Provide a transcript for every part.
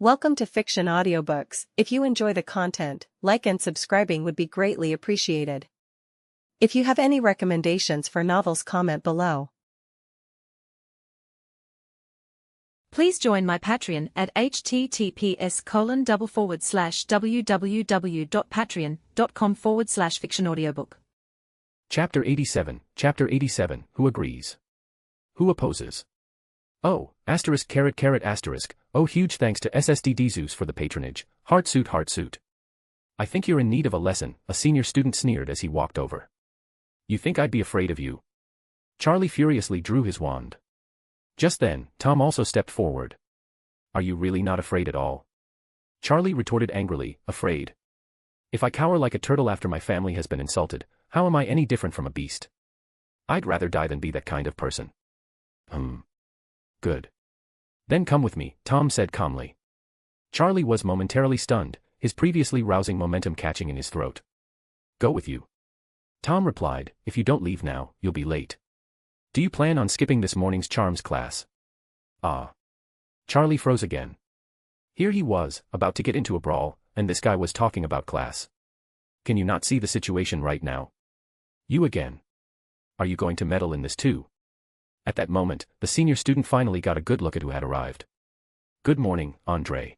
Welcome to Fiction Audiobooks. If you enjoy the content, like and subscribing would be greatly appreciated. If you have any recommendations for novels, comment below. Please join my Patreon at https://www.patreon.com/fictionaudiobook. Chapter 87, Who agrees? Who opposes? Oh, asterisk. Oh, huge thanks to SSDD Zeus for the patronage, heart suit. I think you're in need of a lesson, a senior student sneered as he walked over. You think I'd be afraid of you? Charlie furiously drew his wand. Just then, Tom also stepped forward. Are you really not afraid at all? Charlie retorted angrily, afraid? If I cower like a turtle after my family has been insulted, how am I any different from a beast? I'd rather die than be that kind of person. Good. Then come with me, Tom said calmly. Charlie was momentarily stunned, his previously rousing momentum catching in his throat. Go with you. Tom replied, if you don't leave now, you'll be late. Do you plan on skipping this morning's charms class? Charlie froze again. Here he was, about to get into a brawl, and this guy was talking about class. Can you not see the situation right now? You again. Are you going to meddle in this too? At that moment, the senior student finally got a good look at who had arrived. Good morning, Andre.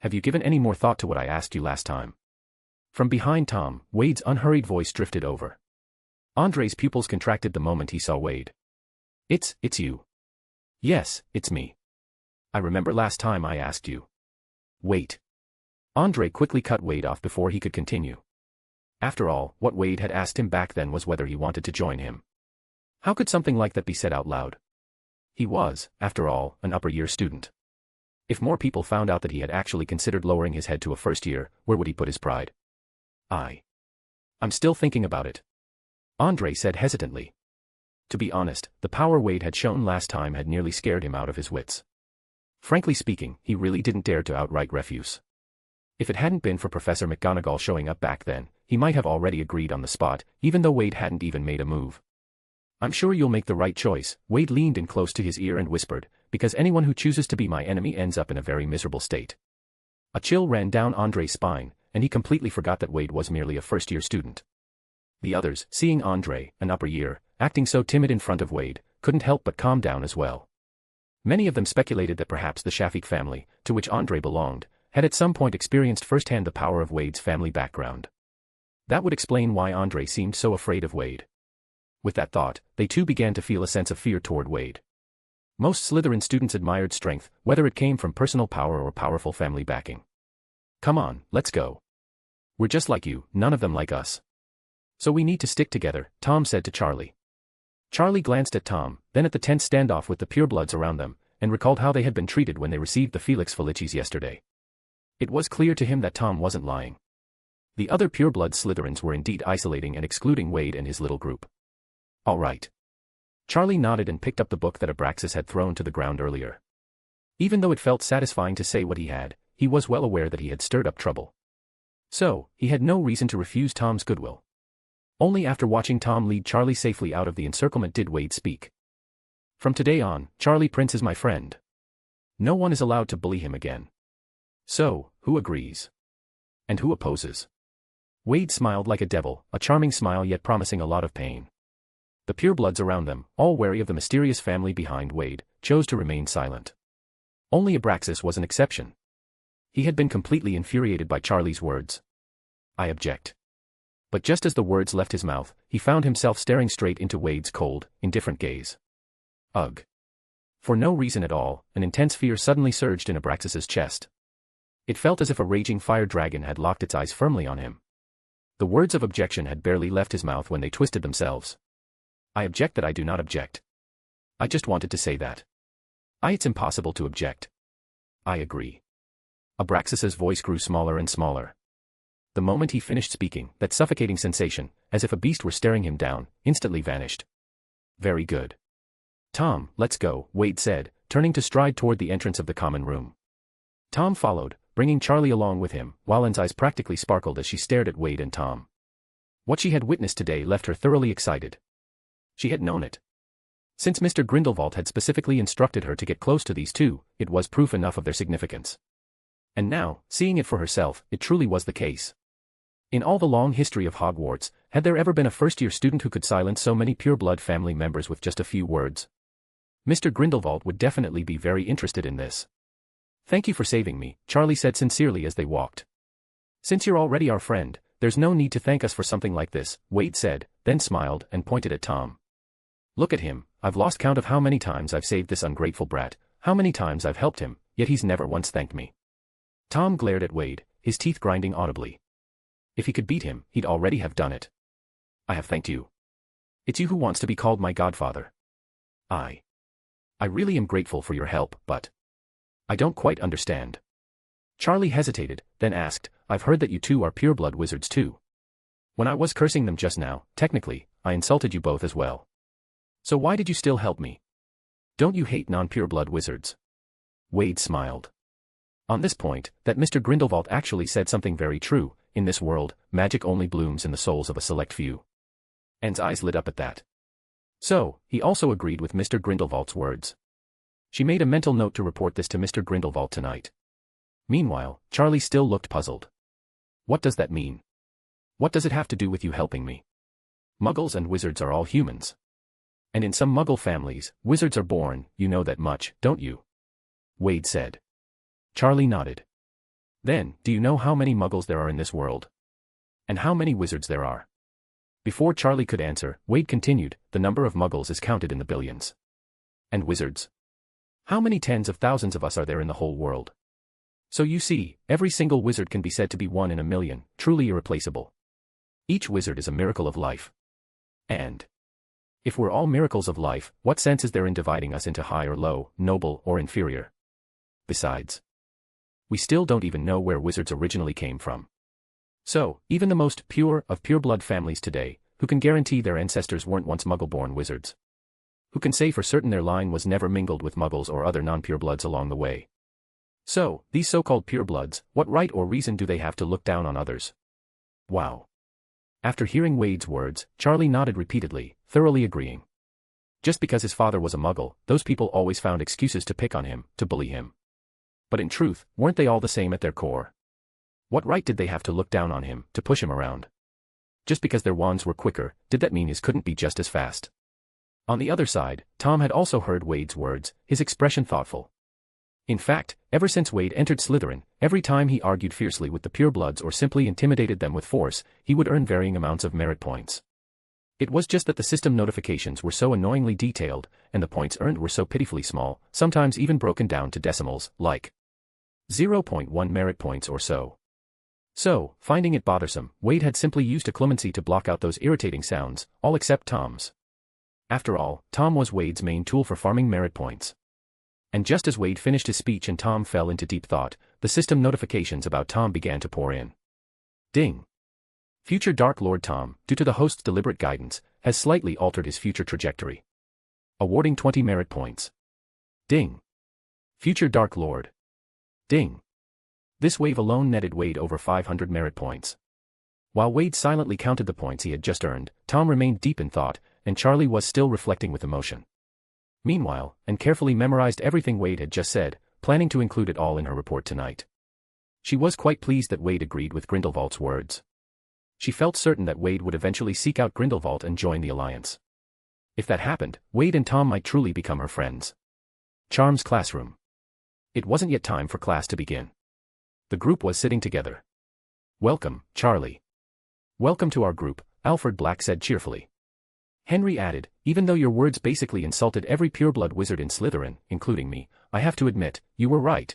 Have you given any more thought to what I asked you last time? From behind Tom, Wade's unhurried voice drifted over. Andre's pupils contracted the moment he saw Wade. It's you. Yes, it's me. I remember last time I asked you. Wait. Andre quickly cut Wade off before he could continue. After all, what Wade had asked him back then was whether he wanted to join him. How could something like that be said out loud? He was, after all, an upper-year student. If more people found out that he had actually considered lowering his head to a first year, where would he put his pride? I'm still thinking about it. Andre said hesitantly. To be honest, the power Wade had shown last time had nearly scared him out of his wits. Frankly speaking, he really didn't dare to outright refuse. If it hadn't been for Professor McGonagall showing up back then, he might have already agreed on the spot, even though Wade hadn't even made a move. I'm sure you'll make the right choice, Wade leaned in close to his ear and whispered, because anyone who chooses to be my enemy ends up in a very miserable state. A chill ran down Andre's spine, and he completely forgot that Wade was merely a first-year student. The others, seeing Andre, an upper year, acting so timid in front of Wade, couldn't help but calm down as well. Many of them speculated that perhaps the Shafiq family, to which Andre belonged, had at some point experienced firsthand the power of Wade's family background. That would explain why Andre seemed so afraid of Wade. With that thought, they too began to feel a sense of fear toward Wade. Most Slytherin students admired strength, whether it came from personal power or powerful family backing. Come on, let's go. We're just like you, none of them like us. So we need to stick together, Tom said to Charlie. Charlie glanced at Tom, then at the tense standoff with the purebloods around them, and recalled how they had been treated when they received the Felix Felicis yesterday. It was clear to him that Tom wasn't lying. The other pureblood Slytherins were indeed isolating and excluding Wade and his little group. All right. Charlie nodded and picked up the book that Abraxas had thrown to the ground earlier. Even though it felt satisfying to say what he had, he was well aware that he had stirred up trouble. So, he had no reason to refuse Tom's goodwill. Only after watching Tom lead Charlie safely out of the encirclement did Wade speak. From today on, Charlie Prince is my friend. No one is allowed to bully him again. So, who agrees? And who opposes? Wade smiled like a devil, a charming smile yet promising a lot of pain. The purebloods around them, all wary of the mysterious family behind Wade, chose to remain silent. Only Abraxas was an exception. He had been completely infuriated by Charlie's words. I object. But just as the words left his mouth, he found himself staring straight into Wade's cold, indifferent gaze. Ugh. For no reason at all, an intense fear suddenly surged in Abraxas's chest. It felt as if a raging fire dragon had locked its eyes firmly on him. The words of objection had barely left his mouth when they twisted themselves. I object that I do not object. I just wanted to say that. It's impossible to object. I agree. Abraxas's voice grew smaller and smaller. The moment he finished speaking, that suffocating sensation, as if a beast were staring him down, instantly vanished. Very good. Tom, let's go, Wade said, turning to stride toward the entrance of the common room. Tom followed, bringing Charlie along with him, while Anne's eyes practically sparkled as she stared at Wade and Tom. What she had witnessed today left her thoroughly excited. She had known it. Since Mr. Grindelwald had specifically instructed her to get close to these two, it was proof enough of their significance. And now, seeing it for herself, it truly was the case. In all the long history of Hogwarts, had there ever been a first-year student who could silence so many pure-blood family members with just a few words? Mr. Grindelwald would definitely be very interested in this. "Thank you for saving me," Charlie said sincerely as they walked. "Since you're already our friend, there's no need to thank us for something like this," Wade said, then smiled and pointed at Tom. "Look at him, I've lost count of how many times I've saved this ungrateful brat, how many times I've helped him, yet he's never once thanked me." Tom glared at Wade, his teeth grinding audibly. If he could beat him, he'd already have done it. "I have thanked you. It's you who wants to be called my godfather. I really am grateful for your help, but I don't quite understand." Charlie hesitated, then asked, "I've heard that you two are pureblood wizards too. When I was cursing them just now, technically, I insulted you both as well. So why did you still help me? Don't you hate non-pureblood wizards?" Wade smiled. On this point, that Mr. Grindelwald actually said something very true. In this world, magic only blooms in the souls of a select few. Anne's eyes lit up at that. So, he also agreed with Mr. Grindelwald's words. She made a mental note to report this to Mr. Grindelwald tonight. Meanwhile, Charlie still looked puzzled. "What does that mean? What does it have to do with you helping me? Muggles and wizards are all humans. And in some Muggle families, wizards are born, you know that much, don't you?" Wade said. Charlie nodded. "Then, do you know how many Muggles there are in this world? And how many wizards there are?" Before Charlie could answer, Wade continued, "The number of Muggles is counted in the billions. And wizards? How many tens of thousands of us are there in the whole world? So you see, every single wizard can be said to be one in a million, truly irreplaceable. Each wizard is a miracle of life. And if we're all miracles of life, what sense is there in dividing us into high or low, noble or inferior? Besides, we still don't even know where wizards originally came from. So, even the most pure of pureblood families today, who can guarantee their ancestors weren't once Muggle-born wizards? Who can say for certain their line was never mingled with Muggles or other non-purebloods along the way? So, these so-called purebloods, what right or reason do they have to look down on others? Wow. After hearing Wade's words, Charlie nodded repeatedly, thoroughly agreeing. Just because his father was a Muggle, those people always found excuses to pick on him, to bully him. But in truth, weren't they all the same at their core? What right did they have to look down on him, to push him around? Just because their wands were quicker, did that mean his couldn't be just as fast? On the other side, Tom had also heard Wade's words, his expression thoughtful. In fact, ever since Wade entered Slytherin, every time he argued fiercely with the purebloods or simply intimidated them with force, he would earn varying amounts of merit points. It was just that the system notifications were so annoyingly detailed, and the points earned were so pitifully small, sometimes even broken down to decimals, like 0.1 merit points or so. So, finding it bothersome, Wade had simply used a clemency to block out those irritating sounds, all except Tom's. After all, Tom was Wade's main tool for farming merit points. And just as Wade finished his speech and Tom fell into deep thought, the system notifications about Tom began to pour in. Ding. Future Dark Lord Tom, due to the host's deliberate guidance, has slightly altered his future trajectory. Awarding 20 merit points. Ding. Future Dark Lord. Ding. This wave alone netted Wade over 500 merit points. While Wade silently counted the points he had just earned, Tom remained deep in thought, and Charlie was still reflecting with emotion. Meanwhile, Anne carefully memorized everything Wade had just said, planning to include it all in her report tonight. She was quite pleased that Wade agreed with Grindelwald's words. She felt certain that Wade would eventually seek out Grindelwald and join the alliance. If that happened, Wade and Tom might truly become her friends. Charm's classroom. It wasn't yet time for class to begin. The group was sitting together. "Welcome, Charlie." "Welcome to our group," Alfred Black said cheerfully. Henry added, "Even though your words basically insulted every pureblood wizard in Slytherin, including me, I have to admit, you were right.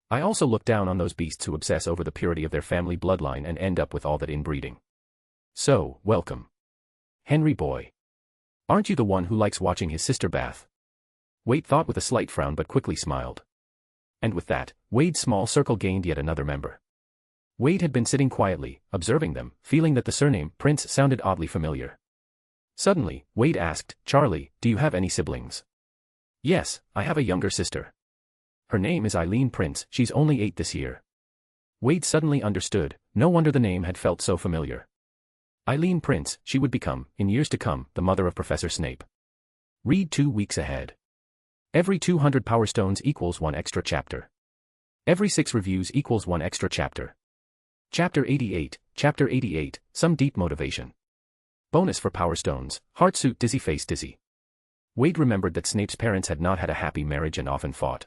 I also look down on those beasts who obsess over the purity of their family bloodline and end up with all that inbreeding. So, welcome. Henry boy. Aren't you the one who likes watching his sister bath?" Wade thought with a slight frown but quickly smiled. And with that, Wade's small circle gained yet another member. Wade had been sitting quietly, observing them, feeling that the surname Prince sounded oddly familiar. Suddenly, Wade asked, "Charlie, do you have any siblings?" "Yes, I have a younger sister. Her name is Eileen Prince, she's only 8 this year." Wade suddenly understood, no wonder the name had felt so familiar. Eileen Prince, she would become, in years to come, the mother of Professor Snape. Read 2 weeks ahead. Every 200 Power Stones equals 1 extra chapter. Every 6 reviews equals 1 extra chapter. Chapter 88, some deep motivation. Bonus for Power Stones, Heart Suit Dizzy Face Dizzy. Wade remembered that Snape's parents had not had a happy marriage and often fought.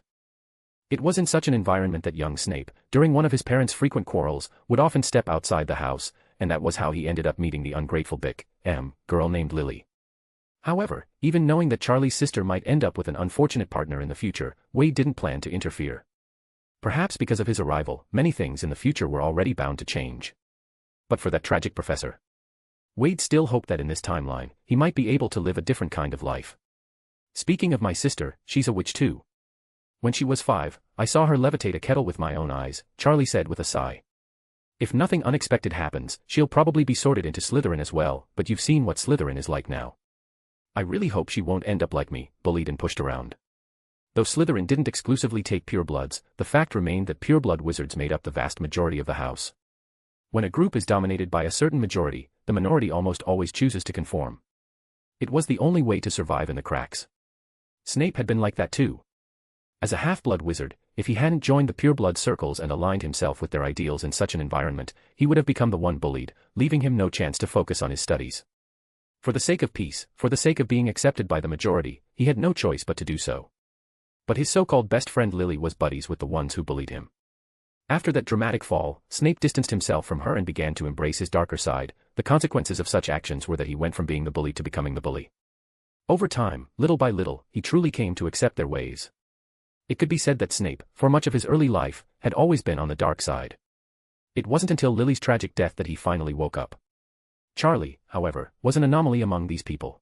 It was in such an environment that young Snape, during one of his parents' frequent quarrels, would often step outside the house, and that was how he ended up meeting the ungrateful girl named Lily. However, even knowing that Charlie's sister might end up with an unfortunate partner in the future, Wade didn't plan to interfere. Perhaps because of his arrival, many things in the future were already bound to change. But for that tragic professor, Wade still hoped that in this timeline, he might be able to live a different kind of life. Speaking of my sister, she's a witch too. When she was 5, I saw her levitate a kettle with my own eyes, Charlie said with a sigh. If nothing unexpected happens, she'll probably be sorted into Slytherin as well, but you've seen what Slytherin is like now. I really hope she won't end up like me, bullied and pushed around. Though Slytherin didn't exclusively take purebloods, the fact remained that pureblood wizards made up the vast majority of the house. When a group is dominated by a certain majority, the minority almost always chooses to conform. It was the only way to survive in the cracks. Snape had been like that too. As a half-blood wizard, if he hadn't joined the pureblood circles and aligned himself with their ideals in such an environment, he would have become the one bullied, leaving him no chance to focus on his studies. For the sake of peace, for the sake of being accepted by the majority, he had no choice but to do so. But his so-called best friend Lily was buddies with the ones who bullied him. After that dramatic fall, Snape distanced himself from her and began to embrace his darker side. The consequences of such actions were that he went from being the bully to becoming the bully. Over time, little by little, he truly came to accept their ways. It could be said that Snape, for much of his early life, had always been on the dark side. It wasn't until Lily's tragic death that he finally woke up. Charlie, however, was an anomaly among these people.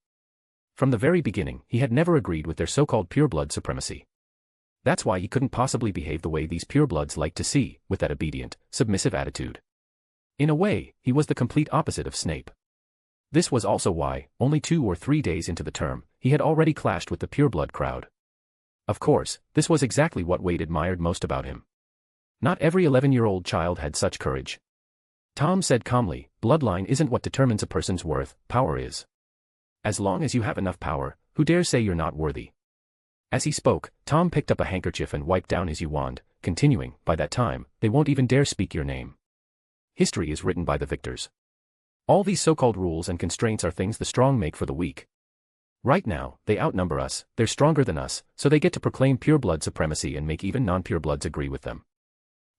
From the very beginning, he had never agreed with their so-called pureblood supremacy. That's why he couldn't possibly behave the way these purebloods liked to see, with that obedient, submissive attitude. In a way, he was the complete opposite of Snape. This was also why, only 2 or 3 days into the term, he had already clashed with the pureblood crowd. Of course, this was exactly what Wade admired most about him. Not every 11-year-old child had such courage. Tom said calmly, bloodline isn't what determines a person's worth, power is. As long as you have enough power, who dares say you're not worthy? As he spoke, Tom picked up a handkerchief and wiped down his wand, continuing, by that time, they won't even dare speak your name. History is written by the victors. All these so-called rules and constraints are things the strong make for the weak. Right now, they outnumber us, they're stronger than us, so they get to proclaim pureblood supremacy and make even non-purebloods agree with them.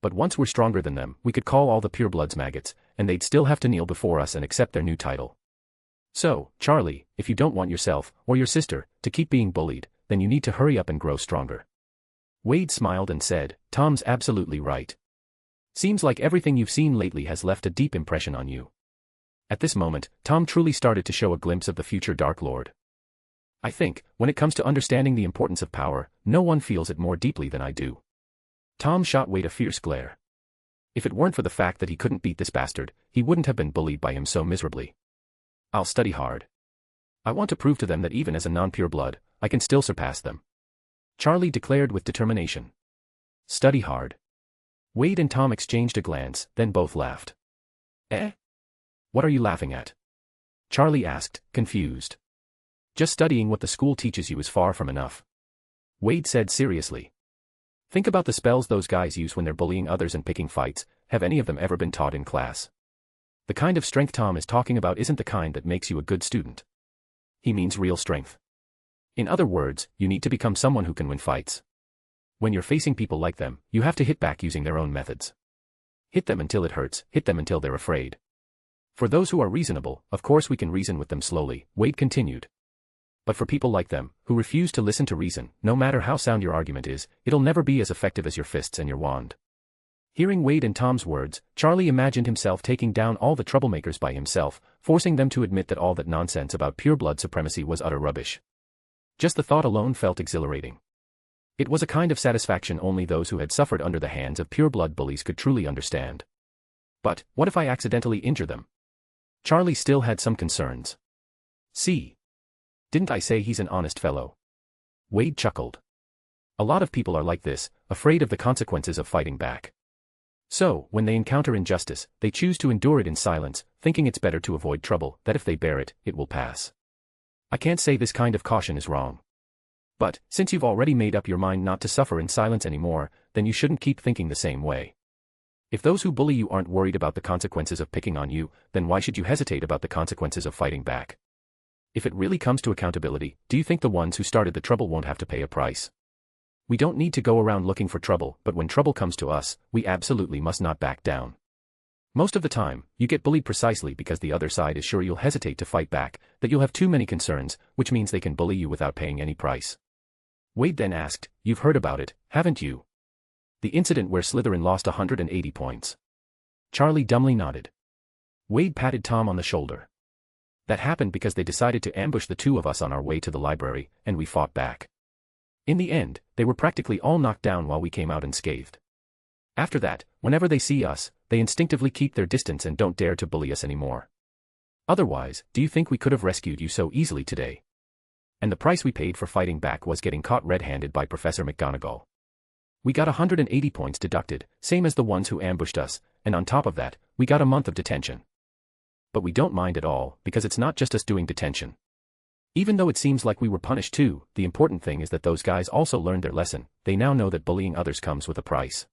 But once we're stronger than them, we could call all the purebloods maggots, and they'd still have to kneel before us and accept their new title. So, Charlie, if you don't want yourself, or your sister, to keep being bullied, then you need to hurry up and grow stronger. Wade smiled and said, Tom's absolutely right. Seems like everything you've seen lately has left a deep impression on you. At this moment, Tom truly started to show a glimpse of the future Dark Lord. I think, when it comes to understanding the importance of power, no one feels it more deeply than I do. Tom shot Wade a fierce glare. If it weren't for the fact that he couldn't beat this bastard, he wouldn't have been bullied by him so miserably. I'll study hard. I want to prove to them that even as a non-pureblood, I can still surpass them. Charlie declared with determination. Study hard. Wade and Tom exchanged a glance, then both laughed. Eh? What are you laughing at? Charlie asked, confused. Just studying what the school teaches you is far from enough. Wade said seriously. Think about the spells those guys use when they're bullying others and picking fights. Have any of them ever been taught in class? The kind of strength Tom is talking about isn't the kind that makes you a good student. He means real strength. In other words, you need to become someone who can win fights. When you're facing people like them, you have to hit back using their own methods. Hit them until it hurts, hit them until they're afraid. For those who are reasonable, of course we can reason with them slowly, Wade continued. But for people like them, who refuse to listen to reason, no matter how sound your argument is, it'll never be as effective as your fists and your wand. Hearing Wade and Tom's words, Charlie imagined himself taking down all the troublemakers by himself, forcing them to admit that all that nonsense about pureblood supremacy was utter rubbish. Just the thought alone felt exhilarating. It was a kind of satisfaction only those who had suffered under the hands of pureblood bullies could truly understand. But, what if I accidentally injure them? Charlie still had some concerns. See? Didn't I say he's an honest fellow? Wade chuckled. A lot of people are like this, afraid of the consequences of fighting back. So, when they encounter injustice, they choose to endure it in silence, thinking it's better to avoid trouble, that if they bear it, it will pass. I can't say this kind of caution is wrong. But, since you've already made up your mind not to suffer in silence anymore, then you shouldn't keep thinking the same way. If those who bully you aren't worried about the consequences of picking on you, then why should you hesitate about the consequences of fighting back? If it really comes to accountability, do you think the ones who started the trouble won't have to pay a price? We don't need to go around looking for trouble, but when trouble comes to us, we absolutely must not back down. Most of the time, you get bullied precisely because the other side is sure you'll hesitate to fight back, that you'll have too many concerns, which means they can bully you without paying any price. Wade then asked, "You've heard about it, haven't you? The incident where Slytherin lost 180 points. Charlie dumbly nodded. Wade patted Tom on the shoulder. That happened because they decided to ambush the two of us on our way to the library, and we fought back. In the end, they were practically all knocked down while we came out unscathed. After that, whenever they see us, they instinctively keep their distance and don't dare to bully us anymore. Otherwise, do you think we could have rescued you so easily today? And the price we paid for fighting back was getting caught red-handed by Professor McGonagall. We got 180 points deducted, same as the ones who ambushed us, and on top of that, we got a month of detention. But we don't mind at all, because it's not just us doing detention. Even though it seems like we were punished too, the important thing is that those guys also learned their lesson. They now know that bullying others comes with a price.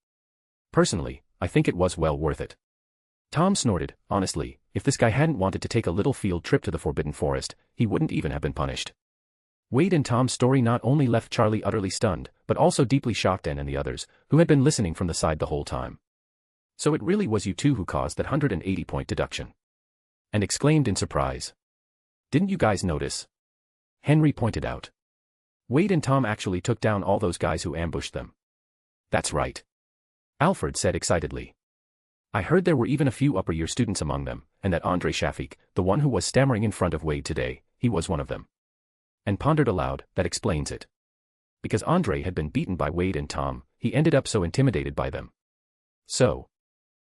Personally, I think it was well worth it." Tom snorted. Honestly, if this guy hadn't wanted to take a little field trip to the Forbidden Forest, he wouldn't even have been punished. Wade and Tom's story not only left Charlie utterly stunned, but also deeply shocked and the others, who had been listening from the side the whole time. "So it really was you two who caused that 180-point deduction?" and exclaimed in surprise. "Didn't you guys notice?" Henry pointed out. "Wade and Tom actually took down all those guys who ambushed them." "That's right," Alfred said excitedly. "I heard there were even a few upper-year students among them, and that Andre Shafik, the one who was stammering in front of Wade today, he was one of them." And pondered aloud, "That explains it. Because Andre had been beaten by Wade and Tom, he ended up so intimidated by them. So,"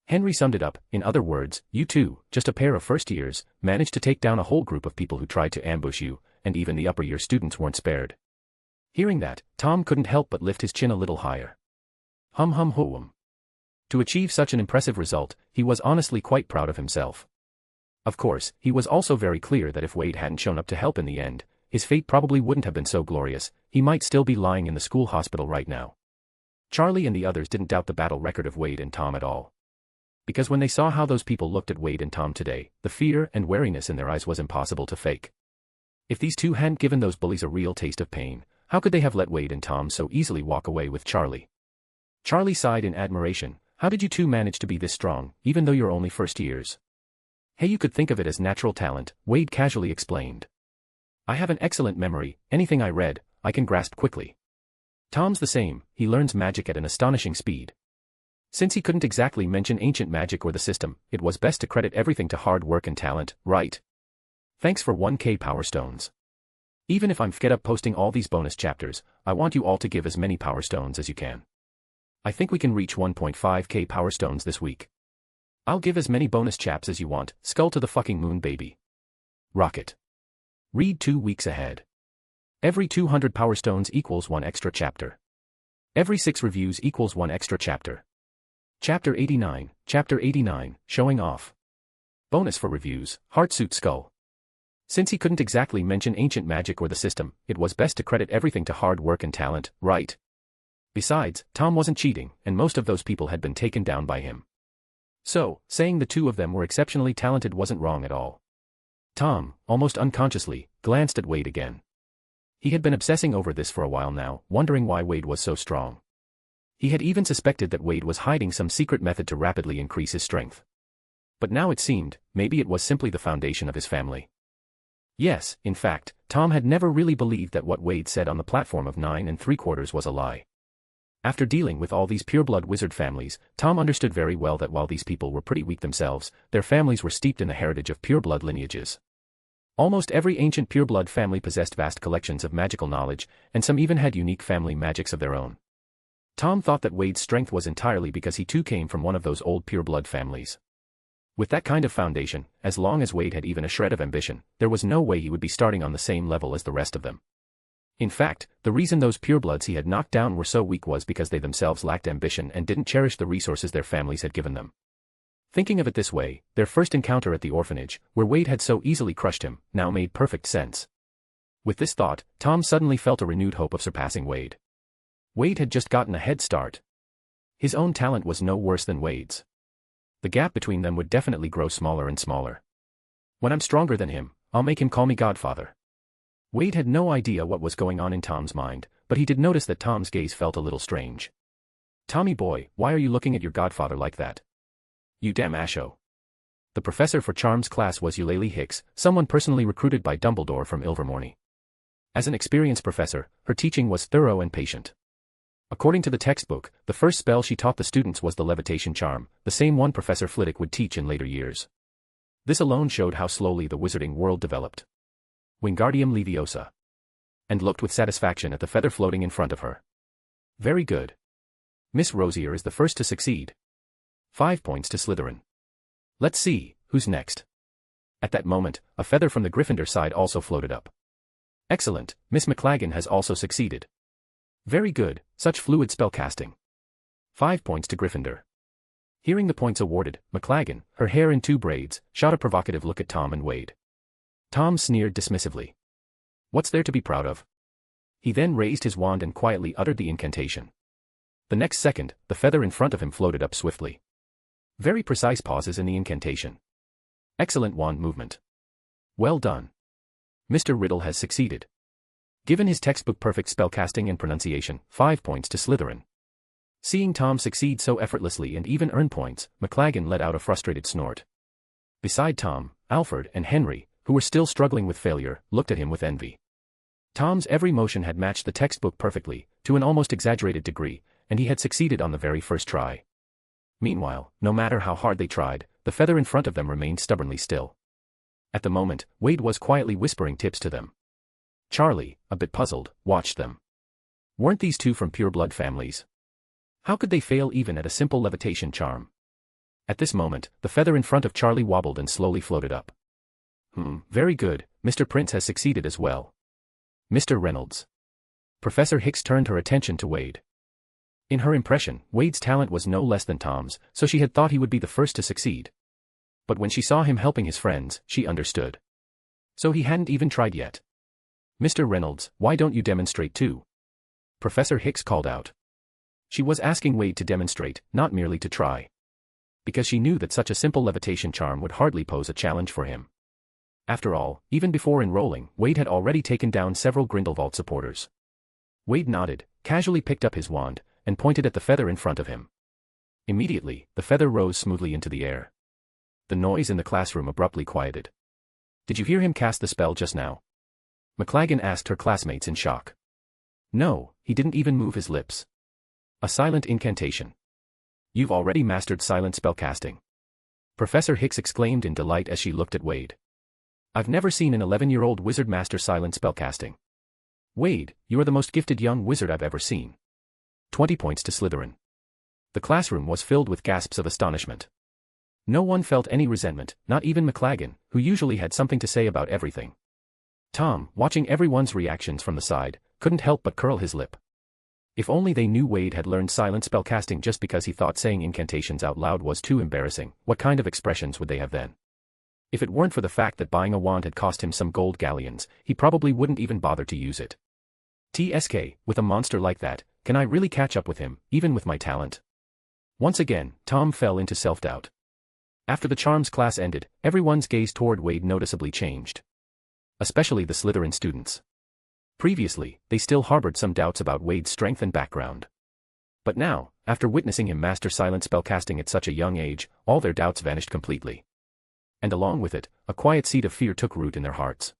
Henry summed it up, "in other words, you two, just a pair of first-years, managed to take down a whole group of people who tried to ambush you, and even the upper-year students weren't spared." Hearing that, Tom couldn't help but lift his chin a little higher. Hum. To achieve such an impressive result, he was honestly quite proud of himself. Of course, he was also very clear that if Wade hadn't shown up to help in the end, his fate probably wouldn't have been so glorious. He might still be lying in the school hospital right now. Charlie and the others didn't doubt the battle record of Wade and Tom at all. Because when they saw how those people looked at Wade and Tom today, the fear and wariness in their eyes was impossible to fake. If these two hadn't given those bullies a real taste of pain, how could they have let Wade and Tom so easily walk away with Charlie? Charlie sighed in admiration. "How did you two manage to be this strong, even though you're only first-years?" "Hey, you could think of it as natural talent," Wade casually explained. "I have an excellent memory, anything I read, I can grasp quickly. Tom's the same, he learns magic at an astonishing speed. Since he couldn't exactly mention ancient magic or the system, it was best to credit everything to hard work and talent, right? Thanks for 1K Power Stones. Even if I'm fed up posting all these bonus chapters, I want you all to give as many Power Stones as you can. I think we can reach 1.5K Power Stones this week. I'll give as many bonus chaps as you want, skull to the fucking moon baby. Rocket. Read 2 weeks ahead. Every 200 Power Stones equals 1 extra chapter. Every 6 reviews equals 1 extra chapter. Chapter 89, showing off. Bonus for reviews, Heartsuit Skull. Since he couldn't exactly mention ancient magic or the system, it was best to credit everything to hard work and talent, right? Besides, Tom wasn't cheating, and most of those people had been taken down by him. So, saying the two of them were exceptionally talented wasn't wrong at all. Tom, almost unconsciously, glanced at Wade again. He had been obsessing over this for a while now, wondering why Wade was so strong. He had even suspected that Wade was hiding some secret method to rapidly increase his strength. But now it seemed, maybe it was simply the foundation of his family. Yes, in fact, Tom had never really believed that what Wade said on the platform of 9 3/4 was a lie. After dealing with all these pureblood wizard families, Tom understood very well that while these people were pretty weak themselves, their families were steeped in the heritage of pureblood lineages. Almost every ancient pureblood family possessed vast collections of magical knowledge, and some even had unique family magics of their own. Tom thought that Wade's strength was entirely because he too came from one of those old pureblood families. With that kind of foundation, as long as Wade had even a shred of ambition, there was no way he would be starting on the same level as the rest of them. In fact, the reason those purebloods he had knocked down were so weak was because they themselves lacked ambition and didn't cherish the resources their families had given them. Thinking of it this way, their first encounter at the orphanage, where Wade had so easily crushed him, now made perfect sense. With this thought, Tom suddenly felt a renewed hope of surpassing Wade. Wade had just gotten a head start. His own talent was no worse than Wade's. The gap between them would definitely grow smaller and smaller. When I'm stronger than him, I'll make him call me Godfather. Wade had no idea what was going on in Tom's mind, but he did notice that Tom's gaze felt a little strange. Tommy boy, why are you looking at your godfather like that? You damn asho. The professor for Charms class was Eulalie Hicks, someone personally recruited by Dumbledore from Ilvermorny. As an experienced professor, her teaching was thorough and patient. According to the textbook, the first spell she taught the students was the levitation charm, the same one Professor Flitwick would teach in later years. This alone showed how slowly the wizarding world developed. Wingardium Leviosa. And looked with satisfaction at the feather floating in front of her. Very good. Miss Rosier is the first to succeed. 5 points to Slytherin. Let's see, who's next? At that moment, a feather from the Gryffindor side also floated up. Excellent, Miss McLaggen has also succeeded. Very good, such fluid spellcasting. 5 points to Gryffindor. Hearing the points awarded, McLaggen, her hair in 2 braids, shot a provocative look at Tom and Wade. Tom sneered dismissively. What's there to be proud of? He then raised his wand and quietly uttered the incantation. The next second, the feather in front of him floated up swiftly. Very precise pauses in the incantation. Excellent wand movement. Well done. Mr. Riddle has succeeded. Given his textbook perfect spellcasting and pronunciation, 5 points to Slytherin. Seeing Tom succeed so effortlessly and even earn points, McLaggen let out a frustrated snort. Beside Tom, Alfred and Henry, who were still struggling with failure, looked at him with envy. Tom's every motion had matched the textbook perfectly, to an almost exaggerated degree, and he had succeeded on the very first try. Meanwhile, no matter how hard they tried, the feather in front of them remained stubbornly still. At the moment, Wade was quietly whispering tips to them. Charlie, a bit puzzled, watched them. Weren't these two from pure-blood families? How could they fail even at a simple levitation charm? At this moment, the feather in front of Charlie wobbled and slowly floated up. Very good, Mr. Prince has succeeded as well. Mr. Reynolds. Professor Hicks turned her attention to Wade. In her impression, Wade's talent was no less than Tom's, so she had thought he would be the first to succeed. But when she saw him helping his friends, she understood. So he hadn't even tried yet. Mr. Reynolds, why don't you demonstrate too? Professor Hicks called out. She was asking Wade to demonstrate, not merely to try. Because she knew that such a simple levitation charm would hardly pose a challenge for him. After all, even before enrolling, Wade had already taken down several Grindelwald supporters. Wade nodded, casually picked up his wand, and pointed at the feather in front of him. Immediately, the feather rose smoothly into the air. The noise in the classroom abruptly quieted. Did you hear him cast the spell just now? McLaggen asked her classmates in shock. No, he didn't even move his lips. A silent incantation. You've already mastered silent spellcasting. Professor Hicks exclaimed in delight as she looked at Wade. I've never seen an 11-year-old wizard master silent spellcasting. Wade, you are the most gifted young wizard I've ever seen. 20 points to Slytherin. The classroom was filled with gasps of astonishment. No one felt any resentment, not even McLaggen, who usually had something to say about everything. Tom, watching everyone's reactions from the side, couldn't help but curl his lip. If only they knew Wade had learned silent spellcasting just because he thought saying incantations out loud was too embarrassing, what kind of expressions would they have then? If it weren't for the fact that buying a wand had cost him some gold galleons, he probably wouldn't even bother to use it. TSK, with a monster like that, can I really catch up with him, even with my talent? Once again, Tom fell into self-doubt. After the charms class ended, everyone's gaze toward Wade noticeably changed. Especially the Slytherin students. Previously, they still harbored some doubts about Wade's strength and background. But now, after witnessing him master silent spellcasting at such a young age, all their doubts vanished completely. And along with it, a quiet seed of fear took root in their hearts.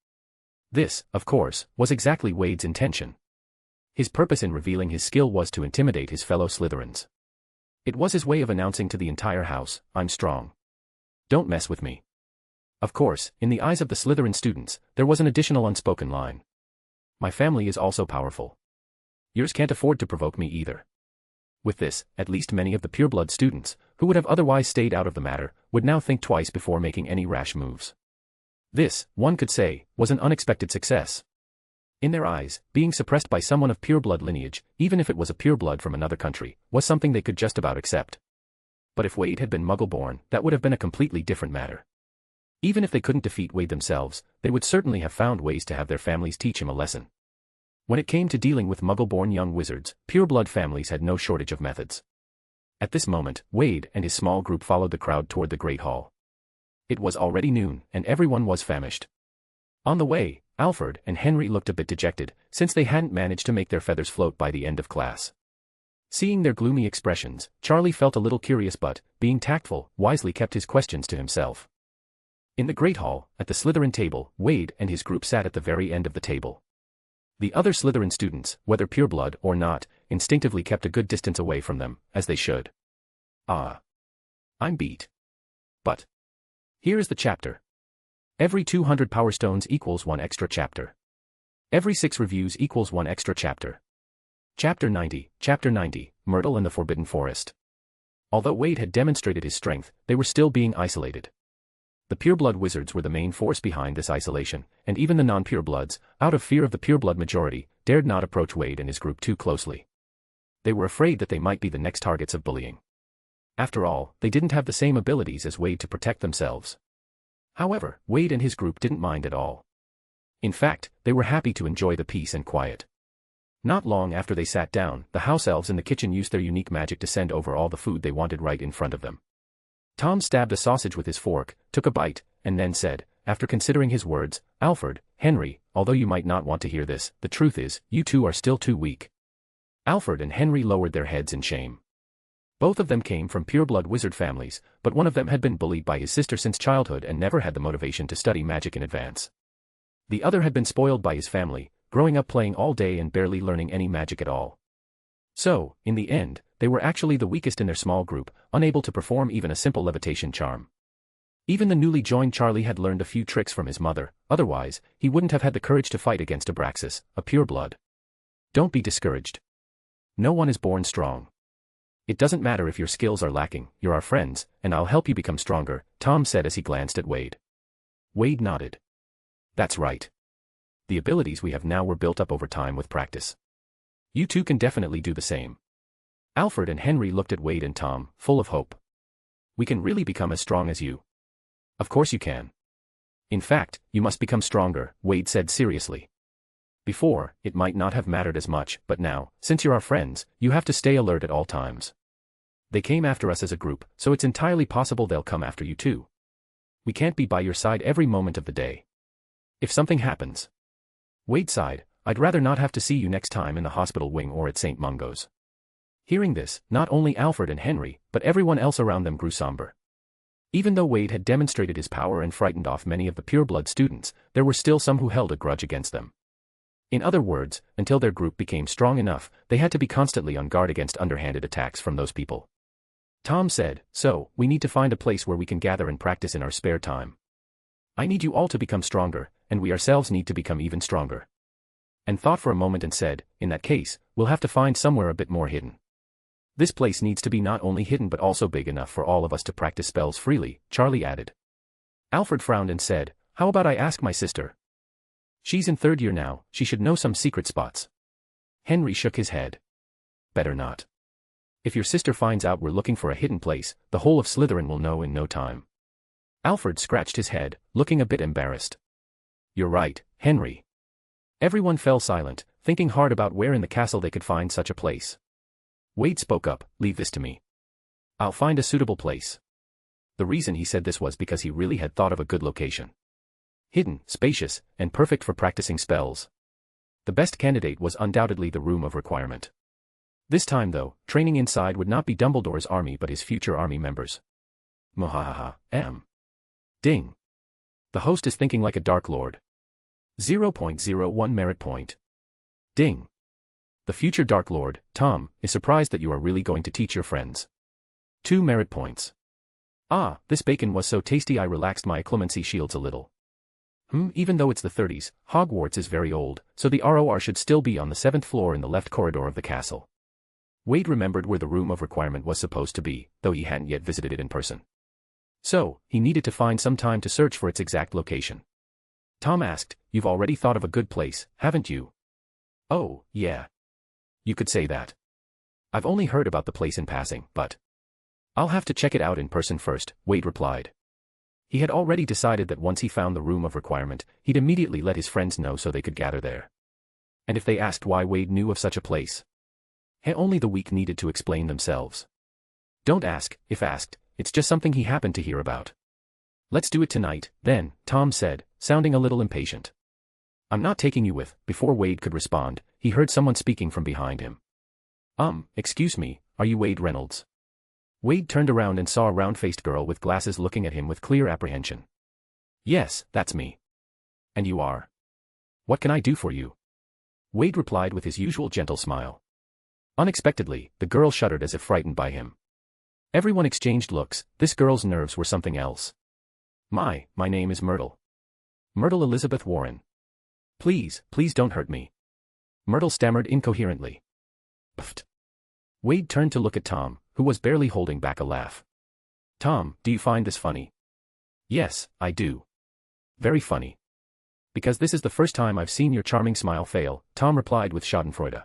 This, of course, was exactly Wade's intention. His purpose in revealing his skill was to intimidate his fellow Slytherins. It was his way of announcing to the entire house, I'm strong. Don't mess with me. Of course, in the eyes of the Slytherin students, there was an additional unspoken line. My family is also powerful. Yours can't afford to provoke me either. With this, at least many of the pureblood students, who would have otherwise stayed out of the matter, would now think twice before making any rash moves. This, one could say, was an unexpected success. In their eyes, being suppressed by someone of pureblood lineage, even if it was a pureblood from another country, was something they could just about accept. But if Wade had been Muggle-born, that would have been a completely different matter. Even if they couldn't defeat Wade themselves, they would certainly have found ways to have their families teach him a lesson. When it came to dealing with Muggle-born young wizards, pureblood families had no shortage of methods. At this moment, Wade and his small group followed the crowd toward the Great Hall. It was already noon, and everyone was famished. On the way, Alfred and Henry looked a bit dejected, since they hadn't managed to make their feathers float by the end of class. Seeing their gloomy expressions, Charlie felt a little curious but, being tactful, wisely kept his questions to himself. In the Great Hall, at the Slytherin table, Wade and his group sat at the very end of the table. The other Slytherin students, whether pureblood or not, instinctively kept a good distance away from them, as they should. Ah. I'm beat. But here is the chapter. Every 200 Power Stones equals 1 extra chapter. Every 6 reviews equals 1 extra chapter. Chapter 90, Myrtle and the Forbidden Forest. Although Wade had demonstrated his strength, they were still being isolated. The pureblood wizards were the main force behind this isolation, and even the non-purebloods, out of fear of the pureblood majority, dared not approach Wade and his group too closely. They were afraid that they might be the next targets of bullying. After all, they didn't have the same abilities as Wade to protect themselves. However, Wade and his group didn't mind at all. In fact, they were happy to enjoy the peace and quiet. Not long after they sat down, the house elves in the kitchen used their unique magic to send over all the food they wanted right in front of them. Tom stabbed a sausage with his fork, took a bite, and then said, after considering his words, "Alfred, Henry, although you might not want to hear this, the truth is, you two are still too weak." Alfred and Henry lowered their heads in shame. Both of them came from pureblood wizard families, but one of them had been bullied by his sister since childhood and never had the motivation to study magic in advance. The other had been spoiled by his family, growing up playing all day and barely learning any magic at all. So, in the end, they were actually the weakest in their small group, unable to perform even a simple levitation charm. Even the newly joined Charlie had learned a few tricks from his mother, otherwise, he wouldn't have had the courage to fight against Abraxas, a pureblood. Don't be discouraged. No one is born strong. It doesn't matter if your skills are lacking, you're our friends, and I'll help you become stronger, Tom said as he glanced at Wade. Wade nodded. That's right. The abilities we have now were built up over time with practice. You two can definitely do the same. Alfred and Henry looked at Wade and Tom, full of hope. We can really become as strong as you. Of course you can. In fact, you must become stronger, Wade said seriously. Before, it might not have mattered as much, but now, since you're our friends, you have to stay alert at all times. They came after us as a group, so it's entirely possible they'll come after you too. We can't be by your side every moment of the day. If something happens. Wade sighed, I'd rather not have to see you next time in the hospital wing or at St. Mungo's. Hearing this, not only Alfred and Henry, but everyone else around them grew somber. Even though Wade had demonstrated his power and frightened off many of the pureblood students, there were still some who held a grudge against them. In other words, until their group became strong enough, they had to be constantly on guard against underhanded attacks from those people. Tom said, so, we need to find a place where we can gather and practice in our spare time. I need you all to become stronger, and we ourselves need to become even stronger. And thought for a moment and said, in that case, we'll have to find somewhere a bit more hidden. This place needs to be not only hidden but also big enough for all of us to practice spells freely, Charlie added. Alfred frowned and said, how about I ask my sister? She's in 3rd year now, she should know some secret spots. Henry shook his head. Better not. If your sister finds out we're looking for a hidden place, the whole of Slytherin will know in no time. Alfred scratched his head, looking a bit embarrassed. You're right, Henry. Everyone fell silent, thinking hard about where in the castle they could find such a place. Wade spoke up, leave this to me. I'll find a suitable place. The reason he said this was because he really had thought of a good location. Hidden, spacious, and perfect for practicing spells. The best candidate was undoubtedly the Room of Requirement. This time though, training inside would not be Dumbledore's army but his future army members. Mohahaha, Ding. The host is thinking like a Dark Lord. 0.01 merit point. Ding. The future Dark Lord, Tom, is surprised that you are really going to teach your friends. 2 merit points. Ah, this bacon was so tasty I relaxed my clemency shields a little. Even though it's the 30s, Hogwarts is very old, so the ROR should still be on the 7th floor in the left corridor of the castle. Wade remembered where the Room of Requirement was supposed to be, though he hadn't yet visited it in person. So, he needed to find some time to search for its exact location. Tom asked, you've already thought of a good place, haven't you? Oh, yeah. You could say that. I've only heard about the place in passing, but I'll have to check it out in person first, Wade replied. He had already decided that once he found the room of requirement, he'd immediately let his friends know so they could gather there. And if they asked why Wade knew of such a place, only the weak needed to explain themselves. Don't ask, if asked, it's just something he happened to hear about. Let's do it tonight, then, Tom said, sounding a little impatient. I'm not taking you with. Before Wade could respond, he heard someone speaking from behind him. Excuse me, are you Wade Reynolds? Wade turned around and saw a round-faced girl with glasses looking at him with clear apprehension. Yes, that's me. And you are? What can I do for you? Wade replied with his usual gentle smile. Unexpectedly, the girl shuddered as if frightened by him. Everyone exchanged looks. This girl's nerves were something else. My name is Myrtle. Myrtle Elizabeth Warren. Please don't hurt me. Myrtle stammered incoherently. Pfft. Wade turned to look at Tom, who was barely holding back a laugh. Tom, do you find this funny? Yes, I do. Very funny. Because this is the first time I've seen your charming smile fail, Tom replied with schadenfreude.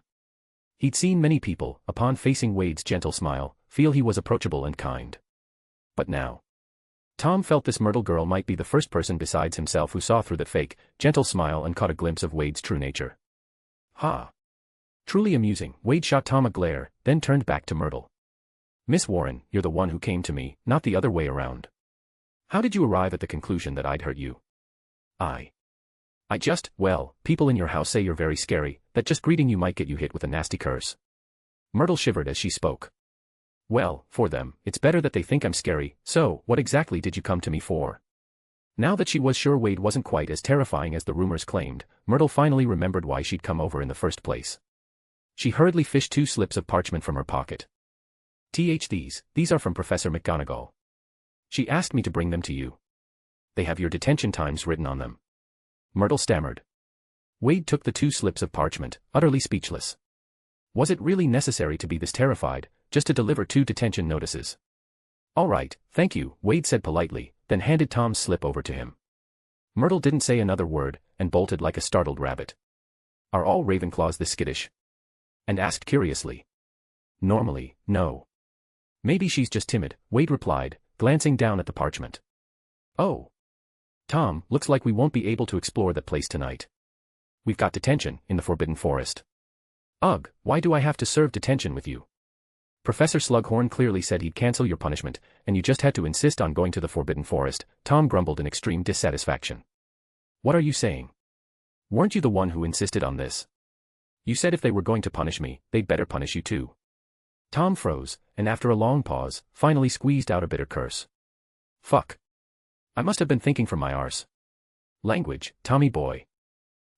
He'd seen many people, upon facing Wade's gentle smile, feel he was approachable and kind. But now, Tom felt this Myrtle girl might be the first person besides himself who saw through that fake, gentle smile and caught a glimpse of Wade's true nature. Ha! Truly amusing. Wade shot Tom a glare, then turned back to Myrtle. Miss Warren, you're the one who came to me, not the other way around. How did you arrive at the conclusion that I'd hurt you? Well, people in your house say you're very scary, that just greeting you might get you hit with a nasty curse. Myrtle shivered as she spoke. Well, for them, it's better that they think I'm scary, so, what exactly did you come to me for? Now that she was sure Wade wasn't quite as terrifying as the rumors claimed, Myrtle finally remembered why she'd come over in the first place. She hurriedly fished 2 slips of parchment from her pocket. These are from Professor McGonagall. She asked me to bring them to you. They have your detention times written on them. Myrtle stammered. Wade took the 2 slips of parchment, utterly speechless. Was it really necessary to be this terrified, just to deliver 2 detention notices? All right, thank you, Wade said politely, then handed Tom's slip over to him. Myrtle didn't say another word, and bolted like a startled rabbit. Are all Ravenclaws this skittish? And asked curiously. Normally, no. Maybe she's just timid, Wade replied, glancing down at the parchment. Oh. Tom, looks like we won't be able to explore that place tonight. We've got detention, in the Forbidden Forest. Ugh, why do I have to serve detention with you? Professor Slughorn clearly said he'd cancel your punishment, and you just had to insist on going to the Forbidden Forest, Tom grumbled in extreme dissatisfaction. What are you saying? Weren't you the one who insisted on this? You said if they were going to punish me, they'd better punish you too. Tom froze, and after a long pause, finally squeezed out a bitter curse. Fuck. I must have been thinking from my arse. Language, Tommy boy.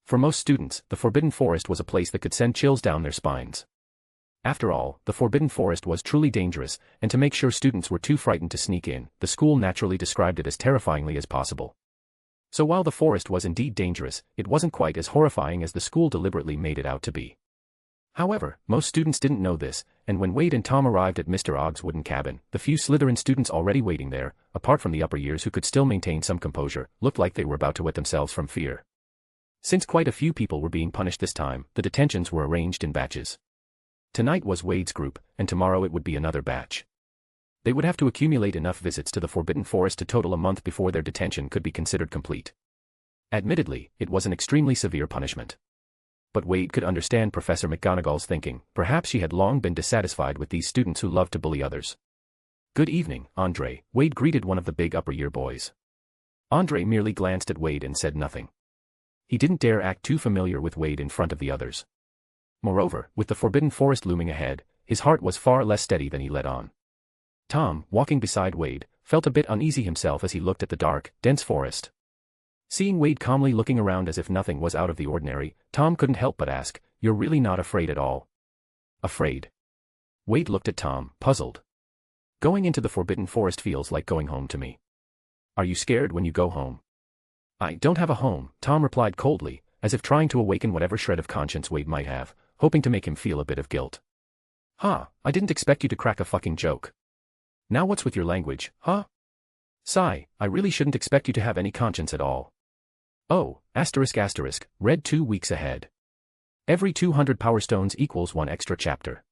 For most students, the Forbidden Forest was a place that could send chills down their spines. After all, the Forbidden Forest was truly dangerous, and to make sure students were too frightened to sneak in, the school naturally described it as terrifyingly as possible. So while the forest was indeed dangerous, it wasn't quite as horrifying as the school deliberately made it out to be. However, most students didn't know this, and when Wade and Tom arrived at Mr. Ogg's wooden cabin, the few Slytherin students already waiting there, apart from the upper years who could still maintain some composure, looked like they were about to wet themselves from fear. Since quite a few people were being punished this time, the detentions were arranged in batches. Tonight was Wade's group, and tomorrow it would be another batch. They would have to accumulate enough visits to the Forbidden Forest to total a month before their detention could be considered complete. Admittedly, it was an extremely severe punishment. But Wade could understand Professor McGonagall's thinking. Perhaps she had long been dissatisfied with these students who loved to bully others. Good evening, Andre, Wade greeted one of the big upper year boys. Andre merely glanced at Wade and said nothing. He didn't dare act too familiar with Wade in front of the others. Moreover, with the Forbidden Forest looming ahead, his heart was far less steady than he let on. Tom, walking beside Wade, felt a bit uneasy himself as he looked at the dark, dense forest. Seeing Wade calmly looking around as if nothing was out of the ordinary, Tom couldn't help but ask, "You're really not afraid at all?" Afraid? Wade looked at Tom, puzzled. Going into the Forbidden Forest feels like going home to me. Are you scared when you go home? I don't have a home, Tom replied coldly, as if trying to awaken whatever shred of conscience Wade might have, hoping to make him feel a bit of guilt. Huh, I didn't expect you to crack a fucking joke. Now what's with your language, huh? Sigh, I really shouldn't expect you to have any conscience at all. Oh, ***, read 2 weeks ahead. Every 200 Power Stones equals 1 extra chapter.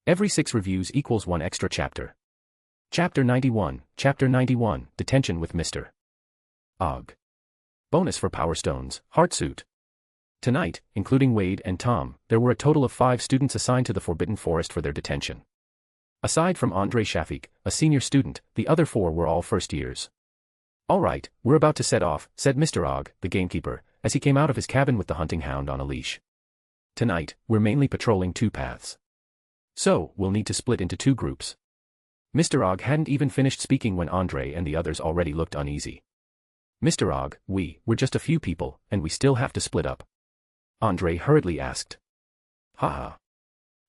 Every 6 reviews equals 1 extra chapter. Chapter 91, Detention with Mr. Og. Bonus for Power Stones, Heart Suit. Tonight, including Wade and Tom, there were a total of 5 students assigned to the Forbidden Forest for their detention. Aside from Andre Shafik, a senior student, the other 4 were all first years. "All right, we're about to set off," said Mr. Og, the gamekeeper, as he came out of his cabin with the hunting hound on a leash. "Tonight, we're mainly patrolling 2 paths. So, we'll need to split into 2 groups." Mr. Og hadn't even finished speaking when Andre and the others already looked uneasy. "Mr. Og, we're just a few people, and we still have to split up?" Andre hurriedly asked. "Haha.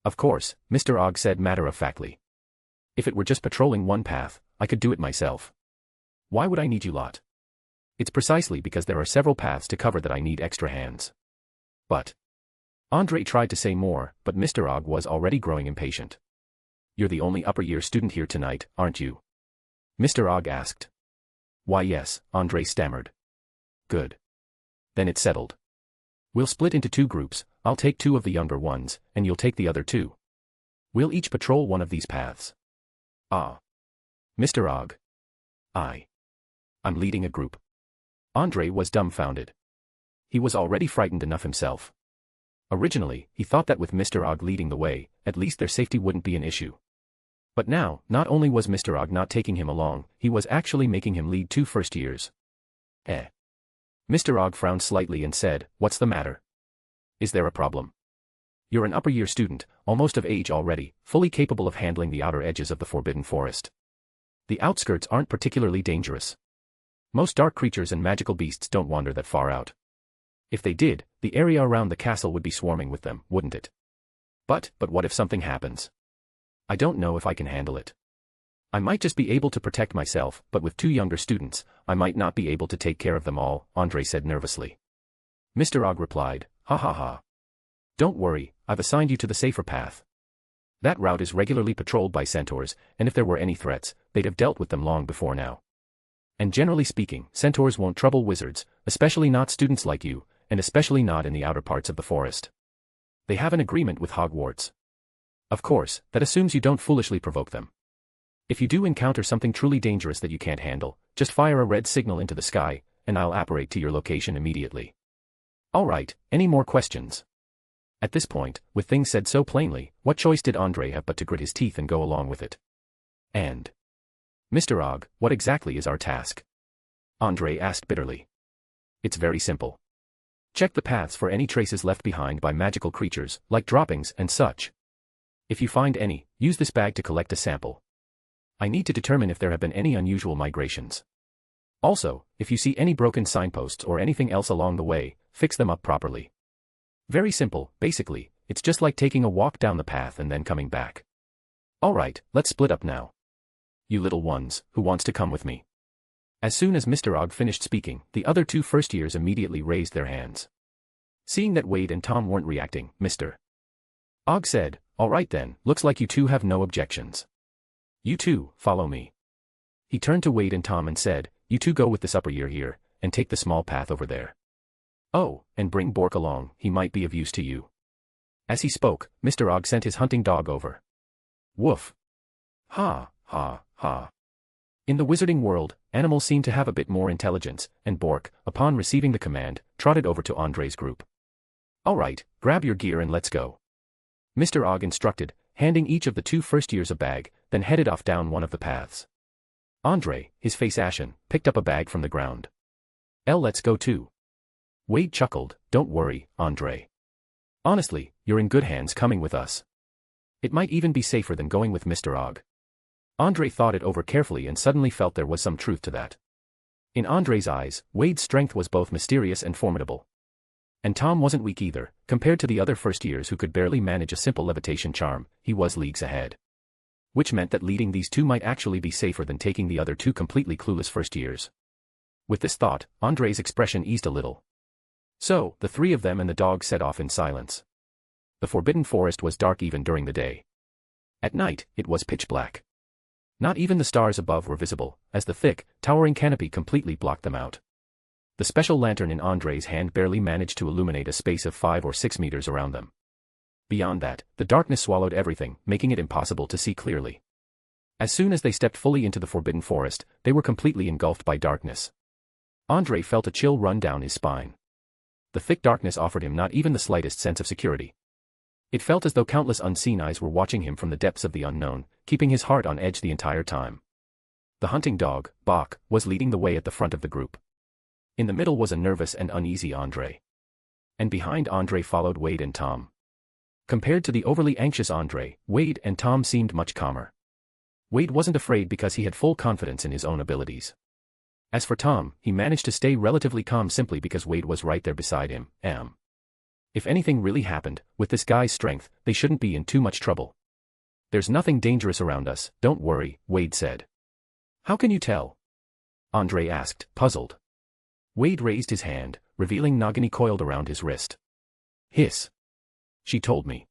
Of course," Mr. Og said matter-of-factly. "If it were just patrolling one path, I could do it myself. Why would I need you lot? It's precisely because there are several paths to cover that I need extra hands." But Andre tried to say more, but Mr. Og was already growing impatient. "You're the only upper-year student here tonight, aren't you?" Mr. Og asked. "Why yes," Andre stammered. "Good. Then it's settled. We'll split into 2 groups, I'll take 2 of the younger ones, and you'll take the other 2. We'll each patrol one of these paths." "Ah. Mr. Og. I'm leading a group." Andre was dumbfounded. He was already frightened enough himself. Originally, he thought that with Mr. Og leading the way, at least their safety wouldn't be an issue. But now, not only was Mr. Og not taking him along, he was actually making him lead 2 first years. Mr. Og frowned slightly and said, "What's the matter? Is there a problem? You're an upper-year student, almost of age already, fully capable of handling the outer edges of the Forbidden Forest. The outskirts aren't particularly dangerous. Most dark creatures and magical beasts don't wander that far out. If they did, the area around the castle would be swarming with them, wouldn't it? But what if something happens? I don't know if I can handle it. I might just be able to protect myself, but with 2 younger students, I might not be able to take care of them all," Andre said nervously. Mr. Og replied, "Ha ha ha. Don't worry, I've assigned you to the safer path. That route is regularly patrolled by centaurs, and if there were any threats, they'd have dealt with them long before now. And generally speaking, centaurs won't trouble wizards, especially not students like you, and especially not in the outer parts of the forest. They have an agreement with Hogwarts. Of course, that assumes you don't foolishly provoke them. If you do encounter something truly dangerous that you can't handle, just fire a red signal into the sky, and I'll apparate to your location immediately. All right, any more questions?" At this point, with things said so plainly, what choice did Andre have but to grit his teeth and go along with it? "And Mr. Og, what exactly is our task?" Andre asked bitterly. "It's very simple. Check the paths for any traces left behind by magical creatures, like droppings and such. If you find any, use this bag to collect a sample. I need to determine if there have been any unusual migrations. Also, if you see any broken signposts or anything else along the way, fix them up properly. Very simple, basically, it's just like taking a walk down the path and then coming back. All right, let's split up now. You little ones, who wants to come with me?" As soon as Mr. Og finished speaking, the other 2 first years immediately raised their hands. Seeing that Wade and Tom weren't reacting, Mr. Og said, "All right then, looks like you 2 have no objections. You 2, follow me." He turned to Wade and Tom and said, "You 2 go with this upper year here, and take the small path over there. Oh, and bring Bork along, he might be of use to you." As he spoke, Mr. Og sent his hunting dog over. Woof. Ha, ha, ha. In the wizarding world, animals seem to have a bit more intelligence, and Bork, upon receiving the command, trotted over to Andre's group. "All right, grab your gear and let's go," Mr. Og instructed, handing each of the 2 first years a bag, then headed off down one of the paths. Andre, his face ashen, picked up a bag from the ground. "Let's go too." Wade chuckled, "Don't worry, Andre. Honestly, you're in good hands coming with us. It might even be safer than going with Mr. Og." Andre thought it over carefully and suddenly felt there was some truth to that. In Andre's eyes, Wade's strength was both mysterious and formidable. And Tom wasn't weak either. Compared to the other first years who could barely manage a simple levitation charm, he was leagues ahead. Which meant that leading these 2 might actually be safer than taking the other 2 completely clueless first years. With this thought, Andre's expression eased a little. So, the 3 of them and the dog set off in silence. The Forbidden Forest was dark even during the day. At night, it was pitch black. Not even the stars above were visible, as the thick, towering canopy completely blocked them out. The special lantern in Andre's hand barely managed to illuminate a space of 5 or 6 meters around them. Beyond that, the darkness swallowed everything, making it impossible to see clearly. As soon as they stepped fully into the Forbidden Forest, they were completely engulfed by darkness. Andre felt a chill run down his spine. The thick darkness offered him not even the slightest sense of security. It felt as though countless unseen eyes were watching him from the depths of the unknown, keeping his heart on edge the entire time. The hunting dog, Bach, was leading the way at the front of the group. In the middle was a nervous and uneasy Andre. And behind Andre followed Wade and Tom. Compared to the overly anxious Andre, Wade and Tom seemed much calmer. Wade wasn't afraid because he had full confidence in his own abilities. As for Tom, he managed to stay relatively calm simply because Wade was right there beside him. If anything really happened, with this guy's strength, they shouldn't be in too much trouble. There's nothing dangerous around us, don't worry, Wade said. How can you tell? Andre asked, puzzled. Wade raised his hand, revealing Nagini coiled around his wrist. Hiss. She told me.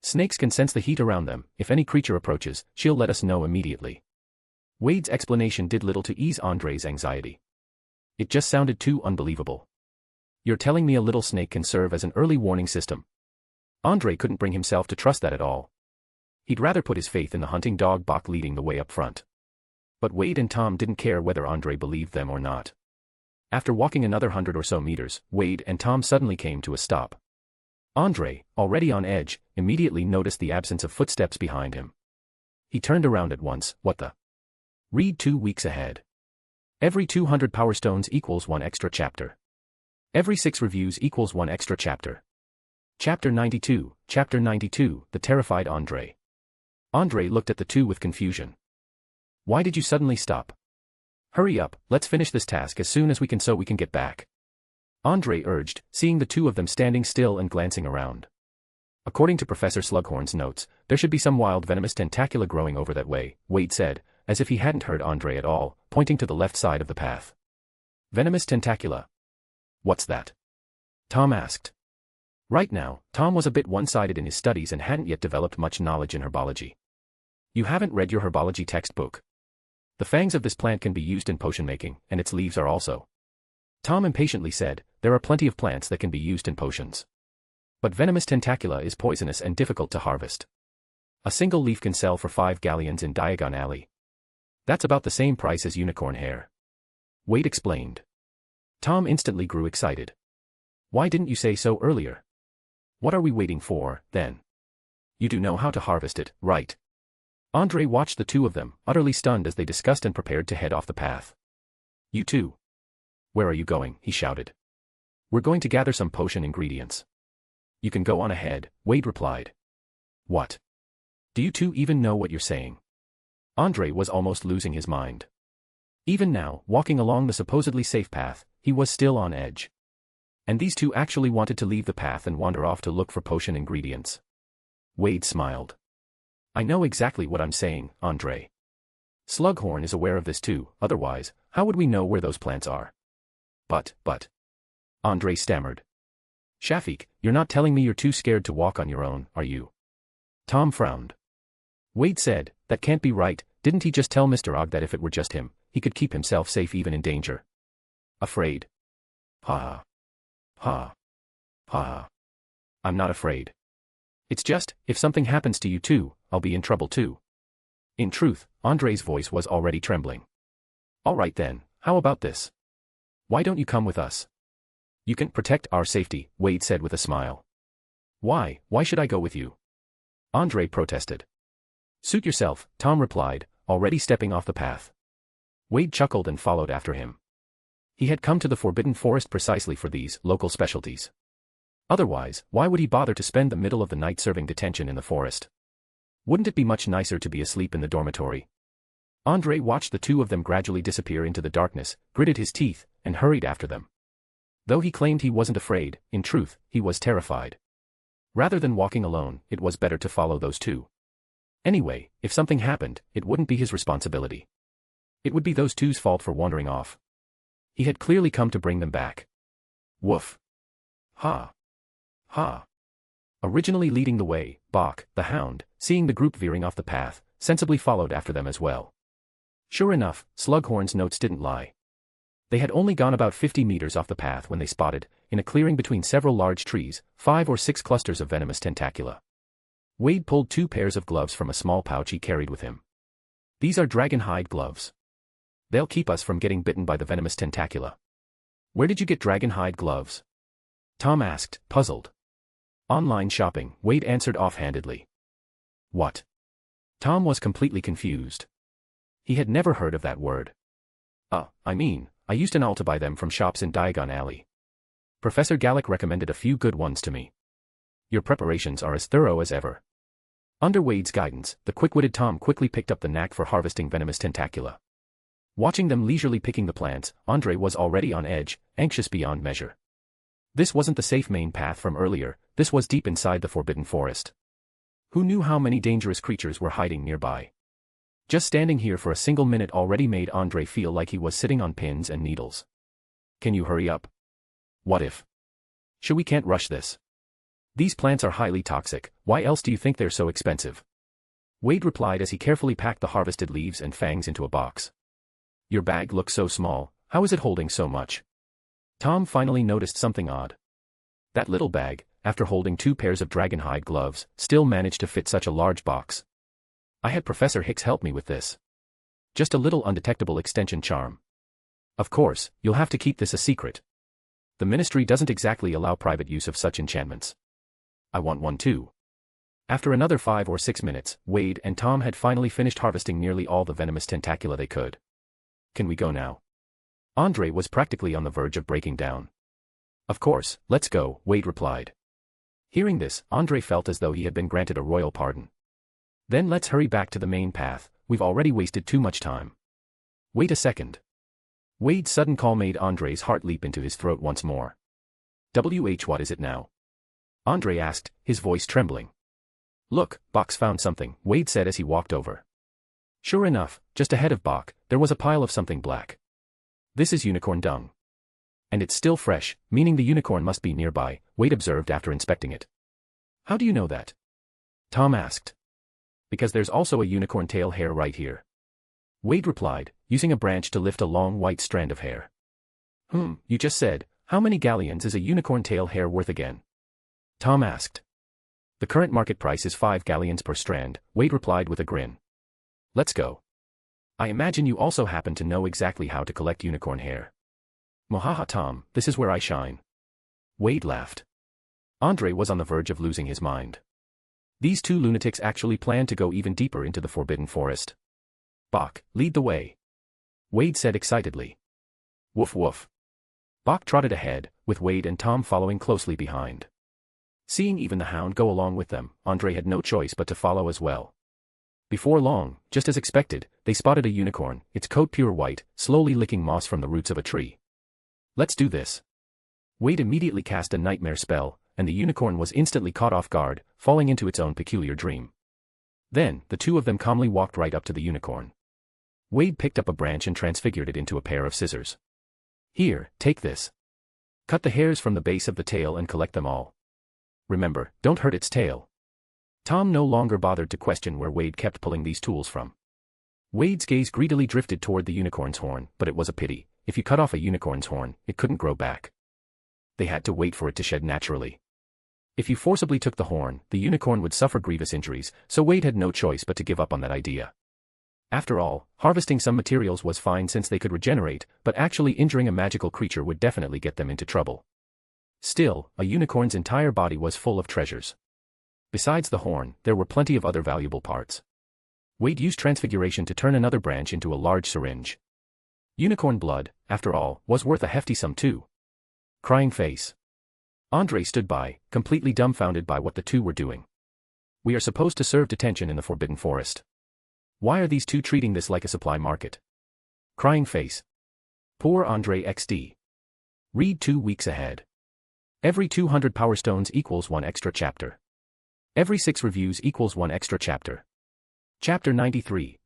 Snakes can sense the heat around them. If any creature approaches, she'll let us know immediately. Wade's explanation did little to ease Andre's anxiety. It just sounded too unbelievable. You're telling me a little snake can serve as an early warning system? Andre couldn't bring himself to trust that at all. He'd rather put his faith in the hunting dog Bach leading the way up front. But Wade and Tom didn't care whether Andre believed them or not. After walking another 100 or so meters, Wade and Tom suddenly came to a stop. Andre, already on edge, immediately noticed the absence of footsteps behind him. He turned around at once. What the? Read 2 weeks ahead. Every 200 Power Stones equals 1 extra chapter. Every 6 reviews equals 1 extra chapter. Chapter 92, the terrified Andre. Andre looked at the two with confusion. Why did you suddenly stop? Hurry up, let's finish this task as soon as we can so we can get back. Andre urged, seeing the two of them standing still and glancing around. According to Professor Slughorn's notes, there should be some wild venomous tentacula growing over that way, Wade said, as if he hadn't heard Andre at all, pointing to the left side of the path. Venomous tentacula. What's that? Tom asked. Right now, Tom was a bit one-sided in his studies and hadn't yet developed much knowledge in herbology. You haven't read your herbology textbook. The fangs of this plant can be used in potion making, and its leaves are also. Tom impatiently said, there are plenty of plants that can be used in potions. But venomous tentacula is poisonous and difficult to harvest. A single leaf can sell for 5 galleons in Diagon Alley. That's about the same price as unicorn hair. Wade explained. Tom instantly grew excited. Why didn't you say so earlier? What are we waiting for, then? You do know how to harvest it, right? Andre watched the two of them, utterly stunned as they discussed and prepared to head off the path. You too. Where are you going? He shouted. We're going to gather some potion ingredients. You can go on ahead, Wade replied. What? Do you two even know what you're saying? Andre was almost losing his mind. Even now, walking along the supposedly safe path, he was still on edge. And these two actually wanted to leave the path and wander off to look for potion ingredients. Wade smiled. I know exactly what I'm saying, Andre. Slughorn is aware of this too, otherwise, how would we know where those plants are? But. Andre stammered. Shafiq, you're not telling me you're too scared to walk on your own, are you? Tom frowned. Wade said, that can't be right, didn't he just tell Mr. Og that if it were just him, he could keep himself safe even in danger? Afraid? Ha. I'm not afraid. It's just, if something happens to you too, I'll be in trouble too. In truth, Andre's voice was already trembling. All right then, how about this? Why don't you come with us? You can protect our safety, Wade said with a smile. Why should I go with you? Andre protested. Suit yourself, Tom replied, already stepping off the path. Wade chuckled and followed after him. He had come to the Forbidden Forest precisely for these local specialties. Otherwise, why would he bother to spend the middle of the night serving detention in the forest? Wouldn't it be much nicer to be asleep in the dormitory? Andre watched the two of them gradually disappear into the darkness, gritted his teeth, and hurried after them. Though he claimed he wasn't afraid, in truth, he was terrified. Rather than walking alone, it was better to follow those two. Anyway, if something happened, it wouldn't be his responsibility. It would be those two's fault for wandering off. He had clearly come to bring them back. Woof. Ha. Originally leading the way, Bach, the hound, seeing the group veering off the path, sensibly followed after them as well. Sure enough, Slughorn's notes didn't lie. They had only gone about 50 meters off the path when they spotted, in a clearing between several large trees, 5 or 6 clusters of venomous tentacula. Wade pulled 2 pairs of gloves from a small pouch he carried with him. These are dragon hide gloves. They'll keep us from getting bitten by the venomous tentacula. Where did you get dragon hide gloves? Tom asked, puzzled. Online shopping, Wade answered offhandedly. What? Tom was completely confused. He had never heard of that word. I used an all to buy them from shops in Diagon Alley. Professor Gallic recommended a few good ones to me. Your preparations are as thorough as ever. Under Wade's guidance, the quick-witted Tom quickly picked up the knack for harvesting venomous tentacula. Watching them leisurely picking the plants, Andre was already on edge, anxious beyond measure. This wasn't the safe main path from earlier, this was deep inside the Forbidden Forest. Who knew how many dangerous creatures were hiding nearby? Just standing here for a single minute already made Andre feel like he was sitting on pins and needles. Can you hurry up? What if? Sure, we can't rush this. These plants are highly toxic, why else do you think they're so expensive? Wade replied as he carefully packed the harvested leaves and fangs into a box. Your bag looks so small, how is it holding so much? Tom finally noticed something odd. That little bag, after holding 2 pairs of dragonhide gloves, still managed to fit such a large box. I had Professor Hicks help me with this. Just a little undetectable extension charm. Of course, you'll have to keep this a secret. The ministry doesn't exactly allow private use of such enchantments. I want one too. After another 5 or 6 minutes, Wade and Tom had finally finished harvesting nearly all the venomous tentacula they could. Can we go now? Andre was practically on the verge of breaking down. Of course, let's go, Wade replied. Hearing this, Andre felt as though he had been granted a royal pardon. Then let's hurry back to the main path, we've already wasted too much time. Wait a second. Wade's sudden call made Andre's heart leap into his throat once more. What is it now? Andre asked, his voice trembling. Look, Bach's found something, Wade said as he walked over. Sure enough, just ahead of Bach, there was a pile of something black. This is unicorn dung. And it's still fresh, meaning the unicorn must be nearby, Wade observed after inspecting it. How do you know that? Tom asked. Because there's also a unicorn tail hair right here. Wade replied, using a branch to lift a long white strand of hair. You just said, how many galleons is a unicorn tail hair worth again? Tom asked. The current market price is 5 galleons per strand, Wade replied with a grin. Let's go. I imagine you also happen to know exactly how to collect unicorn hair. Mohaha Tom, this is where I shine. Wade laughed. Andre was on the verge of losing his mind. These 2 lunatics actually planned to go even deeper into the Forbidden Forest. Bach, lead the way. Wade said excitedly. Woof woof. Bach trotted ahead, with Wade and Tom following closely behind. Seeing even the hound go along with them, Andre had no choice but to follow as well. Before long, just as expected, they spotted a unicorn, its coat pure white, slowly licking moss from the roots of a tree. Let's do this. Wade immediately cast a nightmare spell, and the unicorn was instantly caught off guard, falling into its own peculiar dream. Then, the 2 of them calmly walked right up to the unicorn. Wade picked up a branch and transfigured it into a pair of scissors. Here, take this. Cut the hairs from the base of the tail and collect them all. Remember, don't hurt its tail. Tom no longer bothered to question where Wade kept pulling these tools from. Wade's gaze greedily drifted toward the unicorn's horn, but it was a pity. If you cut off a unicorn's horn, it couldn't grow back. They had to wait for it to shed naturally. If you forcibly took the horn, the unicorn would suffer grievous injuries, so Wade had no choice but to give up on that idea. After all, harvesting some materials was fine since they could regenerate, but actually injuring a magical creature would definitely get them into trouble. Still, a unicorn's entire body was full of treasures. Besides the horn, there were plenty of other valuable parts. Wade used transfiguration to turn another branch into a large syringe. Unicorn blood, after all, was worth a hefty sum too. Crying face. Andre stood by, completely dumbfounded by what the 2 were doing. We are supposed to serve detention in the Forbidden Forest. Why are these 2 treating this like a supply market? Crying face. Poor Andre XD. Read 2 weeks ahead. Every 200 power stones equals 1 extra chapter. Every 6 reviews equals 1 extra chapter. Chapter 93,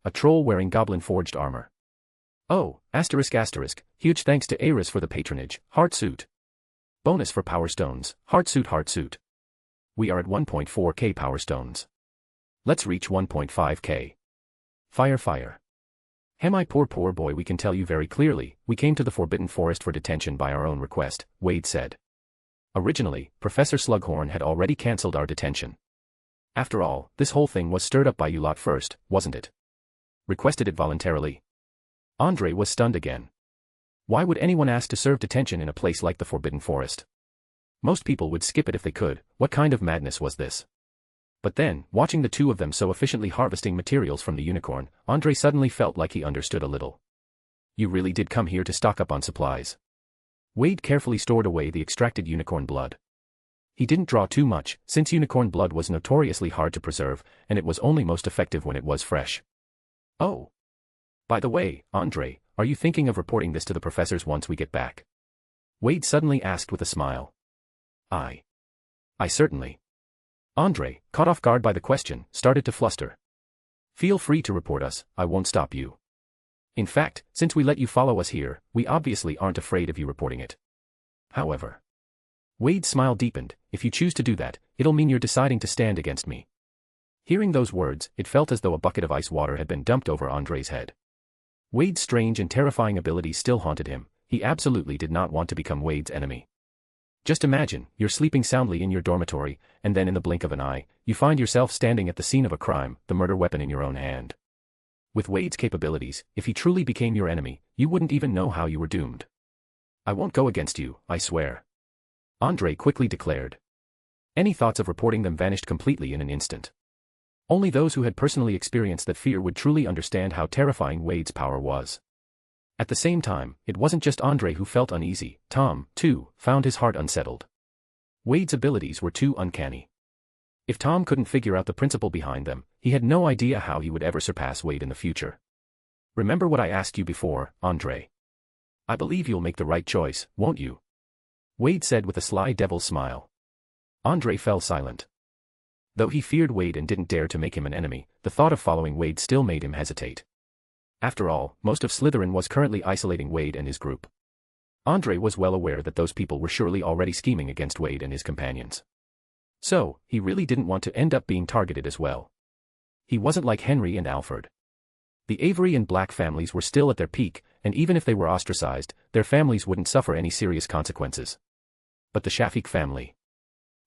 a troll wearing goblin-forged armor. Oh, ***, huge thanks to Aris for the patronage, Heartsuit. Bonus for Power Stones, Heartsuit. We are at 1.4k Power Stones. Let's reach 1.5k. Fire. My poor boy, we can tell you very clearly, we came to the Forbidden Forest for detention by our own request, Wade said. Originally, Professor Slughorn had already cancelled our detention. After all, this whole thing was stirred up by you lot first, wasn't it? Requested it voluntarily. Andre was stunned again. Why would anyone ask to serve detention in a place like the Forbidden Forest? Most people would skip it if they could. What kind of madness was this? But then, watching the two of them so efficiently harvesting materials from the unicorn, Andre suddenly felt like he understood a little. You really did come here to stock up on supplies. Wade carefully stored away the extracted unicorn blood. He didn't draw too much, since unicorn blood was notoriously hard to preserve, and it was only most effective when it was fresh. Oh. By the way, Andre, are you thinking of reporting this to the professors once we get back? Wade suddenly asked with a smile. I certainly. Andre, caught off guard by the question, started to fluster. Feel free to report us, I won't stop you. In fact, since we let you follow us here, we obviously aren't afraid of you reporting it. However. Wade's smile deepened. If you choose to do that, it'll mean you're deciding to stand against me. Hearing those words, it felt as though a bucket of ice water had been dumped over Andre's head. Wade's strange and terrifying abilities still haunted him. He absolutely did not want to become Wade's enemy. Just imagine, you're sleeping soundly in your dormitory, and then in the blink of an eye, you find yourself standing at the scene of a crime, the murder weapon in your own hand. With Wade's capabilities, if he truly became your enemy, you wouldn't even know how you were doomed. I won't go against you, I swear. Andre quickly declared. Any thoughts of reporting them vanished completely in an instant. Only those who had personally experienced that fear would truly understand how terrifying Wade's power was. At the same time, it wasn't just Andre who felt uneasy. Tom, too, found his heart unsettled. Wade's abilities were too uncanny. If Tom couldn't figure out the principle behind them, he had no idea how he would ever surpass Wade in the future. Remember what I asked you before, Andre. I believe you'll make the right choice, won't you? Wade said with a sly devil's smile. Andre fell silent. Though he feared Wade and didn't dare to make him an enemy, the thought of following Wade still made him hesitate. After all, most of Slytherin was currently isolating Wade and his group. Andre was well aware that those people were surely already scheming against Wade and his companions. So, he really didn't want to end up being targeted as well. He wasn't like Henry and Alfred. The Avery and Black families were still at their peak, and even if they were ostracized, their families wouldn't suffer any serious consequences. But the Shafiq family.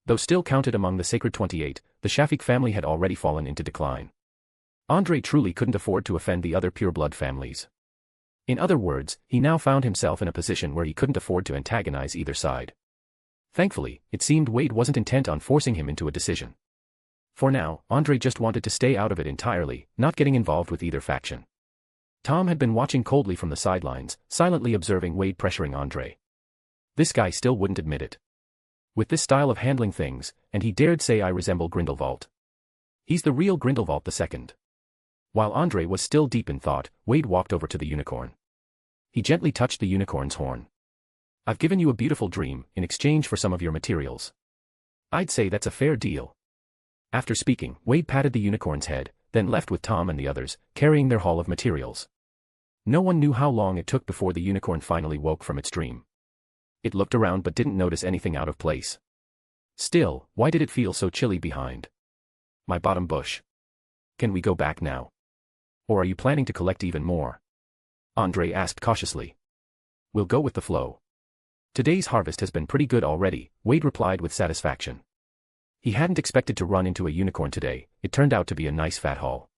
Though still counted among the Sacred 28, the Shafiq family had already fallen into decline. Andre truly couldn't afford to offend the other pureblood families. In other words, he now found himself in a position where he couldn't afford to antagonize either side. Thankfully, it seemed Wade wasn't intent on forcing him into a decision. For now, Andre just wanted to stay out of it entirely, not getting involved with either faction. Tom had been watching coldly from the sidelines, silently observing Wade pressuring Andre. This guy still wouldn't admit it. With this style of handling things, and he dared say I resemble Grindelwald. He's the real Grindelwald II. While Andre was still deep in thought, Wade walked over to the unicorn. He gently touched the unicorn's horn. I've given you a beautiful dream, in exchange for some of your materials. I'd say that's a fair deal. After speaking, Wade patted the unicorn's head, then left with Tom and the others, carrying their haul of materials. No one knew how long it took before the unicorn finally woke from its dream. It looked around but didn't notice anything out of place. Still, why did it feel so chilly behind my bottom bush? Can we go back now? Or are you planning to collect even more? Andre asked cautiously. We'll go with the flow. Today's harvest has been pretty good already, Wade replied with satisfaction. He hadn't expected to run into a unicorn today. It turned out to be a nice fat haul.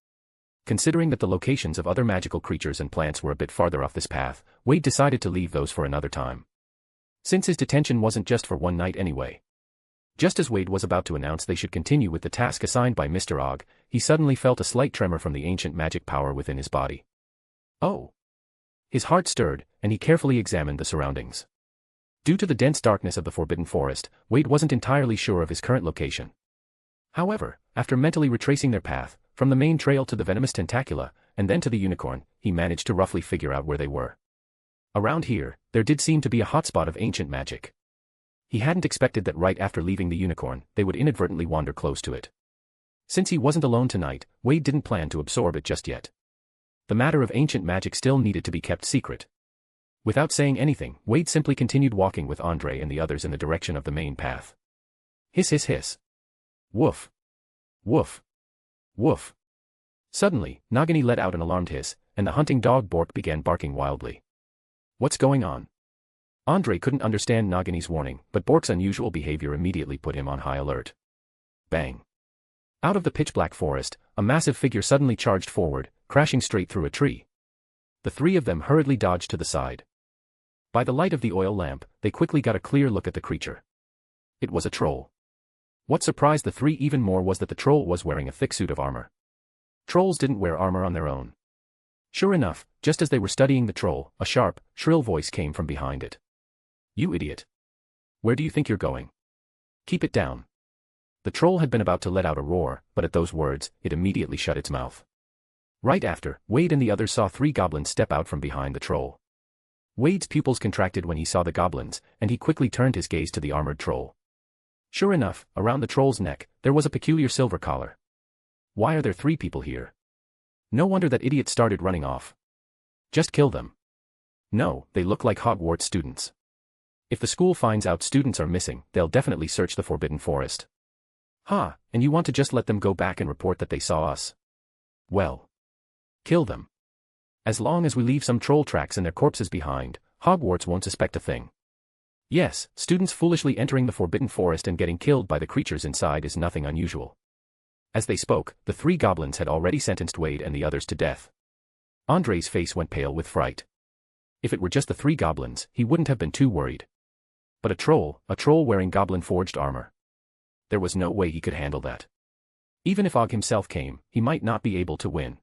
Considering that the locations of other magical creatures and plants were a bit farther off this path, Wade decided to leave those for another time. Since his detention wasn't just for one night anyway. Just as Wade was about to announce they should continue with the task assigned by Mr. Og, he suddenly felt a slight tremor from the ancient magic power within his body. Oh! His heart stirred, and he carefully examined the surroundings. Due to the dense darkness of the Forbidden Forest, Wade wasn't entirely sure of his current location. However, after mentally retracing their path, from the main trail to the venomous tentacula, and then to the unicorn, he managed to roughly figure out where they were. Around here, there did seem to be a hotspot of ancient magic. He hadn't expected that right after leaving the unicorn, they would inadvertently wander close to it. Since he wasn't alone tonight, Wade didn't plan to absorb it just yet. The matter of ancient magic still needed to be kept secret. Without saying anything, Wade simply continued walking with Andre and the others in the direction of the main path. Hiss hiss hiss. Woof. Woof. Woof. Suddenly, Nagini let out an alarmed hiss, and the hunting dog Bork began barking wildly. What's going on? Andre couldn't understand Nagini's warning, but Bork's unusual behavior immediately put him on high alert. Bang. Out of the pitch-black forest, a massive figure suddenly charged forward, crashing straight through a tree. The three of them hurriedly dodged to the side. By the light of the oil lamp, they quickly got a clear look at the creature. It was a troll. What surprised the three even more was that the troll was wearing a thick suit of armor. Trolls didn't wear armor on their own. Sure enough, just as they were studying the troll, a sharp, shrill voice came from behind it. "You idiot! Where do you think you're going? Keep it down." The troll had been about to let out a roar, but at those words, it immediately shut its mouth. Right after, Wade and the others saw three goblins step out from behind the troll. Wade's pupils contracted when he saw the goblins, and he quickly turned his gaze to the armored troll. Sure enough, around the troll's neck, there was a peculiar silver collar. Why are there three people here? No wonder that idiot started running off. Just kill them. No, they look like Hogwarts students. If the school finds out students are missing, they'll definitely search the Forbidden Forest. And you want to just let them go back and report that they saw us? Well, kill them. As long as we leave some troll tracks and their corpses behind, Hogwarts won't suspect a thing. Yes, students foolishly entering the Forbidden Forest and getting killed by the creatures inside is nothing unusual. As they spoke, the three goblins had already sentenced Wade and the others to death. Andre's face went pale with fright. If it were just the three goblins, he wouldn't have been too worried. But a troll wearing goblin-forged armor. There was no way he could handle that. Even if Og himself came, he might not be able to win.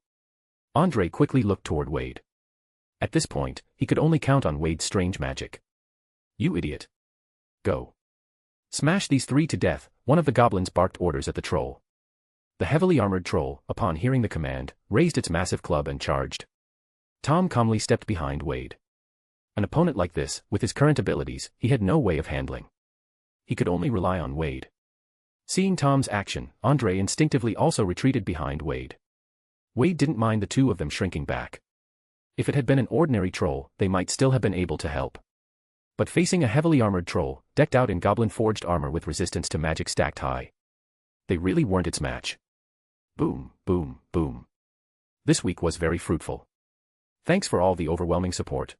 Andre quickly looked toward Wade. At this point, he could only count on Wade's strange magic. "You idiot. Go. Smash these three to death," one of the goblins barked orders at the troll. The heavily armored troll, upon hearing the command, raised its massive club and charged. Tom calmly stepped behind Wade. An opponent like this, with his current abilities, he had no way of handling. He could only rely on Wade. Seeing Tom's action, Andre instinctively also retreated behind Wade. Wade didn't mind the two of them shrinking back. If it had been an ordinary troll, they might still have been able to help. But facing a heavily armored troll, decked out in goblin-forged armor with resistance to magic stacked high, they really weren't its match. Boom, boom, boom. This week was very fruitful. Thanks for all the overwhelming support.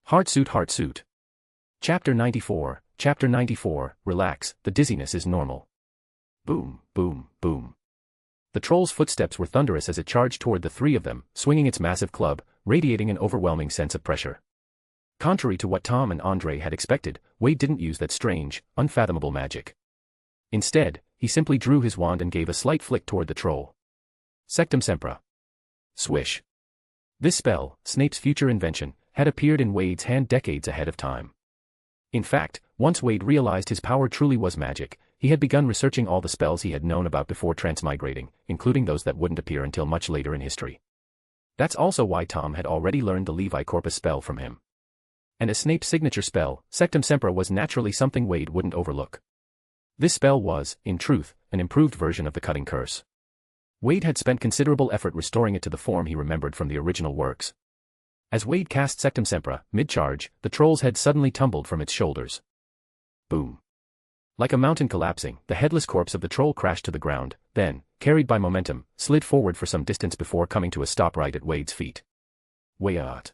Heartsuit. Chapter 94, relax, the dizziness is normal. Boom, boom, boom. The troll's footsteps were thunderous as it charged toward the three of them, swinging its massive club, radiating an overwhelming sense of pressure. Contrary to what Tom and Andre had expected, Wade didn't use that strange, unfathomable magic. Instead, he simply drew his wand and gave a slight flick toward the troll. Sectum Sempra. Swish. This spell, Snape's future invention, had appeared in Wade's hand decades ahead of time. In fact, once Wade realized his power truly was magic, he had begun researching all the spells he had known about before transmigrating, including those that wouldn't appear until much later in history. That's also why Tom had already learned the Levi Corpus spell from him. And as Snape's signature spell, Sectum Sempra was naturally something Wade wouldn't overlook. This spell was, in truth, an improved version of the Cutting Curse. Wade had spent considerable effort restoring it to the form he remembered from the original works. As Wade cast Sectum Sempra, mid-charge, the troll's head suddenly tumbled from its shoulders. Boom. Like a mountain collapsing, the headless corpse of the troll crashed to the ground, then, carried by momentum, slid forward for some distance before coming to a stop right at Wade's feet. Way out.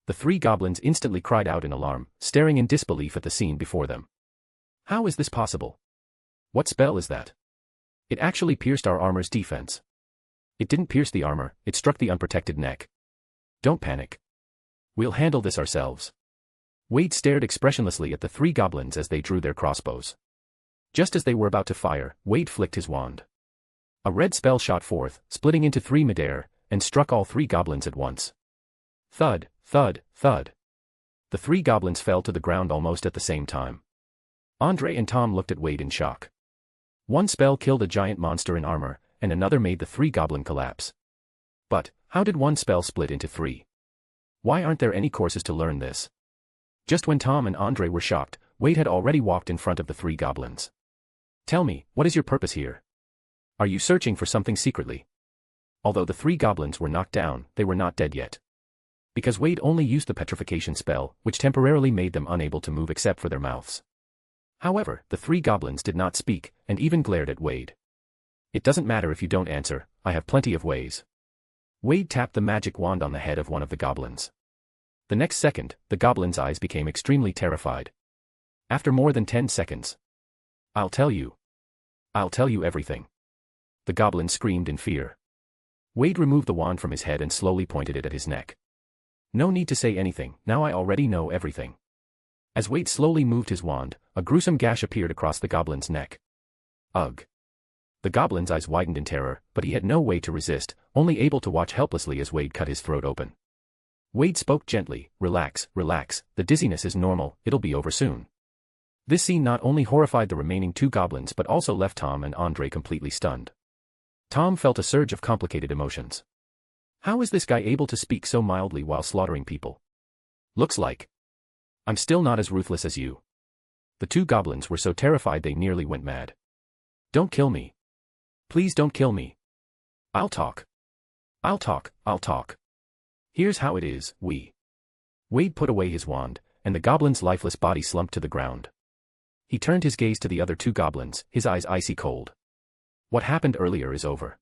The three goblins instantly cried out in alarm, staring in disbelief at the scene before them. How is this possible? What spell is that? It actually pierced our armor's defense. It didn't pierce the armor, it struck the unprotected neck. Don't panic. We'll handle this ourselves. Wade stared expressionlessly at the three goblins as they drew their crossbows. Just as they were about to fire, Wade flicked his wand. A red spell shot forth, splitting into three midair, and struck all three goblins at once. Thud, thud, thud. The three goblins fell to the ground almost at the same time. Andre and Tom looked at Wade in shock. One spell killed a giant monster in armor, and another made the three goblin collapse. But, how did one spell split into three? Why aren't there any courses to learn this? Just when Tom and Andre were shocked, Wade had already walked in front of the three goblins. Tell me, what is your purpose here? Are you searching for something secretly? Although the three goblins were knocked down, they were not dead yet. Because Wade only used the petrification spell, which temporarily made them unable to move except for their mouths. However, the three goblins did not speak, and even glared at Wade. It doesn't matter if you don't answer, I have plenty of ways. Wade tapped the magic wand on the head of one of the goblins. The next second, the goblin's eyes became extremely terrified. After more than 10 seconds. I'll tell you. I'll tell you everything. The goblin screamed in fear. Wade removed the wand from his head and slowly pointed it at his neck. No need to say anything, now I already know everything. As Wade slowly moved his wand, a gruesome gash appeared across the goblin's neck. Ugh. The goblin's eyes widened in terror, but he had no way to resist, only able to watch helplessly as Wade cut his throat open. Wade spoke gently, "Relax, relax, the dizziness is normal, it'll be over soon." This scene not only horrified the remaining two goblins but also left Tom and Andre completely stunned. Tom felt a surge of complicated emotions. How is this guy able to speak so mildly while slaughtering people? Looks like I'm still not as ruthless as you. The two goblins were so terrified they nearly went mad. Don't kill me. Please don't kill me. I'll talk. I'll talk, I'll talk. Here's how it is, Wade put away his wand, and the goblin's lifeless body slumped to the ground. He turned his gaze to the other two goblins, his eyes icy cold. What happened earlier is over.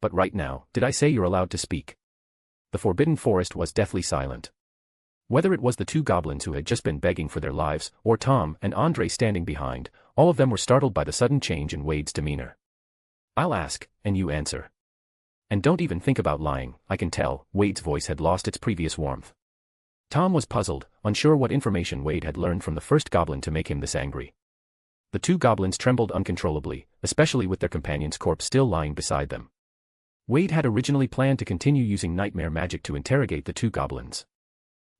But right now, did I say you're allowed to speak? The Forbidden Forest was deathly silent. Whether it was the two goblins who had just been begging for their lives, or Tom and Andre standing behind, all of them were startled by the sudden change in Wade's demeanor. I'll ask, and you answer. And don't even think about lying, I can tell. Wade's voice had lost its previous warmth. Tom was puzzled, unsure what information Wade had learned from the first goblin to make him this angry. The two goblins trembled uncontrollably, especially with their companion's corpse still lying beside them. Wade had originally planned to continue using nightmare magic to interrogate the two goblins.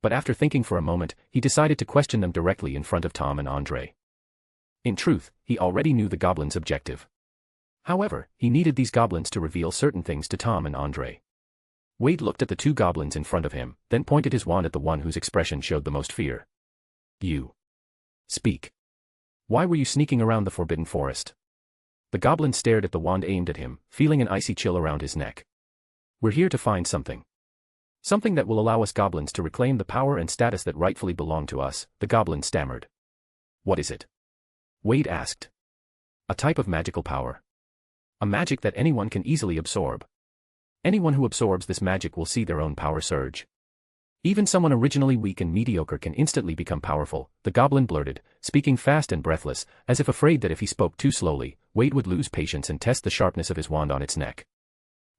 But after thinking for a moment, he decided to question them directly in front of Tom and Andre. In truth, he already knew the goblins' objective. However, he needed these goblins to reveal certain things to Tom and Andre. Wade looked at the two goblins in front of him, then pointed his wand at the one whose expression showed the most fear. You. Speak. Why were you sneaking around the Forbidden Forest? The goblin stared at the wand aimed at him, feeling an icy chill around his neck. We're here to find something. Something that will allow us goblins to reclaim the power and status that rightfully belong to us, the goblin stammered. What is it? Wade asked. A type of magical power. A magic that anyone can easily absorb. Anyone who absorbs this magic will see their own power surge. Even someone originally weak and mediocre can instantly become powerful, the goblin blurted, speaking fast and breathless, as if afraid that if he spoke too slowly, Wade would lose patience and test the sharpness of his wand on its neck.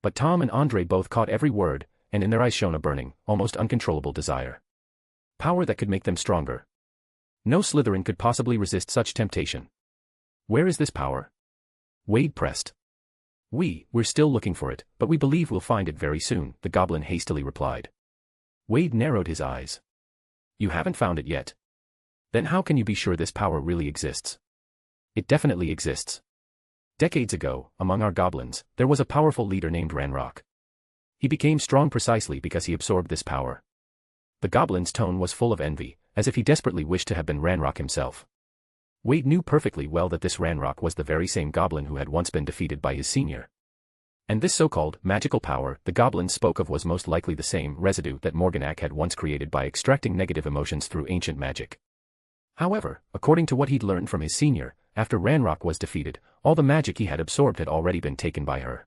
But Tom and Andre both caught every word, and in their eyes shone a burning, almost uncontrollable desire. Power that could make them stronger. No Slytherin could possibly resist such temptation. Where is this power? Wade pressed. We're still looking for it, but we believe we'll find it very soon, the goblin hastily replied. Wade narrowed his eyes. You haven't found it yet? Then how can you be sure this power really exists? It definitely exists. Decades ago, among our goblins, there was a powerful leader named Ranrock. He became strong precisely because he absorbed this power. The goblin's tone was full of envy, as if he desperately wished to have been Ranrock himself. Wade knew perfectly well that this Ranrock was the very same goblin who had once been defeated by his senior. And this so-called magical power the goblins spoke of was most likely the same residue that Morganac had once created by extracting negative emotions through ancient magic. However, according to what he'd learned from his senior, after Ranrock was defeated, all the magic he had absorbed had already been taken by her.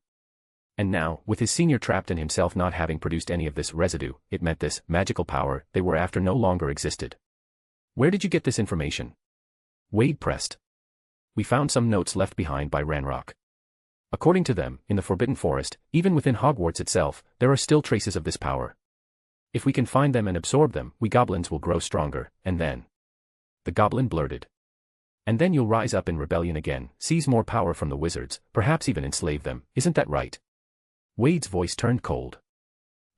And now, with his senior trapped and himself not having produced any of this residue, it meant this magical power they were after no longer existed. Where did you get this information? Wade pressed. We found some notes left behind by Ranrock. According to them, in the Forbidden Forest, even within Hogwarts itself, there are still traces of this power. If we can find them and absorb them, we goblins will grow stronger, and then... The goblin blurted. And then you'll rise up in rebellion again, seize more power from the wizards, perhaps even enslave them, isn't that right? Wade's voice turned cold.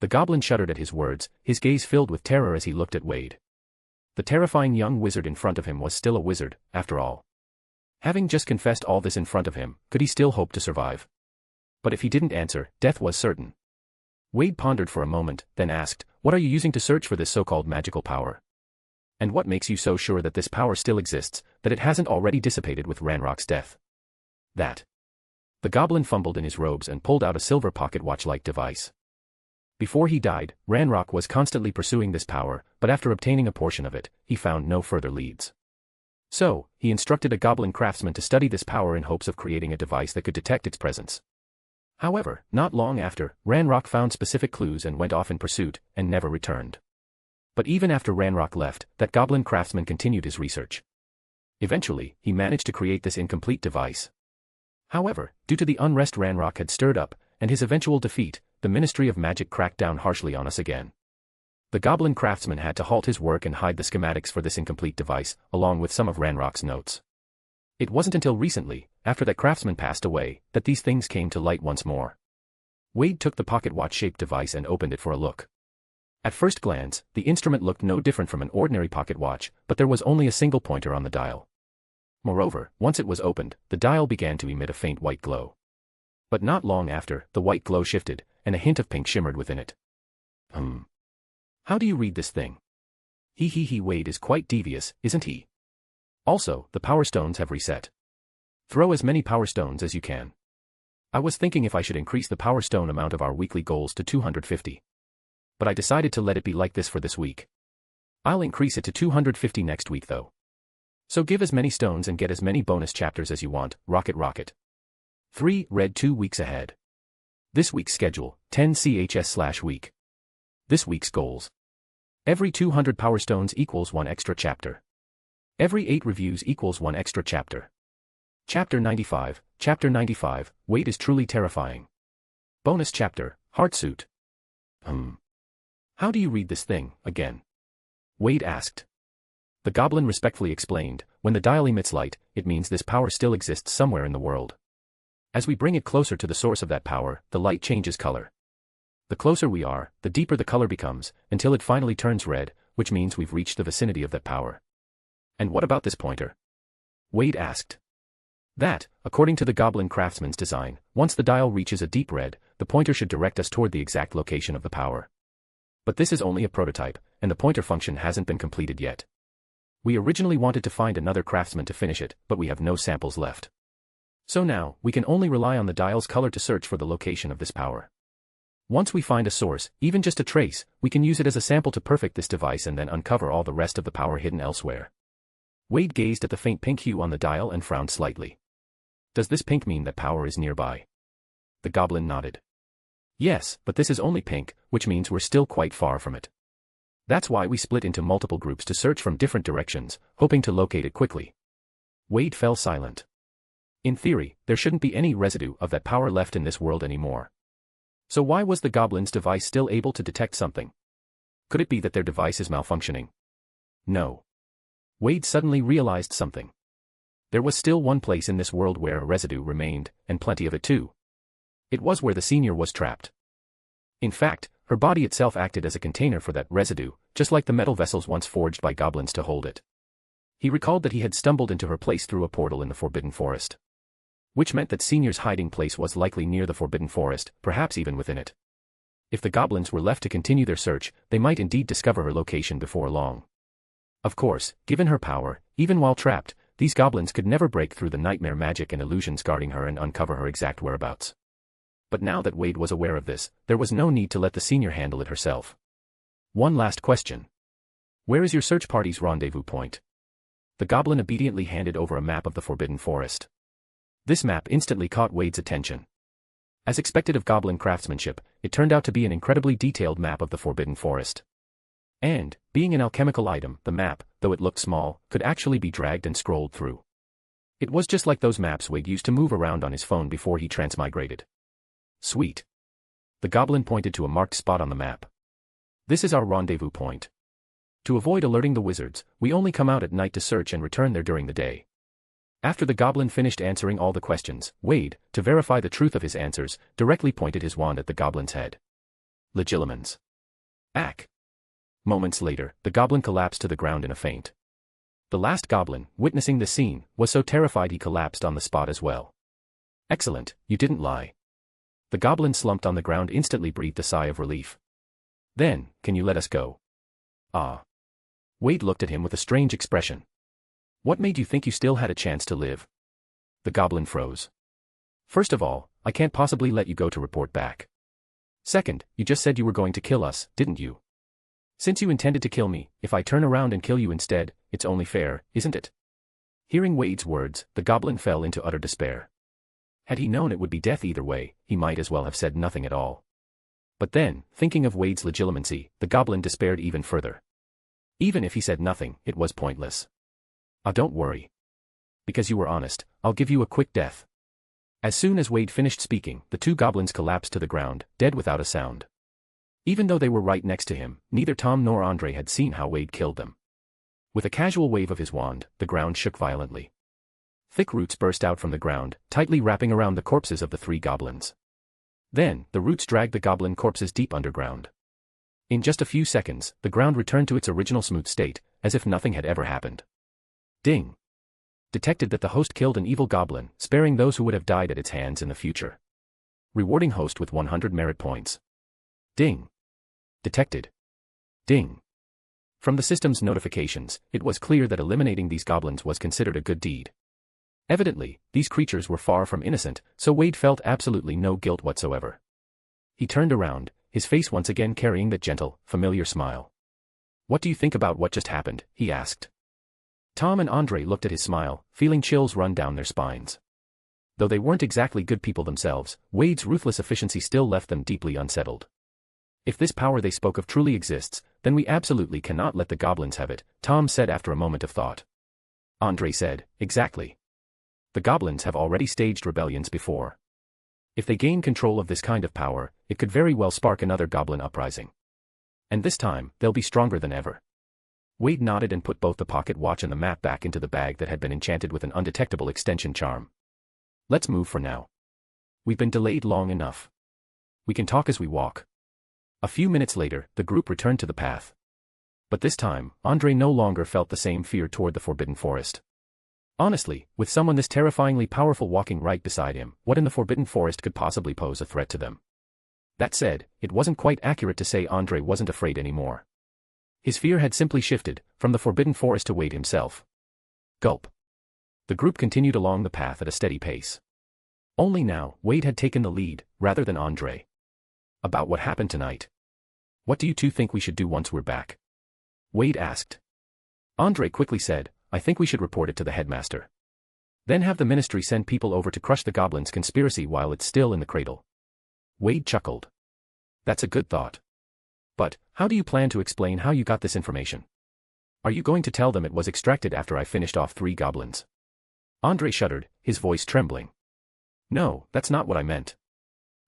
The goblin shuddered at his words, his gaze filled with terror as he looked at Wade. The terrifying young wizard in front of him was still a wizard, after all. Having just confessed all this in front of him, could he still hope to survive? But if he didn't answer, death was certain. Wade pondered for a moment, then asked, what are you using to search for this so-called magical power? And what makes you so sure that this power still exists, that it hasn't already dissipated with Ranrock's death? That. The goblin fumbled in his robes and pulled out a silver pocket watch-like device. Before he died, Ranrock was constantly pursuing this power, but after obtaining a portion of it, he found no further leads. So, he instructed a goblin craftsman to study this power in hopes of creating a device that could detect its presence. However, not long after, Ranrock found specific clues and went off in pursuit, and never returned. But even after Ranrock left, that goblin craftsman continued his research. Eventually, he managed to create this incomplete device. However, due to the unrest Ranrock had stirred up, and his eventual defeat, the Ministry of Magic cracked down harshly on us again. The goblin craftsman had to halt his work and hide the schematics for this incomplete device, along with some of Ranrock's notes. It wasn't until recently, after that craftsman passed away, that these things came to light once more. Wade took the pocket watch-shaped device and opened it for a look. At first glance, the instrument looked no different from an ordinary pocket watch, but there was only a single pointer on the dial. Moreover, once it was opened, the dial began to emit a faint white glow. But not long after, the white glow shifted, and a hint of pink shimmered within it. How do you read this thing? Wade is quite devious, isn't he? Also, the power stones have reset. Throw as many power stones as you can. I was thinking if I should increase the power stone amount of our weekly goals to 250. But I decided to let it be like this for this week. I'll increase it to 250 next week though. So give as many stones and get as many bonus chapters as you want, rocket. 3. Read 2 weeks ahead. This week's schedule, 10 CHS/week. This week's goals. Every 200 power stones equals 1 extra chapter. Every 8 reviews equals 1 extra chapter. Chapter 95, Wade is truly terrifying. Bonus chapter, Heartsuit. How do you read this thing, again? Wade asked. The goblin respectfully explained, when the dial emits light, it means this power still exists somewhere in the world. As we bring it closer to the source of that power, the light changes color. The closer we are, the deeper the color becomes, until it finally turns red, which means we've reached the vicinity of that power. And what about this pointer? Wade asked. That, according to the goblin craftsman's design, once the dial reaches a deep red, the pointer should direct us toward the exact location of the power. But this is only a prototype, and the pointer function hasn't been completed yet. We originally wanted to find another craftsman to finish it, but we have no samples left. So now, we can only rely on the dial's color to search for the location of this power. Once we find a source, even just a trace, we can use it as a sample to perfect this device and then uncover all the rest of the power hidden elsewhere. Wade gazed at the faint pink hue on the dial and frowned slightly. Does this pink mean that power is nearby? The goblin nodded. Yes, but this is only pink, which means we're still quite far from it. That's why we split into multiple groups to search from different directions, hoping to locate it quickly. Wade fell silent. In theory, there shouldn't be any residue of that power left in this world anymore. So why was the goblin's device still able to detect something? Could it be that their device is malfunctioning? No. Wade suddenly realized something. There was still one place in this world where a residue remained, and plenty of it too. It was where the senior was trapped. In fact, her body itself acted as a container for that residue, just like the metal vessels once forged by goblins to hold it. He recalled that he had stumbled into her place through a portal in the Forbidden Forest. Which meant that Senior's hiding place was likely near the Forbidden Forest, perhaps even within it. If the goblins were left to continue their search, they might indeed discover her location before long. Of course, given her power, even while trapped, these goblins could never break through the nightmare magic and illusions guarding her and uncover her exact whereabouts. But now that Wade was aware of this, there was no need to let the senior handle it herself. One last question. Where is your search party's rendezvous point? The goblin obediently handed over a map of the Forbidden Forest. This map instantly caught Wade's attention. As expected of goblin craftsmanship, it turned out to be an incredibly detailed map of the Forbidden Forest. And, being an alchemical item, the map, though it looked small, could actually be dragged and scrolled through. It was just like those maps Wade used to move around on his phone before he transmigrated. Sweet. The goblin pointed to a marked spot on the map. This is our rendezvous point. To avoid alerting the wizards, we only come out at night to search and return there during the day. After the goblin finished answering all the questions, Wade, to verify the truth of his answers, directly pointed his wand at the goblin's head. Legilimens. Ack. Moments later, the goblin collapsed to the ground in a faint. The last goblin, witnessing the scene, was so terrified he collapsed on the spot as well. Excellent, you didn't lie. The goblin slumped on the ground, instantly breathed a sigh of relief. Then, can you let us go? Ah. Wade looked at him with a strange expression. What made you think you still had a chance to live? The goblin froze. First of all, I can't possibly let you go to report back. Second, you just said you were going to kill us, didn't you? Since you intended to kill me, if I turn around and kill you instead, it's only fair, isn't it? Hearing Wade's words, the goblin fell into utter despair. Had he known it would be death either way, he might as well have said nothing at all. But then, thinking of Wade's legitimacy, the goblin despaired even further. Even if he said nothing, it was pointless. Ah, don't worry. Because you were honest, I'll give you a quick death. As soon as Wade finished speaking, the two goblins collapsed to the ground, dead without a sound. Even though they were right next to him, neither Tom nor Andre had seen how Wade killed them. With a casual wave of his wand, the ground shook violently. Thick roots burst out from the ground, tightly wrapping around the corpses of the 3 goblins. Then, the roots dragged the goblin corpses deep underground. In just a few seconds, the ground returned to its original smooth state, as if nothing had ever happened. Ding! Detected that the host killed an evil goblin, sparing those who would have died at its hands in the future. Rewarding host with 100 merit points. Ding! Detected. Ding! From the system's notifications, it was clear that eliminating these goblins was considered a good deed. Evidently, these creatures were far from innocent, so Wade felt absolutely no guilt whatsoever. He turned around, his face once again carrying that gentle, familiar smile. "What do you think about what just happened?" he asked. Tom and Andre looked at his smile, feeling chills run down their spines. Though they weren't exactly good people themselves, Wade's ruthless efficiency still left them deeply unsettled. "If this power they spoke of truly exists, then we absolutely cannot let the goblins have it," Tom said after a moment of thought. Andre said, "Exactly. The goblins have already staged rebellions before. If they gain control of this kind of power, it could very well spark another goblin uprising. And this time, they'll be stronger than ever." Wade nodded and put both the pocket watch and the map back into the bag that had been enchanted with an undetectable extension charm. "Let's move for now. We've been delayed long enough. We can talk as we walk." A few minutes later, the group returned to the path. But this time, Andre no longer felt the same fear toward the Forbidden Forest. Honestly, with someone this terrifyingly powerful walking right beside him, what in the Forbidden Forest could possibly pose a threat to them? That said, it wasn't quite accurate to say Andre wasn't afraid anymore. His fear had simply shifted, from the Forbidden Forest to Wade himself. Gulp. The group continued along the path at a steady pace. Only now, Wade had taken the lead, rather than Andre. "About what happened tonight. What do you two think we should do once we're back?" Wade asked. Andre quickly said, "I think we should report it to the headmaster. Then have the ministry send people over to crush the goblins' conspiracy while it's still in the cradle." Wade chuckled. "That's a good thought. But, how do you plan to explain how you got this information? Are you going to tell them it was extracted after I finished off 3 goblins?" Andre shuddered, his voice trembling. "No, that's not what I meant.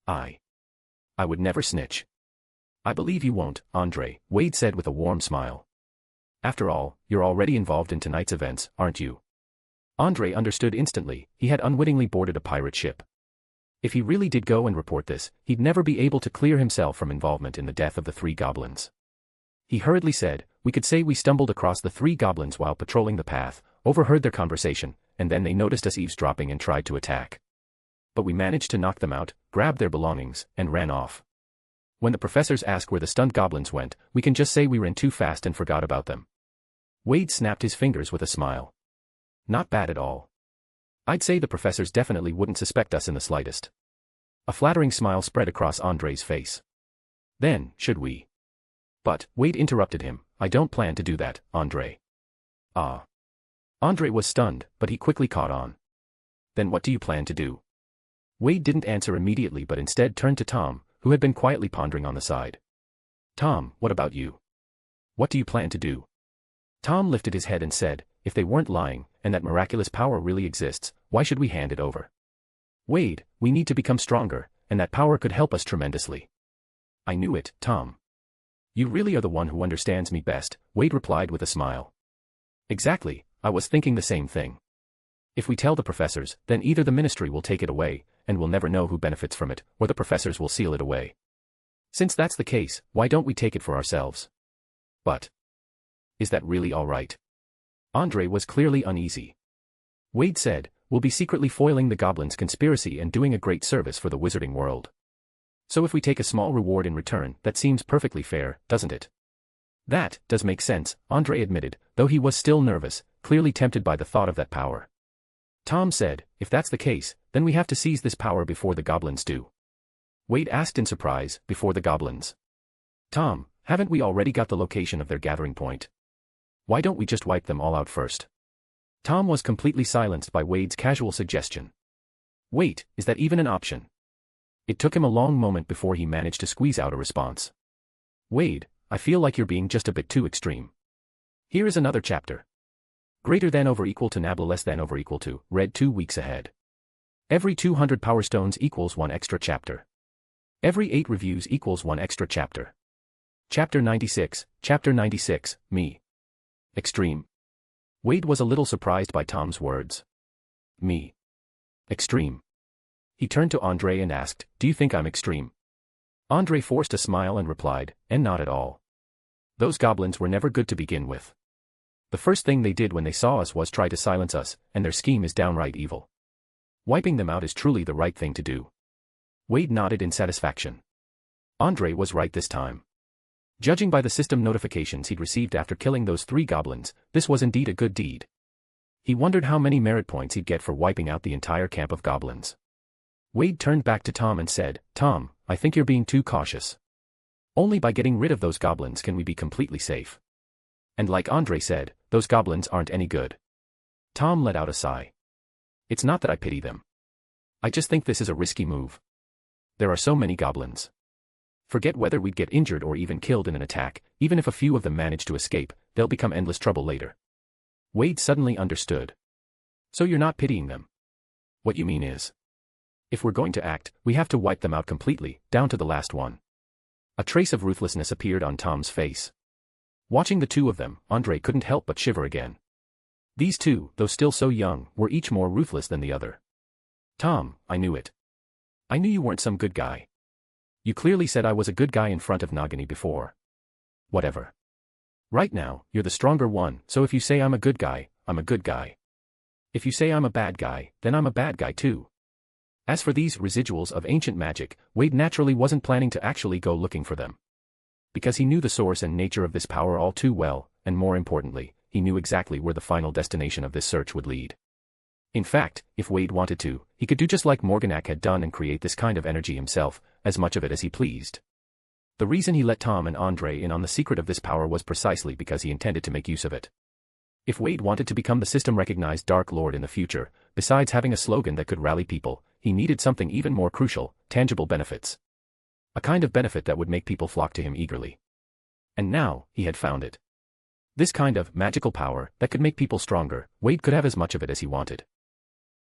I would never snitch." "I believe you won't, Andre," Wade said with a warm smile. "After all, you're already involved in tonight's events, aren't you?" Andre understood instantly, he had unwittingly boarded a pirate ship. If he really did go and report this, he'd never be able to clear himself from involvement in the death of the 3 goblins. He hurriedly said, "We could say we stumbled across the 3 goblins while patrolling the path, overheard their conversation, and then they noticed us eavesdropping and tried to attack. But we managed to knock them out, grabbed their belongings, and ran off. When the professors ask where the stunned goblins went, we can just say we ran too fast and forgot about them." Wade snapped his fingers with a smile. "Not bad at all. I'd say the professors definitely wouldn't suspect us in the slightest." A flattering smile spread across Andre's face. "Then, should we?" "But," Wade interrupted him, "I don't plan to do that, Andre." "Ah." Andre was stunned, but he quickly caught on. "Then what do you plan to do?" Wade didn't answer immediately but instead turned to Tom, who had been quietly pondering on the side. "Tom, what about you? What do you plan to do?" Tom lifted his head and said, "If they weren't lying, and that miraculous power really exists, why should we hand it over? Wade, we need to become stronger, and that power could help us tremendously." "I knew it, Tom. You really are the one who understands me best," Wade replied with a smile. "Exactly, I was thinking the same thing. If we tell the professors, then either the ministry will take it away, and we'll never know who benefits from it, or the professors will seal it away. Since that's the case, why don't we take it for ourselves?" "But is that really all right?" Andre was clearly uneasy. Wade said, "We'll be secretly foiling the goblins' conspiracy and doing a great service for the wizarding world. So if we take a small reward in return, that seems perfectly fair, doesn't it?" "That does make sense," Andre admitted, though he was still nervous, clearly tempted by the thought of that power. Tom said, "If that's the case, then we have to seize this power before the goblins do." Wade asked in surprise, "Before the goblins?" "Tom, haven't we already got the location of their gathering point? Why don't we just wipe them all out first?" Tom was completely silenced by Wade's casual suggestion. "Wait, is that even an option?" It took him a long moment before he managed to squeeze out a response. "Wade, I feel like you're being just a bit too extreme. Here is another chapter. Greater than over equal to nabla less than over equal to, read 2 weeks ahead. Every 200 power stones equals 1 extra chapter. Every 8 reviews equals 1 extra chapter. Chapter 96, Me. Extreme. Wade was a little surprised by Tom's words. Me. Extreme. He turned to Andre and asked, "Do you think I'm extreme?" Andre forced a smile and replied, "And not at all. Those goblins were never good to begin with. The first thing they did when they saw us was try to silence us, and their scheme is downright evil. Wiping them out is truly the right thing to do." Wade nodded in satisfaction. Andre was right this time. Judging by the system notifications he'd received after killing those 3 goblins, this was indeed a good deed. He wondered how many merit points he'd get for wiping out the entire camp of goblins. Wade turned back to Tom and said, "Tom, I think you're being too cautious. Only by getting rid of those goblins can we be completely safe. And like Andre said, those goblins aren't any good." Tom let out a sigh. "It's not that I pity them. I just think this is a risky move. There are so many goblins. Forget whether we'd get injured or even killed in an attack, even if a few of them manage to escape, they'll become endless trouble later." Wade suddenly understood. "So you're not pitying them? What you mean is, if we're going to act, we have to wipe them out completely, down to the last one." A trace of ruthlessness appeared on Tom's face. Watching the 2 of them, Andre couldn't help but shiver again. These 2, though still so young, were each more ruthless than the other. "Tom, I knew it. I knew you weren't some good guy. You clearly said I was a good guy in front of Nagini before. Whatever. Right now, you're the stronger one, so if you say I'm a good guy, I'm a good guy. If you say I'm a bad guy, then I'm a bad guy too." As for these residuals of ancient magic, Wade naturally wasn't planning to actually go looking for them. Because he knew the source and nature of this power all too well, and more importantly, he knew exactly where the final destination of this search would lead. In fact, if Wade wanted to, he could do just like Morganac had done and create this kind of energy himself, as much of it as he pleased. The reason he let Tom and Andre in on the secret of this power was precisely because he intended to make use of it. If Wade wanted to become the system-recognized Dark Lord in the future, besides having a slogan that could rally people, he needed something even more crucial: tangible benefits. A kind of benefit that would make people flock to him eagerly. And now, he had found it. This kind of magical power that could make people stronger, Wade could have as much of it as he wanted.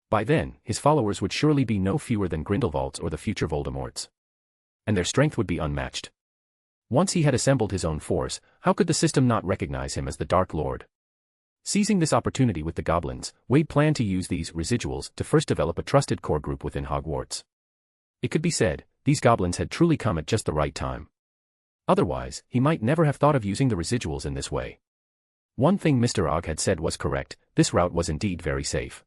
By then, his followers would surely be no fewer than Grindelwald's or the future Voldemort's. And their strength would be unmatched. Once he had assembled his own force, how could the system not recognize him as the Dark Lord? Seizing this opportunity with the goblins, Wade planned to use these residuals to first develop a trusted core group within Hogwarts. It could be said, these goblins had truly come at just the right time. Otherwise, he might never have thought of using the residuals in this way. One thing Mr. Ogg had said was correct: this route was indeed very safe.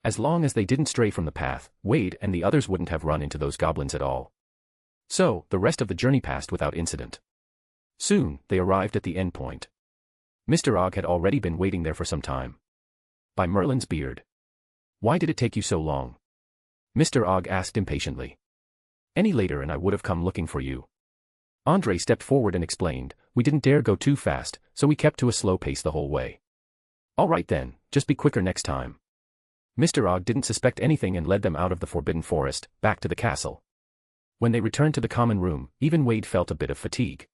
As long as they didn't stray from the path, Wade and the others wouldn't have run into those goblins at all. So, the rest of the journey passed without incident. Soon, they arrived at the end point. Mr. Ogg had already been waiting there for some time. By Merlin's beard. "Why did it take you so long?" Mr. Ogg asked impatiently. "Any later and I would have come looking for you." Andre stepped forward and explained, "We didn't dare go too fast, so we kept to a slow pace the whole way." "All right then, just be quicker next time." Mr. Ogg didn't suspect anything and led them out of the Forbidden Forest, back to the castle. When they returned to the common room, even Wade felt a bit of fatigue.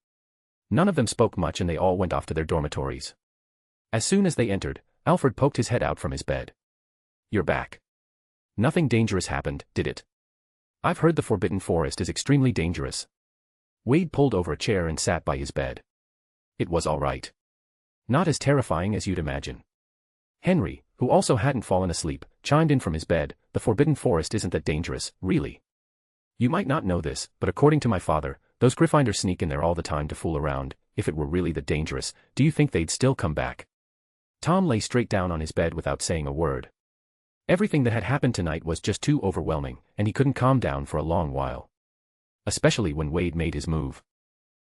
None of them spoke much and they all went off to their dormitories. As soon as they entered, Alfred poked his head out from his bed. "You're back. Nothing dangerous happened, did it?" "I've heard the Forbidden Forest is extremely dangerous." Wade pulled over a chair and sat by his bed. "It was all right. Not as terrifying as you'd imagine." Henry, who also hadn't fallen asleep, chimed in from his bed, "The Forbidden Forest isn't that dangerous, really. You might not know this, but according to my father, those Gryffindors sneak in there all the time to fool around. If it were really that dangerous, do you think they'd still come back?" Tom lay straight down on his bed without saying a word. Everything that had happened tonight was just too overwhelming, and he couldn't calm down for a long while. Especially when Wade made his move.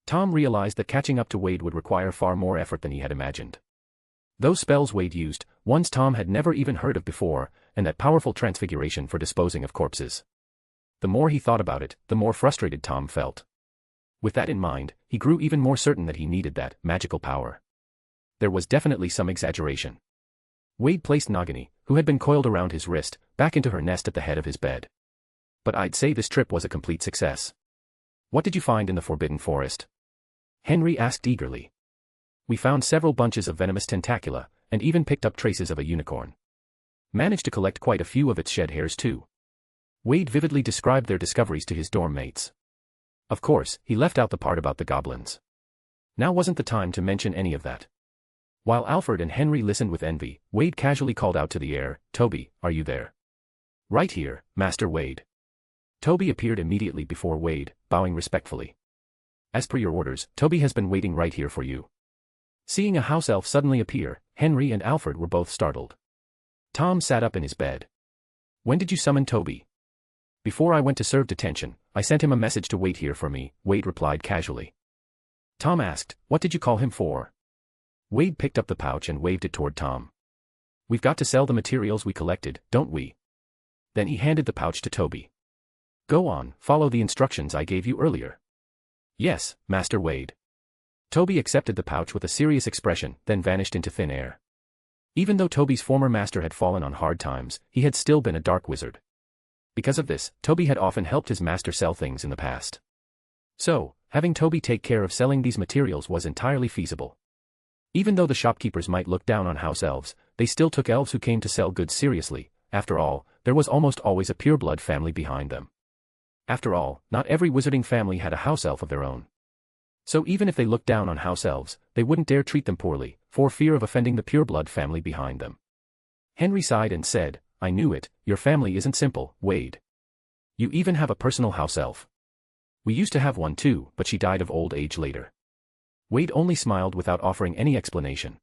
Tom realized that catching up to Wade would require far more effort than he had imagined. Those spells Wade used, ones Tom had never even heard of before, and that powerful transfiguration for disposing of corpses. The more he thought about it, the more frustrated Tom felt. With that in mind, he grew even more certain that he needed that magical power. There was definitely some exaggeration. Wade placed Nagini, who had been coiled around his wrist, back into her nest at the head of his bed. "But I'd say this trip was a complete success. What did you find in the Forbidden Forest?" Henry asked eagerly. "We found several bunches of venomous tentacula, and even picked up traces of a unicorn. Managed to collect quite a few of its shed hairs too." Wade vividly described their discoveries to his dorm mates. Of course, he left out the part about the goblins. Now wasn't the time to mention any of that. While Alfred and Henry listened with envy, Wade casually called out to the air, "Toby, are you there?" "Right here, Master Wade." Toby appeared immediately before Wade, bowing respectfully. "As per your orders, Toby has been waiting right here for you." Seeing a house elf suddenly appear, Henry and Alfred were both startled. Tom sat up in his bed. "When did you summon Toby?" "Before I went to serve detention, I sent him a message to wait here for me," Wade replied casually. Tom asked, "What did you call him for?" Wade picked up the pouch and waved it toward Tom. "We've got to sell the materials we collected, don't we?" Then he handed the pouch to Toby. "Go on, follow the instructions I gave you earlier." "Yes, Master Wade." Toby accepted the pouch with a serious expression, then vanished into thin air. Even though Toby's former master had fallen on hard times, he had still been a dark wizard. Because of this, Toby had often helped his master sell things in the past. So, having Toby take care of selling these materials was entirely feasible. Even though the shopkeepers might look down on house elves, they still took elves who came to sell goods seriously. After all, there was almost always a pureblood family behind them. After all, not every wizarding family had a house elf of their own. So even if they looked down on house elves, they wouldn't dare treat them poorly, for fear of offending the pureblood family behind them. Henry sighed and said, "I knew it, your family isn't simple, Wade. You even have a personal house elf." "We used to have one too, but she died of old age later." Wade only smiled without offering any explanation.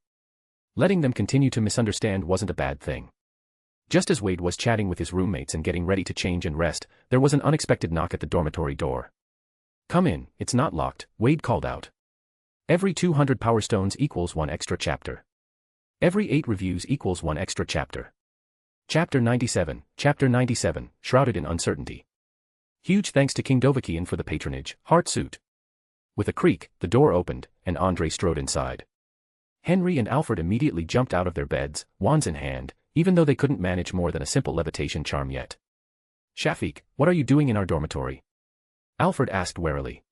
Letting them continue to misunderstand wasn't a bad thing. Just as Wade was chatting with his roommates and getting ready to change and rest, there was an unexpected knock at the dormitory door. "Come in, it's not locked," Wade called out. "Every 200 power stones equals 1 extra chapter. Every 8 reviews equals 1 extra chapter. Chapter 97, shrouded in uncertainty. Huge thanks to King Dovahkian for the patronage, Heartsuit." With a creak, the door opened, and Andre strode inside. Henry and Alfred immediately jumped out of their beds, wands in hand, even though they couldn't manage more than a simple levitation charm yet. "Shafiq, what are you doing in our dormitory?" Alfred asked warily.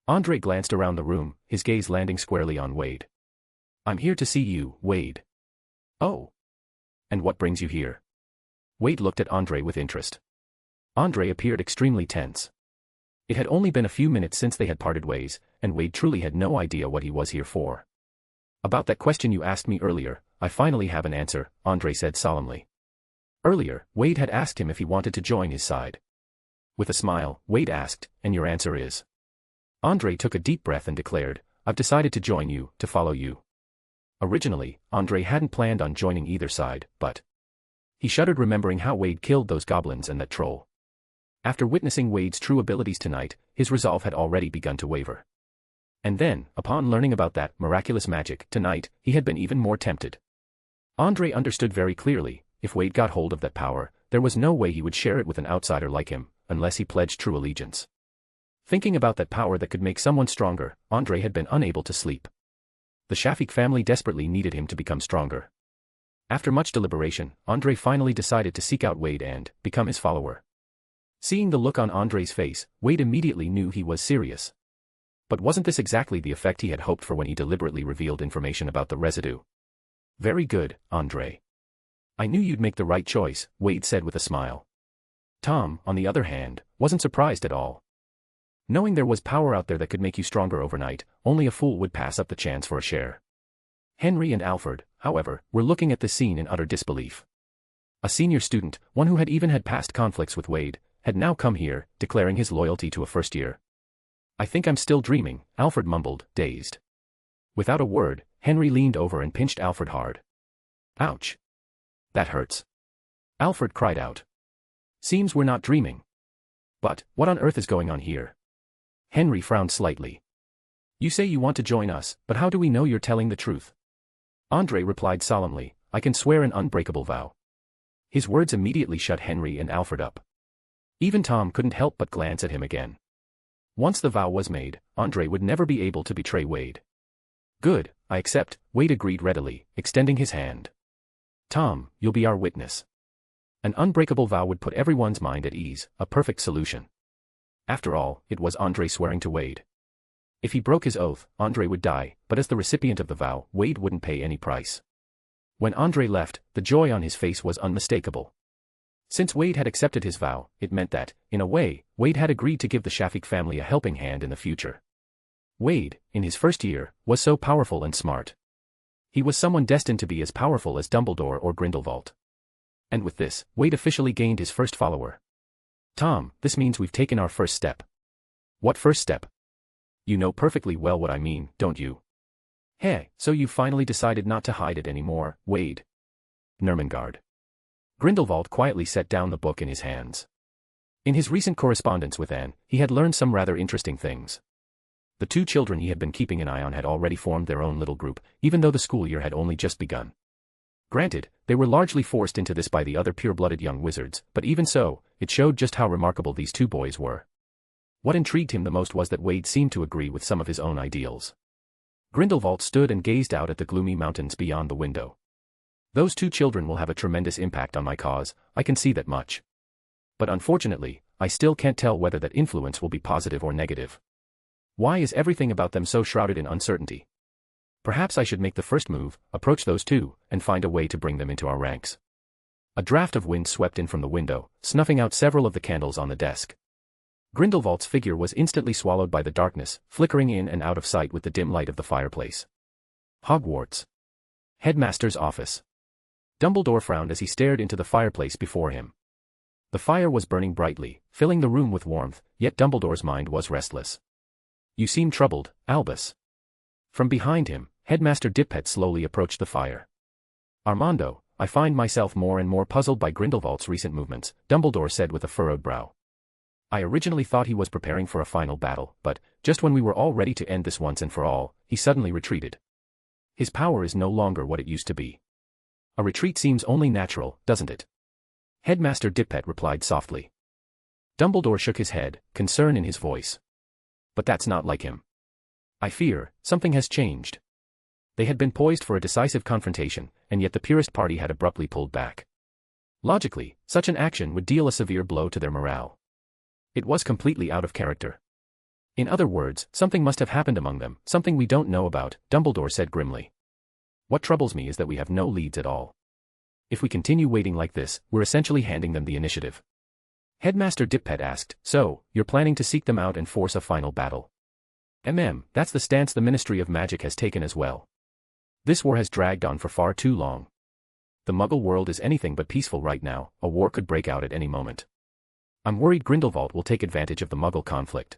Andre glanced around the room, his gaze landing squarely on Wade. "I'm here to see you, Wade." "Oh. And what brings you here?" Wade looked at Andre with interest. Andre appeared extremely tense. It had only been a few minutes since they had parted ways, and Wade truly had no idea what he was here for. "About that question you asked me earlier, I finally have an answer," Andre said solemnly. Earlier, Wade had asked him if he wanted to join his side. With a smile, Wade asked, "And your answer is?" Andre took a deep breath and declared, "I've decided to join you, to follow you." Originally, Andre hadn't planned on joining either side, but he shuddered remembering how Wade killed those goblins and that troll. After witnessing Wade's true abilities tonight, his resolve had already begun to waver. And then, upon learning about that miraculous magic tonight, he had been even more tempted. Andre understood very clearly, if Wade got hold of that power, there was no way he would share it with an outsider like him, unless he pledged true allegiance. Thinking about that power that could make someone stronger, Andre had been unable to sleep. The Shafiq family desperately needed him to become stronger. After much deliberation, Andre finally decided to seek out Wade and become his follower. Seeing the look on Andre's face, Wade immediately knew he was serious. But wasn't this exactly the effect he had hoped for when he deliberately revealed information about the residue? "Very good, Andre. I knew you'd make the right choice," Wade said with a smile. Tom, on the other hand, wasn't surprised at all. Knowing there was power out there that could make you stronger overnight, only a fool would pass up the chance for a share. Henry and Alfred, however, were looking at the scene in utter disbelief. A senior student, one who had even had past conflicts with Wade, had now come here, declaring his loyalty to a first year. "I think I'm still dreaming," Alfred mumbled, dazed. Without a word, Henry leaned over and pinched Alfred hard. "Ouch. That hurts." Alfred cried out. "Seems we're not dreaming. But, what on earth is going on here?" Henry frowned slightly. "You say you want to join us, but how do we know you're telling the truth?" Andre replied solemnly, "I can swear an unbreakable vow." His words immediately shut Henry and Alfred up. Even Tom couldn't help but glance at him again. Once the vow was made, Andre would never be able to betray Wade. "Good, I accept," Wade agreed readily, extending his hand. "Tom, you'll be our witness." An unbreakable vow would put everyone's mind at ease, a perfect solution. After all, it was Andre swearing to Wade. If he broke his oath, Andre would die, but as the recipient of the vow, Wade wouldn't pay any price. When Andre left, the joy on his face was unmistakable. Since Wade had accepted his vow, it meant that, in a way, Wade had agreed to give the Shafiq family a helping hand in the future. Wade, in his first year, was so powerful and smart. He was someone destined to be as powerful as Dumbledore or Grindelwald. And with this, Wade officially gained his first follower. Tom, this means we've taken our first step. What first step? You know perfectly well what I mean, don't you? Hey, so you've finally decided not to hide it anymore, Wade. Nurmengard. Grindelwald quietly set down the book in his hands. In his recent correspondence with Anne, he had learned some rather interesting things. The two children he had been keeping an eye on had already formed their own little group, even though the school year had only just begun. Granted, they were largely forced into this by the other pure-blooded young wizards, but even so, it showed just how remarkable these two boys were. What intrigued him the most was that Wade seemed to agree with some of his own ideals. Grindelwald stood and gazed out at the gloomy mountains beyond the window. Those two children will have a tremendous impact on my cause, I can see that much. But unfortunately, I still can't tell whether that influence will be positive or negative. Why is everything about them so shrouded in uncertainty? Perhaps I should make the first move, approach those two, and find a way to bring them into our ranks. A draft of wind swept in from the window, snuffing out several of the candles on the desk. Grindelwald's figure was instantly swallowed by the darkness, flickering in and out of sight with the dim light of the fireplace. Hogwarts. Headmaster's office. Dumbledore frowned as he stared into the fireplace before him. The fire was burning brightly, filling the room with warmth, yet Dumbledore's mind was restless. You seem troubled, Albus. From behind him, Headmaster Dippet slowly approached the fire. Armando, I find myself more and more puzzled by Grindelwald's recent movements, Dumbledore said with a furrowed brow. I originally thought he was preparing for a final battle, but, just when we were all ready to end this once and for all, he suddenly retreated. His power is no longer what it used to be. A retreat seems only natural, doesn't it? Headmaster Dippet replied softly. Dumbledore shook his head, concern in his voice. But that's not like him. I fear, something has changed. They had been poised for a decisive confrontation, and yet the purist party had abruptly pulled back. Logically, such an action would deal a severe blow to their morale. It was completely out of character. In other words, something must have happened among them, something we don't know about, Dumbledore said grimly. What troubles me is that we have no leads at all. If we continue waiting like this, we're essentially handing them the initiative. Headmaster Dippet asked, so, you're planning to seek them out and force a final battle? That's the stance the Ministry of Magic has taken as well. This war has dragged on for far too long. The Muggle world is anything but peaceful right now, a war could break out at any moment. I'm worried Grindelwald will take advantage of the Muggle conflict.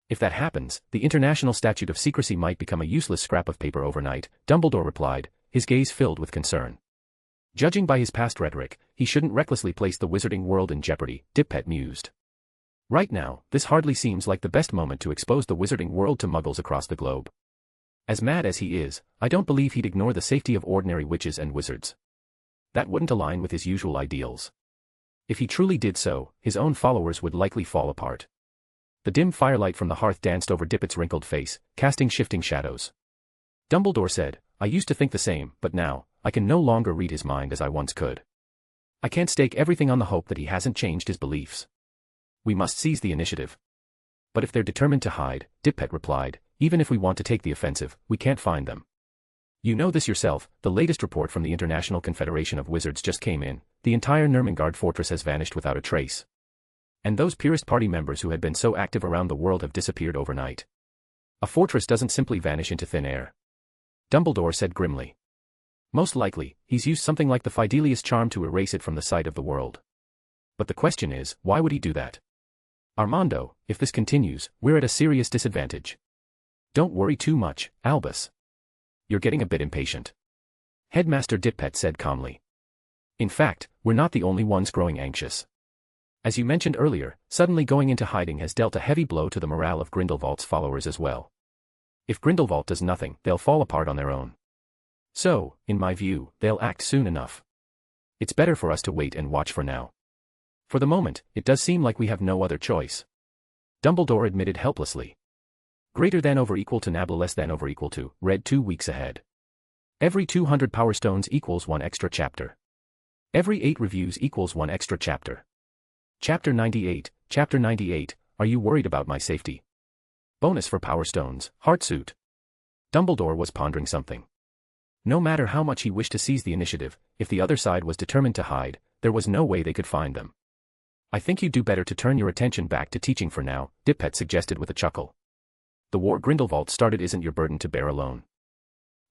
If that happens, the International Statute of Secrecy might become a useless scrap of paper overnight, Dumbledore replied, his gaze filled with concern. Judging by his past rhetoric, he shouldn't recklessly place the wizarding world in jeopardy, Dippet mused. Right now, this hardly seems like the best moment to expose the wizarding world to Muggles across the globe. As mad as he is, I don't believe he'd ignore the safety of ordinary witches and wizards. That wouldn't align with his usual ideals. If he truly did so, his own followers would likely fall apart. The dim firelight from the hearth danced over Dippet's wrinkled face, casting shifting shadows. Dumbledore said, I used to think the same, but now, I can no longer read his mind as I once could. I can't stake everything on the hope that he hasn't changed his beliefs. We must seize the initiative. But if they're determined to hide, Dippet replied, even if we want to take the offensive, we can't find them. You know this yourself, the latest report from the International Confederation of Wizards just came in, the entire Nurmengard fortress has vanished without a trace. And those purist party members who had been so active around the world have disappeared overnight. A fortress doesn't simply vanish into thin air. Dumbledore said grimly. Most likely, he's used something like the Fidelius charm to erase it from the sight of the world. But the question is, why would he do that? Armando, if this continues, we're at a serious disadvantage. Don't worry too much, Albus. You're getting a bit impatient. Headmaster Dippet said calmly. In fact, we're not the only ones growing anxious. As you mentioned earlier, suddenly going into hiding has dealt a heavy blow to the morale of Grindelwald's followers as well. If Grindelwald does nothing, they'll fall apart on their own. So, in my view, they'll act soon enough. It's better for us to wait and watch for now. For the moment, it does seem like we have no other choice. Dumbledore admitted helplessly. Greater than over equal to nabla less than over equal to, read 2 weeks ahead. Every 200 power stones equals 1 extra chapter. Every 8 reviews equals 1 extra chapter. Chapter 98, are you worried about my safety? Bonus for power stones, Heartsuit. Dumbledore was pondering something. No matter how much he wished to seize the initiative, if the other side was determined to hide, there was no way they could find them. I think you'd do better to turn your attention back to teaching for now, Dippet suggested with a chuckle. The war Grindelwald started isn't your burden to bear alone.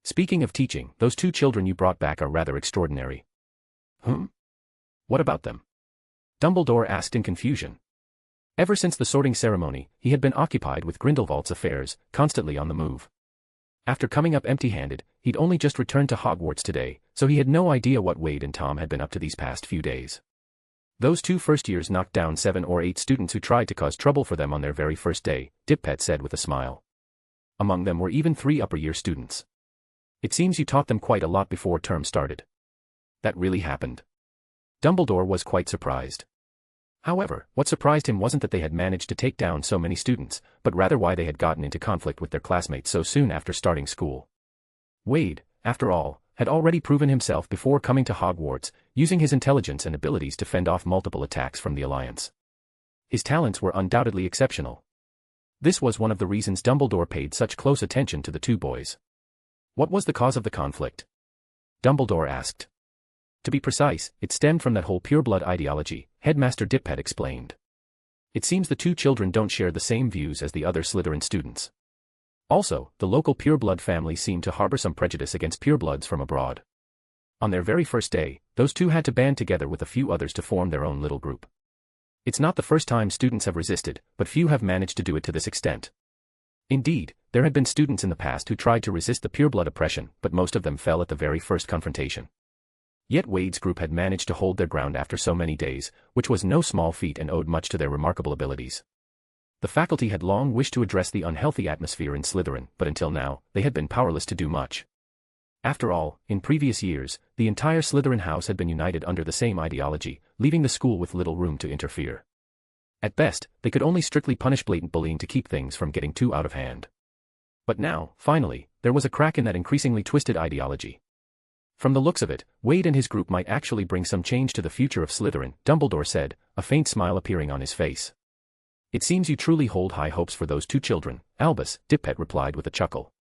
Speaking of teaching, those 2 children you brought back are rather extraordinary. What about them? Dumbledore asked in confusion. Ever since the sorting ceremony, he had been occupied with Grindelwald's affairs, constantly on the move. After coming up empty-handed, he'd only just returned to Hogwarts today, so he had no idea what Wade and Tom had been up to these past few days. Those 2 first years knocked down 7 or 8 students who tried to cause trouble for them on their very first day, Dippet said with a smile. Among them were even 3 upper-year students. It seems you taught them quite a lot before term started. That really happened. Dumbledore was quite surprised. However, what surprised him wasn't that they had managed to take down so many students, but rather why they had gotten into conflict with their classmates so soon after starting school. Wade, after all, had already proven himself before coming to Hogwarts, using his intelligence and abilities to fend off multiple attacks from the Alliance. His talents were undoubtedly exceptional. This was one of the reasons Dumbledore paid such close attention to the 2 boys. What was the cause of the conflict? Dumbledore asked. To be precise, it stemmed from that whole pureblood ideology, Headmaster Dippet explained. It seems the 2 children don't share the same views as the other Slytherin students. Also, the local pureblood family seemed to harbor some prejudice against purebloods from abroad. On their very first day, those 2 had to band together with a few others to form their own little group. It's not the first time students have resisted, but few have managed to do it to this extent. Indeed, there had been students in the past who tried to resist the pureblood oppression, but most of them fell at the very first confrontation. Yet Wade's group had managed to hold their ground after so many days, which was no small feat and owed much to their remarkable abilities. The faculty had long wished to address the unhealthy atmosphere in Slytherin, but until now, they had been powerless to do much. After all, in previous years, the entire Slytherin house had been united under the same ideology, leaving the school with little room to interfere. At best, they could only strictly punish blatant bullying to keep things from getting too out of hand. But now, finally, there was a crack in that increasingly twisted ideology. From the looks of it, Wade and his group might actually bring some change to the future of Slytherin, Dumbledore said, a faint smile appearing on his face. It seems you truly hold high hopes for those 2 children, Albus, Dippet replied with a chuckle.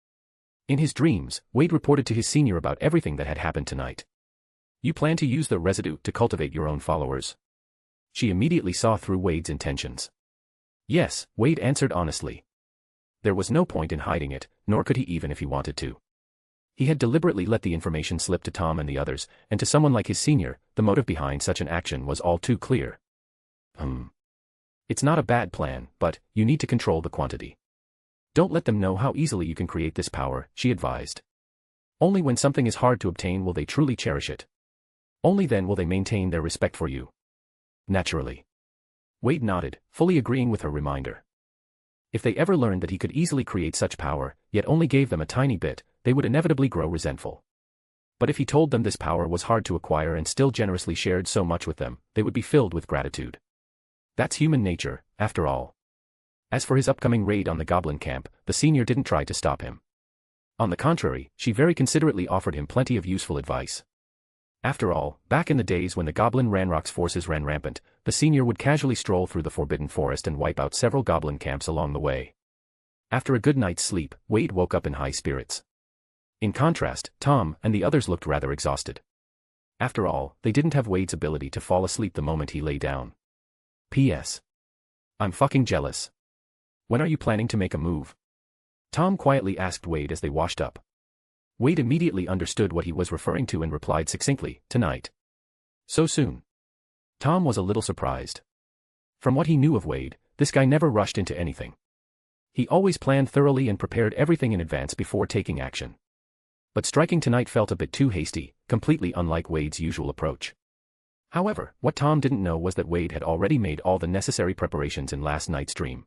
In his dreams, Wade reported to his senior about everything that had happened tonight. You plan to use the residue to cultivate your own followers? She immediately saw through Wade's intentions. Yes, Wade answered honestly. There was no point in hiding it, nor could he even if he wanted to. He had deliberately let the information slip to Tom and the others, and to someone like his senior, the motive behind such an action was all too clear. It's not a bad plan, but you need to control the quantity. Don't let them know how easily you can create this power, she advised. Only when something is hard to obtain will they truly cherish it. Only then will they maintain their respect for you. Naturally. Wade nodded, fully agreeing with her reminder. If they ever learned that he could easily create such power, yet only gave them a tiny bit, they would inevitably grow resentful. But if he told them this power was hard to acquire and still generously shared so much with them, they would be filled with gratitude. That's human nature, after all. As for his upcoming raid on the goblin camp, the senior didn't try to stop him. On the contrary, she very considerately offered him plenty of useful advice. After all, back in the days when the goblin Ranrock's forces ran rampant, the senior would casually stroll through the Forbidden Forest and wipe out several goblin camps along the way. After a good night's sleep, Wade woke up in high spirits. In contrast, Tom and the others looked rather exhausted. After all, they didn't have Wade's ability to fall asleep the moment he lay down. P.S. I'm fucking jealous. When are you planning to make a move? Tom quietly asked Wade as they washed up. Wade immediately understood what he was referring to and replied succinctly, tonight. So soon. Tom was a little surprised. From what he knew of Wade, this guy never rushed into anything. He always planned thoroughly and prepared everything in advance before taking action. But striking tonight felt a bit too hasty, completely unlike Wade's usual approach. However, what Tom didn't know was that Wade had already made all the necessary preparations in last night's dream.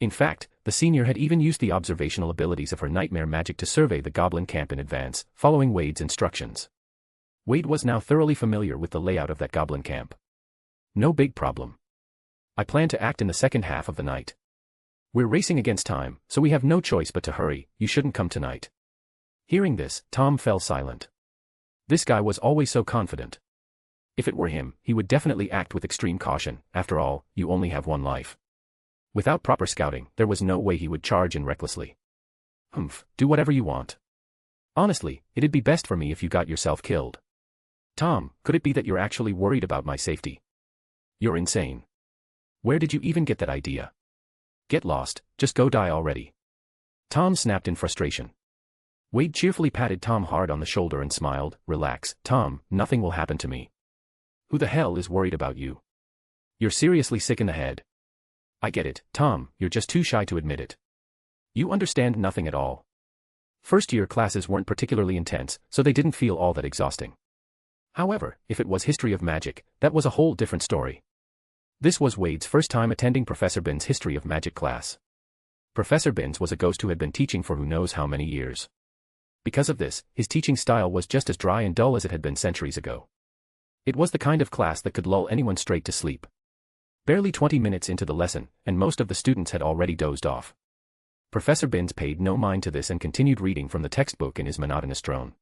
In fact, the senior had even used the observational abilities of her nightmare magic to survey the goblin camp in advance, following Wade's instructions. Wade was now thoroughly familiar with the layout of that goblin camp. No big problem. I plan to act in the second half of the night. We're racing against time, so we have no choice but to hurry. You shouldn't come tonight. Hearing this, Tom fell silent. This guy was always so confident. If it were him, he would definitely act with extreme caution. After all, you only have one life. Without proper scouting, there was no way he would charge in recklessly. Do whatever you want. Honestly, it'd be best for me if you got yourself killed. Tom, could it be that you're actually worried about my safety? You're insane. Where did you even get that idea? Get lost, just go die already. Tom snapped in frustration. Wade cheerfully patted Tom hard on the shoulder and smiled. Relax, Tom, nothing will happen to me. Who the hell is worried about you? You're seriously sick in the head. I get it, Tom, you're just too shy to admit it. You understand nothing at all. First-year classes weren't particularly intense, so they didn't feel all that exhausting. However, if it was history of magic, that was a whole different story. This was Wade's first time attending Professor Binns' history of magic class. Professor Binns was a ghost who had been teaching for who knows how many years. Because of this, his teaching style was just as dry and dull as it had been centuries ago. It was the kind of class that could lull anyone straight to sleep. Barely 20 minutes into the lesson, and most of the students had already dozed off. Professor Binns paid no mind to this and continued reading from the textbook in his monotonous drone.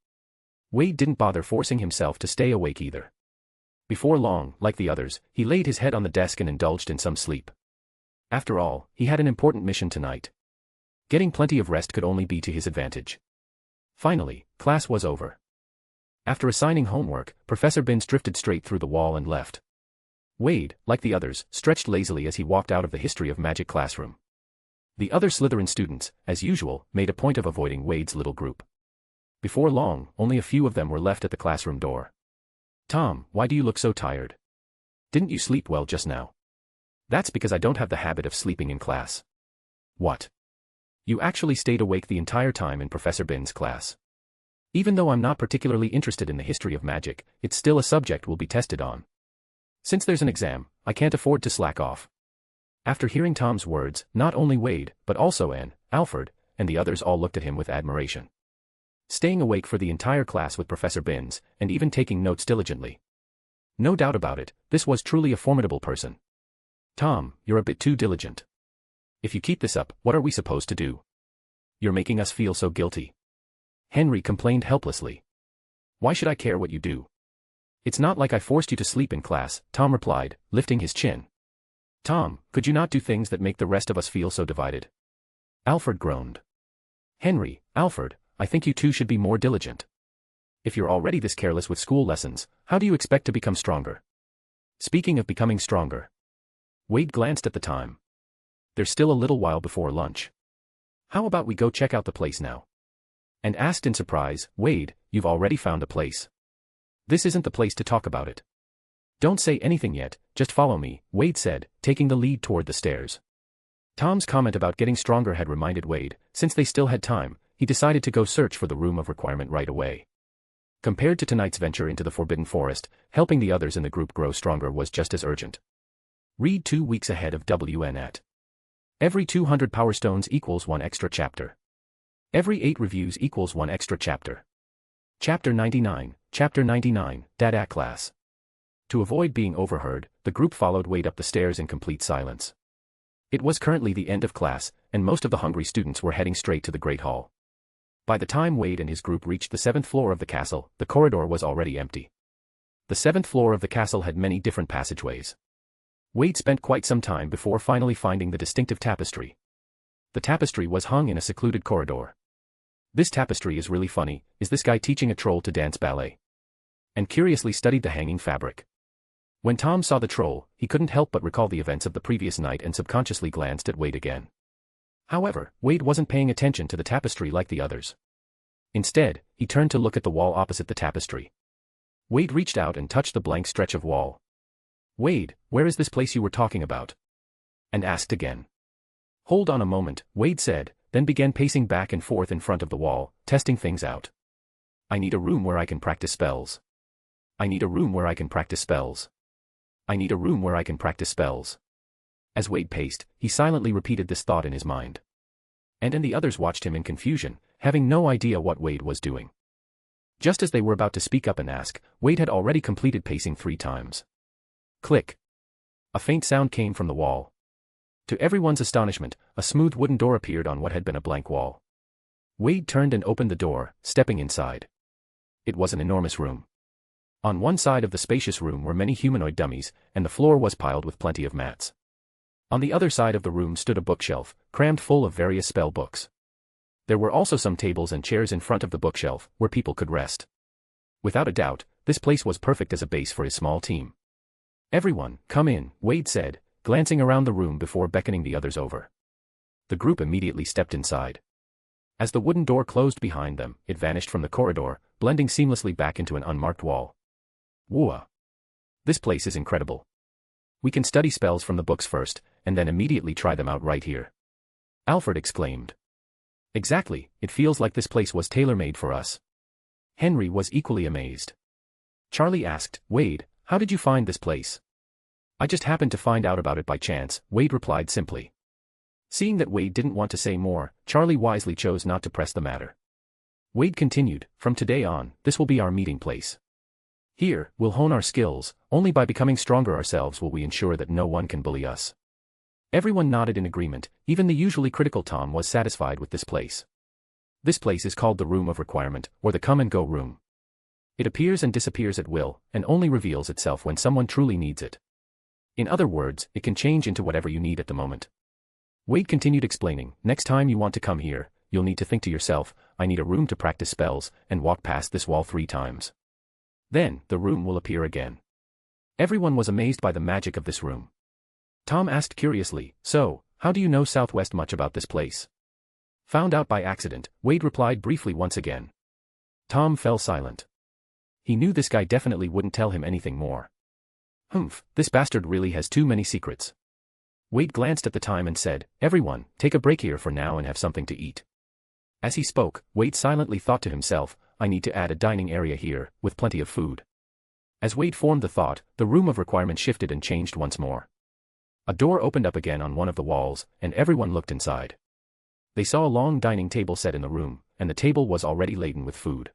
Wade didn't bother forcing himself to stay awake either. Before long, like the others, he laid his head on the desk and indulged in some sleep. After all, he had an important mission tonight. Getting plenty of rest could only be to his advantage. Finally, class was over. After assigning homework, Professor Binns drifted straight through the wall and left. Wade, like the others, stretched lazily as he walked out of the history of magic classroom. The other Slytherin students, as usual, made a point of avoiding Wade's little group. Before long, only a few of them were left at the classroom door. Tom, why do you look so tired? Didn't you sleep well just now? That's because I don't have the habit of sleeping in class. What? You actually stayed awake the entire time in Professor Binns' class. Even though I'm not particularly interested in the history of magic, it's still a subject we'll be tested on. Since there's an exam, I can't afford to slack off. After hearing Tom's words, not only Wade, but also Anne, Alfred, and the others all looked at him with admiration. Staying awake for the entire class with Professor Binns, and even taking notes diligently. No doubt about it, this was truly a formidable person. Tom, you're a bit too diligent. If you keep this up, what are we supposed to do? You're making us feel so guilty. Henry complained helplessly. Why should I care what you do? It's not like I forced you to sleep in class, Tom replied, lifting his chin. Tom, could you not do things that make the rest of us feel so divided? Alfred groaned. Henry, Alfred, I think you two should be more diligent. If you're already this careless with school lessons, how do you expect to become stronger? Speaking of becoming stronger. Wade glanced at the time. There's still a little while before lunch. How about we go check out the place now? And asked in surprise, Wade, you've already found a place. This isn't the place to talk about it. Don't say anything yet, just follow me, Wade said, taking the lead toward the stairs. Tom's comment about getting stronger had reminded Wade, since they still had time, he decided to go search for the room of requirement right away. Compared to tonight's venture into the Forbidden Forest, helping the others in the group grow stronger was just as urgent. Read 2 weeks ahead of WN at. Every 200 Power Stones equals 1 extra chapter. Every 8 reviews equals 1 extra chapter. Chapter 99, Dada class. To avoid being overheard, the group followed Wade up the stairs in complete silence. It was currently the end of class, and most of the hungry students were heading straight to the Great Hall. By the time Wade and his group reached the 7th floor of the castle, the corridor was already empty. The 7th floor of the castle had many different passageways. Wade spent quite some time before finally finding the distinctive tapestry. The tapestry was hung in a secluded corridor. This tapestry is really funny, is this guy teaching a troll to dance ballet? And curiously studied the hanging fabric. When Tom saw the troll, he couldn't help but recall the events of the previous night and subconsciously glanced at Wade again. However, Wade wasn't paying attention to the tapestry like the others. Instead, he turned to look at the wall opposite the tapestry. Wade reached out and touched the blank stretch of wall. Wade, where is this place you were talking about? And asked again. Hold on a moment, Wade said, then began pacing back and forth in front of the wall, testing things out. I need a room where I can practice spells. I need a room where I can practice spells. I need a room where I can practice spells. As Wade paced, he silently repeated this thought in his mind. And the others watched him in confusion, having no idea what Wade was doing. Just as they were about to speak up and ask, Wade had already completed pacing 3 times. Click. A faint sound came from the wall. To everyone's astonishment, a smooth wooden door appeared on what had been a blank wall. Wade turned and opened the door, stepping inside. It was an enormous room. On one side of the spacious room were many humanoid dummies, and the floor was piled with plenty of mats. On the other side of the room stood a bookshelf, crammed full of various spell books. There were also some tables and chairs in front of the bookshelf, where people could rest. Without a doubt, this place was perfect as a base for his small team. Everyone, come in, Wade said, glancing around the room before beckoning the others over. The group immediately stepped inside. As the wooden door closed behind them, it vanished from the corridor, blending seamlessly back into an unmarked wall. Whoa! This place is incredible. We can study spells from the books first, and then immediately try them out right here. Alfred exclaimed. Exactly, it feels like this place was tailor-made for us. Henry was equally amazed. Charlie asked, Wade, how did you find this place? I just happened to find out about it by chance, Wade replied simply. Seeing that Wade didn't want to say more, Charlie wisely chose not to press the matter. Wade continued, from today on, this will be our meeting place. Here, we'll hone our skills, only by becoming stronger ourselves will we ensure that no one can bully us. Everyone nodded in agreement, even the usually critical Tom was satisfied with this place. This place is called the Room of Requirement, or the Come-and-Go Room. It appears and disappears at will, and only reveals itself when someone truly needs it. In other words, it can change into whatever you need at the moment. Wade continued explaining, next time you want to come here, you'll need to think to yourself, I need a room to practice spells, and walk past this wall 3 times. Then, the room will appear again. Everyone was amazed by the magic of this room. Tom asked curiously, so, how do you know Southwest much about this place? Found out by accident, Wade replied briefly once again. Tom fell silent. He knew this guy definitely wouldn't tell him anything more. Humph, this bastard really has too many secrets. Wade glanced at the time and said, everyone, take a break here for now and have something to eat. As he spoke, Wade silently thought to himself, I need to add a dining area here, with plenty of food. As Wade formed the thought, the Room of Requirement shifted and changed once more. A door opened up again on one of the walls, and everyone looked inside. They saw a long dining table set in the room, and the table was already laden with food.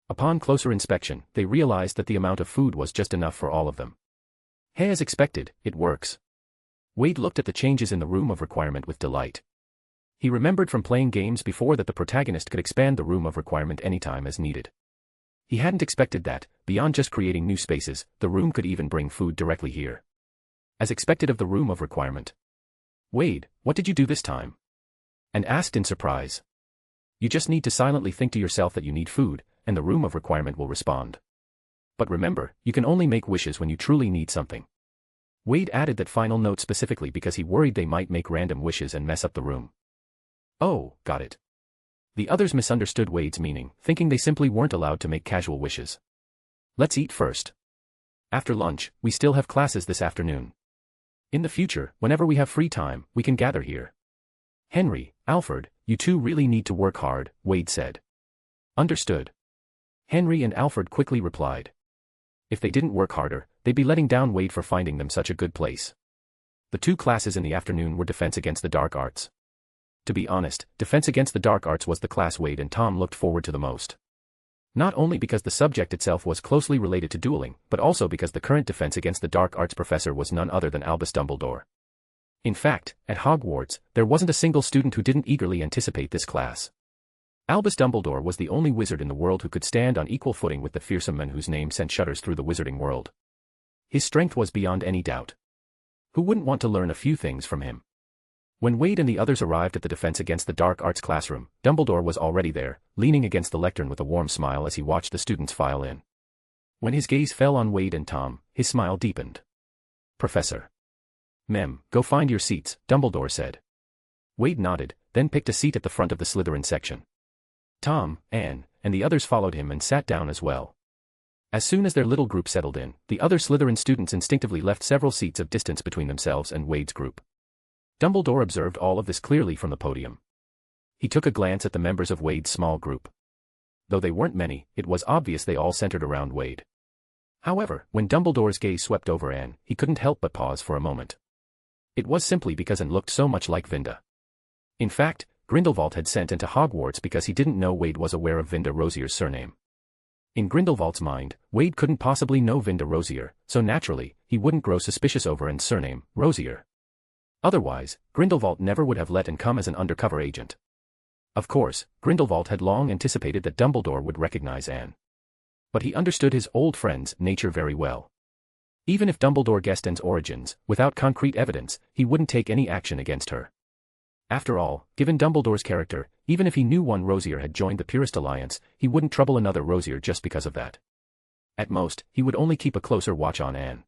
Upon closer inspection, they realized that the amount of food was just enough for all of them. Hey, as expected, it works. Wade looked at the changes in the Room of Requirement with delight. He remembered from playing games before that the protagonist could expand the Room of Requirement anytime as needed. He hadn't expected that, beyond just creating new spaces, the room could even bring food directly here. As expected of the Room of Requirement. Wade, what did you do this time? And asked in surprise. You just need to silently think to yourself that you need food, and the Room of Requirement will respond. But remember, you can only make wishes when you truly need something. Wade added that final note specifically because he worried they might make random wishes and mess up the room. Oh, got it. The others misunderstood Wade's meaning, thinking they simply weren't allowed to make casual wishes. Let's eat first. After lunch, we still have classes this afternoon. In the future, whenever we have free time, we can gather here. Henry, Alfred, you two really need to work hard, Wade said. Understood. Henry and Alfred quickly replied. If they didn't work harder, they'd be letting down Wade for finding them such a good place. The 2 classes in the afternoon were Defense Against the Dark Arts. To be honest, Defense Against the Dark Arts was the class Wade and Tom looked forward to the most. Not only because the subject itself was closely related to dueling, but also because the current Defense Against the Dark Arts professor was none other than Albus Dumbledore. In fact, at Hogwarts, there wasn't a single student who didn't eagerly anticipate this class. Albus Dumbledore was the only wizard in the world who could stand on equal footing with the fearsome man whose name sent shudders through the wizarding world. His strength was beyond any doubt. Who wouldn't want to learn a few things from him? When Wade and the others arrived at the Defense Against the Dark Arts classroom, Dumbledore was already there, leaning against the lectern with a warm smile as he watched the students file in. When his gaze fell on Wade and Tom, his smile deepened. Professor. Mem, go find your seats, Dumbledore said. Wade nodded, then picked a seat at the front of the Slytherin section. Tom, Anne, and the others followed him and sat down as well. As soon as their little group settled in, the other Slytherin students instinctively left several seats of distance between themselves and Wade's group. Dumbledore observed all of this clearly from the podium. He took a glance at the members of Wade's small group. Though they weren't many, it was obvious they all centered around Wade. However, when Dumbledore's gaze swept over Anne, he couldn't help but pause for a moment. It was simply because Anne looked so much like Vinda. In fact, Grindelwald had sent Anne to Hogwarts because he didn't know Wade was aware of Vinda Rosier's surname. In Grindelwald's mind, Wade couldn't possibly know Vinda Rosier, so naturally, he wouldn't grow suspicious over Anne's surname, Rosier. Otherwise, Grindelwald never would have let Anne come as an undercover agent. Of course, Grindelwald had long anticipated that Dumbledore would recognize Anne. But he understood his old friend's nature very well. Even if Dumbledore guessed Anne's origins, without concrete evidence, he wouldn't take any action against her. After all, given Dumbledore's character, even if he knew one Rosier had joined the Purist Alliance, he wouldn't trouble another Rosier just because of that. At most, he would only keep a closer watch on Anne.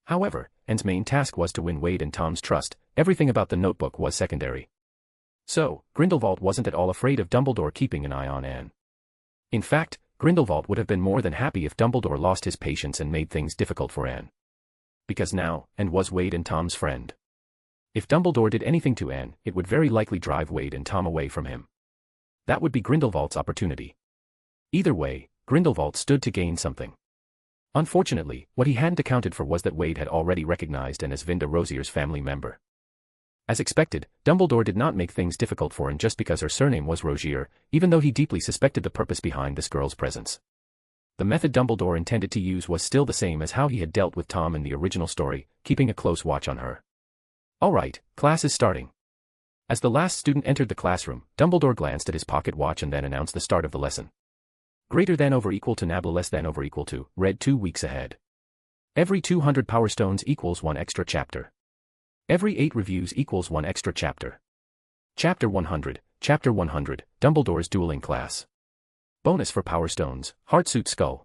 However, Anne's main task was to win Wade and Tom's trust. Everything about the notebook was secondary. So, Grindelwald wasn't at all afraid of Dumbledore keeping an eye on Anne. In fact, Grindelwald would have been more than happy if Dumbledore lost his patience and made things difficult for Anne. Because now, Anne was Wade and Tom's friend. If Dumbledore did anything to Anne, it would very likely drive Wade and Tom away from him. That would be Grindelwald's opportunity. Either way, Grindelwald stood to gain something. Unfortunately, what he hadn't accounted for was that Wade had already recognized Anne as Vinda Rosier's family member. As expected, Dumbledore did not make things difficult for Anne just because her surname was Rosier, even though he deeply suspected the purpose behind this girl's presence. The method Dumbledore intended to use was still the same as how he had dealt with Tom in the original story, keeping a close watch on her. Alright, class is starting. As the last student entered the classroom, Dumbledore glanced at his pocket watch and then announced the start of the lesson. Greater than over equal to nabla less than over equal to, read 2 weeks ahead. Every 200 power stones equals 1 extra chapter. Every 8 reviews equals 1 extra chapter. Chapter 100, Dumbledore's dueling class. Bonus for power stones, Heartsuit Skull.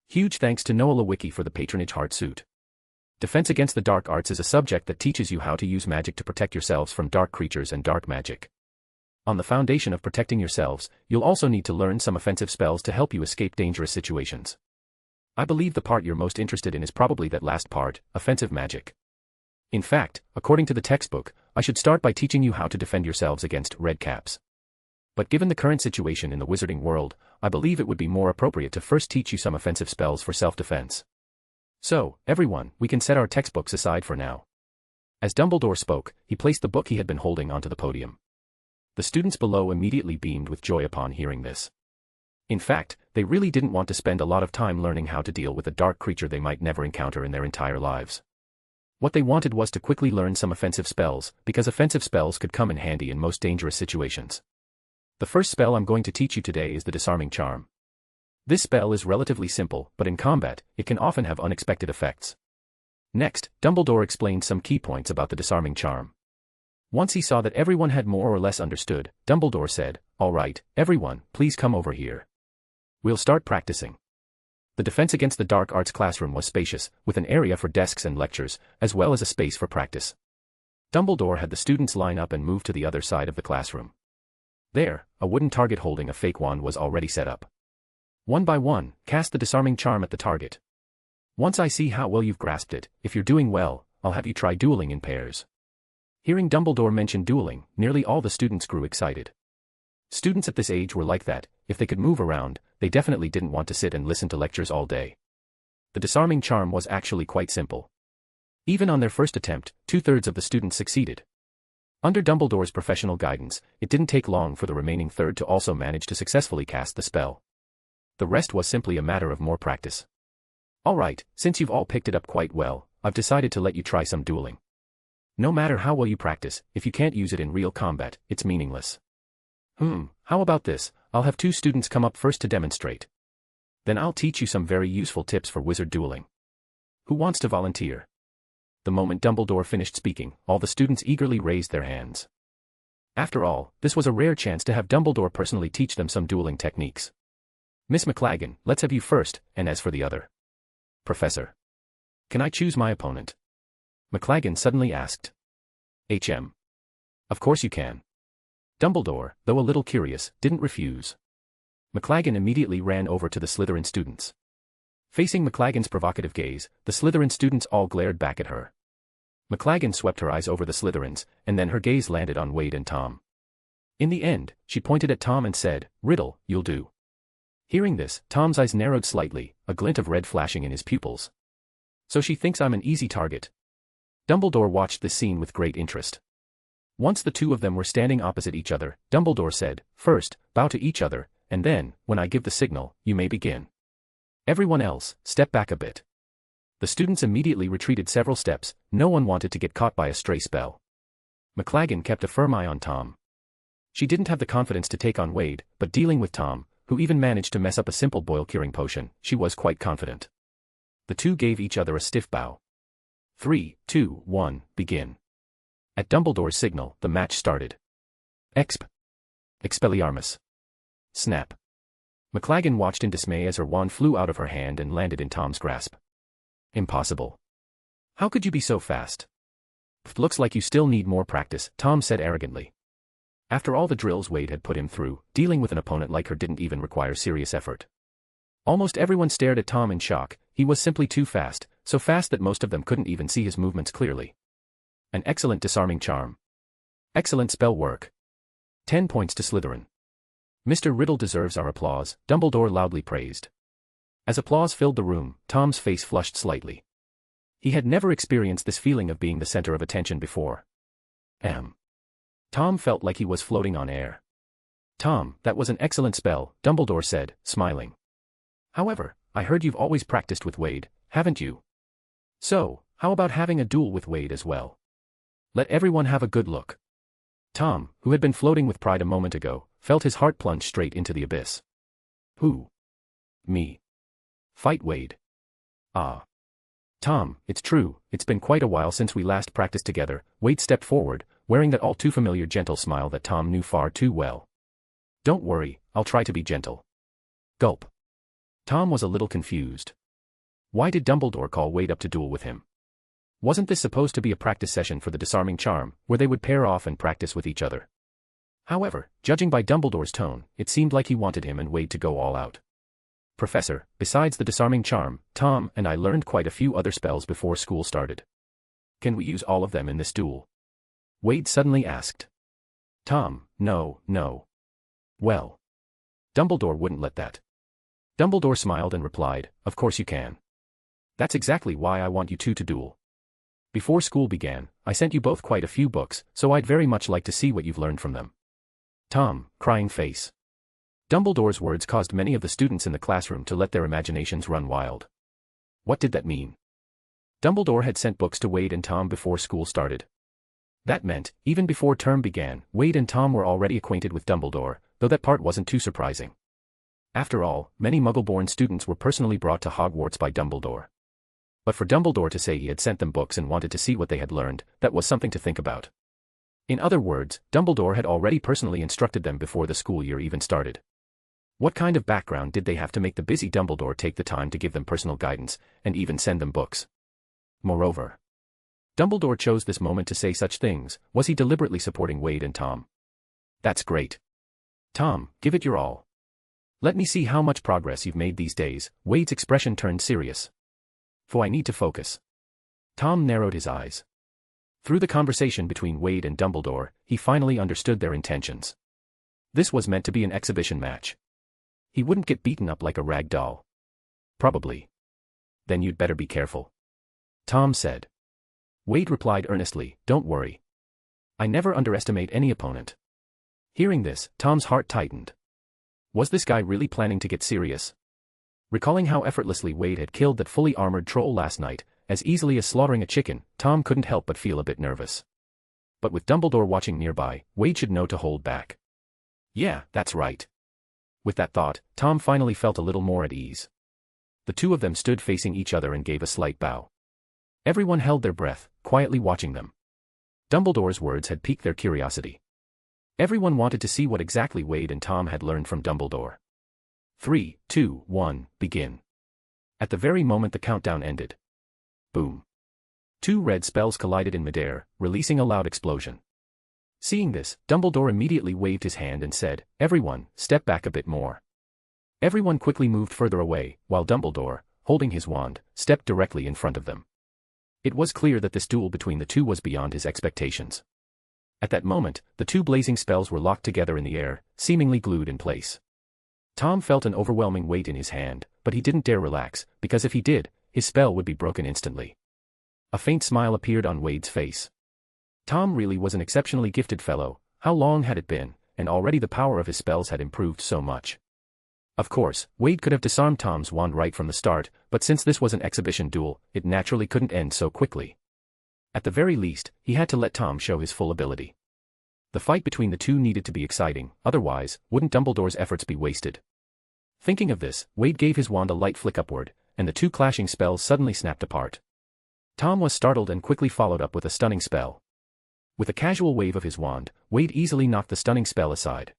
Huge thanks to Noah Lewicki for the patronage Heartsuit. Defense against the dark arts is a subject that teaches you how to use magic to protect yourselves from dark creatures and dark magic. On the foundation of protecting yourselves, you'll also need to learn some offensive spells to help you escape dangerous situations. I believe the part you're most interested in is probably that last part, offensive magic. In fact, according to the textbook, I should start by teaching you how to defend yourselves against redcaps. But given the current situation in the wizarding world, I believe it would be more appropriate to first teach you some offensive spells for self-defense. So, everyone, we can set our textbooks aside for now. As Dumbledore spoke, he placed the book he had been holding onto the podium. The students below immediately beamed with joy upon hearing this. In fact, they really didn't want to spend a lot of time learning how to deal with a dark creature they might never encounter in their entire lives. What they wanted was to quickly learn some offensive spells, because offensive spells could come in handy in most dangerous situations. The first spell I'm going to teach you today is the Disarming Charm. This spell is relatively simple, but in combat, it can often have unexpected effects. Next, Dumbledore explained some key points about the Disarming Charm. Once he saw that everyone had more or less understood, Dumbledore said, "All right, everyone, please come over here. We'll start practicing." The Defense Against the Dark Arts classroom was spacious, with an area for desks and lectures, as well as a space for practice. Dumbledore had the students line up and move to the other side of the classroom. There, a wooden target holding a fake wand was already set up. One by one, cast the Disarming Charm at the target. Once I see how well you've grasped it, if you're doing well, I'll have you try dueling in pairs. Hearing Dumbledore mention dueling, nearly all the students grew excited. Students at this age were like that. If they could move around, they definitely didn't want to sit and listen to lectures all day. The Disarming Charm was actually quite simple. Even on their first attempt, 2/3 of the students succeeded. Under Dumbledore's professional guidance, it didn't take long for the remaining third to also manage to successfully cast the spell. The rest was simply a matter of more practice. Alright, since you've all picked it up quite well, I've decided to let you try some dueling. No matter how well you practice, if you can't use it in real combat, it's meaningless. How about this? I'll have 2 students come up first to demonstrate. Then I'll teach you some very useful tips for wizard dueling. Who wants to volunteer? The moment Dumbledore finished speaking, all the students eagerly raised their hands. After all, this was a rare chance to have Dumbledore personally teach them some dueling techniques. Miss McLagan, let's have you first, and as for the other. Professor. Can I choose my opponent? McLagan suddenly asked. HM. Of course you can. Dumbledore, though a little curious, didn't refuse. McLagan immediately ran over to the Slytherin students. Facing McLagan's provocative gaze, the Slytherin students all glared back at her. McLagan swept her eyes over the Slytherins, and then her gaze landed on Wade and Tom. In the end, she pointed at Tom and said, "Riddle, you'll do." Hearing this, Tom's eyes narrowed slightly, a glint of red flashing in his pupils. So she thinks I'm an easy target. Dumbledore watched this scene with great interest. Once the 2 of them were standing opposite each other, Dumbledore said, "First, bow to each other, and then, when I give the signal, you may begin. Everyone else, step back a bit." The students immediately retreated several steps. No one wanted to get caught by a stray spell. McLagan kept a firm eye on Tom. She didn't have the confidence to take on Wade, but dealing with Tom, who even managed to mess up a simple boil-curing potion, she was quite confident. The 2 gave each other a stiff bow. 3, 2, 1, begin. At Dumbledore's signal, the match started. Exp. Expelliarmus. Snap. McLagan watched in dismay as her wand flew out of her hand and landed in Tom's grasp. Impossible. How could you be so fast? Looks like you still need more practice, Tom said arrogantly. After all the drills Wade had put him through, dealing with an opponent like her didn't even require serious effort. Almost everyone stared at Tom in shock. He was simply too fast, so fast that most of them couldn't even see his movements clearly. An excellent disarming charm. Excellent spell work. 10 points to Slytherin. Mr. Riddle deserves our applause, Dumbledore loudly praised. As applause filled the room, Tom's face flushed slightly. He had never experienced this feeling of being the center of attention before. Tom felt like he was floating on air. Tom, that was an excellent spell, Dumbledore said, smiling. However, I heard you've always practiced with Wade, haven't you? So, how about having a duel with Wade as well? Let everyone have a good look. Tom, who had been floating with pride a moment ago, felt his heart plunge straight into the abyss. Who? Me. Fight Wade. Ah. Tom, it's true, it's been quite a while since we last practiced together. Wade stepped forward, wearing that all too familiar gentle smile that Tom knew far too well. Don't worry, I'll try to be gentle. Gulp. Tom was a little confused. Why did Dumbledore call Wade up to duel with him? Wasn't this supposed to be a practice session for the disarming charm, where they would pair off and practice with each other? However, judging by Dumbledore's tone, it seemed like he wanted him and Wade to go all out. Professor, besides the disarming charm, Tom and I learned quite a few other spells before school started. Can we use all of them in this duel? Wade suddenly asked. Tom, no. Well. Dumbledore wouldn't let that. Dumbledore smiled and replied, of course you can. That's exactly why I want you two to duel. Before school began, I sent you both quite a few books, so I'd very much like to see what you've learned from them. Tom, crying face. Dumbledore's words caused many of the students in the classroom to let their imaginations run wild. What did that mean? Dumbledore had sent books to Wade and Tom before school started. That meant, even before term began, Wade and Tom were already acquainted with Dumbledore, though that part wasn't too surprising. After all, many Muggle-born students were personally brought to Hogwarts by Dumbledore. But for Dumbledore to say he had sent them books and wanted to see what they had learned, that was something to think about. In other words, Dumbledore had already personally instructed them before the school year even started. What kind of background did they have to make the busy Dumbledore take the time to give them personal guidance, and even send them books? Moreover, Dumbledore chose this moment to say such things. Was he deliberately supporting Wade and Tom? That's great. Tom, give it your all. Let me see how much progress you've made these days. Wade's expression turned serious. For I need to focus. Tom narrowed his eyes. Through the conversation between Wade and Dumbledore, he finally understood their intentions. This was meant to be an exhibition match. He wouldn't get beaten up like a rag doll. Probably. Then you'd better be careful. Tom said. Wade replied earnestly, don't worry. I never underestimate any opponent. Hearing this, Tom's heart tightened. Was this guy really planning to get serious? Recalling how effortlessly Wade had killed that fully armored troll last night, as easily as slaughtering a chicken, Tom couldn't help but feel a bit nervous. But with Dumbledore watching nearby, Wade should know to hold back. Yeah, that's right. With that thought, Tom finally felt a little more at ease. The two of them stood facing each other and gave a slight bow. Everyone held their breath, quietly watching them. Dumbledore's words had piqued their curiosity. Everyone wanted to see what exactly Wade and Tom had learned from Dumbledore. 3, 2, 1, begin. At the very moment the countdown ended. Boom. Two red spells collided in midair, releasing a loud explosion. Seeing this, Dumbledore immediately waved his hand and said, everyone, step back a bit more. Everyone quickly moved further away, while Dumbledore, holding his wand, stepped directly in front of them. It was clear that this duel between the two was beyond his expectations. At that moment, the two blazing spells were locked together in the air, seemingly glued in place. Tom felt an overwhelming weight in his hand, but he didn't dare relax, because if he did, his spell would be broken instantly. A faint smile appeared on Wade's face. Tom really was an exceptionally gifted fellow. How long had it been, and already the power of his spells had improved so much. Of course, Wade could have disarmed Tom's wand right from the start, but since this was an exhibition duel, it naturally couldn't end so quickly. At the very least, he had to let Tom show his full ability. The fight between the two needed to be exciting, otherwise, wouldn't Dumbledore's efforts be wasted? Thinking of this, Wade gave his wand a light flick upward, and the two clashing spells suddenly snapped apart. Tom was startled and quickly followed up with a stunning spell. With a casual wave of his wand, Wade easily knocked the stunning spell aside.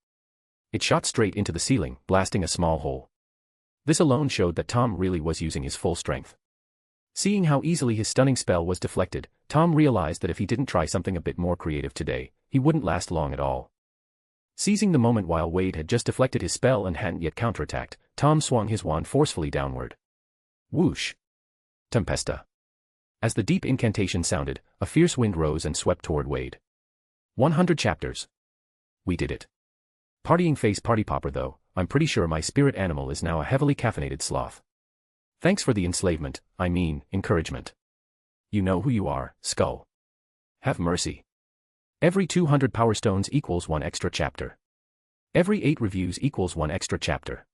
It shot straight into the ceiling, blasting a small hole. This alone showed that Tom really was using his full strength. Seeing how easily his stunning spell was deflected, Tom realized that if he didn't try something a bit more creative today, he wouldn't last long at all. Seizing the moment while Wade had just deflected his spell and hadn't yet counterattacked, Tom swung his wand forcefully downward. Whoosh! Tempesta. As the deep incantation sounded, a fierce wind rose and swept toward Wade. 100 chapters. We did it. Partying face party popper though, I'm pretty sure my spirit animal is now a heavily caffeinated sloth. Thanks for the enslavement, encouragement. You know who you are, Skull. Have mercy. Every 200 power stones equals 1 extra chapter. Every 8 reviews equals 1 extra chapter.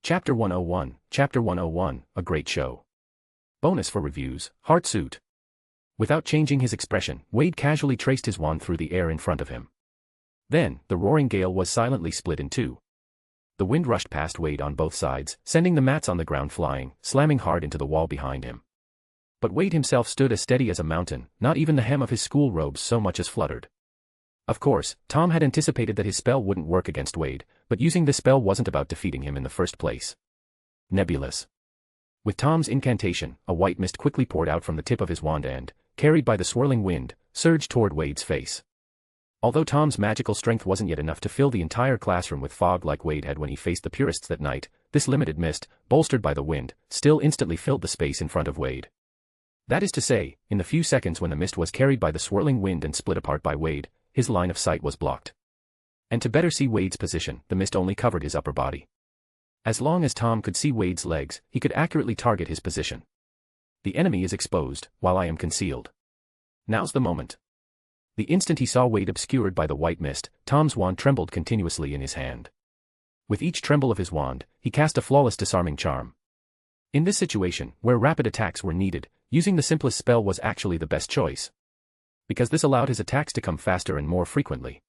Chapter 101, a great show. Bonus for reviews, heart suit. Without changing his expression, Wade casually traced his wand through the air in front of him. Then, the roaring gale was silently split in two. The wind rushed past Wade on both sides, sending the mats on the ground flying, slamming hard into the wall behind him. But Wade himself stood as steady as a mountain, not even the hem of his school robes so much as fluttered. Of course, Tom had anticipated that his spell wouldn't work against Wade, but using this spell wasn't about defeating him in the first place. Nebulous. With Tom's incantation, a white mist quickly poured out from the tip of his wand and, carried by the swirling wind, surged toward Wade's face. Although Tom's magical strength wasn't yet enough to fill the entire classroom with fog like Wade had when he faced the purists that night, this limited mist, bolstered by the wind, still instantly filled the space in front of Wade. That is to say, in the few seconds when the mist was carried by the swirling wind and split apart by Wade, his line of sight was blocked. And to better see Wade's position, the mist only covered his upper body. As long as Tom could see Wade's legs, he could accurately target his position. The enemy is exposed, while I am concealed. Now's the moment. The instant he saw Wade obscured by the white mist, Tom's wand trembled continuously in his hand. With each tremble of his wand, he cast a flawless disarming charm. In this situation, where rapid attacks were needed, using the simplest spell was actually the best choice. Because this allowed his attacks to come faster and more frequently.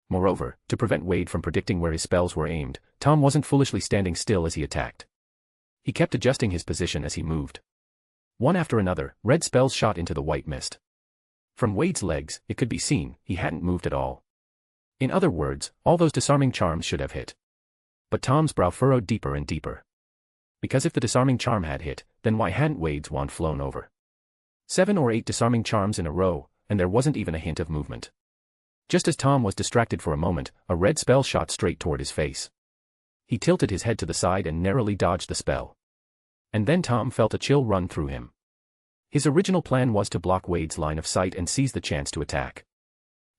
Moreover, to prevent Wade from predicting where his spells were aimed, Tom wasn't foolishly standing still as he attacked. He kept adjusting his position as he moved. One after another, red spells shot into the white mist. From Wade's legs, it could be seen, he hadn't moved at all. In other words, all those disarming charms should have hit. But Tom's brow furrowed deeper and deeper. Because if the disarming charm had hit, then why hadn't Wade's wand flown over? 7 or 8 disarming charms in a row, and there wasn't even a hint of movement. Just as Tom was distracted for a moment, a red spell shot straight toward his face. He tilted his head to the side and narrowly dodged the spell. And then Tom felt a chill run through him. His original plan was to block Wade's line of sight and seize the chance to attack.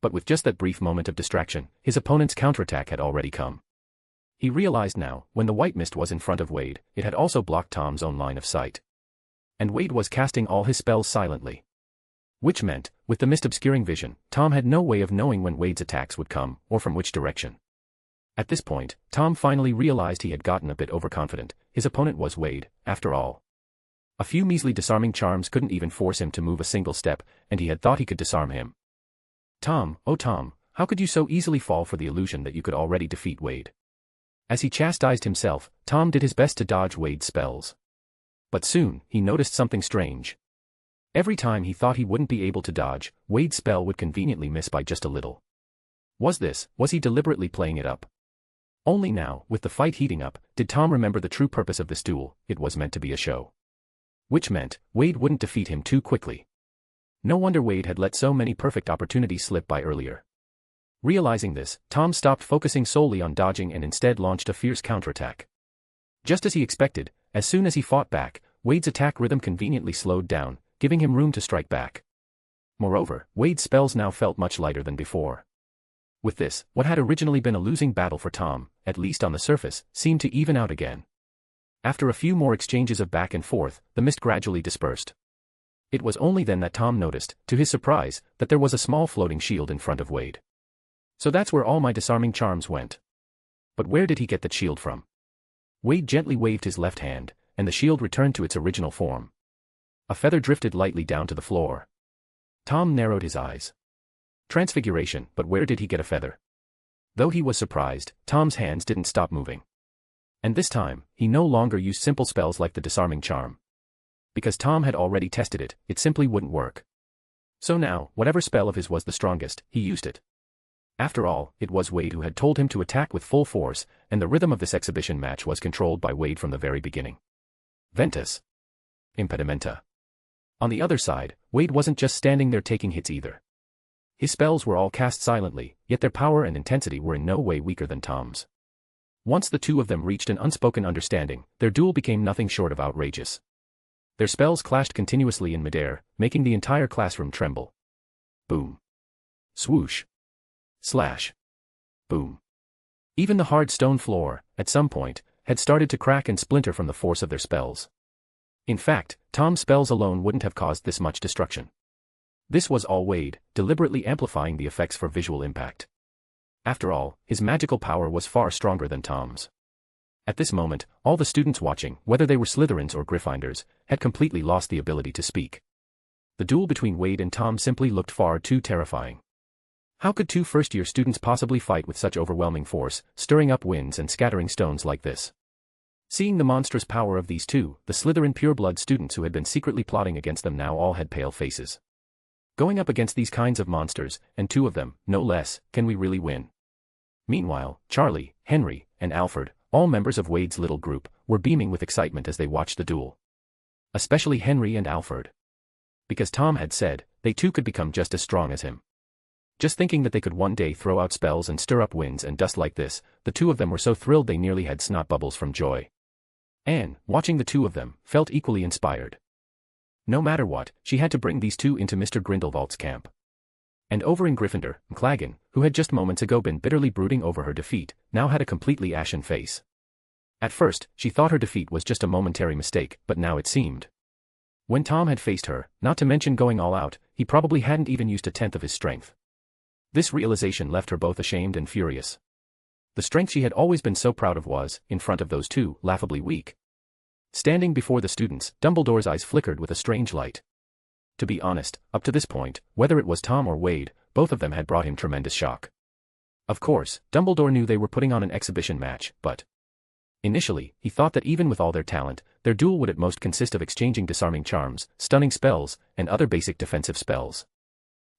But with just that brief moment of distraction, his opponent's counterattack had already come. He realized now, when the white mist was in front of Wade, it had also blocked Tom's own line of sight. And Wade was casting all his spells silently. Which meant, with the mist obscuring vision, Tom had no way of knowing when Wade's attacks would come, or from which direction. At this point, Tom finally realized he had gotten a bit overconfident. His opponent was Wade, after all. A few measly disarming charms couldn't even force him to move a single step, and he had thought he could disarm him. Tom, oh Tom, how could you so easily fall for the illusion that you could already defeat Wade? As he chastised himself, Tom did his best to dodge Wade's spells. But soon, he noticed something strange. Every time he thought he wouldn't be able to dodge, Wade's spell would conveniently miss by just a little. Was he deliberately playing it up? Only now, with the fight heating up, did Tom remember the true purpose of this duel. It was meant to be a show. Which meant, Wade wouldn't defeat him too quickly. No wonder Wade had let so many perfect opportunities slip by earlier. Realizing this, Tom stopped focusing solely on dodging and instead launched a fierce counterattack. Just as he expected, as soon as he fought back, Wade's attack rhythm conveniently slowed down, giving him room to strike back. Moreover, Wade's spells now felt much lighter than before. With this, what had originally been a losing battle for Tom, at least on the surface, seemed to even out again. After a few more exchanges of back and forth, the mist gradually dispersed. It was only then that Tom noticed, to his surprise, that there was a small floating shield in front of Wade. So that's where all my disarming charms went. But where did he get that shield from? Wade gently waved his left hand, and the shield returned to its original form. A feather drifted lightly down to the floor. Tom narrowed his eyes. Transfiguration, but where did he get a feather? Though he was surprised, Tom's hands didn't stop moving. And this time, he no longer used simple spells like the disarming charm. Because Tom had already tested it, it simply wouldn't work. So now, whatever spell of his was the strongest, he used it. After all, it was Wade who had told him to attack with full force, and the rhythm of this exhibition match was controlled by Wade from the very beginning. Ventus. Impedimenta. On the other side, Wade wasn't just standing there taking hits either. His spells were all cast silently, yet their power and intensity were in no way weaker than Tom's. Once the two of them reached an unspoken understanding, their duel became nothing short of outrageous. Their spells clashed continuously in midair, making the entire classroom tremble. Boom. Swoosh. Slash. Boom. Even the hard stone floor, at some point, had started to crack and splinter from the force of their spells. In fact, Tom's spells alone wouldn't have caused this much destruction. This was all Wade, deliberately amplifying the effects for visual impact. After all, his magical power was far stronger than Tom's. At this moment, all the students watching, whether they were Slytherins or Gryffindors, had completely lost the ability to speak. The duel between Wade and Tom simply looked far too terrifying. How could two first-year students possibly fight with such overwhelming force, stirring up winds and scattering stones like this? Seeing the monstrous power of these two, the Slytherin pureblood students who had been secretly plotting against them now all had pale faces. Going up against these kinds of monsters, and two of them, no less, can we really win? Meanwhile, Charlie, Henry, and Alfred, all members of Wade's little group, were beaming with excitement as they watched the duel. Especially Henry and Alfred. Because Tom had said, they too could become just as strong as him. Just thinking that they could one day throw out spells and stir up winds and dust like this, the two of them were so thrilled they nearly had snot bubbles from joy. Anne, watching the two of them, felt equally inspired. No matter what, she had to bring these two into Mr. Grindelwald's camp. And over in Gryffindor, Claggin, who had just moments ago been bitterly brooding over her defeat, now had a completely ashen face. At first, she thought her defeat was just a momentary mistake, but now it seemed. When Tom had faced her, not to mention going all out, he probably hadn't even used a tenth of his strength. This realization left her both ashamed and furious. The strength she had always been so proud of was, in front of those two, laughably weak. Standing before the students, Dumbledore's eyes flickered with a strange light. To be honest, up to this point, whether it was Tom or Wade, both of them had brought him tremendous shock. Of course, Dumbledore knew they were putting on an exhibition match, but initially, he thought that even with all their talent, their duel would at most consist of exchanging disarming charms, stunning spells, and other basic defensive spells.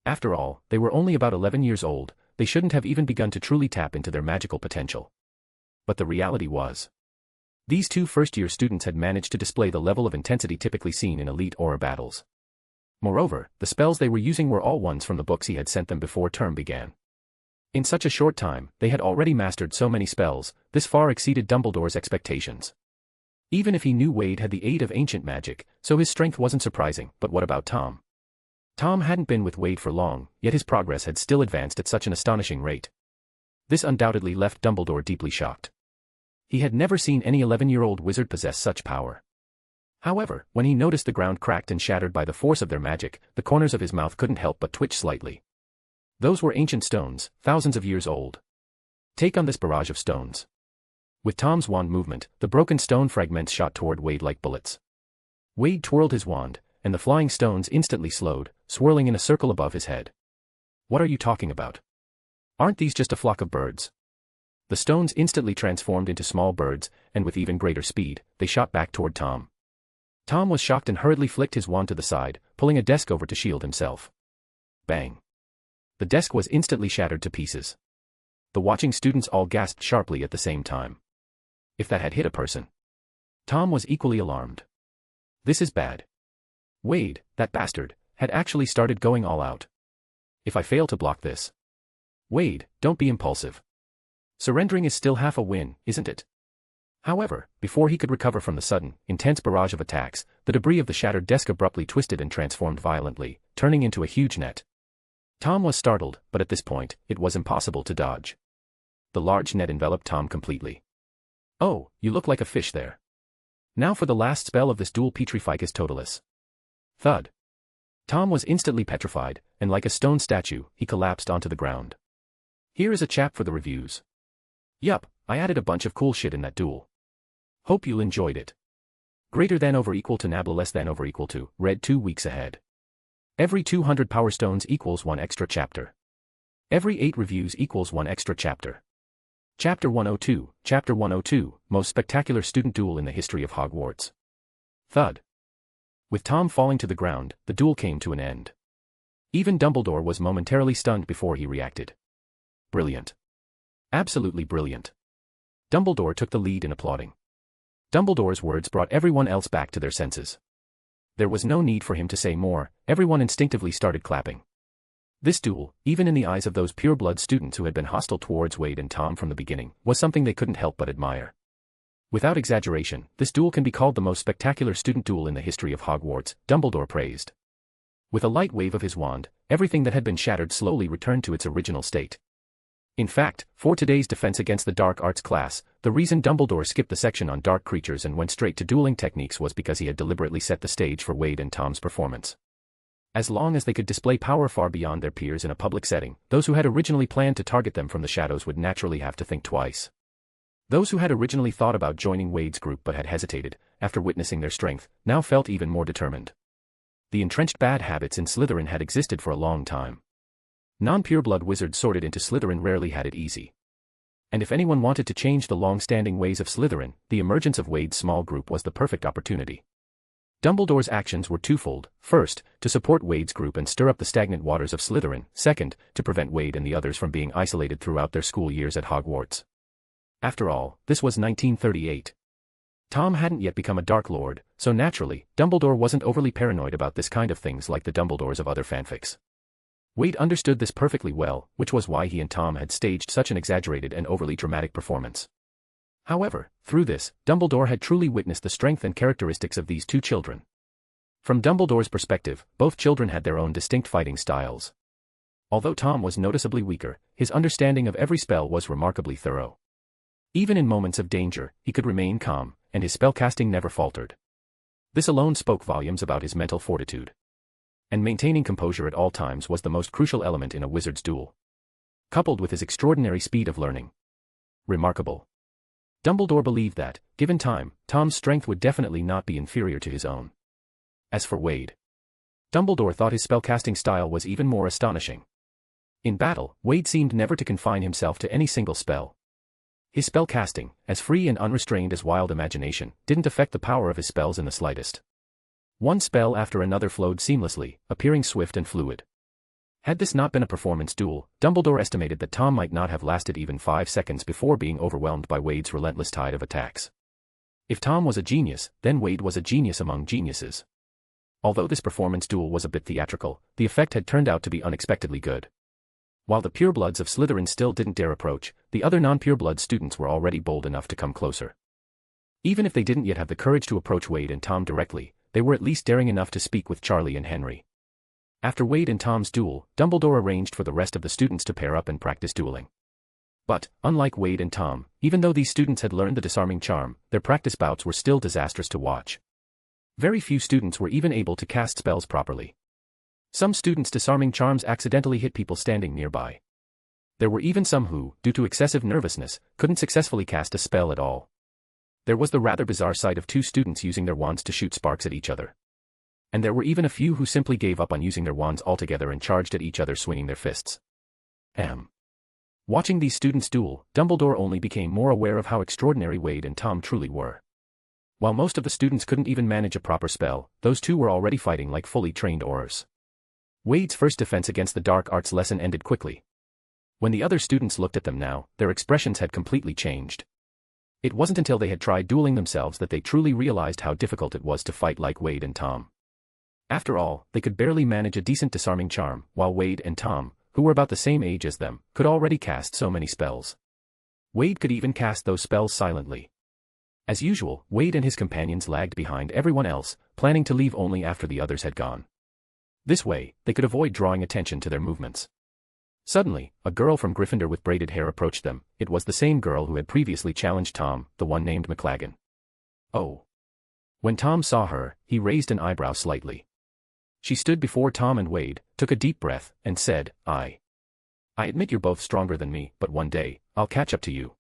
After all, they were only about 11 years old, they shouldn't have even begun to truly tap into their magical potential. But the reality was, these two first-year students had managed to display the level of intensity typically seen in elite aura battles. Moreover, the spells they were using were all ones from the books he had sent them before term began. In such a short time, they had already mastered so many spells, this far exceeded Dumbledore's expectations. Even if he knew Wade had the aid of ancient magic, so his strength wasn't surprising, but what about Tom? Tom hadn't been with Wade for long, yet his progress had still advanced at such an astonishing rate. This undoubtedly left Dumbledore deeply shocked. He had never seen any 11-year-old wizard possess such power. However, when he noticed the ground cracked and shattered by the force of their magic, the corners of his mouth couldn't help but twitch slightly. Those were ancient stones, thousands of years old. Take on this barrage of stones. With Tom's wand movement, the broken stone fragments shot toward Wade like bullets. Wade twirled his wand, and the flying stones instantly slowed, swirling in a circle above his head. What are you talking about? Aren't these just a flock of birds? The stones instantly transformed into small birds, and with even greater speed, they shot back toward Tom. Tom was shocked and hurriedly flicked his wand to the side, pulling a desk over to shield himself. Bang. The desk was instantly shattered to pieces. The watching students all gasped sharply at the same time. If that had hit a person. Tom was equally alarmed. This is bad. Wade, that bastard, had actually started going all out. If I fail to block this. Wade, don't be impulsive. Surrendering is still half a win, isn't it? However, before he could recover from the sudden, intense barrage of attacks, the debris of the shattered desk abruptly twisted and transformed violently, turning into a huge net. Tom was startled, but at this point, it was impossible to dodge. The large net enveloped Tom completely. Oh, you look like a fish there. Now for the last spell of this duel, Petrificus Totalis. Thud. Tom was instantly petrified, and like a stone statue, he collapsed onto the ground. Here is a chap for the reviews. Yup, I added a bunch of cool shit in that duel. Hope you enjoyed it. Greater than over equal to nabla less than over equal to, read 2 weeks ahead. Every 200 power stones equals 1 extra chapter. Every 8 reviews equals 1 extra chapter. Chapter 102, Chapter 102, Most Spectacular Student Duel in the History of Hogwarts. Thud. With Tom falling to the ground, the duel came to an end. Even Dumbledore was momentarily stunned before he reacted. Brilliant. Absolutely brilliant. Dumbledore took the lead in applauding. Dumbledore's words brought everyone else back to their senses. There was no need for him to say more, everyone instinctively started clapping. This duel, even in the eyes of those pure-blood students who had been hostile towards Wade and Tom from the beginning, was something they couldn't help but admire. Without exaggeration, this duel can be called the most spectacular student duel in the history of Hogwarts, Dumbledore praised. With a light wave of his wand, everything that had been shattered slowly returned to its original state. In fact, for today's Defense Against the Dark Arts class, the reason Dumbledore skipped the section on dark creatures and went straight to dueling techniques was because he had deliberately set the stage for Wade and Tom's performance. As long as they could display power far beyond their peers in a public setting, those who had originally planned to target them from the shadows would naturally have to think twice. Those who had originally thought about joining Wade's group but had hesitated, after witnessing their strength, now felt even more determined. The entrenched bad habits in Slytherin had existed for a long time. Non-pureblood wizards sorted into Slytherin rarely had it easy. And if anyone wanted to change the long-standing ways of Slytherin, the emergence of Wade's small group was the perfect opportunity. Dumbledore's actions were twofold: first, to support Wade's group and stir up the stagnant waters of Slytherin; second, to prevent Wade and the others from being isolated throughout their school years at Hogwarts. After all, this was 1938. Tom hadn't yet become a Dark Lord, so naturally, Dumbledore wasn't overly paranoid about this kind of things like the Dumbledores of other fanfics. Wade understood this perfectly well, which was why he and Tom had staged such an exaggerated and overly dramatic performance. However, through this, Dumbledore had truly witnessed the strength and characteristics of these two children. From Dumbledore's perspective, both children had their own distinct fighting styles. Although Tom was noticeably weaker, his understanding of every spell was remarkably thorough. Even in moments of danger, he could remain calm, and his spellcasting never faltered. This alone spoke volumes about his mental fortitude. And maintaining composure at all times was the most crucial element in a wizard's duel. Coupled with his extraordinary speed of learning. Remarkable. Dumbledore believed that, given time, Tom's strength would definitely not be inferior to his own. As for Wade, Dumbledore thought his spellcasting style was even more astonishing. In battle, Wade seemed never to confine himself to any single spell. His spellcasting, as free and unrestrained as wild imagination, didn't affect the power of his spells in the slightest. One spell after another flowed seamlessly, appearing swift and fluid. Had this not been a performance duel, Dumbledore estimated that Tom might not have lasted even 5 seconds before being overwhelmed by Wade's relentless tide of attacks. If Tom was a genius, then Wade was a genius among geniuses. Although this performance duel was a bit theatrical, the effect had turned out to be unexpectedly good. While the purebloods of Slytherin still didn't dare approach, the other non-pureblood students were already bold enough to come closer. Even if they didn't yet have the courage to approach Wade and Tom directly, they were at least daring enough to speak with Charlie and Henry. After Wade and Tom's duel, Dumbledore arranged for the rest of the students to pair up and practice dueling. But, unlike Wade and Tom, even though these students had learned the disarming charm, their practice bouts were still disastrous to watch. Very few students were even able to cast spells properly. Some students' disarming charms accidentally hit people standing nearby. There were even some who, due to excessive nervousness, couldn't successfully cast a spell at all. There was the rather bizarre sight of 2 students using their wands to shoot sparks at each other. And there were even a few who simply gave up on using their wands altogether and charged at each other swinging their fists. Watching these students duel, Dumbledore only became more aware of how extraordinary Wade and Tom truly were. While most of the students couldn't even manage a proper spell, those two were already fighting like fully trained aurors. Wade's first defense against the dark arts lesson ended quickly. When the other students looked at them now, their expressions had completely changed. It wasn't until they had tried dueling themselves that they truly realized how difficult it was to fight like Wade and Tom. After all, they could barely manage a decent disarming charm, while Wade and Tom, who were about the same age as them, could already cast so many spells. Wade could even cast those spells silently. As usual, Wade and his companions lagged behind everyone else, planning to leave only after the others had gone. This way, they could avoid drawing attention to their movements. Suddenly, a girl from Gryffindor with braided hair approached them. It was the same girl who had previously challenged Tom, the one named McLaggen. Oh. When Tom saw her, he raised an eyebrow slightly. She stood before Tom and Wade, took a deep breath, and said, I admit you're both stronger than me, but one day, I'll catch up to you.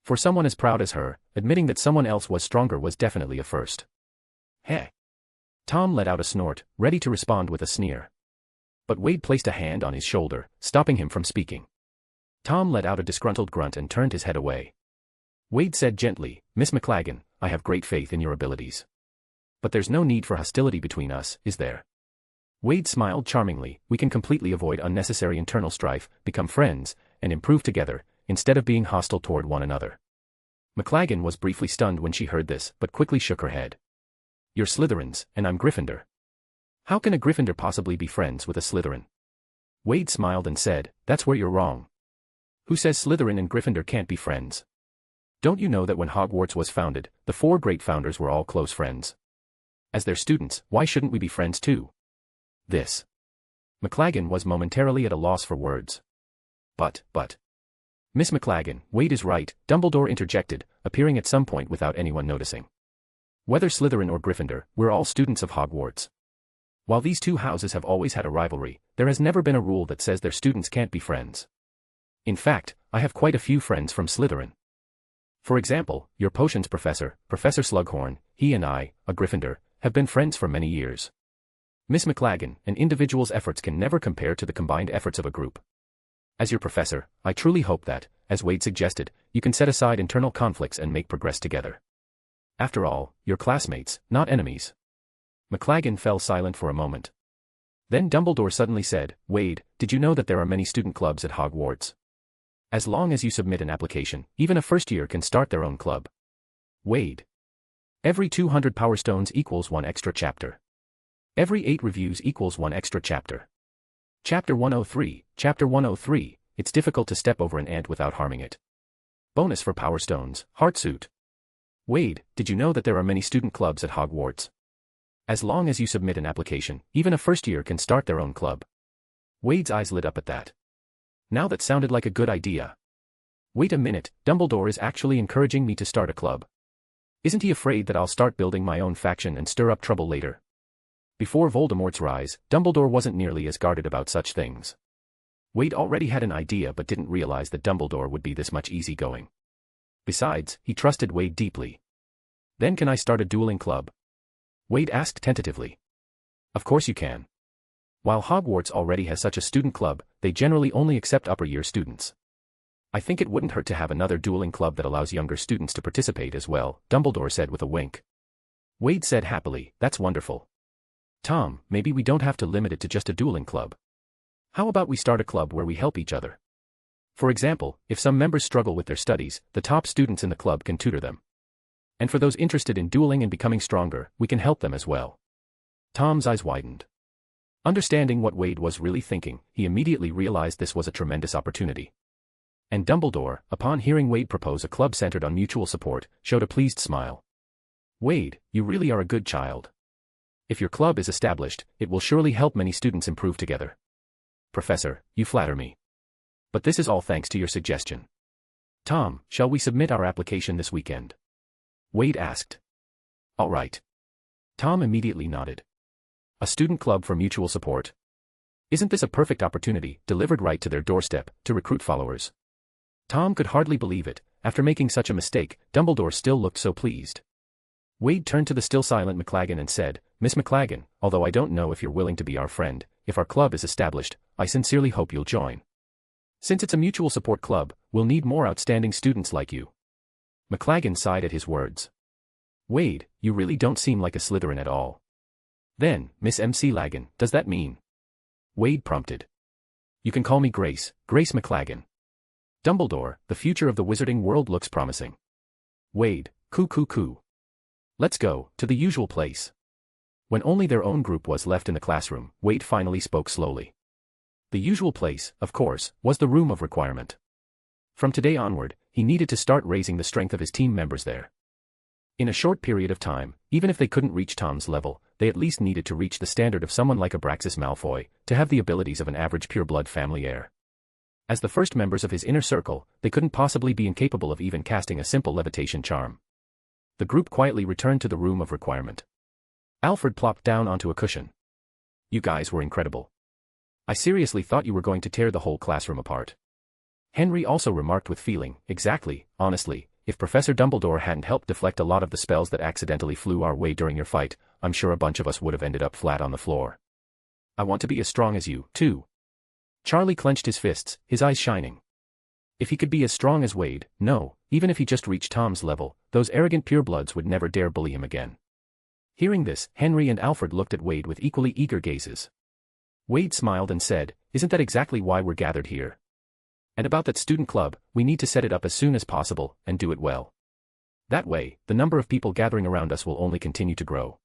For someone as proud as her, admitting that someone else was stronger was definitely a first. Heh. Tom let out a snort, ready to respond with a sneer. But Wade placed a hand on his shoulder, stopping him from speaking. Tom let out a disgruntled grunt and turned his head away. Wade said gently, Miss McLaggen, I have great faith in your abilities. But there's no need for hostility between us, is there? Wade smiled charmingly. We can completely avoid unnecessary internal strife, become friends, and improve together, instead of being hostile toward one another. McLaggen was briefly stunned when she heard this, but quickly shook her head. You're Slytherins, and I'm Gryffindor. How can a Gryffindor possibly be friends with a Slytherin? Wade smiled and said, "That's where you're wrong. Who says Slytherin and Gryffindor can't be friends? Don't you know that when Hogwarts was founded, the four great founders were all close friends? As their students, why shouldn't we be friends too?" This. McLaggen was momentarily at a loss for words. But. Miss McLaggen, Wade is right, Dumbledore interjected, appearing at some point without anyone noticing. Whether Slytherin or Gryffindor, we're all students of Hogwarts. While these two houses have always had a rivalry, there has never been a rule that says their students can't be friends. In fact, I have quite a few friends from Slytherin. For example, your potions professor, Professor Slughorn, he and I, a Gryffindor, have been friends for many years. Miss McLaggen, an individual's efforts can never compare to the combined efforts of a group. As your professor, I truly hope that, as Wade suggested, you can set aside internal conflicts and make progress together. After all, you're classmates, not enemies. McLaggen fell silent for a moment. Then Dumbledore suddenly said, "Wade, did you know that there are many student clubs at Hogwarts? As long as you submit an application, even a first year can start their own club." Wade. Every 200 Power Stones equals 1 extra chapter. Every 8 reviews equals 1 extra chapter. Chapter 103, it's difficult to step over an ant without harming it. Bonus for Power Stones, Heartsuit. Wade, did you know that there are many student clubs at Hogwarts? As long as you submit an application, even a first year can start their own club. Wade's eyes lit up at that. Now that sounded like a good idea. Wait a minute, Dumbledore is actually encouraging me to start a club. Isn't he afraid that I'll start building my own faction and stir up trouble later? Before Voldemort's rise, Dumbledore wasn't nearly as guarded about such things. Wade already had an idea but didn't realize that Dumbledore would be this much easygoing. Besides, he trusted Wade deeply. Then can I start a dueling club? Wade asked tentatively. Of course you can. While Hogwarts already has such a student club, they generally only accept upper-year students. I think it wouldn't hurt to have another dueling club that allows younger students to participate as well, Dumbledore said with a wink. Wade said happily, "That's wonderful. Tom, maybe we don't have to limit it to just a dueling club. How about we start a club where we help each other? For example, if some members struggle with their studies, the top students in the club can tutor them. And for those interested in dueling and becoming stronger, we can help them as well." Tom's eyes widened. Understanding what Wade was really thinking, he immediately realized this was a tremendous opportunity. And Dumbledore, upon hearing Wade propose a club centered on mutual support, showed a pleased smile. "Wade, you really are a good child. If your club is established, it will surely help many students improve together. Professor, you flatter me. But this is all thanks to your suggestion. Tom, shall we submit our application this weekend?" Wade asked. "All right." Tom immediately nodded. A student club for mutual support. Isn't this a perfect opportunity, delivered right to their doorstep, to recruit followers? Tom could hardly believe it. After making such a mistake, Dumbledore still looked so pleased. Wade turned to the still silent McLaggen and said, "Miss McLaggen, although I don't know if you're willing to be our friend, if our club is established, I sincerely hope you'll join. Since it's a mutual support club, we'll need more outstanding students like you." McLaggen sighed at his words. "Wade, you really don't seem like a Slytherin at all." "Then, Miss MC Laggen, does that mean?" Wade prompted. "You can call me Grace, Grace McLaggen." Dumbledore, the future of the wizarding world looks promising. Wade, coo. Let's go, to the usual place. When only their own group was left in the classroom, Wade finally spoke slowly. The usual place, of course, was the room of requirement. From today onward, he needed to start raising the strength of his team members there. In a short period of time, even if they couldn't reach Tom's level, they at least needed to reach the standard of someone like Abraxas Malfoy, to have the abilities of an average pure-blood family heir. As the first members of his inner circle, they couldn't possibly be incapable of even casting a simple levitation charm. The group quietly returned to the room of requirement. Alfred plopped down onto a cushion. "You guys were incredible. I seriously thought you were going to tear the whole classroom apart." Henry also remarked with feeling, "Exactly, honestly, if Professor Dumbledore hadn't helped deflect a lot of the spells that accidentally flew our way during your fight, I'm sure a bunch of us would have ended up flat on the floor. I want to be as strong as you, too." Charlie clenched his fists, his eyes shining. If he could be as strong as Wade, no, even if he just reached Tom's level, those arrogant purebloods would never dare bully him again. Hearing this, Henry and Alfred looked at Wade with equally eager gazes. Wade smiled and said, "Isn't that exactly why we're gathered here? And about that student club, we need to set it up as soon as possible, and do it well. That way, the number of people gathering around us will only continue to grow."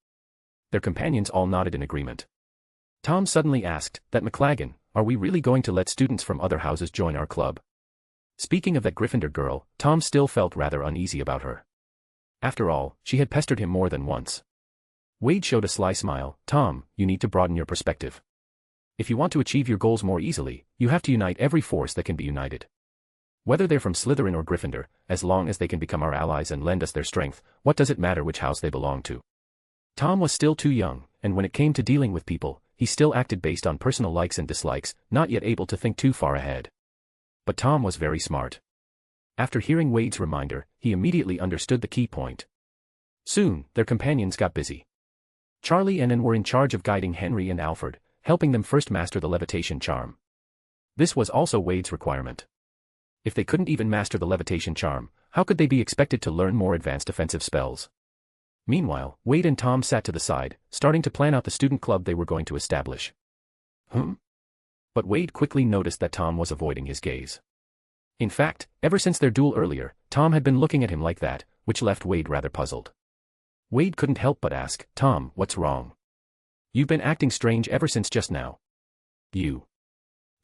Their companions all nodded in agreement. Tom suddenly asked, "That McLaggen, are we really going to let students from other houses join our club? Speaking of that Gryffindor girl, Tom still felt rather uneasy about her. After all, she had pestered him more than once. Wade showed a sly smile. Tom, you need to broaden your perspective. If you want to achieve your goals more easily, you have to unite every force that can be united. Whether they're from Slytherin or Gryffindor, as long as they can become our allies and lend us their strength, what does it matter which house they belong to? Tom was still too young, and when it came to dealing with people, he still acted based on personal likes and dislikes, not yet able to think too far ahead. But Tom was very smart. After hearing Wade's reminder, he immediately understood the key point. Soon, their companions got busy. Charlie and Anne were in charge of guiding Henry and Alfred, helping them first master the levitation charm. This was also Wade's requirement. If they couldn't even master the levitation charm, how could they be expected to learn more advanced offensive spells? Meanwhile, Wade and Tom sat to the side, starting to plan out the student club they were going to establish. But Wade quickly noticed that Tom was avoiding his gaze. In fact, ever since their duel earlier, Tom had been looking at him like that, which left Wade rather puzzled. Wade couldn't help but ask, Tom, what's wrong? You've been acting strange ever since just now. You.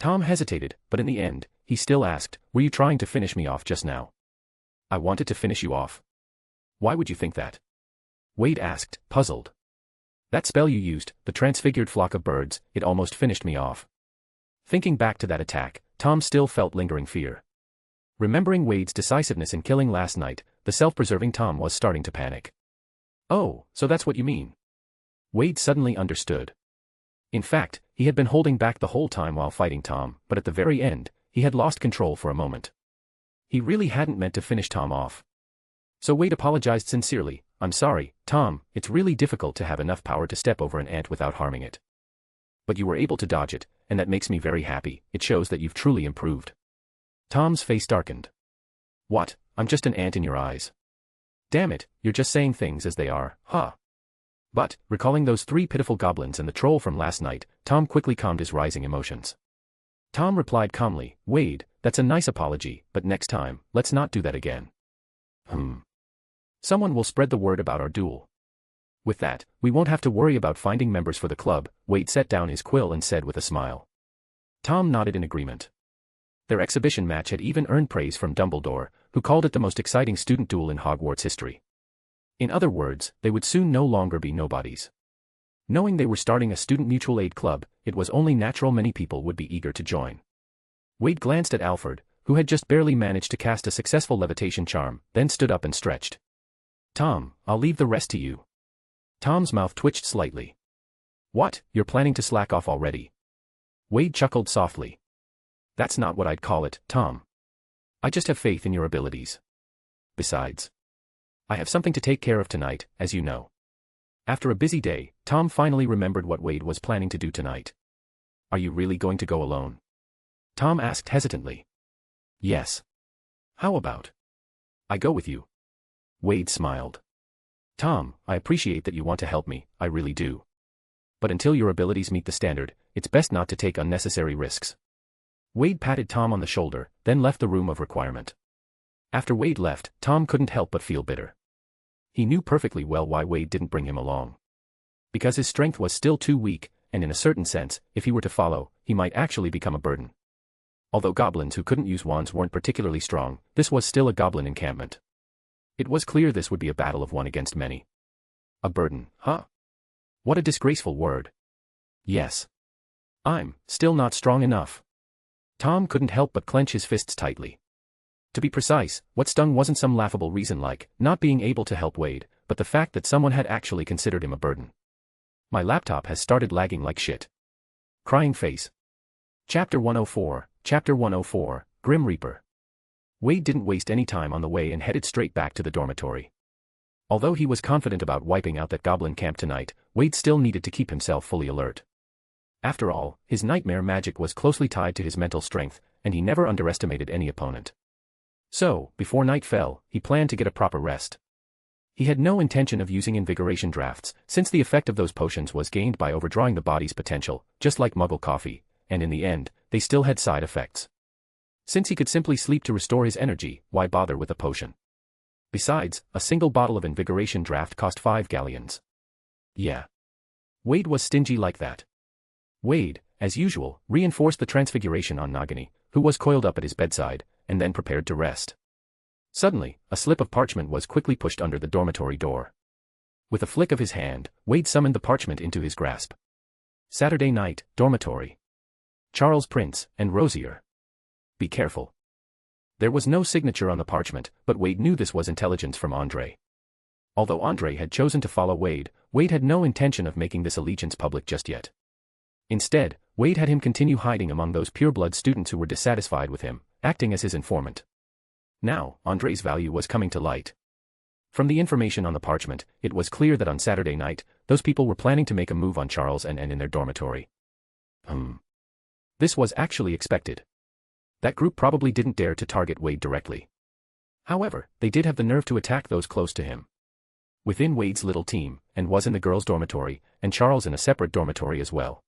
Tom hesitated, but in the end, he still asked, were you trying to finish me off just now? I wanted to finish you off. Why would you think that? Wade asked, puzzled. That spell you used, the transfigured flock of birds, it almost finished me off. Thinking back to that attack, Tom still felt lingering fear. Remembering Wade's decisiveness in killing last night, the self-preserving Tom was starting to panic. Oh, so that's what you mean. Wade suddenly understood. In fact, he had been holding back the whole time while fighting Tom, but at the very end, he had lost control for a moment. He really hadn't meant to finish Tom off. So Wade apologized sincerely, I'm sorry, Tom, it's really difficult to have enough power to step over an ant without harming it. But you were able to dodge it, and that makes me very happy, it shows that you've truly improved. Tom's face darkened. What, I'm just an ant in your eyes. Damn it, you're just saying things as they are, huh? But, recalling those 3 pitiful goblins and the troll from last night, Tom quickly calmed his rising emotions. Tom replied calmly, Wade, that's a nice apology, but next time, let's not do that again. Someone will spread the word about our duel. With that, we won't have to worry about finding members for the club, Wade set down his quill and said with a smile. Tom nodded in agreement. Their exhibition match had even earned praise from Dumbledore, who called it the most exciting student duel in Hogwarts history. In other words, they would soon no longer be nobodies. Knowing they were starting a student mutual aid club, it was only natural many people would be eager to join. Wade glanced at Alfred, who had just barely managed to cast a successful levitation charm, then stood up and stretched. Tom, I'll leave the rest to you. Tom's mouth twitched slightly. What, you're planning to slack off already? Wade chuckled softly. That's not what I'd call it, Tom. I just have faith in your abilities. Besides, I have something to take care of tonight, as you know. After a busy day, Tom finally remembered what Wade was planning to do tonight. Are you really going to go alone? Tom asked hesitantly. Yes. How about I go with you? Wade smiled. Tom, I appreciate that you want to help me, I really do. But until your abilities meet the standard, it's best not to take unnecessary risks. Wade patted Tom on the shoulder, then left the room of requirement. After Wade left, Tom couldn't help but feel bitter. He knew perfectly well why Wade didn't bring him along. Because his strength was still too weak, and in a certain sense, if he were to follow, he might actually become a burden. Although goblins who couldn't use wands weren't particularly strong, this was still a goblin encampment. It was clear this would be a battle of one against many. A burden, huh? What a disgraceful word. Yes. I'm still not strong enough. Tom couldn't help but clench his fists tightly. To be precise, what stung wasn't some laughable reason like not being able to help Wade, but the fact that someone had actually considered him a burden. My laptop has started lagging like shit. Crying face. Chapter 104, Grim Reaper. Wade didn't waste any time on the way and headed straight back to the dormitory. Although he was confident about wiping out that goblin camp tonight, Wade still needed to keep himself fully alert. After all, his nightmare magic was closely tied to his mental strength, and he never underestimated any opponent. So, before night fell, he planned to get a proper rest. He had no intention of using invigoration drafts, since the effect of those potions was gained by overdrawing the body's potential, just like Muggle coffee, and in the end, they still had side effects. Since he could simply sleep to restore his energy, why bother with a potion? Besides, a single bottle of invigoration draft cost 5 galleons. Yeah. Wade was stingy like that. Wade, as usual, reinforced the transfiguration on Nagini, who was coiled up at his bedside, and then prepared to rest. Suddenly, a slip of parchment was quickly pushed under the dormitory door. With a flick of his hand, Wade summoned the parchment into his grasp. Saturday night, dormitory. Charles Prince, and Rosier. Be careful. There was no signature on the parchment, but Wade knew this was intelligence from Andre. Although Andre had chosen to follow Wade, Wade had no intention of making this allegiance public just yet. Instead, Wade had him continue hiding among those pureblood students who were dissatisfied with him, acting as his informant. Now, Andre's value was coming to light. From the information on the parchment, it was clear that on Saturday night, those people were planning to make a move on Charles and in their dormitory. This was actually expected. That group probably didn't dare to target Wade directly. However, they did have the nerve to attack those close to him. Within Wade's little team, and was in the girls' dormitory, and Charles in a separate dormitory as well.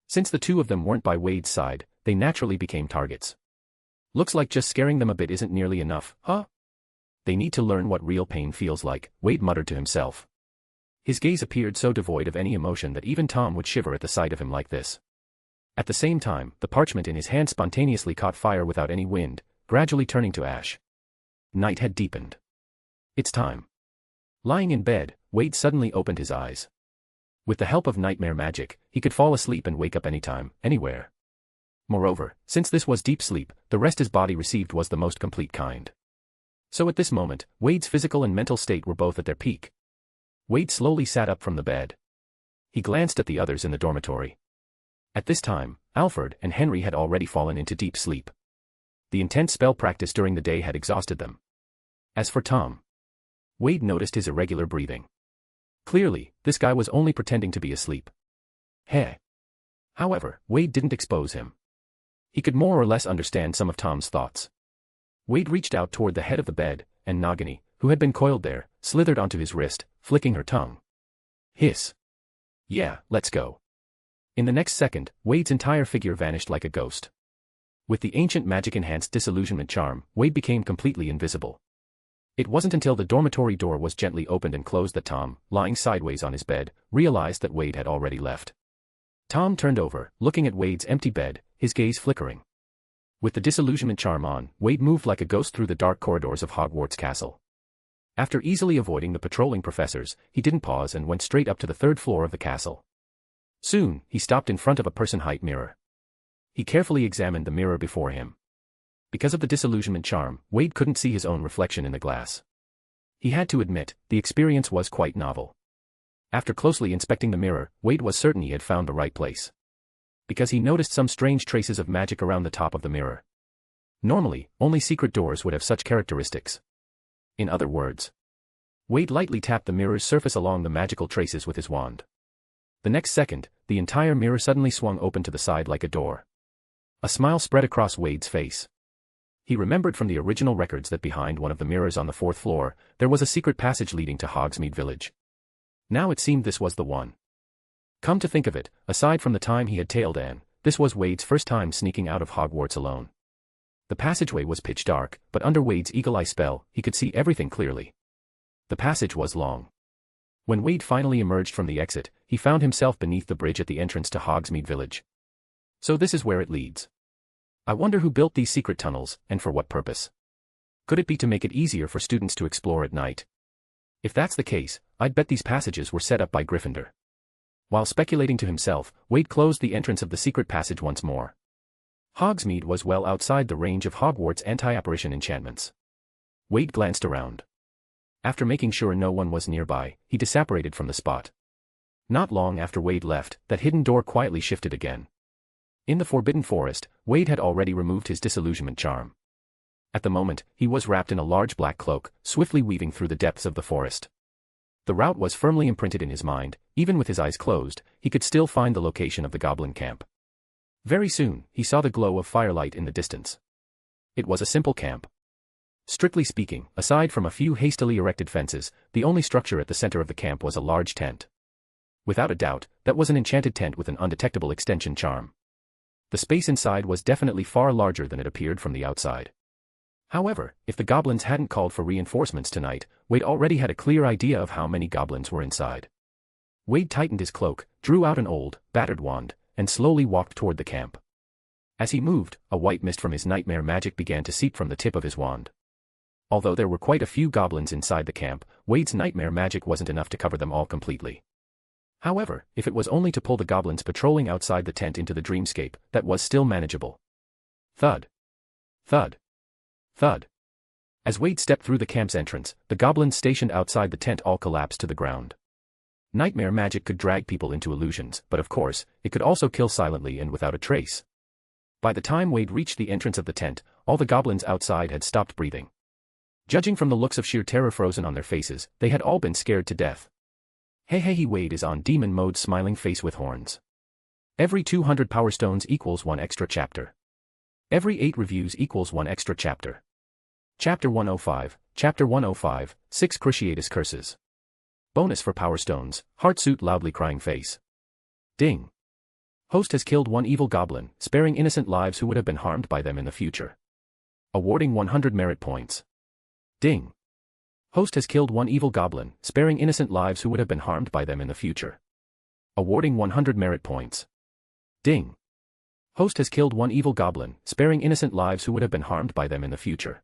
Since the two of them weren't by Wade's side, they naturally became targets. Looks like just scaring them a bit isn't nearly enough, huh? They need to learn what real pain feels like, Wade muttered to himself. His gaze appeared so devoid of any emotion that even Tom would shiver at the sight of him like this. At the same time, the parchment in his hand spontaneously caught fire without any wind, gradually turning to ash. Night had deepened. It's time. Lying in bed, Wade suddenly opened his eyes. With the help of nightmare magic, he could fall asleep and wake up anytime, anywhere. Moreover, since this was deep sleep, the rest his body received was the most complete kind. So at this moment, Wade's physical and mental state were both at their peak. Wade slowly sat up from the bed. He glanced at the others in the dormitory. At this time, Alfred and Henry had already fallen into deep sleep. The intense spell practice during the day had exhausted them. As for Tom, Wade noticed his irregular breathing. Clearly, this guy was only pretending to be asleep. Heh. However, Wade didn't expose him. He could more or less understand some of Tom's thoughts. Wade reached out toward the head of the bed, and Nagini, who had been coiled there, slithered onto his wrist, flicking her tongue. Hiss. Yeah, let's go. In the next second, Wade's entire figure vanished like a ghost. With the ancient magic-enhanced disillusionment charm, Wade became completely invisible. It wasn't until the dormitory door was gently opened and closed that Tom, lying sideways on his bed, realized that Wade had already left. Tom turned over, looking at Wade's empty bed, his gaze flickering. With the disillusionment charm on, Wade moved like a ghost through the dark corridors of Hogwarts Castle. After easily avoiding the patrolling professors, he didn't pause and went straight up to the third floor of the castle. Soon, he stopped in front of a person-height mirror. He carefully examined the mirror before him. Because of the disillusionment charm, Wade couldn't see his own reflection in the glass. He had to admit, the experience was quite novel. After closely inspecting the mirror, Wade was certain he had found the right place. Because he noticed some strange traces of magic around the top of the mirror. Normally, only secret doors would have such characteristics. In other words, Wade lightly tapped the mirror's surface along the magical traces with his wand. The next second, the entire mirror suddenly swung open to the side like a door. A smile spread across Wade's face. He remembered from the original records that behind one of the mirrors on the fourth floor, there was a secret passage leading to Hogsmeade Village. Now it seemed this was the one. Come to think of it, aside from the time he had tailed Anne, this was Wade's first time sneaking out of Hogwarts alone. The passageway was pitch dark, but under Wade's eagle-eye spell, he could see everything clearly. The passage was long. When Wade finally emerged from the exit, he found himself beneath the bridge at the entrance to Hogsmeade Village. So this is where it leads. I wonder who built these secret tunnels, and for what purpose. Could it be to make it easier for students to explore at night? If that's the case, I'd bet these passages were set up by Gryffindor. While speculating to himself, Wade closed the entrance of the secret passage once more. Hogsmeade was well outside the range of Hogwarts' anti-apparition enchantments. Wade glanced around. After making sure no one was nearby, he disapparated from the spot. Not long after Wade left, that hidden door quietly shifted again. In the Forbidden Forest, Wade had already removed his disillusionment charm. At the moment, he was wrapped in a large black cloak, swiftly weaving through the depths of the forest. The route was firmly imprinted in his mind, even with his eyes closed, he could still find the location of the goblin camp. Very soon, he saw the glow of firelight in the distance. It was a simple camp. Strictly speaking, aside from a few hastily erected fences, the only structure at the center of the camp was a large tent. Without a doubt, that was an enchanted tent with an undetectable extension charm. The space inside was definitely far larger than it appeared from the outside. However, if the goblins hadn't called for reinforcements tonight, Wade already had a clear idea of how many goblins were inside. Wade tightened his cloak, drew out an old, battered wand, and slowly walked toward the camp. As he moved, a white mist from his nightmare magic began to seep from the tip of his wand. Although there were quite a few goblins inside the camp, Wade's nightmare magic wasn't enough to cover them all completely. However, if it was only to pull the goblins patrolling outside the tent into the dreamscape, that was still manageable. Thud. Thud. Thud. As Wade stepped through the camp's entrance, the goblins stationed outside the tent all collapsed to the ground. Nightmare magic could drag people into illusions, but of course, it could also kill silently and without a trace. By the time Wade reached the entrance of the tent, all the goblins outside had stopped breathing. Judging from the looks of sheer terror frozen on their faces, they had all been scared to death. Hey, Wade is on demon mode, smiling face with horns. Every 200 power stones equals 1 extra chapter. Every 8 reviews equals 1 extra chapter. Chapter 105, Chapter 105, 6 Cruciatus Curses. Bonus for power stones, Heartsuit loudly crying face. Ding. Host has killed 1 evil goblin, sparing innocent lives who would have been harmed by them in the future. Awarding 100 merit points. Ding. Host has killed 1 evil goblin, sparing innocent lives who would have been harmed by them in the future. Awarding 100 merit points. Ding. Host has killed 1 evil goblin, sparing innocent lives who would have been harmed by them in the future.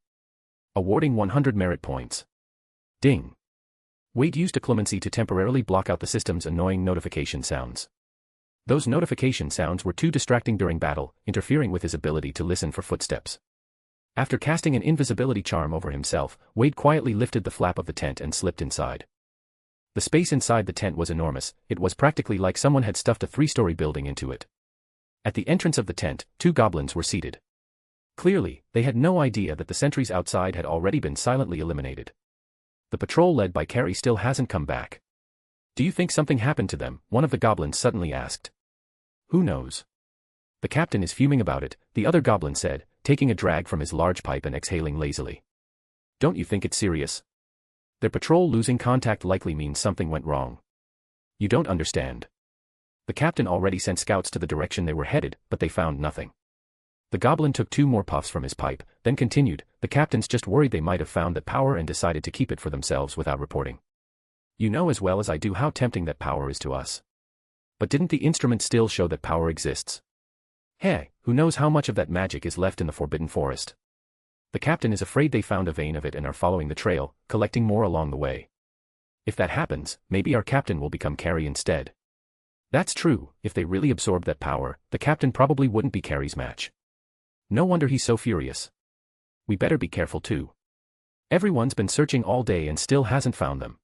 Awarding 100 merit points. Ding. Wade used occlumency to temporarily block out the system's annoying notification sounds. Those notification sounds were too distracting during battle, interfering with his ability to listen for footsteps. After casting an invisibility charm over himself, Wade quietly lifted the flap of the tent and slipped inside. The space inside the tent was enormous. It was practically like someone had stuffed a 3-story building into it. At the entrance of the tent, 2 goblins were seated. Clearly, they had no idea that the sentries outside had already been silently eliminated. The patrol led by Carrie still hasn't come back. Do you think something happened to them? One of the goblins suddenly asked. Who knows? The captain is fuming about it, the other goblin said, taking a drag from his large pipe and exhaling lazily. Don't you think it's serious? Their patrol losing contact likely means something went wrong. You don't understand. The captain already sent scouts to the direction they were headed, but they found nothing. The goblin took 2 more puffs from his pipe, then continued, the captain's just worried they might have found that power and decided to keep it for themselves without reporting. You know as well as I do how tempting that power is to us. But didn't the instrument still show that power exists? Hey, who knows how much of that magic is left in the Forbidden Forest? The captain is afraid they found a vein of it and are following the trail, collecting more along the way. If that happens, maybe our captain will become Carrie instead. That's true, if they really absorbed that power, the captain probably wouldn't be Carrie's match. No wonder he's so furious. We better be careful too. Everyone's been searching all day and still hasn't found them.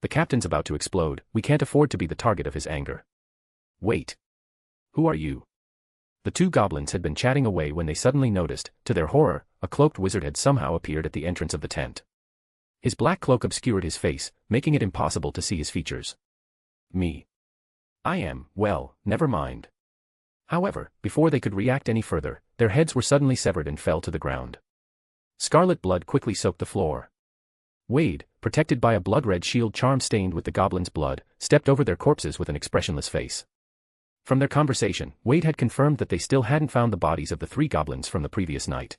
The captain's about to explode, we can't afford to be the target of his anger. Wait. Who are you? The 2 goblins had been chatting away when they suddenly noticed, to their horror, a cloaked wizard had somehow appeared at the entrance of the tent. His black cloak obscured his face, making it impossible to see his features. Me. I am, well, never mind. However, before they could react any further, their heads were suddenly severed and fell to the ground. Scarlet blood quickly soaked the floor. Wade, protected by a blood-red shield charm stained with the goblins' blood, stepped over their corpses with an expressionless face. From their conversation, Wade had confirmed that they still hadn't found the bodies of the 3 goblins from the previous night.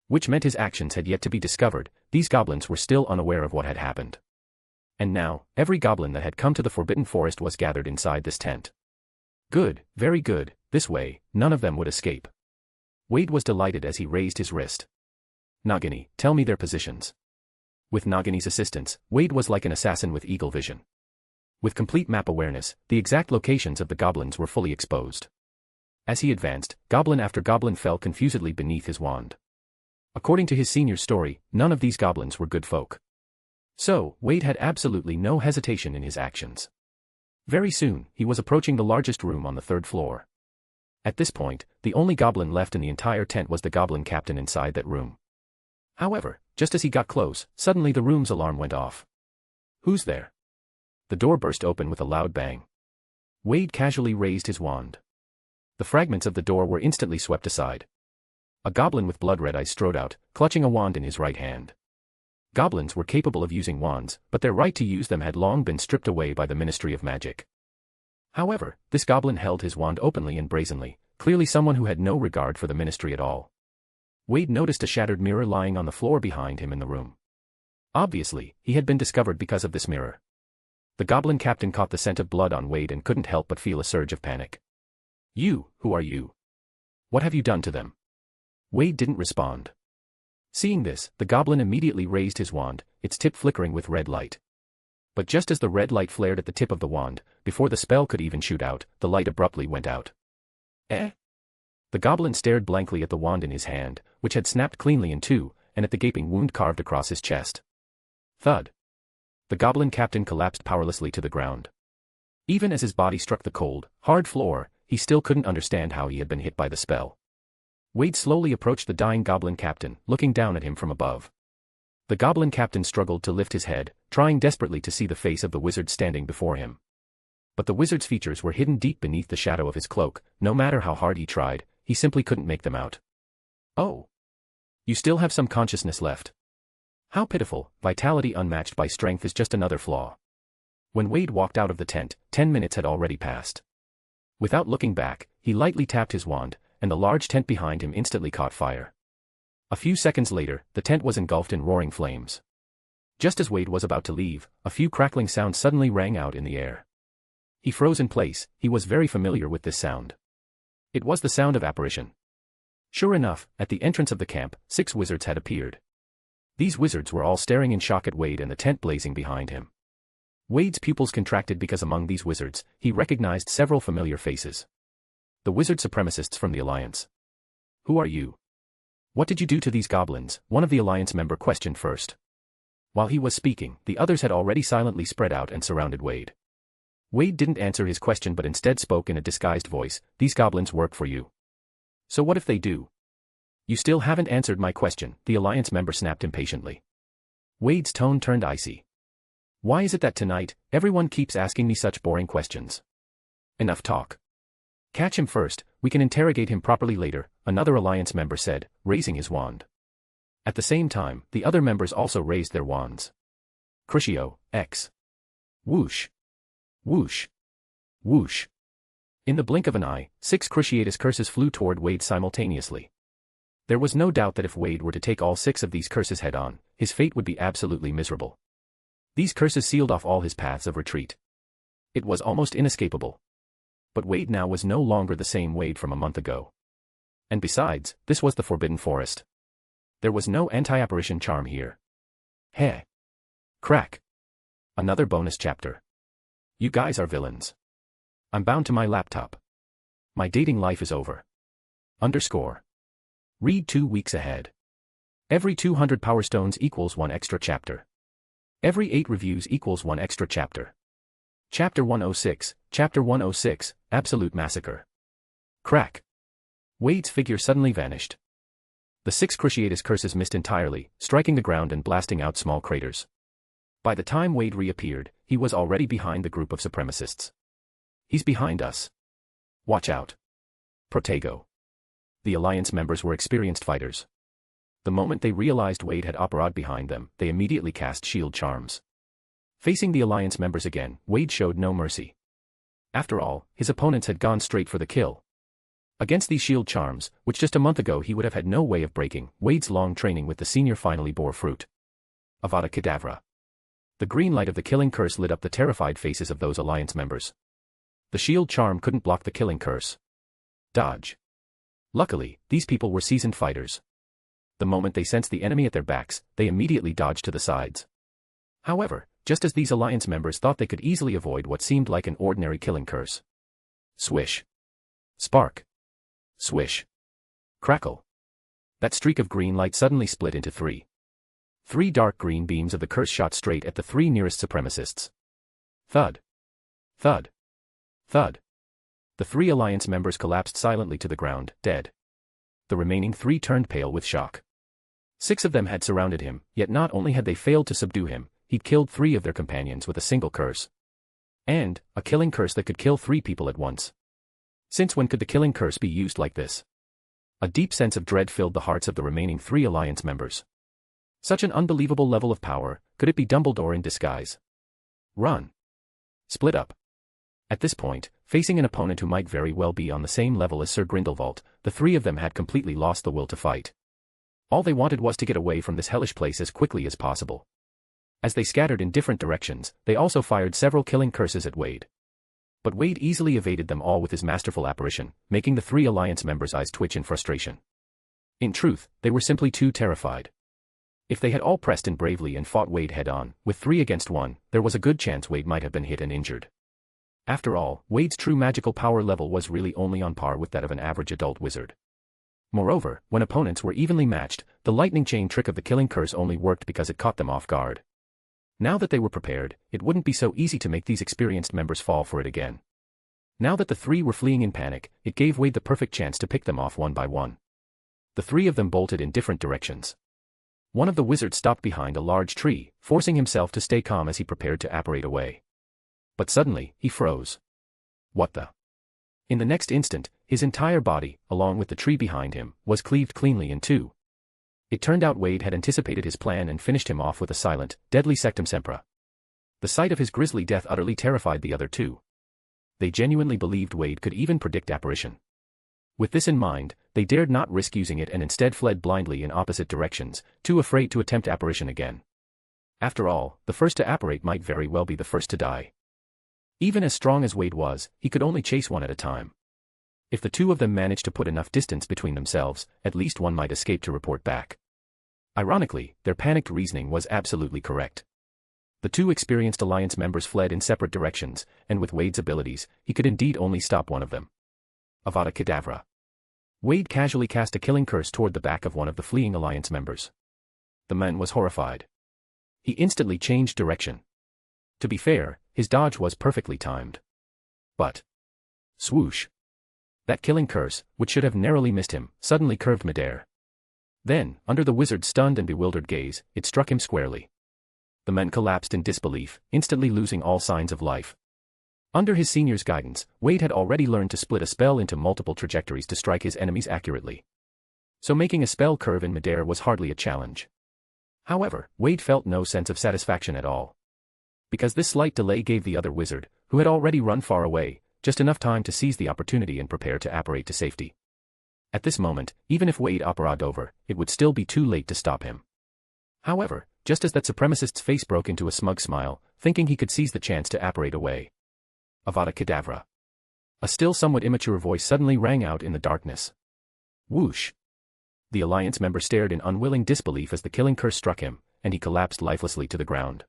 Which meant his actions had yet to be discovered, these goblins were still unaware of what had happened. And now, every goblin that had come to the Forbidden Forest was gathered inside this tent. Good, very good, this way, none of them would escape. Wade was delighted as he raised his wrist. Nagini, tell me their positions. With Nagini's assistance, Wade was like an assassin with eagle vision. With complete map awareness, the exact locations of the goblins were fully exposed. As he advanced, goblin after goblin fell confusedly beneath his wand. According to his senior's story, none of these goblins were good folk. So, Wade had absolutely no hesitation in his actions. Very soon, he was approaching the largest room on the 3rd floor. At this point, the only goblin left in the entire tent was the goblin captain inside that room. However, just as he got close, suddenly the room's alarm went off. Who's there? The door burst open with a loud bang. Wade casually raised his wand. The fragments of the door were instantly swept aside. A goblin with blood-red eyes strode out, clutching a wand in his right hand. Goblins were capable of using wands, but their right to use them had long been stripped away by the Ministry of Magic. However, this goblin held his wand openly and brazenly, clearly someone who had no regard for the ministry at all. Wade noticed a shattered mirror lying on the floor behind him in the room. Obviously, he had been discovered because of this mirror. The goblin captain caught the scent of blood on Wade and couldn't help but feel a surge of panic. You, who are you? What have you done to them? Wade didn't respond. Seeing this, the goblin immediately raised his wand, its tip flickering with red light. But just as the red light flared at the tip of the wand, before the spell could even shoot out, the light abruptly went out. Eh? The goblin stared blankly at the wand in his hand, which had snapped cleanly in two, and at the gaping wound carved across his chest. Thud. The goblin captain collapsed powerlessly to the ground. Even as his body struck the cold, hard floor, he still couldn't understand how he had been hit by the spell. Wade slowly approached the dying goblin captain, looking down at him from above. The goblin captain struggled to lift his head, trying desperately to see the face of the wizard standing before him. But the wizard's features were hidden deep beneath the shadow of his cloak. No matter how hard he tried, he simply couldn't make them out. Oh. You still have some consciousness left. How pitiful. Vitality unmatched by strength is just another flaw. When Wade walked out of the tent, 10 minutes had already passed. Without looking back, he lightly tapped his wand, and the large tent behind him instantly caught fire. A few seconds later, the tent was engulfed in roaring flames. Just as Wade was about to leave, a few crackling sounds suddenly rang out in the air. He froze in place. He was very familiar with this sound. It was the sound of apparition. Sure enough, at the entrance of the camp, 6 wizards had appeared. These wizards were all staring in shock at Wade and the tent blazing behind him. Wade's pupils contracted because among these wizards, he recognized several familiar faces. The wizard supremacists from the Alliance. Who are you? What did you do to these goblins? One of the Alliance member questioned first. While he was speaking, the others had already silently spread out and surrounded Wade. Wade didn't answer his question but instead spoke in a disguised voice. These goblins work for you. So what if they do? You still haven't answered my question, the Alliance member snapped impatiently. Wade's tone turned icy. Why is it that tonight, everyone keeps asking me such boring questions? Enough talk. Catch him first, we can interrogate him properly later, another Alliance member said, raising his wand. At the same time, the other members also raised their wands. Crucio, X. Whoosh. Whoosh. Whoosh. In the blink of an eye, 6 cruciatus curses flew toward Wade simultaneously. There was no doubt that if Wade were to take all 6 of these curses head-on, his fate would be absolutely miserable. These curses sealed off all his paths of retreat. It was almost inescapable. But Wade now was no longer the same Wade from a month ago. And besides, this was the Forbidden Forest. There was no anti-apparition charm here. Heh. Crack. Another bonus chapter. You guys are villains. I'm bound to my laptop. My dating life is over. _ Read 2 weeks ahead. Every 200 Power Stones equals 1 extra chapter. Every 8 reviews equals 1 extra chapter. Chapter 106, Chapter 106, Absolute Massacre. Crack. Wade's figure suddenly vanished. The 6 cruciatus curses missed entirely, striking the ground and blasting out small craters. By the time Wade reappeared, he was already behind the group of supremacists. He's behind us. Watch out. Protego. The Alliance members were experienced fighters. The moment they realized Wade had Operod behind them, they immediately cast shield charms. Facing the Alliance members again, Wade showed no mercy. After all, his opponents had gone straight for the kill. Against these shield charms, which just a month ago he would have had no way of breaking, Wade's long training with the senior finally bore fruit. Avada Kedavra. The green light of the killing curse lit up the terrified faces of those Alliance members. The shield charm couldn't block the killing curse. Dodge. Luckily, these people were seasoned fighters. The moment they sensed the enemy at their backs, they immediately dodged to the sides. However, just as these Alliance members thought they could easily avoid what seemed like an ordinary killing curse. Swish. Spark. Swish. Crackle. That streak of green light suddenly split into 3. 3 dark green beams of the curse shot straight at the 3 nearest supremacists. Thud. Thud. Thud. The 3 Alliance members collapsed silently to the ground, dead. The remaining 3 turned pale with shock. 6 of them had surrounded him, yet not only had they failed to subdue him, he'd killed 3 of their companions with a single curse. And, a killing curse that could kill 3 people at once. Since when could the killing curse be used like this? A deep sense of dread filled the hearts of the remaining 3 Alliance members. Such an unbelievable level of power, could it be Dumbledore in disguise? Run. Split up. At this point, facing an opponent who might very well be on the same level as Sir Grindelwald, the 3 of them had completely lost the will to fight. All they wanted was to get away from this hellish place as quickly as possible. As they scattered in different directions, they also fired several killing curses at Wade. But Wade easily evaded them all with his masterful apparition, making the 3 Alliance members' eyes twitch in frustration. In truth, they were simply too terrified. If they had all pressed in bravely and fought Wade head-on, with 3 against 1, there was a good chance Wade might have been hit and injured. After all, Wade's true magical power level was really only on par with that of an average adult wizard. Moreover, when opponents were evenly matched, the lightning chain trick of the killing curse only worked because it caught them off guard. Now that they were prepared, it wouldn't be so easy to make these experienced members fall for it again. Now that the 3 were fleeing in panic, it gave Wade the perfect chance to pick them off one by one. The 3 of them bolted in different directions. One of the wizards stopped behind a large tree, forcing himself to stay calm as he prepared to apparate away. But suddenly, he froze. What the? In the next instant, his entire body, along with the tree behind him, was cleaved cleanly in 2. It turned out Wade had anticipated his plan and finished him off with a silent, deadly sectum sempra. The sight of his grisly death utterly terrified the other 2. They genuinely believed Wade could even predict apparition. With this in mind, they dared not risk using it and instead fled blindly in opposite directions, too afraid to attempt apparition again. After all, the first to apparate might very well be the first to die. Even as strong as Wade was, he could only chase one at a time. If the 2 of them managed to put enough distance between themselves, at least one might escape to report back. Ironically, their panicked reasoning was absolutely correct. The 2 experienced Alliance members fled in separate directions, and with Wade's abilities, he could indeed only stop one of them. Avada Kedavra. Wade casually cast a killing curse toward the back of one of the fleeing Alliance members. The man was horrified. He instantly changed direction. To be fair, his dodge was perfectly timed. But swoosh. That killing curse, which should have narrowly missed him, suddenly curved midair. Then, under the wizard's stunned and bewildered gaze, it struck him squarely. The man collapsed in disbelief, instantly losing all signs of life. Under his senior's guidance, Wade had already learned to split a spell into multiple trajectories to strike his enemies accurately. So making a spell curve in midair was hardly a challenge. However, Wade felt no sense of satisfaction at all. Because this slight delay gave the other wizard, who had already run far away, just enough time to seize the opportunity and prepare to apparate to safety. At this moment, even if Wade apparate over, it would still be too late to stop him. However, just as that supremacist's face broke into a smug smile, thinking he could seize the chance to apparate away. Avada Kedavra. A still somewhat immature voice suddenly rang out in the darkness. Whoosh. The Alliance member stared in unwilling disbelief as the killing curse struck him, and he collapsed lifelessly to the ground.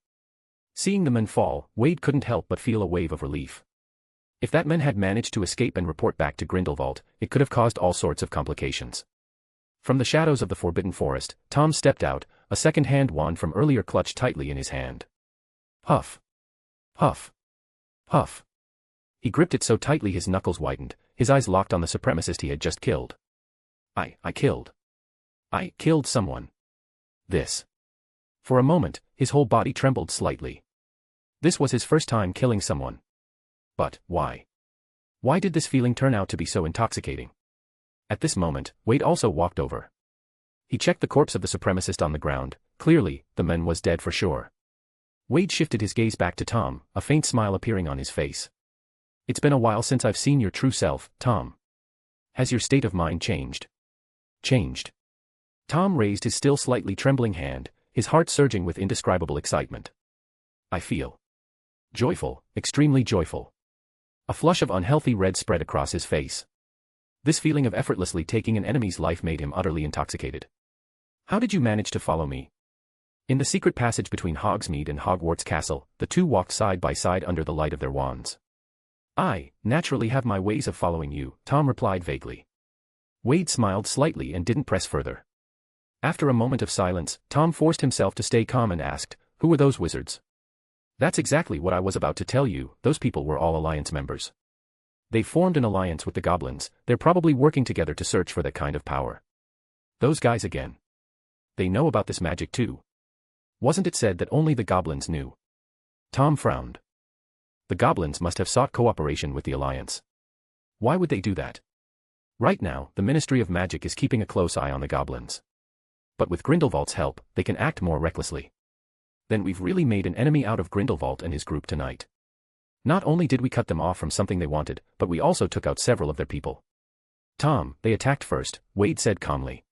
Seeing the men fall, Wade couldn't help but feel a wave of relief. If that man had managed to escape and report back to Grindelwald, it could have caused all sorts of complications. From the shadows of the Forbidden Forest, Tom stepped out, a second-hand wand from earlier clutched tightly in his hand. Puff. Puff. Puff. He gripped it so tightly his knuckles whitened, his eyes locked on the supremacist he had just killed. I killed someone. This. For a moment, his whole body trembled slightly. This was his first time killing someone. But, why? Why did this feeling turn out to be so intoxicating? At this moment, Wade also walked over. He checked the corpse of the supremacist on the ground. Clearly, the man was dead for sure. Wade shifted his gaze back to Tom, a faint smile appearing on his face. It's been a while since I've seen your true self, Tom. Has your state of mind changed? Changed. Tom raised his still slightly trembling hand, his heart surging with indescribable excitement. I feel joyful, extremely joyful. A flush of unhealthy red spread across his face. This feeling of effortlessly taking an enemy's life made him utterly intoxicated. How did you manage to follow me? In the secret passage between Hogsmeade and Hogwarts Castle, the 2 walked side by side under the light of their wands. I, naturally have my ways of following you, Tom replied vaguely. Wade smiled slightly and didn't press further. After a moment of silence, Tom forced himself to stay calm and asked, who were those wizards? That's exactly what I was about to tell you, those people were all Alliance members. They formed an alliance with the goblins, they're probably working together to search for that kind of power. Those guys again. They know about this magic too. Wasn't it said that only the goblins knew? Tom frowned. The goblins must have sought cooperation with the alliance. Why would they do that? Right now, the Ministry of Magic is keeping a close eye on the goblins. But with Grindelwald's help, they can act more recklessly. Then we've really made an enemy out of Grindelwald and his group tonight. Not only did we cut them off from something they wanted, but we also took out several of their people. Tom, they attacked first, Wade said calmly.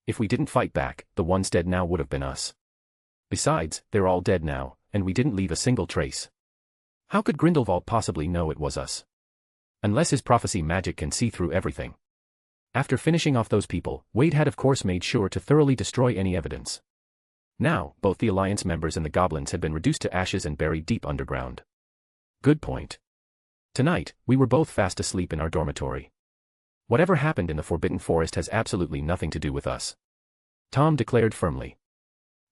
If we didn't fight back, the ones dead now would have been us. Besides, they're all dead now, and we didn't leave a single trace. How could Grindelwald possibly know it was us? Unless his prophecy magic can see through everything. After finishing off those people, Wade had of course made sure to thoroughly destroy any evidence. Now, both the Alliance members and the goblins had been reduced to ashes and buried deep underground. Good point. Tonight, we were both fast asleep in our dormitory. Whatever happened in the Forbidden Forest has absolutely nothing to do with us. Tom declared firmly.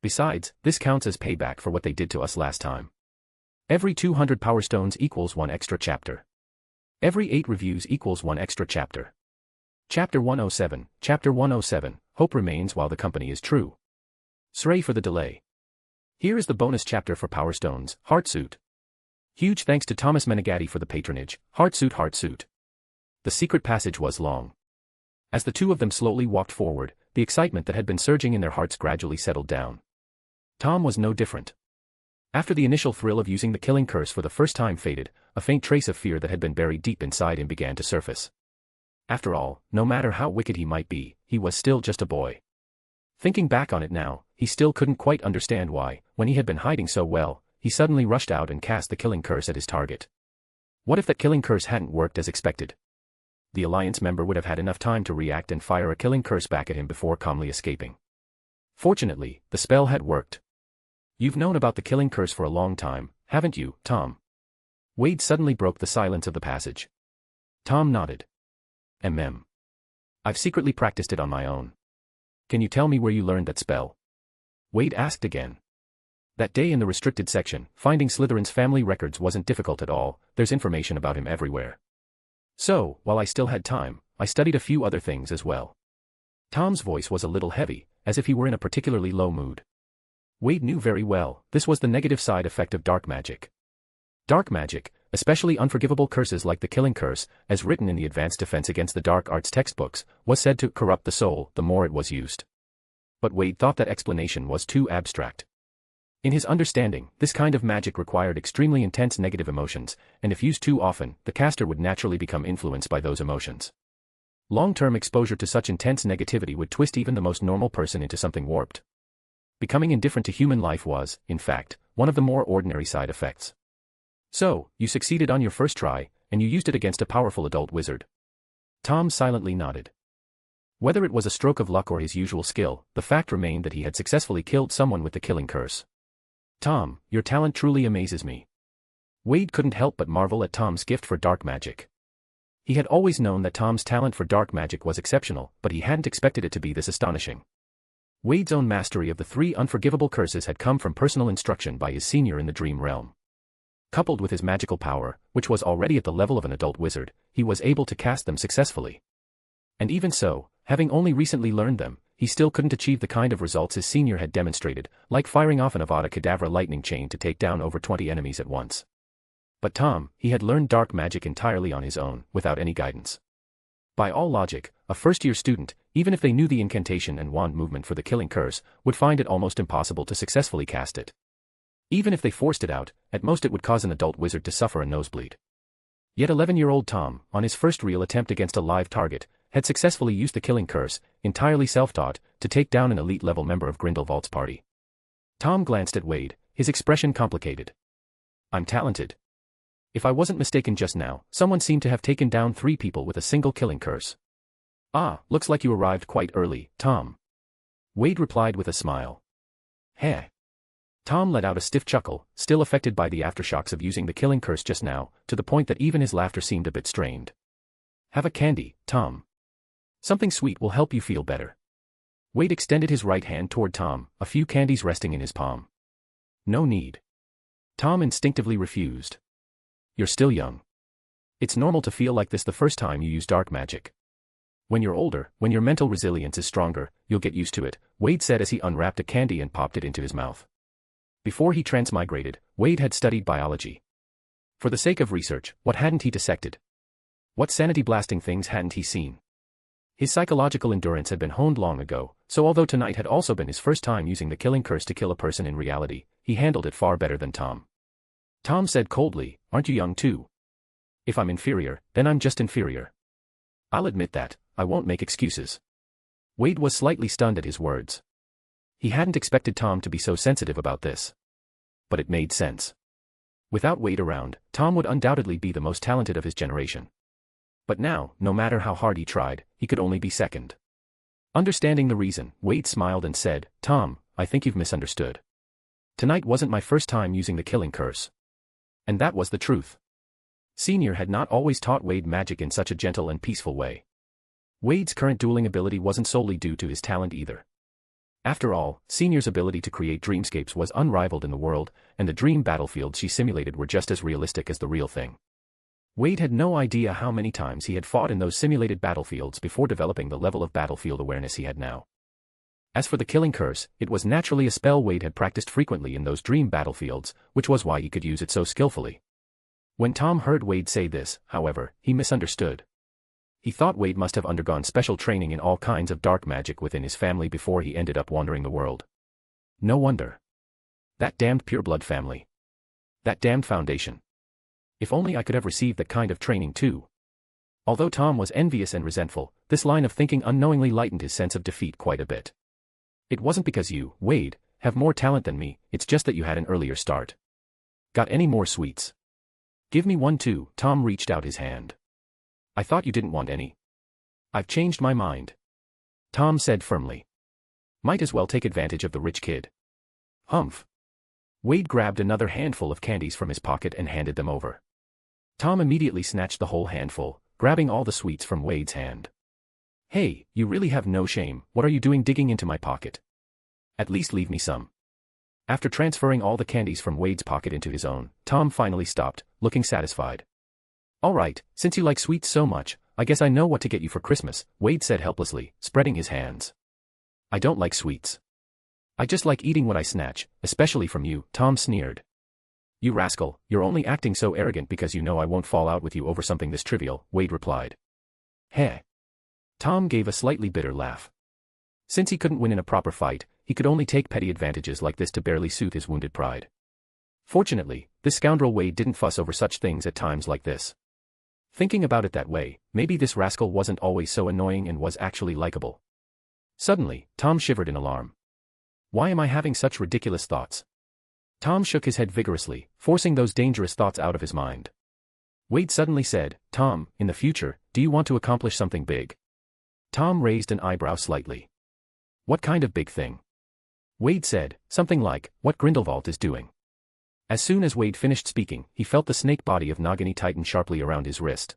Besides, this counts as payback for what they did to us last time. Every 200 Power Stones equals 1 extra chapter. Every 8 reviews equals 1 extra chapter. Chapter 107, Chapter 107, Hope Remains While the Company is True. Sorry for the delay. Here is the bonus chapter for Power Stones, Heartsuit. Huge thanks to Thomas Menegatti for the patronage, Heartsuit. The secret passage was long. As the two of them slowly walked forward, the excitement that had been surging in their hearts gradually settled down. Tom was no different. After the initial thrill of using the killing curse for the first time faded, a faint trace of fear that had been buried deep inside him began to surface. After all, no matter how wicked he might be, he was still just a boy. Thinking back on it now, he still couldn't quite understand why, when he had been hiding so well, he suddenly rushed out and cast the killing curse at his target. What if that killing curse hadn't worked as expected? The Alliance member would have had enough time to react and fire a killing curse back at him before calmly escaping. Fortunately, the spell had worked. You've known about the killing curse for a long time, haven't you, Tom? Wade suddenly broke the silence of the passage. Tom nodded. I've secretly practiced it on my own. Can you tell me where you learned that spell? Wade asked again. That day in the restricted section, finding Slytherin's family records wasn't difficult at all, there's information about him everywhere. So, while I still had time, I studied a few other things as well. Tom's voice was a little heavy, as if he were in a particularly low mood. Wade knew very well, this was the negative side effect of dark magic. Dark magic, especially unforgivable curses like the killing curse, as written in the Advanced Defense Against the Dark Arts textbooks, was said to corrupt the soul the more it was used. But Wade thought that explanation was too abstract. In his understanding, this kind of magic required extremely intense negative emotions, and if used too often, the caster would naturally become influenced by those emotions. Long-term exposure to such intense negativity would twist even the most normal person into something warped. Becoming indifferent to human life was, in fact, one of the more ordinary side effects. So, you succeeded on your first try, and you used it against a powerful adult wizard. Tom silently nodded. Whether it was a stroke of luck or his usual skill, the fact remained that he had successfully killed someone with the killing curse. Tom, your talent truly amazes me. Wade couldn't help but marvel at Tom's gift for dark magic. He had always known that Tom's talent for dark magic was exceptional, but he hadn't expected it to be this astonishing. Wade's own mastery of the 3 unforgivable curses had come from personal instruction by his senior in the Dream Realm. Coupled with his magical power, which was already at the level of an adult wizard, he was able to cast them successfully. And even so, having only recently learned them, he still couldn't achieve the kind of results his senior had demonstrated, like firing off an Avada Kedavra lightning chain to take down over 20 enemies at once. But Tom, he had learned dark magic entirely on his own, without any guidance. By all logic, a first-year student, even if they knew the incantation and wand movement for the killing curse, would find it almost impossible to successfully cast it. Even if they forced it out, at most it would cause an adult wizard to suffer a nosebleed. Yet 11-year-old Tom, on his first real attempt against a live target, had successfully used the killing curse, entirely self-taught, to take down an elite-level member of Grindelwald's party. Tom glanced at Wade, his expression complicated. I'm talented. If I wasn't mistaken just now, someone seemed to have taken down 3 people with a single killing curse. Ah, looks like you arrived quite early, Tom. Wade replied with a smile. Heh. Tom let out a stiff chuckle, still affected by the aftershocks of using the killing curse just now, to the point that even his laughter seemed a bit strained. Have a candy, Tom. Something sweet will help you feel better. Wade extended his right hand toward Tom, a few candies resting in his palm. No need. Tom instinctively refused. You're still young. It's normal to feel like this the first time you use dark magic. When you're older, when your mental resilience is stronger, you'll get used to it, Wade said as he unwrapped a candy and popped it into his mouth. Before he transmigrated, Wade had studied biology. For the sake of research, what hadn't he dissected? What sanity-blasting things hadn't he seen? His psychological endurance had been honed long ago, so although tonight had also been his first time using the killing curse to kill a person in reality, he handled it far better than Tom. Tom said coldly, aren't you young too? If I'm inferior, then I'm just inferior. I'll admit that, I won't make excuses. Wade was slightly stunned at his words. He hadn't expected Tom to be so sensitive about this. But it made sense. Without Wade around, Tom would undoubtedly be the most talented of his generation. But now, no matter how hard he tried, he could only be second. Understanding the reason, Wade smiled and said, "Tom, I think you've misunderstood. Tonight wasn't my first time using the killing curse." And that was the truth. Senior had not always taught Wade magic in such a gentle and peaceful way. Wade's current dueling ability wasn't solely due to his talent either. After all, Senior's ability to create dreamscapes was unrivaled in the world, and the dream battlefields she simulated were just as realistic as the real thing. Wade had no idea how many times he had fought in those simulated battlefields before developing the level of battlefield awareness he had now. As for the killing curse, it was naturally a spell Wade had practiced frequently in those dream battlefields, which was why he could use it so skillfully. When Tom heard Wade say this, however, he misunderstood. He thought Wade must have undergone special training in all kinds of dark magic within his family before he ended up wandering the world. No wonder. That damned pureblood family. That damned foundation. If only I could have received that kind of training too. Although Tom was envious and resentful, this line of thinking unknowingly lightened his sense of defeat quite a bit. It wasn't because you, Wade, have more talent than me, it's just that you had an earlier start. Got any more sweets? Give me one too. Tom reached out his hand. I thought you didn't want any. I've changed my mind. Tom said firmly. Might as well take advantage of the rich kid. Humph. Wade grabbed another handful of candies from his pocket and handed them over. Tom immediately snatched the whole handful, grabbing all the sweets from Wade's hand. Hey, you really have no shame. What are you doing digging into my pocket? At least leave me some. After transferring all the candies from Wade's pocket into his own, Tom finally stopped, looking satisfied. All right, since you like sweets so much, I guess I know what to get you for Christmas, Wade said helplessly, spreading his hands. I don't like sweets. I just like eating what I snatch, especially from you, Tom sneered. You rascal, you're only acting so arrogant because you know I won't fall out with you over something this trivial, Wade replied. Heh. Tom gave a slightly bitter laugh. Since he couldn't win in a proper fight, he could only take petty advantages like this to barely soothe his wounded pride. Fortunately, this scoundrel Wade didn't fuss over such things at times like this. Thinking about it that way, maybe this rascal wasn't always so annoying and was actually likable. Suddenly, Tom shivered in alarm. Why am I having such ridiculous thoughts? Tom shook his head vigorously, forcing those dangerous thoughts out of his mind. Wade suddenly said, Tom, in the future, do you want to accomplish something big? Tom raised an eyebrow slightly. What kind of big thing? Wade said, something like, what Grindelwald is doing. As soon as Wade finished speaking, he felt the snake body of Nagini tighten sharply around his wrist.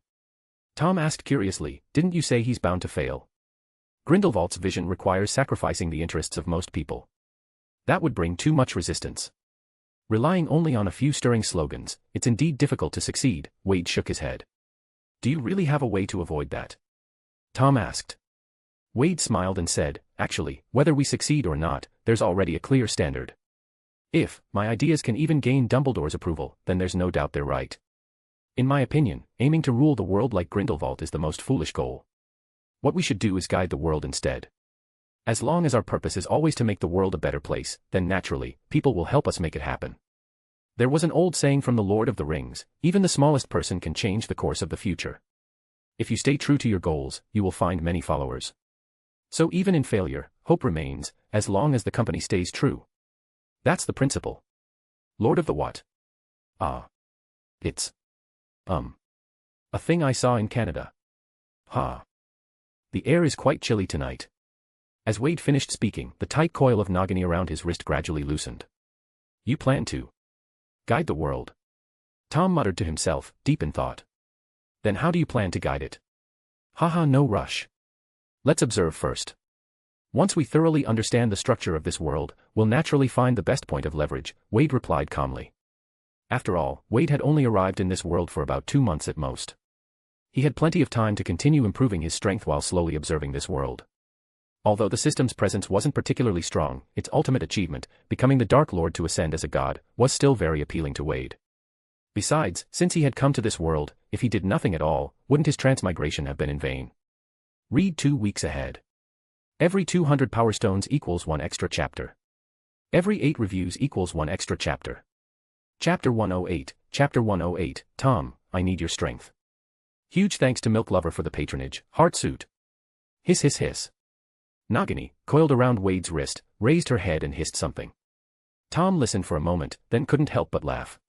Tom asked curiously, didn't you say he's bound to fail? Grindelwald's vision requires sacrificing the interests of most people. That would bring too much resistance. Relying only on a few stirring slogans, it's indeed difficult to succeed, Wade shook his head. Do you really have a way to avoid that? Tom asked. Wade smiled and said, actually, whether we succeed or not, there's already a clear standard. If my ideas can even gain Dumbledore's approval, then there's no doubt they're right. In my opinion, aiming to rule the world like Grindelwald is the most foolish goal. What we should do is guide the world instead. As long as our purpose is always to make the world a better place, then naturally, people will help us make it happen. There was an old saying from the Lord of the Rings, even the smallest person can change the course of the future. If you stay true to your goals, you will find many followers. So even in failure, hope remains, as long as the company stays true. That's the principle. Lord of the what? It's a thing I saw in Canada. The air is quite chilly tonight. As Wade finished speaking, the tight coil of Nagini around his wrist gradually loosened. You plan to guide the world? Tom muttered to himself, deep in thought. Then how do you plan to guide it? No rush. Let's observe first. Once we thoroughly understand the structure of this world, we'll naturally find the best point of leverage, Wade replied calmly. After all, Wade had only arrived in this world for about 2 months at most. He had plenty of time to continue improving his strength while slowly observing this world. Although the system's presence wasn't particularly strong, its ultimate achievement, becoming the Dark Lord to ascend as a god, was still very appealing to Wade. Besides, since he had come to this world, if he did nothing at all, wouldn't his transmigration have been in vain? Read 2 weeks ahead. Every 200 Power Stones equals 1 extra chapter. Every 8 reviews equals 1 extra chapter. Chapter 108, Chapter 108, Tom, I need your strength. Huge thanks to Milk Lover for the patronage, Heartsuit. Hiss hiss hiss. Nagini, coiled around Wade's wrist, raised her head and hissed something. Tom listened for a moment, then couldn't help but laugh.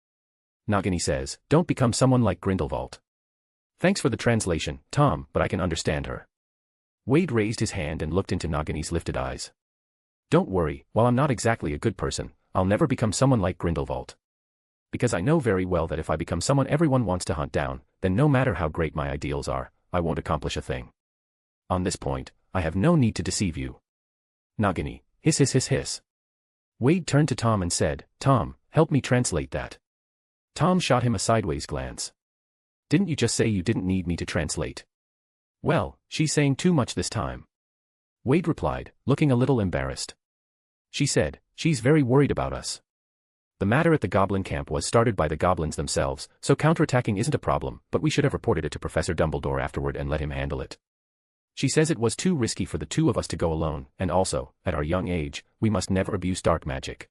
Nagini says, don't become someone like Grindelwald. Thanks for the translation, Tom, but I can understand her. Wade raised his hand and looked into Nagini's lifted eyes. Don't worry, while I'm not exactly a good person, I'll never become someone like Grindelwald. Because I know very well that if I become someone everyone wants to hunt down, then no matter how great my ideals are, I won't accomplish a thing. On this point, I have no need to deceive you. Nagini, hiss hiss hiss hiss. Wade turned to Tom and said, Tom, help me translate that. Tom shot him a sideways glance. Didn't you just say you didn't need me to translate? Well, she's saying too much this time. Wade replied, looking a little embarrassed. She said, she's very worried about us. The matter at the goblin camp was started by the goblins themselves, so counterattacking isn't a problem, but we should have reported it to Professor Dumbledore afterward and let him handle it. She says it was too risky for the two of us to go alone, and also, at our young age, we must never abuse dark magic.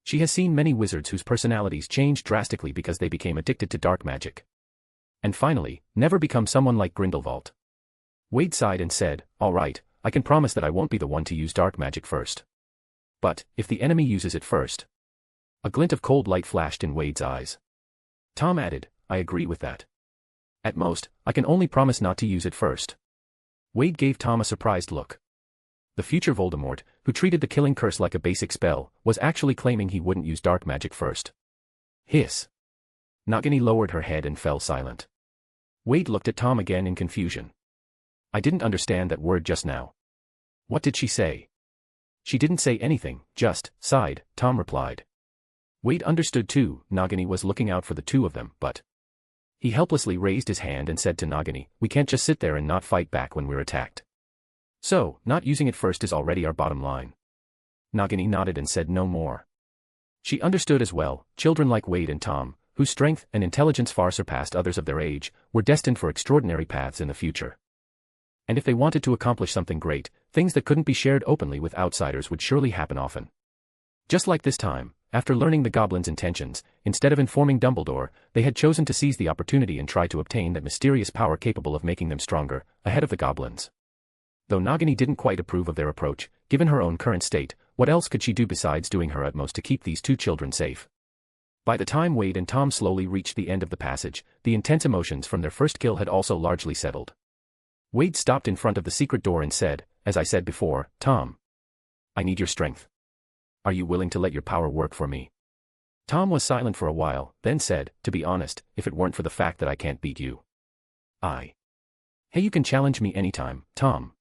She has seen many wizards whose personalities changed drastically because they became addicted to dark magic. And finally, never become someone like Grindelwald. Wade sighed and said, all right, I can promise that I won't be the one to use dark magic first. But, if the enemy uses it first. A glint of cold light flashed in Wade's eyes. Tom added, I agree with that. At most, I can only promise not to use it first. Wade gave Tom a surprised look. The future Voldemort, who treated the killing curse like a basic spell, was actually claiming he wouldn't use dark magic first. Hiss. Nagini lowered her head and fell silent. Wade looked at Tom again in confusion. I didn't understand that word just now. What did she say? She didn't say anything, just sighed, Tom replied. Wade understood too, Nagini was looking out for the two of them, but... He helplessly raised his hand and said to Nagini, we can't just sit there and not fight back when we're attacked. So, not using it first is already our bottom line. Nagini nodded and said no more. She understood as well, children like Wade and Tom, whose strength and intelligence far surpassed others of their age, were destined for extraordinary paths in the future. And if they wanted to accomplish something great, things that couldn't be shared openly with outsiders would surely happen often. Just like this time, after learning the goblins' intentions, instead of informing Dumbledore, they had chosen to seize the opportunity and try to obtain that mysterious power capable of making them stronger, ahead of the goblins. Though Nagini didn't quite approve of their approach, given her own current state, what else could she do besides doing her utmost to keep these two children safe? By the time Wade and Tom slowly reached the end of the passage, the intense emotions from their first kill had also largely settled. Wade stopped in front of the secret door and said, as I said before, Tom. I need your strength. Are you willing to let your power work for me? Tom was silent for a while, then said, to be honest, if it weren't for the fact that I can't beat you. Hey, you can challenge me anytime, Tom.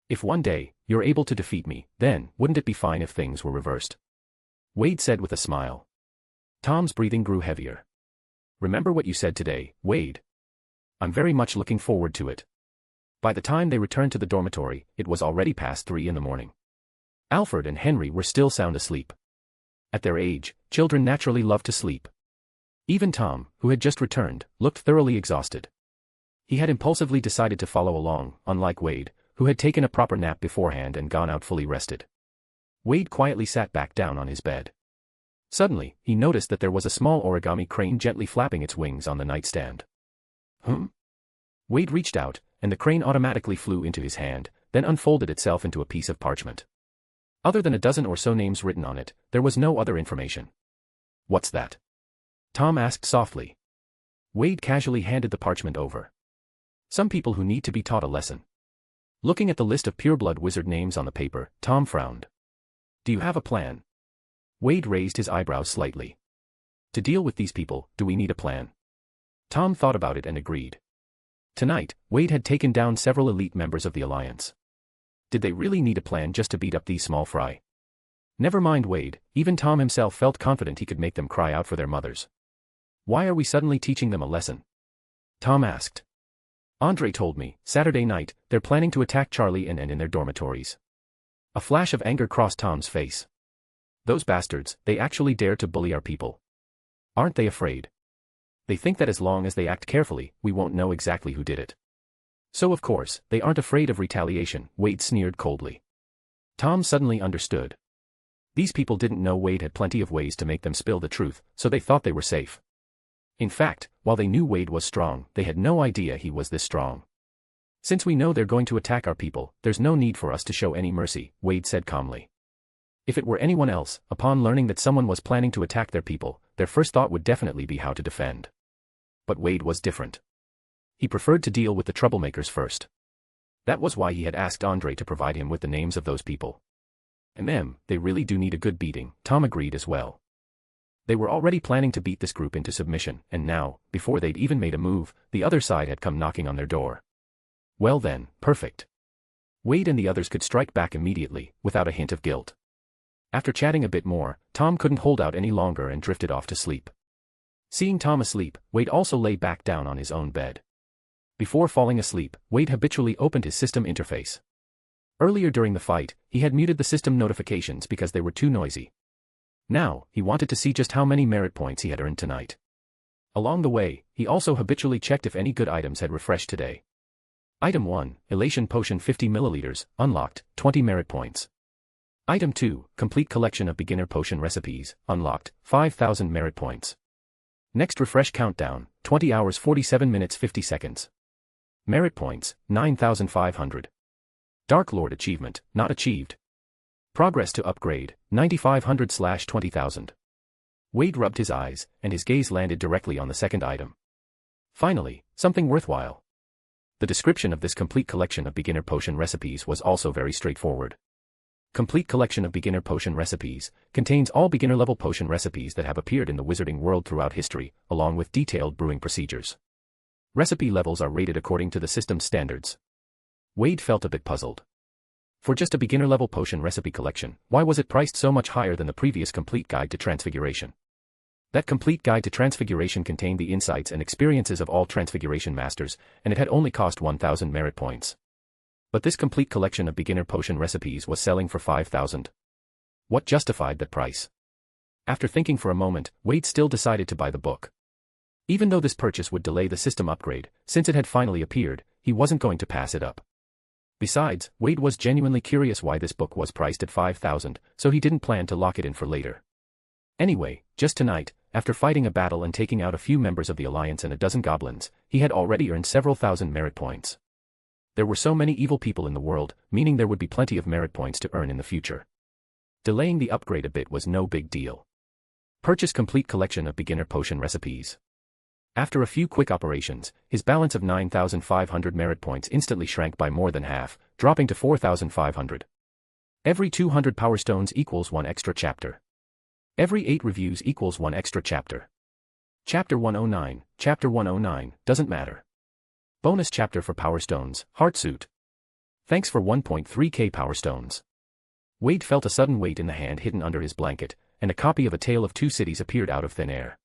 If one day, you're able to defeat me, then, wouldn't it be fine if things were reversed? Wade said with a smile. Tom's breathing grew heavier. Remember what you said today, Wade. I'm very much looking forward to it. By the time they returned to the dormitory, it was already past 3 in the morning. Alfred and Henry were still sound asleep. At their age, children naturally love to sleep. Even Tom, who had just returned, looked thoroughly exhausted. He had impulsively decided to follow along, unlike Wade, who had taken a proper nap beforehand and gone out fully rested. Wade quietly sat back down on his bed. Suddenly, he noticed that there was a small origami crane gently flapping its wings on the nightstand. Wade reached out, and the crane automatically flew into his hand, then unfolded itself into a piece of parchment. Other than a dozen or so names written on it, there was no other information. What's that? Tom asked softly. Wade casually handed the parchment over. Some people who need to be taught a lesson. Looking at the list of pureblood wizard names on the paper, Tom frowned. Do you have a plan? Wade raised his eyebrows slightly. To deal with these people, do we need a plan? Tom thought about it and agreed. Tonight, Wade had taken down several elite members of the Alliance. Did they really need a plan just to beat up these small fry? Never mind Wade, even Tom himself felt confident he could make them cry out for their mothers. Why are we suddenly teaching them a lesson? Tom asked. Andre told me, Saturday night, they're planning to attack Charlie and Anne in their dormitories. A flash of anger crossed Tom's face. Those bastards, they actually dare to bully our people. Aren't they afraid? They think that as long as they act carefully, we won't know exactly who did it. So of course, they aren't afraid of retaliation, Wade sneered coldly. Tom suddenly understood. These people didn't know Wade had plenty of ways to make them spill the truth, so they thought they were safe. In fact, while they knew Wade was strong, they had no idea he was this strong. Since we know they're going to attack our people, there's no need for us to show any mercy, Wade said calmly. If it were anyone else, upon learning that someone was planning to attack their people, their first thought would definitely be how to defend. But Wade was different. He preferred to deal with the troublemakers first. That was why he had asked Andre to provide him with the names of those people. And they really do need a good beating, Tom agreed as well. They were already planning to beat this group into submission, and now, before they'd even made a move, the other side had come knocking on their door. Well then, perfect. Wade and the others could strike back immediately, without a hint of guilt. After chatting a bit more, Tom couldn't hold out any longer and drifted off to sleep. Seeing Tom asleep, Wade also lay back down on his own bed. Before falling asleep, Wade habitually opened his system interface. Earlier during the fight, he had muted the system notifications because they were too noisy. Now, he wanted to see just how many merit points he had earned tonight. Along the way, he also habitually checked if any good items had refreshed today. Item 1, Elation Potion 50 ml, unlocked, 20 merit points. Item 2, Complete Collection of Beginner Potion Recipes, unlocked, 5,000 merit points. Next refresh countdown, 20 hours 47 minutes 50 seconds. Merit points, 9,500. Dark Lord achievement, not achieved. Progress to upgrade, 9,500/20,000. Wade rubbed his eyes, and his gaze landed directly on the second item. Finally, something worthwhile. The description of this complete collection of beginner potion recipes was also very straightforward. Complete collection of beginner potion recipes contains all beginner-level potion recipes that have appeared in the wizarding world throughout history, along with detailed brewing procedures. Recipe levels are rated according to the system's standards. Wade felt a bit puzzled. For just a beginner-level potion recipe collection, why was it priced so much higher than the previous Complete Guide to Transfiguration? That Complete Guide to Transfiguration contained the insights and experiences of all Transfiguration masters, and it had only cost 1,000 merit points. But this complete collection of beginner potion recipes was selling for 5,000. What justified that price? After thinking for a moment, Wade still decided to buy the book. Even though this purchase would delay the system upgrade, since it had finally appeared, he wasn't going to pass it up. Besides, Wade was genuinely curious why this book was priced at 5,000, so he didn't plan to lock it in for later. Anyway, just tonight, after fighting a battle and taking out a few members of the Alliance and a dozen goblins, he had already earned several thousand merit points. There were so many evil people in the world, meaning there would be plenty of merit points to earn in the future. Delaying the upgrade a bit was no big deal. Purchase complete collection of beginner potion recipes. After a few quick operations, his balance of 9,500 merit points instantly shrank by more than half, dropping to 4,500. Every 200 power stones equals 1 extra chapter. Every 8 reviews equals 1 extra chapter. Chapter 109, doesn't matter. Bonus chapter for power stones, Heartsuit. Thanks for 1.3k power stones. Wade felt a sudden weight in the hand hidden under his blanket, and a copy of A Tale of Two Cities appeared out of thin air.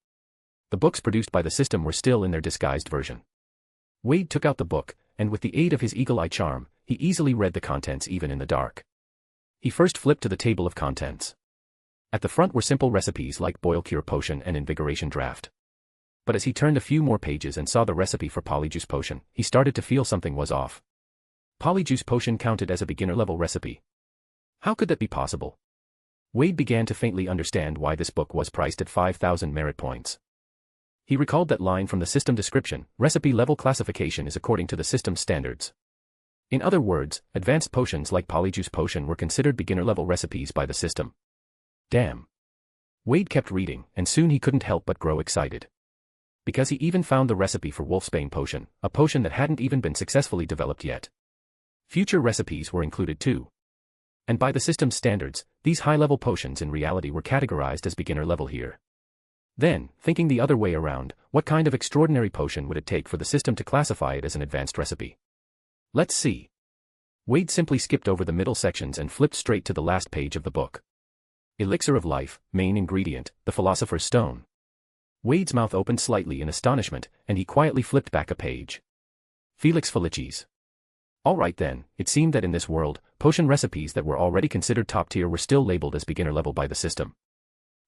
The books produced by the system were still in their disguised version. Wade took out the book, and with the aid of his eagle eye charm, he easily read the contents even in the dark. He first flipped to the table of contents. At the front were simple recipes like Boil Cure Potion and Invigoration Draft. But as he turned a few more pages and saw the recipe for Polyjuice Potion, he started to feel something was off. Polyjuice Potion counted as a beginner-level recipe. How could that be possible? Wade began to faintly understand why this book was priced at 5,000 merit points. He recalled that line from the system description, recipe level classification is according to the system's standards. In other words, advanced potions like Polyjuice Potion were considered beginner-level recipes by the system. Damn. Wade kept reading, and soon he couldn't help but grow excited. Because he even found the recipe for Wolfsbane Potion, a potion that hadn't even been successfully developed yet. Future recipes were included too. And by the system's standards, these high-level potions in reality were categorized as beginner-level here. Then, thinking the other way around, what kind of extraordinary potion would it take for the system to classify it as an advanced recipe? Let's see. Wade simply skipped over the middle sections and flipped straight to the last page of the book. Elixir of Life, main ingredient, the Philosopher's Stone. Wade's mouth opened slightly in astonishment, and he quietly flipped back a page. Felix Felicis. Alright then, it seemed that in this world, potion recipes that were already considered top tier were still labeled as beginner level by the system.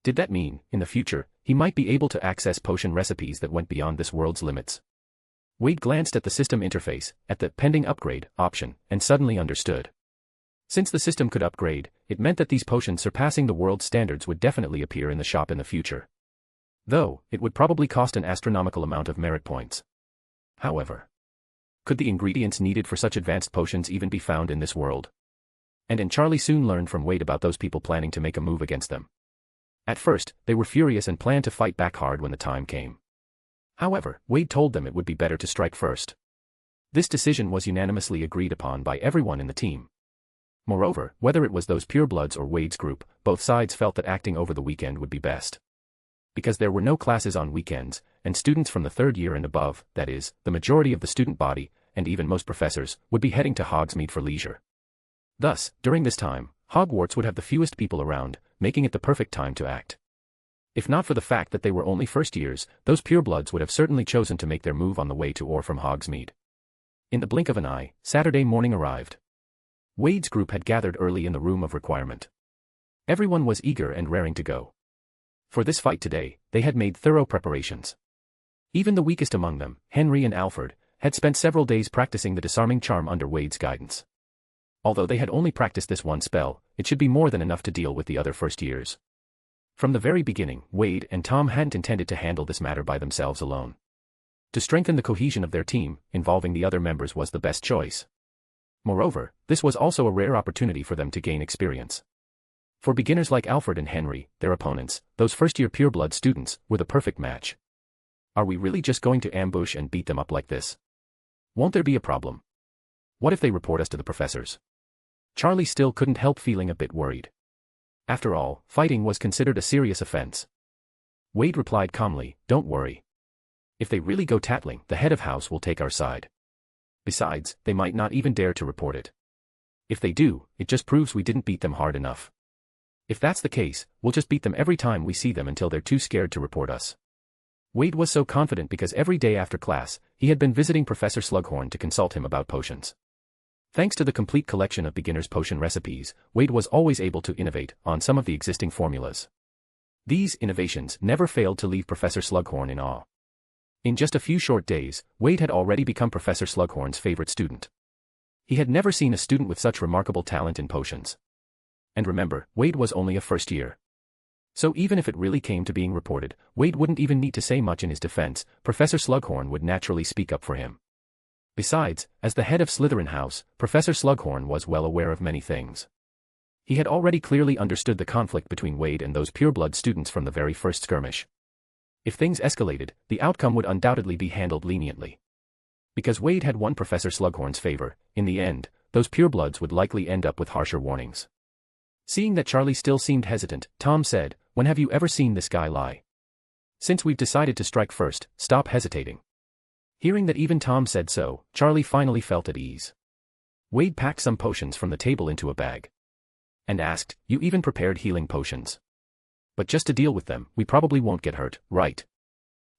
Did that mean, in the future, he might be able to access potion recipes that went beyond this world's limits? Wade glanced at the system interface, at the pending upgrade option, and suddenly understood. Since the system could upgrade, it meant that these potions surpassing the world's standards would definitely appear in the shop in the future. Though, it would probably cost an astronomical amount of merit points. However, could the ingredients needed for such advanced potions even be found in this world? And Charlie soon learned from Wade about those people planning to make a move against them. At first, they were furious and planned to fight back hard when the time came. However, Wade told them it would be better to strike first. This decision was unanimously agreed upon by everyone in the team. Moreover, whether it was those purebloods or Wade's group, both sides felt that acting over the weekend would be best. Because there were no classes on weekends, and students from the third year and above, that is, the majority of the student body, and even most professors, would be heading to Hogsmeade for leisure. Thus, during this time, Hogwarts would have the fewest people around, making it the perfect time to act. If not for the fact that they were only first years, those purebloods would have certainly chosen to make their move on the way to or from Hogsmeade. In the blink of an eye, Saturday morning arrived. Wade's group had gathered early in the room of requirement. Everyone was eager and raring to go. For this fight today, they had made thorough preparations. Even the weakest among them, Henry and Alfred, had spent several days practicing the disarming charm under Wade's guidance. Although they had only practiced this one spell, it should be more than enough to deal with the other first years. From the very beginning, Wade and Tom hadn't intended to handle this matter by themselves alone. To strengthen the cohesion of their team, involving the other members was the best choice. Moreover, this was also a rare opportunity for them to gain experience. For beginners like Alfred and Henry, their opponents, those first-year pureblood students, were the perfect match. Are we really just going to ambush and beat them up like this? Won't there be a problem? What if they report us to the professors? Charlie still couldn't help feeling a bit worried. After all, fighting was considered a serious offense. Wade replied calmly, "Don't worry. If they really go tattling, the head of house will take our side. Besides, they might not even dare to report it. If they do, it just proves we didn't beat them hard enough. If that's the case, we'll just beat them every time we see them until they're too scared to report us." Wade was so confident because every day after class, he had been visiting Professor Slughorn to consult him about potions. Thanks to the complete collection of beginner's potion recipes, Wade was always able to innovate on some of the existing formulas. These innovations never failed to leave Professor Slughorn in awe. In just a few short days, Wade had already become Professor Slughorn's favorite student. He had never seen a student with such remarkable talent in potions. And remember, Wade was only a first year. So even if it really came to being reported, Wade wouldn't even need to say much in his defense. Professor Slughorn would naturally speak up for him. Besides, as the head of Slytherin House, Professor Slughorn was well aware of many things. He had already clearly understood the conflict between Wade and those pureblood students from the very first skirmish. If things escalated, the outcome would undoubtedly be handled leniently. Because Wade had won Professor Slughorn's favor, in the end, those purebloods would likely end up with harsher warnings. Seeing that Charlie still seemed hesitant, Tom said, "When have you ever seen this guy lie? Since we've decided to strike first, stop hesitating." Hearing that even Tom said so, Charlie finally felt at ease. Wade packed some potions from the table into a bag. And asked, "You even prepared healing potions? But just to deal with them, we probably won't get hurt, right?"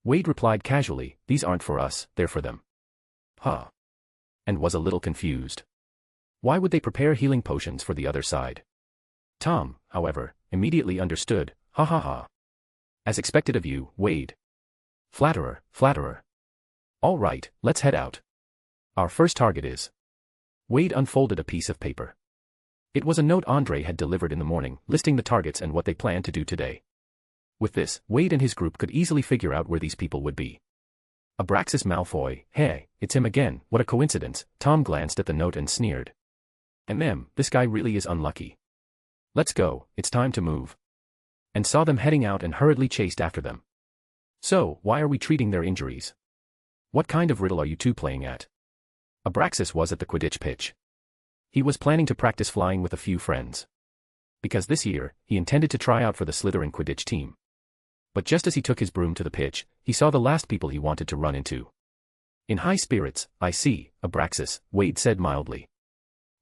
Wade replied casually, "These aren't for us, they're for them." Huh. And was a little confused. Why would they prepare healing potions for the other side? Tom, however, immediately understood, "Ha ha ha. As expected of you, Wade. Flatterer, flatterer. All right, let's head out. Our first target is..." Wade unfolded a piece of paper. It was a note Andre had delivered in the morning, listing the targets and what they planned to do today. With this, Wade and his group could easily figure out where these people would be. Abraxas Malfoy, hey, it's him again, what a coincidence. Tom glanced at the note and sneered. This guy really is unlucky. Let's go, it's time to move. And saw them heading out and hurriedly chased after them. So, why are we treating their injuries? What kind of riddle are you two playing at? Abraxas was at the Quidditch pitch. He was planning to practice flying with a few friends. Because this year, he intended to try out for the Slytherin Quidditch team. But just as he took his broom to the pitch, he saw the last people he wanted to run into. In high spirits, "I see, Abraxas," Wade said mildly.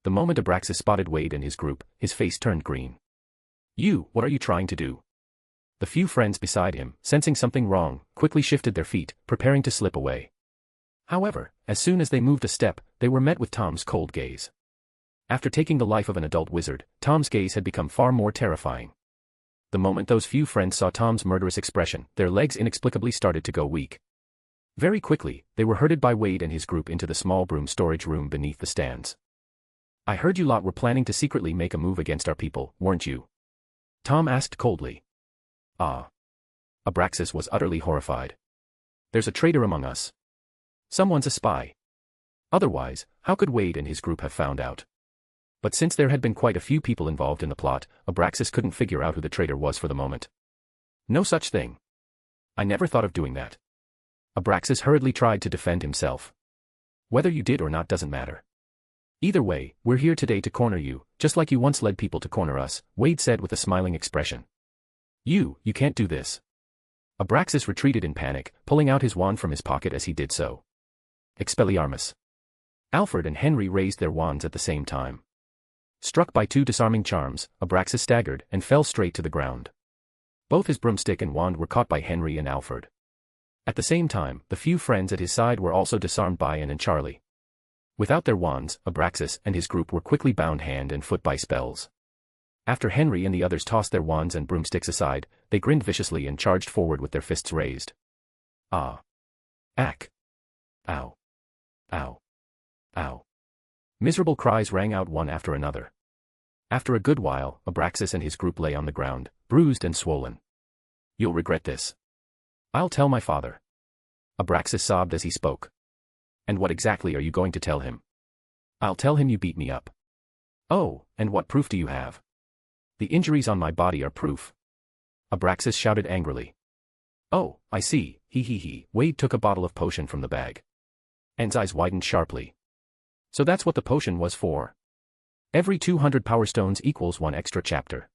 The moment Abraxas spotted Wade and his group, his face turned green. What are you trying to do?" The few friends beside him, sensing something wrong, quickly shifted their feet, preparing to slip away. However, as soon as they moved a step, they were met with Tom's cold gaze. After taking the life of an adult wizard, Tom's gaze had become far more terrifying. The moment those few friends saw Tom's murderous expression, their legs inexplicably started to go weak. Very quickly, they were herded by Wade and his group into the small broom storage room beneath the stands. "I heard you lot were planning to secretly make a move against our people, weren't you?" Tom asked coldly. "Ah." Abraxas was utterly horrified. "There's a traitor among us. Someone's a spy. Otherwise, how could Wade and his group have found out?" But since there had been quite a few people involved in the plot, Abraxas couldn't figure out who the traitor was for the moment. No such thing. I never thought of doing that. Abraxas hurriedly tried to defend himself. Whether you did or not doesn't matter. Either way, we're here today to corner you, just like you once led people to corner us, Wade said with a smiling expression. You can't do this. Abraxas retreated in panic, pulling out his wand from his pocket as he did so. Expelliarmus. Alfred and Henry raised their wands at the same time. Struck by two disarming charms, Abraxas staggered and fell straight to the ground. Both his broomstick and wand were caught by Henry and Alfred. At the same time, the few friends at his side were also disarmed by Anne and Charlie. Without their wands, Abraxas and his group were quickly bound hand and foot by spells. After Henry and the others tossed their wands and broomsticks aside, they grinned viciously and charged forward with their fists raised. Ah. Ack. Ow. Ow. Ow. Miserable cries rang out one after another. After a good while, Abraxas and his group lay on the ground, bruised and swollen. You'll regret this. I'll tell my father. Abraxas sobbed as he spoke. And what exactly are you going to tell him? I'll tell him you beat me up. Oh, and what proof do you have? The injuries on my body are proof. Abraxas shouted angrily. Oh, I see, he. Wade took a bottle of potion from the bag. Anne's eyes widened sharply. So that's what the potion was for. Every 200 power stones equals 1 extra chapter.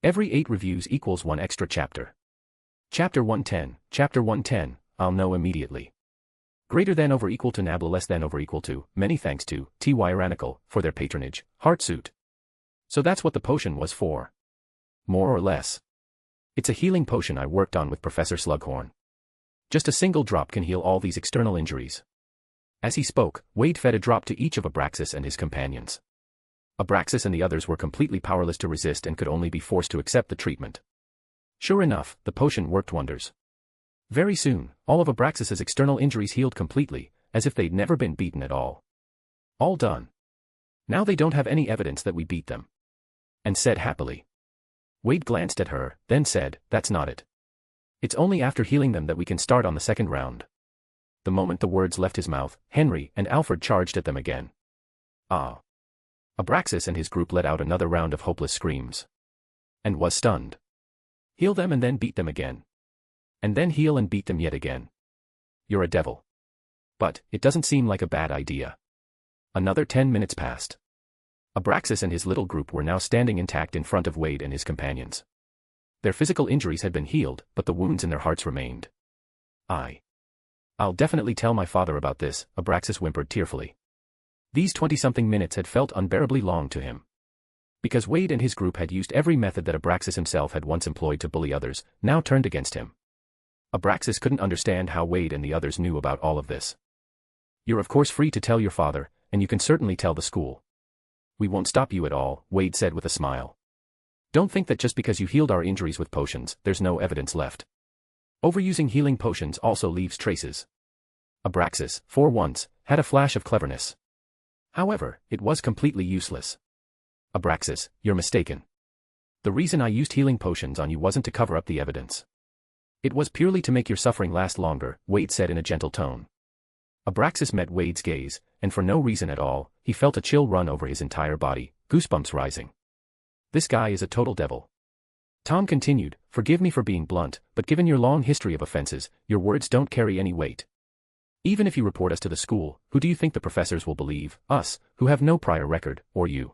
Every 8 reviews equals 1 extra chapter. Chapter 110, I'll know immediately. Greater than over equal to nabla less than over equal to, many thanks to, Tyrannical, for their patronage, Heartsuit. So that's what the potion was for. More or less. It's a healing potion I worked on with Professor Slughorn. Just a single drop can heal all these external injuries. As he spoke, Wade fed a drop to each of Abraxas and his companions. Abraxas and the others were completely powerless to resist and could only be forced to accept the treatment. Sure enough, the potion worked wonders. Very soon, all of Abraxas's external injuries healed completely, as if they'd never been beaten at all. All done. Now they don't have any evidence that we beat them. And said happily. Wade glanced at her, then said, that's not it. It's only after healing them that we can start on the second round. The moment the words left his mouth, Henry and Alfred charged at them again. Ah. Abraxas and his group let out another round of hopeless screams. And was stunned. Heal them and then beat them again. And then heal and beat them yet again. You're a devil. But, it doesn't seem like a bad idea. Another 10 minutes passed. Abraxas and his little group were now standing intact in front of Wade and his companions. Their physical injuries had been healed, but the wounds in their hearts remained. I'll definitely tell my father about this, Abraxas whimpered tearfully. These 20-something minutes had felt unbearably long to him. Because Wade and his group had used every method that Abraxas himself had once employed to bully others, now turned against him. Abraxas couldn't understand how Wade and the others knew about all of this. You're of course free to tell your father, and you can certainly tell the school. We won't stop you at all, Wade said with a smile. Don't think that just because you healed our injuries with potions, there's no evidence left. Overusing healing potions also leaves traces. Abraxas, for once, had a flash of cleverness. However, it was completely useless. Abraxas, you're mistaken. The reason I used healing potions on you wasn't to cover up the evidence. It was purely to make your suffering last longer, Wade said in a gentle tone. Abraxas met Wade's gaze, and for no reason at all, he felt a chill run over his entire body, goosebumps rising. This guy is a total devil. Tom continued, forgive me for being blunt, but given your long history of offenses, your words don't carry any weight. Even if you report us to the school, who do you think the professors will believe, us, who have no prior record, or you?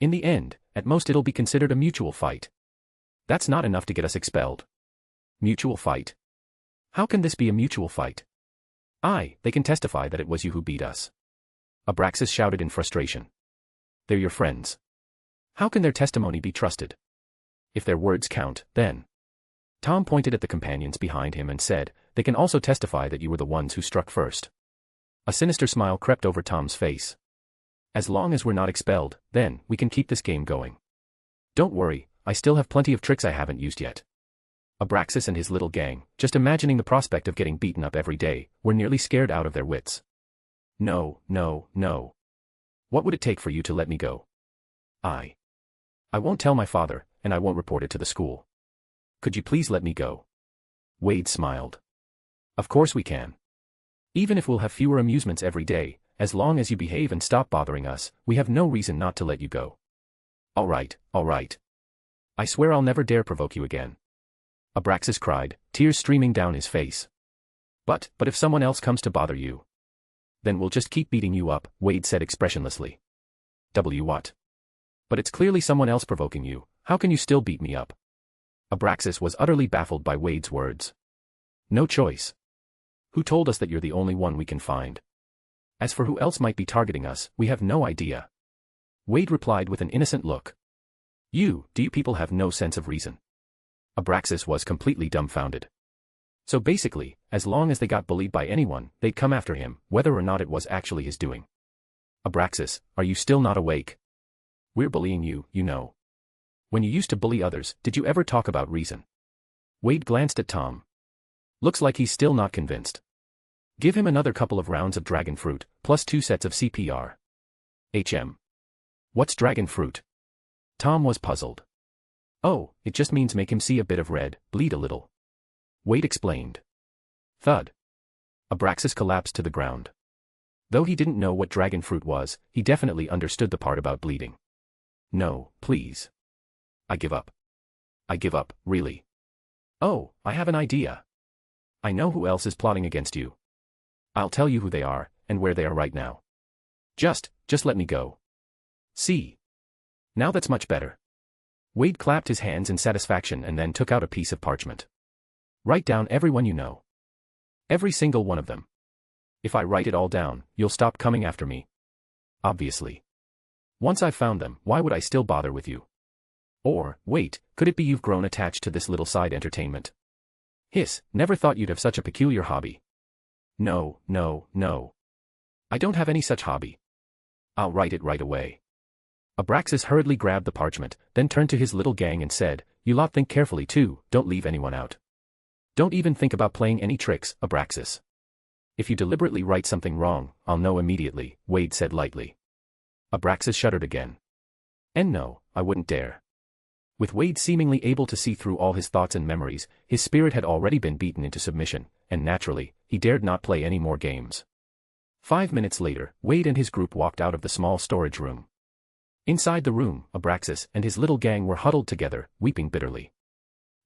In the end, at most it'll be considered a mutual fight. That's not enough to get us expelled. Mutual fight? How can this be a mutual fight? They can testify that it was you who beat us. Abraxas shouted in frustration. They're your friends. How can their testimony be trusted? If their words count, then. Tom pointed at the companions behind him and said, they can also testify that you were the ones who struck first. A sinister smile crept over Tom's face. As long as we're not expelled, then, we can keep this game going. Don't worry, I still have plenty of tricks I haven't used yet. Abraxas and his little gang, just imagining the prospect of getting beaten up every day, were nearly scared out of their wits. No. What would it take for you to let me go? I won't tell my father, and I won't report it to the school. Could you please let me go? Wade smiled. Of course we can. Even if we'll have fewer amusements every day, as long as you behave and stop bothering us, we have no reason not to let you go. All right, all right. I swear I'll never dare provoke you again. Abraxas cried, tears streaming down his face. But if someone else comes to bother you, then we'll just keep beating you up, Wade said expressionlessly. What? But it's clearly someone else provoking you, how can you still beat me up? Abraxas was utterly baffled by Wade's words. No choice. Who told us that you're the only one we can find? As for who else might be targeting us, we have no idea. Wade replied with an innocent look. Do you people have no sense of reason? Abraxas was completely dumbfounded. So basically, as long as they got bullied by anyone, they'd come after him, whether or not it was actually his doing. Abraxas, are you still not awake? We're bullying you, you know. When you used to bully others, did you ever talk about reason? Wade glanced at Tom. Looks like he's still not convinced. Give him another couple of rounds of dragon fruit, plus 2 sets of CPR. What's dragon fruit? Tom was puzzled. Oh, it just means make him see a bit of red, bleed a little. Wade explained. Thud. Abraxas collapsed to the ground. Though he didn't know what dragon fruit was, he definitely understood the part about bleeding. No, please. I give up. I give up, really. Oh, I have an idea. I know who else is plotting against you. I'll tell you who they are, and where they are right now. Just let me go. See? Now that's much better. Wade clapped his hands in satisfaction and then took out a piece of parchment. Write down everyone you know. Every single one of them. If I write it all down, you'll stop coming after me. Obviously. Once I've found them, why would I still bother with you? Or, wait, could it be you've grown attached to this little side entertainment? Hiss, never thought you'd have such a peculiar hobby. No. I don't have any such hobby. I'll write it right away. Abraxas hurriedly grabbed the parchment, then turned to his little gang and said, You lot think carefully too, don't leave anyone out. Don't even think about playing any tricks, Abraxas. If you deliberately write something wrong, I'll know immediately, Wade said lightly. Abraxas shuddered again. And no, I wouldn't dare. With Wade seemingly able to see through all his thoughts and memories, his spirit had already been beaten into submission, and naturally, he dared not play any more games. 5 minutes later, Wade and his group walked out of the small storage room. Inside the room, Abraxas and his little gang were huddled together, weeping bitterly.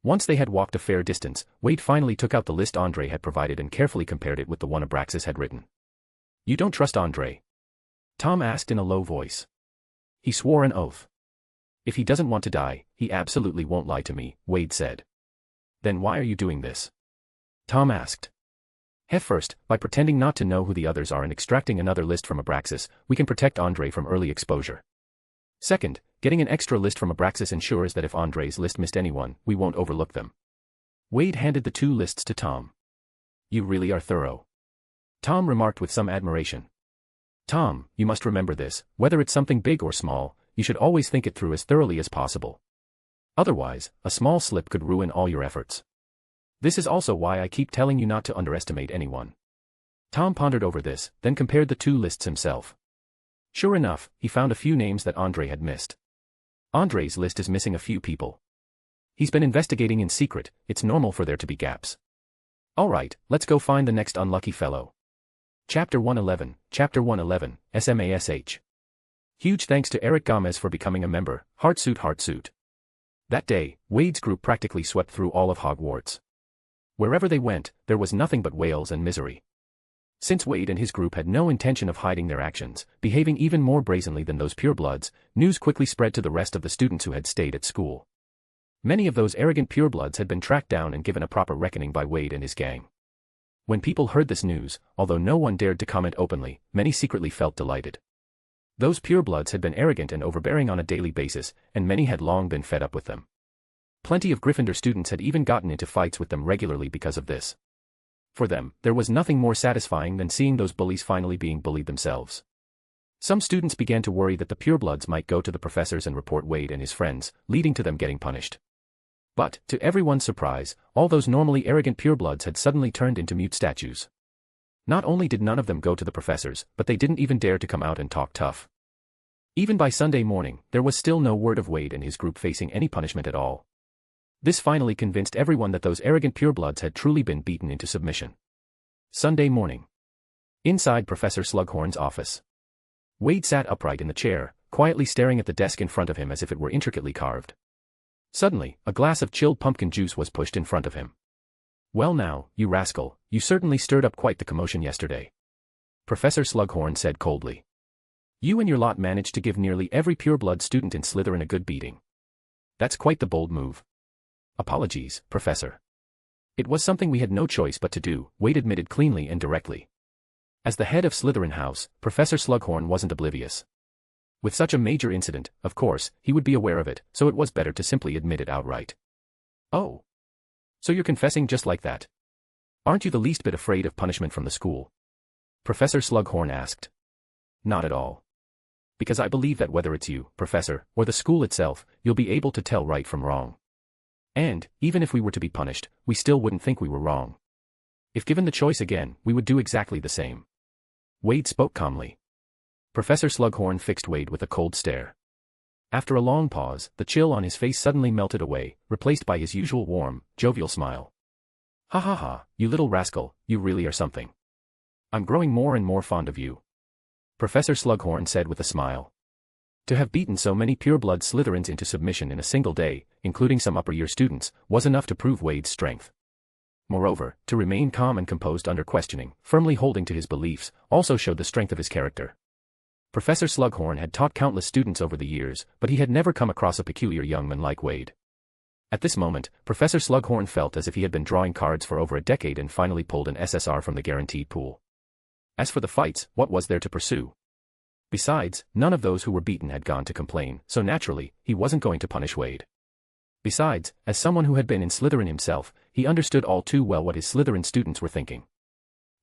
Once they had walked a fair distance, Wade finally took out the list Andre had provided and carefully compared it with the one Abraxas had written. You don't trust Andre? Tom asked in a low voice. He swore an oath. If he doesn't want to die, he absolutely won't lie to me, Wade said. Then why are you doing this? Tom asked. First, by pretending not to know who the others are and extracting another list from Abraxas, we can protect Andre from early exposure. Second, getting an extra list from Abraxas ensures that if Andre's list missed anyone, we won't overlook them. Wade handed the 2 lists to Tom. You really are thorough. Tom remarked with some admiration. Tom, you must remember this, whether it's something big or small, you should always think it through as thoroughly as possible. Otherwise, a small slip could ruin all your efforts. This is also why I keep telling you not to underestimate anyone. Tom pondered over this, then compared the 2 lists himself. Sure enough, he found a few names that Andre had missed. Andre's list is missing a few people. He's been investigating in secret, it's normal for there to be gaps. Alright, let's go find the next unlucky fellow. Chapter 111, SMASH. Huge thanks to Eric Gomez for becoming a member, Heartsuit. That day, Wade's group practically swept through all of Hogwarts. Wherever they went, there was nothing but wails and misery. Since Wade and his group had no intention of hiding their actions, behaving even more brazenly than those purebloods, news quickly spread to the rest of the students who had stayed at school. Many of those arrogant purebloods had been tracked down and given a proper reckoning by Wade and his gang. When people heard this news, although no one dared to comment openly, many secretly felt delighted. Those purebloods had been arrogant and overbearing on a daily basis, and many had long been fed up with them. Plenty of Gryffindor students had even gotten into fights with them regularly because of this. For them, there was nothing more satisfying than seeing those bullies finally being bullied themselves. Some students began to worry that the purebloods might go to the professors and report Wade and his friends, leading to them getting punished. But, to everyone's surprise, all those normally arrogant purebloods had suddenly turned into mute statues. Not only did none of them go to the professors, but they didn't even dare to come out and talk tough. Even by Sunday morning, there was still no word of Wade and his group facing any punishment at all. This finally convinced everyone that those arrogant purebloods had truly been beaten into submission. Sunday morning. Inside Professor Slughorn's office. Wade sat upright in the chair, quietly staring at the desk in front of him as if it were intricately carved. Suddenly, a glass of chilled pumpkin juice was pushed in front of him. "Well now, you rascal, you certainly stirred up quite the commotion yesterday," Professor Slughorn said coldly. "You and your lot managed to give nearly every pureblood student in Slytherin a good beating. That's quite the bold move." "Apologies, Professor. It was something we had no choice but to do," Wade admitted cleanly and directly. As the head of Slytherin House, Professor Slughorn wasn't oblivious. With such a major incident, of course, he would be aware of it, so it was better to simply admit it outright. "Oh. So you're confessing just like that? Aren't you the least bit afraid of punishment from the school?" Professor Slughorn asked. "Not at all. Because I believe that whether it's you, Professor, or the school itself, you'll be able to tell right from wrong. And, even if we were to be punished, we still wouldn't think we were wrong. If given the choice again, we would do exactly the same." Wade spoke calmly. Professor Slughorn fixed Wade with a cold stare. After a long pause, the chill on his face suddenly melted away, replaced by his usual warm, jovial smile. "Ha ha ha, you little rascal, you really are something. I'm growing more and more fond of you," Professor Slughorn said with a smile. To have beaten so many pureblood Slytherins into submission in a single day, including some upper-year students, was enough to prove Wade's strength. Moreover, to remain calm and composed under questioning, firmly holding to his beliefs, also showed the strength of his character. Professor Slughorn had taught countless students over the years, but he had never come across a peculiar young man like Wade. At this moment, Professor Slughorn felt as if he had been drawing cards for over a decade and finally pulled an SSR from the guaranteed pool. As for the fights, what was there to pursue? Besides, none of those who were beaten had gone to complain, so naturally, he wasn't going to punish Wade. Besides, as someone who had been in Slytherin himself, he understood all too well what his Slytherin students were thinking.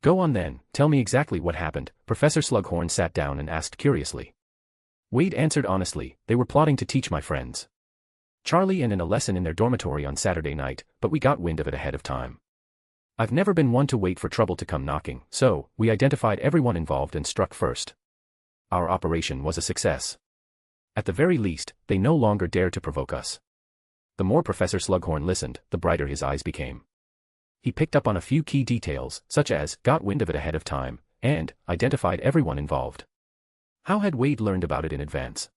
"Go on then, tell me exactly what happened," Professor Slughorn sat down and asked curiously. Wade answered honestly, "They were plotting to teach my friends Charlie and in a lesson in their dormitory on Saturday night, but we got wind of it ahead of time. I've never been one to wait for trouble to come knocking, so we identified everyone involved and struck first. Our operation was a success. At the very least, they no longer dared to provoke us." The more Professor Slughorn listened, the brighter his eyes became. He picked up on a few key details, such as, got wind of it ahead of time, and identified everyone involved. How had Wade learned about it in advance?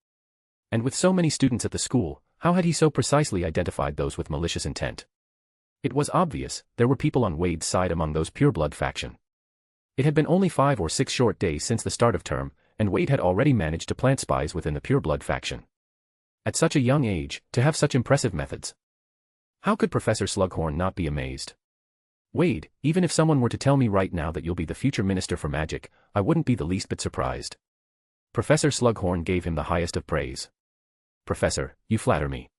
And with so many students at the school, how had he so precisely identified those with malicious intent? It was obvious, there were people on Wade's side among those pureblood faction. It had been only 5 or 6 short days since the start of term, and Wade had already managed to plant spies within the pureblood faction. At such a young age, to have such impressive methods. How could Professor Slughorn not be amazed? "Wade, even if someone were to tell me right now that you'll be the future Minister for Magic, I wouldn't be the least bit surprised." Professor Slughorn gave him the highest of praise. "Professor, you flatter me.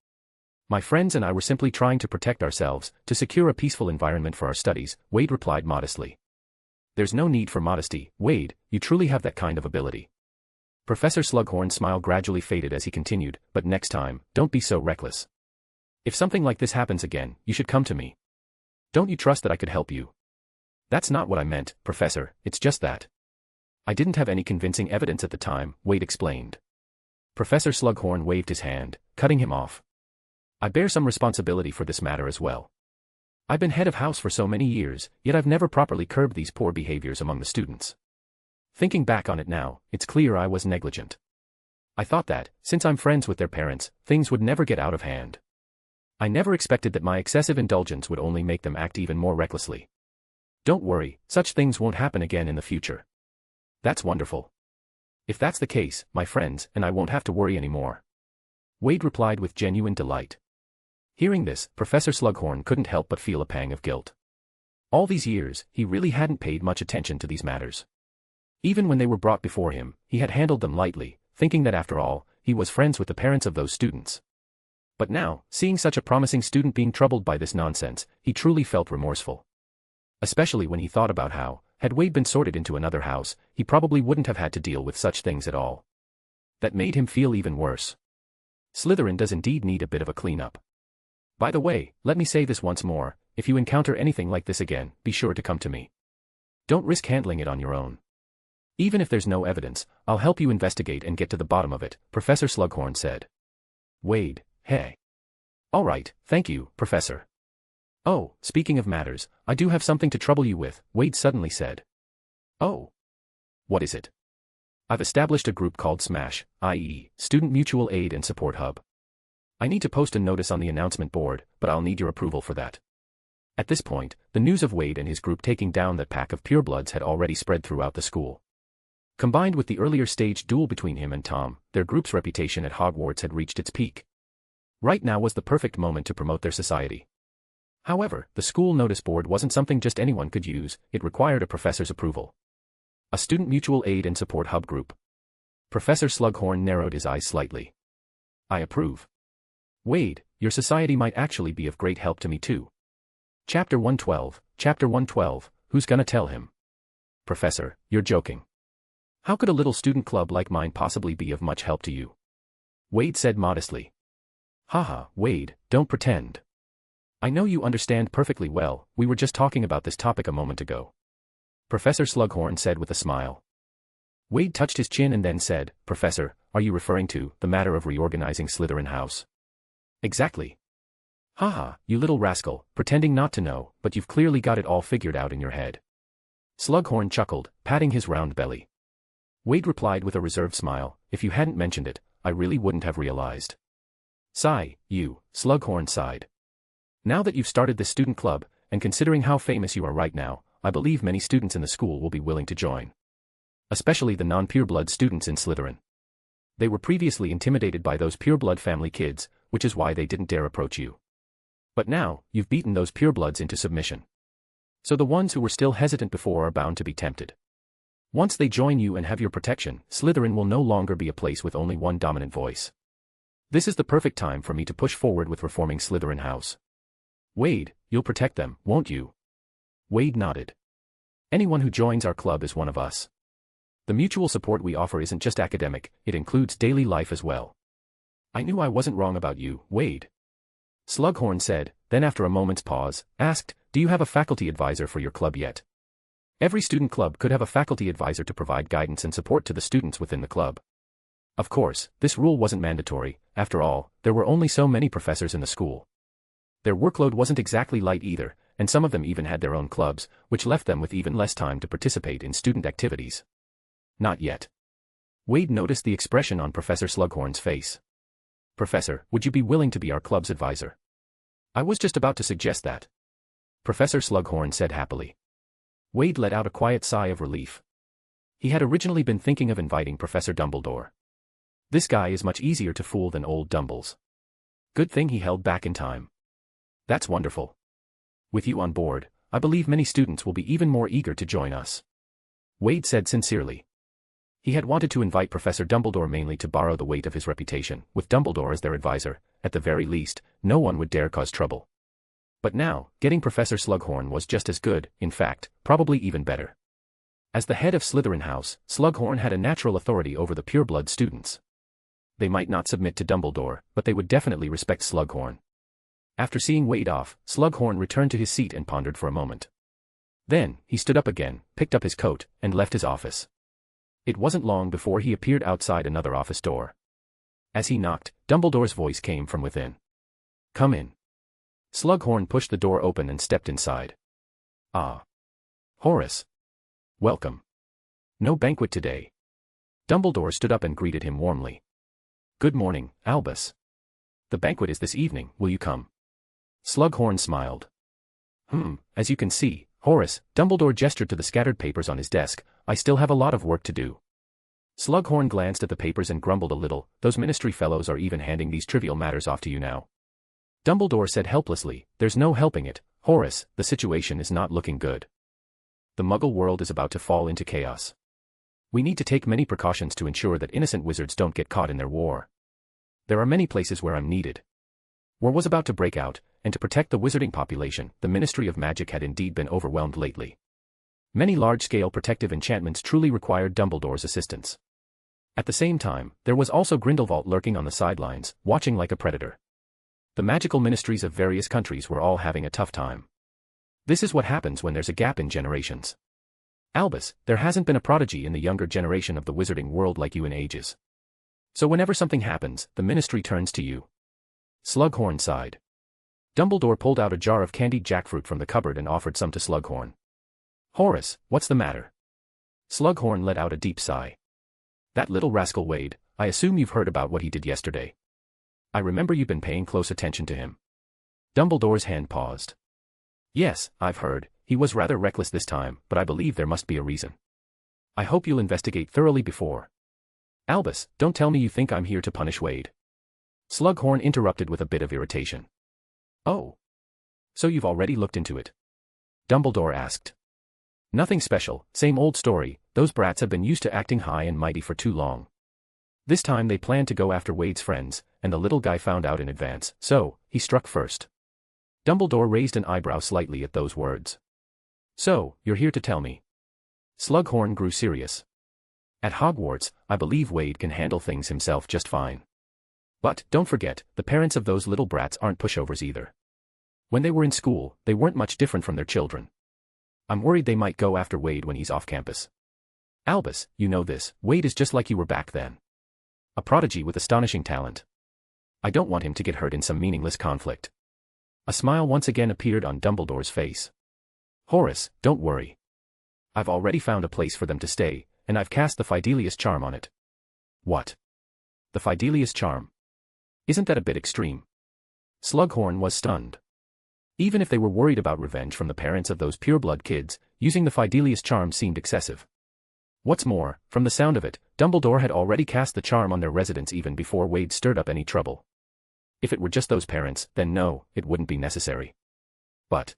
My friends and I were simply trying to protect ourselves, to secure a peaceful environment for our studies," Wade replied modestly. "There's no need for modesty, Wade, you truly have that kind of ability." Professor Slughorn's smile gradually faded as he continued, "But next time, don't be so reckless. If something like this happens again, you should come to me. Don't you trust that I could help you?" "That's not what I meant, Professor, it's just that I didn't have any convincing evidence at the time," Wade explained. Professor Slughorn waved his hand, cutting him off. "I bear some responsibility for this matter as well. I've been head of house for so many years, yet I've never properly curbed these poor behaviors among the students. Thinking back on it now, it's clear I was negligent. I thought that, since I'm friends with their parents, things would never get out of hand. I never expected that my excessive indulgence would only make them act even more recklessly. Don't worry, such things won't happen again in the future." "That's wonderful. If that's the case, my friends and I won't have to worry anymore," Wade replied with genuine delight. Hearing this, Professor Slughorn couldn't help but feel a pang of guilt. All these years, he really hadn't paid much attention to these matters. Even when they were brought before him, he had handled them lightly, thinking that after all, he was friends with the parents of those students. But now, seeing such a promising student being troubled by this nonsense, he truly felt remorseful. Especially when he thought about how, had Wade been sorted into another house, he probably wouldn't have had to deal with such things at all. That made him feel even worse. Slytherin does indeed need a bit of a cleanup. By the way, let me say this once more, if you encounter anything like this again, be sure to come to me. Don't risk handling it on your own. Even if there's no evidence, I'll help you investigate and get to the bottom of it, Professor Slughorn said. Wade, hey. All right, thank you, Professor. "Oh, speaking of matters, I do have something to trouble you with," Wade suddenly said. "Oh. What is it? I've established a group called SMASH, i.e., Student Mutual Aid and Support Hub. I need to post a notice on the announcement board, but I'll need your approval for that. At this point, the news of Wade and his group taking down that pack of purebloods had already spread throughout the school. Combined with the earlier staged duel between him and Tom, their group's reputation at Hogwarts had reached its peak. Right now was the perfect moment to promote their society. However, the school notice board wasn't something just anyone could use, it required a professor's approval. A Student Mutual Aid and Support Hub group. Professor Slughorn narrowed his eyes slightly. I approve. Wade, your society might actually be of great help to me too. Chapter 112, who's gonna tell him? Professor, you're joking. How could a little student club like mine possibly be of much help to you? Wade said modestly. Haha, Wade, don't pretend. I know you understand perfectly well, we were just talking about this topic a moment ago. Professor Slughorn said with a smile. Wade touched his chin and then said, Professor, are you referring to the matter of reorganizing Slytherin House? Exactly. Haha, you little rascal, pretending not to know, but you've clearly got it all figured out in your head. Slughorn chuckled, patting his round belly. Wade replied with a reserved smile, if you hadn't mentioned it, I really wouldn't have realized. Sigh, you, Slughorn sighed. Now that you've started this student club, and considering how famous you are right now, I believe many students in the school will be willing to join. Especially the non-pureblood students in Slytherin. They were previously intimidated by those pureblood family kids, which is why they didn't dare approach you. But now, you've beaten those purebloods into submission. So the ones who were still hesitant before are bound to be tempted. Once they join you and have your protection, Slytherin will no longer be a place with only one dominant voice. This is the perfect time for me to push forward with reforming Slytherin House. Wade, you'll protect them, won't you? Wade nodded. Anyone who joins our club is one of us. The mutual support we offer isn't just academic, it includes daily life as well. I knew I wasn't wrong about you, Wade. Slughorn said, then after a moment's pause, asked, do you have a faculty advisor for your club yet? Every student club could have a faculty advisor to provide guidance and support to the students within the club. Of course, this rule wasn't mandatory, after all, there were only so many professors in the school. Their workload wasn't exactly light either, and some of them even had their own clubs, which left them with even less time to participate in student activities. Not yet. Wade noticed the expression on Professor Slughorn's face. Professor, would you be willing to be our club's advisor? I was just about to suggest that. Professor Slughorn said happily. Wade let out a quiet sigh of relief. He had originally been thinking of inviting Professor Dumbledore. This guy is much easier to fool than old Dumbles. Good thing he held back in time. That's wonderful. With you on board, I believe many students will be even more eager to join us. Wade said sincerely. He had wanted to invite Professor Dumbledore mainly to borrow the weight of his reputation. With Dumbledore as their advisor, at the very least, no one would dare cause trouble. But now, getting Professor Slughorn was just as good, in fact, probably even better. As the head of Slytherin House, Slughorn had a natural authority over the pureblood students. They might not submit to Dumbledore, but they would definitely respect Slughorn. After seeing Wade off, Slughorn returned to his seat and pondered for a moment. Then, he stood up again, picked up his coat, and left his office. It wasn't long before he appeared outside another office door. As he knocked, Dumbledore's voice came from within. Come in. Slughorn pushed the door open and stepped inside. Ah. Horace. Welcome. No banquet today. Dumbledore stood up and greeted him warmly. Good morning, Albus. The banquet is this evening, will you come? Slughorn smiled. As you can see, Horace, Dumbledore gestured to the scattered papers on his desk, I still have a lot of work to do. Slughorn glanced at the papers and grumbled a little, those ministry fellows are even handing these trivial matters off to you now. Dumbledore said helplessly, there's no helping it, Horace, the situation is not looking good. The Muggle world is about to fall into chaos. We need to take many precautions to ensure that innocent wizards don't get caught in their war. There are many places where I'm needed. War was about to break out, and to protect the wizarding population, the Ministry of Magic had indeed been overwhelmed lately. Many large-scale protective enchantments truly required Dumbledore's assistance. At the same time, there was also Grindelwald lurking on the sidelines, watching like a predator. The magical ministries of various countries were all having a tough time. This is what happens when there's a gap in generations. Albus, there hasn't been a prodigy in the younger generation of the wizarding world like you in ages. So whenever something happens, the ministry turns to you. Slughorn sighed. Dumbledore pulled out a jar of candied jackfruit from the cupboard and offered some to Slughorn. Horace, what's the matter? Slughorn let out a deep sigh. That little rascal Wade, I assume you've heard about what he did yesterday. I remember you've been paying close attention to him. Dumbledore's hand paused. Yes, I've heard, he was rather reckless this time, but I believe there must be a reason. I hope you'll investigate thoroughly before. Albus, don't tell me you think I'm here to punish Wade. Slughorn interrupted with a bit of irritation. Oh. So you've already looked into it? Dumbledore asked. Nothing special, same old story, those brats have been used to acting high and mighty for too long. This time they planned to go after Wade's friends, and the little guy found out in advance, so, he struck first. Dumbledore raised an eyebrow slightly at those words. So, you're here to tell me. Slughorn grew serious. At Hogwarts, I believe Wade can handle things himself just fine. But, don't forget, the parents of those little brats aren't pushovers either. When they were in school, they weren't much different from their children. I'm worried they might go after Wade when he's off campus. Albus, you know this, Wade is just like you were back then. A prodigy with astonishing talent. I don't want him to get hurt in some meaningless conflict. A smile once again appeared on Dumbledore's face. Horace, don't worry. I've already found a place for them to stay, and I've cast the Fidelius charm on it. What? The Fidelius charm? Isn't that a bit extreme? Slughorn was stunned. Even if they were worried about revenge from the parents of those pureblood kids, using the Fidelius charm seemed excessive. What's more, from the sound of it, Dumbledore had already cast the charm on their residence even before Wade stirred up any trouble. If it were just those parents, then no, it wouldn't be necessary. But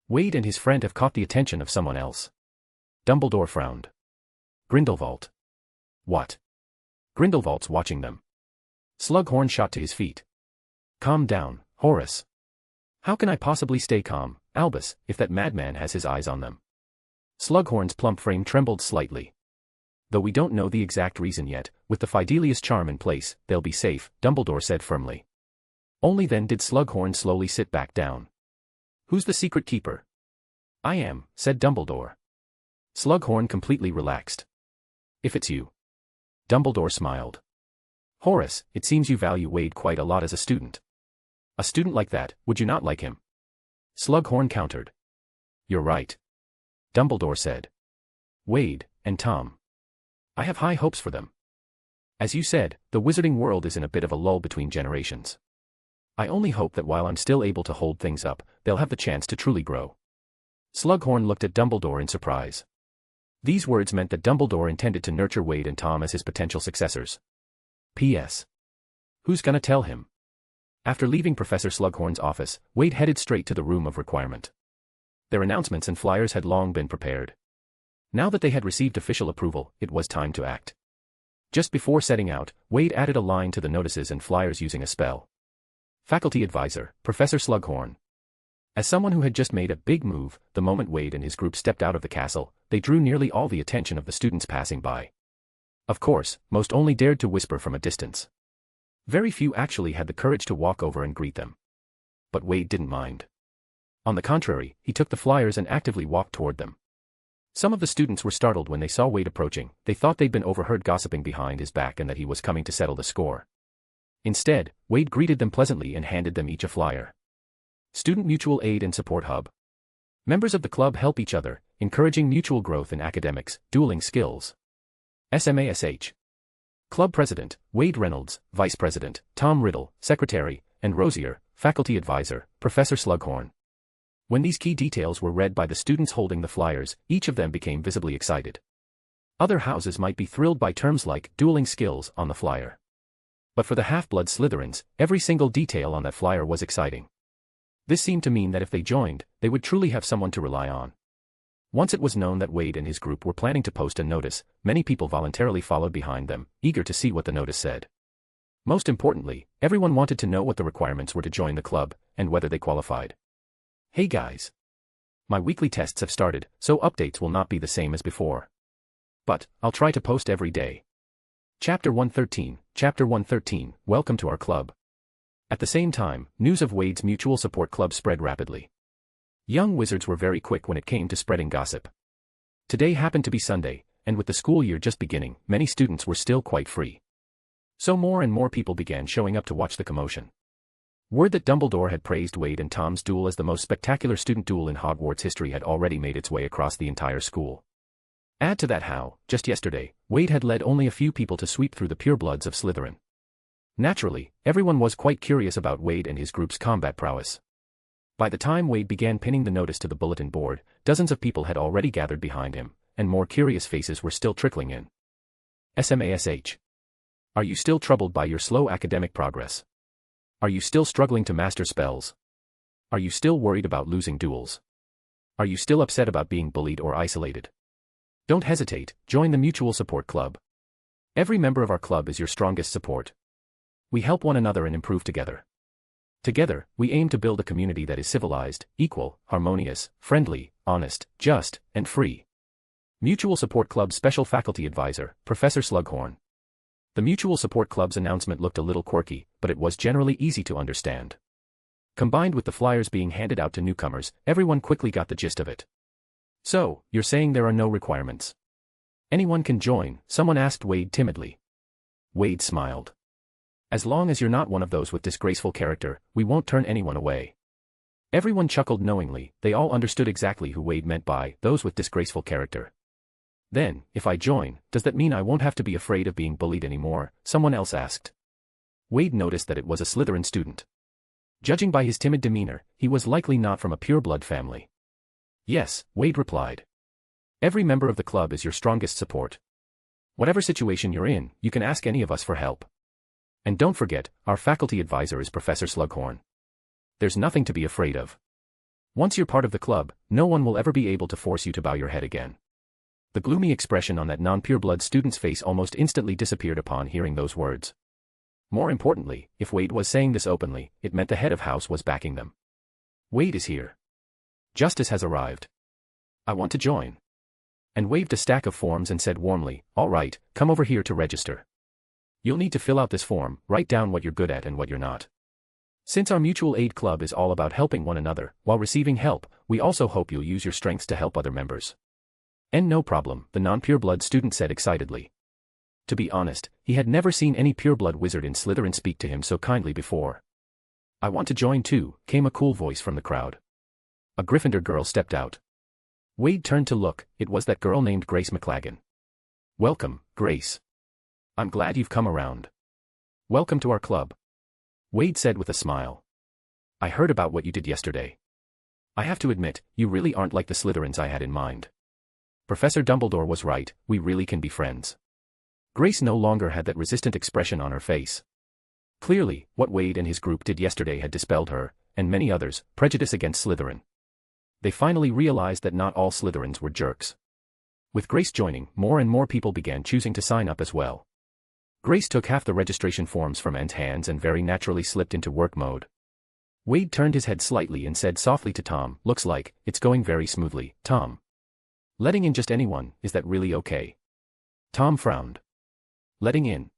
Wade and his friend have caught the attention of someone else. Dumbledore frowned. Grindelwald. What? Grindelwald's watching them. Slughorn shot to his feet. Calm down, Horace. How can I possibly stay calm, Albus, if that madman has his eyes on them? Slughorn's plump frame trembled slightly. Though we don't know the exact reason yet, with the Fidelius charm in place, they'll be safe, Dumbledore said firmly. Only then did Slughorn slowly sit back down. Who's the secret keeper? I am, said Dumbledore. Slughorn completely relaxed. If it's you. Dumbledore smiled. Horace, it seems you value Wade quite a lot as a student. A student like that, would you not like him? Slughorn countered. You're right. Dumbledore said. Wade, and Tom. I have high hopes for them. As you said, the wizarding world is in a bit of a lull between generations. I only hope that while I'm still able to hold things up, they'll have the chance to truly grow. Slughorn looked at Dumbledore in surprise. These words meant that Dumbledore intended to nurture Wade and Tom as his potential successors. P.S. Who's gonna tell him? After leaving Professor Slughorn's office, Wade headed straight to the room of requirement. Their announcements and flyers had long been prepared. Now that they had received official approval, it was time to act. Just before setting out, Wade added a line to the notices and flyers using a spell. Faculty Advisor, Professor Slughorn. As someone who had just made a big move, the moment Wade and his group stepped out of the castle, they drew nearly all the attention of the students passing by. Of course, most only dared to whisper from a distance. Very few actually had the courage to walk over and greet them. But Wade didn't mind. On the contrary, he took the flyers and actively walked toward them. Some of the students were startled when they saw Wade approaching. They thought they'd been overheard gossiping behind his back and that he was coming to settle the score. Instead, Wade greeted them pleasantly and handed them each a flyer. Student Mutual Aid and Support Hub. Members of the club help each other, encouraging mutual growth in academics, dueling skills. SMASH. Club President, Wade Reynolds, Vice President, Tom Riddle, Secretary, and Rosier, Faculty Advisor, Professor Slughorn. When these key details were read by the students holding the flyers, each of them became visibly excited. Other houses might be thrilled by terms like dueling skills on the flyer. But for the half-blood Slytherins, every single detail on that flyer was exciting. This seemed to mean that if they joined, they would truly have someone to rely on. Once it was known that Wade and his group were planning to post a notice, many people voluntarily followed behind them, eager to see what the notice said. Most importantly, everyone wanted to know what the requirements were to join the club, and whether they qualified. Hey guys! My weekly tests have started, so updates will not be the same as before. But, I'll try to post every day. Chapter 113, Welcome to our club. At the same time, news of Wade's Mutual Support Club spread rapidly. Young wizards were very quick when it came to spreading gossip. Today happened to be Sunday, and with the school year just beginning, many students were still quite free. So more and more people began showing up to watch the commotion. Word that Dumbledore had praised Wade and Tom's duel as the most spectacular student duel in Hogwarts history had already made its way across the entire school. Add to that how, just yesterday, Wade had led only a few people to sweep through the purebloods of Slytherin. Naturally, everyone was quite curious about Wade and his group's combat prowess. By the time Wade began pinning the notice to the bulletin board, dozens of people had already gathered behind him, and more curious faces were still trickling in. SMASH. Are you still troubled by your slow academic progress? Are you still struggling to master spells? Are you still worried about losing duels? Are you still upset about being bullied or isolated? Don't hesitate, join the Mutual Support Club. Every member of our club is your strongest support. We help one another and improve together. Together, we aim to build a community that is civilized, equal, harmonious, friendly, honest, just, and free. Mutual Support Club Special Faculty Advisor, Professor Slughorn. The Mutual Support Club's announcement looked a little quirky, but it was generally easy to understand. Combined with the flyers being handed out to newcomers, everyone quickly got the gist of it. So, you're saying there are no requirements? Anyone can join, someone asked Wade timidly. Wade smiled. As long as you're not one of those with disgraceful character, we won't turn anyone away. Everyone chuckled knowingly, they all understood exactly who Wade meant by those with disgraceful character. Then, if I join, does that mean I won't have to be afraid of being bullied anymore? Someone else asked. Wade noticed that it was a Slytherin student. Judging by his timid demeanor, he was likely not from a pureblood family. Yes, Wade replied. Every member of the club is your strongest support. Whatever situation you're in, you can ask any of us for help. And don't forget, our faculty advisor is Professor Slughorn. There's nothing to be afraid of. Once you're part of the club, no one will ever be able to force you to bow your head again. The gloomy expression on that non-pureblood student's face almost instantly disappeared upon hearing those words. More importantly, if Wade was saying this openly, it meant the head of house was backing them. Wade is here. Justice has arrived. I want to join. And waved a stack of forms and said warmly, all right, come over here to register. You'll need to fill out this form, write down what you're good at and what you're not. Since our mutual aid club is all about helping one another, while receiving help, we also hope you'll use your strengths to help other members. And no problem, the non-pureblood student said excitedly. To be honest, he had never seen any pureblood wizard in Slytherin speak to him so kindly before. I want to join too, came a cool voice from the crowd. A Gryffindor girl stepped out. Wade turned to look, it was that girl named Grace McLagan. Welcome, Grace. I'm glad you've come around. Welcome to our club. Wade said with a smile. I heard about what you did yesterday. I have to admit, you really aren't like the Slytherins I had in mind. Professor Dumbledore was right, we really can be friends. Grace no longer had that resistant expression on her face. Clearly, what Wade and his group did yesterday had dispelled her, and many others, prejudice against Slytherin. They finally realized that not all Slytherins were jerks. With Grace joining, more and more people began choosing to sign up as well. Grace took half the registration forms from Anne's hands and very naturally slipped into work mode. Wade turned his head slightly and said softly to Tom, looks like, it's going very smoothly, Tom. Letting in just anyone, is that really okay? Tom frowned. Letting in?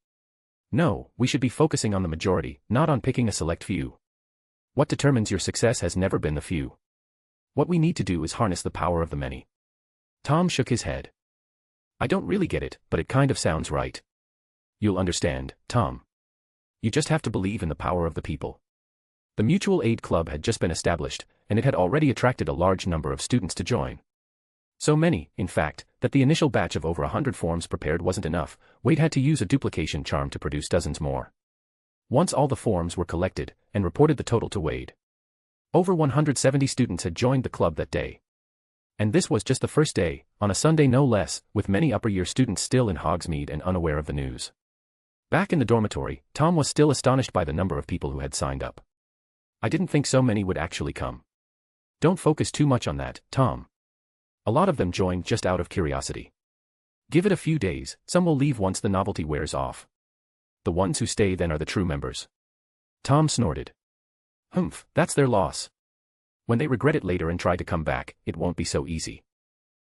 No, we should be focusing on the majority, not on picking a select few. What determines your success has never been the few. What we need to do is harness the power of the many. Tom shook his head. I don't really get it, but it kind of sounds right. You'll understand, Tom. You just have to believe in the power of the people. The Mutual Aid Club had just been established, and it had already attracted a large number of students to join. So many, in fact, that the initial batch of over 100 forms prepared wasn't enough. Wade had to use a duplication charm to produce dozens more. Once all the forms were collected, and reported the total to Wade. Over 170 students had joined the club that day. And this was just the first day, on a Sunday no less, with many upper-year students still in Hogsmeade and unaware of the news. Back in the dormitory, Tom was still astonished by the number of people who had signed up. I didn't think so many would actually come. Don't focus too much on that, Tom. A lot of them joined just out of curiosity. Give it a few days, some will leave once the novelty wears off. The ones who stay then are the true members. Tom snorted. Humph, that's their loss. When they regret it later and try to come back, it won't be so easy.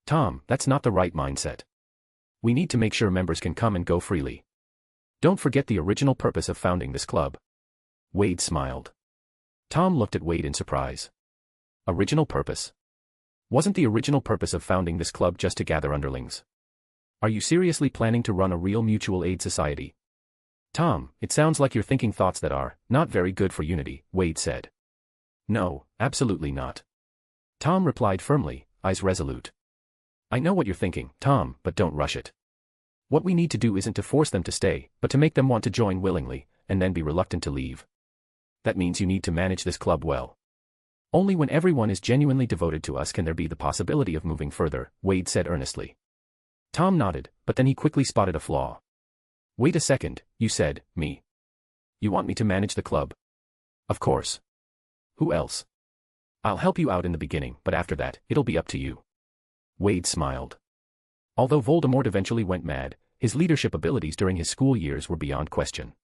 Tom, that's not the right mindset. We need to make sure members can come and go freely. Don't forget the original purpose of founding this club. Wade smiled. Tom looked at Wade in surprise. Original purpose? Wasn't the original purpose of founding this club just to gather underlings? Are you seriously planning to run a real mutual aid society? Tom, it sounds like you're thinking thoughts that are not very good for unity, Wade said. No, absolutely not. Tom replied firmly, eyes resolute. I know what you're thinking, Tom, but don't rush it. What we need to do isn't to force them to stay, but to make them want to join willingly, and then be reluctant to leave. That means you need to manage this club well. Only when everyone is genuinely devoted to us can there be the possibility of moving further, Wade said earnestly. Tom nodded, but then he quickly spotted a flaw. Wait a second, you said, me. You want me to manage the club? Of course. Who else? I'll help you out in the beginning, but after that, it'll be up to you. Wade smiled. Although Voldemort eventually went mad, his leadership abilities during his school years were beyond question.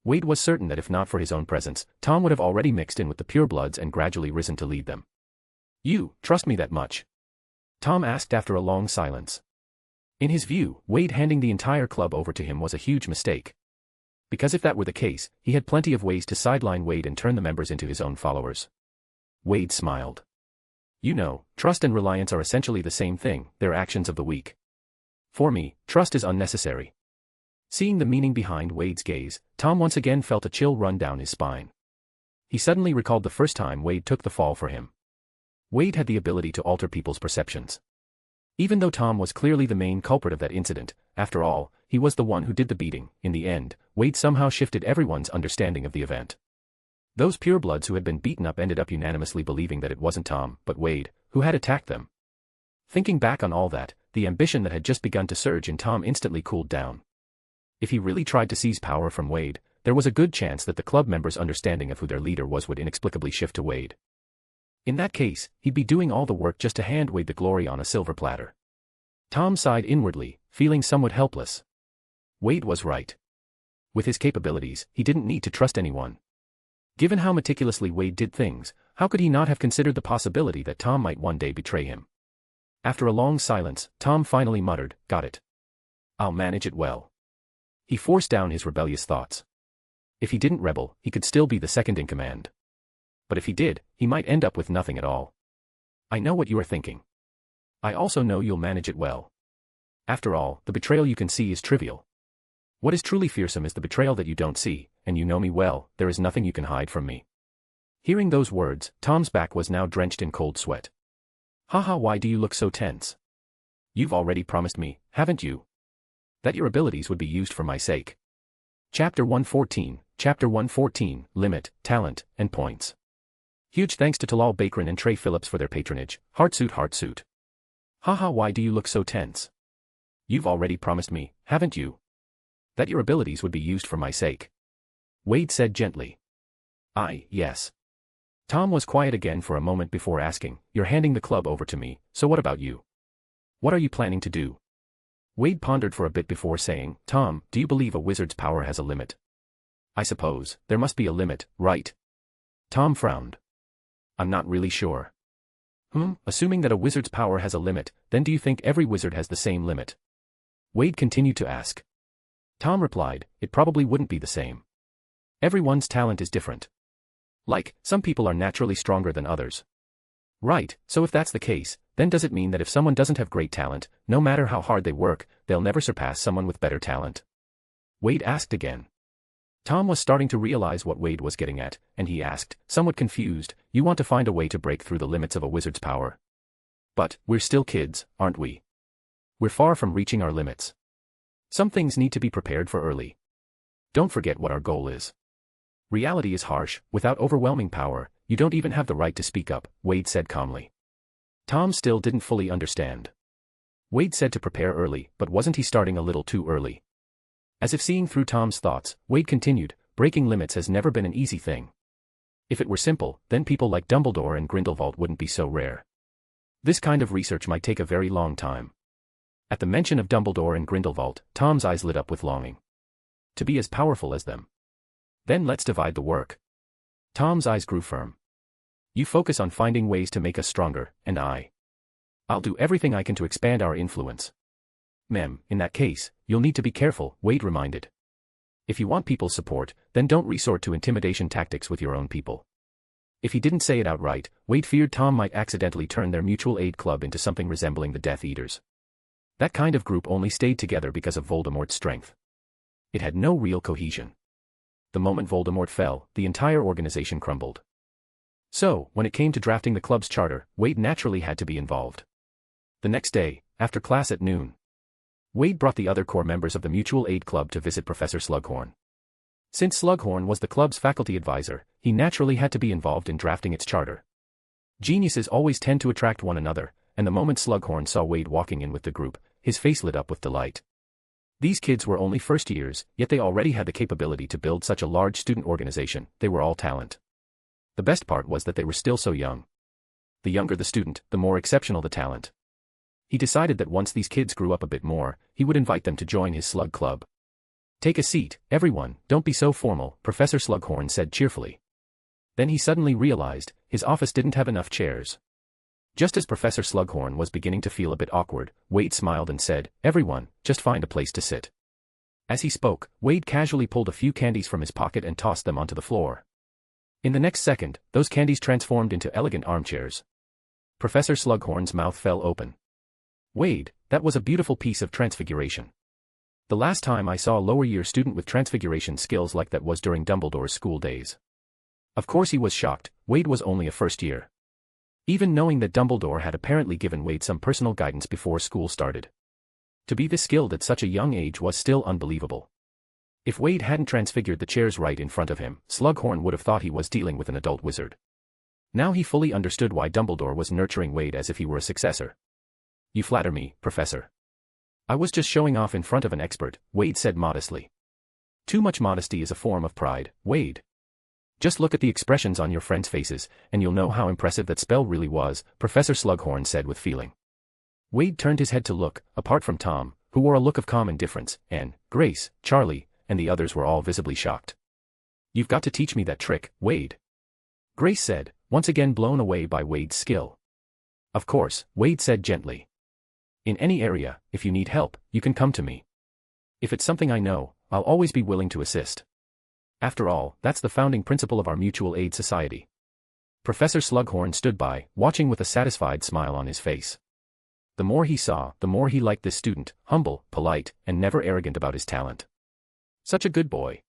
Wade was certain that if not for his own presence, Tom would have already mixed in with the purebloods and gradually risen to lead them. You trust me that much? Tom asked after a long silence. In his view, Wade handing the entire club over to him was a huge mistake. Because if that were the case, he had plenty of ways to sideline Wade and turn the members into his own followers. Wade smiled. You know, trust and reliance are essentially the same thing, they're actions of the weak. For me, trust is unnecessary. Seeing the meaning behind Wade's gaze, Tom once again felt a chill run down his spine. He suddenly recalled the first time Wade took the fall for him. Wade had the ability to alter people's perceptions. Even though Tom was clearly the main culprit of that incident, after all, he was the one who did the beating. In the end, Wade somehow shifted everyone's understanding of the event. Those purebloods who had been beaten up ended up unanimously believing that it wasn't Tom, but Wade, who had attacked them. Thinking back on all that, the ambition that had just begun to surge in Tom instantly cooled down. If he really tried to seize power from Wade, there was a good chance that the club members' understanding of who their leader was would inexplicably shift to Wade. In that case, he'd be doing all the work just to hand Wade the glory on a silver platter. Tom sighed inwardly, feeling somewhat helpless. Wade was right. With his capabilities, he didn't need to trust anyone. Given how meticulously Wade did things, how could he not have considered the possibility that Tom might one day betray him? After a long silence, Tom finally muttered, "Got it. I'll manage it well." He forced down his rebellious thoughts. If he didn't rebel, he could still be the second in command. But if he did, he might end up with nothing at all. I know what you are thinking. I also know you'll manage it well. After all, the betrayal you can see is trivial. What is truly fearsome is the betrayal that you don't see, and you know me well, there is nothing you can hide from me. Hearing those words, Tom's back was now drenched in cold sweat. Haha, why do you look so tense? You've already promised me, haven't you? That your abilities would be used for my sake. Chapter 114, Limit, Talent, and Points. Huge thanks to Talal Bakran and Trey Phillips for their patronage. Heartsuit. Haha, why do you look so tense? You've already promised me, haven't you? That your abilities would be used for my sake. Wade said gently. Yes. Tom was quiet again for a moment before asking, You're handing the club over to me, so what about you? What are you planning to do? Wade pondered for a bit before saying, Tom, do you believe a wizard's power has a limit? I suppose, there must be a limit, right? Tom frowned. I'm not really sure. Assuming that a wizard's power has a limit, then do you think every wizard has the same limit? Wade continued to ask. Tom replied, it probably wouldn't be the same. Everyone's talent is different. Like, some people are naturally stronger than others. Right, so if that's the case, then does it mean that if someone doesn't have great talent, no matter how hard they work, they'll never surpass someone with better talent? Wade asked again. Tom was starting to realize what Wade was getting at, and he asked, somewhat confused, you want to find a way to break through the limits of a wizard's power? But, we're still kids, aren't we? We're far from reaching our limits. Some things need to be prepared for early. Don't forget what our goal is. Reality is harsh, without overwhelming power, you don't even have the right to speak up, Wade said calmly. Tom still didn't fully understand. Wade said to prepare early, but wasn't he starting a little too early? As if seeing through Tom's thoughts, Wade continued, breaking limits has never been an easy thing. If it were simple, then people like Dumbledore and Grindelwald wouldn't be so rare. This kind of research might take a very long time. At the mention of Dumbledore and Grindelwald, Tom's eyes lit up with longing. To be as powerful as them. Then let's divide the work. Tom's eyes grew firm. You focus on finding ways to make us stronger, and I'll do everything I can to expand our influence. In that case, you'll need to be careful, Wade reminded. If you want people's support, then don't resort to intimidation tactics with your own people. If he didn't say it outright, Wade feared Tom might accidentally turn their mutual aid club into something resembling the Death Eaters. That kind of group only stayed together because of Voldemort's strength. It had no real cohesion. The moment Voldemort fell, the entire organization crumbled. So, when it came to drafting the club's charter, Wade naturally had to be involved. The next day, After class at noon, Wade brought the other core members of the Mutual Aid Club to visit Professor Slughorn. Since Slughorn was the club's faculty advisor, he naturally had to be involved in drafting its charter. Geniuses always tend to attract one another, and the moment Slughorn saw Wade walking in with the group, his face lit up with delight. These kids were only first years, yet they already had the capability to build such a large student organization. They were all talent. The best part was that they were still so young. The younger the student, the more exceptional the talent. He decided that once these kids grew up a bit more, he would invite them to join his slug club. "Take a seat, everyone, don't be so formal," Professor Slughorn said cheerfully. Then he suddenly realized, his office didn't have enough chairs. Just as Professor Slughorn was beginning to feel a bit awkward, Wade smiled and said, "Everyone, just find a place to sit." As he spoke, Wade casually pulled a few candies from his pocket and tossed them onto the floor. In the next second, those candies transformed into elegant armchairs. Professor Slughorn's mouth fell open. "Wade, that was a beautiful piece of transfiguration. The last time I saw a lower-year student with transfiguration skills like that was during Dumbledore's school days." Of course he was shocked. Wade was only a first year. Even knowing that Dumbledore had apparently given Wade some personal guidance before school started. To be this skilled at such a young age was still unbelievable. If Wade hadn't transfigured the chairs right in front of him, Slughorn would have thought he was dealing with an adult wizard. Now he fully understood why Dumbledore was nurturing Wade as if he were a successor. "You flatter me, Professor." "I was just showing off in front of an expert," Wade said modestly. "Too much modesty is a form of pride, Wade. Just look at the expressions on your friends' faces, and you'll know how impressive that spell really was," Professor Slughorn said with feeling. Wade turned his head to look. Apart from Tom, who wore a look of calm indifference, Anne, Grace, Charlie, and the others were all visibly shocked. "You've got to teach me that trick, Wade," Grace said, once again blown away by Wade's skill. "Of course," Wade said gently. "In any area, if you need help, you can come to me. If it's something I know, I'll always be willing to assist. After all, that's the founding principle of our mutual aid society." Professor Slughorn stood by, watching with a satisfied smile on his face. The more he saw, the more he liked this student, humble, polite, and never arrogant about his talent. Such a good boy.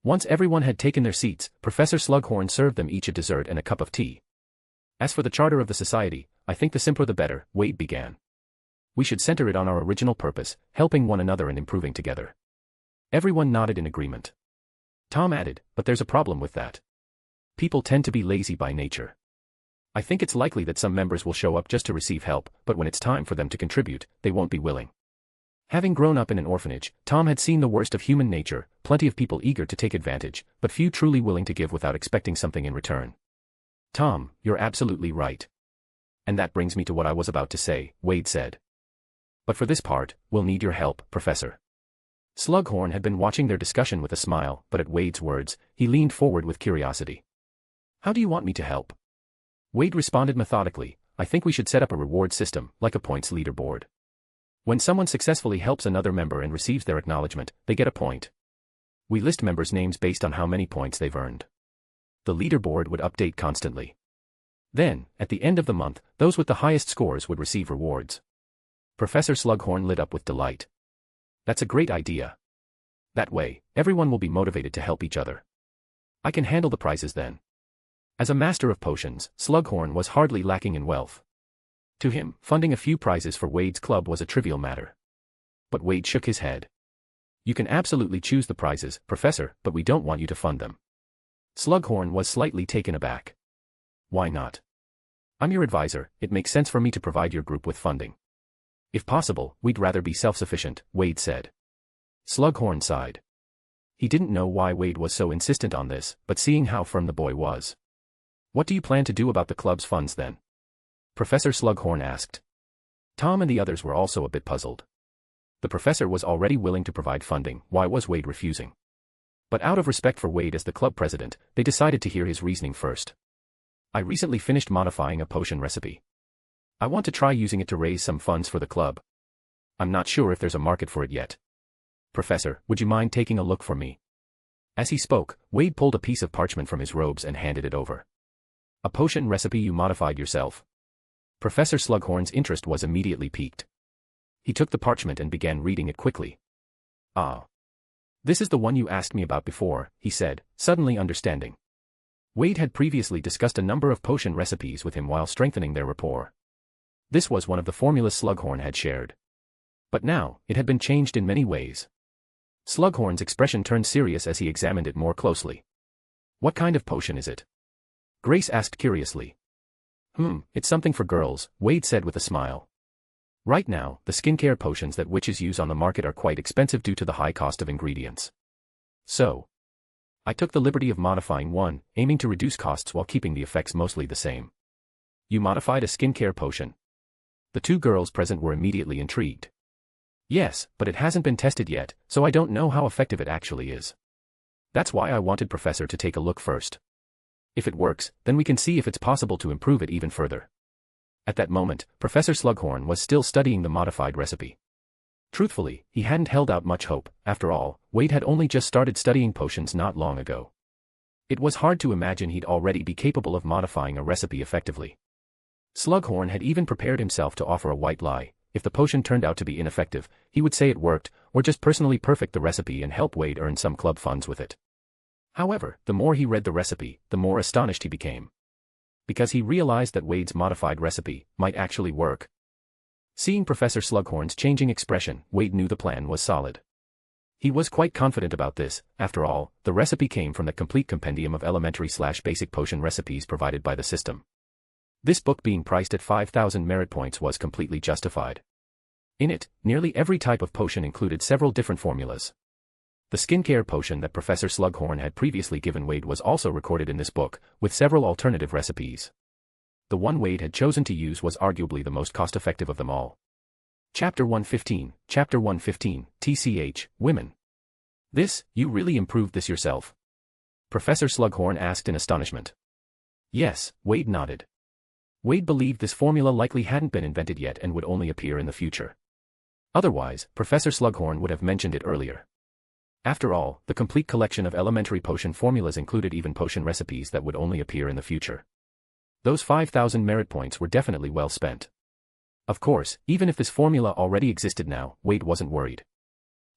Once everyone had taken their seats, Professor Slughorn served them each a dessert and a cup of tea. "As for the charter of the society, I think the simpler the better," Wade began. "We should center it on our original purpose, helping one another and improving together." Everyone nodded in agreement. Tom added, "But there's a problem with that. People tend to be lazy by nature. I think it's likely that some members will show up just to receive help, but when it's time for them to contribute, they won't be willing." Having grown up in an orphanage, Tom had seen the worst of human nature, plenty of people eager to take advantage, but few truly willing to give without expecting something in return. "Tom, you're absolutely right. And that brings me to what I was about to say," Wade said. "But for this part, we'll need your help, Professor." Slughorn had been watching their discussion with a smile, but at Wade's words, he leaned forward with curiosity. "How do you want me to help?" Wade responded methodically, "I think we should set up a reward system, like a points leaderboard. When someone successfully helps another member and receives their acknowledgement, they get a point. We list members' names based on how many points they've earned. The leaderboard would update constantly. Then, at the end of the month, those with the highest scores would receive rewards." Professor Slughorn lit up with delight. "That's a great idea. That way, everyone will be motivated to help each other. I can handle the prizes then." As a master of potions, Slughorn was hardly lacking in wealth. To him, funding a few prizes for Wade's club was a trivial matter. But Wade shook his head. "You can absolutely choose the prizes, Professor, but we don't want you to fund them." Slughorn was slightly taken aback. "Why not? I'm your advisor, it makes sense for me to provide your group with funding. If possible, we'd rather be self-sufficient," Wade said. Slughorn sighed. He didn't know why Wade was so insistent on this, but seeing how firm the boy was. "What do you plan to do about the club's funds then?" Professor Slughorn asked. Tom and the others were also a bit puzzled. The professor was already willing to provide funding, why was Wade refusing? But out of respect for Wade as the club president, they decided to hear his reasoning first. "I recently finished modifying a potion recipe. I want to try using it to raise some funds for the club. I'm not sure if there's a market for it yet. Professor, would you mind taking a look for me?" As he spoke, Wade pulled a piece of parchment from his robes and handed it over. "A potion recipe you modified yourself?" Professor Slughorn's interest was immediately piqued. He took the parchment and began reading it quickly. "Ah. This is the one you asked me about before," he said, suddenly understanding. Wade had previously discussed a number of potion recipes with him while strengthening their rapport. This was one of the formulas Slughorn had shared. But now, it had been changed in many ways. Slughorn's expression turned serious as he examined it more closely. "What kind of potion is it?" Grace asked curiously. It's something for girls," Wade said with a smile. "Right now, the skincare potions that witches use on the market are quite expensive due to the high cost of ingredients. So, I took the liberty of modifying one, aiming to reduce costs while keeping the effects mostly the same." "You modified a skincare potion?" The two girls present were immediately intrigued. "Yes, but it hasn't been tested yet, so I don't know how effective it actually is. That's why I wanted Professor to take a look first. If it works, then we can see if it's possible to improve it even further." At that moment, Professor Slughorn was still studying the modified recipe. Truthfully, he hadn't held out much hope. After all, Wade had only just started studying potions not long ago. It was hard to imagine he'd already be capable of modifying a recipe effectively. Slughorn had even prepared himself to offer a white lie. If the potion turned out to be ineffective, he would say it worked, or just personally perfect the recipe and help Wade earn some club funds with it. However, the more he read the recipe, the more astonished he became. Because he realized that Wade's modified recipe might actually work. Seeing Professor Slughorn's changing expression, Wade knew the plan was solid. He was quite confident about this. After all, the recipe came from the complete compendium of elementary/basic potion recipes provided by the system. This book being priced at 5,000 merit points was completely justified. In it, nearly every type of potion included several different formulas. The skincare potion that Professor Slughorn had previously given Wade was also recorded in this book, with several alternative recipes. The one Wade had chosen to use was arguably the most cost-effective of them all. Chapter 115, TCH, Women. "This, you really improved this yourself?" Professor Slughorn asked in astonishment. "Yes," Wade nodded. Wade believed this formula likely hadn't been invented yet and would only appear in the future. Otherwise, Professor Slughorn would have mentioned it earlier. After all, the complete collection of elementary potion formulas included even potion recipes that would only appear in the future. Those 5,000 merit points were definitely well spent. Of course, even if this formula already existed now, Wade wasn't worried.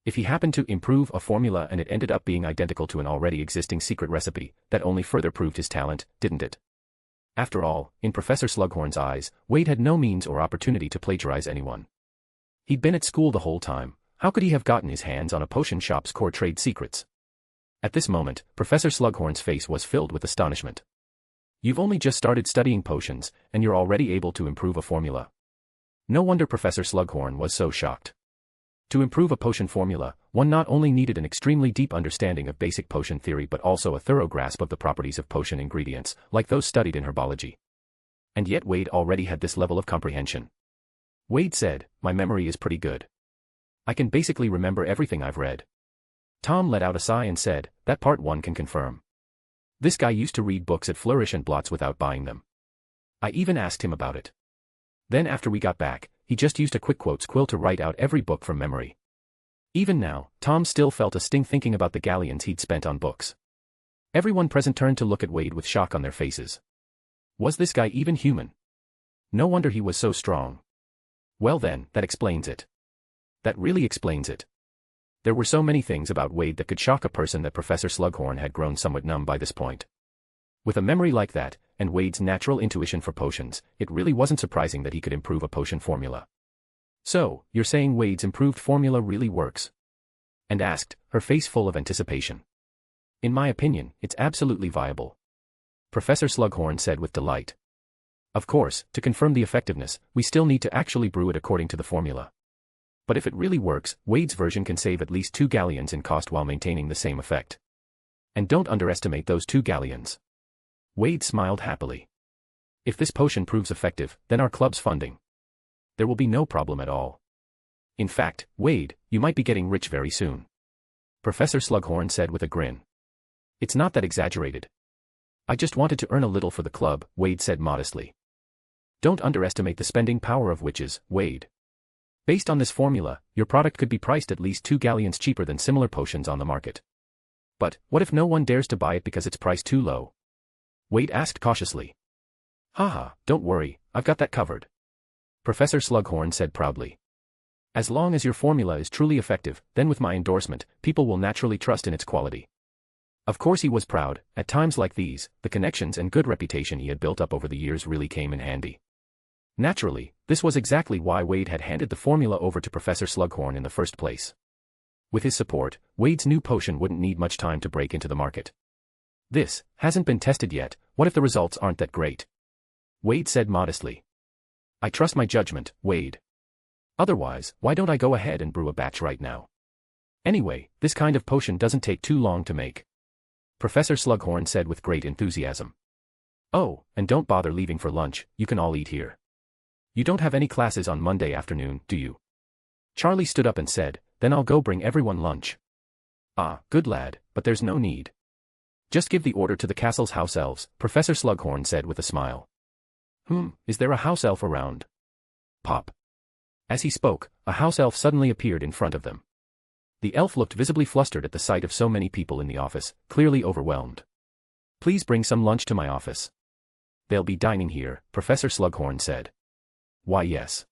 If he happened to improve a formula and it ended up being identical to an already existing secret recipe, that only further proved his talent, didn't it? After all, in Professor Slughorn's eyes, Wade had no means or opportunity to plagiarize anyone. He'd been at school the whole time. How could he have gotten his hands on a potion shop's core trade secrets? At this moment, Professor Slughorn's face was filled with astonishment. "You've only just started studying potions, and you're already able to improve a formula." No wonder Professor Slughorn was so shocked. To improve a potion formula, one not only needed an extremely deep understanding of basic potion theory but also a thorough grasp of the properties of potion ingredients, like those studied in herbology. And yet Wade already had this level of comprehension. Wade said, "My memory is pretty good. I can basically remember everything I've read." Tom let out a sigh and said, "That part one can confirm. This guy used to read books at Flourish and Blots without buying them. I even asked him about it. Then after we got back, he just used a quick quotes quill to write out every book from memory." Even now, Tom still felt a sting thinking about the galleons he'd spent on books. Everyone present turned to look at Wade with shock on their faces. Was this guy even human? No wonder he was so strong. Well then, that explains it. That really explains it. There were so many things about Wade that could shock a person that Professor Slughorn had grown somewhat numb by this point. With a memory like that, and Wade's natural intuition for potions, it really wasn't surprising that he could improve a potion formula. "So, you're saying Wade's improved formula really works?" and asked, her face full of anticipation. "In my opinion, it's absolutely viable," Professor Slughorn said with delight. "Of course, to confirm the effectiveness, we still need to actually brew it according to the formula. But if it really works, Wade's version can save at least 2 galleons in cost while maintaining the same effect. And don't underestimate those 2 galleons." Wade smiled happily. "If this potion proves effective, then our club's funding. There will be no problem at all. In fact, Wade, you might be getting rich very soon," Professor Slughorn said with a grin. "It's not that exaggerated. I just wanted to earn a little for the club," Wade said modestly. "Don't underestimate the spending power of witches, Wade. Based on this formula, your product could be priced at least 2 galleons cheaper than similar potions on the market. But, what if no one dares to buy it because it's priced too low?" Wade asked cautiously. "Haha, don't worry, I've got that covered," Professor Slughorn said proudly. "As long as your formula is truly effective, then with my endorsement, people will naturally trust in its quality." Of course he was proud. At times like these, the connections and good reputation he had built up over the years really came in handy. Naturally, this was exactly why Wade had handed the formula over to Professor Slughorn in the first place. With his support, Wade's new potion wouldn't need much time to break into the market. This hasn't been tested yet. What if the results aren't that great? Wade said modestly. I trust my judgment, Wade. Otherwise, why don't I go ahead and brew a batch right now? Anyway, this kind of potion doesn't take too long to make. Professor Slughorn said with great enthusiasm. Oh, and don't bother leaving for lunch, you can all eat here. You don't have any classes on Monday afternoon, do you? Charlie stood up and said, then I'll go bring everyone lunch. Ah, good lad, but there's no need. Just give the order to the castle's house elves, Professor Slughorn said with a smile. Is there a house elf around? Pop. As he spoke, a house elf suddenly appeared in front of them. The elf looked visibly flustered at the sight of so many people in the office, clearly overwhelmed. Please bring some lunch to my office. They'll be dining here, Professor Slughorn said. Why yes.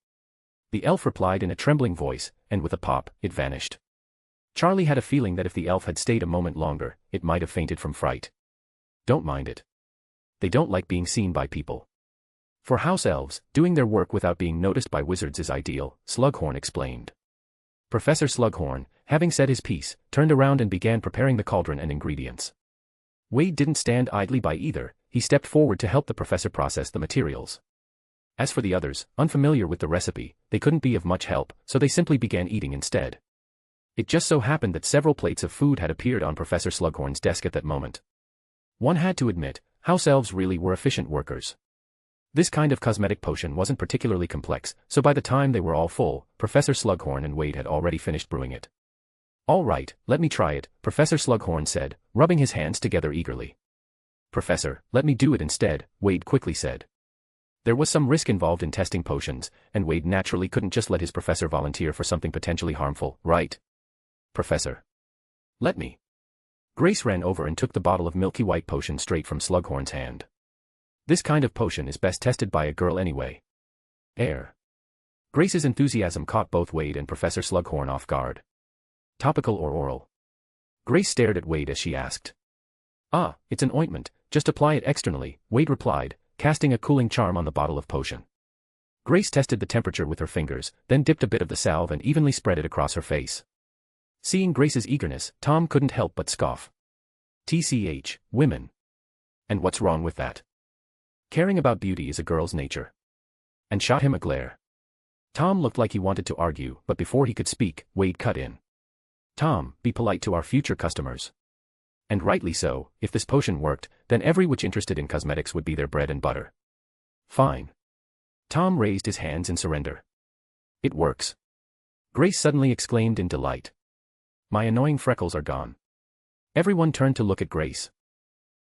The elf replied in a trembling voice, and with a pop, it vanished. Charlie had a feeling that if the elf had stayed a moment longer, it might have fainted from fright. Don't mind it. They don't like being seen by people. For house elves, doing their work without being noticed by wizards is ideal, Slughorn explained. Professor Slughorn, having said his piece, turned around and began preparing the cauldron and ingredients. Wade didn't stand idly by either, he stepped forward to help the professor process the materials. As for the others, unfamiliar with the recipe, they couldn't be of much help, so they simply began eating instead. It just so happened that several plates of food had appeared on Professor Slughorn's desk at that moment. One had to admit, house elves really were efficient workers. This kind of cosmetic potion wasn't particularly complex, so by the time they were all full, Professor Slughorn and Wade had already finished brewing it. All right, let me try it, Professor Slughorn said, rubbing his hands together eagerly. Professor, let me do it instead, Wade quickly said. There was some risk involved in testing potions, and Wade naturally couldn't just let his professor volunteer for something potentially harmful, right? Professor. Let me. Grace ran over and took the bottle of milky white potion straight from Slughorn's hand. This kind of potion is best tested by a girl anyway. Air. Grace's enthusiasm caught both Wade and Professor Slughorn off guard. Topical or oral? Grace stared at Wade as she asked. Ah, it's an ointment, just apply it externally, Wade replied, casting a cooling charm on the bottle of potion. Grace tested the temperature with her fingers, then dipped a bit of the salve and evenly spread it across her face. Seeing Grace's eagerness, Tom couldn't help but scoff. TCH, women. And what's wrong with that? Caring about beauty is a girl's nature. And shot him a glare. Tom looked like he wanted to argue, but before he could speak, Wade cut in. Tom, be polite to our future customers. And rightly so, if this potion worked, then every witch interested in cosmetics would be their bread and butter. Fine. Tom raised his hands in surrender. It works. Grace suddenly exclaimed in delight. My annoying freckles are gone. Everyone turned to look at Grace.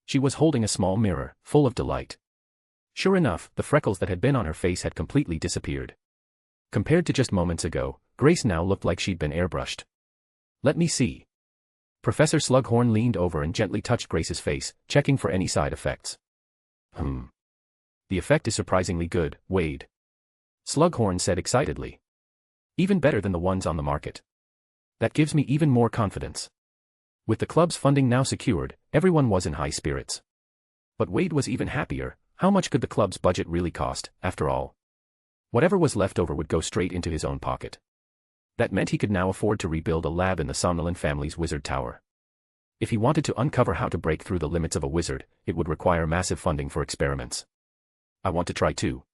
She was holding a small mirror, full of delight. Sure enough, the freckles that had been on her face had completely disappeared. Compared to just moments ago, Grace now looked like she'd been airbrushed. Let me see. Professor Slughorn leaned over and gently touched Grace's face, checking for any side effects. The effect is surprisingly good, Wade. Slughorn said excitedly. Even better than the ones on the market. That gives me even more confidence. With the club's funding now secured, everyone was in high spirits. But Wade was even happier. How much could the club's budget really cost, after all? Whatever was left over would go straight into his own pocket. That meant he could now afford to rebuild a lab in the Somnolent family's wizard tower. If he wanted to uncover how to break through the limits of a wizard, it would require massive funding for experiments. I want to try too.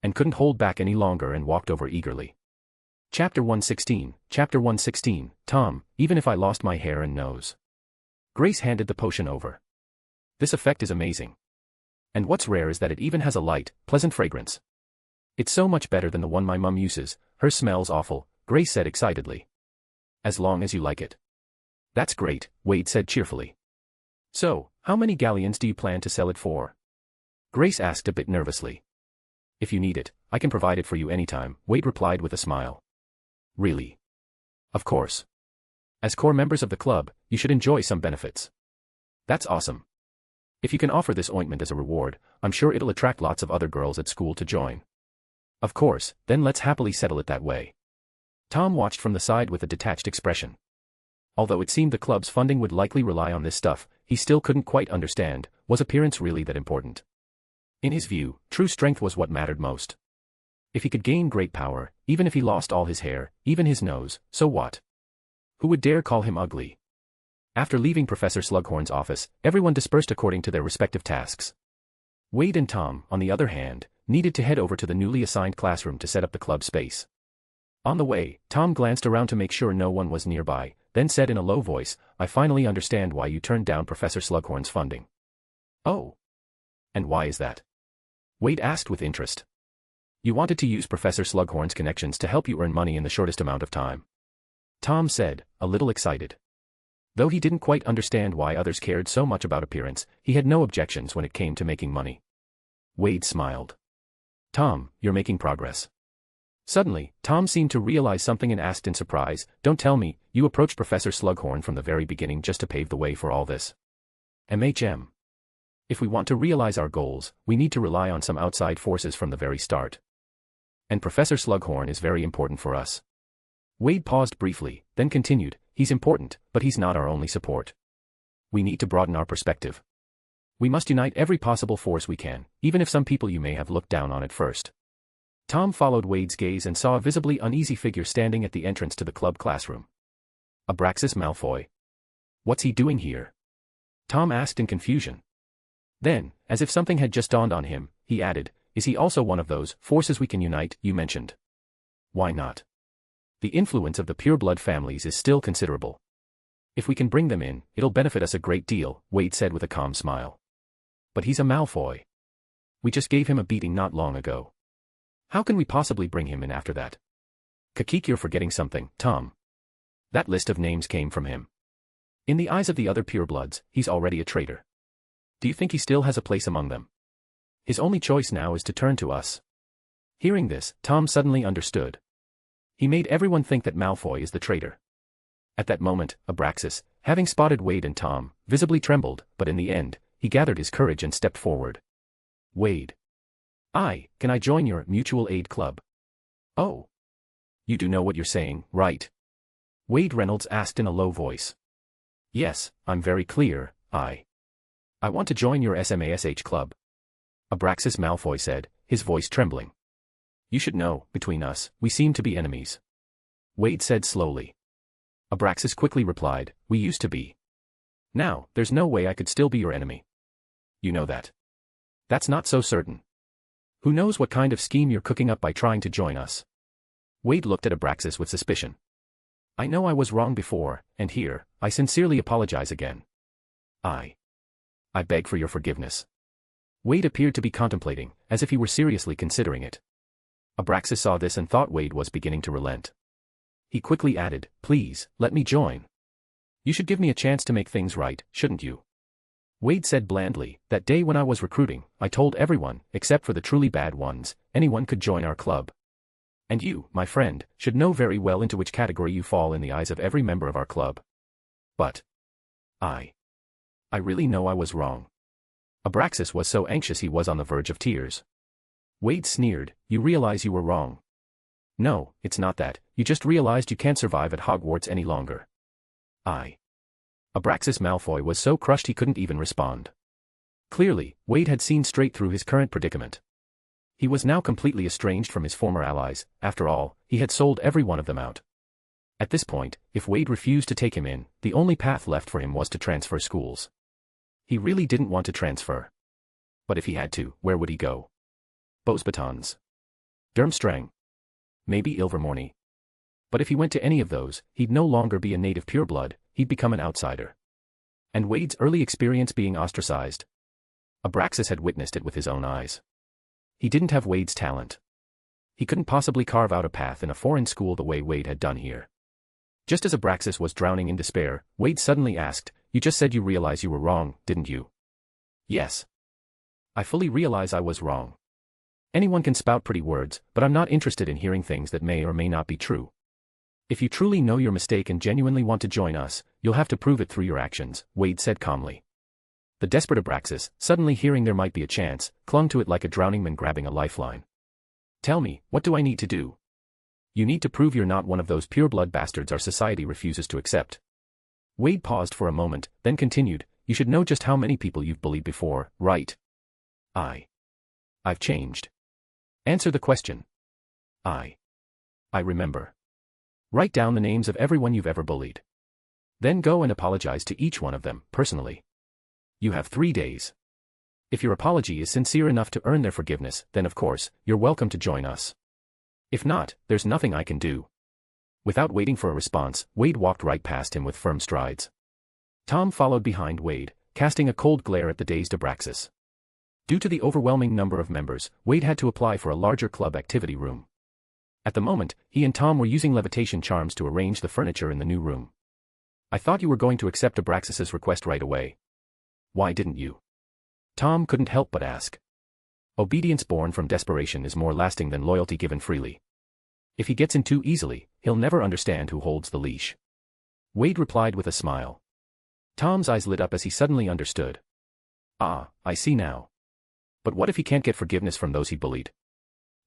And couldn't hold back any longer and walked over eagerly. Chapter 116, Tom, even if I lost my hair and nose. Grace handed the potion over. This effect is amazing. And what's rare is that it even has a light, pleasant fragrance. It's so much better than the one my mum uses, hers smells awful, Grace said excitedly. As long as you like it. That's great, Wade said cheerfully. So, how many galleons do you plan to sell it for? Grace asked a bit nervously. If you need it, I can provide it for you anytime, Wade replied with a smile. Really? Of course. As core members of the club, you should enjoy some benefits. That's awesome. If you can offer this ointment as a reward, I'm sure it'll attract lots of other girls at school to join. Of course, then let's happily settle it that way. Tom watched from the side with a detached expression. Although it seemed the club's funding would likely rely on this stuff, he still couldn't quite understand, was appearance really that important? In his view, true strength was what mattered most. If he could gain great power, even if he lost all his hair, even his nose, so what? Who would dare call him ugly? After leaving Professor Slughorn's office, everyone dispersed according to their respective tasks. Wade and Tom, on the other hand, needed to head over to the newly assigned classroom to set up the club space. On the way, Tom glanced around to make sure no one was nearby, then said in a low voice, "I finally understand why you turned down Professor Slughorn's funding." "Oh. And why is that?" Wade asked with interest. "You wanted to use Professor Slughorn's connections to help you earn money in the shortest amount of time," Tom said, a little excited. Though he didn't quite understand why others cared so much about appearance, he had no objections when it came to making money. Wade smiled. "Tom, you're making progress." Suddenly, Tom seemed to realize something and asked in surprise, "Don't tell me, you approached Professor Slughorn from the very beginning just to pave the way for all this?" "MHM. If we want to realize our goals, we need to rely on some outside forces from the very start. And Professor Slughorn is very important for us." Wade paused briefly, then continued, "He's important, but he's not our only support. We need to broaden our perspective. We must unite every possible force we can, even if some people you may have looked down on at first." Tom followed Wade's gaze and saw a visibly uneasy figure standing at the entrance to the club classroom. Abraxas Malfoy. "What's he doing here?" Tom asked in confusion. Then, as if something had just dawned on him, he added, "Is he also one of those forces we can unite you mentioned?" "Why not? The influence of the pureblood families is still considerable. If we can bring them in, it'll benefit us a great deal," Wade said with a calm smile. "But he's a Malfoy. We just gave him a beating not long ago. How can we possibly bring him in after that?" "Kakik, you're forgetting something, Tom. That list of names came from him. In the eyes of the other purebloods, he's already a traitor. Do you think he still has a place among them? His only choice now is to turn to us." Hearing this, Tom suddenly understood. He made everyone think that Malfoy is the traitor. At that moment, Abraxas, having spotted Wade and Tom, visibly trembled, but in the end, he gathered his courage and stepped forward. "Wade. Can I join your mutual aid club?" "Oh. You do know what you're saying, right?" Wade Reynolds asked in a low voice. "Yes, I'm very clear, I want to join your SMASH club," Abraxas Malfoy said, his voice trembling. "You should know, between us, we seem to be enemies," Wade said slowly. Abraxas quickly replied, "We used to be. Now, there's no way I could still be your enemy. You know that." "That's not so certain. Who knows what kind of scheme you're cooking up by trying to join us?" Wade looked at Abraxas with suspicion. "I know I was wrong before, and here, I sincerely apologize again. I beg for your forgiveness." Wade appeared to be contemplating, as if he were seriously considering it. Abraxas saw this and thought Wade was beginning to relent. He quickly added, "Please, let me join. You should give me a chance to make things right, shouldn't you?" Wade said blandly, "That day when I was recruiting, I told everyone, except for the truly bad ones, anyone could join our club. And you, my friend, should know very well into which category you fall in the eyes of every member of our club. But I really know I was wrong." Abraxas was so anxious he was on the verge of tears. Wade sneered, "You realize you were wrong." "No, it's not that, you just realized you can't survive at Hogwarts any longer." Abraxas Malfoy was so crushed he couldn't even respond. Clearly, Wade had seen straight through his current predicament. He was now completely estranged from his former allies. After all, he had sold every one of them out. At this point, if Wade refused to take him in, the only path left for him was to transfer schools. He really didn't want to transfer. But if he had to, where would he go? Beauxbatons. Durmstrang. Maybe Ilvermorny. But if he went to any of those, he'd no longer be a native pureblood, he'd become an outsider. And Wade's early experience being ostracized. Abraxas had witnessed it with his own eyes. He didn't have Wade's talent. He couldn't possibly carve out a path in a foreign school the way Wade had done here. Just as Abraxas was drowning in despair, Wade suddenly asked, "You just said you realize you were wrong, didn't you?" "Yes. I fully realize I was wrong. Anyone can spout pretty words, but I'm not interested in hearing things that may or may not be true. If you truly know your mistake and genuinely want to join us, you'll have to prove it through your actions," Wade said calmly. The desperate Abraxas, suddenly hearing there might be a chance, clung to it like a drowning man grabbing a lifeline. "Tell me, what do I need to do?" "You need to prove you're not one of those pureblood bastards our society refuses to accept." Wade paused for a moment, then continued, "You should know just how many people you've bullied before, right?" I've changed." "Answer the question." I remember. Write down the names of everyone you've ever bullied. Then go and apologize to each one of them, personally. You have 3 days. If your apology is sincere enough to earn their forgiveness, then of course, you're welcome to join us. If not, there's nothing I can do. Without waiting for a response, Wade walked right past him with firm strides. Tom followed behind Wade, casting a cold glare at the dazed Abraxas. Due to the overwhelming number of members, Wade had to apply for a larger club activity room. At the moment, he and Tom were using levitation charms to arrange the furniture in the new room. I thought you were going to accept Abraxas's request right away. Why didn't you? Tom couldn't help but ask. Obedience born from desperation is more lasting than loyalty given freely. If he gets in too easily, he'll never understand who holds the leash. Wade replied with a smile. Tom's eyes lit up as he suddenly understood. Ah, I see now. But what if he can't get forgiveness from those he bullied?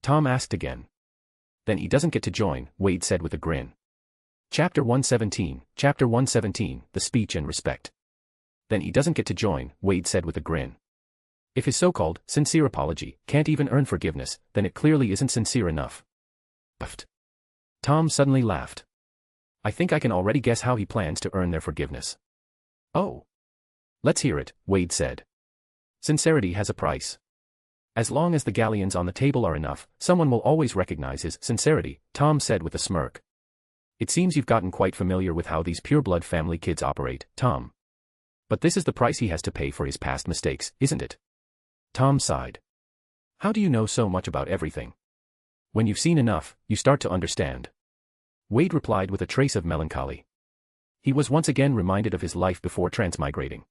Tom asked again. Then he doesn't get to join, Wade said with a grin. Chapter 117, The Speech and Respect. Then he doesn't get to join, Wade said with a grin. If his so-called sincere apology can't even earn forgiveness, then it clearly isn't sincere enough. Puffed. Tom suddenly laughed. I think I can already guess how he plans to earn their forgiveness. Oh. Let's hear it, Wade said. Sincerity has a price. As long as the galleons on the table are enough, someone will always recognize his sincerity, Tom said with a smirk. It seems you've gotten quite familiar with how these pureblood family kids operate, Tom. But this is the price he has to pay for his past mistakes, isn't it? Tom sighed. How do you know so much about everything? When you've seen enough, you start to understand. Wade replied with a trace of melancholy. He was once again reminded of his life before transmigrating.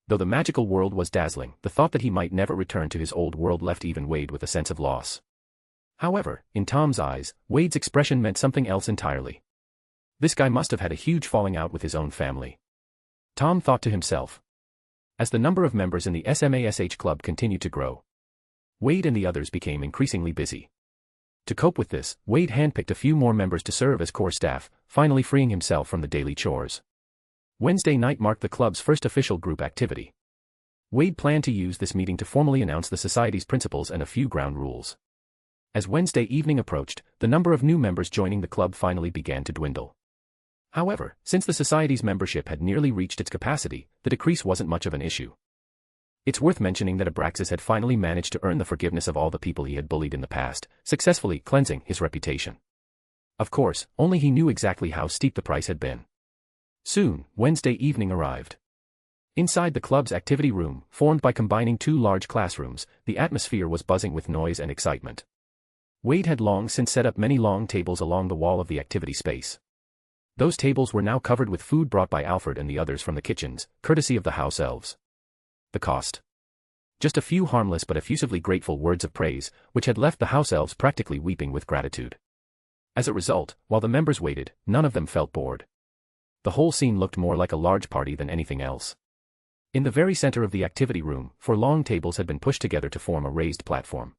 Though the magical world was dazzling, the thought that he might never return to his old world left even Wade with a sense of loss. However, in Tom's eyes, Wade's expression meant something else entirely. This guy must have had a huge falling out with his own family. Tom thought to himself. As the number of members in the SMASH club continued to grow, Wade and the others became increasingly busy. To cope with this, Wade handpicked a few more members to serve as core staff, finally freeing himself from the daily chores. Wednesday night marked the club's first official group activity. Wade planned to use this meeting to formally announce the society's principles and a few ground rules. As Wednesday evening approached, the number of new members joining the club finally began to dwindle. However, since the society's membership had nearly reached its capacity, the decrease wasn't much of an issue. It's worth mentioning that Abraxas had finally managed to earn the forgiveness of all the people he had bullied in the past, successfully cleansing his reputation. Of course, only he knew exactly how steep the price had been. Soon, Wednesday evening arrived. Inside the club's activity room, formed by combining 2 large classrooms, the atmosphere was buzzing with noise and excitement. Wade had long since set up many long tables along the wall of the activity space. Those tables were now covered with food brought by Alfred and the others from the kitchens, courtesy of the house elves. The cost? Just a few harmless but effusively grateful words of praise, which had left the house elves practically weeping with gratitude. As a result, while the members waited, none of them felt bored. The whole scene looked more like a large party than anything else. In the very center of the activity room, 4 long tables had been pushed together to form a raised platform.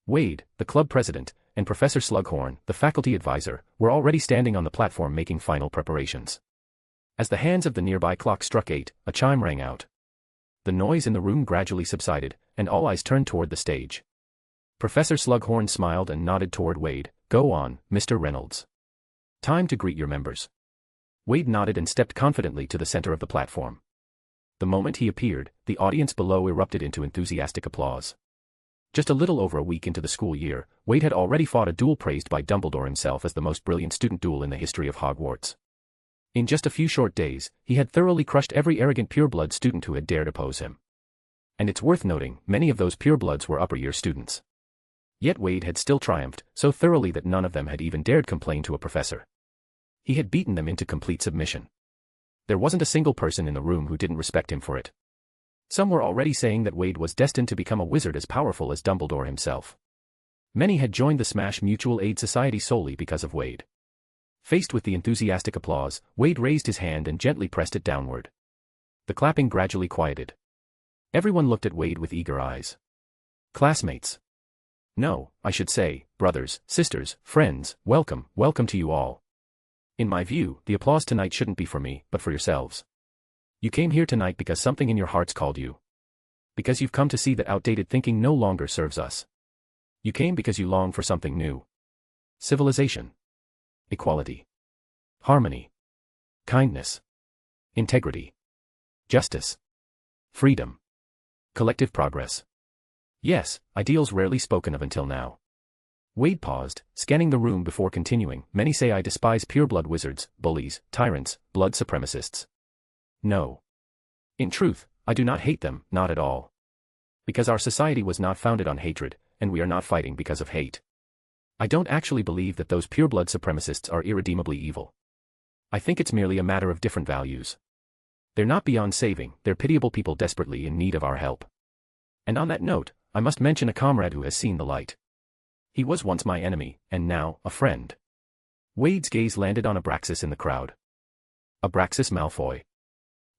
Wade, the club president, and Professor Slughorn, the faculty advisor, were already standing on the platform making final preparations. As the hands of the nearby clock struck 8, a chime rang out. The noise in the room gradually subsided, and all eyes turned toward the stage. Professor Slughorn smiled and nodded toward Wade. Go on, Mr. Reynolds. Time to greet your members. Wade nodded and stepped confidently to the center of the platform. The moment he appeared, the audience below erupted into enthusiastic applause. Just a little over a week into the school year, Wade had already fought a duel praised by Dumbledore himself as the most brilliant student duel in the history of Hogwarts. In just a few short days, he had thoroughly crushed every arrogant pureblood student who had dared oppose him. And it's worth noting, many of those purebloods were upper-year students. Yet Wade had still triumphed, so thoroughly that none of them had even dared complain to a professor. He had beaten them into complete submission. There wasn't a single person in the room who didn't respect him for it. Some were already saying that Wade was destined to become a wizard as powerful as Dumbledore himself. Many had joined the Smash Mutual Aid Society solely because of Wade. Faced with the enthusiastic applause, Wade raised his hand and gently pressed it downward. The clapping gradually quieted. Everyone looked at Wade with eager eyes. Classmates. No, I should say, brothers, sisters, friends, welcome to you all. In my view, the applause tonight shouldn't be for me, but for yourselves. You came here tonight because something in your hearts called you. Because you've come to see that outdated thinking no longer serves us. You came because you long for something new. civilization, equality, harmony, kindness, integrity, justice, freedom, collective progress. Yes, ideals rarely spoken of until now. Wade paused, scanning the room before continuing. Many say I despise pureblood wizards, bullies, tyrants, blood supremacists. No. In truth, I do not hate them, not at all. Because our society was not founded on hatred, and we are not fighting because of hate. I don't actually believe that those pureblood supremacists are irredeemably evil. I think it's merely a matter of different values. They're not beyond saving, they're pitiable people desperately in need of our help. And on that note, I must mention a comrade who has seen the light. He was once my enemy, and now, a friend. Wade's gaze landed on Abraxas in the crowd. Abraxas Malfoy.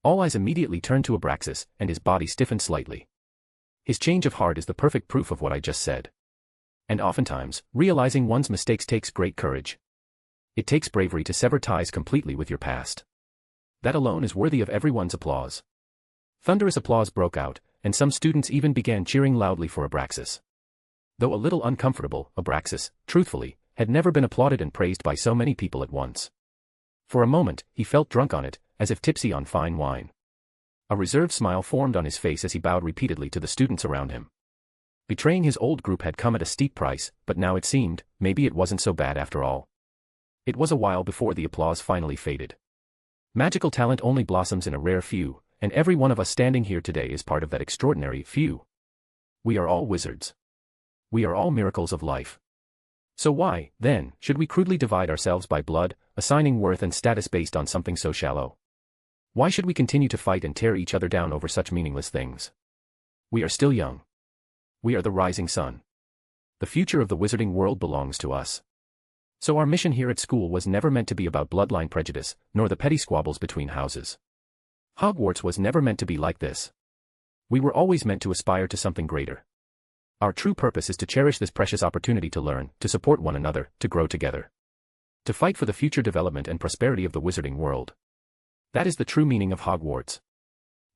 All eyes immediately turned to Abraxas, and his body stiffened slightly. His change of heart is the perfect proof of what I just said. And oftentimes, realizing one's mistakes takes great courage. It takes bravery to sever ties completely with your past. That alone is worthy of everyone's applause. Thunderous applause broke out, and some students even began cheering loudly for Abraxas. Though a little uncomfortable, Abraxas, truthfully, had never been applauded and praised by so many people at once. For a moment, he felt drunk on it, as if tipsy on fine wine. A reserved smile formed on his face as he bowed repeatedly to the students around him. Betraying his old group had come at a steep price, but now it seemed, maybe it wasn't so bad after all. It was a while before the applause finally faded. Magical talent only blossoms in a rare few, and every one of us standing here today is part of that extraordinary few. We are all wizards. We are all miracles of life. So why, then, should we crudely divide ourselves by blood, assigning worth and status based on something so shallow? Why should we continue to fight and tear each other down over such meaningless things? We are still young. We are the rising sun. The future of the wizarding world belongs to us. So our mission here at school was never meant to be about bloodline prejudice, nor the petty squabbles between houses. Hogwarts was never meant to be like this. We were always meant to aspire to something greater. Our true purpose is to cherish this precious opportunity to learn, to support one another, to grow together. To fight for the future development and prosperity of the wizarding world. That is the true meaning of Hogwarts.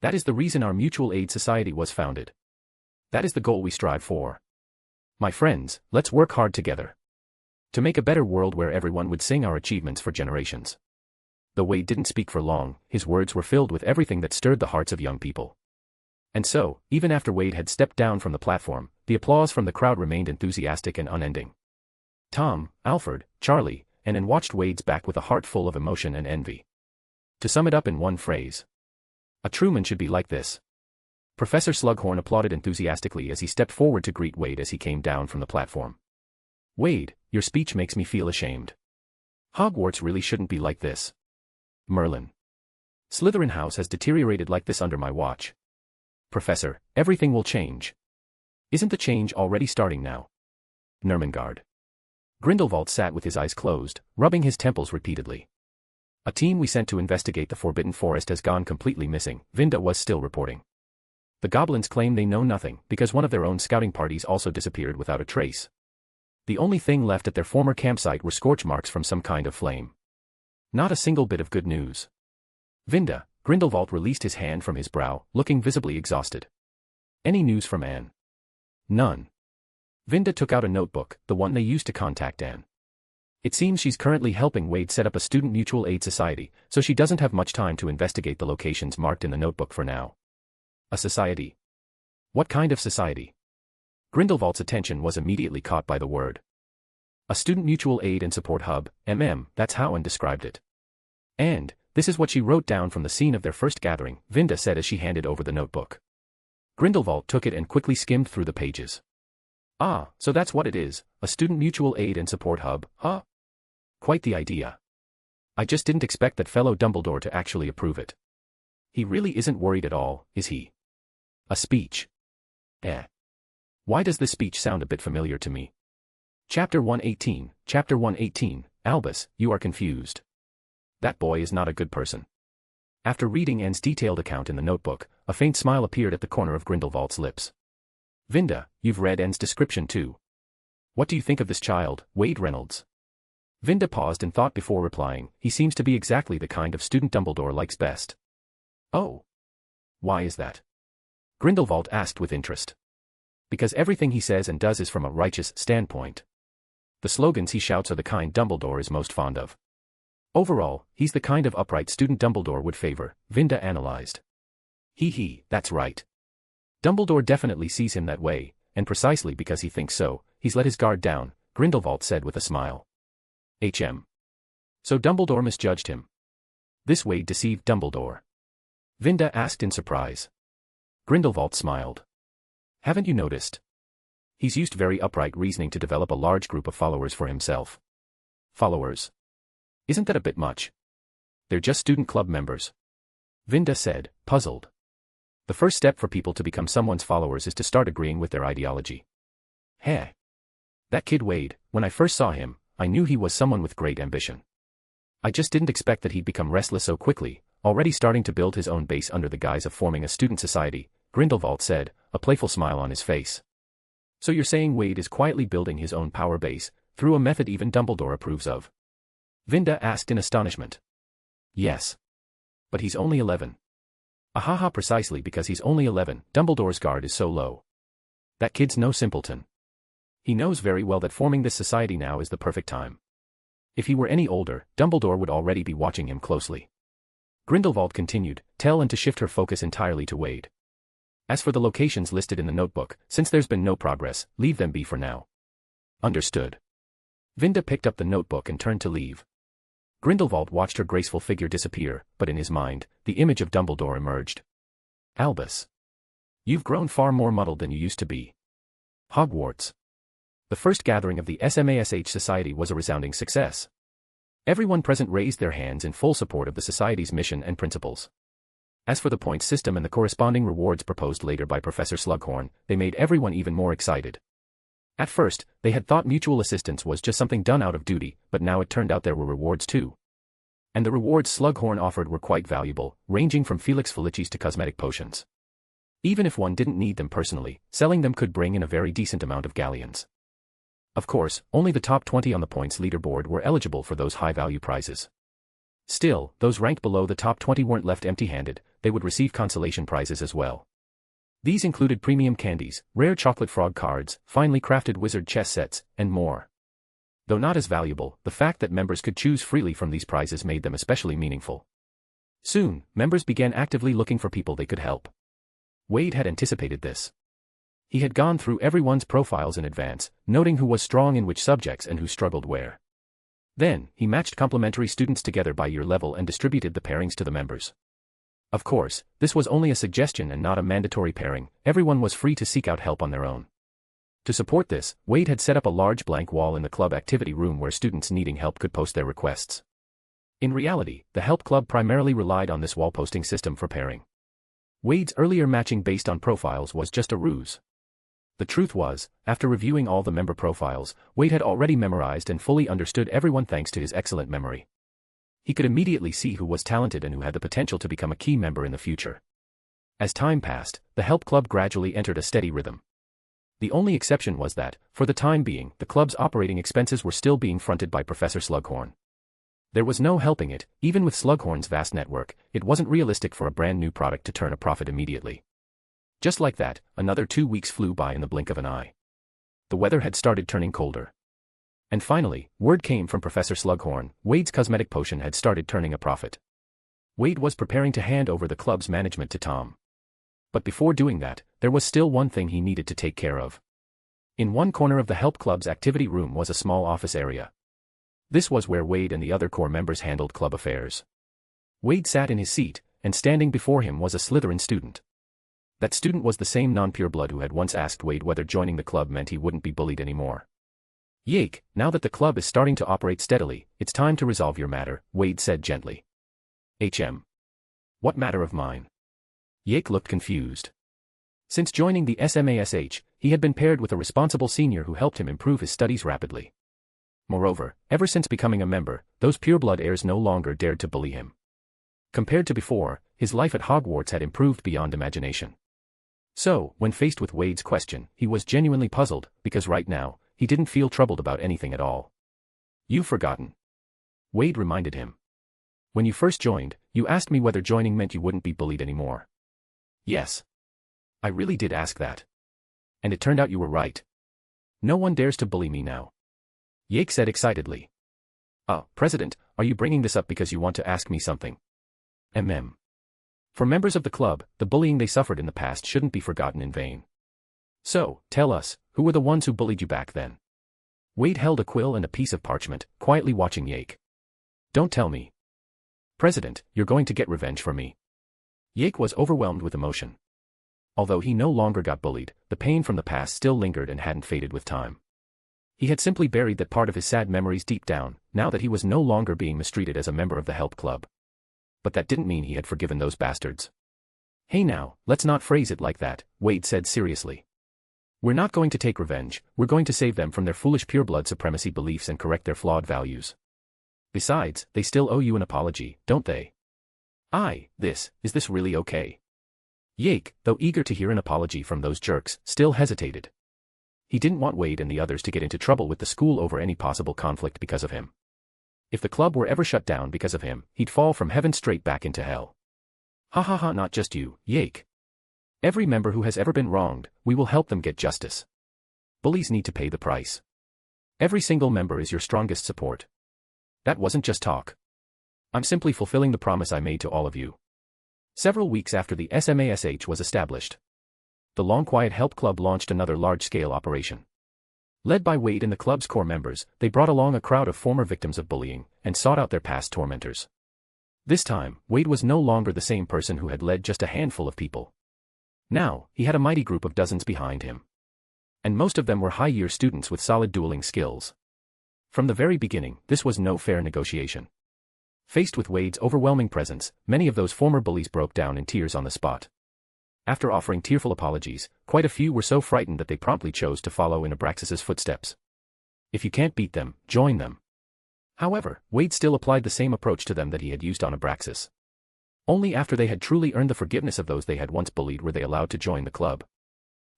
That is the reason our mutual aid society was founded. That is the goal we strive for. My friends, let's work hard together. To make a better world where everyone would sing our achievements for generations. Though Wade didn't speak for long, his words were filled with everything that stirred the hearts of young people. And so, even after Wade had stepped down from the platform, the applause from the crowd remained enthusiastic and unending. Tom, Alfred, Charlie, and Anne watched Wade's back with a heart full of emotion and envy. To sum it up in one phrase. A true man should be like this. Professor Slughorn applauded enthusiastically as he stepped forward to greet Wade as he came down from the platform. Wade, your speech makes me feel ashamed. Hogwarts really shouldn't be like this. Merlin. Slytherin House has deteriorated like this under my watch. Professor, everything will change. Isn't the change already starting now? Nermengard. Grindelwald sat with his eyes closed, rubbing his temples repeatedly. A team we sent to investigate the Forbidden Forest has gone completely missing, Vinda was still reporting. The goblins claim they know nothing, because one of their own scouting parties also disappeared without a trace. The only thing left at their former campsite were scorch marks from some kind of flame. Not a single bit of good news. Vinda, Grindelwald released his hand from his brow, looking visibly exhausted. Any news from Anne? None. Vinda took out a notebook, the one they used to contact Anne. It seems she's currently helping Wade set up a student mutual aid society, so she doesn't have much time to investigate the locations marked in the notebook for now. A society? What kind of society? Grindelwald's attention was immediately caught by the word. A student mutual aid and support hub, that's how Anne described it. And, this is what she wrote down from the scene of their first gathering, Vinda said as she handed over the notebook. Grindelwald took it and quickly skimmed through the pages. Ah, so that's what it is, a student mutual aid and support hub, huh? Quite the idea. I just didn't expect that fellow Dumbledore to actually approve it. He really isn't worried at all, is he? A speech. Why does this speech sound a bit familiar to me? Chapter 118, Albus, you are confused. That boy is not a good person. After reading Anne's detailed account in the notebook, a faint smile appeared at the corner of Grindelwald's lips. Vinda, you've read Anne's description too. What do you think of this child, Wade Reynolds? Vinda paused and thought before replying, he seems to be exactly the kind of student Dumbledore likes best. Oh. Why is that? Grindelwald asked with interest. Because everything he says and does is from a righteous standpoint. The slogans he shouts are the kind Dumbledore is most fond of. Overall, he's the kind of upright student Dumbledore would favor, Vinda analyzed. That's right. Dumbledore definitely sees him that way, and precisely because he thinks so, he's let his guard down, Grindelwald said with a smile. So Dumbledore misjudged him. This Wade deceived Dumbledore? Vinda asked in surprise. Grindelwald smiled. Haven't you noticed? He's used very upright reasoning to develop a large group of followers for himself. Followers? Isn't that a bit much? They're just student club members. Vinda said, puzzled. The first step for people to become someone's followers is to start agreeing with their ideology. Heh. That kid Wade, when I first saw him, I knew he was someone with great ambition. I just didn't expect that he'd become restless so quickly, already starting to build his own base under the guise of forming a student society, Grindelwald said, a playful smile on his face. So you're saying Wade is quietly building his own power base, through a method even Dumbledore approves of? Vinda asked in astonishment. Yes. But he's only 11. Ahaha, precisely because he's only 11, Dumbledore's guard is so low. That kid's no simpleton. He knows very well that forming this society now is the perfect time. If he were any older, Dumbledore would already be watching him closely. Grindelwald continued, tell and to shift her focus entirely to Wade. As for the locations listed in the notebook, since there's been no progress, leave them be for now. Understood. Vinda picked up the notebook and turned to leave. Grindelwald watched her graceful figure disappear, but in his mind, the image of Dumbledore emerged. Albus. You've grown far more muddled than you used to be. Hogwarts. The first gathering of the SMASH Society was a resounding success. Everyone present raised their hands in full support of the Society's mission and principles. As for the points system and the corresponding rewards proposed later by Professor Slughorn, they made everyone even more excited. At first, they had thought mutual assistance was just something done out of duty, but now it turned out there were rewards too. And the rewards Slughorn offered were quite valuable, ranging from Felix Felicis to cosmetic potions. Even if one didn't need them personally, selling them could bring in a very decent amount of galleons. Of course, only the top 20 on the points leaderboard were eligible for those high-value prizes. Still, those ranked below the top 20 weren't left empty-handed, they would receive consolation prizes as well. These included premium candies, rare chocolate frog cards, finely crafted wizard chess sets, and more. Though not as valuable, the fact that members could choose freely from these prizes made them especially meaningful. Soon, members began actively looking for people they could help. Wade had anticipated this. He had gone through everyone's profiles in advance, noting who was strong in which subjects and who struggled where. Then, he matched complementary students together by year level and distributed the pairings to the members. Of course, this was only a suggestion and not a mandatory pairing, everyone was free to seek out help on their own. To support this, Wade had set up a large blank wall in the club activity room where students needing help could post their requests. In reality, the help club primarily relied on this wall posting system for pairing. Wade's earlier matching based on profiles was just a ruse. The truth was, after reviewing all the member profiles, Wade had already memorized and fully understood everyone thanks to his excellent memory. He could immediately see who was talented and who had the potential to become a key member in the future. As time passed, the help club gradually entered a steady rhythm. The only exception was that, for the time being, the club's operating expenses were still being fronted by Professor Slughorn. There was no helping it, even with Slughorn's vast network, it wasn't realistic for a brand new product to turn a profit immediately. Just like that, another 2 weeks flew by in the blink of an eye. The weather had started turning colder. And finally, word came from Professor Slughorn, Wade's cosmetic potion had started turning a profit. Wade was preparing to hand over the club's management to Tom. But before doing that, there was still one thing he needed to take care of. In one corner of the help club's activity room was a small office area. This was where Wade and the other core members handled club affairs. Wade sat in his seat, and standing before him was a Slytherin student. That student was the same non-pureblood who had once asked Wade whether joining the club meant he wouldn't be bullied anymore. Yake, now that the club is starting to operate steadily, it's time to resolve your matter, Wade said gently. What matter of mine? Yake looked confused. Since joining the SMASH, he had been paired with a responsible senior who helped him improve his studies rapidly. Moreover, ever since becoming a member, those pureblood heirs no longer dared to bully him. Compared to before, his life at Hogwarts had improved beyond imagination. So, when faced with Wade's question, he was genuinely puzzled, because right now, he didn't feel troubled about anything at all. You've forgotten. Wade reminded him. When you first joined, you asked me whether joining meant you wouldn't be bullied anymore. Yes. I really did ask that. And it turned out you were right. No one dares to bully me now. Yake said excitedly. President, are you bringing this up because you want to ask me something? For members of the club, the bullying they suffered in the past shouldn't be forgotten in vain. So, tell us, who were the ones who bullied you back then? Wade held a quill and a piece of parchment, quietly watching Yake. Don't tell me. President, you're going to get revenge for me. Yake was overwhelmed with emotion. Although he no longer got bullied, the pain from the past still lingered and hadn't faded with time. He had simply buried that part of his sad memories deep down, now that he was no longer being mistreated as a member of the help club. But that didn't mean he had forgiven those bastards. Hey now, let's not phrase it like that, Wade said seriously. We're not going to take revenge, we're going to save them from their foolish pureblood supremacy beliefs and correct their flawed values. Besides, they still owe you an apology, don't they? Is this really okay? Yake, though eager to hear an apology from those jerks, still hesitated. He didn't want Wade and the others to get into trouble with the school over any possible conflict because of him. If the club were ever shut down because of him, he'd fall from heaven straight back into hell. Ha, not just you, Yake. Every member who has ever been wronged, we will help them get justice. Bullies need to pay the price. Every single member is your strongest support. That wasn't just talk. I'm simply fulfilling the promise I made to all of you. Several weeks after the SMASH was established, the Long Quiet Help Club launched another large-scale operation. Led by Wade and the club's core members, they brought along a crowd of former victims of bullying, and sought out their past tormentors. This time, Wade was no longer the same person who had led just a handful of people. Now, he had a mighty group of dozens behind him. And most of them were high-year students with solid dueling skills. From the very beginning, this was no fair negotiation. Faced with Wade's overwhelming presence, many of those former bullies broke down in tears on the spot. After offering tearful apologies, quite a few were so frightened that they promptly chose to follow in Abraxas's footsteps. If you can't beat them, join them. However, Wade still applied the same approach to them that he had used on Abraxas. Only after they had truly earned the forgiveness of those they had once bullied were they allowed to join the club.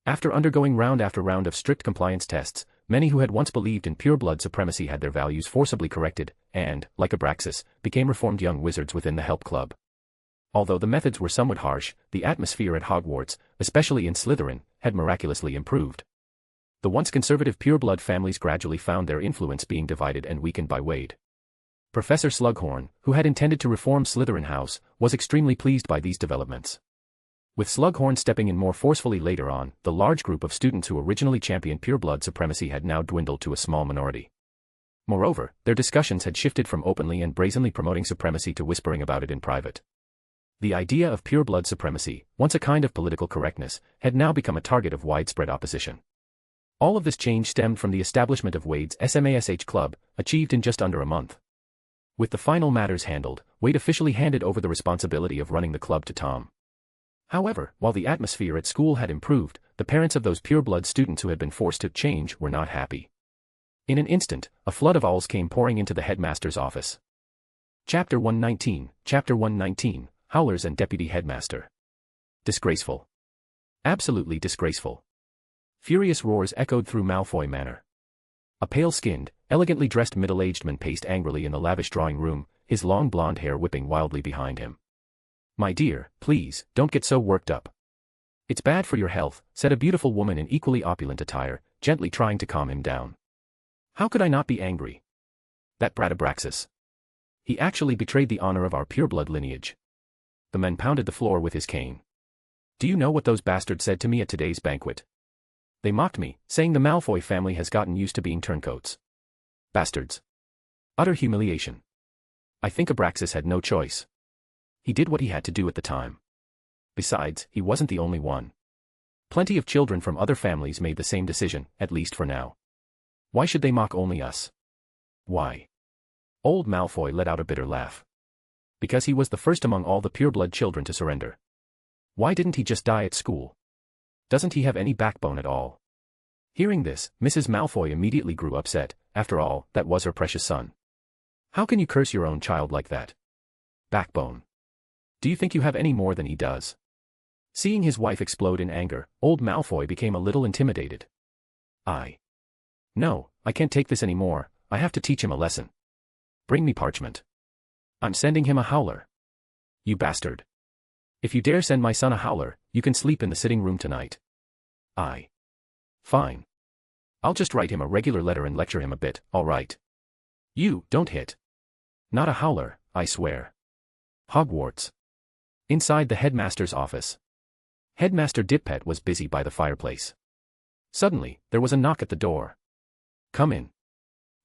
After undergoing round after round of strict compliance tests, many who had once believed in pureblood supremacy had their values forcibly corrected, and, like Abraxas, became reformed young wizards within the help club. Although the methods were somewhat harsh, the atmosphere at Hogwarts, especially in Slytherin, had miraculously improved. The once conservative pureblood families gradually found their influence being divided and weakened by Wade. Professor Slughorn, who had intended to reform Slytherin House, was extremely pleased by these developments. With Slughorn stepping in more forcefully later on, the large group of students who originally championed pureblood supremacy had now dwindled to a small minority. Moreover, their discussions had shifted from openly and brazenly promoting supremacy to whispering about it in private. The idea of pureblood supremacy, once a kind of political correctness, had now become a target of widespread opposition. All of this change stemmed from the establishment of Wade's SMASH club, achieved in just under a month. With the final matters handled, Wade officially handed over the responsibility of running the club to Tom. However, while the atmosphere at school had improved, the parents of those pureblood students who had been forced to change were not happy. In an instant, a flood of owls came pouring into the headmaster's office. Chapter 119, Howlers and Deputy Headmaster. Disgraceful. Absolutely disgraceful. Furious roars echoed through Malfoy Manor. A pale-skinned, elegantly dressed middle-aged man paced angrily in the lavish drawing room, his long blonde hair whipping wildly behind him. "My dear, please, don't get so worked up. It's bad for your health," said a beautiful woman in equally opulent attire, gently trying to calm him down. "How could I not be angry? That brat Abraxas. He actually betrayed the honor of our pureblood lineage." The man pounded the floor with his cane. "Do you know what those bastards said to me at today's banquet? They mocked me, saying the Malfoy family has gotten used to being turncoats. Bastards. Utter humiliation. I think Abraxas had no choice. He did what he had to do at the time. Besides, he wasn't the only one. Plenty of children from other families made the same decision, at least for now. Why should they mock only us? Why?" Old Malfoy let out a bitter laugh. "Because he was the first among all the pureblood children to surrender. Why didn't he just die at school? Doesn't he have any backbone at all?" Hearing this, Mrs. Malfoy immediately grew upset. After all, that was her precious son. "How can you curse your own child like that? Backbone. Do you think you have any more than he does?" Seeing his wife explode in anger, old Malfoy became a little intimidated. No, I can't take this anymore. I have to teach him a lesson. Bring me parchment. I'm sending him a howler." "You bastard. If you dare send my son a howler, you can sleep in the sitting room tonight." Fine. I'll just write him a regular letter and lecture him a bit, all right. You, don't hit. Not a howler, I swear. Hogwarts. Inside the headmaster's office. Headmaster Dippet was busy by the fireplace. Suddenly, there was a knock at the door. Come in.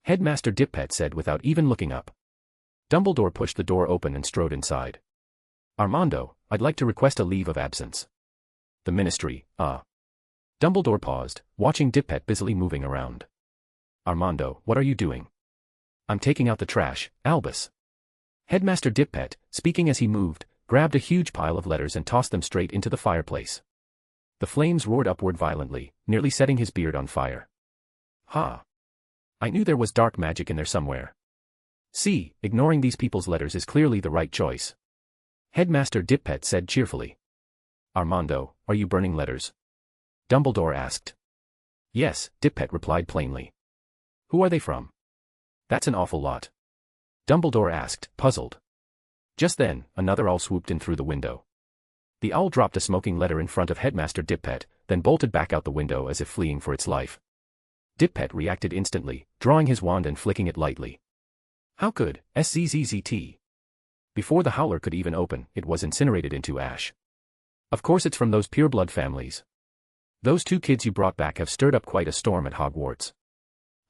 Headmaster Dippet said without even looking up. Dumbledore pushed the door open and strode inside. Armando, I'd like to request a leave of absence. The ministry, Dumbledore paused, watching Dippet busily moving around. Armando, what are you doing? I'm taking out the trash, Albus. Headmaster Dippet, speaking as he moved, grabbed a huge pile of letters and tossed them straight into the fireplace. The flames roared upward violently, nearly setting his beard on fire. Ha! I knew there was dark magic in there somewhere. See, ignoring these people's letters is clearly the right choice. Headmaster Dippet said cheerfully. Armando, are you burning letters? Dumbledore asked. Yes, Dippet replied plainly. Who are they from? That's an awful lot. Dumbledore asked, puzzled. Just then, another owl swooped in through the window. The owl dropped a smoking letter in front of Headmaster Dippet, then bolted back out the window as if fleeing for its life. Dippet reacted instantly, drawing his wand and flicking it lightly. How could, SZZZT? Before the howler could even open, it was incinerated into ash. Of course it's from those pureblood families. Those 2 kids you brought back have stirred up quite a storm at Hogwarts.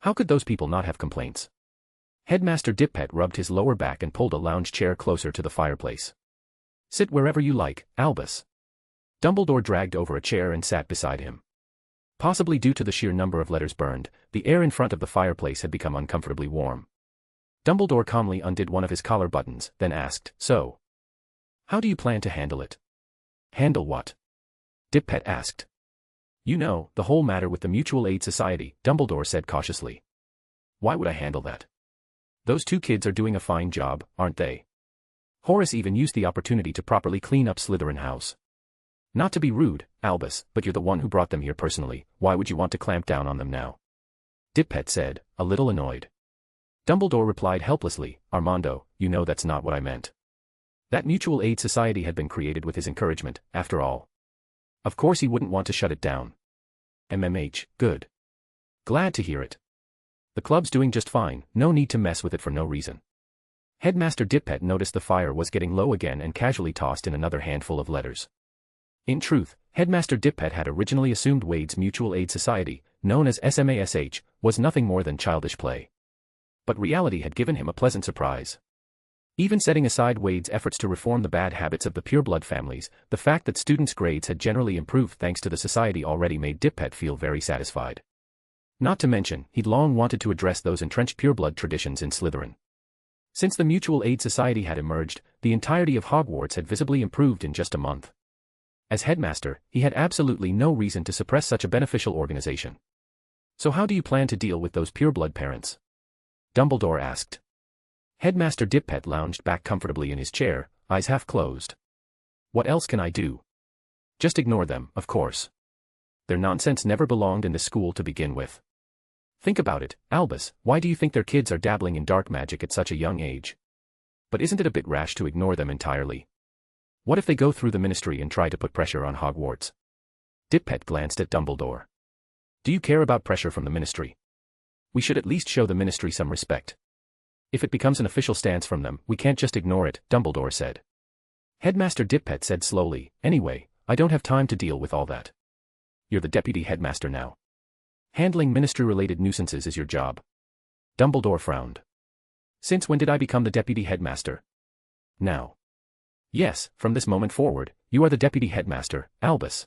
How could those people not have complaints? Headmaster Dippet rubbed his lower back and pulled a lounge chair closer to the fireplace. Sit wherever you like, Albus. Dumbledore dragged over a chair and sat beside him. Possibly due to the sheer number of letters burned, the air in front of the fireplace had become uncomfortably warm. Dumbledore calmly undid one of his collar buttons, then asked, So? How do you plan to handle it? Handle what? Dippet asked. You know, the whole matter with the Mutual Aid Society, Dumbledore said cautiously. Why would I handle that? Those 2 kids are doing a fine job, aren't they? Horace even used the opportunity to properly clean up Slytherin House. Not to be rude, Albus, but you're the one who brought them here personally, why would you want to clamp down on them now? Dippet said, a little annoyed. Dumbledore replied helplessly, Armando, you know that's not what I meant. That Mutual Aid Society had been created with his encouragement, after all. Of course he wouldn't want to shut it down. MMH, good. Glad to hear it. The club's doing just fine, no need to mess with it for no reason. Headmaster Dippet noticed the fire was getting low again and casually tossed in another handful of letters. In truth, Headmaster Dippet had originally assumed Wade's Mutual Aid Society, known as SMASH, was nothing more than childish play. But reality had given him a pleasant surprise. Even setting aside Wade's efforts to reform the bad habits of the pureblood families, the fact that students' grades had generally improved thanks to the society already made Dippet feel very satisfied. Not to mention, he'd long wanted to address those entrenched pureblood traditions in Slytherin. Since the Mutual Aid Society had emerged, the entirety of Hogwarts had visibly improved in just a month. As headmaster, he had absolutely no reason to suppress such a beneficial organization. So how do you plan to deal with those pureblood parents? Dumbledore asked. Headmaster Dippet lounged back comfortably in his chair, eyes half closed. What else can I do? Just ignore them, of course. Their nonsense never belonged in the school to begin with. Think about it, Albus, why do you think their kids are dabbling in dark magic at such a young age? But isn't it a bit rash to ignore them entirely? What if they go through the ministry and try to put pressure on Hogwarts? Dippet glanced at Dumbledore. Do you care about pressure from the ministry? We should at least show the ministry some respect. If it becomes an official stance from them, we can't just ignore it, Dumbledore said. Headmaster Dippet said slowly, anyway, I don't have time to deal with all that. You're the deputy headmaster now. Handling ministry-related nuisances is your job. Dumbledore frowned. Since when did I become the deputy headmaster? Now. Yes, from this moment forward, you are the deputy headmaster, Albus.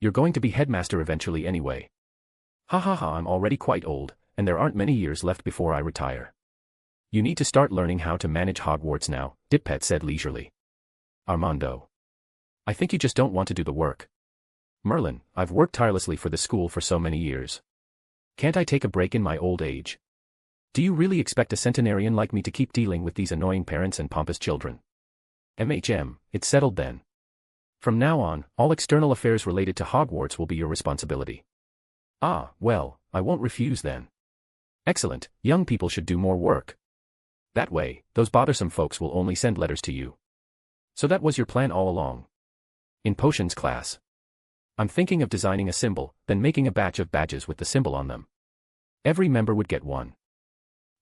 You're going to be headmaster eventually anyway. Ha ha ha, I'm already quite old, and there aren't many years left before I retire. You need to start learning how to manage Hogwarts now, Dippet said leisurely. Armando. I think you just don't want to do the work. Merlin, I've worked tirelessly for the school for so many years. Can't I take a break in my old age? Do you really expect a centenarian like me to keep dealing with these annoying parents and pompous children? It's settled then. From now on, all external affairs related to Hogwarts will be your responsibility. Ah, well, I won't refuse then. Excellent, young people should do more work. That way, those bothersome folks will only send letters to you. So that was your plan all along. In potions class. I'm thinking of designing a symbol, then making a batch of badges with the symbol on them. Every member would get one.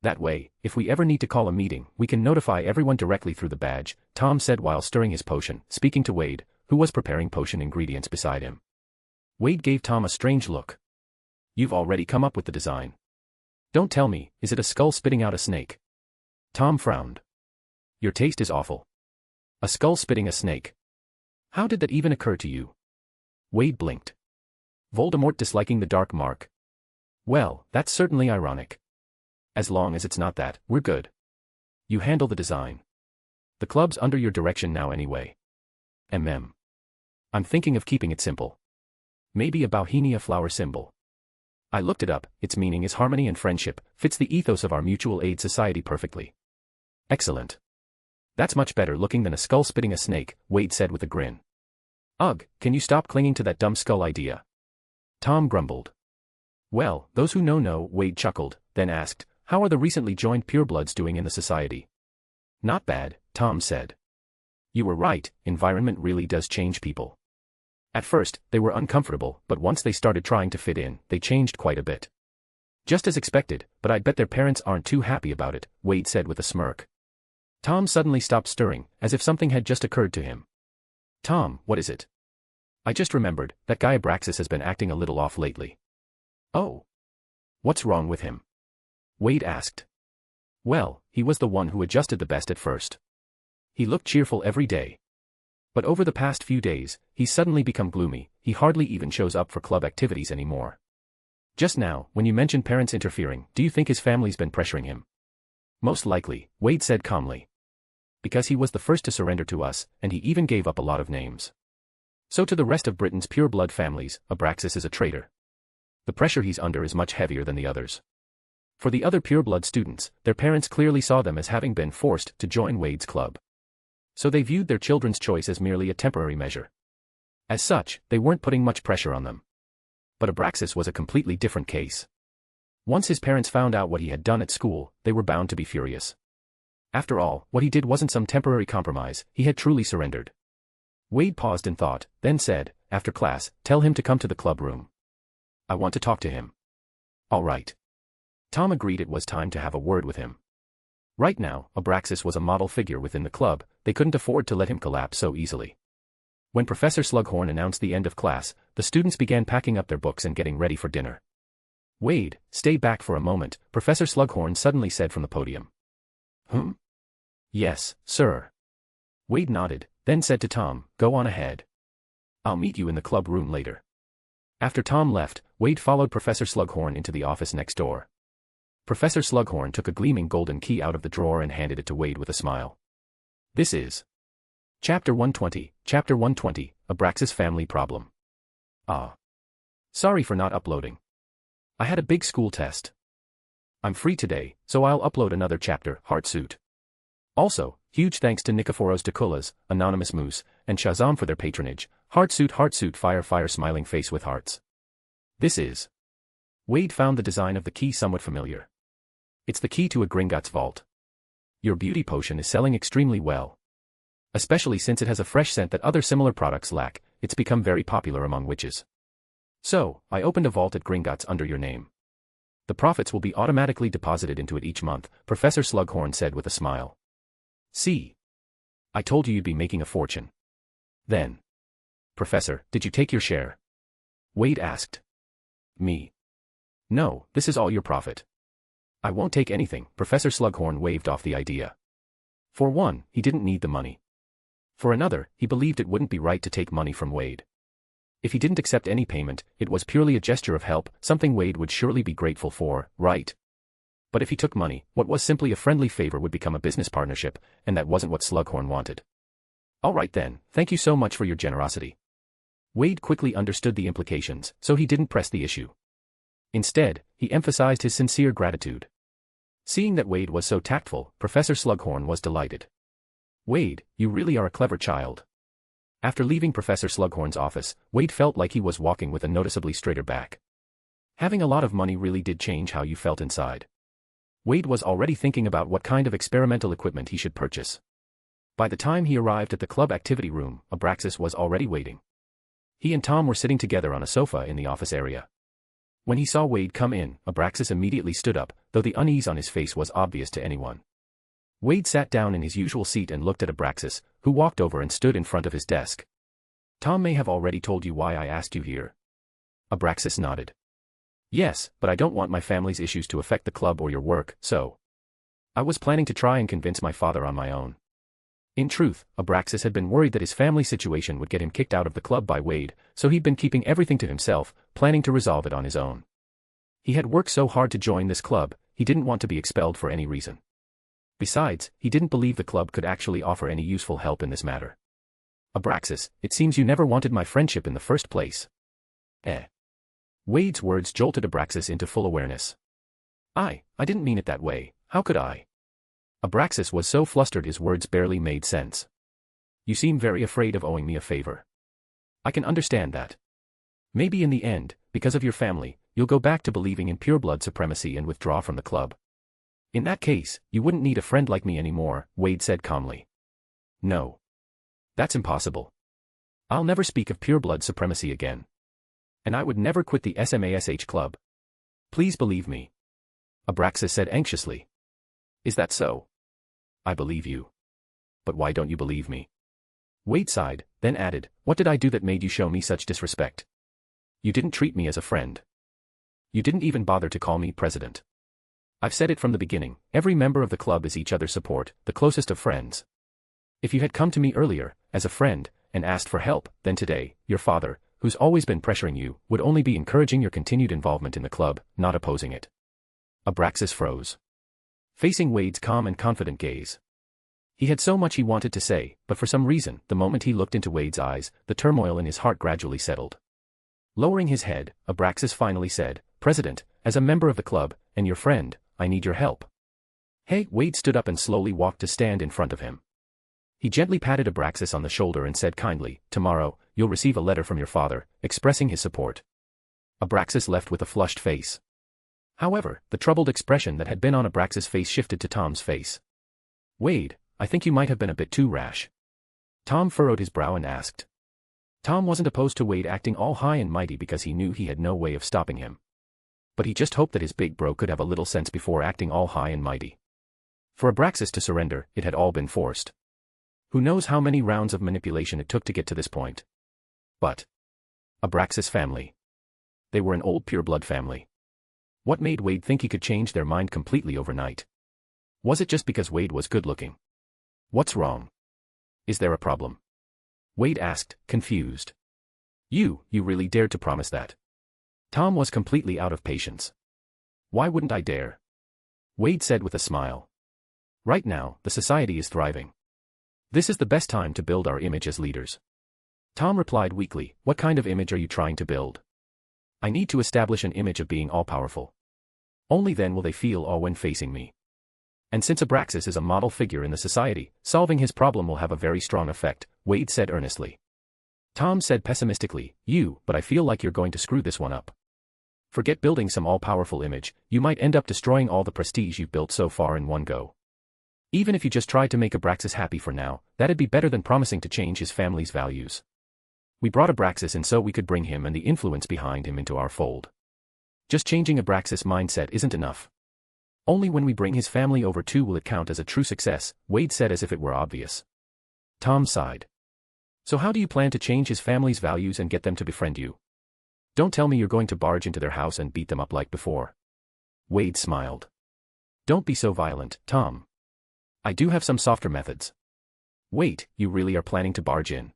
That way, if we ever need to call a meeting, we can notify everyone directly through the badge, Tom said while stirring his potion, speaking to Wade, who was preparing potion ingredients beside him. Wade gave Tom a strange look. You've already come up with the design. Don't tell me, is it a skull spitting out a snake? Tom frowned. Your taste is awful. A skull spitting a snake. How did that even occur to you? Wade blinked. Voldemort disliking the dark mark. Well, that's certainly ironic. As long as it's not that, we're good. You handle the design. The club's under your direction now anyway. I'm thinking of keeping it simple. Maybe a Bauhinia flower symbol. I looked it up, its meaning is harmony and friendship, fits the ethos of our mutual aid society perfectly. Excellent. That's much better looking than a skull spitting a snake, Wade said with a grin. Ugh, can you stop clinging to that dumb skull idea? Tom grumbled. Well, those who know, Wade chuckled, then asked, how are the recently joined purebloods doing in the society? Not bad, Tom said. You were right, environment really does change people. At first, they were uncomfortable, but once they started trying to fit in, they changed quite a bit. Just as expected, but I bet their parents aren't too happy about it, Wade said with a smirk. Tom suddenly stopped stirring, as if something had just occurred to him. Tom, what is it? I just remembered, that guy Abraxas has been acting a little off lately. Oh. What's wrong with him? Wade asked. Well, he was the one who adjusted the best at first. He looked cheerful every day. But over the past few days, he's suddenly become gloomy, he hardly even shows up for club activities anymore. Just now, when you mentioned parents interfering, do you think his family's been pressuring him? Most likely, Wade said calmly. Because he was the first to surrender to us, and he even gave up a lot of names. So to the rest of Britain's pure-blood families, Abraxas is a traitor. The pressure he's under is much heavier than the others. For the other pure-blood students, their parents clearly saw them as having been forced to join Wade's club. So they viewed their children's choice as merely a temporary measure. As such, they weren't putting much pressure on them. But Abraxas was a completely different case. Once his parents found out what he had done at school, they were bound to be furious. After all, what he did wasn't some temporary compromise, he had truly surrendered. Wade paused in thought, then said, after class, tell him to come to the club room. I want to talk to him. All right. Tom agreed it was time to have a word with him. Right now, Abraxas was a model figure within the club, they couldn't afford to let him collapse so easily. When Professor Slughorn announced the end of class, the students began packing up their books and getting ready for dinner. Wade, stay back for a moment, Professor Slughorn suddenly said from the podium. Yes, sir. Wade nodded, then said to Tom, go on ahead. I'll meet you in the club room later. After Tom left, Wade followed Professor Slughorn into the office next door. Professor Slughorn took a gleaming golden key out of the drawer and handed it to Wade with a smile. This is Chapter 120, Abraxas Family Problem. Sorry for not uploading. I had a big school test. I'm free today, so I'll upload another chapter, Heartsuit. Also, huge thanks to Nikephoros Dekulas, Anonymous Moose, and Shazam for their patronage. Heartsuit, fire, smiling face with hearts. This is. Wade found the design of the key somewhat familiar. It's the key to a Gringotts vault. Your beauty potion is selling extremely well. Especially since it has a fresh scent that other similar products lack, it's become very popular among witches. So, I opened a vault at Gringotts under your name. The profits will be automatically deposited into it each month, Professor Slughorn said with a smile. See? I told you you'd be making a fortune. Then. Professor, did you take your share? Wade asked. Me. No, this is all your profit. I won't take anything, Professor Slughorn waved off the idea. For one, he didn't need the money. For another, he believed it wouldn't be right to take money from Wade. If he didn't accept any payment, it was purely a gesture of help, something Wade would surely be grateful for, right? But if he took money, what was simply a friendly favor would become a business partnership, and that wasn't what Slughorn wanted. All right then, thank you so much for your generosity. Wade quickly understood the implications, so he didn't press the issue. Instead, he emphasized his sincere gratitude. Seeing that Wade was so tactful, Professor Slughorn was delighted. Wade, you really are a clever child. After leaving Professor Slughorn's office, Wade felt like he was walking with a noticeably straighter back. Having a lot of money really did change how you felt inside. Wade was already thinking about what kind of experimental equipment he should purchase. By the time he arrived at the club activity room, Abraxas was already waiting. He and Tom were sitting together on a sofa in the office area. When he saw Wade come in, Abraxas immediately stood up, though the unease on his face was obvious to anyone. Wade sat down in his usual seat and looked at Abraxas, who walked over and stood in front of his desk. Tom may have already told you why I asked you here. Abraxas nodded. Yes, but I don't want my family's issues to affect the club or your work, so I was planning to try and convince my father on my own. In truth, Abraxas had been worried that his family situation would get him kicked out of the club by Wade, so he'd been keeping everything to himself, planning to resolve it on his own. He had worked so hard to join this club, he didn't want to be expelled for any reason. Besides, he didn't believe the club could actually offer any useful help in this matter. Abraxas, it seems you never wanted my friendship in the first place. Wade's words jolted Abraxas into full awareness. I didn't mean it that way, how could I? Abraxas was so flustered his words barely made sense. You seem very afraid of owing me a favor. I can understand that. Maybe in the end, because of your family, you'll go back to believing in pureblood supremacy and withdraw from the club. In that case, you wouldn't need a friend like me anymore, Wade said calmly. No. That's impossible. I'll never speak of pureblood supremacy again. And I would never quit the SMASH club. Please believe me. Abraxas said anxiously. Is that so? I believe you. But why don't you believe me? Wade sighed, then added, what did I do that made you show me such disrespect? You didn't treat me as a friend. You didn't even bother to call me president. I've said it from the beginning, every member of the club is each other's support, the closest of friends. If you had come to me earlier, as a friend, and asked for help, then today, your father, who's always been pressuring you, would only be encouraging your continued involvement in the club, not opposing it. Abraxas froze, facing Wade's calm and confident gaze. He had so much he wanted to say, but for some reason, the moment he looked into Wade's eyes, the turmoil in his heart gradually settled. Lowering his head, Abraxas finally said, President, as a member of the club, and your friend, I need your help. Hey, Wade stood up and slowly walked to stand in front of him. He gently patted Abraxas on the shoulder and said kindly, tomorrow, you'll receive a letter from your father, expressing his support. Abraxas left with a flushed face. However, the troubled expression that had been on Abraxas' face shifted to Tom's face. Wade, I think you might have been a bit too rash. Tom furrowed his brow and asked. Tom wasn't opposed to Wade acting all high and mighty because he knew he had no way of stopping him. But he just hoped that his big bro could have a little sense before acting all high and mighty. For Abraxas to surrender, it had all been forced. Who knows how many rounds of manipulation it took to get to this point. But Abraxas' family. They were an old pureblood family. What made Wade think he could change their mind completely overnight? Was it just because Wade was good-looking? What's wrong? Is there a problem? Wade asked, confused. You really dared to promise that? Tom was completely out of patience. Why wouldn't I dare? Wade said with a smile. Right now, the society is thriving. This is the best time to build our image as leaders. Tom replied weakly, what kind of image are you trying to build? I need to establish an image of being all-powerful. Only then will they feel awe when facing me. And since Abraxas is a model figure in the society, solving his problem will have a very strong effect, Wade said earnestly. Tom said pessimistically, but I feel like you're going to screw this one up. Forget building some all-powerful image, you might end up destroying all the prestige you've built so far in one go. Even if you just tried to make Abraxas happy for now, that'd be better than promising to change his family's values. We brought Abraxas in so we could bring him and the influence behind him into our fold. Just changing Abraxas' mindset isn't enough. Only when we bring his family over too will it count as a true success, Wade said as if it were obvious. Tom sighed. So how do you plan to change his family's values and get them to befriend you? Don't tell me you're going to barge into their house and beat them up like before. Wade smiled. Don't be so violent, Tom. I do have some softer methods. Wait, you really are planning to barge in?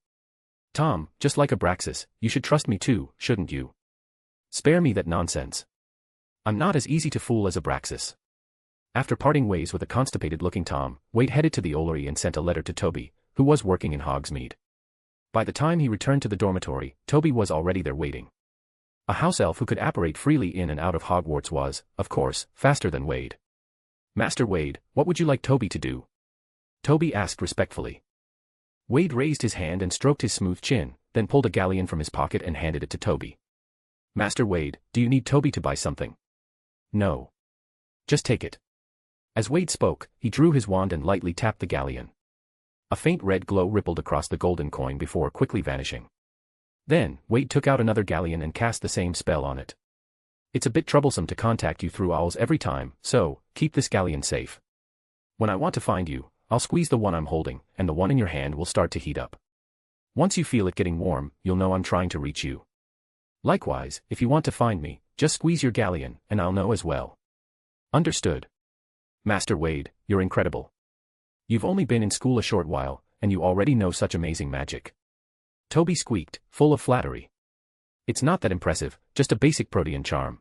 Tom, just like Abraxas, you should trust me too, shouldn't you? Spare me that nonsense. I'm not as easy to fool as Abraxas. After parting ways with a constipated-looking Tom, Wade headed to the Ollery and sent a letter to Toby, who was working in Hogsmeade. By the time he returned to the dormitory, Toby was already there waiting. A house elf who could apparate freely in and out of Hogwarts was, of course, faster than Wade. Master Wade, what would you like Toby to do? Toby asked respectfully. Wade raised his hand and stroked his smooth chin, then pulled a galleon from his pocket and handed it to Toby. Master Wade, do you need Toby to buy something? No. Just take it. As Wade spoke, he drew his wand and lightly tapped the galleon. A faint red glow rippled across the golden coin before quickly vanishing. Then, Wade took out another galleon and cast the same spell on it. It's a bit troublesome to contact you through owls every time, so, keep this galleon safe. When I want to find you, I'll squeeze the one I'm holding, and the one in your hand will start to heat up. Once you feel it getting warm, you'll know I'm trying to reach you. Likewise, if you want to find me, just squeeze your galleon, and I'll know as well. Understood. Master Wade, you're incredible. You've only been in school a short while, and you already know such amazing magic. Toby squeaked, full of flattery. It's not that impressive, just a basic protean charm.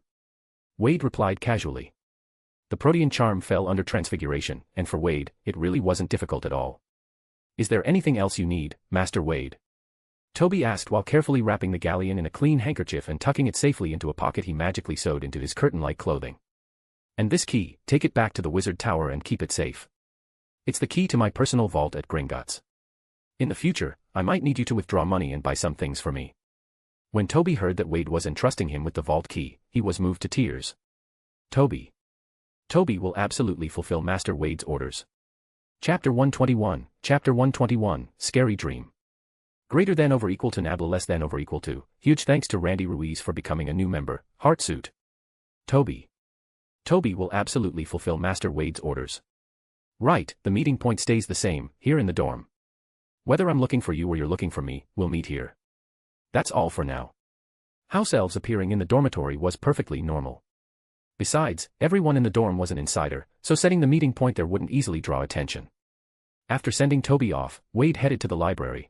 Wade replied casually. The protean charm fell under transfiguration, and for Wade, it really wasn't difficult at all. Is there anything else you need, Master Wade? Toby asked while carefully wrapping the galleon in a clean handkerchief and tucking it safely into a pocket he magically sewed into his curtain-like clothing. And this key, take it back to the wizard tower and keep it safe. It's the key to my personal vault at Gringotts. In the future, I might need you to withdraw money and buy some things for me. When Toby heard that Wade was entrusting him with the vault key, he was moved to tears. Toby will absolutely fulfill Master Wade's orders. Chapter 121, Chapter 121, Scary Dream. Greater than over equal to nabla less than over equal to, huge thanks to Randy Ruiz for becoming a new member, Heartsuit. Toby will absolutely fulfill Master Wade's orders. Right, the meeting point stays the same, here in the dorm. Whether I'm looking for you or you're looking for me, we'll meet here. That's all for now. House elves appearing in the dormitory was perfectly normal. Besides, everyone in the dorm was an insider, so setting the meeting point there wouldn't easily draw attention. After sending Toby off, Wade headed to the library.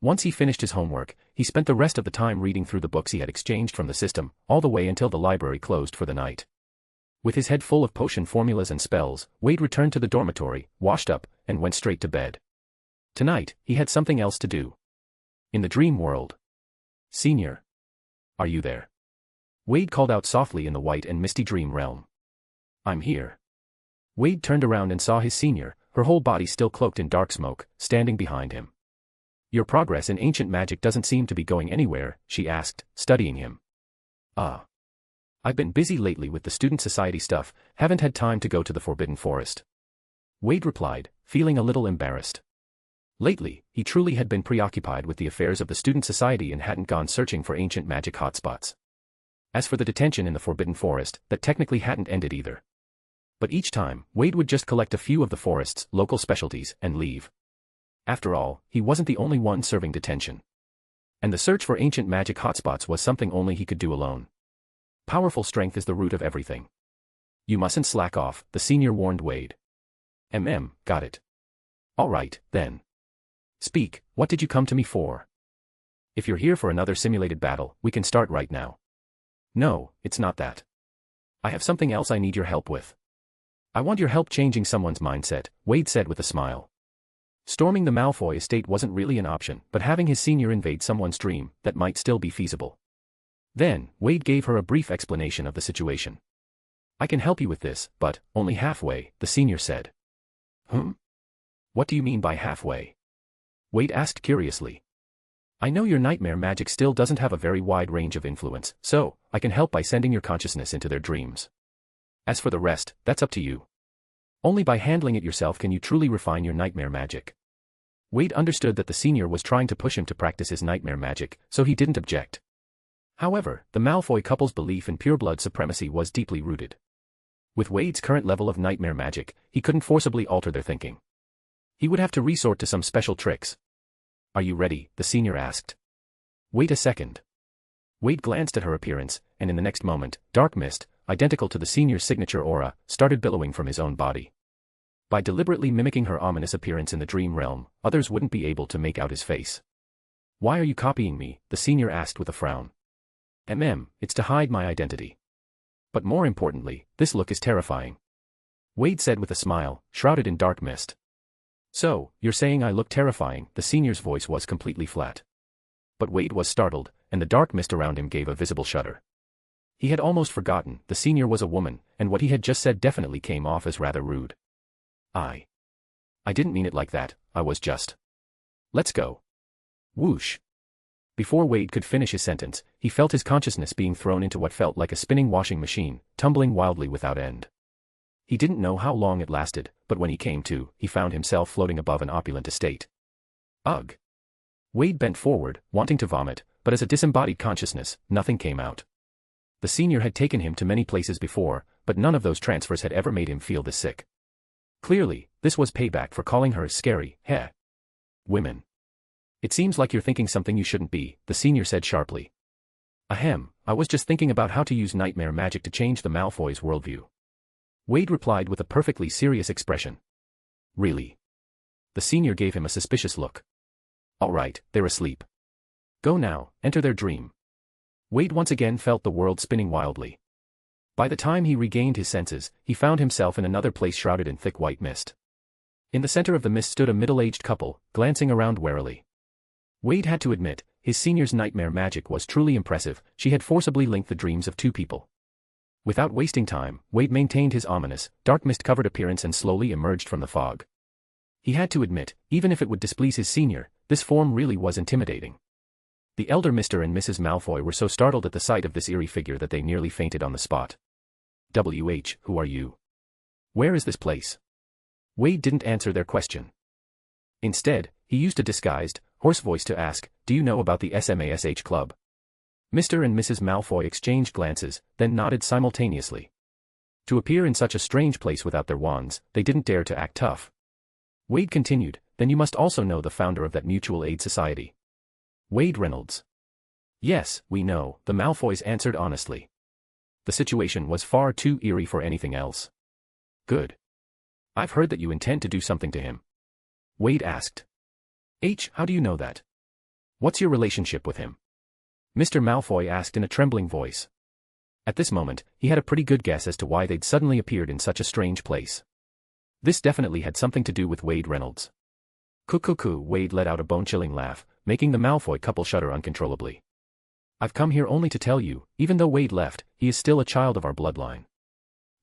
Once he finished his homework, he spent the rest of the time reading through the books he had exchanged from the system, all the way until the library closed for the night. With his head full of potion formulas and spells, Wade returned to the dormitory, washed up, and went straight to bed. Tonight, he had something else to do. In the dream world. Senior. Are you there? Wade called out softly in the white and misty dream realm. I'm here. Wade turned around and saw his senior, her whole body still cloaked in dark smoke, standing behind him. Your progress in ancient magic doesn't seem to be going anywhere, she asked, studying him. I've been busy lately with the student society stuff, haven't had time to go to the Forbidden Forest. Wade replied, feeling a little embarrassed. Lately, he truly had been preoccupied with the affairs of the student society and hadn't gone searching for ancient magic hotspots. As for the detention in the Forbidden Forest, that technically hadn't ended either. But each time, Wade would just collect a few of the forest's local specialties and leave. After all, he wasn't the only one serving detention. And the search for ancient magic hotspots was something only he could do alone. Powerful strength is the root of everything. You mustn't slack off, the senior warned Wade. Got it. All right, then. Speak, what did you come to me for? If you're here for another simulated battle, we can start right now. No, it's not that. I have something else I need your help with. I want your help changing someone's mindset, Wade said with a smile. Storming the Malfoy estate wasn't really an option, but having his senior invade someone's dream, that might still be feasible. Then, Wade gave her a brief explanation of the situation. I can help you with this, but only halfway, the senior said. What do you mean by halfway? Wade asked curiously. I know your nightmare magic still doesn't have a very wide range of influence, so I can help by sending your consciousness into their dreams. As for the rest, that's up to you. Only by handling it yourself can you truly refine your nightmare magic. Wade understood that the senior was trying to push him to practice his nightmare magic, so he didn't object. However, the Malfoy couple's belief in pureblood supremacy was deeply rooted. With Wade's current level of nightmare magic, he couldn't forcibly alter their thinking. He would have to resort to some special tricks. Are you ready? The senior asked. Wait a second. Wade glanced at her appearance, and in the next moment, dark mist, identical to the senior's signature aura, started billowing from his own body. By deliberately mimicking her ominous appearance in the dream realm, others wouldn't be able to make out his face. Why are you copying me? The senior asked with a frown. It's to hide my identity. But more importantly, this look is terrifying. Wade said with a smile, shrouded in dark mist. So, you're saying I look terrifying? The senior's voice was completely flat. But Wade was startled, and the dark mist around him gave a visible shudder. He had almost forgotten, the senior was a woman, and what he had just said definitely came off as rather rude. I didn't mean it like that, I was just. Let's go. Whoosh. Before Wade could finish his sentence, he felt his consciousness being thrown into what felt like a spinning washing machine, tumbling wildly without end. He didn't know how long it lasted, but when he came to, he found himself floating above an opulent estate. Ugh. Wade bent forward, wanting to vomit, but as a disembodied consciousness, nothing came out. The The senior had taken him to many places before, but none of those transfers had ever made him feel this sick. Clearly, this was payback for calling her scary, heh. Women. It seems like you're thinking something you shouldn't be, the senior said sharply. Ahem, I was just thinking about how to use nightmare magic to change the Malfoys' worldview. Wade replied with a perfectly serious expression. Really? The senior gave him a suspicious look. All right, they're asleep. Go now, enter their dream. Wade once again felt the world spinning wildly. By the time he regained his senses, he found himself in another place shrouded in thick white mist. In the center of the mist stood a middle-aged couple, glancing around warily. Wade had to admit, his senior's nightmare magic was truly impressive. She had forcibly linked the dreams of two people. Without wasting time, Wade maintained his ominous, dark mist-covered appearance and slowly emerged from the fog. He had to admit, even if it would displease his senior, this form really was intimidating. The elder Mr. and Mrs. Malfoy were so startled at the sight of this eerie figure that they nearly fainted on the spot. Who are you? Where is this place? Wade didn't answer their question. Instead, he used a disguised, hoarse voice to ask, do you know about the SMASH club? Mr. and Mrs. Malfoy exchanged glances, then nodded simultaneously. To appear in such a strange place without their wands, they didn't dare to act tough. Wade continued, then you must also know the founder of that mutual aid society. Wade Reynolds. Yes, we know, the Malfoys answered honestly. The situation was far too eerie for anything else. Good. I've heard that you intend to do something to him. Wade asked. How do you know that? What's your relationship with him? Mr. Malfoy asked in a trembling voice. At this moment, he had a pretty good guess as to why they'd suddenly appeared in such a strange place. This definitely had something to do with Wade Reynolds. Cuckoo, Wade let out a bone-chilling laugh, making the Malfoy couple shudder uncontrollably. I've come here only to tell you, even though Wade left, he is still a child of our bloodline.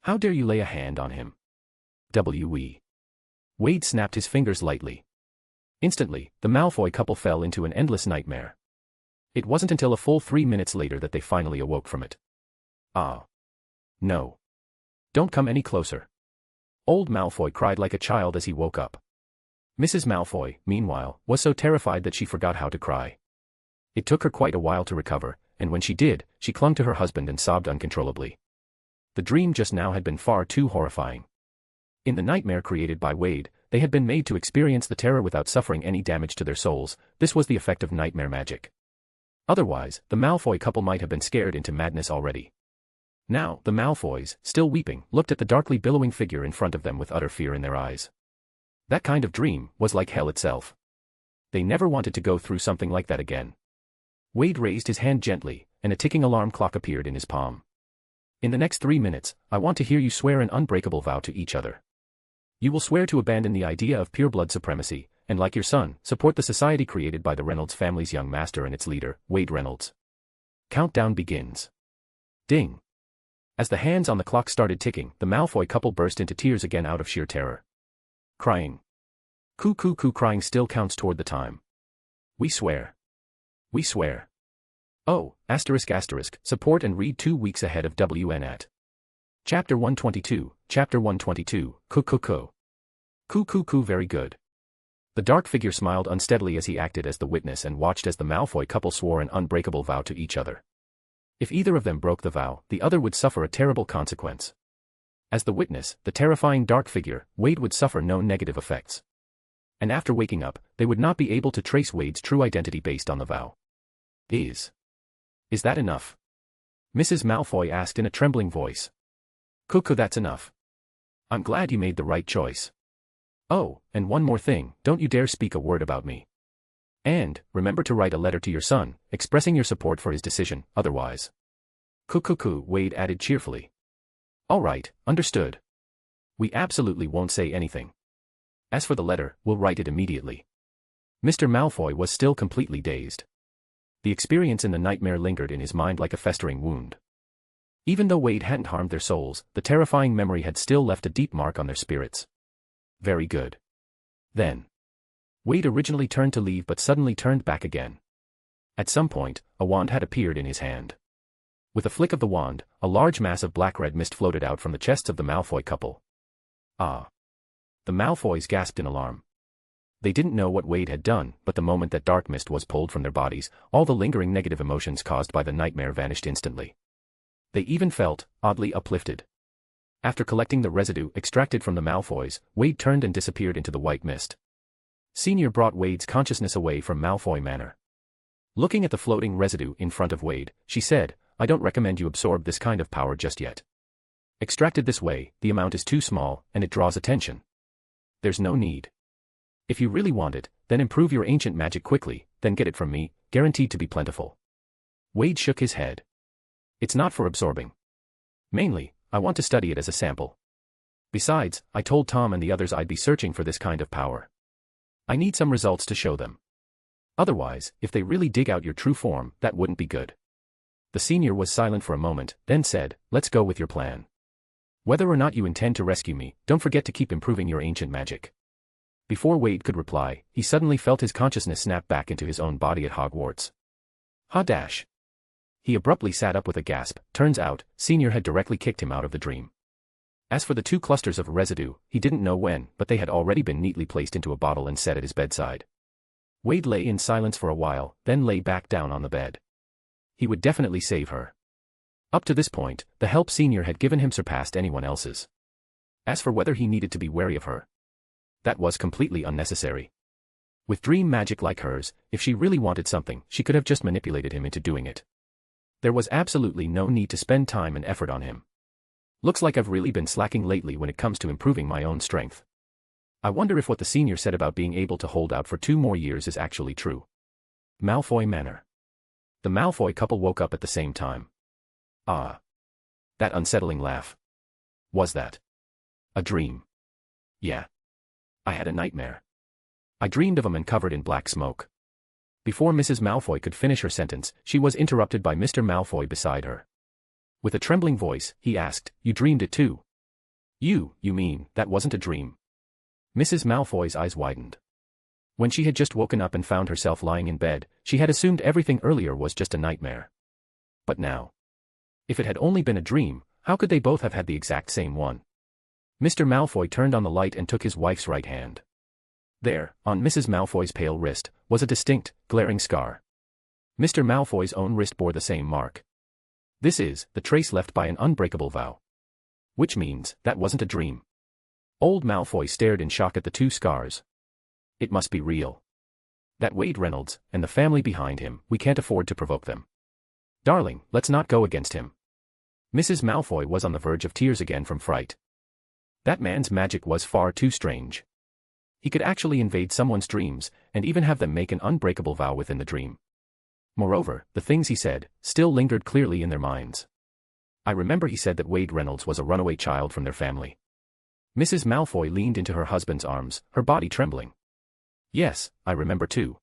How dare you lay a hand on him? Wade snapped his fingers lightly. Instantly, the Malfoy couple fell into an endless nightmare. It wasn't until a full 3 minutes later that they finally awoke from it. Ah. No. Don't come any closer. Old Malfoy cried like a child as he woke up. Mrs. Malfoy, meanwhile, was so terrified that she forgot how to cry. It took her quite a while to recover, and when she did, she clung to her husband and sobbed uncontrollably. The dream just now had been far too horrifying. In the nightmare created by Wade, they had been made to experience the terror without suffering any damage to their souls. This was the effect of nightmare magic. Otherwise, the Malfoy couple might have been scared into madness already. Now, the Malfoys, still weeping, looked at the darkly billowing figure in front of them with utter fear in their eyes. That kind of dream was like hell itself. They never wanted to go through something like that again. Wade raised his hand gently, and a ticking alarm clock appeared in his palm. In the next 3 minutes, I want to hear you swear an unbreakable vow to each other. You will swear to abandon the idea of pure blood supremacy, and like your son, support the society created by the Reynolds family's young master and its leader, Wade Reynolds. Countdown begins. Ding. As the hands on the clock started ticking, the Malfoy couple burst into tears again out of sheer terror. Crying. Crying still counts toward the time. We swear. We swear. Oh, ***, support and read 2 weeks ahead of WN at. Chapter 122, Chapter 122, very good. The dark figure smiled unsteadily as he acted as the witness and watched as the Malfoy couple swore an unbreakable vow to each other. If either of them broke the vow, the other would suffer a terrible consequence. As the witness, the terrifying dark figure, Wade would suffer no negative effects. And after waking up, they would not be able to trace Wade's true identity based on the vow. Is that enough? Mrs. Malfoy asked in a trembling voice. That's enough. I'm glad you made the right choice. Oh, and one more thing, don't you dare speak a word about me. And, remember to write a letter to your son, expressing your support for his decision, otherwise. Wade added cheerfully. All right, understood. We absolutely won't say anything. As for the letter, we'll write it immediately. Mr. Malfoy was still completely dazed. The experience in the nightmare lingered in his mind like a festering wound. Even though Wade hadn't harmed their souls, the terrifying memory had still left a deep mark on their spirits. Very good. Then. Wade originally turned to leave but suddenly turned back again. At some point, a wand had appeared in his hand. With a flick of the wand, a large mass of black-red mist floated out from the chests of the Malfoy couple. Ah! The Malfoys gasped in alarm. They didn't know what Wade had done, but the moment that dark mist was pulled from their bodies, all the lingering negative emotions caused by the nightmare vanished instantly. They even felt, oddly uplifted. After collecting the residue extracted from the Malfoys, Wade turned and disappeared into the white mist. Senior brought Wade's consciousness away from Malfoy Manor. Looking at the floating residue in front of Wade, she said, "I don't recommend you absorb this kind of power just yet. Extracted this way, the amount is too small, and it draws attention. There's no need. If you really want it, then improve your ancient magic quickly, then get it from me, guaranteed to be plentiful." Wade shook his head. "It's not for absorbing. Mainly, I want to study it as a sample. Besides, I told Tom and the others I'd be searching for this kind of power. I need some results to show them. Otherwise, if they really dig out your true form, that wouldn't be good." The senior was silent for a moment, then said, "Let's go with your plan. Whether or not you intend to rescue me, don't forget to keep improving your ancient magic." Before Wade could reply, he suddenly felt his consciousness snap back into his own body at Hogwarts. Ha-dash. He abruptly sat up with a gasp. Turns out, Senior had directly kicked him out of the dream. As for the 2 clusters of residue, he didn't know when, but they had already been neatly placed into a bottle and set at his bedside. Wade lay in silence for a while, then lay back down on the bed. He would definitely save her. Up to this point, the help Senior had given him surpassed anyone else's. As for whether he needed to be wary of her, that was completely unnecessary. With dream magic like hers, if she really wanted something, she could have just manipulated him into doing it. There was absolutely no need to spend time and effort on him. Looks like I've really been slacking lately when it comes to improving my own strength. I wonder if what the senior said about being able to hold out for 2 more years is actually true. Malfoy Manor. The Malfoy couple woke up at the same time. Ah. That unsettling laugh. Was that a dream? Yeah. I had a nightmare. I dreamed of a man covered in black smoke. Before Mrs. Malfoy could finish her sentence, she was interrupted by Mr. Malfoy beside her. With a trembling voice, he asked, "You dreamed it too?" You mean, that wasn't a dream?" Mrs. Malfoy's eyes widened. When she had just woken up and found herself lying in bed, she had assumed everything earlier was just a nightmare. But now, if it had only been a dream, how could they both have had the exact same one? Mr. Malfoy turned on the light and took his wife's right hand. There, on Mrs. Malfoy's pale wrist, was a distinct, glaring scar. Mr. Malfoy's own wrist bore the same mark. This is the trace left by an unbreakable vow. Which means, that wasn't a dream. Old Malfoy stared in shock at the 2 scars. It must be real. That Wade Reynolds, and the family behind him, we can't afford to provoke them. Darling, let's not go against him. Mrs. Malfoy was on the verge of tears again from fright. That man's magic was far too strange. He could actually invade someone's dreams, and even have them make an unbreakable vow within the dream. Moreover, the things he said, still lingered clearly in their minds. I remember he said that Wade Reynolds was a runaway child from their family. Mrs. Malfoy leaned into her husband's arms, her body trembling. Yes, I remember too.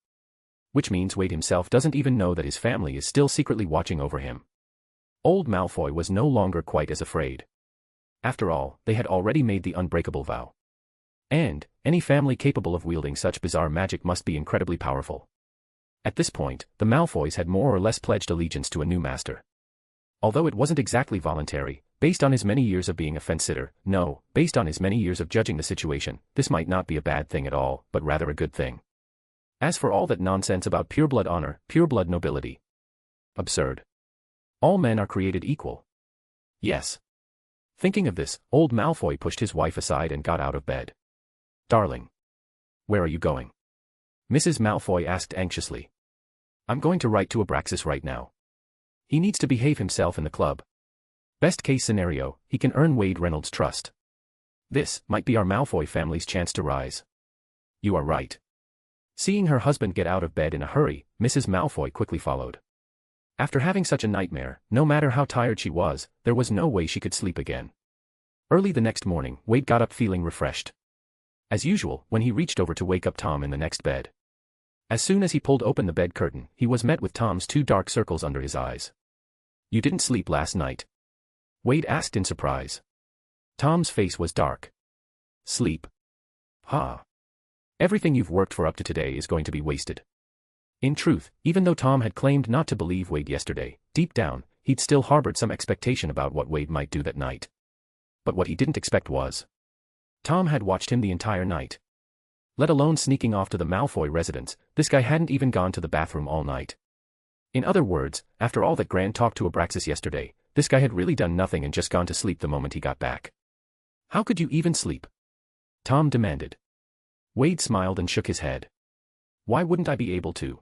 Which means Wade himself doesn't even know that his family is still secretly watching over him. Old Malfoy was no longer quite as afraid. After all, they had already made the unbreakable vow. And, any family capable of wielding such bizarre magic must be incredibly powerful. At this point, the Malfoys had more or less pledged allegiance to a new master. Although it wasn't exactly voluntary, based on his many years of being a fence-sitter, no, based on his many years of judging the situation, this might not be a bad thing at all, but rather a good thing. As for all that nonsense about pure-blood honor, pure-blood nobility. Absurd. All men are created equal. Yes. Thinking of this, old Malfoy pushed his wife aside and got out of bed. Darling. Where are you going? Mrs. Malfoy asked anxiously. I'm going to write to Abraxas right now. He needs to behave himself in the club. Best case scenario, he can earn Wade Reynolds' trust. This might be our Malfoy family's chance to rise. You are right. Seeing her husband get out of bed in a hurry, Mrs. Malfoy quickly followed. After having such a nightmare, no matter how tired she was, there was no way she could sleep again. Early the next morning, Wade got up feeling refreshed. As usual, when he reached over to wake up Tom in the next bed. As soon as he pulled open the bed curtain, he was met with Tom's 2 dark circles under his eyes. You didn't sleep last night? Wade asked in surprise. Tom's face was dark. Sleep? Ha. Everything you've worked for up to today is going to be wasted. In truth, even though Tom had claimed not to believe Wade yesterday, deep down, he'd still harbored some expectation about what Wade might do that night. But what he didn't expect was, Tom had watched him the entire night. Let alone sneaking off to the Malfoy residence, this guy hadn't even gone to the bathroom all night. In other words, after all that grand talk to Abraxas yesterday, this guy had really done nothing and just gone to sleep the moment he got back. How could you even sleep? Tom demanded. Wade smiled and shook his head. Why wouldn't I be able to?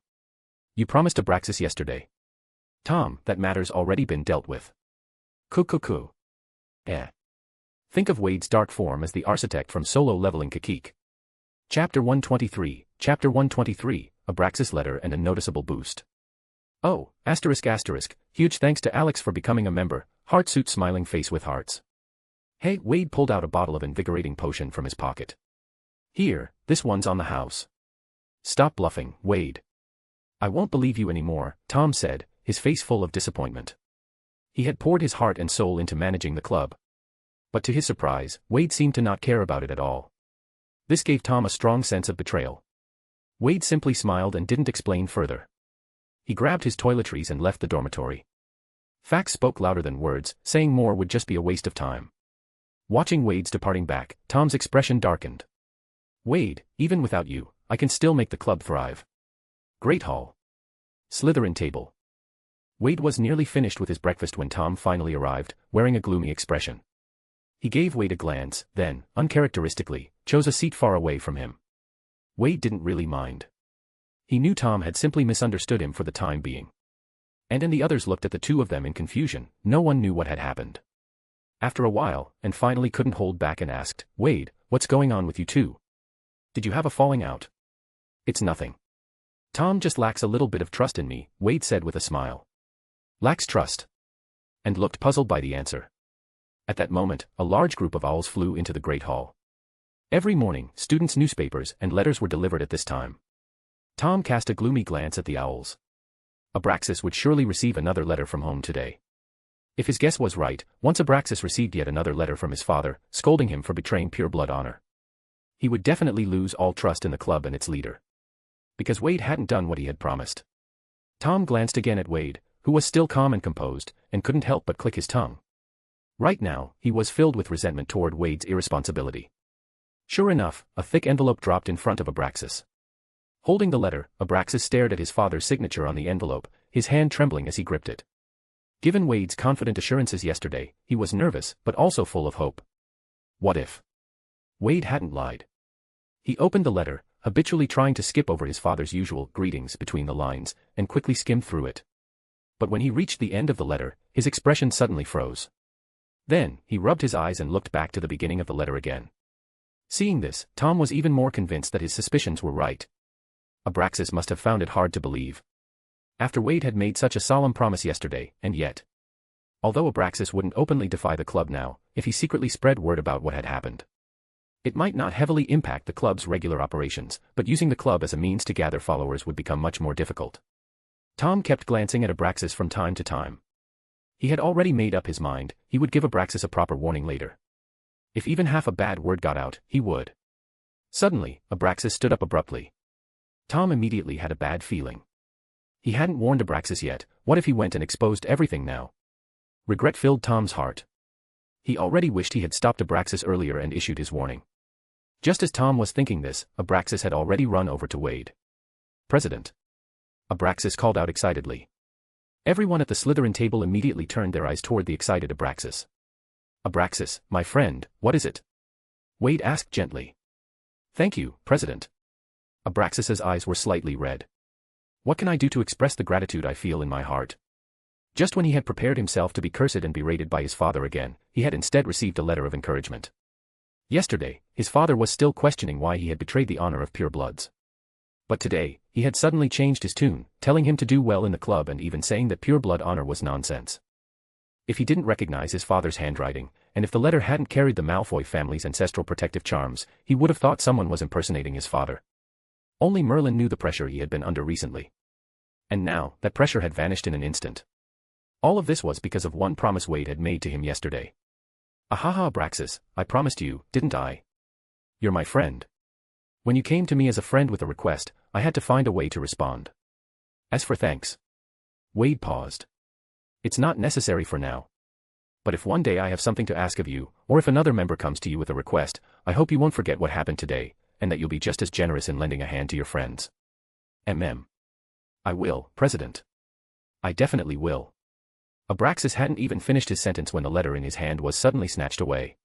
You promised Abraxas yesterday. Tom, that matter's already been dealt with. Cuckoo. Think of Wade's dark form as the architect from Solo Leveling Kakik. Chapter 123, Abraxas letter and a noticeable boost. Oh, ***, huge thanks to Alex for becoming a member, heartsuit smiling face with hearts. Hey, Wade pulled out a bottle of invigorating potion from his pocket. Here, this one's on the house. Stop bluffing, Wade. I won't believe you anymore, Tom said, his face full of disappointment. He had poured his heart and soul into managing the club. But to his surprise, Wade seemed to not care about it at all. This gave Tom a strong sense of betrayal. Wade simply smiled and didn't explain further. He grabbed his toiletries and left the dormitory. Facts spoke louder than words, saying more would just be a waste of time. Watching Wade's departing back, Tom's expression darkened. Wade, even without you, I can still make the club thrive. Great Hall. Slytherin table. Wade was nearly finished with his breakfast when Tom finally arrived, wearing a gloomy expression. He gave Wade a glance, then, uncharacteristically, chose a seat far away from him. Wade didn't really mind. He knew Tom had simply misunderstood him for the time being. And the others looked at the two of them in confusion, no one knew what had happened. After a while, and finally couldn't hold back and asked, Wade, what's going on with you two? Did you have a falling out? It's nothing. Tom just lacks a little bit of trust in me, Wade said with a smile. Lacks trust? And looked puzzled by the answer. At that moment, a large group of owls flew into the Great Hall. Every morning, students' newspapers and letters were delivered at this time. Tom cast a gloomy glance at the owls. Abraxas would surely receive another letter from home today. If his guess was right, once Abraxas received yet another letter from his father, scolding him for betraying pure blood honor, he would definitely lose all trust in the club and its leader. Because Wade hadn't done what he had promised. Tom glanced again at Wade, who was still calm and composed, and couldn't help but click his tongue. Right now, he was filled with resentment toward Wade's irresponsibility. Sure enough, a thick envelope dropped in front of Abraxas. Holding the letter, Abraxas stared at his father's signature on the envelope, his hand trembling as he gripped it. Given Wade's confident assurances yesterday, he was nervous, but also full of hope. What if Wade hadn't lied? He opened the letter, habitually trying to skip over his father's usual greetings between the lines, and quickly skimmed through it. But when he reached the end of the letter, his expression suddenly froze. Then, he rubbed his eyes and looked back to the beginning of the letter again. Seeing this, Tom was even more convinced that his suspicions were right. Abraxas must have found it hard to believe. After Wade had made such a solemn promise yesterday, and yet. Although Abraxas wouldn't openly defy the club now, if he secretly spread word about what had happened. It might not heavily impact the club's regular operations, but using the club as a means to gather followers would become much more difficult. Tom kept glancing at Abraxas from time to time. He had already made up his mind, he would give Abraxas a proper warning later. If even half a bad word got out, he would. Suddenly, Abraxas stood up abruptly. Tom immediately had a bad feeling. He hadn't warned Abraxas yet, what if he went and exposed everything now? Regret filled Tom's heart. He already wished he had stopped Abraxas earlier and issued his warning. Just as Tom was thinking this, Abraxas had already run over to Wade. President. Abraxas called out excitedly. Everyone at the Slytherin table immediately turned their eyes toward the excited Abraxas. Abraxas, my friend, what is it? Wade asked gently. Thank you, President. Abraxas's eyes were slightly red. What can I do to express the gratitude I feel in my heart? Just when he had prepared himself to be cursed and berated by his father again, he had instead received a letter of encouragement. Yesterday, his father was still questioning why he had betrayed the honor of purebloods. But today, he had suddenly changed his tune, telling him to do well in the club and even saying that pureblood honor was nonsense. If he didn't recognize his father's handwriting, and if the letter hadn't carried the Malfoy family's ancestral protective charms, he would have thought someone was impersonating his father. Only Merlin knew the pressure he had been under recently. And now, that pressure had vanished in an instant. All of this was because of one promise Wade had made to him yesterday. Ahaha, Abraxas, I promised you, didn't I? You're my friend. When you came to me as a friend with a request, I had to find a way to respond. As for thanks. Wade paused. It's not necessary for now. But if one day I have something to ask of you, or if another member comes to you with a request, I hope you won't forget what happened today, and that you'll be just as generous in lending a hand to your friends. I will, President. I definitely will. Abraxas hadn't even finished his sentence when the letter in his hand was suddenly snatched away.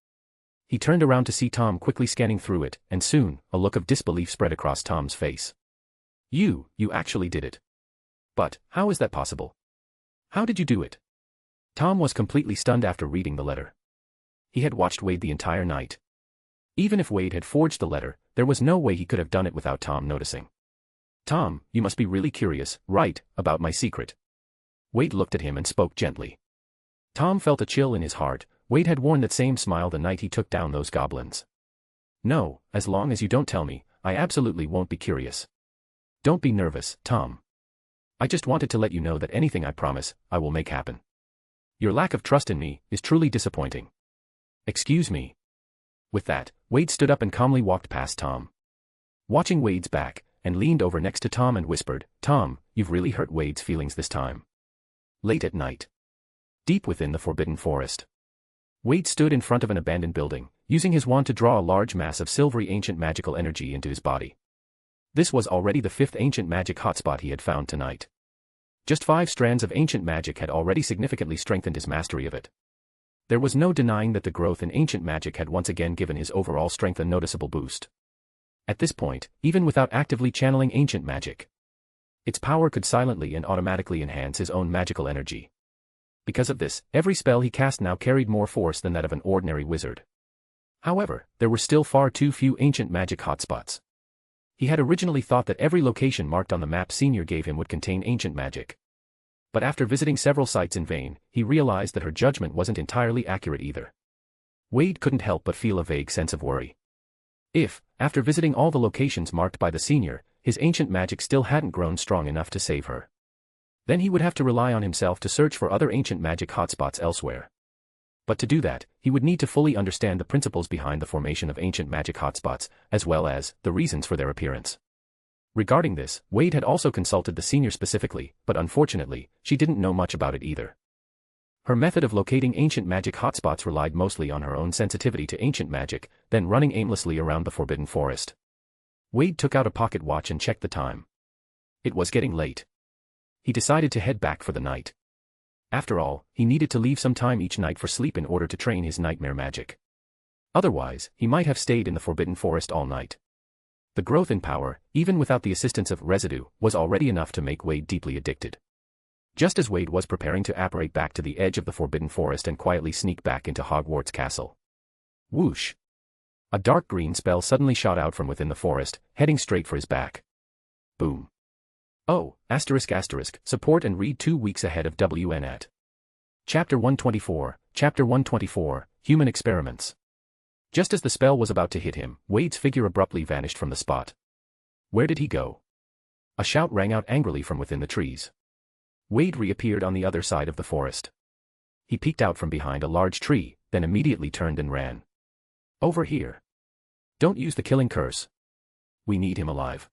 He turned around to see Tom quickly scanning through it, and soon, a look of disbelief spread across Tom's face. You actually did it. But, how is that possible? How did you do it? Tom was completely stunned after reading the letter. He had watched Wade the entire night. Even if Wade had forged the letter, there was no way he could have done it without Tom noticing. Tom, you must be really curious, right, about my secret. Wade looked at him and spoke gently. Tom felt a chill in his heart. Wade had worn that same smile the night he took down those goblins. No, as long as you don't tell me, I absolutely won't be curious. Don't be nervous, Tom. I just wanted to let you know that anything I promise, I will make happen. Your lack of trust in me is truly disappointing. Excuse me. With that, Wade stood up and calmly walked past Tom. Watching Wade's back, and leaned over next to Tom and whispered, Tom, you've really hurt Wade's feelings this time. Late at night. Deep within the Forbidden Forest. Wade stood in front of an abandoned building, using his wand to draw a large mass of silvery ancient magical energy into his body. This was already the 5th ancient magic hotspot he had found tonight. Just 5 strands of ancient magic had already significantly strengthened his mastery of it. There was no denying that the growth in ancient magic had once again given his overall strength a noticeable boost. At this point, even without actively channeling ancient magic, its power could silently and automatically enhance his own magical energy. Because of this, every spell he cast now carried more force than that of an ordinary wizard. However, there were still far too few ancient magic hotspots. He had originally thought that every location marked on the map Senior gave him would contain ancient magic. But after visiting several sites in vain, he realized that her judgment wasn't entirely accurate either. Wade couldn't help but feel a vague sense of worry. If, after visiting all the locations marked by the Senior, his ancient magic still hadn't grown strong enough to save her, then he would have to rely on himself to search for other ancient magic hotspots elsewhere. But to do that, he would need to fully understand the principles behind the formation of ancient magic hotspots, as well as the reasons for their appearance. Regarding this, Wade had also consulted the Senior specifically, but unfortunately, she didn't know much about it either. Her method of locating ancient magic hotspots relied mostly on her own sensitivity to ancient magic, then running aimlessly around the Forbidden Forest. Wade took out a pocket watch and checked the time. It was getting late. He decided to head back for the night. After all, he needed to leave some time each night for sleep in order to train his nightmare magic. Otherwise, he might have stayed in the Forbidden Forest all night. The growth in power, even without the assistance of residue, was already enough to make Wade deeply addicted. Just as Wade was preparing to apparate back to the edge of the Forbidden Forest and quietly sneak back into Hogwarts Castle. Whoosh! A dark green spell suddenly shot out from within the forest, heading straight for his back. Boom. Oh, ***, support and read 2 weeks ahead of WN at. Chapter 124, Human Experiments. Just as the spell was about to hit him, Wade's figure abruptly vanished from the spot. Where did he go? A shout rang out angrily from within the trees. Wade reappeared on the other side of the forest. He peeked out from behind a large tree, then immediately turned and ran. Over here. Don't use the killing curse. We need him alive.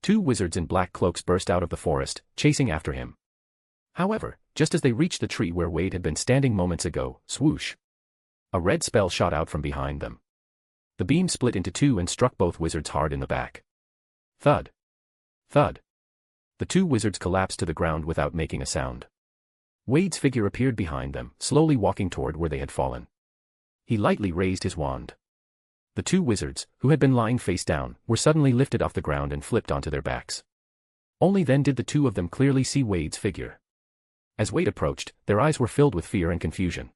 2 wizards in black cloaks burst out of the forest, chasing after him. However, just as they reached the tree where Wade had been standing moments ago, swoosh! A red spell shot out from behind them. The beam split into 2 and struck both wizards hard in the back. Thud. Thud. The 2 wizards collapsed to the ground without making a sound. Wade's figure appeared behind them, slowly walking toward where they had fallen. He lightly raised his wand. The 2 wizards, who had been lying face down, were suddenly lifted off the ground and flipped onto their backs. Only then did the 2 of them clearly see Wade's figure. As Wade approached, their eyes were filled with fear and confusion.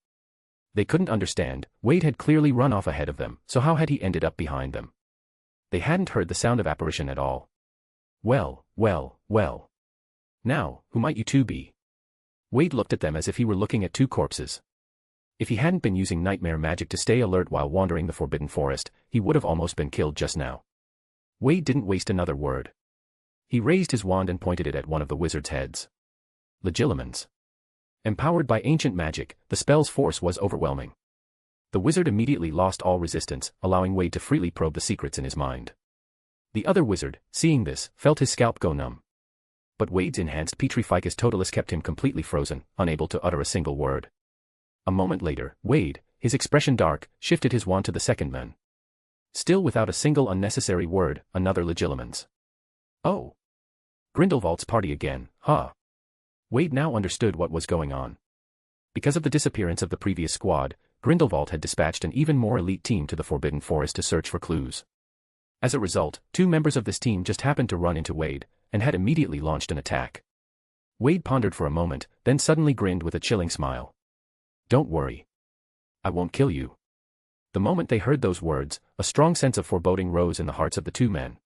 They couldn't understand. Wade had clearly run off ahead of them, so how had he ended up behind them? They hadn't heard the sound of apparition at all. Well. Now, who might you 2 be? Wade looked at them as if he were looking at 2 corpses. If he hadn't been using nightmare magic to stay alert while wandering the Forbidden Forest, he would have almost been killed just now. Wade didn't waste another word. He raised his wand and pointed it at one of the wizards' heads. Legilimens. Empowered by ancient magic, the spell's force was overwhelming. The wizard immediately lost all resistance, allowing Wade to freely probe the secrets in his mind. The other wizard, seeing this, felt his scalp go numb. But Wade's enhanced Petrificus Totalis kept him completely frozen, unable to utter a single word. A moment later, Wade, his expression dark, shifted his wand to the second man. Still without a single unnecessary word, another Legilimens. Oh. Grindelwald's party again, huh? Wade now understood what was going on. Because of the disappearance of the previous squad, Grindelwald had dispatched an even more elite team to the Forbidden Forest to search for clues. As a result, 2 members of this team just happened to run into Wade, and had immediately launched an attack. Wade pondered for a moment, then suddenly grinned with a chilling smile. "Don't worry. I won't kill you." The moment they heard those words, a strong sense of foreboding rose in the hearts of the 2 men.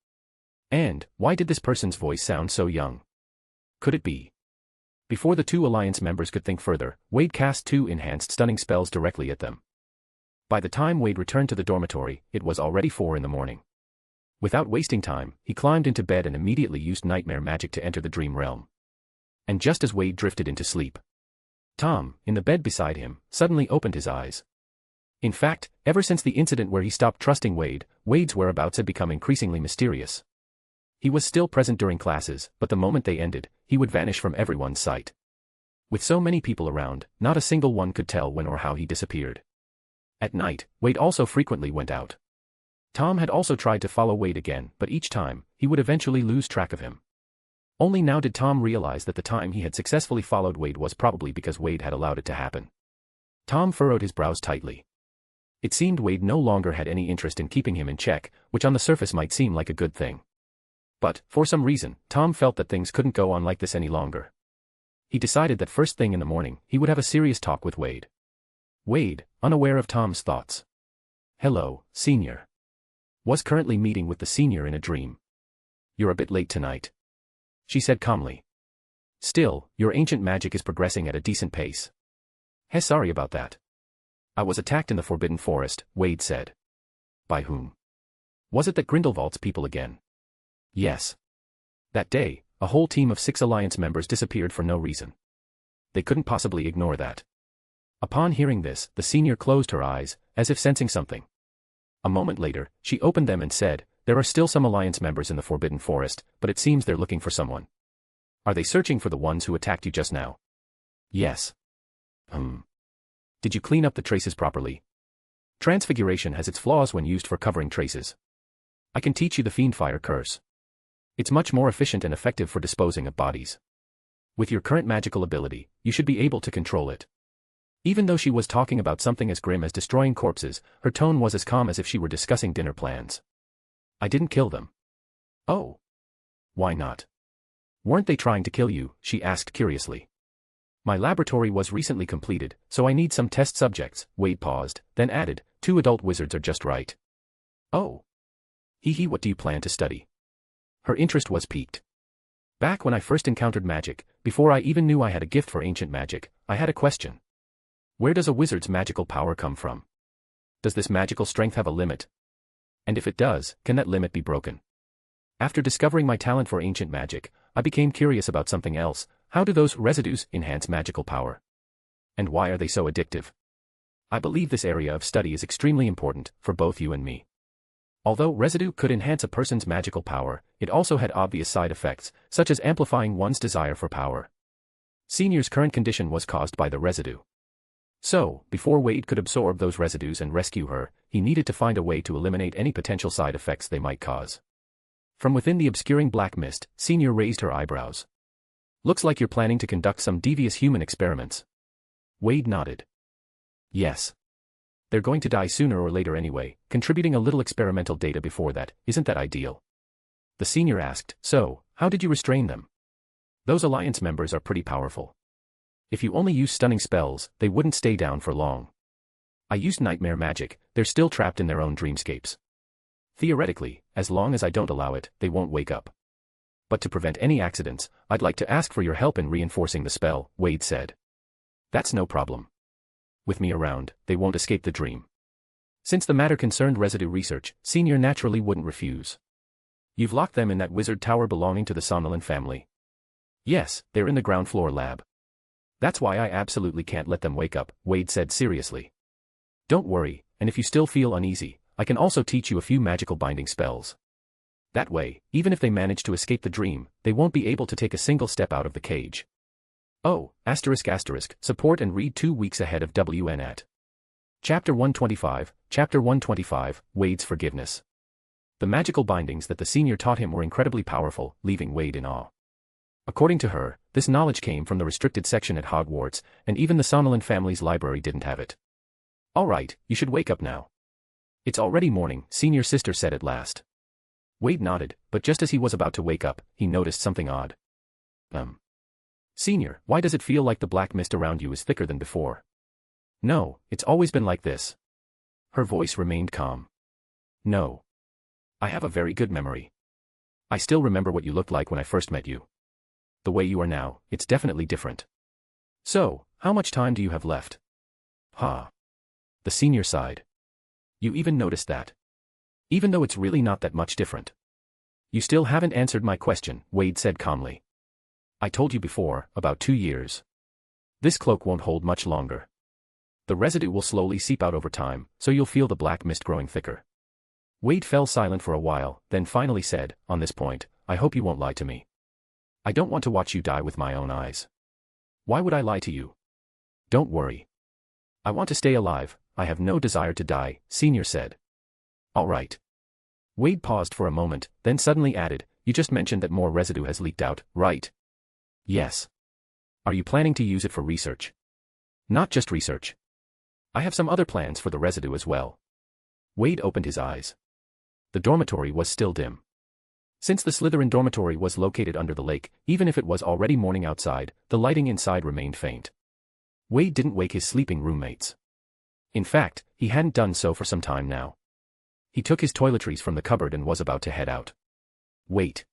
And, why did this person's voice sound so young? Could it be? Before the 2 Alliance members could think further, Wade cast 2 enhanced stunning spells directly at them. By the time Wade returned to the dormitory, it was already 4 in the morning. Without wasting time, he climbed into bed and immediately used nightmare magic to enter the dream realm. And just as Wade drifted into sleep, Tom, in the bed beside him, suddenly opened his eyes. In fact, ever since the incident where he stopped trusting Wade, Wade's whereabouts had become increasingly mysterious. He was still present during classes, but the moment they ended, he would vanish from everyone's sight. With so many people around, not a single one could tell when or how he disappeared. At night, Wade also frequently went out. Tom had also tried to follow Wade again, but each time, he would eventually lose track of him. Only now did Tom realize that the time he had successfully followed Wade was probably because Wade had allowed it to happen. Tom furrowed his brows tightly. It seemed Wade no longer had any interest in keeping him in check, which on the surface might seem like a good thing. But, for some reason, Tom felt that things couldn't go on like this any longer. He decided that first thing in the morning, he would have a serious talk with Wade. Wade, unaware of Tom's thoughts. "Hello, Senior." Was currently meeting with the Senior in a dream. "You're a bit late tonight," she said calmly. "Still, your ancient magic is progressing at a decent pace." Sorry about that. I was attacked in the Forbidden Forest," Wade said. "By whom? Was it that Grindelwald's people again?" "Yes. That day, a whole team of 6 Alliance members disappeared for no reason. They couldn't possibly ignore that." Upon hearing this, the Senior closed her eyes, as if sensing something. A moment later, she opened them and said, "There are still some Alliance members in the Forbidden Forest, but it seems they're looking for someone." "Are they searching for the ones who attacked you just now?" "Yes." Did you clean up the traces properly?" "Transfiguration has its flaws when used for covering traces. I can teach you the Fiendfire curse. It's much more efficient and effective for disposing of bodies. With your current magical ability, you should be able to control it." Even though she was talking about something as grim as destroying corpses, her tone was as calm as if she were discussing dinner plans. "I didn't kill them." "Oh. Why not?" "Weren't they trying to kill you?" she asked curiously. "My laboratory was recently completed, so I need some test subjects." Wade paused, then added, 2 adult wizards are just right." "Oh. What do you plan to study?" Her interest was piqued. "Back when I first encountered magic, before I even knew I had a gift for ancient magic, I had a question. Where does a wizard's magical power come from? Does this magical strength have a limit? And if it does, can that limit be broken? After discovering my talent for ancient magic, I became curious about something else. How do those residues enhance magical power? And why are they so addictive? I believe this area of study is extremely important for both you and me." Although residue could enhance a person's magical power, it also had obvious side effects, such as amplifying one's desire for power. Senior's current condition was caused by the residue. So, before Wade could absorb those residues and rescue her, he needed to find a way to eliminate any potential side effects they might cause. From within the obscuring black mist, Senior raised her eyebrows. "Looks like you're planning to conduct some devious human experiments." Wade nodded. "Yes. They're going to die sooner or later anyway, contributing a little experimental data before that, isn't that ideal?" The Senior asked, "So, how did you restrain them? Those Alliance members are pretty powerful. If you only use stunning spells, they wouldn't stay down for long. I used nightmare magic, they're still trapped in their own dreamscapes. Theoretically, as long as I don't allow it, they won't wake up. But to prevent any accidents, I'd like to ask for your help in reinforcing the spell," Wade said. "That's no problem. With me around, they won't escape the dream." Since the matter concerned residue research, Senior naturally wouldn't refuse. "You've locked them in that wizard tower belonging to the Somnolent family?" "Yes, they're in the ground floor lab. That's why I absolutely can't let them wake up," Wade said seriously. "Don't worry, and if you still feel uneasy, I can also teach you a few magical binding spells. That way, even if they manage to escape the dream, they won't be able to take a single step out of the cage." Oh, ***, support and read 2 weeks ahead of WN at. Chapter 125, Wade's Forgiveness. The magical bindings that the Senior taught him were incredibly powerful, leaving Wade in awe. According to her, this knowledge came from the restricted section at Hogwarts, and even the Somnolent family's library didn't have it. All right, you should wake up now. It's already morning, senior sister said at last. Wade nodded, but just as he was about to wake up, he noticed something odd. Senior, why does it feel like the black mist around you is thicker than before? No, it's always been like this. Her voice remained calm. No. I have a very good memory. I still remember what you looked like when I first met you. The way you are now, it's definitely different. So, how much time do you have left? The senior sighed. You even noticed that? Even though it's really not that much different. You still haven't answered my question, Wade said calmly. I told you before, about 2 years. This cloak won't hold much longer. The residue will slowly seep out over time, so you'll feel the black mist growing thicker. Wade fell silent for a while, then finally said, on this point, I hope you won't lie to me. I don't want to watch you die with my own eyes. Why would I lie to you? Don't worry. I want to stay alive, I have no desire to die, Senior said. All right. Wade paused for a moment, then suddenly added, you just mentioned that more residue has leaked out, right? Yes. Are you planning to use it for research? Not just research. I have some other plans for the residue as well. Wade opened his eyes. The dormitory was still dim. Since the Slytherin dormitory was located under the lake, even if it was already morning outside, the lighting inside remained faint. Wade didn't wake his sleeping roommates. In fact, he hadn't done so for some time now. He took his toiletries from the cupboard and was about to head out. Wait.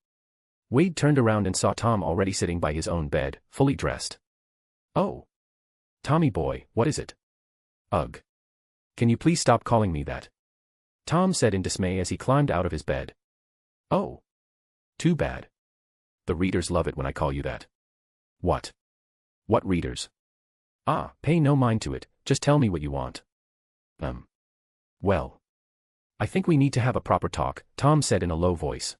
Wade turned around and saw Tom already sitting by his own bed, fully dressed. Oh. Tommy boy, what is it? Ugh. Can you please stop calling me that? Tom said in dismay as he climbed out of his bed. Oh. Too bad. The readers love it when I call you that. What? What readers? Pay no mind to it, just tell me what you want. Well. I think we need to have a proper talk, Tom said in a low voice.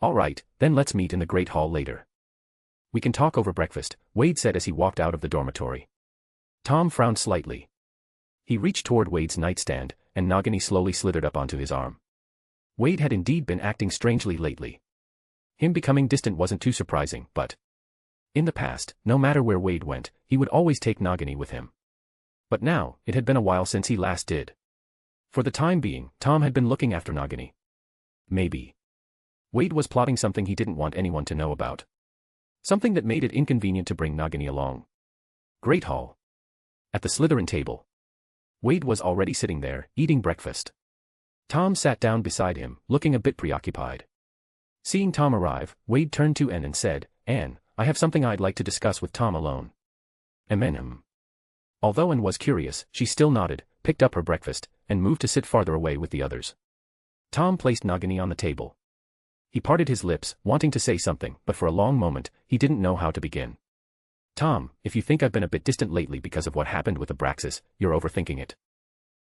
All right, then let's meet in the Great Hall later. We can talk over breakfast, Wade said as he walked out of the dormitory. Tom frowned slightly. He reached toward Wade's nightstand, and Nagini slowly slithered up onto his arm. Wade had indeed been acting strangely lately. Him becoming distant wasn't too surprising, but in the past, no matter where Wade went, he would always take Nagini with him. But now, it had been a while since he last did. For the time being, Tom had been looking after Nagini. Maybe Wade was plotting something he didn't want anyone to know about. Something that made it inconvenient to bring Nagini along. Great Hall. At the Slytherin table. Wade was already sitting there, eating breakfast. Tom sat down beside him, looking a bit preoccupied. Seeing Tom arrive, Wade turned to Anne and said, Anne, I have something I'd like to discuss with Tom alone. Although Anne was curious, she still nodded, picked up her breakfast, and moved to sit farther away with the others. Tom placed Nagini on the table. He parted his lips, wanting to say something, but for a long moment, he didn't know how to begin. Tom, if you think I've been a bit distant lately because of what happened with Abraxas, you're overthinking it.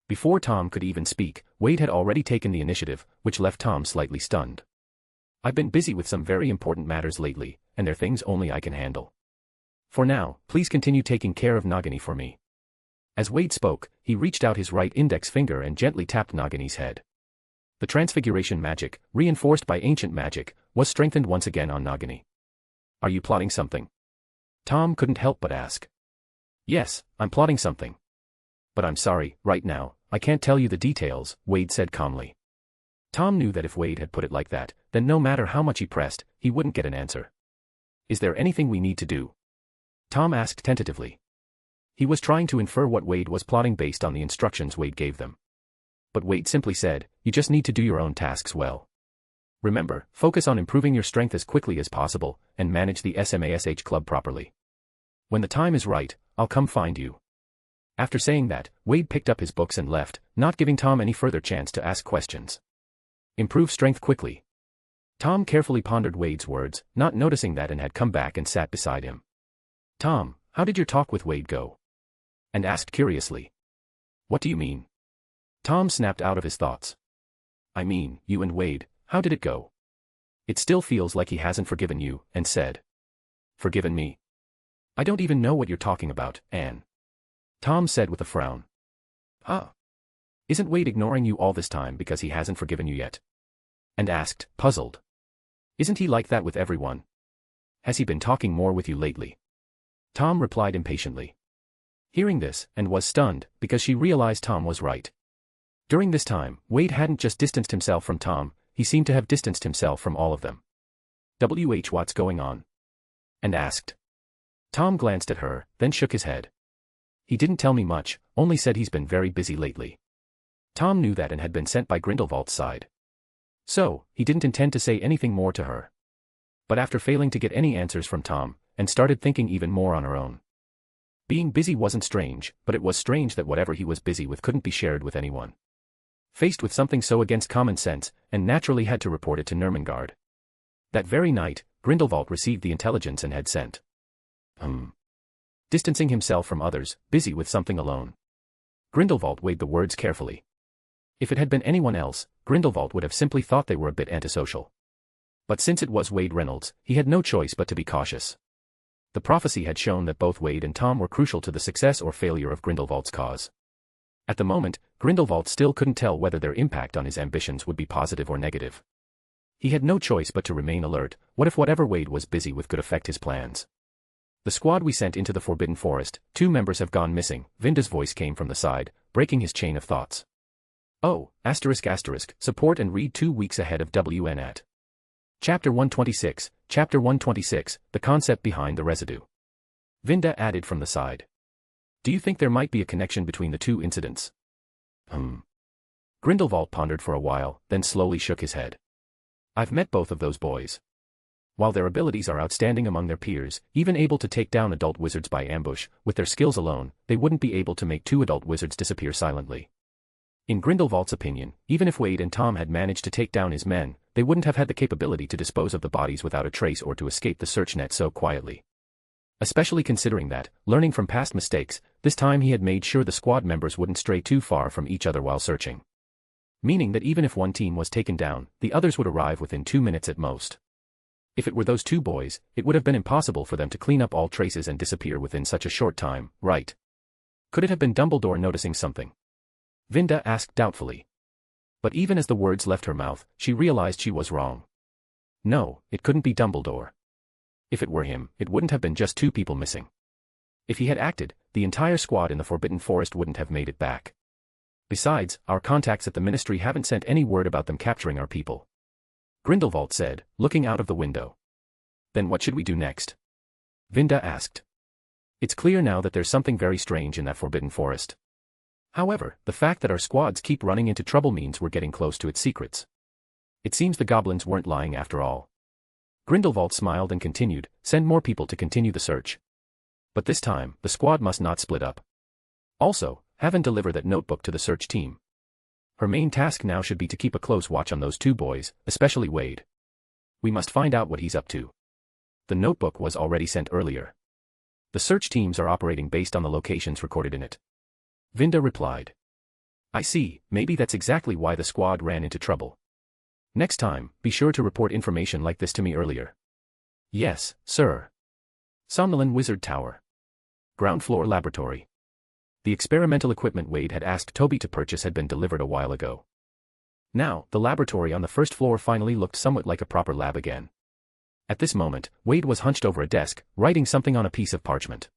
Before Tom could even speak, Wade had already taken the initiative, which left Tom slightly stunned. I've been busy with some very important matters lately, and they're things only I can handle. For now, please continue taking care of Nagini for me. As Wade spoke, he reached out his right index finger and gently tapped Nagini's head. The transfiguration magic, reinforced by ancient magic, was strengthened once again on Nagini. Are you plotting something? Tom couldn't help but ask. Yes, I'm plotting something. But I'm sorry, right now, I can't tell you the details, Wade said calmly. Tom knew that if Wade had put it like that, then no matter how much he pressed, he wouldn't get an answer. Is there anything we need to do? Tom asked tentatively. He was trying to infer what Wade was plotting based on the instructions Wade gave them. But Wade simply said, you just need to do your own tasks well. Remember, focus on improving your strength as quickly as possible, and manage the SMASH club properly. When the time is right, I'll come find you. After saying that, Wade picked up his books and left, not giving Tom any further chance to ask questions. Improve strength quickly. Tom carefully pondered Wade's words, not noticing that Anne had come back and sat beside him. Tom, how did your talk with Wade go? Anne asked curiously. What do you mean? Tom snapped out of his thoughts. I mean, you and Wade, how did it go? It still feels like he hasn't forgiven you, Anne said. Forgiven me? I don't even know what you're talking about, Anne. Tom said with a frown. Isn't Wade ignoring you all this time because he hasn't forgiven you yet? And asked, puzzled. Isn't he like that with everyone? Has he been talking more with you lately? Tom replied impatiently. Hearing this, and was stunned, because she realized Tom was right. During this time, Wade hadn't just distanced himself from Tom, he seemed to have distanced himself from all of them. What's going on? And asked. Tom glanced at her, then shook his head. He didn't tell me much, only said he's been very busy lately. Tom knew that and had been sent by Grindelwald's side. So, he didn't intend to say anything more to her. But after failing to get any answers from Tom, and started thinking even more on her own. Being busy wasn't strange, but it was strange that whatever he was busy with couldn't be shared with anyone. Faced with something so against common sense, and naturally had to report it to Nurmengard. That very night, Grindelwald received the intelligence and had sent. Distancing himself from others, busy with something alone. Grindelwald weighed the words carefully. If it had been anyone else, Grindelwald would have simply thought they were a bit antisocial. But since it was Wade Reynolds, he had no choice but to be cautious. The prophecy had shown that both Wade and Tom were crucial to the success or failure of Grindelwald's cause. At the moment, Grindelwald still couldn't tell whether their impact on his ambitions would be positive or negative. He had no choice but to remain alert. What if whatever Wade was busy with could affect his plans? The squad we sent into the Forbidden Forest, 2 members have gone missing, Vinda's voice came from the side, breaking his chain of thoughts. Oh, ***, support and read 2 weeks ahead of WN at. Chapter 126, the concept behind the residue. Vinda added from the side. Do you think there might be a connection between the 2 incidents? Grindelwald pondered for a while, then slowly shook his head. I've met both of those boys. While their abilities are outstanding among their peers, even able to take down adult wizards by ambush, with their skills alone, they wouldn't be able to make 2 adult wizards disappear silently. In Grindelwald's opinion, even if Wade and Tom had managed to take down his men, they wouldn't have had the capability to dispose of the bodies without a trace or to escape the search net so quietly. Especially considering that, learning from past mistakes, this time he had made sure the squad members wouldn't stray too far from each other while searching. Meaning that even if one team was taken down, the others would arrive within 2 minutes at most. If it were those 2 boys, it would have been impossible for them to clean up all traces and disappear within such a short time, right? Could it have been Dumbledore noticing something? Vinda asked doubtfully. But even as the words left her mouth, she realized she was wrong. No, it couldn't be Dumbledore. If it were him, it wouldn't have been just 2 people missing. If he had acted, the entire squad in the Forbidden Forest wouldn't have made it back. Besides, our contacts at the Ministry haven't sent any word about them capturing our people. Grindelwald said, looking out of the window. Then what should we do next? Vinda asked. It's clear now that there's something very strange in that Forbidden Forest. However, the fact that our squads keep running into trouble means we're getting close to its secrets. It seems the goblins weren't lying after all. Grindelwald smiled and continued, send more people to continue the search. But this time, the squad must not split up. Also, have him deliver that notebook to the search team. Her main task now should be to keep a close watch on those 2 boys, especially Wade. We must find out what he's up to. The notebook was already sent earlier. The search teams are operating based on the locations recorded in it. Vinda replied. I see, maybe that's exactly why the squad ran into trouble. Next time, be sure to report information like this to me earlier. Yes, sir. Somnolin Wizard Tower. Ground floor laboratory. The experimental equipment Wade had asked Toby to purchase had been delivered a while ago. Now, the laboratory on the first floor finally looked somewhat like a proper lab again. At this moment, Wade was hunched over a desk, writing something on a piece of parchment.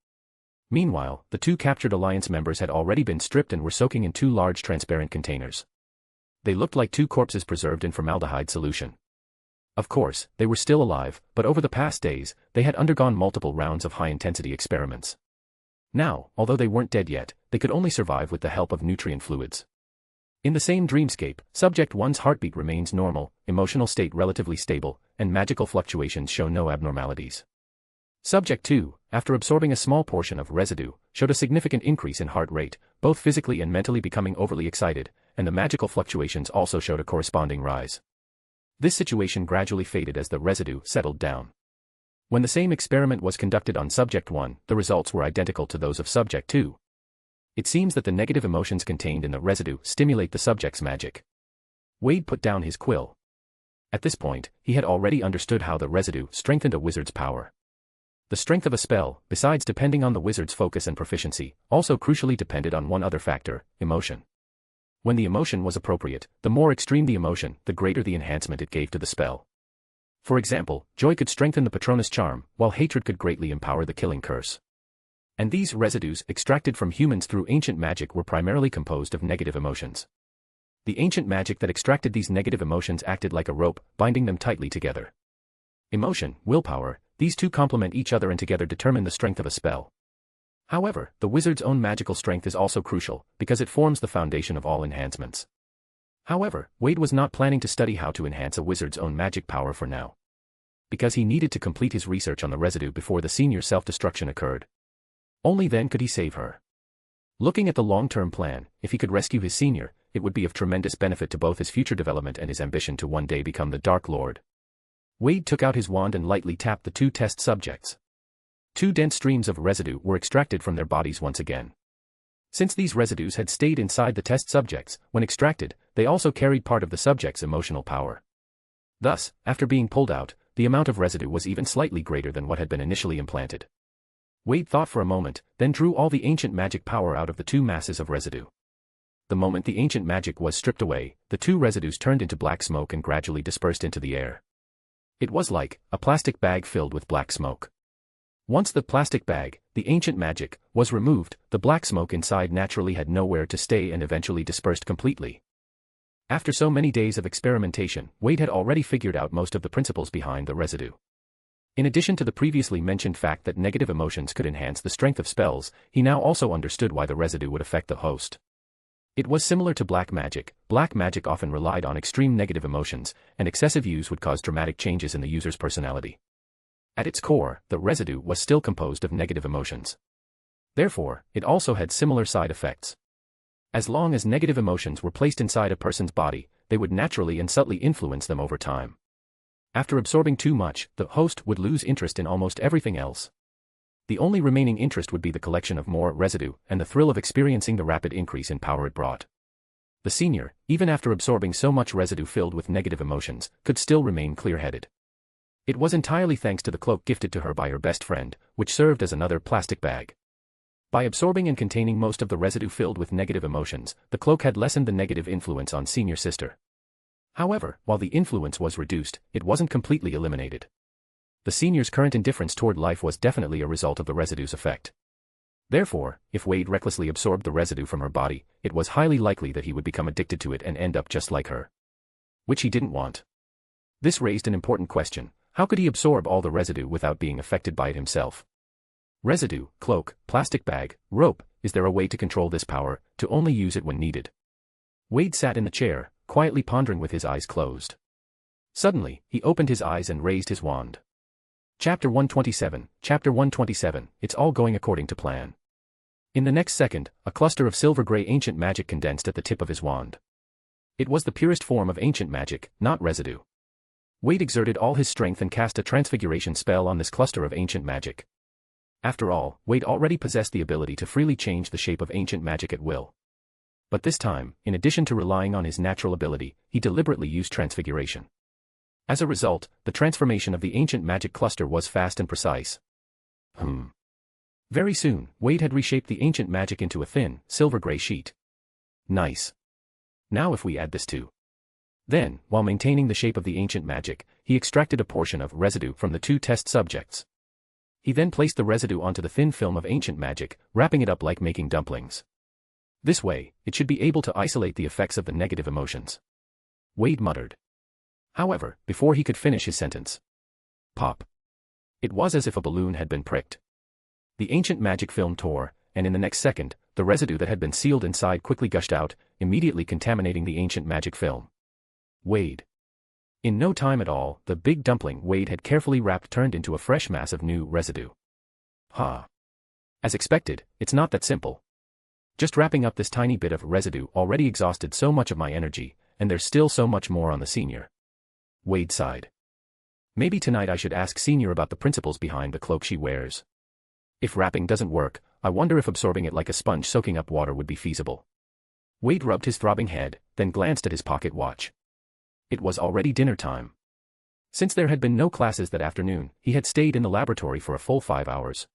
Meanwhile, the 2 captured Alliance members had already been stripped and were soaking in 2 large transparent containers. They looked like 2 corpses preserved in formaldehyde solution. Of course, they were still alive, but over the past days, they had undergone multiple rounds of high-intensity experiments. Now, although they weren't dead yet, they could only survive with the help of nutrient fluids. In the same dreamscape, Subject 1's heartbeat remains normal, emotional state relatively stable, and magical fluctuations show no abnormalities. Subject 2, after absorbing a small portion of residue, showed a significant increase in heart rate, both physically and mentally becoming overly excited, and the magical fluctuations also showed a corresponding rise. This situation gradually faded as the residue settled down. When the same experiment was conducted on Subject 1, the results were identical to those of Subject 2. It seems that the negative emotions contained in the residue stimulate the subject's magic. Wade put down his quill. At this point, he had already understood how the residue strengthened a wizard's power. The strength of a spell, besides depending on the wizard's focus and proficiency, also crucially depended on one other factor, emotion. When the emotion was appropriate, the more extreme the emotion, the greater the enhancement it gave to the spell. For example, joy could strengthen the Patronus charm, while hatred could greatly empower the killing curse. And these residues, extracted from humans through ancient magic, were primarily composed of negative emotions. The ancient magic that extracted these negative emotions acted like a rope, binding them tightly together. Emotion, willpower, these two complement each other and together determine the strength of a spell. However, the wizard's own magical strength is also crucial, because it forms the foundation of all enhancements. However, Wade was not planning to study how to enhance a wizard's own magic power for now, because he needed to complete his research on the residue before the senior's self-destruction occurred. Only then could he save her. Looking at the long-term plan, if he could rescue his senior, it would be of tremendous benefit to both his future development and his ambition to one day become the Dark Lord. Wade took out his wand and lightly tapped the two test subjects. Two dense streams of residue were extracted from their bodies once again. Since these residues had stayed inside the test subjects, when extracted, they also carried part of the subject's emotional power. Thus, after being pulled out, the amount of residue was even slightly greater than what had been initially implanted. Wade thought for a moment, then drew all the ancient magic power out of the two masses of residue. The moment the ancient magic was stripped away, the two residues turned into black smoke and gradually dispersed into the air. It was like a plastic bag filled with black smoke. Once the plastic bag, the ancient magic, was removed, the black smoke inside naturally had nowhere to stay and eventually dispersed completely. After so many days of experimentation, Wade had already figured out most of the principles behind the residue. In addition to the previously mentioned fact that negative emotions could enhance the strength of spells, he now also understood why the residue would affect the host. It was similar to black magic. Black magic often relied on extreme negative emotions, and excessive use would cause dramatic changes in the user's personality. At its core, the residue was still composed of negative emotions. Therefore, it also had similar side effects. As long as negative emotions were placed inside a person's body, they would naturally and subtly influence them over time. After absorbing too much, the host would lose interest in almost everything else. The only remaining interest would be the collection of more residue and the thrill of experiencing the rapid increase in power it brought. The senior, even after absorbing so much residue filled with negative emotions, could still remain clear-headed. It was entirely thanks to the cloak gifted to her by her best friend, which served as another plastic bag. By absorbing and containing most of the residue filled with negative emotions, the cloak had lessened the negative influence on senior sister. However, while the influence was reduced, it wasn't completely eliminated. The senior's current indifference toward life was definitely a result of the residue's effect. Therefore, if Wade recklessly absorbed the residue from her body, it was highly likely that he would become addicted to it and end up just like her. Which he didn't want. This raised an important question. How could he absorb all the residue without being affected by it himself? Residue, cloak, plastic bag, rope, is there a way to control this power, to only use it when needed? Wade sat in the chair, quietly pondering with his eyes closed. Suddenly, he opened his eyes and raised his wand. Chapter 127, Chapter 127, it's all going according to plan. In the next second, a cluster of silver-gray ancient magic condensed at the tip of his wand. It was the purest form of ancient magic, not residue. Wade exerted all his strength and cast a transfiguration spell on this cluster of ancient magic. After all, Wade already possessed the ability to freely change the shape of ancient magic at will. But this time, in addition to relying on his natural ability, he deliberately used transfiguration. As a result, the transformation of the ancient magic cluster was fast and precise. Very soon, Wade had reshaped the ancient magic into a thin, silver-gray sheet. Nice. Now if we add this to. Then, while maintaining the shape of the ancient magic, he extracted a portion of residue from the two test subjects. He then placed the residue onto the thin film of ancient magic, wrapping it up like making dumplings. This way, it should be able to isolate the effects of the negative emotions. Wade muttered. However, before he could finish his sentence. Pop. It was as if a balloon had been pricked. The ancient magic film tore, and in the next second, the residue that had been sealed inside quickly gushed out, immediately contaminating the ancient magic film. Wade. In no time at all, the big dumpling Wade had carefully wrapped turned into a fresh mass of new residue. As expected, it's not that simple. Just wrapping up this tiny bit of residue already exhausted so much of my energy, and there's still so much more on the senior. Wade sighed. Maybe tonight I should ask Senior about the principles behind the cloak she wears. If wrapping doesn't work, I wonder if absorbing it like a sponge soaking up water would be feasible. Wade rubbed his throbbing head, then glanced at his pocket watch. It was already dinner time. Since there had been no classes that afternoon, he had stayed in the laboratory for a full 5 hours.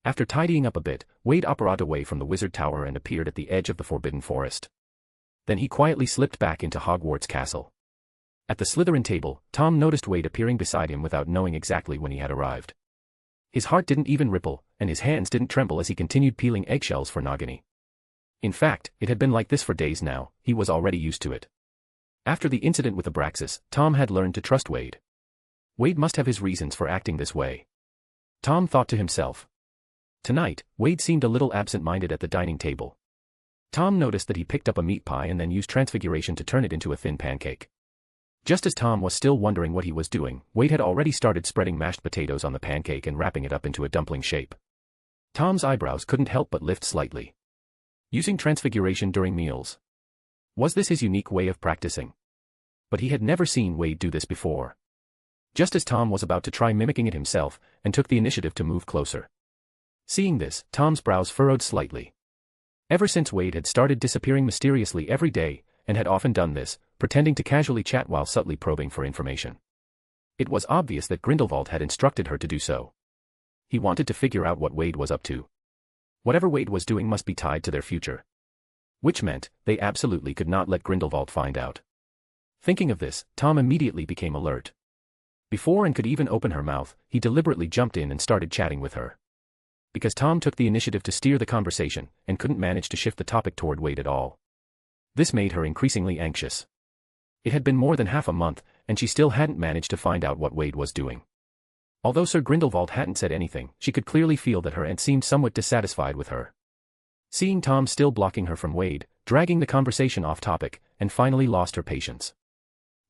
After tidying up a bit, Wade operated away from the wizard tower and appeared at the edge of the forbidden forest. Then he quietly slipped back into Hogwarts Castle. At the Slytherin table, Tom noticed Wade appearing beside him without knowing exactly when he had arrived. His heart didn't even ripple, and his hands didn't tremble as he continued peeling eggshells for Nagini. In fact, it had been like this for days now. He was already used to it. After the incident with Abraxas, Tom had learned to trust Wade. Wade must have his reasons for acting this way. Tom thought to himself. Tonight, Wade seemed a little absent-minded at the dining table. Tom noticed that he picked up a meat pie and then used transfiguration to turn it into a thin pancake. Just as Tom was still wondering what he was doing, Wade had already started spreading mashed potatoes on the pancake and wrapping it up into a dumpling shape. Tom's eyebrows couldn't help but lift slightly. Using transfiguration during meals. Was this his unique way of practicing? But he had never seen Wade do this before. Just as Tom was about to try mimicking it himself, and took the initiative to move closer. Seeing this, Tom's brows furrowed slightly. Ever since Wade had started disappearing mysteriously every day, and had often done this, pretending to casually chat while subtly probing for information. It was obvious that Grindelwald had instructed her to do so. He wanted to figure out what Wade was up to. Whatever Wade was doing must be tied to their future. Which meant, they absolutely could not let Grindelwald find out. Thinking of this, Tom immediately became alert. Before Anne could even open her mouth, he deliberately jumped in and started chatting with her. Because Tom took the initiative to steer the conversation, and couldn't manage to shift the topic toward Wade at all. This made her increasingly anxious. It had been more than half a month, and she still hadn't managed to find out what Wade was doing. Although Sir Grindelwald hadn't said anything, she could clearly feel that her aunt seemed somewhat dissatisfied with her. Seeing Tom still blocking her from Wade, dragging the conversation off topic, and finally lost her patience.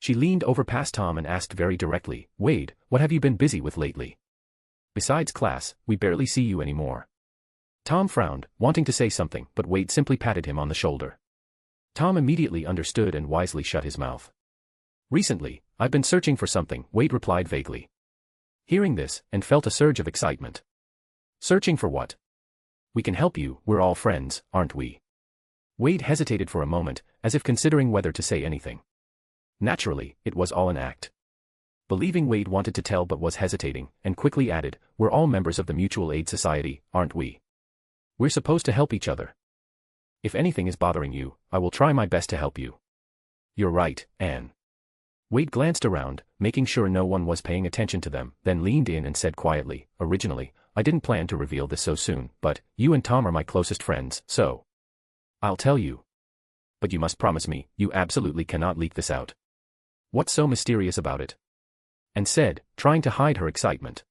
She leaned over past Tom and asked very directly, "Wade, what have you been busy with lately? Besides class, we barely see you anymore." Tom frowned, wanting to say something, but Wade simply patted him on the shoulder. Tom immediately understood and wisely shut his mouth. "Recently, I've been searching for something," Wade replied vaguely. Hearing this, and felt a surge of excitement. "Searching for what?" "We can help you, we're all friends, aren't we?" Wade hesitated for a moment, as if considering whether to say anything. Naturally, it was all an act. Believing Wade wanted to tell but was hesitating, and quickly added, "We're all members of the Mutual Aid Society, aren't we? We're supposed to help each other. If anything is bothering you, I will try my best to help you." "You're right, Anne." Wade glanced around, making sure no one was paying attention to them, then leaned in and said quietly, "Originally, I didn't plan to reveal this so soon, but you and Tom are my closest friends, so I'll tell you. But you must promise me, you absolutely cannot leak this out." "What's so mysterious about it?" Anne said, trying to hide her excitement.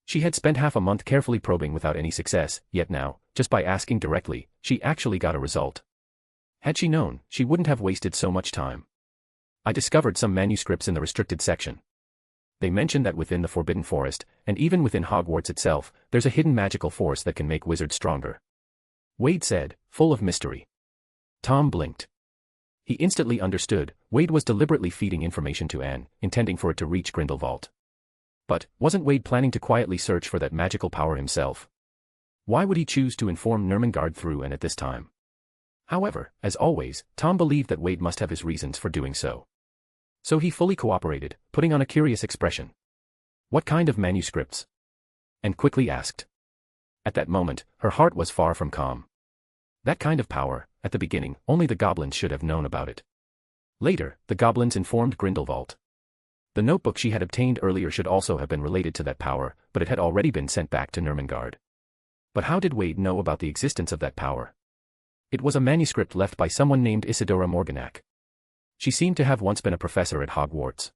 She had spent half a month carefully probing without any success, yet now, just by asking directly, she actually got a result. Had she known, she wouldn't have wasted so much time. "I discovered some manuscripts in the restricted section. They mention that within the Forbidden Forest, and even within Hogwarts itself, there's a hidden magical force that can make wizards stronger," Wade said, full of mystery. Tom blinked. He instantly understood, Wade was deliberately feeding information to Anne, intending for it to reach Grindelwald. But, wasn't Wade planning to quietly search for that magical power himself? Why would he choose to inform Nurmengard through Anne at this time? However, as always, Tom believed that Wade must have his reasons for doing so. So he fully cooperated, putting on a curious expression. "What kind of manuscripts?" Anne quickly asked. At that moment, her heart was far from calm. That kind of power, at the beginning, only the goblins should have known about it. Later, the goblins informed Grindelwald. The notebook she had obtained earlier should also have been related to that power, but it had already been sent back to Nurmengard. But how did Wade know about the existence of that power? It was a manuscript left by someone named Isidora Morganac. She seemed to have once been a professor at Hogwarts.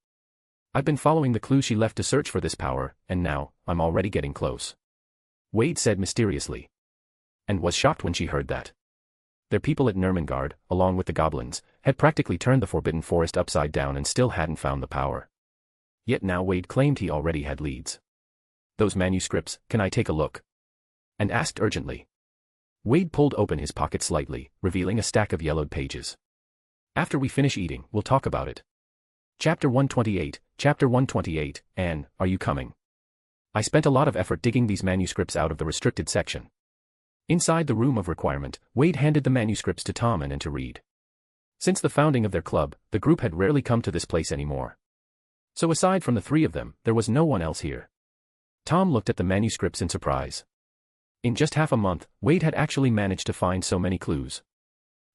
"I've been following the clues she left to search for this power, and now, I'm already getting close," Wade said mysteriously. And was shocked when she heard that. Their people at Nurmengard, along with the goblins, had practically turned the Forbidden Forest upside down and still hadn't found the power. Yet now Wade claimed he already had leads. "Those manuscripts, can I take a look?" and asked urgently. Wade pulled open his pocket slightly, revealing a stack of yellowed pages. "After we finish eating, we'll talk about it." Chapter 128, Anne, are you coming? I spent a lot of effort digging these manuscripts out of the restricted section. Inside the room of requirement, Wade handed the manuscripts to Tom and Anne to read. Since the founding of their club, the group had rarely come to this place anymore. So aside from the three of them, there was no one else here. Tom looked at the manuscripts in surprise. In just half a month, Wade had actually managed to find so many clues.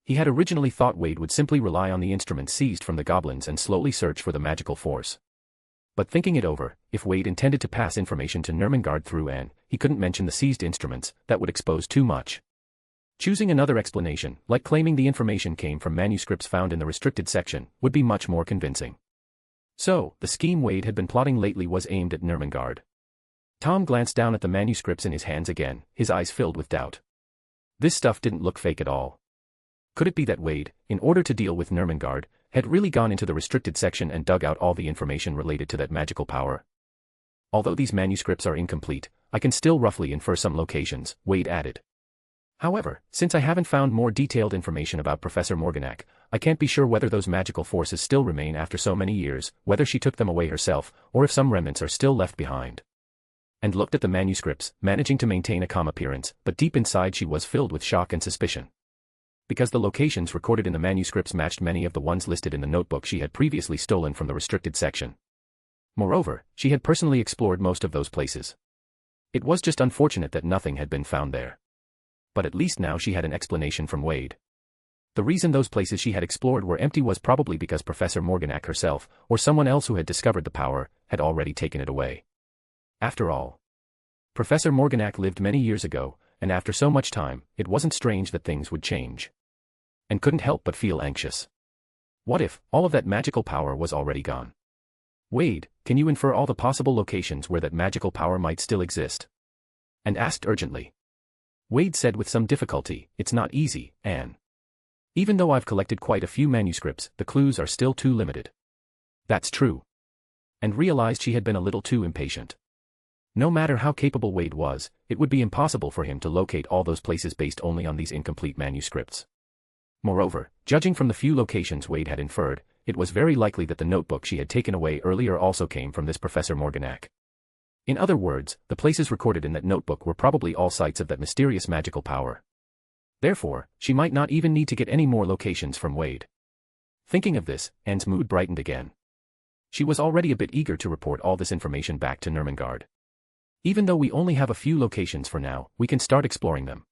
He had originally thought Wade would simply rely on the instruments seized from the goblins and slowly search for the magical force. But thinking it over, if Wade intended to pass information to Nermangard through Anne, he couldn't mention the seized instruments, that would expose too much. Choosing another explanation, like claiming the information came from manuscripts found in the restricted section, would be much more convincing. So, the scheme Wade had been plotting lately was aimed at Nermangard. Tom glanced down at the manuscripts in his hands again, his eyes filled with doubt. This stuff didn't look fake at all. Could it be that Wade, in order to deal with Nermangard, had really gone into the restricted section and dug out all the information related to that magical power? Although these manuscripts are incomplete, I can still roughly infer some locations, Wade added. However, since I haven't found more detailed information about Professor Morganac, I can't be sure whether those magical forces still remain after so many years, whether she took them away herself, or if some remnants are still left behind. And looked at the manuscripts, managing to maintain a calm appearance, but deep inside she was filled with shock and suspicion. Because the locations recorded in the manuscripts matched many of the ones listed in the notebook she had previously stolen from the restricted section. Moreover, she had personally explored most of those places. It was just unfortunate that nothing had been found there. But at least now she had an explanation from Wade. The reason those places she had explored were empty was probably because Professor Morganac herself, or someone else who had discovered the power, had already taken it away. After all, Professor Morganac lived many years ago, and after so much time, it wasn't strange that things would change. And couldn't help but feel anxious. What if all of that magical power was already gone? Wade, can you infer all the possible locations where that magical power might still exist? And asked urgently. Wade said with some difficulty, it's not easy, Anne. Even though I've collected quite a few manuscripts, the clues are still too limited. That's true. And realized she had been a little too impatient. No matter how capable Wade was, it would be impossible for him to locate all those places based only on these incomplete manuscripts. Moreover, judging from the few locations Wade had inferred, it was very likely that the notebook she had taken away earlier also came from this Professor Morganac. In other words, the places recorded in that notebook were probably all sites of that mysterious magical power. Therefore, she might not even need to get any more locations from Wade. Thinking of this, Anne's mood brightened again. She was already a bit eager to report all this information back to Nermangard. Even though we only have a few locations for now, we can start exploring them.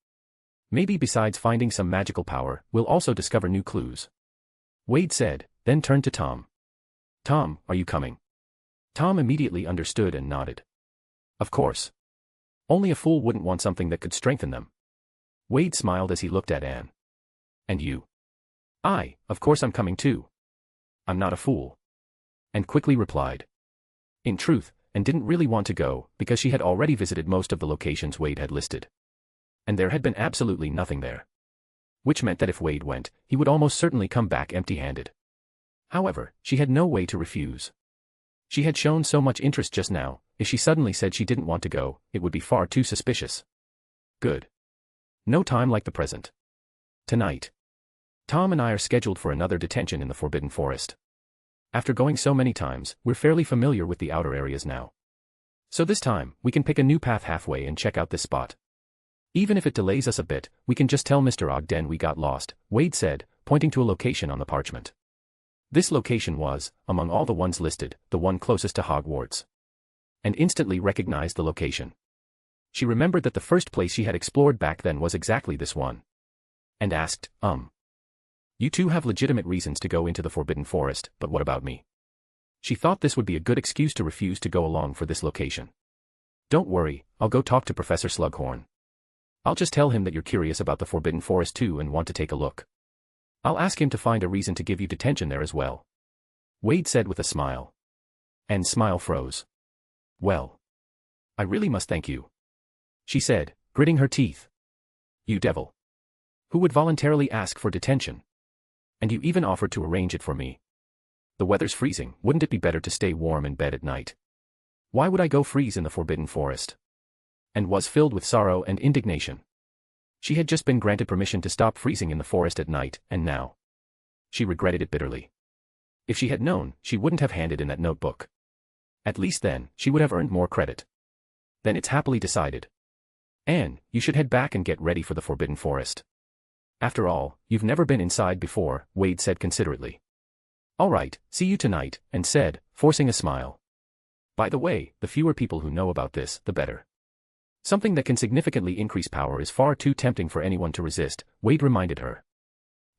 Maybe besides finding some magical power, we'll also discover new clues. Wade said, then turned to Tom. Tom, are you coming? Tom immediately understood and nodded. Of course. Only a fool wouldn't want something that could strengthen them. Wade smiled as he looked at Anne. And you? Of course I'm coming too. I'm not a fool. And quickly replied. In truth, and didn't really want to go, because she had already visited most of the locations Wade had listed. And there had been absolutely nothing there. Which meant that if Wade went, he would almost certainly come back empty-handed. However, she had no way to refuse. She had shown so much interest just now, if she suddenly said she didn't want to go, it would be far too suspicious. Good. No time like the present. Tonight. Tom and I are scheduled for another detention in the Forbidden Forest. After going so many times, we're fairly familiar with the outer areas now. So this time, we can pick a new path halfway and check out this spot. Even if it delays us a bit, we can just tell Mr. Ogden we got lost, Wade said, pointing to a location on the parchment. This location was, among all the ones listed, the one closest to Hogwarts. And instantly recognized the location. She remembered that the first place she had explored back then was exactly this one. And asked, You two have legitimate reasons to go into the Forbidden Forest, but what about me? She thought this would be a good excuse to refuse to go along for this location. Don't worry, I'll go talk to Professor Slughorn. I'll just tell him that you're curious about the Forbidden Forest too and want to take a look. I'll ask him to find a reason to give you detention there as well. Wade said with a smile. Anne's smile froze. Well. I really must thank you. She said, gritting her teeth. You devil. Who would voluntarily ask for detention? And you even offered to arrange it for me. The weather's freezing, wouldn't it be better to stay warm in bed at night? Why would I go freeze in the Forbidden Forest? And was filled with sorrow and indignation. She had just been granted permission to stop freezing in the forest at night, and now. She regretted it bitterly. If she had known, she wouldn't have handed in that notebook. At least then, she would have earned more credit. Then it's happily decided. Anne, you should head back and get ready for the Forbidden Forest. After all, you've never been inside before, Wade said considerately. All right, see you tonight, and said, forcing a smile. By the way, the fewer people who know about this, the better. Something that can significantly increase power is far too tempting for anyone to resist, Wade reminded her.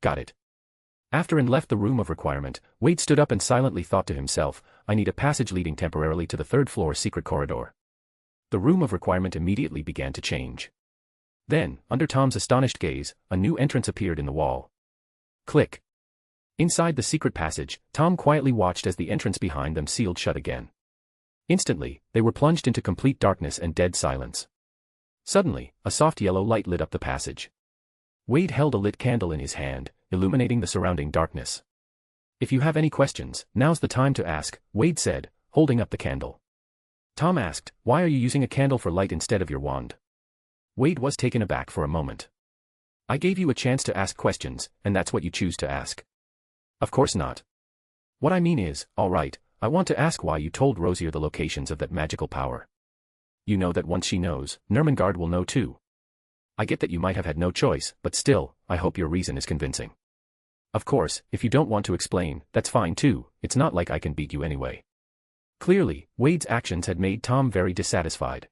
Got it. After and left the room of requirement, Wade stood up and silently thought to himself, I need a passage leading temporarily to the third floor secret corridor. The room of requirement immediately began to change. Then, under Tom's astonished gaze, a new entrance appeared in the wall. Click. Inside the secret passage, Tom quietly watched as the entrance behind them sealed shut again. Instantly, they were plunged into complete darkness and dead silence. Suddenly, a soft yellow light lit up the passage. Wade held a lit candle in his hand, illuminating the surrounding darkness. If you have any questions, now's the time to ask, Wade said, holding up the candle. Tom asked, why are you using a candle for light instead of your wand? Wade was taken aback for a moment. I gave you a chance to ask questions, and that's what you choose to ask. Of course not. What I mean is, all right, I want to ask why you told Rosier the locations of that magical power. You know that once she knows, Nermangard will know too. I get that you might have had no choice, but still, I hope your reason is convincing. Of course, if you don't want to explain, that's fine too, it's not like I can beat you anyway. Clearly, Wade's actions had made Tom very dissatisfied.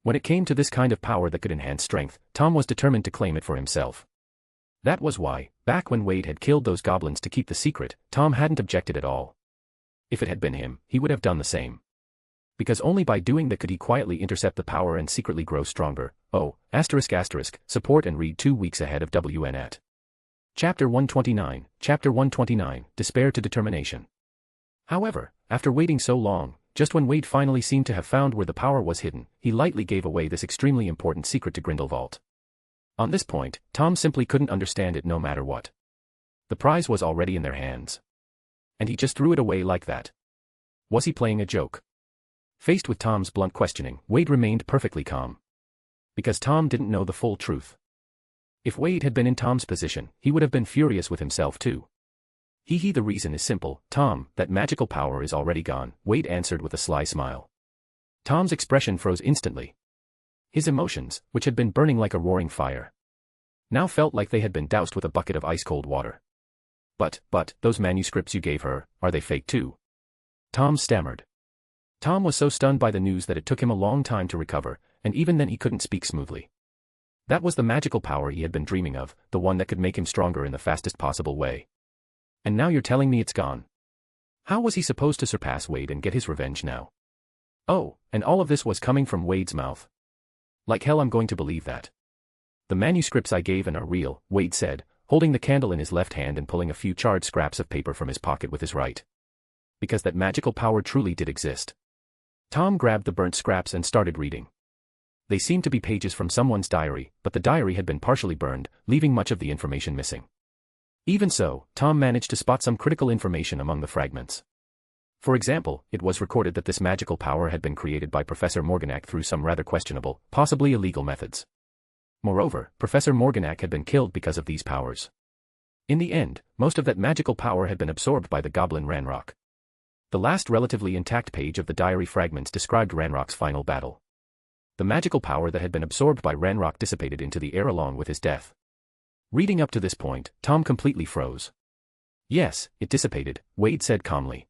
When it came to this kind of power that could enhance strength, Tom was determined to claim it for himself. That was why, back when Wade had killed those goblins to keep the secret, Tom hadn't objected at all. If it had been him, he would have done the same. Because only by doing that could he quietly intercept the power and secretly grow stronger. Oh, ***, support and read 2 weeks ahead of WN at. Chapter 129, Despair to Determination. However, after waiting so long, just when Wade finally seemed to have found where the power was hidden, he lightly gave away this extremely important secret to Grindelwald. On this point, Tom simply couldn't understand it no matter what. The prize was already in their hands. And he just threw it away like that. Was he playing a joke? Faced with Tom's blunt questioning, Wade remained perfectly calm. Because Tom didn't know the full truth. If Wade had been in Tom's position, he would have been furious with himself too. The reason is simple, Tom, that magical power is already gone, Wade answered with a sly smile. Tom's expression froze instantly. His emotions, which had been burning like a roaring fire, now felt like they had been doused with a bucket of ice-cold water. But, those manuscripts you gave her, are they fake too? Tom stammered. Tom was so stunned by the news that it took him a long time to recover, and even then he couldn't speak smoothly. That was the magical power he had been dreaming of, the one that could make him stronger in the fastest possible way. And now you're telling me it's gone. How was he supposed to surpass Wade and get his revenge now? Oh, and all of this was coming from Wade's mouth. Like hell I'm going to believe that. The manuscripts I gave and are real, Wade said, holding the candle in his left hand and pulling a few charred scraps of paper from his pocket with his right. Because that magical power truly did exist. Tom grabbed the burnt scraps and started reading. They seemed to be pages from someone's diary, but the diary had been partially burned, leaving much of the information missing. Even so, Tom managed to spot some critical information among the fragments. For example, it was recorded that this magical power had been created by Professor Morganac through some rather questionable, possibly illegal methods. Moreover, Professor Morganac had been killed because of these powers. In the end, most of that magical power had been absorbed by the goblin Ranrock. The last relatively intact page of the diary fragments described Ranrock's final battle. The magical power that had been absorbed by Ranrock dissipated into the air along with his death. Reading up to this point, Tom completely froze. Yes, it dissipated, Wade said calmly.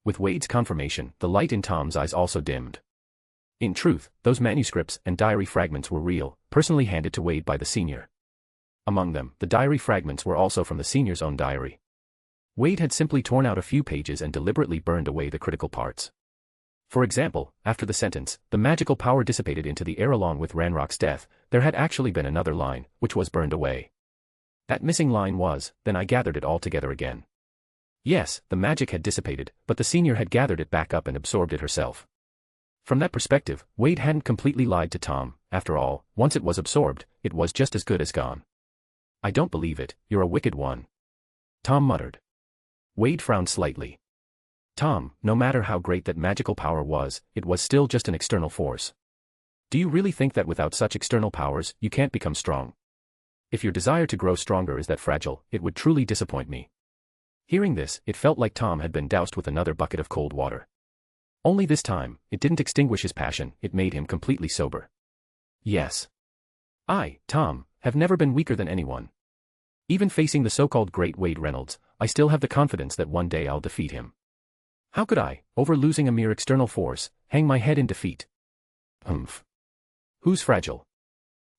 With Wade's confirmation, the light in Tom's eyes also dimmed. In truth, those manuscripts and diary fragments were real, personally handed to Wade by the senior. Among them, the diary fragments were also from the senior's own diary. Wade had simply torn out a few pages and deliberately burned away the critical parts. For example, after the sentence, the magical power dissipated into the air along with Ranrock's death, there had actually been another line, which was burned away. That missing line was, then I gathered it all together again. Yes, the magic had dissipated, but the senior had gathered it back up and absorbed it herself. From that perspective, Wade hadn't completely lied to Tom. After all, once it was absorbed, it was just as good as gone. I don't believe it, you're a wicked one. Tom muttered. Wade frowned slightly. Tom, no matter how great that magical power was, it was still just an external force. Do you really think that without such external powers, you can't become strong? If your desire to grow stronger is that fragile, it would truly disappoint me. Hearing this, it felt like Tom had been doused with another bucket of cold water. Only this time, it didn't extinguish his passion, it made him completely sober. Yes. I, Tom, have never been weaker than anyone. Even facing the so-called Great Wade Reynolds, I still have the confidence that one day I'll defeat him. How could I, over losing a mere external force, hang my head in defeat? Who's fragile?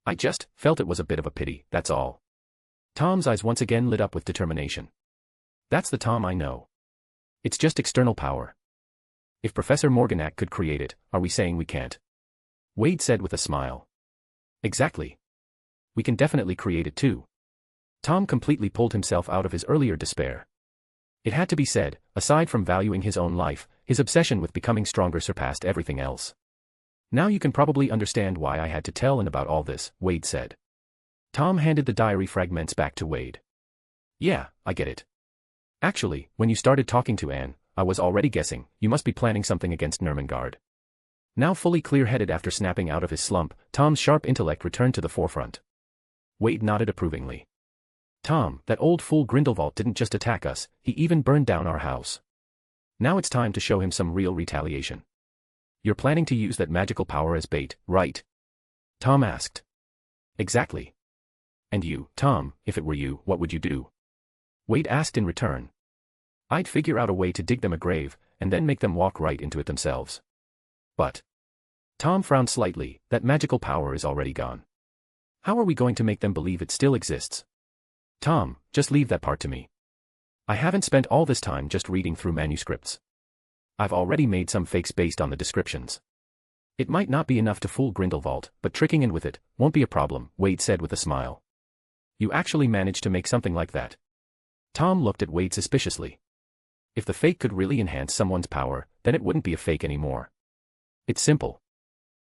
I just felt it was a bit of a pity, that's all. Tom's eyes once again lit up with determination. That's the Tom I know. It's just external power. If Professor Morganac could create it, are we saying we can't? Wade said with a smile. Exactly. We can definitely create it too. Tom completely pulled himself out of his earlier despair. It had to be said, aside from valuing his own life, his obsession with becoming stronger surpassed everything else. Now you can probably understand why I had to tell Anne about all this, Wade said. Tom handed the diary fragments back to Wade. Yeah, I get it. Actually, when you started talking to Anne, I was already guessing, you must be planning something against Nermangard. Now fully clear-headed after snapping out of his slump, Tom's sharp intellect returned to the forefront. Wade nodded approvingly. Tom, that old fool Grindelwald didn't just attack us, he even burned down our house. Now it's time to show him some real retaliation. You're planning to use that magical power as bait, right? Tom asked. Exactly. And you, Tom, if it were you, what would you do? Wade asked in return. I'd figure out a way to dig them a grave, and then make them walk right into it themselves. But. Tom frowned slightly, that magical power is already gone. How are we going to make them believe it still exists? Tom, just leave that part to me. I haven't spent all this time just reading through manuscripts. I've already made some fakes based on the descriptions. It might not be enough to fool Grindelwald, but tricking in with it won't be a problem, Wade said with a smile. You actually managed to make something like that. Tom looked at Wade suspiciously. If the fake could really enhance someone's power, then it wouldn't be a fake anymore. It's simple.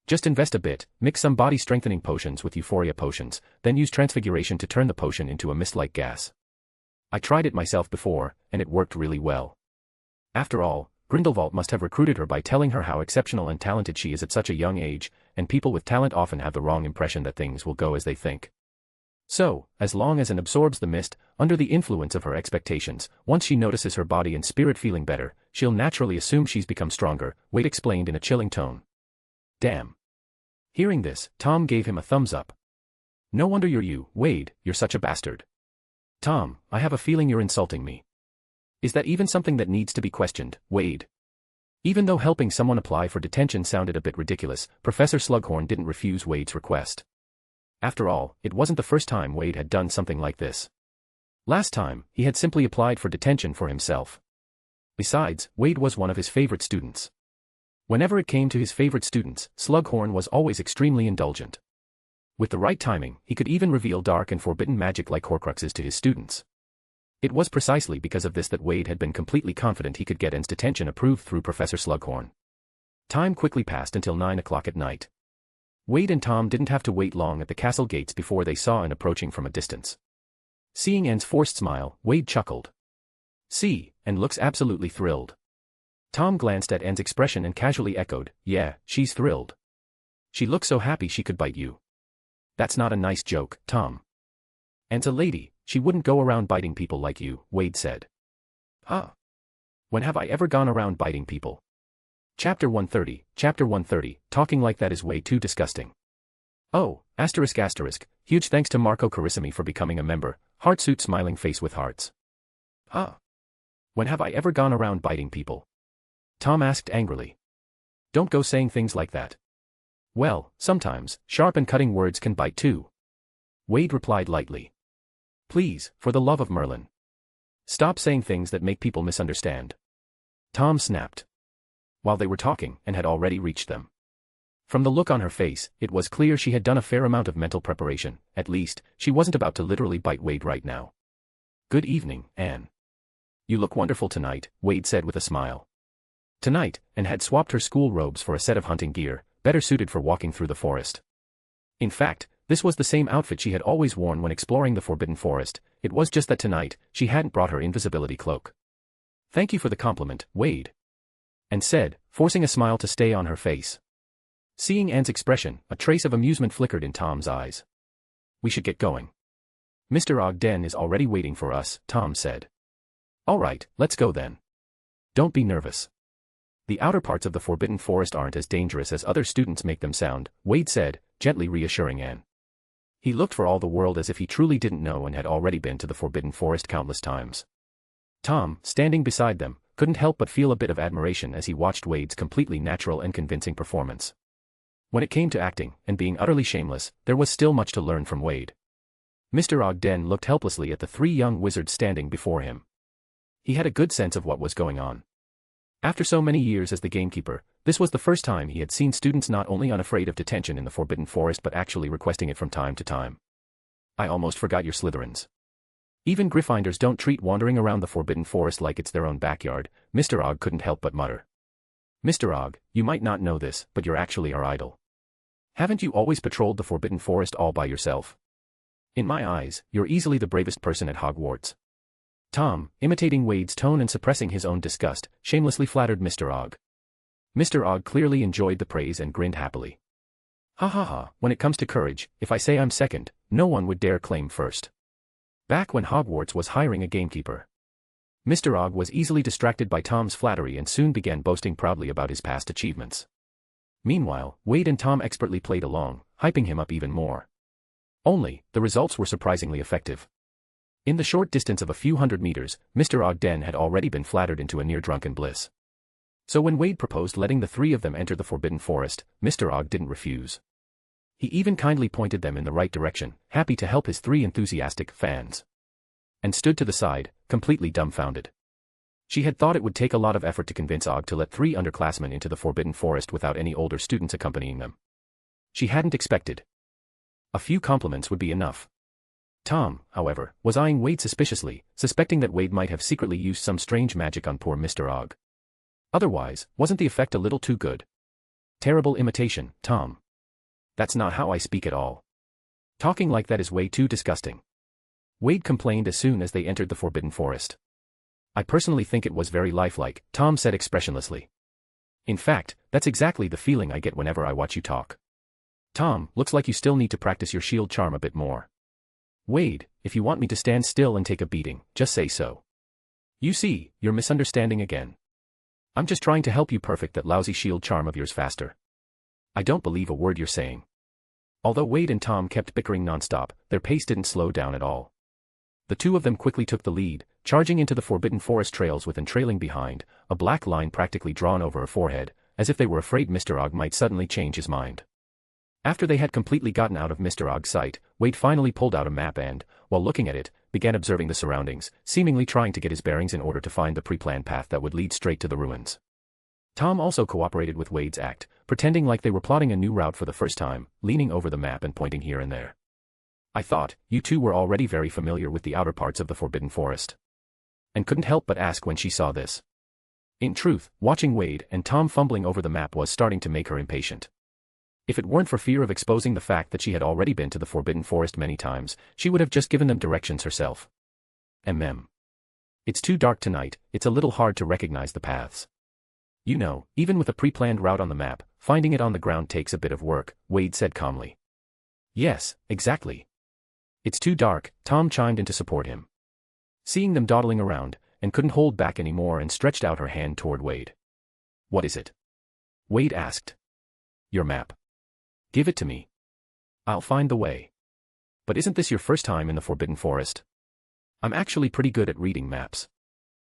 Just invest a bit, mix some body-strengthening potions with euphoria potions, then use transfiguration to turn the potion into a mist-like gas. I tried it myself before, and it worked really well. After all, Grindelwald must have recruited her by telling her how exceptional and talented she is at such a young age, and people with talent often have the wrong impression that things will go as they think. So, as long as Anne absorbs the mist, under the influence of her expectations, once she notices her body and spirit feeling better, she'll naturally assume she's become stronger, Wade explained in a chilling tone. Damn. Hearing this, Tom gave him a thumbs up. No wonder you're you, Wade, you're such a bastard. Tom, I have a feeling you're insulting me. Is that even something that needs to be questioned, Wade? Even though helping someone apply for detention sounded a bit ridiculous, Professor Slughorn didn't refuse Wade's request. After all, it wasn't the first time Wade had done something like this. Last time, he had simply applied for detention for himself. Besides, Wade was one of his favorite students. Whenever it came to his favorite students, Slughorn was always extremely indulgent. With the right timing, he could even reveal dark and forbidden magic like Horcruxes to his students. It was precisely because of this that Wade had been completely confident he could get Anne's detention approved through Professor Slughorn. Time quickly passed until 9 o'clock at night. Wade and Tom didn't have to wait long at the castle gates before they saw Anne approaching from a distance. Seeing Anne's forced smile, Wade chuckled. See, Anne looks absolutely thrilled. Tom glanced at Anne's expression and casually echoed, yeah, she's thrilled. She looks so happy she could bite you. That's not a nice joke, Tom. Anne's a lady, she wouldn't go around biting people like you, Wade said. Huh? When have I ever gone around biting people? Chapter 130, talking like that is way too disgusting. Oh, asterisk, huge thanks to Marco Carissimi for becoming a member, heartsuit smiling face with hearts. Huh? When have I ever gone around biting people? Tom asked angrily. Don't go saying things like that. Well, sometimes, sharp and cutting words can bite too. Wade replied lightly. Please, for the love of Merlin. Stop saying things that make people misunderstand. Tom snapped. While they were talking, and had already reached them. From the look on her face, it was clear she had done a fair amount of mental preparation, at least, she wasn't about to literally bite Wade right now. Good evening, Anne. You look wonderful tonight, Wade said with a smile. Tonight, Anne had swapped her school robes for a set of hunting gear, better suited for walking through the forest. In fact, this was the same outfit she had always worn when exploring the Forbidden Forest, it was just that tonight, she hadn't brought her invisibility cloak. Thank you for the compliment, Wade. Anne said, forcing a smile to stay on her face. Seeing Anne's expression, a trace of amusement flickered in Tom's eyes. We should get going. Mr. Ogden is already waiting for us, Tom said. All right, let's go then. Don't be nervous. The outer parts of the Forbidden Forest aren't as dangerous as other students make them sound, Wade said, gently reassuring Anne. He looked for all the world as if he truly didn't know and had already been to the Forbidden Forest countless times. Tom, standing beside them, couldn't help but feel a bit of admiration as he watched Wade's completely natural and convincing performance. When it came to acting and being utterly shameless, there was still much to learn from Wade. Mr. Ogden looked helplessly at the three young wizards standing before him. He had a good sense of what was going on. After so many years as the gamekeeper, this was the first time he had seen students not only unafraid of detention in the Forbidden Forest but actually requesting it from time to time. I almost forgot you're Slytherins. Even Gryffindors don't treat wandering around the Forbidden Forest like it's their own backyard, Mr. Og couldn't help but mutter. Mr. Og, you might not know this, but you're actually our idol. Haven't you always patrolled the Forbidden Forest all by yourself? In my eyes, you're easily the bravest person at Hogwarts. Tom, imitating Wade's tone and suppressing his own disgust, shamelessly flattered Mr. Og. Mr. Og clearly enjoyed the praise and grinned happily. Ha ha ha, when it comes to courage, if I say I'm second, no one would dare claim first. Back when Hogwarts was hiring a gamekeeper. Mr. Og was easily distracted by Tom's flattery and soon began boasting proudly about his past achievements. Meanwhile, Wade and Tom expertly played along, hyping him up even more. Only, the results were surprisingly effective. In the short distance of a few hundred meters, Mr. Ogden had already been flattered into a near-drunken bliss. So when Wade proposed letting the three of them enter the Forbidden Forest, Mr. Og didn't refuse. He even kindly pointed them in the right direction, happy to help his three enthusiastic fans. And stood to the side, completely dumbfounded. She had thought it would take a lot of effort to convince Og to let three underclassmen into the Forbidden Forest without any older students accompanying them. She hadn't expected. A few compliments would be enough. Tom, however, was eyeing Wade suspiciously, suspecting that Wade might have secretly used some strange magic on poor Mr. Og. Otherwise, wasn't the effect a little too good? Terrible imitation, Tom. That's not how I speak at all. Talking like that is way too disgusting. Wade complained as soon as they entered the Forbidden Forest. I personally think it was very lifelike, Tom said expressionlessly. In fact, that's exactly the feeling I get whenever I watch you talk. Tom, looks like you still need to practice your shield charm a bit more. Wade, if you want me to stand still and take a beating, just say so. You see, you're misunderstanding again. I'm just trying to help you perfect that lousy shield charm of yours faster. I don't believe a word you're saying. Although Wade and Tom kept bickering nonstop, their pace didn't slow down at all. The two of them quickly took the lead, charging into the Forbidden Forest trails with and trailing behind, a black line practically drawn over her forehead, as if they were afraid Mr. Og might suddenly change his mind. After they had completely gotten out of Mr. Og's sight, Wade finally pulled out a map and, while looking at it, began observing the surroundings, seemingly trying to get his bearings in order to find the pre-planned path that would lead straight to the ruins. Tom also cooperated with Wade's act, pretending like they were plotting a new route for the first time, leaning over the map and pointing here and there. I thought, you two were already very familiar with the outer parts of the Forbidden Forest. And couldn't help but ask when she saw this. In truth, watching Wade and Tom fumbling over the map was starting to make her impatient. If it weren't for fear of exposing the fact that she had already been to the Forbidden Forest many times, she would have just given them directions herself. It's too dark tonight, it's a little hard to recognize the paths. You know, even with a pre-planned route on the map, finding it on the ground takes a bit of work, Wade said calmly. Yes, exactly. It's too dark, Tom chimed in to support him. Seeing them dawdling around, and couldn't hold back anymore and stretched out her hand toward Wade. What is it? Wade asked. Your map. Give it to me. I'll find the way. But isn't this your first time in the Forbidden Forest? I'm actually pretty good at reading maps.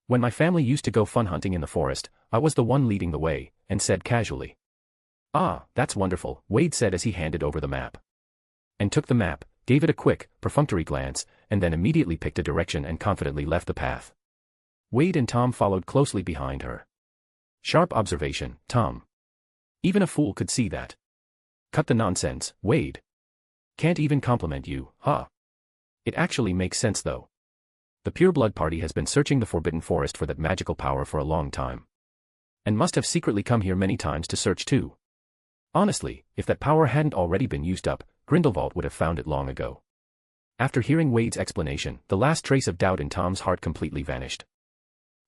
When my family used to go fun hunting in the forest, I was the one leading the way, and said casually. Ah, that's wonderful, Wade said as he handed over the map. And took the map, gave it a quick, perfunctory glance, and then immediately picked a direction and confidently left the path. Wade and Tom followed closely behind her. Sharp observation, Tom. Even a fool could see that. Cut the nonsense, Wade. Can't even compliment you, huh? It actually makes sense though. The Pureblood Party has been searching the Forbidden Forest for that magical power for a long time. And must have secretly come here many times to search too. Honestly, if that power hadn't already been used up, Grindelwald would have found it long ago. After hearing Wade's explanation, the last trace of doubt in Tom's heart completely vanished.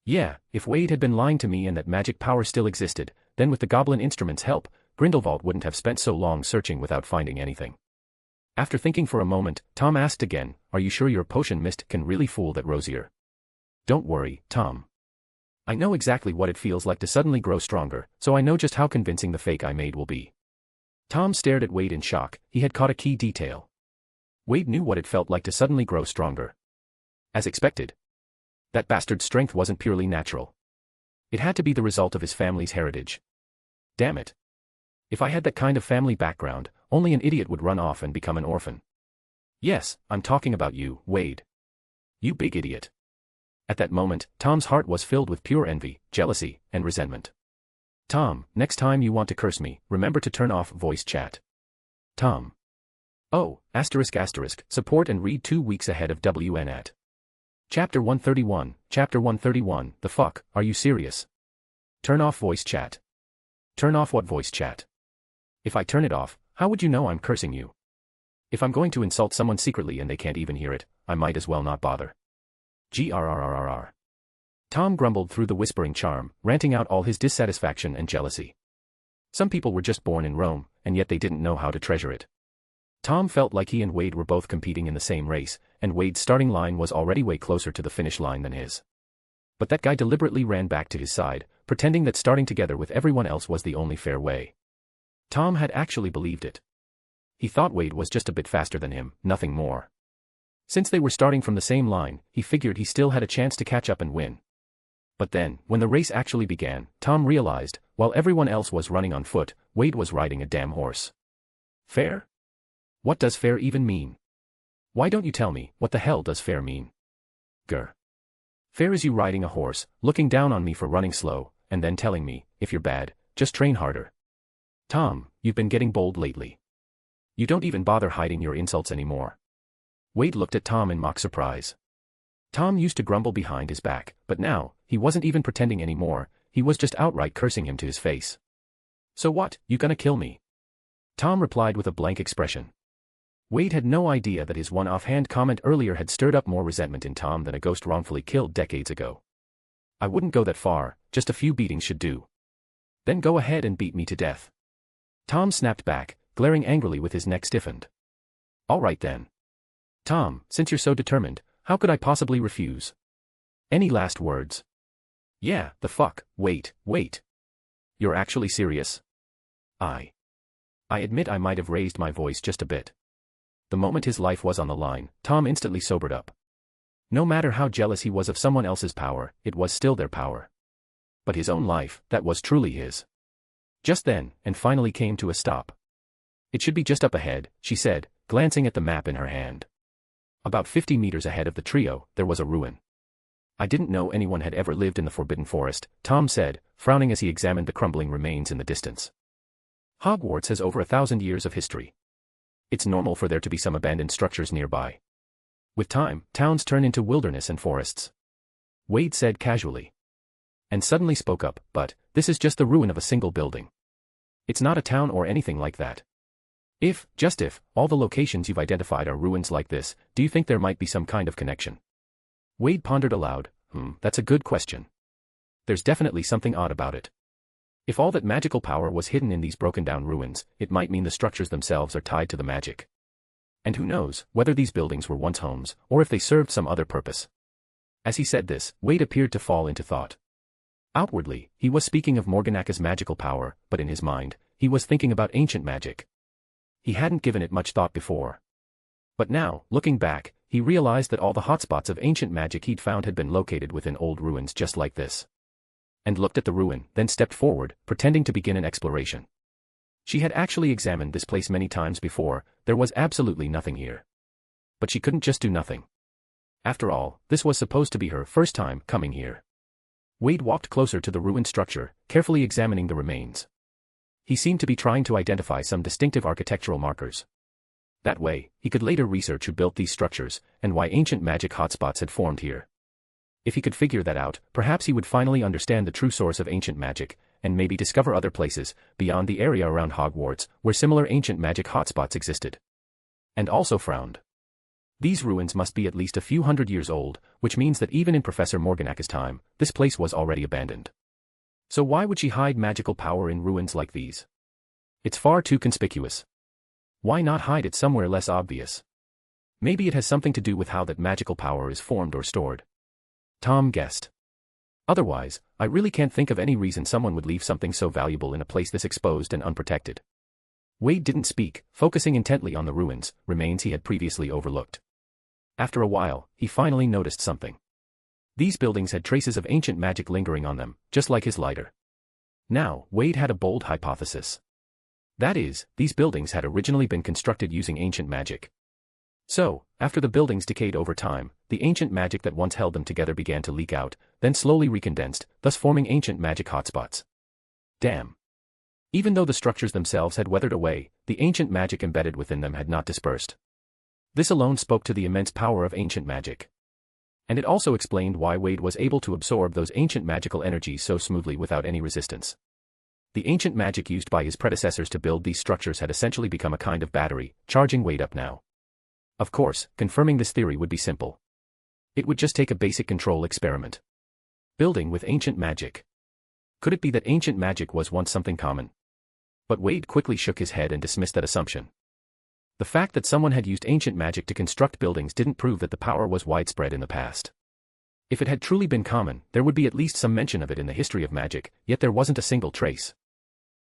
Yeah, if Wade had been lying to me and that magic power still existed, then with the goblin instrument's help, Grindelwald wouldn't have spent so long searching without finding anything. After thinking for a moment, Tom asked again, are you sure your potion mist can really fool that Rosier? Don't worry, Tom. I know exactly what it feels like to suddenly grow stronger, so I know just how convincing the fake I made will be. Tom stared at Wade in shock, he had caught a key detail. Wade knew what it felt like to suddenly grow stronger. As expected. That bastard's strength wasn't purely natural. It had to be the result of his family's heritage. Damn it. If I had that kind of family background, only an idiot would run off and become an orphan. Yes, I'm talking about you, Wade. You big idiot. At that moment, Tom's heart was filled with pure envy, jealousy, and resentment. Tom, next time you want to curse me, remember to turn off voice chat. Tom. Oh, ***, support and read 2 weeks ahead of WN at. Chapter 131, the fuck, are you serious? Turn off voice chat. Turn off what voice chat? If I turn it off, how would you know I'm cursing you? If I'm going to insult someone secretly and they can't even hear it, I might as well not bother. Grrrrrrr. Tom grumbled through the whispering charm, ranting out all his dissatisfaction and jealousy. Some people were just born in Rome, and yet they didn't know how to treasure it. Tom felt like he and Wade were both competing in the same race, and Wade's starting line was already way closer to the finish line than his. But that guy deliberately ran back to his side, pretending that starting together with everyone else was the only fair way. Tom had actually believed it. He thought Wade was just a bit faster than him, nothing more. Since they were starting from the same line, he figured he still had a chance to catch up and win. But then, when the race actually began, Tom realized, while everyone else was running on foot, Wade was riding a damn horse. Fair? What does fair even mean? Why don't you tell me, what the hell does fair mean? Grr. Fair is you riding a horse, looking down on me for running slow, and then telling me, if you're bad, just train harder. Tom, you've been getting bold lately. You don't even bother hiding your insults anymore. Wade looked at Tom in mock surprise. Tom used to grumble behind his back, but now, he wasn't even pretending anymore, he was just outright cursing him to his face. So what, you gonna kill me? Tom replied with a blank expression. Wade had no idea that his one offhand comment earlier had stirred up more resentment in Tom than a ghost wrongfully killed decades ago. I wouldn't go that far, just a few beatings should do. Then go ahead and beat me to death. Tom snapped back, glaring angrily with his neck stiffened. All right then. Tom, since you're so determined, how could I possibly refuse? Any last words? Yeah, the fuck, wait. You're actually serious? I admit I might have raised my voice just a bit. The moment his life was on the line, Tom instantly sobered up. No matter how jealous he was of someone else's power, it was still their power. But his own life, that was truly his. Just then, and finally came to a stop. It should be just up ahead, she said, glancing at the map in her hand. About 50 meters ahead of the trio, there was a ruin. I didn't know anyone had ever lived in the Forbidden Forest, Tom said, frowning as he examined the crumbling remains in the distance. Hogwarts has over 1,000 years of history. It's normal for there to be some abandoned structures nearby. With time, towns turn into wilderness and forests. Wade said casually. And suddenly spoke up, but, this is just the ruin of a single building. It's not a town or anything like that. If, just if, all the locations you've identified are ruins like this, do you think there might be some kind of connection? Wade pondered aloud, that's a good question. There's definitely something odd about it. If all that magical power was hidden in these broken down ruins, it might mean the structures themselves are tied to the magic. And who knows, whether these buildings were once homes, or if they served some other purpose. As he said this, Wade appeared to fall into thought. Outwardly, he was speaking of Morganaka's magical power, but in his mind, he was thinking about ancient magic. He hadn't given it much thought before. But now, looking back, he realized that all the hotspots of ancient magic he'd found had been located within old ruins just like this. And looked at the ruin, then stepped forward, pretending to begin an exploration. She had actually examined this place many times before, there was absolutely nothing here. But she couldn't just do nothing. After all, this was supposed to be her first time coming here. Wade walked closer to the ruined structure, carefully examining the remains. He seemed to be trying to identify some distinctive architectural markers. That way, he could later research who built these structures, and why ancient magic hotspots had formed here. If he could figure that out, perhaps he would finally understand the true source of ancient magic, and maybe discover other places, beyond the area around Hogwarts, where similar ancient magic hotspots existed. And also frowned. These ruins must be at least a few hundred years old, which means that even in Professor Morganaka's time, this place was already abandoned. So why would she hide magical power in ruins like these? It's far too conspicuous. Why not hide it somewhere less obvious? Maybe it has something to do with how that magical power is formed or stored. Tom guessed. Otherwise, I really can't think of any reason someone would leave something so valuable in a place this exposed and unprotected. Wade didn't speak, focusing intently on the remains he had previously overlooked. After a while, he finally noticed something. These buildings had traces of ancient magic lingering on them, just like his lighter. Now, Wade had a bold hypothesis. That is, these buildings had originally been constructed using ancient magic. So, after the buildings decayed over time, the ancient magic that once held them together began to leak out, then slowly recondensed, thus forming ancient magic hotspots. Damn. Even though the structures themselves had weathered away, the ancient magic embedded within them had not dispersed. This alone spoke to the immense power of ancient magic. And it also explained why Wade was able to absorb those ancient magical energies so smoothly without any resistance. The ancient magic used by his predecessors to build these structures had essentially become a kind of battery, charging Wade up now. Of course, confirming this theory would be simple. It would just take a basic control experiment. Building with ancient magic. Could it be that ancient magic was once something common? But Wade quickly shook his head and dismissed that assumption. The fact that someone had used ancient magic to construct buildings didn't prove that the power was widespread in the past. If it had truly been common, there would be at least some mention of it in the history of magic, yet there wasn't a single trace.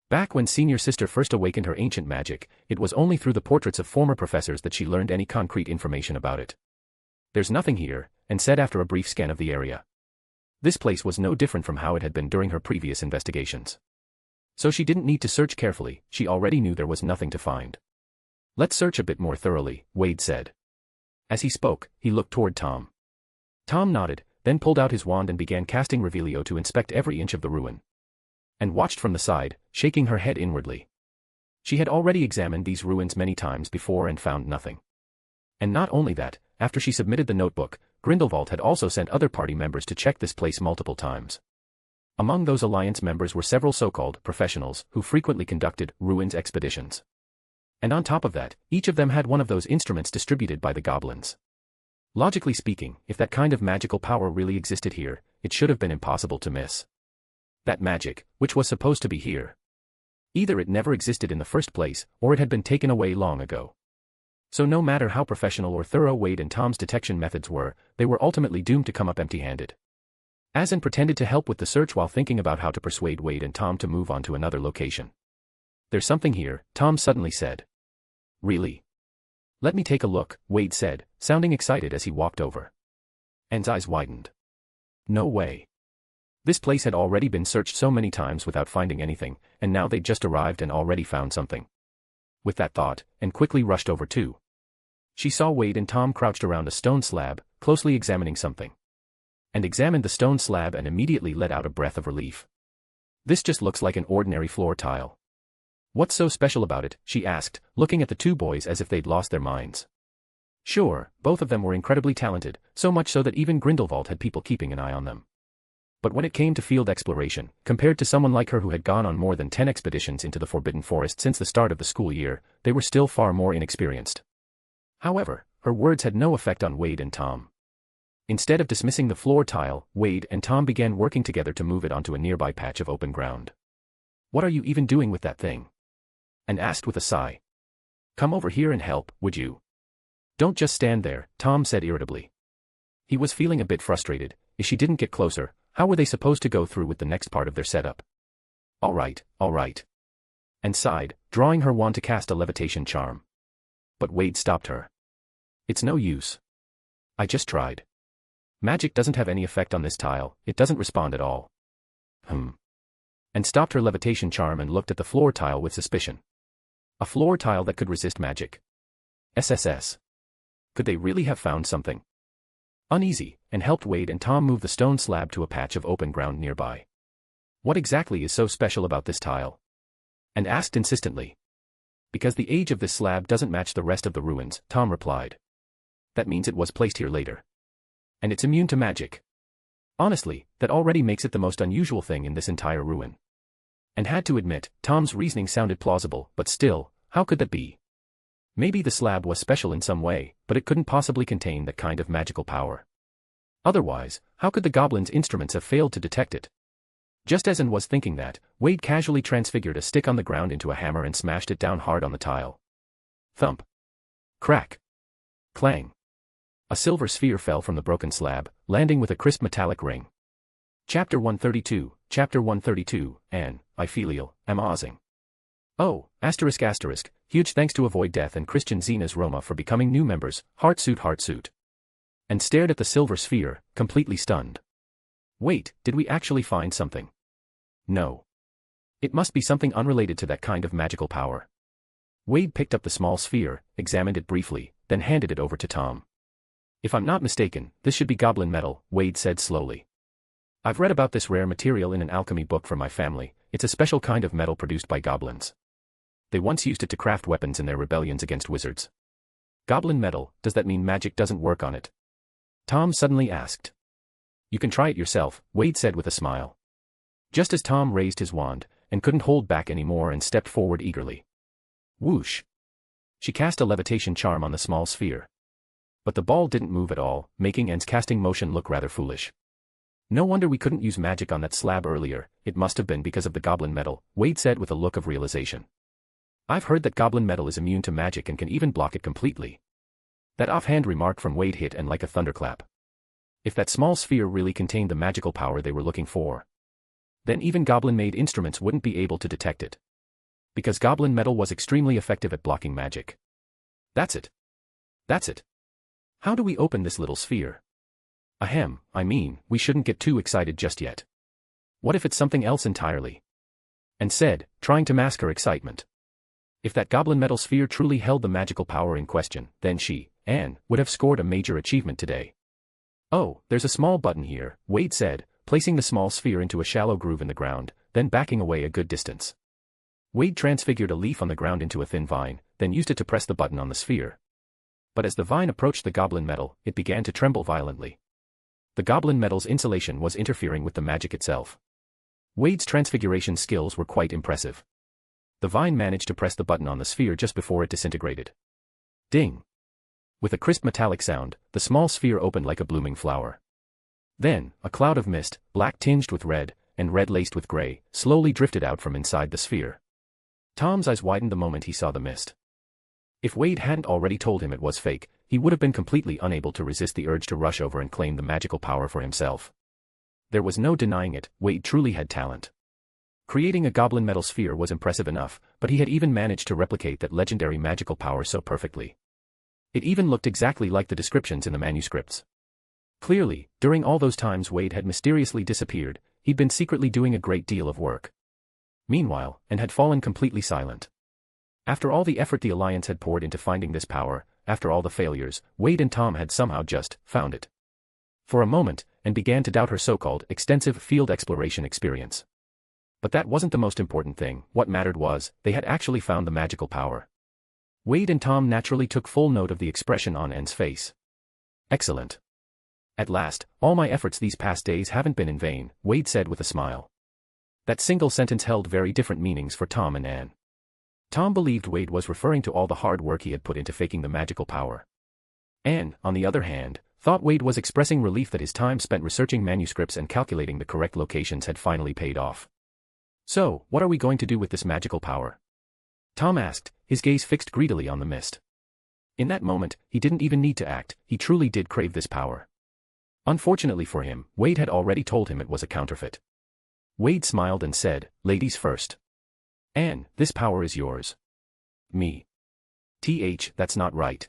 Back when Senior Sister first awakened her ancient magic, it was only through the portraits of former professors that she learned any concrete information about it. "There's nothing here," and said after a brief scan of the area. This place was no different from how it had been during her previous investigations. So she didn't need to search carefully, she already knew there was nothing to find. "Let's search a bit more thoroughly," Wade said. As he spoke, he looked toward Tom. Tom nodded, then pulled out his wand and began casting Revelio to inspect every inch of the ruin. And watched from the side, shaking her head inwardly. She had already examined these ruins many times before and found nothing. And not only that, after she submitted the notebook, Grindelwald had also sent other party members to check this place multiple times. Among those alliance members were several so-called professionals who frequently conducted ruins expeditions. And on top of that, each of them had one of those instruments distributed by the goblins. Logically speaking, if that kind of magical power really existed here, it should have been impossible to miss. That magic, which was supposed to be here. Either it never existed in the first place, or it had been taken away long ago. So no matter how professional or thorough Wade and Tom's detection methods were, they were ultimately doomed to come up empty-handed. Asen pretended to help with the search while thinking about how to persuade Wade and Tom to move on to another location. "There's something here," Tom suddenly said. "Really?" "Let me take a look," Wade said, sounding excited as he walked over. Anne's eyes widened. No way. This place had already been searched so many times without finding anything, and now they'd just arrived and already found something. With that thought, Anne quickly rushed over too. She saw Wade and Tom crouched around a stone slab, closely examining something. And examined the stone slab and immediately let out a breath of relief. "This just looks like an ordinary floor tile." "What's so special about it?" she asked, looking at the two boys as if they'd lost their minds. Sure, both of them were incredibly talented, so much so that even Grindelwald had people keeping an eye on them. But when it came to field exploration, compared to someone like her who had gone on more than 10 expeditions into the Forbidden Forest since the start of the school year, they were still far more inexperienced. However, her words had no effect on Wade and Tom. Instead of dismissing the floor tile, Wade and Tom began working together to move it onto a nearby patch of open ground. "What are you even doing with that thing?" Anne asked with a sigh. "Come over here and help, would you?" "Don't just stand there," Tom said irritably. He was feeling a bit frustrated. If she didn't get closer, how were they supposed to go through with the next part of their setup? All right. Anne sighed, drawing her wand to cast a levitation charm. But Wade stopped her. "It's no use. I just tried. Magic doesn't have any effect on this tile, it doesn't respond at all." And stopped her levitation charm and looked at the floor tile with suspicion. A floor tile that could resist magic. SSS. Could they really have found something? Uneasy, and helped Wade and Tom move the stone slab to a patch of open ground nearby. "What exactly is so special about this tile?" And asked insistently. "Because the age of this slab doesn't match the rest of the ruins," Tom replied. "That means it was placed here later. And it's immune to magic. Honestly, that already makes it the most unusual thing in this entire ruin." And had to admit, Tom's reasoning sounded plausible, but still, how could that be? Maybe the slab was special in some way, but it couldn't possibly contain that kind of magical power. Otherwise, how could the goblins' instruments have failed to detect it? Just as Anne was thinking that, Wade casually transfigured a stick on the ground into a hammer and smashed it down hard on the tile. Thump. Crack. Clang. A silver sphere fell from the broken slab, landing with a crisp metallic ring. Chapter 132, Anne, I filial, am Ozing. Oh, ***, huge thanks to Avoid Death and Christian Zena's Roma for becoming new members, heartsuit. And stared at the silver sphere, completely stunned. Wait, did we actually find something? No. It must be something unrelated to that kind of magical power. Wade picked up the small sphere, examined it briefly, then handed it over to Tom. If I'm not mistaken, this should be goblin metal, Wade said slowly. I've read about this rare material in an alchemy book from my family. It's a special kind of metal produced by goblins. They once used it to craft weapons in their rebellions against wizards. Goblin metal, does that mean magic doesn't work on it? Tom suddenly asked. You can try it yourself, Wade said with a smile. Just as Tom raised his wand, and couldn't hold back anymore and stepped forward eagerly. Whoosh! She cast a levitation charm on the small sphere. But the ball didn't move at all, making Anne's casting motion look rather foolish. No wonder we couldn't use magic on that slab earlier, it must have been because of the goblin metal, Wade said with a look of realization. I've heard that goblin metal is immune to magic and can even block it completely. That offhand remark from Wade hit Anne like a thunderclap. If that small sphere really contained the magical power they were looking for, then even goblin-made instruments wouldn't be able to detect it. Because goblin metal was extremely effective at blocking magic. That's it. That's it. How do we open this little sphere? Ahem, I mean, we shouldn't get too excited just yet. What if it's something else entirely? Anne said, trying to mask her excitement. If that goblin metal sphere truly held the magical power in question, then she, Anne, would have scored a major achievement today. Oh, there's a small button here, Wade said, placing the small sphere into a shallow groove in the ground, then backing away a good distance. Wade transfigured a leaf on the ground into a thin vine, then used it to press the button on the sphere. But as the vine approached the goblin metal, it began to tremble violently. The goblin metal's insulation was interfering with the magic itself. Wade's transfiguration skills were quite impressive. The vine managed to press the button on the sphere just before it disintegrated. Ding! With a crisp metallic sound, the small sphere opened like a blooming flower. Then, a cloud of mist, black tinged with red, and red laced with gray, slowly drifted out from inside the sphere. Tom's eyes widened the moment he saw the mist. If Wade hadn't already told him it was fake, he would have been completely unable to resist the urge to rush over and claim the magical power for himself. There was no denying it, Wade truly had talent. Creating a goblin metal sphere was impressive enough, but he had even managed to replicate that legendary magical power so perfectly. It even looked exactly like the descriptions in the manuscripts. Clearly, during all those times Wade had mysteriously disappeared, he'd been secretly doing a great deal of work. Meanwhile, Anne had fallen completely silent. After all the effort the Alliance had poured into finding this power, after all the failures, Wade and Tom had somehow just found it. For a moment, Anne began to doubt her so-called extensive field exploration experience. But that wasn't the most important thing. What mattered was, they had actually found the magical power. Wade and Tom naturally took full note of the expression on Anne's face. Excellent. At last, all my efforts these past days haven't been in vain, Wade said with a smile. That single sentence held very different meanings for Tom and Anne. Tom believed Wade was referring to all the hard work he had put into faking the magical power. Anne, on the other hand, thought Wade was expressing relief that his time spent researching manuscripts and calculating the correct locations had finally paid off. So, what are we going to do with this magical power? Tom asked, his gaze fixed greedily on the mist. In that moment, he didn't even need to act, he truly did crave this power. Unfortunately for him, Wade had already told him it was a counterfeit. Wade smiled and said, ladies first. Anne, this power is yours. Me. That's not right.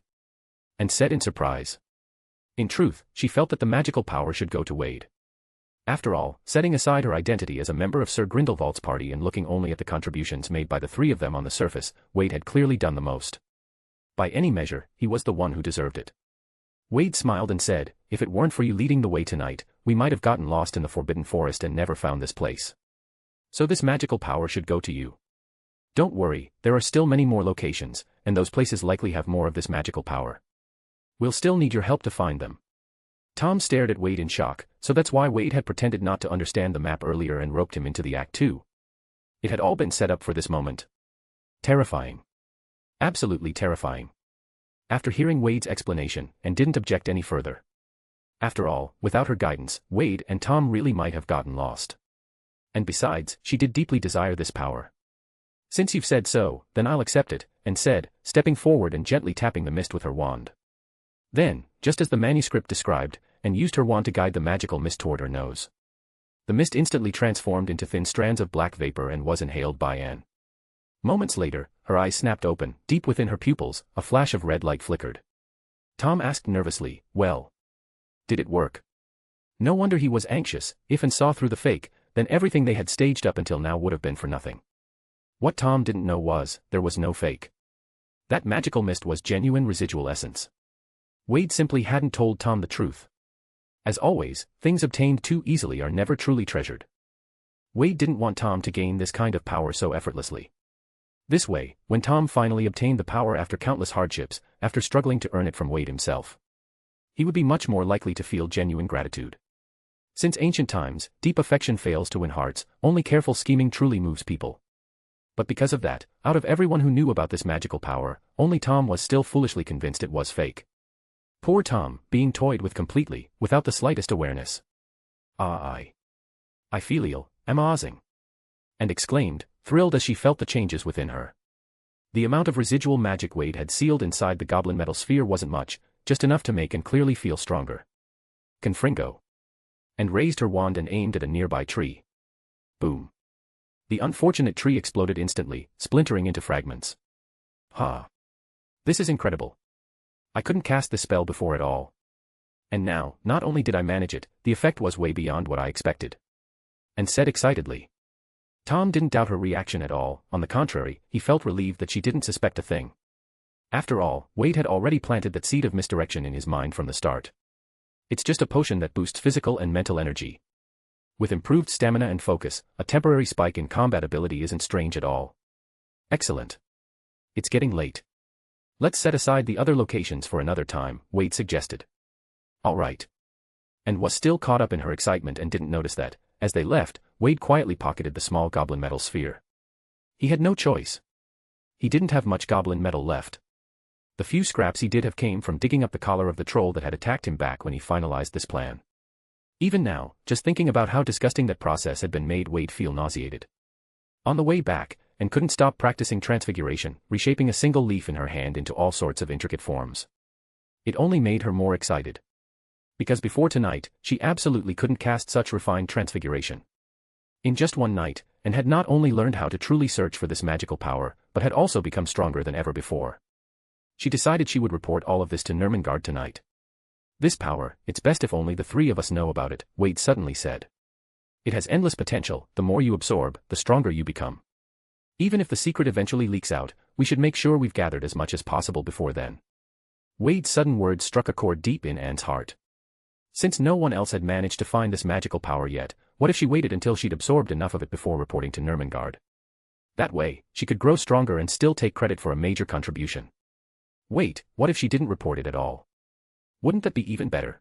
Anne said in surprise. In truth, she felt that the magical power should go to Wade. After all, setting aside her identity as a member of Sir Grindelwald's party and looking only at the contributions made by the three of them on the surface, Wade had clearly done the most. By any measure, he was the one who deserved it. Wade smiled and said, if it weren't for you leading the way tonight, we might have gotten lost in the Forbidden Forest and never found this place. So this magical power should go to you. Don't worry, there are still many more locations, and those places likely have more of this magical power. We'll still need your help to find them. Tom stared at Wade in shock, so that's why Wade had pretended not to understand the map earlier and roped him into the act too. It had all been set up for this moment. Terrifying. Absolutely terrifying. After hearing Wade's explanation, Anne didn't object any further. After all, without her guidance, Wade and Tom really might have gotten lost. And besides, she did deeply desire this power. Since you've said so, then I'll accept it, Anne said, stepping forward and gently tapping the mist with her wand. Then, just as the manuscript described, Anne used her wand to guide the magical mist toward her nose. The mist instantly transformed into thin strands of black vapor and was inhaled by Anne. Moments later, her eyes snapped open, deep within her pupils, a flash of red light flickered. Tom asked nervously, well, did it work? No wonder he was anxious. If Anne saw through the fake, then everything they had staged up until now would have been for nothing. What Tom didn't know was, there was no fake. That magical mist was genuine residual essence. Wade simply hadn't told Tom the truth. As always, things obtained too easily are never truly treasured. Wade didn't want Tom to gain this kind of power so effortlessly. This way, when Tom finally obtained the power after countless hardships, after struggling to earn it from Wade himself, he would be much more likely to feel genuine gratitude. Since ancient times, deep affection fails to win hearts, only careful scheming truly moves people. But because of that, out of everyone who knew about this magical power, only Tom was still foolishly convinced it was fake. Poor Tom, being toyed with completely, without the slightest awareness. I feel amazing. And exclaimed, thrilled as she felt the changes within her. The amount of residual magic Wade had sealed inside the goblin metal sphere wasn't much, just enough to make and clearly feel stronger. Confringo. And raised her wand and aimed at a nearby tree. Boom. The unfortunate tree exploded instantly, splintering into fragments. This is incredible. I couldn't cast this spell before at all. And now, not only did I manage it, the effect was way beyond what I expected. And said excitedly. Tom didn't doubt her reaction at all, on the contrary, he felt relieved that she didn't suspect a thing. After all, Wade had already planted that seed of misdirection in his mind from the start. It's just a potion that boosts physical and mental energy. With improved stamina and focus, a temporary spike in combat ability isn't strange at all. Excellent. It's getting late. Let's set aside the other locations for another time, Wade suggested. All right. And was still caught up in her excitement and didn't notice that, as they left, Wade quietly pocketed the small goblin metal sphere. He had no choice. He didn't have much goblin metal left. The few scraps he did have came from digging up the collar of the troll that had attacked him back when he finalized this plan. Even now, just thinking about how disgusting that process had been made Wade feel nauseated. On the way back, and couldn't stop practicing transfiguration, reshaping a single leaf in her hand into all sorts of intricate forms. It only made her more excited. Because before tonight, she absolutely couldn't cast such refined transfiguration. In just one night, and had not only learned how to truly search for this magical power, but had also become stronger than ever before. She decided she would report all of this to Nurmengard tonight. This power, it's best if only the three of us know about it, Wade suddenly said. It has endless potential, the more you absorb, the stronger you become. Even if the secret eventually leaks out, we should make sure we've gathered as much as possible before then. Wade's sudden words struck a chord deep in Anne's heart. Since no one else had managed to find this magical power yet, what if she waited until she'd absorbed enough of it before reporting to Nurmengard? That way, she could grow stronger and still take credit for a major contribution. Wait, what if she didn't report it at all? Wouldn't that be even better?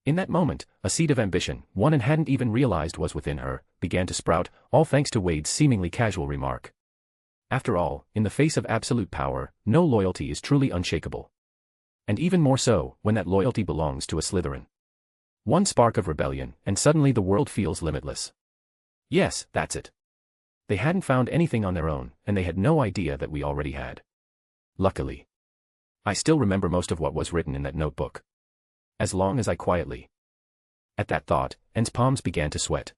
In that moment, a seed of ambition, one Anne hadn't even realized was within her, began to sprout, all thanks to Wade's seemingly casual remark. After all, in the face of absolute power, no loyalty is truly unshakable. And even more so, when that loyalty belongs to a Slytherin. One spark of rebellion, and suddenly the world feels limitless. Yes, that's it. They hadn't found anything on their own, and they had no idea that we already had. Luckily. I still remember most of what was written in that notebook. As long as I quietly. At that thought, Anne's palms began to sweat.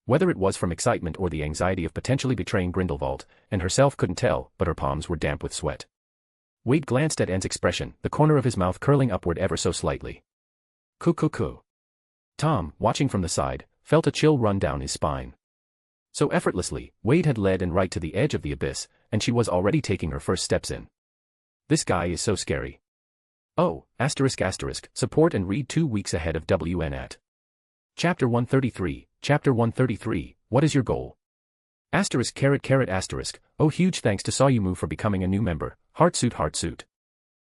Whether it was from excitement or the anxiety of potentially betraying Grindelwald, Anne herself couldn't tell, but her palms were damp with sweat. Wade glanced at Anne's expression, the corner of his mouth curling upward ever so slightly. Coo. Tom, watching from the side, felt a chill run down his spine. So effortlessly, Wade had led Anne right to the edge of the abyss, and she was already taking her first steps in. This guy is so scary. Oh, ***, support and read 2 weeks ahead of WN at. Chapter 133, what is your goal? ***, oh huge thanks to Saw You Move for becoming a new member, Heartsuit.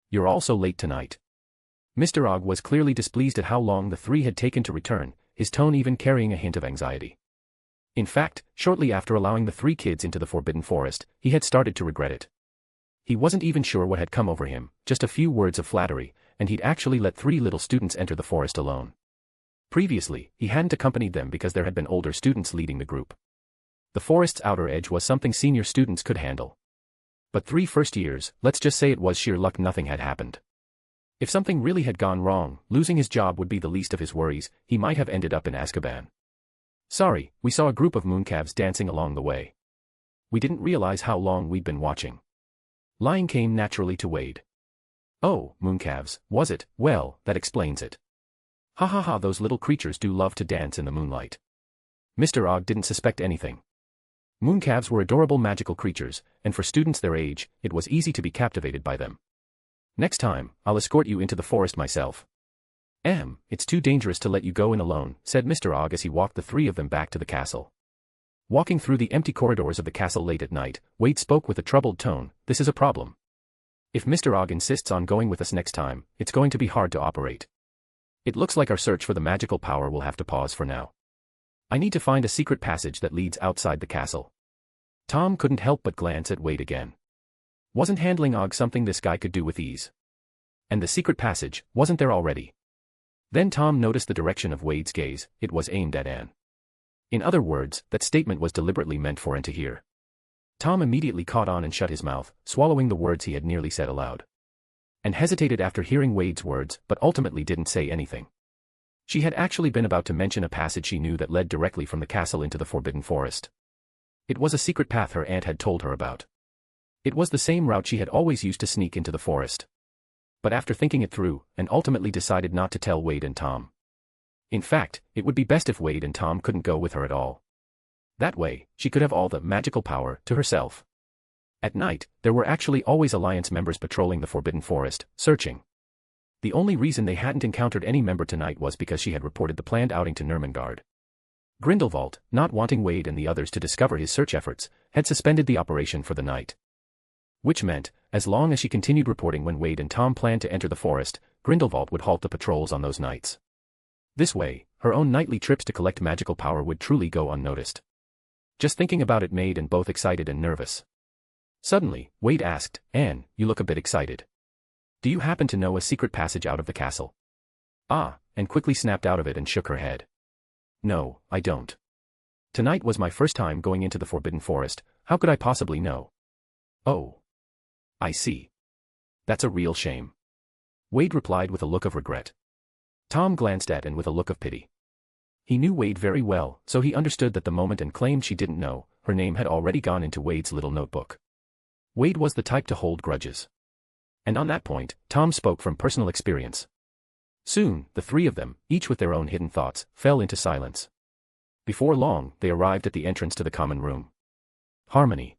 You're all so late tonight. Mr. Og was clearly displeased at how long the three had taken to return, his tone even carrying a hint of anxiety. In fact, shortly after allowing the 3 kids into the Forbidden Forest, he had started to regret it. He wasn't even sure what had come over him, just a few words of flattery, and he'd actually let 3 little students enter the forest alone. Previously, he hadn't accompanied them because there had been older students leading the group. The forest's outer edge was something senior students could handle. But 3 first years, let's just say it was sheer luck nothing had happened. If something really had gone wrong, losing his job would be the least of his worries, he might have ended up in Azkaban. Sorry, we saw a group of mooncalves dancing along the way. We didn't realize how long we'd been watching. Lying came naturally to Wade. Oh, mooncalves, was it? Well, that explains it. Ha, those little creatures do love to dance in the moonlight. Mr. Og didn't suspect anything. Mooncalves were adorable magical creatures, and for students their age, it was easy to be captivated by them. Next time, I'll escort you into the forest myself. It's too dangerous to let you go in alone, said Mr. Ogg as he walked the three of them back to the castle. Walking through the empty corridors of the castle late at night, Wade spoke with a troubled tone. This is a problem. If Mr. Ogg insists on going with us next time, it's going to be hard to operate. It looks like our search for the magical power will have to pause for now. I need to find a secret passage that leads outside the castle. Tom couldn't help but glance at Wade again. Wasn't handling Ogg something this guy could do with ease? And the secret passage, wasn't there already? Then Tom noticed the direction of Wade's gaze. It was aimed at Anne. In other words, that statement was deliberately meant for Anne to hear. Tom immediately caught on and shut his mouth, swallowing the words he had nearly said aloud. And hesitated after hearing Wade's words, but ultimately didn't say anything. She had actually been about to mention a passage she knew that led directly from the castle into the Forbidden Forest. It was a secret path her aunt had told her about. It was the same route she had always used to sneak into the forest. But after thinking it through, and ultimately decided not to tell Wade and Tom. In fact, it would be best if Wade and Tom couldn't go with her at all. That way, she could have all the magical power to herself. At night, there were actually always Alliance members patrolling the Forbidden Forest, searching. The only reason they hadn't encountered any member tonight was because she had reported the planned outing to Nurmengard. Grindelwald, not wanting Wade and the others to discover his search efforts, had suspended the operation for the night. Which meant, as long as she continued reporting when Wade and Tom planned to enter the forest, Grindelwald would halt the patrols on those nights. This way, her own nightly trips to collect magical power would truly go unnoticed. Just thinking about it made Anne both excited and nervous. Suddenly, Wade asked, "Anne, you look a bit excited. Do you happen to know a secret passage out of the castle?" Anne quickly snapped out of it and shook her head. "No, I don't. Tonight was my first time going into the Forbidden Forest, how could I possibly know?" "Oh. I see. That's a real shame." Wade replied with a look of regret. Tom glanced at Anne with a look of pity. He knew Wade very well, so he understood that the moment Anne claimed she didn't know, her name had already gone into Wade's little notebook. Wade was the type to hold grudges. And on that point, Tom spoke from personal experience. Soon, the three of them, each with their own hidden thoughts, fell into silence. Before long, they arrived at the entrance to the common room. Harmony.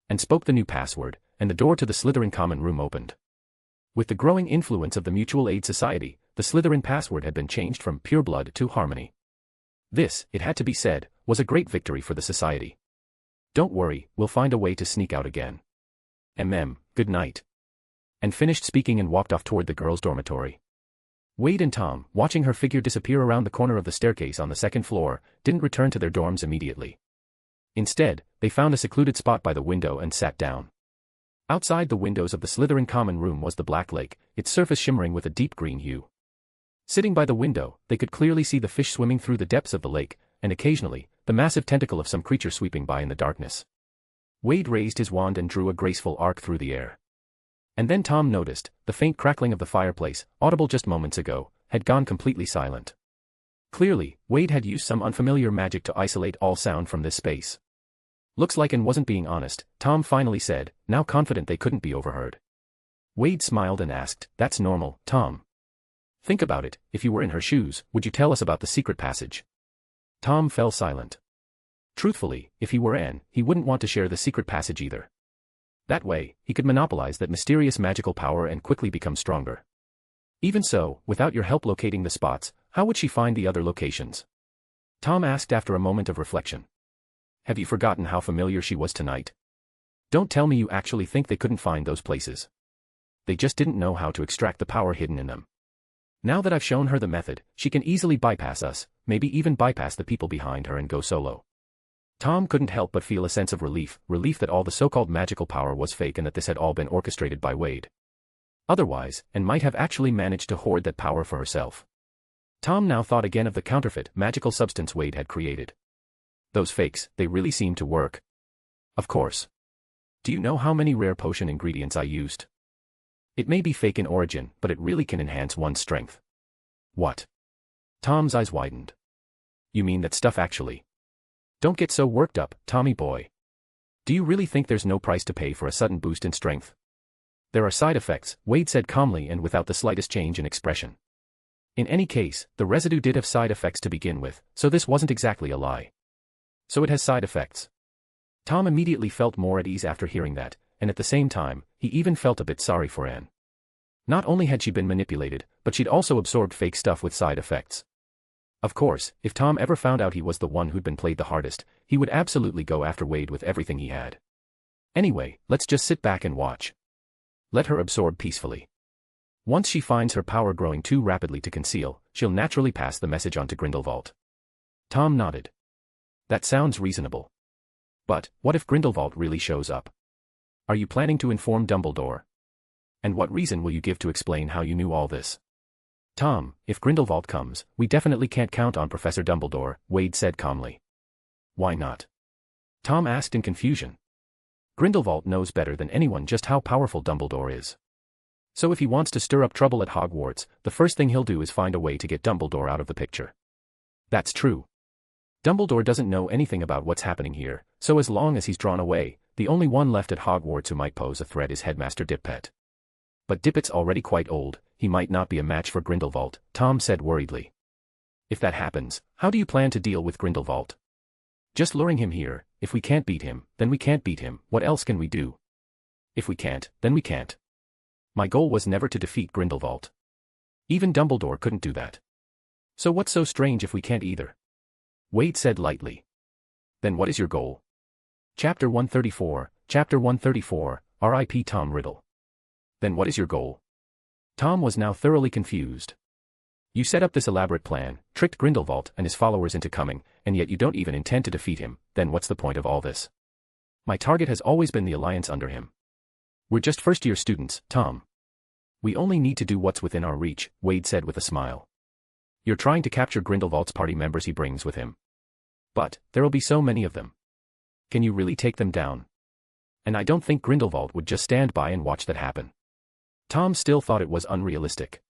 And spoke the new password, and the door to the Slytherin common room opened. With the growing influence of the Mutual Aid Society, the Slytherin password had been changed from Pure Blood to Harmony. This, it had to be said, was a great victory for the society. "Don't worry, we'll find a way to sneak out again. Good night." And finished speaking and walked off toward the girls' dormitory. Wade and Tom, watching her figure disappear around the corner of the staircase on the second floor, didn't return to their dorms immediately. Instead, they found a secluded spot by the window and sat down. Outside the windows of the Slytherin common room was the Black Lake, its surface shimmering with a deep green hue. Sitting by the window, they could clearly see the fish swimming through the depths of the lake, and occasionally, the massive tentacle of some creature sweeping by in the darkness. Wade raised his wand and drew a graceful arc through the air. And then Tom noticed, the faint crackling of the fireplace, audible just moments ago, had gone completely silent. Clearly, Wade had used some unfamiliar magic to isolate all sound from this space. "Looks like Anne wasn't being honest," Tom finally said, now confident they couldn't be overheard. Wade smiled and asked, "That's normal, Tom. Think about it, if you were in her shoes, would you tell us about the secret passage?" Tom fell silent. Truthfully, if he were Anne, he wouldn't want to share the secret passage either. That way, he could monopolize that mysterious magical power and quickly become stronger. Even so, without your help locating the spots, how would she find the other locations? Tom asked after a moment of reflection. Have you forgotten how familiar she was tonight? Don't tell me you actually think they couldn't find those places. They just didn't know how to extract the power hidden in them. Now that I've shown her the method, she can easily bypass us, maybe even bypass the people behind her and go solo. Tom couldn't help but feel a sense of relief that all the so-called magical power was fake and that this had all been orchestrated by Wade. Otherwise, Anne might have actually managed to hoard that power for herself. Tom now thought again of the counterfeit magical substance Wade had created. Those fakes, they really seemed to work. Of course. Do you know how many rare potion ingredients I used? It may be fake in origin, but it really can enhance one's strength. What? Tom's eyes widened. You mean that stuff actually? Don't get so worked up, Tommy boy. Do you really think there's no price to pay for a sudden boost in strength? There are side effects, Wade said calmly and without the slightest change in expression. In any case, the residue did have side effects to begin with, so this wasn't exactly a lie. So it has side effects. Tom immediately felt more at ease after hearing that, and at the same time, he even felt a bit sorry for Anne. Not only had she been manipulated, but she'd also absorbed fake stuff with side effects. Of course, if Tom ever found out he was the one who'd been played the hardest, he would absolutely go after Wade with everything he had. Anyway, let's just sit back and watch. Let her absorb peacefully. Once she finds her power growing too rapidly to conceal, she'll naturally pass the message on to Grindelwald. Tom nodded. That sounds reasonable. But, what if Grindelwald really shows up? Are you planning to inform Dumbledore? And what reason will you give to explain how you knew all this? Tom, if Grindelwald comes, we definitely can't count on Professor Dumbledore, Wade said calmly. Why not? Tom asked in confusion. Grindelwald knows better than anyone just how powerful Dumbledore is. So if he wants to stir up trouble at Hogwarts, the first thing he'll do is find a way to get Dumbledore out of the picture. That's true. Dumbledore doesn't know anything about what's happening here, so as long as he's drawn away, the only one left at Hogwarts who might pose a threat is Headmaster Dippet. But Dippet's already quite old, he might not be a match for Grindelwald, Tom said worriedly. If that happens, how do you plan to deal with Grindelwald? Just luring him here. If we can't beat him, then we can't beat him, what else can we do? If we can't, then we can't. My goal was never to defeat Grindelwald. Even Dumbledore couldn't do that. So what's so strange if we can't either? Wade said lightly. Then what is your goal? Chapter 134, R.I.P. Tom Riddle. Then what is your goal? Tom was now thoroughly confused. You set up this elaborate plan, tricked Grindelwald and his followers into coming, and yet you don't even intend to defeat him, then what's the point of all this? My target has always been the alliance under him. We're just first-year students, Tom. We only need to do what's within our reach, Wade said with a smile. You're trying to capture Grindelwald's party members he brings with him. But, there'll be so many of them. Can you really take them down? And I don't think Grindelwald would just stand by and watch that happen. Tom still thought it was unrealistic.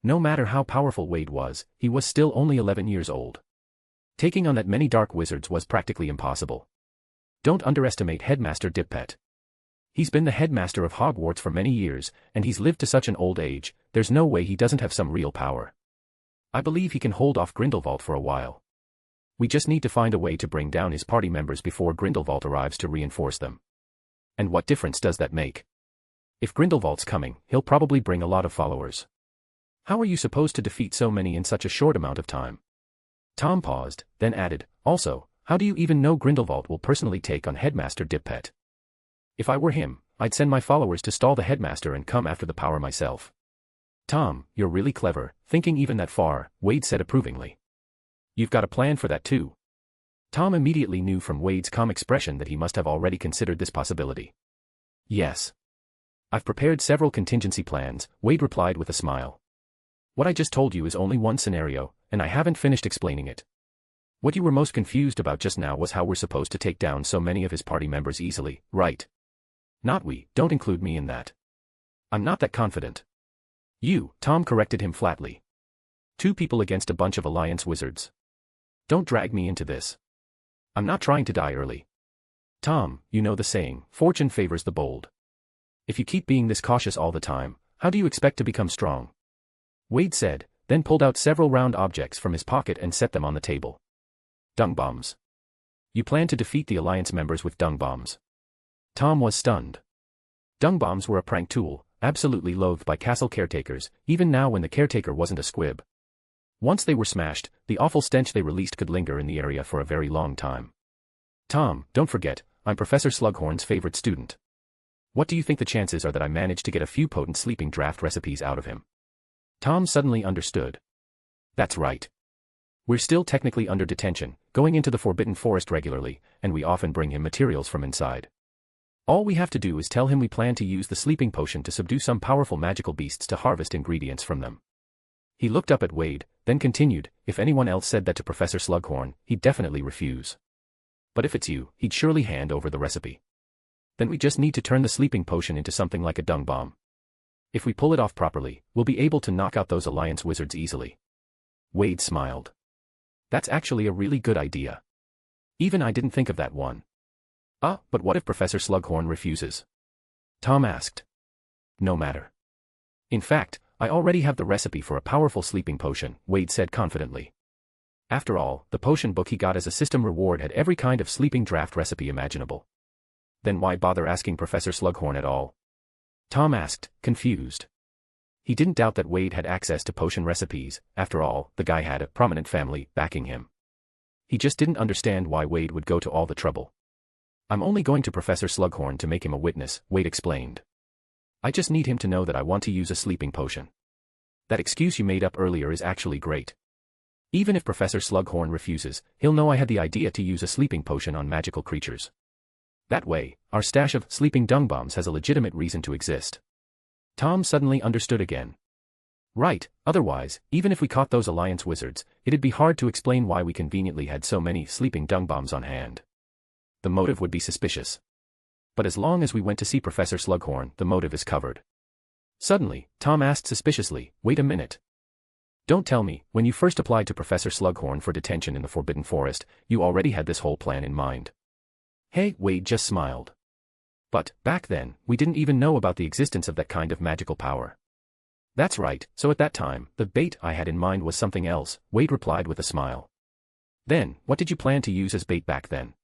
No matter how powerful Wade was, he was still only 11 years old. Taking on that many dark wizards was practically impossible. Don't underestimate Headmaster Dippet. He's been the headmaster of Hogwarts for many years, and he's lived to such an old age, there's no way he doesn't have some real power. I believe he can hold off Grindelwald for a while. We just need to find a way to bring down his party members before Grindelwald arrives to reinforce them. And what difference does that make? If Grindelwald's coming, he'll probably bring a lot of followers. How are you supposed to defeat so many in such a short amount of time? Tom paused, then added, also, how do you even know Grindelwald will personally take on Headmaster Dippet? If I were him, I'd send my followers to stall the headmaster and come after the power myself. Tom, you're really clever, thinking even that far, Wade said approvingly. You've got a plan for that too. Tom immediately knew from Wade's calm expression that he must have already considered this possibility. Yes. I've prepared several contingency plans, Wade replied with a smile. What I just told you is only one scenario, and I haven't finished explaining it. What you were most confused about just now was how we're supposed to take down so many of his party members easily, right? Not we, don't include me in that. I'm not that confident. You, Tom corrected him flatly. 2 people against a bunch of Alliance wizards. Don't drag me into this. I'm not trying to die early. Tom, you know the saying, fortune favors the bold. If you keep being this cautious all the time, how do you expect to become strong? Wade said, then pulled out several round objects from his pocket and set them on the table. Dung bombs. You plan to defeat the Alliance members with dung bombs. Tom was stunned. Dung bombs were a prank tool, absolutely loathed by castle caretakers, even now when the caretaker wasn't a squib. Once they were smashed, the awful stench they released could linger in the area for a very long time. Tom, don't forget, I'm Professor Slughorn's favorite student. What do you think the chances are that I manage to get a few potent sleeping draft recipes out of him? Tom suddenly understood. That's right. We're still technically under detention, going into the Forbidden Forest regularly, and we often bring him materials from inside. All we have to do is tell him we plan to use the sleeping potion to subdue some powerful magical beasts to harvest ingredients from them. He looked up at Wade, then continued, if anyone else said that to Professor Slughorn, he'd definitely refuse. But if it's you, he'd surely hand over the recipe. Then we just need to turn the sleeping potion into something like a dung bomb. If we pull it off properly, we'll be able to knock out those Alliance wizards easily. Wade smiled. That's actually a really good idea. Even I didn't think of that one. But what if Professor Slughorn refuses? Tom asked. No matter. In fact, I already have the recipe for a powerful sleeping potion, Wade said confidently. After all, the potion book he got as a system reward had every kind of sleeping draft recipe imaginable. Then why bother asking Professor Slughorn at all? Tom asked, confused. He didn't doubt that Wade had access to potion recipes. After all, the guy had a prominent family backing him. He just didn't understand why Wade would go to all the trouble. I'm only going to Professor Slughorn to make him a witness, Wade explained. I just need him to know that I want to use a sleeping potion. That excuse you made up earlier is actually great. Even if Professor Slughorn refuses, he'll know I had the idea to use a sleeping potion on magical creatures. That way, our stash of sleeping dung bombs has a legitimate reason to exist. Tom suddenly understood again. Right, otherwise, even if we caught those Alliance wizards, it'd be hard to explain why we conveniently had so many sleeping dung bombs on hand. The motive would be suspicious. But as long as we went to see Professor Slughorn, the motive is covered. Suddenly, Tom asked suspiciously, wait a minute. Don't tell me, when you first applied to Professor Slughorn for detention in the Forbidden Forest, you already had this whole plan in mind. Hey, Wade just smiled. But, back then, we didn't even know about the existence of that kind of magical power. That's right, so at that time, the bait I had in mind was something else, Wade replied with a smile. Then, what did you plan to use as bait back then?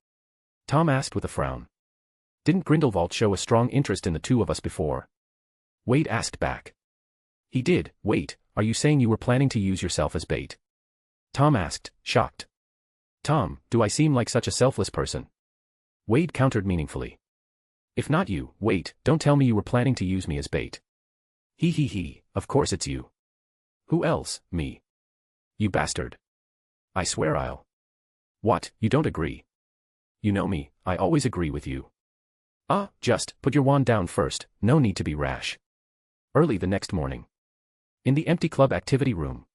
Tom asked with a frown. Didn't Grindelwald show a strong interest in the two of us before? Wade asked back. He did. Wait, are you saying you were planning to use yourself as bait? Tom asked, shocked. Tom, do I seem like such a selfless person? Wade countered meaningfully. If not you, wait, don't tell me you were planning to use me as bait. He, of course it's you. Who else, me? You bastard. I swear I'll. What, you don't agree? You know me, I always agree with you. Just, put your wand down first, no need to be rash. Early the next morning. In the empty club activity room.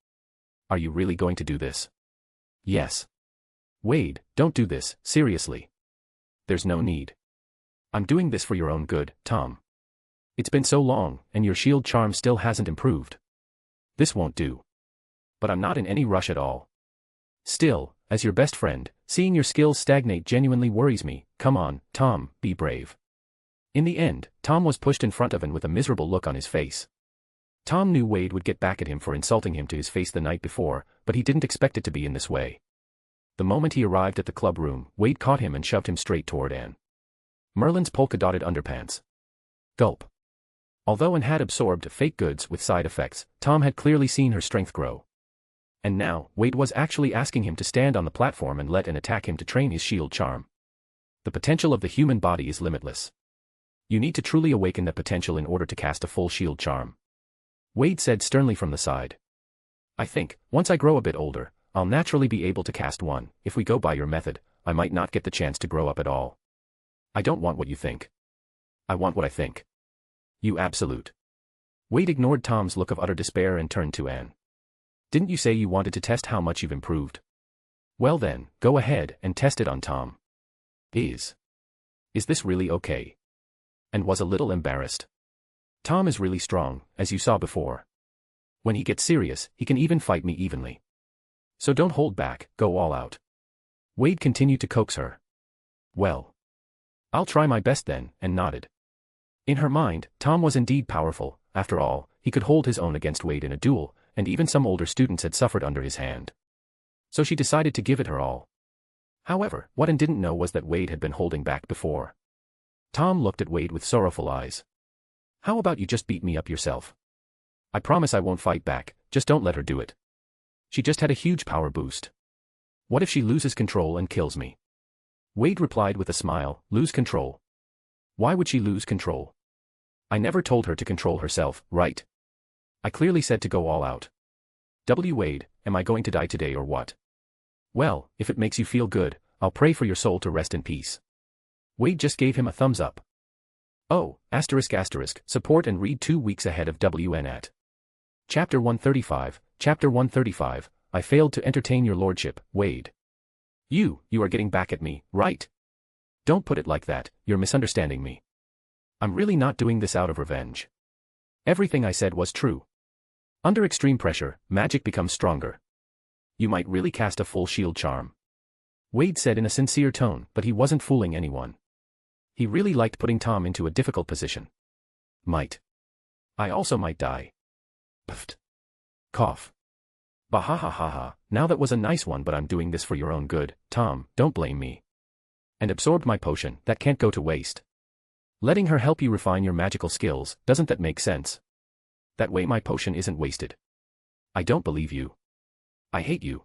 Are you really going to do this? Yes. Wade, don't do this, seriously. There's no need. I'm doing this for your own good, Tom. It's been so long, and your shield charm still hasn't improved. This won't do. But I'm not in any rush at all. Still, as your best friend, seeing your skills stagnate genuinely worries me. Come on, Tom, be brave. In the end, Tom was pushed in front of and with a miserable look on his face. Tom knew Wade would get back at him for insulting him to his face the night before, but he didn't expect it to be in this way. The moment he arrived at the club room, Wade caught him and shoved him straight toward Anne. Merlin's polka-dotted underpants. Gulp. Although Anne had absorbed fake goods with side effects, Tom had clearly seen her strength grow. And now, Wade was actually asking him to stand on the platform and let Anne attack him to train his shield charm. The potential of the human body is limitless. You need to truly awaken that potential in order to cast a full shield charm. Wade said sternly from the side. I think, once I grow a bit older, I'll naturally be able to cast one. If we go by your method, I might not get the chance to grow up at all. I don't want what you think. I want what I think. You absolute. Wade ignored Tom's look of utter despair and turned to Anne. Didn't you say you wanted to test how much you've improved? Well then, go ahead and test it on Tom. Is this really okay? And was a little embarrassed. Tom is really strong, as you saw before. When he gets serious, he can even fight me evenly. So don't hold back, go all out. Wade continued to coax her. Well. I'll try my best then, and nodded. In her mind, Tom was indeed powerful. After all, he could hold his own against Wade in a duel, and even some older students had suffered under his hand. So she decided to give it her all. However, what Anne didn't know was that Wade had been holding back before. Tom looked at Wade with sorrowful eyes. How about you just beat me up yourself? I promise I won't fight back, just don't let her do it. She just had a huge power boost. What if she loses control and kills me? Wade replied with a smile, lose control. Why would she lose control? I never told her to control herself, right? I clearly said to go all out. Wade, am I going to die today or what? Well, if it makes you feel good, I'll pray for your soul to rest in peace. Wade just gave him a thumbs up. Oh, ***, support and read 2 weeks ahead of WN at. Chapter 135, Chapter 135, I failed to entertain your lordship, Wade. You are getting back at me, right? Don't put it like that, you're misunderstanding me. I'm really not doing this out of revenge. Everything I said was true. Under extreme pressure, magic becomes stronger. You might really cast a full shield charm. Wade said in a sincere tone, but he wasn't fooling anyone. He really liked putting Tom into a difficult position. Might. I also might die. Puffed. Cough. Bah ha ha ha ha, now that was a nice one, but I'm doing this for your own good, Tom, don't blame me. And absorbed my potion, that can't go to waste. Letting her help you refine your magical skills, doesn't that make sense? That way my potion isn't wasted. I don't believe you. I hate you.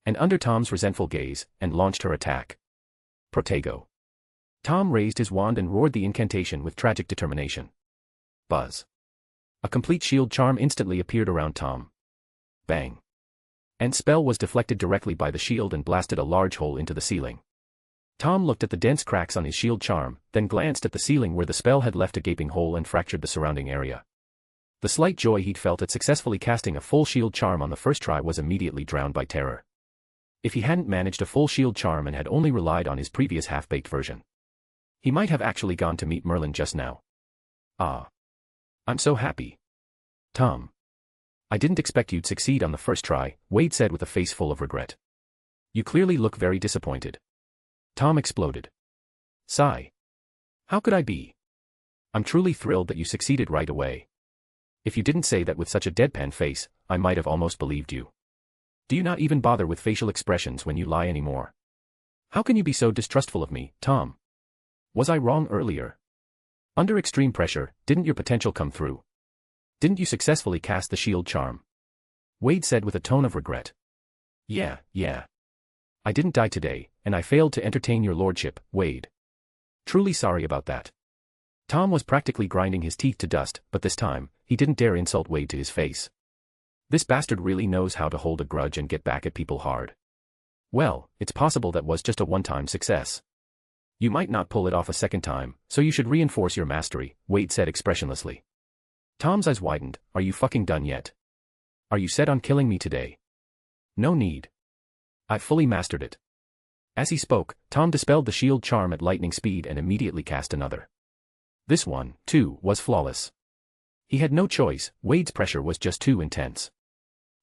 And under Tom's resentful gaze, and launched her attack. Protego. Tom raised his wand and roared the incantation with tragic determination. Buzz. A complete shield charm instantly appeared around Tom. Bang. And spell was deflected directly by the shield and blasted a large hole into the ceiling. Tom looked at the dense cracks on his shield charm, then glanced at the ceiling where the spell had left a gaping hole and fractured the surrounding area. The slight joy he'd felt at successfully casting a full shield charm on the first try was immediately drowned by terror. If he hadn't managed a full shield charm and had only relied on his previous half-baked version, he might have actually gone to meet Merlin just now. Ah. I'm so happy. Tom. I didn't expect you'd succeed on the first try, Wade said with a face full of regret. You clearly look very disappointed. Tom exploded. Sigh. How could I be? I'm truly thrilled that you succeeded right away. If you didn't say that with such a deadpan face, I might have almost believed you. Do you not even bother with facial expressions when you lie anymore? How can you be so distrustful of me, Tom? Was I wrong earlier? Under extreme pressure, didn't your potential come through? Didn't you successfully cast the shield charm? Wade said with a tone of regret. Yeah. I didn't die today, and I failed to entertain your lordship, Wade. Truly sorry about that. Tom was practically grinding his teeth to dust, but this time, he didn't dare insult Wade to his face. This bastard really knows how to hold a grudge and get back at people hard. Well, it's possible that was just a one-time success. You might not pull it off a second time, so you should reinforce your mastery, Wade said expressionlessly. Tom's eyes widened. Are you fucking done yet? Are you set on killing me today? No need. I've fully mastered it. As he spoke, Tom dispelled the shield charm at lightning speed and immediately cast another. This one, too, was flawless. He had no choice, Wade's pressure was just too intense.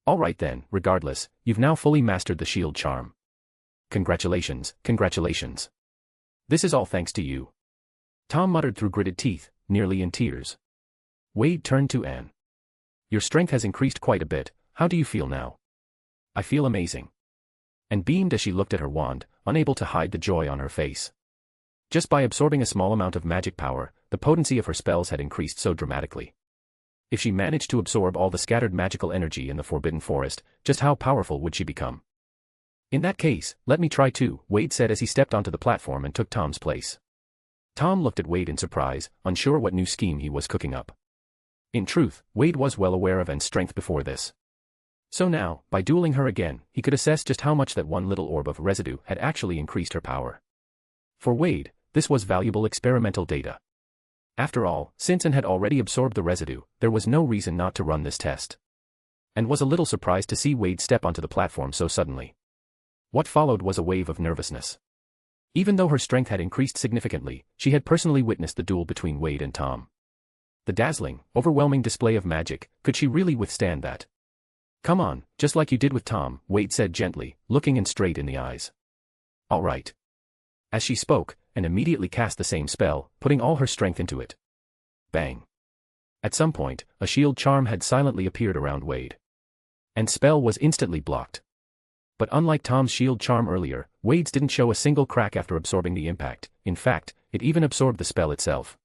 Alright then, regardless, you've now fully mastered the shield charm. Congratulations. This is all thanks to you. Tom muttered through gritted teeth, nearly in tears. Wade turned to Anne. Your strength has increased quite a bit, how do you feel now? I feel amazing. And beamed as she looked at her wand, unable to hide the joy on her face. Just by absorbing a small amount of magic power, the potency of her spells had increased so dramatically. If she managed to absorb all the scattered magical energy in the Forbidden Forest, just how powerful would she become? In that case, let me try too, Wade said as he stepped onto the platform and took Tom's place. Tom looked at Wade in surprise, unsure what new scheme he was cooking up. In truth, Wade was well aware of Anne's strength before this. So now, by dueling her again, he could assess just how much that one little orb of residue had actually increased her power. For Wade, this was valuable experimental data. After all, since Anne had already absorbed the residue, there was no reason not to run this test. And was a little surprised to see Wade step onto the platform so suddenly. What followed was a wave of nervousness. Even though her strength had increased significantly, she had personally witnessed the duel between Wade and Tom. The dazzling, overwhelming display of magic, could she really withstand that? Come on, just like you did with Tom, Wade said gently, looking Anne straight in the eyes. All right. As she spoke, Anne immediately cast the same spell, putting all her strength into it. Bang. At some point, a shield charm had silently appeared around Wade. Anne's spell was instantly blocked. But unlike Tom's shield charm earlier, Wade's didn't show a single crack after absorbing the impact. In fact, it even absorbed the spell itself.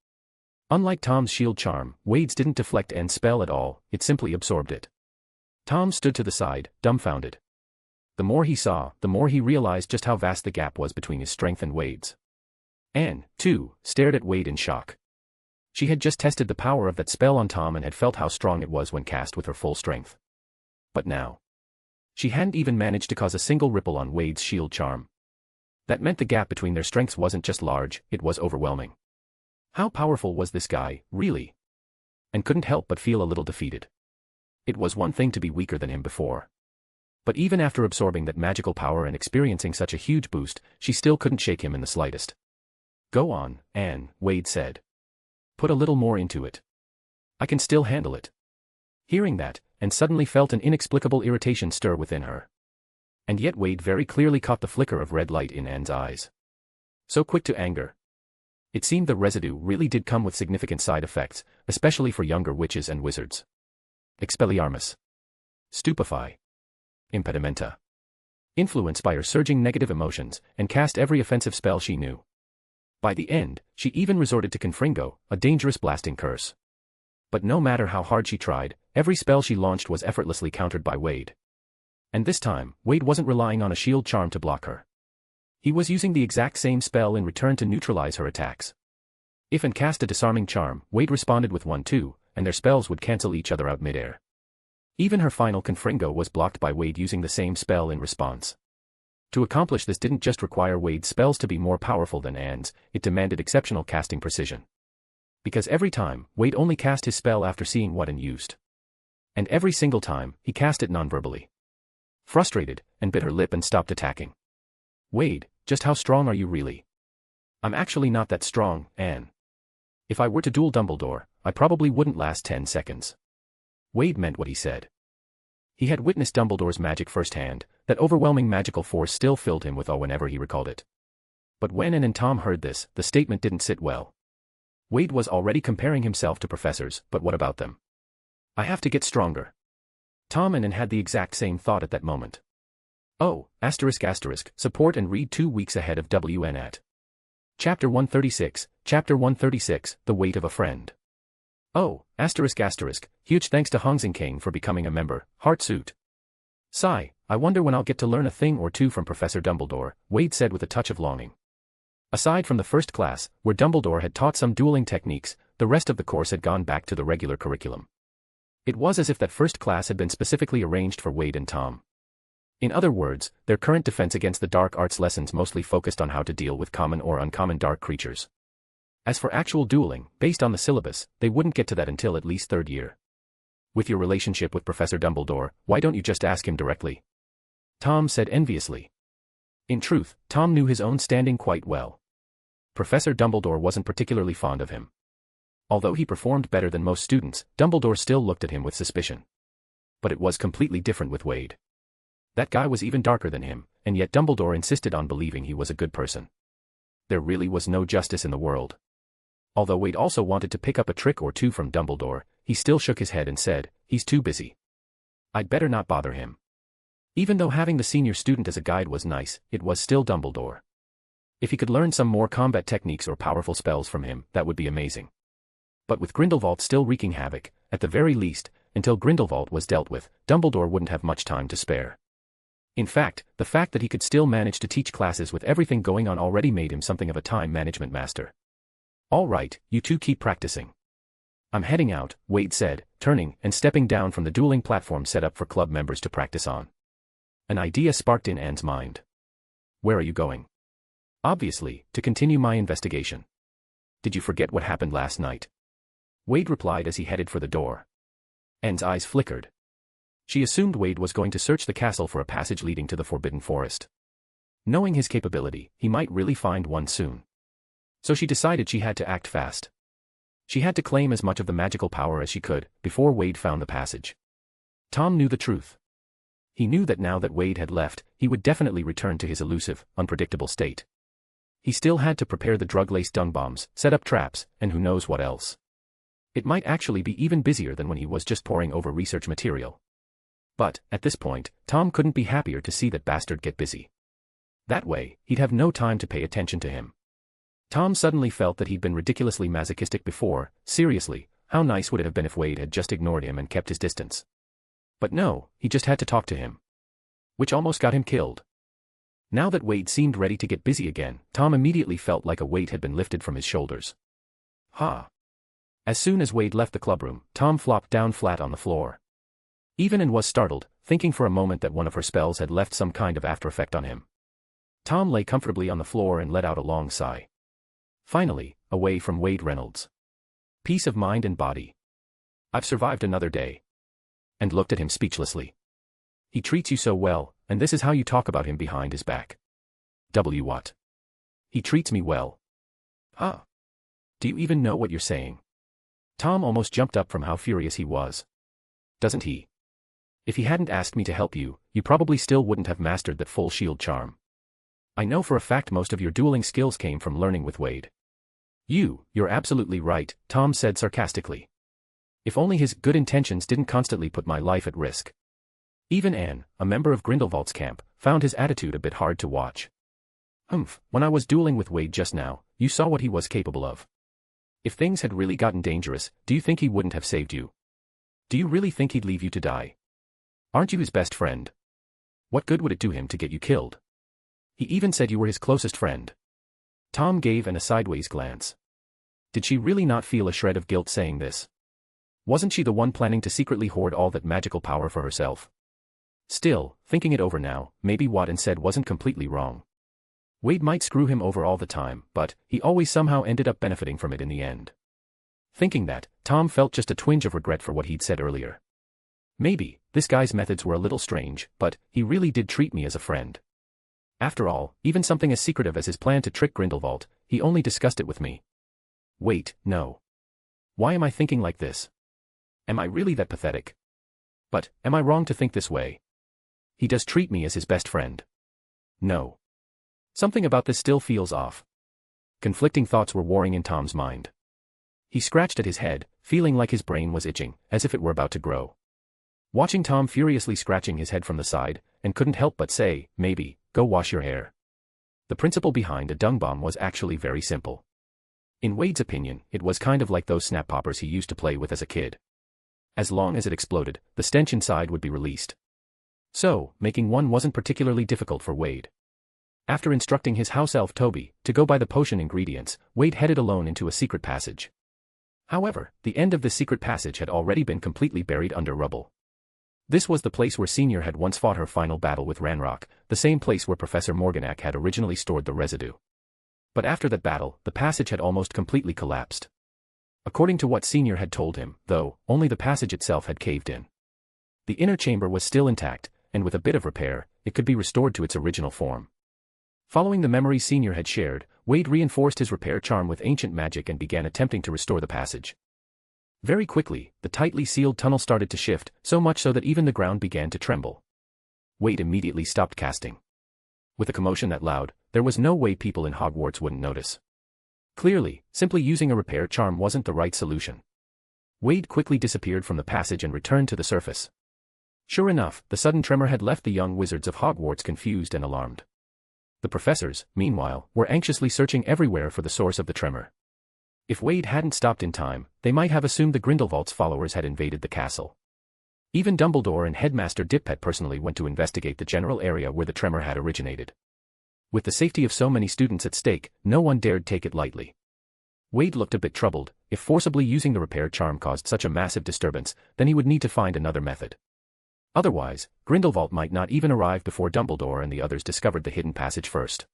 Unlike Tom's shield charm, Wade's didn't deflect Anne's spell at all, it simply absorbed it. Tom stood to the side, dumbfounded. The more he saw, the more he realized just how vast the gap was between his strength and Wade's. Anne, too, stared at Wade in shock. She had just tested the power of that spell on Tom and had felt how strong it was when cast with her full strength. But now, she hadn't even managed to cause a single ripple on Wade's shield charm. That meant the gap between their strengths wasn't just large, it was overwhelming. How powerful was this guy, really? And couldn't help but feel a little defeated. It was one thing to be weaker than him before. But even after absorbing that magical power and experiencing such a huge boost, she still couldn't shake him in the slightest. Go on, Anne, Wade said. Put a little more into it. I can still handle it. Hearing that, Anne suddenly felt an inexplicable irritation stir within her. And yet Wade very clearly caught the flicker of red light in Anne's eyes. So quick to anger. It seemed the residue really did come with significant side effects, especially for younger witches and wizards. Expelliarmus. Stupefy. impedimenta. Influenced by her surging negative emotions, and cast every offensive spell she knew. By the end, she even resorted to Confringo, a dangerous blasting curse. But no matter how hard she tried, every spell she launched was effortlessly countered by Wade. And this time, Wade wasn't relying on a shield charm to block her. He was using the exact same spell in return to neutralize her attacks. If and cast a disarming charm, Wade responded with one too, and their spells would cancel each other out midair. Even her final Confringo was blocked by Wade using the same spell in response. To accomplish this didn't just require Wade's spells to be more powerful than Anne's, it demanded exceptional casting precision. Because every time, Wade only cast his spell after seeing what Anne used. And every single time, he cast it non-verbally. Frustrated, Anne bit her lip and stopped attacking. Wade, just how strong are you really? I'm actually not that strong, Anne. If I were to duel Dumbledore, I probably wouldn't last 10 seconds. Wade meant what he said. He had witnessed Dumbledore's magic firsthand, that overwhelming magical force still filled him with awe whenever he recalled it. But when Anne and Tom heard this, the statement didn't sit well. Wade was already comparing himself to professors, but what about them? I have to get stronger. Tom and Anne had the exact same thought at that moment. Oh, ***, support and read 2 weeks ahead of WN at. Chapter 136, The Weight of a Friend. Oh, ***, huge thanks to Hongzing for becoming a member, Heartsuit. Sigh, I wonder when I'll get to learn a thing or two from Professor Dumbledore, Wade said with a touch of longing. Aside from the first class, where Dumbledore had taught some dueling techniques, the rest of the course had gone back to the regular curriculum. It was as if that first class had been specifically arranged for Wade and Tom. In other words, their current defense against the dark arts lessons mostly focused on how to deal with common or uncommon dark creatures. As for actual dueling, based on the syllabus, they wouldn't get to that until at least 3rd year. With your relationship with Professor Dumbledore, why don't you just ask him directly? Tom said enviously. In truth, Tom knew his own standing quite well. Professor Dumbledore wasn't particularly fond of him. Although he performed better than most students, Dumbledore still looked at him with suspicion. But it was completely different with Wade. That guy was even darker than him, and yet Dumbledore insisted on believing he was a good person. There really was no justice in the world. Although Wade also wanted to pick up a trick or two from Dumbledore, he still shook his head and said, he's too busy. I'd better not bother him. Even though having the senior student as a guide was nice, it was still Dumbledore. If he could learn some more combat techniques or powerful spells from him, that would be amazing. But with Grindelwald still wreaking havoc, at the very least, until Grindelwald was dealt with, Dumbledore wouldn't have much time to spare. In fact, the fact that he could still manage to teach classes with everything going on already made him something of a time management master. All right, you two keep practicing. I'm heading out, Wade said, turning and stepping down from the dueling platform set up for club members to practice on. An idea sparked in Anne's mind. Where are you going? Obviously, to continue my investigation. Did you forget what happened last night? Wade replied as he headed for the door. Anne's eyes flickered. She assumed Wade was going to search the castle for a passage leading to the Forbidden Forest. Knowing his capability, he might really find one soon. So she decided she had to act fast. She had to claim as much of the magical power as she could, before Wade found the passage. Tom knew the truth. He knew that now that Wade had left, he would definitely return to his elusive, unpredictable state. He still had to prepare the drug-laced dung bombs, set up traps, and who knows what else. It might actually be even busier than when he was just poring over research material. But, at this point, Tom couldn't be happier to see that bastard get busy. That way, he'd have no time to pay attention to him. Tom suddenly felt that he'd been ridiculously masochistic before. Seriously, how nice would it have been if Wade had just ignored him and kept his distance? But no, he just had to talk to him. Which almost got him killed. Now that Wade seemed ready to get busy again, Tom immediately felt like a weight had been lifted from his shoulders. Ha! As soon as Wade left the clubroom, Tom flopped down flat on the floor. Even Anne was startled, thinking for a moment that one of her spells had left some kind of after effect on him. Tom lay comfortably on the floor and let out a long sigh. Finally, away from Wade Reynolds. Peace of mind and body. I've survived another day. And looked at him speechlessly. He treats you so well, and this is how you talk about him behind his back. What? He treats me well. Huh? Do you even know what you're saying? Tom almost jumped up from how furious he was. Doesn't he? If he hadn't asked me to help you, you probably still wouldn't have mastered that full shield charm. I know for a fact most of your dueling skills came from learning with Wade. You're absolutely right, Tom said sarcastically. If only his good intentions didn't constantly put my life at risk. Even Anne, a member of Grindelwald's camp, found his attitude a bit hard to watch. When I was dueling with Wade just now, you saw what he was capable of. If things had really gotten dangerous, do you think he wouldn't have saved you? Do you really think he'd leave you to die? Aren't you his best friend? What good would it do him to get you killed? He even said you were his closest friend. Tom gave a sideways glance. Did she really not feel a shred of guilt saying this? Wasn't she the one planning to secretly hoard all that magical power for herself? Still, thinking it over now, maybe what Anne said wasn't completely wrong. Wade might screw him over all the time, but he always somehow ended up benefiting from it in the end. Thinking that, Tom felt just a twinge of regret for what he'd said earlier. Maybe, this guy's methods were a little strange, but he really did treat me as a friend. After all, even something as secretive as his plan to trick Grindelwald, he only discussed it with me. Wait, no. Why am I thinking like this? Am I really that pathetic? But, am I wrong to think this way? He does treat me as his best friend. No. Something about this still feels off. Conflicting thoughts were warring in Tom's mind. He scratched at his head, feeling like his brain was itching, as if it were about to grow. Watching Tom furiously scratching his head from the side, and couldn't help but say, maybe, go wash your hair. The principle behind a dung bomb was actually very simple. In Wade's opinion, it was kind of like those snap poppers he used to play with as a kid. As long as it exploded, the stench inside would be released. So, making one wasn't particularly difficult for Wade. After instructing his house elf Toby to go buy the potion ingredients, Wade headed alone into a secret passage. However, the end of the secret passage had already been completely buried under rubble. This was the place where Senior had once fought her final battle with Ranrock, the same place where Professor Morganac had originally stored the residue. But after that battle, the passage had almost completely collapsed. According to what Senior had told him, though, only the passage itself had caved in. The inner chamber was still intact, and with a bit of repair, it could be restored to its original form. Following the memories Senior had shared, Wade reinforced his repair charm with ancient magic and began attempting to restore the passage. Very quickly, the tightly sealed tunnel started to shift, so much so that even the ground began to tremble. Wade immediately stopped casting. With a commotion that loud, there was no way people in Hogwarts wouldn't notice. Clearly, simply using a repair charm wasn't the right solution. Wade quickly disappeared from the passage and returned to the surface. Sure enough, the sudden tremor had left the young wizards of Hogwarts confused and alarmed. The professors, meanwhile, were anxiously searching everywhere for the source of the tremor. If Wade hadn't stopped in time, they might have assumed the Grindelwald's followers had invaded the castle. Even Dumbledore and Headmaster Dippet personally went to investigate the general area where the tremor had originated. With the safety of so many students at stake, no one dared take it lightly. Wade looked a bit troubled. If forcibly using the repair charm caused such a massive disturbance, then he would need to find another method. Otherwise, Grindelwald might not even arrive before Dumbledore and the others discovered the hidden passage first.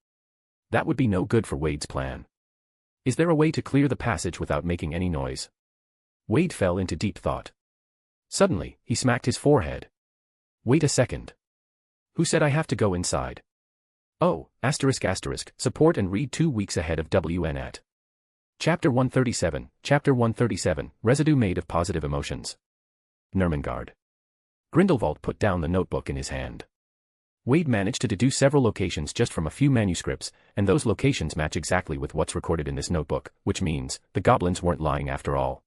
That would be no good for Wade's plan. Is there a way to clear the passage without making any noise? Wade fell into deep thought. Suddenly, he smacked his forehead. Wait a second. Who said I have to go inside? Oh, ***, support and read 2 weeks ahead of WN at. Chapter 137, Residue Made of Positive Emotions. Nermengard. Grindelwald put down the notebook in his hand. Wade managed to deduce several locations just from a few manuscripts, and those locations match exactly with what's recorded in this notebook, which means, the goblins weren't lying after all.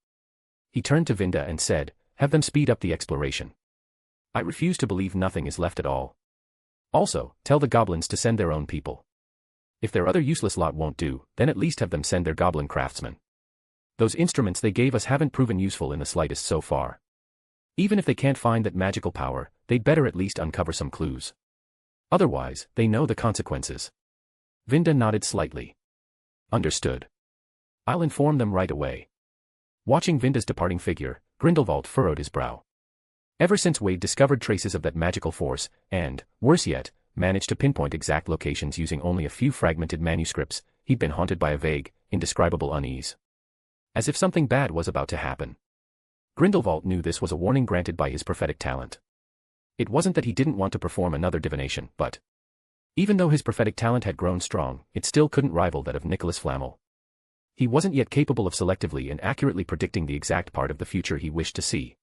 He turned to Vinda and said, have them speed up the exploration. I refuse to believe nothing is left at all. Also, tell the goblins to send their own people. If their other useless lot won't do, then at least have them send their goblin craftsmen. Those instruments they gave us haven't proven useful in the slightest so far. Even if they can't find that magical power, they'd better at least uncover some clues. Otherwise, they know the consequences. Vinda nodded slightly. Understood. I'll inform them right away. Watching Vinda's departing figure, Grindelwald furrowed his brow. Ever since Wade discovered traces of that magical force, and, worse yet, managed to pinpoint exact locations using only a few fragmented manuscripts, he'd been haunted by a vague, indescribable unease. As if something bad was about to happen. Grindelwald knew this was a warning granted by his prophetic talent. It wasn't that he didn't want to perform another divination, but even though his prophetic talent had grown strong, it still couldn't rival that of Nicholas Flamel. He wasn't yet capable of selectively and accurately predicting the exact part of the future he wished to see.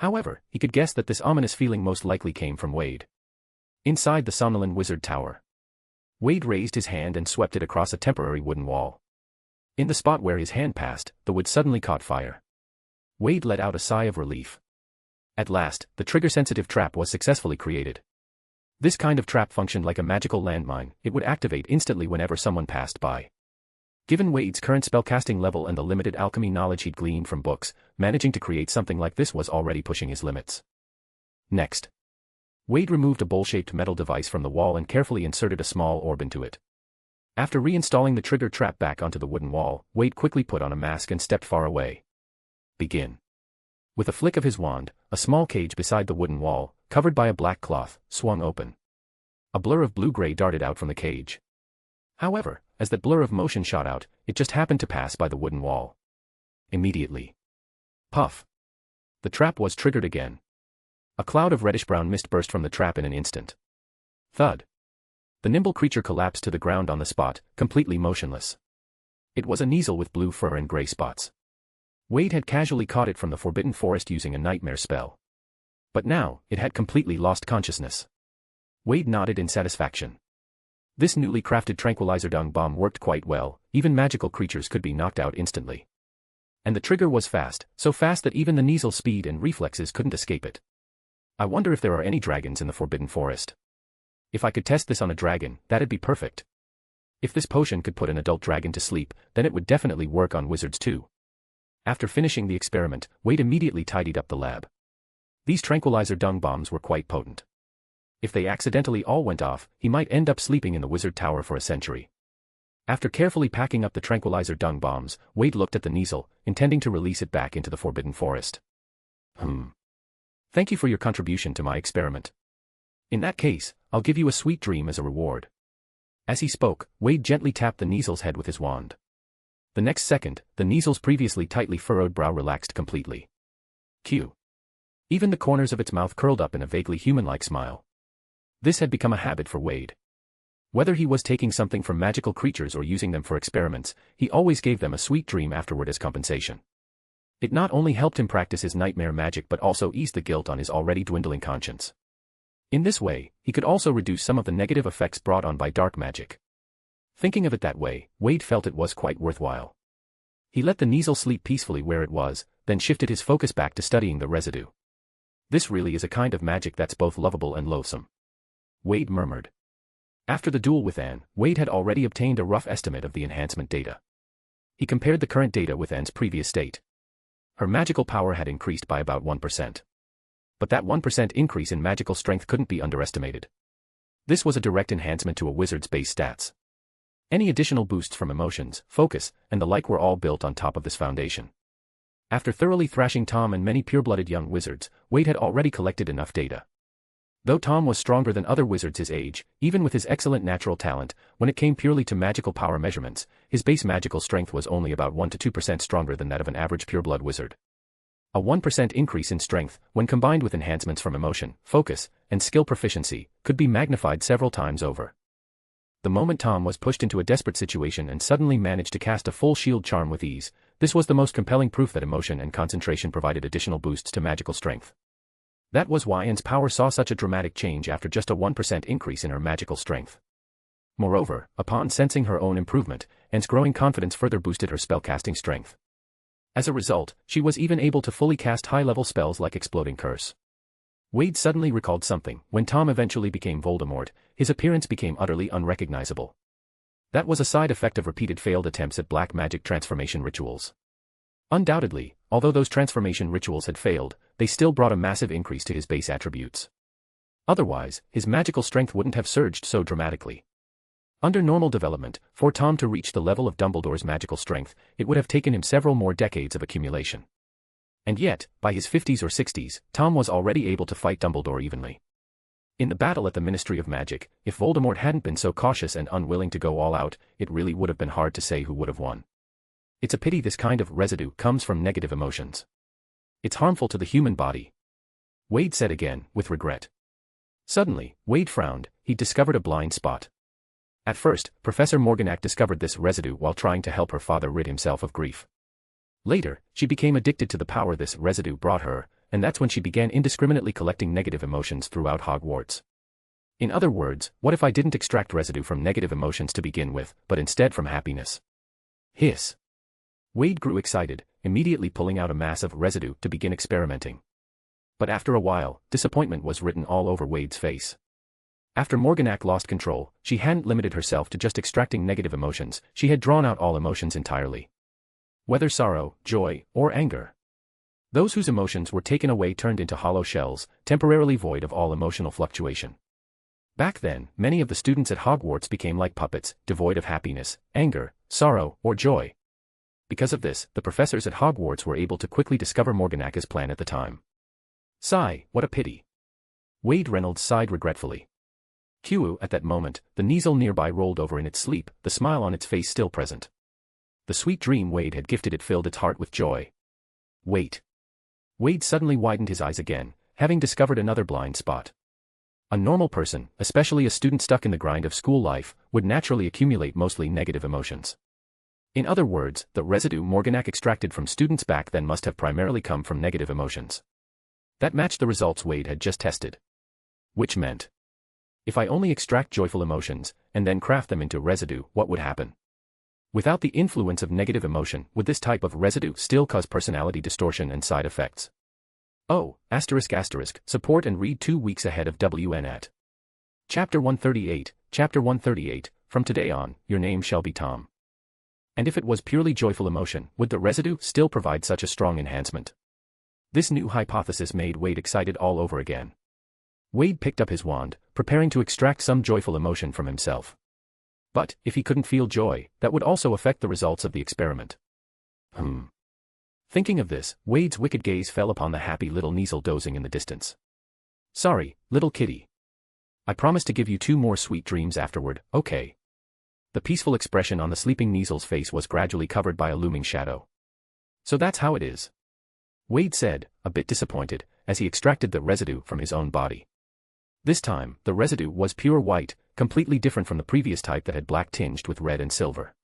However, he could guess that this ominous feeling most likely came from Wade. Inside the somnolent wizard tower. Wade raised his hand and swept it across a temporary wooden wall. In the spot where his hand passed, the wood suddenly caught fire. Wade let out a sigh of relief. At last, the trigger-sensitive trap was successfully created. This kind of trap functioned like a magical landmine. It would activate instantly whenever someone passed by. Given Wade's current spellcasting level and the limited alchemy knowledge he'd gleaned from books, managing to create something like this was already pushing his limits. Next, Wade removed a bowl-shaped metal device from the wall and carefully inserted a small orb into it. After reinstalling the trigger trap back onto the wooden wall, Wade quickly put on a mask and stepped far away. Begin. With a flick of his wand, a small cage beside the wooden wall, covered by a black cloth, swung open. A blur of blue-gray darted out from the cage. However, as that blur of motion shot out, it just happened to pass by the wooden wall. Immediately. Puff. The trap was triggered again. A cloud of reddish-brown mist burst from the trap in an instant. Thud. The nimble creature collapsed to the ground on the spot, completely motionless. It was a Kneazle with blue fur and gray spots. Wade had casually caught it from the Forbidden Forest using a nightmare spell. But now, it had completely lost consciousness. Wade nodded in satisfaction. This newly crafted tranquilizer dung bomb worked quite well, even magical creatures could be knocked out instantly. And the trigger was fast, so fast that even the Kneazle's speed and reflexes couldn't escape it. I wonder if there are any dragons in the Forbidden Forest. If I could test this on a dragon, that'd be perfect. If this potion could put an adult dragon to sleep, then it would definitely work on wizards too. After finishing the experiment, Wade immediately tidied up the lab. These tranquilizer dung bombs were quite potent. If they accidentally all went off, he might end up sleeping in the wizard tower for a century. After carefully packing up the tranquilizer dung bombs, Wade looked at the Kneazle, intending to release it back into the Forbidden Forest. Thank you for your contribution to my experiment. In that case, I'll give you a sweet dream as a reward. As he spoke, Wade gently tapped the Kneazle's head with his wand. The next second, the Kneazle's previously tightly furrowed brow relaxed completely. Q. Even the corners of its mouth curled up in a vaguely human-like smile. This had become a habit for Wade. Whether he was taking something from magical creatures or using them for experiments, he always gave them a sweet dream afterward as compensation. It not only helped him practice his nightmare magic but also eased the guilt on his already dwindling conscience. In this way, he could also reduce some of the negative effects brought on by dark magic. Thinking of it that way, Wade felt it was quite worthwhile. He let the Kneazle sleep peacefully where it was, then shifted his focus back to studying the residue. This really is a kind of magic that's both lovable and loathsome. Wade murmured. After the duel with Anne, Wade had already obtained a rough estimate of the enhancement data. He compared the current data with Anne's previous state. Her magical power had increased by about 1%. But that 1% increase in magical strength couldn't be underestimated. This was a direct enhancement to a wizard's base stats. Any additional boosts from emotions, focus, and the like were all built on top of this foundation. After thoroughly thrashing Tom and many pure-blooded young wizards, Wade had already collected enough data. Though Tom was stronger than other wizards his age, even with his excellent natural talent, when it came purely to magical power measurements, his base magical strength was only about 1 to 2% stronger than that of an average pure-blood wizard. A 1% increase in strength, when combined with enhancements from emotion, focus, and skill proficiency, could be magnified several times over. The moment Tom was pushed into a desperate situation and suddenly managed to cast a full shield charm with ease, this was the most compelling proof that emotion and concentration provided additional boosts to magical strength. That was why Anne's power saw such a dramatic change after just a 1% increase in her magical strength. Moreover, upon sensing her own improvement, Anne's growing confidence further boosted her spellcasting strength. As a result, she was even able to fully cast high-level spells like Exploding Curse. Wade suddenly recalled something. When Tom eventually became Voldemort, his appearance became utterly unrecognizable. That was a side effect of repeated failed attempts at black magic transformation rituals. Undoubtedly, although those transformation rituals had failed, they still brought a massive increase to his base attributes. Otherwise, his magical strength wouldn't have surged so dramatically. Under normal development, for Tom to reach the level of Dumbledore's magical strength, it would have taken him several more decades of accumulation. And yet, by his 50s or 60s, Tom was already able to fight Dumbledore evenly. In the battle at the Ministry of Magic, if Voldemort hadn't been so cautious and unwilling to go all out, it really would have been hard to say who would have won. It's a pity this kind of residue comes from negative emotions. It's harmful to the human body. Wade said again, with regret. Suddenly, Wade frowned. He discovered a blind spot. At first, Professor Morganac discovered this residue while trying to help her father rid himself of grief. Later, she became addicted to the power this residue brought her, and that's when she began indiscriminately collecting negative emotions throughout Hogwarts. In other words, what if I didn't extract residue from negative emotions to begin with, but instead from happiness? Hiss. Wade grew excited, immediately pulling out a mass of residue to begin experimenting. But after a while, disappointment was written all over Wade's face. After Morganac lost control, she hadn't limited herself to just extracting negative emotions, she had drawn out all emotions entirely. Whether sorrow, joy, or anger. Those whose emotions were taken away turned into hollow shells, temporarily void of all emotional fluctuation. Back then, many of the students at Hogwarts became like puppets, devoid of happiness, anger, sorrow, or joy. Because of this, the professors at Hogwarts were able to quickly discover Morganac's plan at the time. Sigh, what a pity. Wade Reynolds sighed regretfully. At that moment, the Kneazle nearby rolled over in its sleep, the smile on its face still present. The sweet dream Wade had gifted it filled its heart with joy. Wait. Wade suddenly widened his eyes again, having discovered another blind spot. A normal person, especially a student stuck in the grind of school life, would naturally accumulate mostly negative emotions. In other words, the residue Morganac extracted from students back then must have primarily come from negative emotions. That matched the results Wade had just tested. Which meant, if I only extract joyful emotions, and then craft them into residue, what would happen? Without the influence of negative emotion, would this type of residue still cause personality distortion and side effects? Oh, ***, support and read 2 weeks ahead of WN at Chapter 138, from today on, your name shall be Tom. And if it was purely joyful emotion, would the residue still provide such a strong enhancement? This new hypothesis made Wade excited all over again. Wade picked up his wand, preparing to extract some joyful emotion from himself. But, if he couldn't feel joy, that would also affect the results of the experiment. Thinking of this, Wade's wicked gaze fell upon the happy little Kneazle dozing in the distance. Sorry, little kitty. I promise to give you 2 more sweet dreams afterward, okay? The peaceful expression on the sleeping Kneazle's face was gradually covered by a looming shadow. So that's how it is, Wade said, a bit disappointed, as he extracted the residue from his own body. This time, the residue was pure white, completely different from the previous type that had black tinged with red and silver.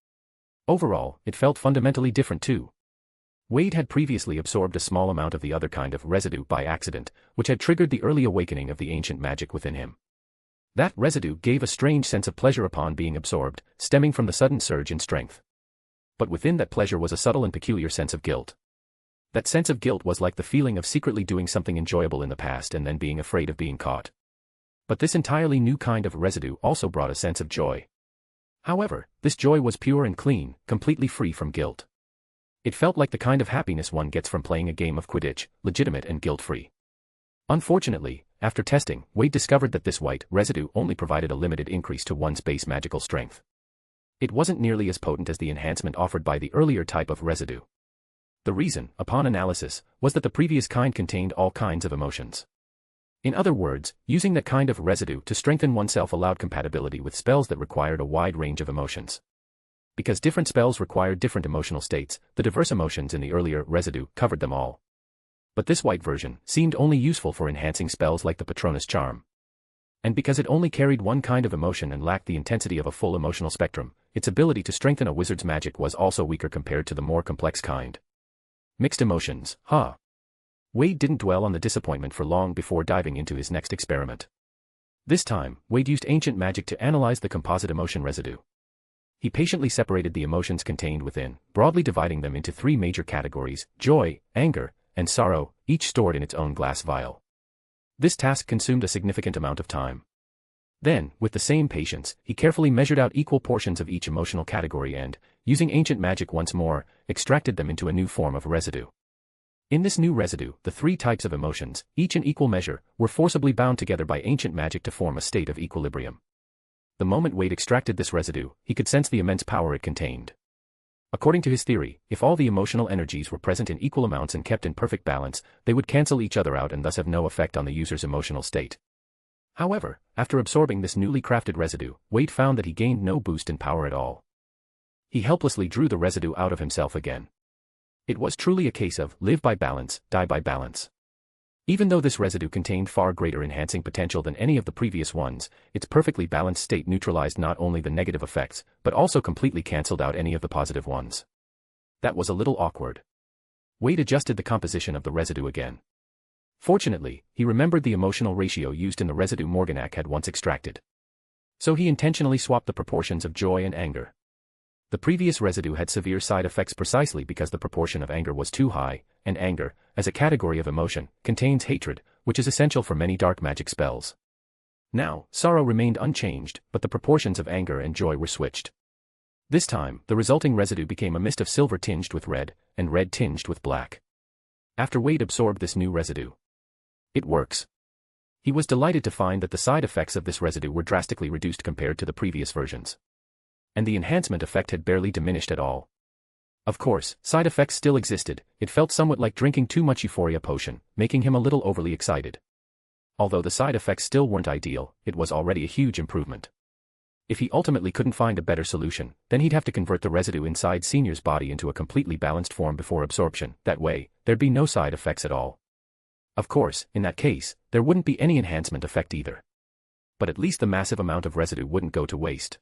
Overall, it felt fundamentally different too. Wade had previously absorbed a small amount of the other kind of residue by accident, which had triggered the early awakening of the ancient magic within him. That residue gave a strange sense of pleasure upon being absorbed, stemming from the sudden surge in strength. But within that pleasure was a subtle and peculiar sense of guilt. That sense of guilt was like the feeling of secretly doing something enjoyable in the past and then being afraid of being caught. But this entirely new kind of residue also brought a sense of joy. However, this joy was pure and clean, completely free from guilt. It felt like the kind of happiness one gets from playing a game of Quidditch, legitimate and guilt-free. Unfortunately, after testing, Wade discovered that this white residue only provided a limited increase to one's base magical strength. It wasn't nearly as potent as the enhancement offered by the earlier type of residue. The reason, upon analysis, was that the previous kind contained all kinds of emotions. In other words, using that kind of residue to strengthen oneself allowed compatibility with spells that required a wide range of emotions. Because different spells required different emotional states, the diverse emotions in the earlier residue covered them all. But this white version seemed only useful for enhancing spells like the Patronus Charm. And because it only carried one kind of emotion and lacked the intensity of a full emotional spectrum, its ability to strengthen a wizard's magic was also weaker compared to the more complex kind. Mixed emotions, huh? Wade didn't dwell on the disappointment for long before diving into his next experiment. This time, Wade used ancient magic to analyze the composite emotion residue. He patiently separated the emotions contained within, broadly dividing them into 3 major categories: joy, anger, and sorrow, each stored in its own glass vial. This task consumed a significant amount of time. Then, with the same patience, he carefully measured out equal portions of each emotional category and, using ancient magic once more, extracted them into a new form of residue. In this new residue, the 3 types of emotions, each in equal measure, were forcibly bound together by ancient magic to form a state of equilibrium. The moment Wade extracted this residue, he could sense the immense power it contained. According to his theory, if all the emotional energies were present in equal amounts and kept in perfect balance, they would cancel each other out and thus have no effect on the user's emotional state. However, after absorbing this newly crafted residue, Wade found that he gained no boost in power at all. He helplessly drew the residue out of himself again. It was truly a case of live by balance, die by balance. Even though this residue contained far greater enhancing potential than any of the previous ones, its perfectly balanced state neutralized not only the negative effects, but also completely cancelled out any of the positive ones. That was a little awkward. Wade adjusted the composition of the residue again. Fortunately, he remembered the emotional ratio used in the residue Morganac had once extracted. So he intentionally swapped the proportions of joy and anger. The previous residue had severe side effects precisely because the proportion of anger was too high, and anger, as a category of emotion, contains hatred, which is essential for many dark magic spells. Now, sorrow remained unchanged, but the proportions of anger and joy were switched. This time, the resulting residue became a mist of silver tinged with red, and red tinged with black. After Wade absorbed this new residue. It works. He was delighted to find that the side effects of this residue were drastically reduced compared to the previous versions. And the enhancement effect had barely diminished at all. Of course, side effects still existed. It felt somewhat like drinking too much euphoria potion, making him a little overly excited. Although the side effects still weren't ideal, it was already a huge improvement. If he ultimately couldn't find a better solution, then he'd have to convert the residue inside Senior's body into a completely balanced form before absorption. That way, there'd be no side effects at all. Of course, in that case, there wouldn't be any enhancement effect either. But at least the massive amount of residue wouldn't go to waste.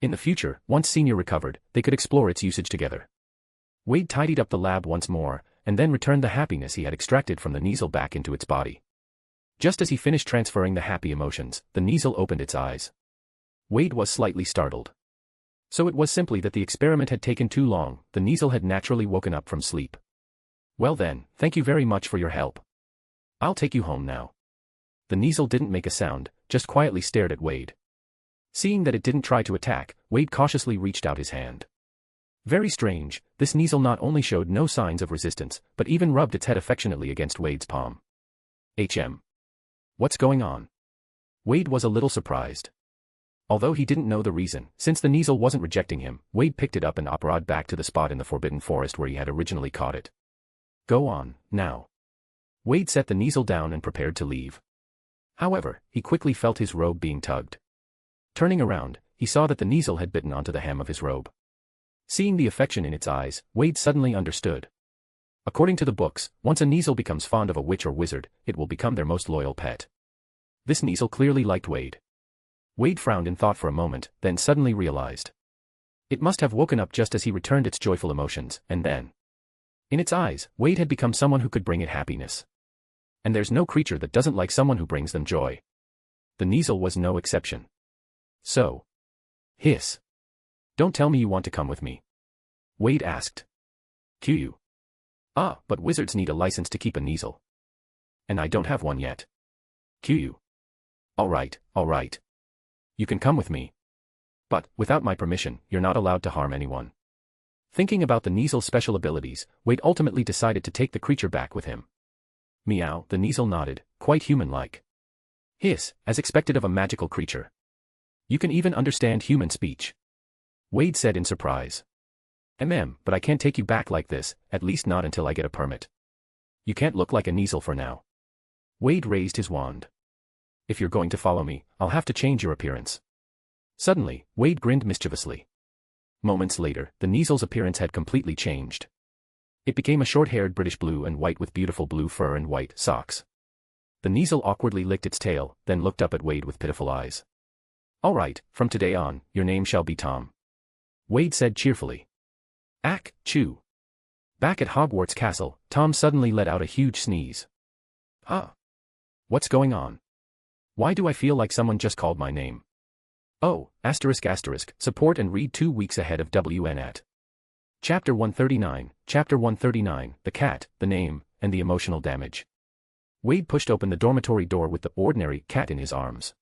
In the future, once Senior recovered, they could explore its usage together. Wade tidied up the lab once more, and then returned the happiness he had extracted from the Kneazle back into its body. Just as he finished transferring the happy emotions, the Kneazle opened its eyes. Wade was slightly startled. So it was simply that the experiment had taken too long. The Kneazle had naturally woken up from sleep. Well then, thank you very much for your help. I'll take you home now. The Kneazle didn't make a sound, just quietly stared at Wade. Seeing that it didn't try to attack, Wade cautiously reached out his hand. Very strange, this Kneazle not only showed no signs of resistance, but even rubbed its head affectionately against Wade's palm. What's going on? Wade was a little surprised. Although he didn't know the reason, since the Kneazle wasn't rejecting him, Wade picked it up and operated back to the spot in the Forbidden Forest where he had originally caught it. Go on, now. Wade set the Kneazle down and prepared to leave. However, he quickly felt his robe being tugged. Turning around, he saw that the Kneazle had bitten onto the hem of his robe. Seeing the affection in its eyes, Wade suddenly understood. According to the books, once a Kneazle becomes fond of a witch or wizard, it will become their most loyal pet. This Kneazle clearly liked Wade. Wade frowned in thought for a moment, then suddenly realized. It must have woken up just as he returned its joyful emotions, and then. In its eyes, Wade had become someone who could bring it happiness. And there's no creature that doesn't like someone who brings them joy. The Kneazle was no exception. So. Hiss. Don't tell me you want to come with me. Wade asked. Q. Ah, but wizards need a license to keep a Kneazle. And I don't have one yet. Q. Alright. You can come with me. But, without my permission, you're not allowed to harm anyone. Thinking about the Kneazle's special abilities, Wade ultimately decided to take the creature back with him. Meow, the Kneazle nodded, quite human-like. Hiss, as expected of a magical creature. You can even understand human speech. Wade said in surprise. But I can't take you back like this, at least not until I get a permit. You can't look like a Kneazle for now. Wade raised his wand. If you're going to follow me, I'll have to change your appearance. Suddenly, Wade grinned mischievously. Moments later, the Kneazle's appearance had completely changed. It became a short-haired British blue and white with beautiful blue fur and white socks. The Kneazle awkwardly licked its tail, then looked up at Wade with pitiful eyes. Alright, from today on, your name shall be Tom. Wade said cheerfully. Chew. Back at Hogwarts Castle, Tom suddenly let out a huge sneeze. What's going on? Why do I feel like someone just called my name? Oh, ***, support and read 2 weeks ahead of WN at. Chapter 139, The Cat, the Name, and the Emotional Damage. Wade pushed open the dormitory door with the ordinary cat in his arms.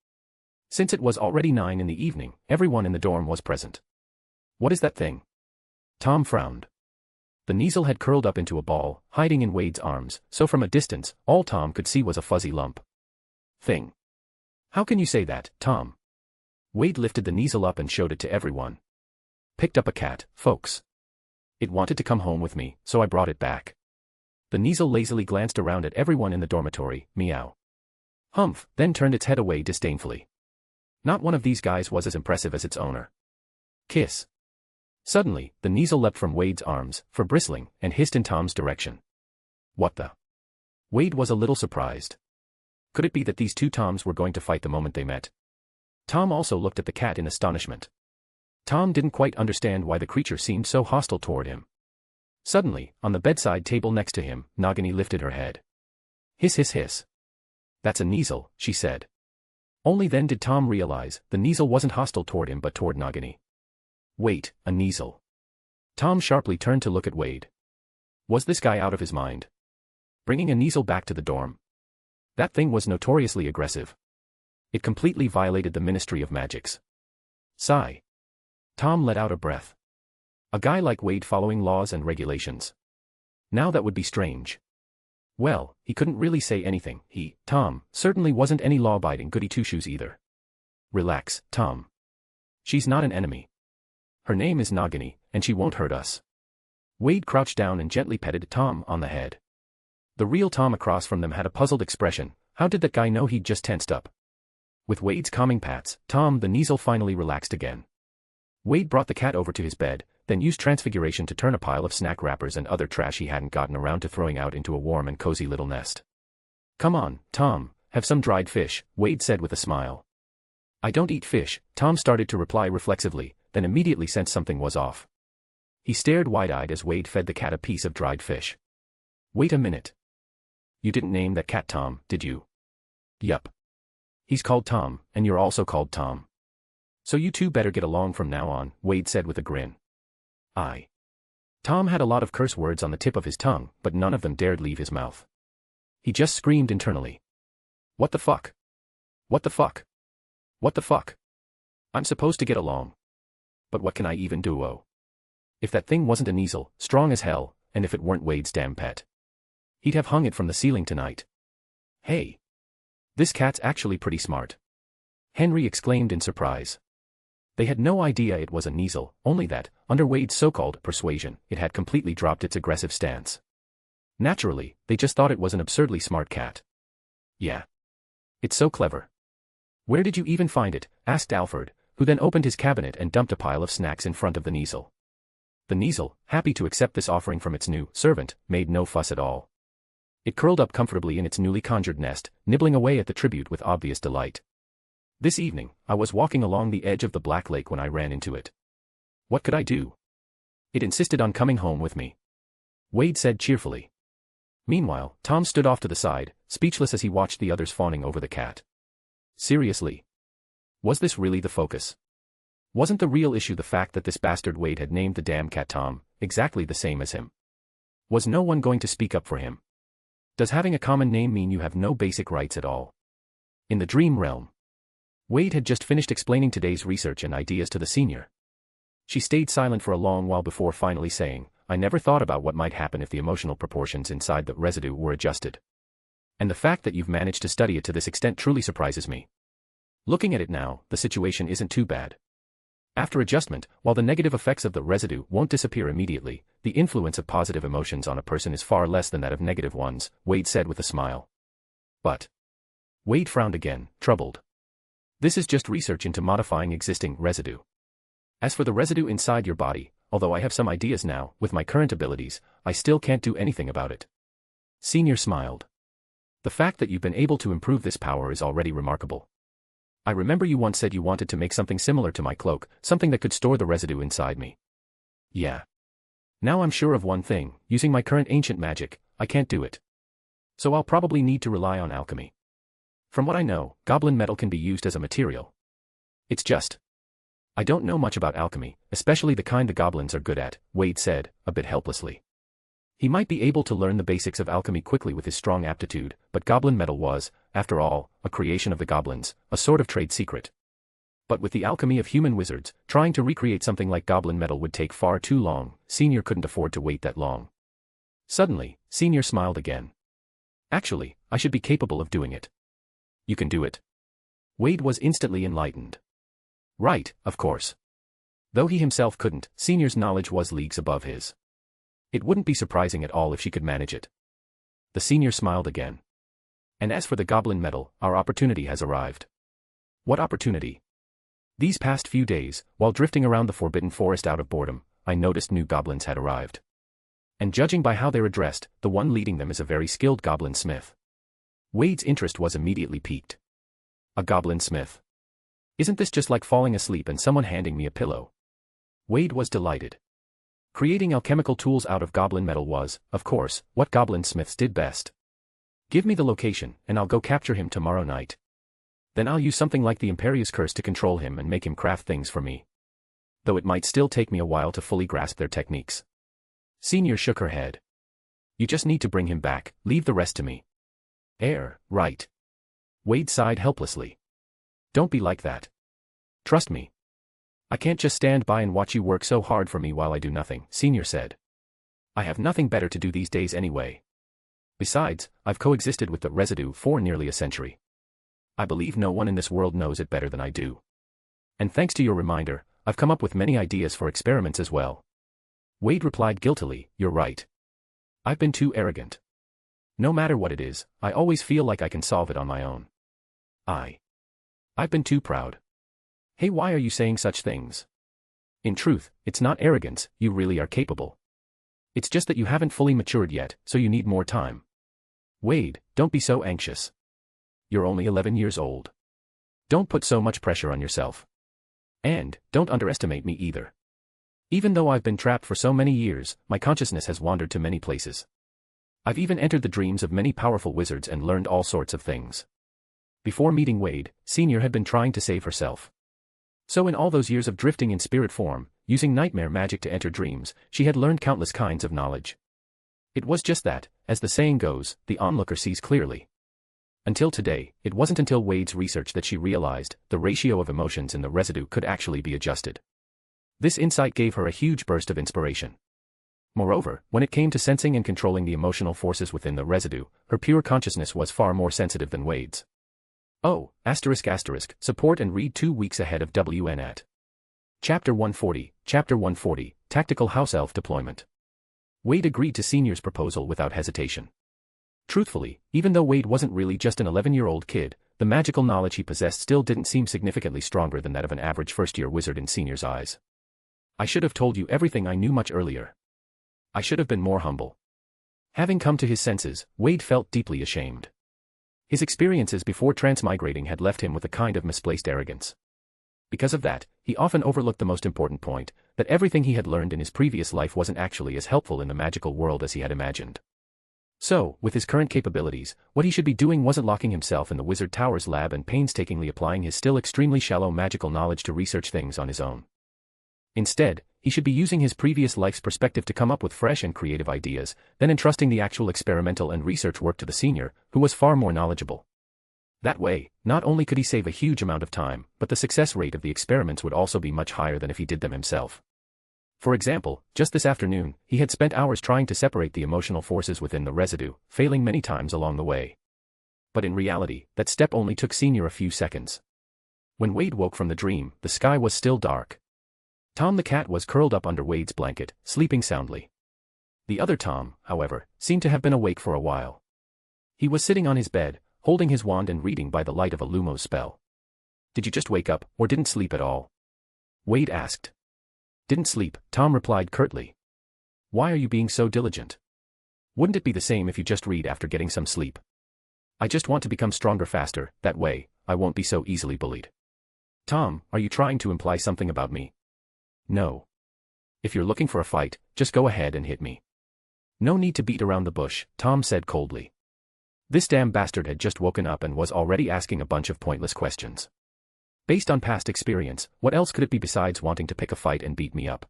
Since it was already 9 in the evening, everyone in the dorm was present. What is that thing? Tom frowned. The Kneazle had curled up into a ball, hiding in Wade's arms, so from a distance, all Tom could see was a fuzzy lump. Thing. How can you say that, Tom? Wade lifted the Kneazle up and showed it to everyone. Picked up a cat, folks. It wanted to come home with me, so I brought it back. The Kneazle lazily glanced around at everyone in the dormitory, meow. Humph, then turned its head away disdainfully. Not one of these guys was as impressive as its owner. Kiss. Suddenly, the Kneazle leapt from Wade's arms, fur bristling, and hissed in Tom's direction. What the? Wade was a little surprised. Could it be that these two Toms were going to fight the moment they met? Tom also looked at the cat in astonishment. Tom didn't quite understand why the creature seemed so hostile toward him. Suddenly, on the bedside table next to him, Nagini lifted her head. Hiss hiss hiss. That's a Kneazle, she said. Only then did Tom realize the Kneazle wasn't hostile toward him but toward Nagini. Wait, a Kneazle. Tom sharply turned to look at Wade. Was this guy out of his mind? Bringing a Kneasel back to the dorm. That thing was notoriously aggressive. It completely violated the Ministry of Magic's. Sigh. Tom let out a breath. A guy like Wade following laws and regulations. Now that would be strange. Well, he couldn't really say anything. Tom, certainly wasn't any law-abiding goody two-shoes either. Relax, Tom. She's not an enemy. Her name is Nagini, and she won't hurt us. Wade crouched down and gently petted Tom on the head. The real Tom across from them had a puzzled expression. How did that guy know he'd just tensed up? With Wade's calming pats, Tom the Kneasel finally relaxed again. Wade brought the cat over to his bed, then used transfiguration to turn a pile of snack wrappers and other trash he hadn't gotten around to throwing out into a warm and cozy little nest. Come on, Tom, have some dried fish, Wade said with a smile. I don't eat fish, Tom started to reply reflexively, then immediately sensed something was off. He stared wide-eyed as Wade fed the cat a piece of dried fish. Wait a minute. You didn't name that cat Tom, did you? Yup. He's called Tom, and you're also called Tom. So you two better get along from now on, Wade said with a grin. Tom had a lot of curse words on the tip of his tongue, but none of them dared leave his mouth. He just screamed internally. What the fuck? What the fuck? What the fuck? I'm supposed to get along. But what can I even do? If that thing wasn't a Kneasel, strong as hell, and if it weren't Wade's damn pet, he'd have hung it from the ceiling tonight. Hey! This cat's actually pretty smart. Henry exclaimed in surprise. They had no idea it was a Kneasel, only that, under Wade's so-called persuasion, it had completely dropped its aggressive stance. Naturally, they just thought it was an absurdly smart cat. Yeah. It's so clever. Where did you even find it? Asked Alfred, who then opened his cabinet and dumped a pile of snacks in front of the Kneasel. The Kneasel, happy to accept this offering from its new servant, made no fuss at all. It curled up comfortably in its newly conjured nest, nibbling away at the tribute with obvious delight. This evening, I was walking along the edge of the Black Lake when I ran into it. What could I do? It insisted on coming home with me. Wade said cheerfully. Meanwhile, Tom stood off to the side, speechless as he watched the others fawning over the cat. Seriously? Was this really the focus? Wasn't the real issue the fact that this bastard Wade had named the damn cat Tom, exactly the same as him? Was no one going to speak up for him? Does having a common name mean you have no basic rights at all? In the dream realm, Wade had just finished explaining today's research and ideas to the senior. She stayed silent for a long while before finally saying, I never thought about what might happen if the emotional proportions inside the residue were adjusted. And the fact that you've managed to study it to this extent truly surprises me. Looking at it now, the situation isn't too bad. After adjustment, while the negative effects of the residue won't disappear immediately, the influence of positive emotions on a person is far less than that of negative ones, Wade said with a smile. But Wade frowned again, troubled. This is just research into modifying existing residue. As for the residue inside your body, although I have some ideas now, with my current abilities, I still can't do anything about it. Senior smiled. The fact that you've been able to improve this power is already remarkable. I remember you once said you wanted to make something similar to my cloak, something that could store the residue inside me. Yeah. Now I'm sure of one thing, using my current ancient magic, I can't do it. So I'll probably need to rely on alchemy. From what I know, goblin metal can be used as a material. It's just, I don't know much about alchemy, especially the kind the goblins are good at, Wade said, a bit helplessly. He might be able to learn the basics of alchemy quickly with his strong aptitude, but goblin metal was, after all, a creation of the goblins, a sort of trade secret. But with the alchemy of human wizards, trying to recreate something like goblin metal would take far too long. Senior couldn't afford to wait that long. Suddenly, Senior smiled again. Actually, I should be capable of doing it. You can do it. Wade was instantly enlightened. Right, of course. Though he himself couldn't, Senior's knowledge was leagues above his. It wouldn't be surprising at all if she could manage it. The Senior smiled again. And as for the goblin metal, our opportunity has arrived. What opportunity? These past few days, while drifting around the Forbidden Forest out of boredom, I noticed new goblins had arrived. And judging by how they're dressed, the one leading them is a very skilled goblin smith. Wade's interest was immediately piqued. A goblin smith. Isn't this just like falling asleep and someone handing me a pillow? Wade was delighted. Creating alchemical tools out of goblin metal was, of course, what goblin smiths did best. Give me the location, and I'll go capture him tomorrow night. Then I'll use something like the Imperious Curse to control him and make him craft things for me. Though it might still take me a while to fully grasp their techniques. Senior shook her head. You just need to bring him back, leave the rest to me. Right. Wade sighed helplessly. Don't be like that. Trust me. I can't just stand by and watch you work so hard for me while I do nothing, Senior said. I have nothing better to do these days anyway. Besides, I've coexisted with the residue for nearly a century. I believe no one in this world knows it better than I do. And thanks to your reminder, I've come up with many ideas for experiments as well. Wade replied guiltily, you're right. I've been too arrogant. No matter what it is, I always feel like I can solve it on my own. I've been too proud. Hey, why are you saying such things? In truth, it's not arrogance, you really are capable. It's just that you haven't fully matured yet, so you need more time. Wade, don't be so anxious. You're only 11 years old. Don't put so much pressure on yourself. And, don't underestimate me either. Even though I've been trapped for so many years, my consciousness has wandered to many places. I've even entered the dreams of many powerful wizards and learned all sorts of things. Before meeting Wade, Senior had been trying to save herself. So in all those years of drifting in spirit form, using nightmare magic to enter dreams, she had learned countless kinds of knowledge. It was just that, as the saying goes, the onlooker sees clearly. Until today, it wasn't until Wade's research that she realized the ratio of emotions in the residue could actually be adjusted. This insight gave her a huge burst of inspiration. Moreover, when it came to sensing and controlling the emotional forces within the residue, her pure consciousness was far more sensitive than Wade's. Support and read 2 weeks ahead of WN at Chapter 140, Tactical House Elf Deployment. Wade agreed to Senior's proposal without hesitation. Truthfully, even though Wade wasn't really just an 11-year-old kid, the magical knowledge he possessed still didn't seem significantly stronger than that of an average first-year wizard in Senior's eyes. I should have told you everything I knew much earlier. I should have been more humble. Having come to his senses, Wade felt deeply ashamed. His experiences before transmigrating had left him with a kind of misplaced arrogance. Because of that, he often overlooked the most important point, that everything he had learned in his previous life wasn't actually as helpful in the magical world as he had imagined. So, with his current capabilities, what he should be doing wasn't locking himself in the Wizard Tower's lab and painstakingly applying his still extremely shallow magical knowledge to research things on his own. Instead, he should be using his previous life's perspective to come up with fresh and creative ideas, then entrusting the actual experimental and research work to the Senior, who was far more knowledgeable. That way, not only could he save a huge amount of time, but the success rate of the experiments would also be much higher than if he did them himself. For example, just this afternoon, he had spent hours trying to separate the emotional forces within the residue, failing many times along the way. But in reality, that step only took Senior a few seconds. When Wade woke from the dream, the sky was still dark. Tom the cat was curled up under Wade's blanket, sleeping soundly. The other Tom, however, seemed to have been awake for a while. He was sitting on his bed, holding his wand and reading by the light of a Lumos spell. Did you just wake up, or didn't sleep at all? Wade asked. Didn't sleep, Tom replied curtly. Why are you being so diligent? Wouldn't it be the same if you just read after getting some sleep? I just want to become stronger faster, that way, I won't be so easily bullied. Tom, are you trying to imply something about me? No. If you're looking for a fight, just go ahead and hit me. No need to beat around the bush, Tom said coldly. This damn bastard had just woken up and was already asking a bunch of pointless questions. Based on past experience, what else could it be besides wanting to pick a fight and beat me up?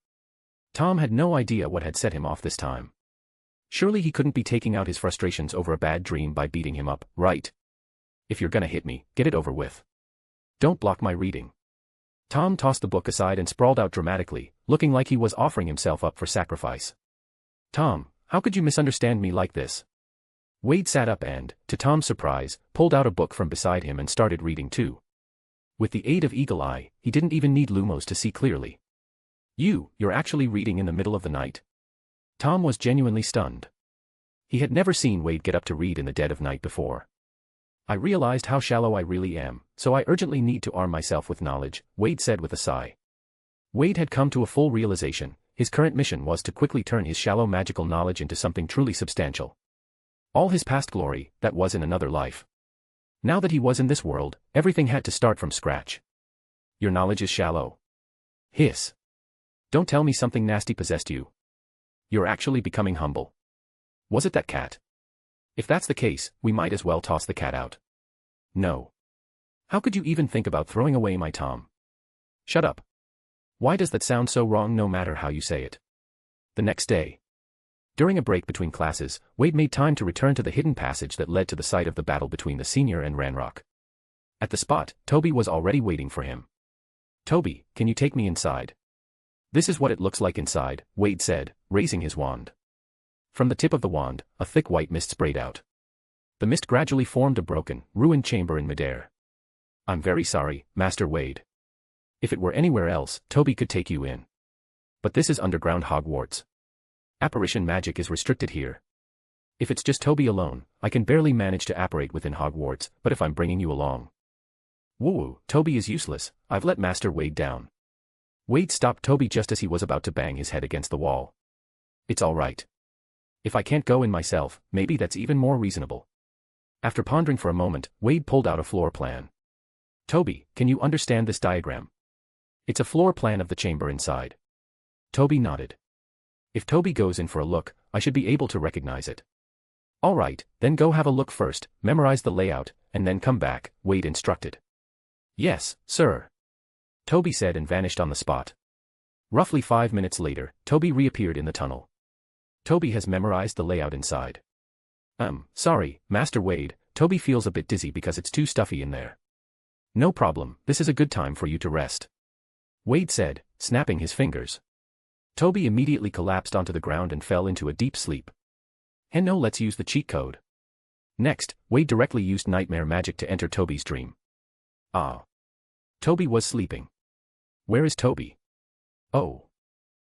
Tom had no idea what had set him off this time. Surely he couldn't be taking out his frustrations over a bad dream by beating him up, right? If you're gonna hit me, get it over with. Don't block my reading. Tom tossed the book aside and sprawled out dramatically, looking like he was offering himself up for sacrifice. Tom, how could you misunderstand me like this? Wade sat up and, to Tom's surprise, pulled out a book from beside him and started reading too. With the aid of Eagle Eye, he didn't even need Lumos to see clearly. You're actually reading in the middle of the night? Tom was genuinely stunned. He had never seen Wade get up to read in the dead of night before. I realized how shallow I really am, so I urgently need to arm myself with knowledge, Wade said with a sigh. Wade had come to a full realization. His current mission was to quickly turn his shallow magical knowledge into something truly substantial. All his past glory, that was in another life. Now that he was in this world, everything had to start from scratch. Your knowledge is shallow. Hiss. Don't tell me something nasty possessed you. You're actually becoming humble. Was it that cat? If that's the case, we might as well toss the cat out. No. How could you even think about throwing away my Tom? Shut up. Why does that sound so wrong no matter how you say it? The next day. During a break between classes, Wade made time to return to the hidden passage that led to the site of the battle between the senior and Ranrock. At the spot, Toby was already waiting for him. "Toby, can you take me inside?" "This is what it looks like inside," Wade said, raising his wand. From the tip of the wand, a thick white mist sprayed out. The mist gradually formed a broken, ruined chamber in midair. "I'm very sorry, Master Wade. If it were anywhere else, Toby could take you in. But this is underground Hogwarts. Apparition magic is restricted here. If it's just Toby alone, I can barely manage to apparate within Hogwarts, but if I'm bringing you along..." "Woo-woo, Toby is useless, I've let Master Wade down." Wade stopped Toby just as he was about to bang his head against the wall. "It's all right. If I can't go in myself, maybe that's even more reasonable." After pondering for a moment, Wade pulled out a floor plan. "Toby, can you understand this diagram?" "It's a floor plan of the chamber inside." Toby nodded. "If Toby goes in for a look, I should be able to recognize it." "All right, then go have a look first, memorize the layout, and then come back," Wade instructed. "Yes, sir," Toby said and vanished on the spot. Roughly 5 minutes later, Toby reappeared in the tunnel. "Toby has memorized the layout inside." Sorry, Master Wade, Toby feels a bit dizzy because it's too stuffy in there." "No problem, this is a good time for you to rest," Wade said, snapping his fingers. Toby immediately collapsed onto the ground and fell into a deep sleep. "No, let's use the cheat code." Next, Wade directly used nightmare magic to enter Toby's dream. Toby was sleeping. Where is Toby? Oh.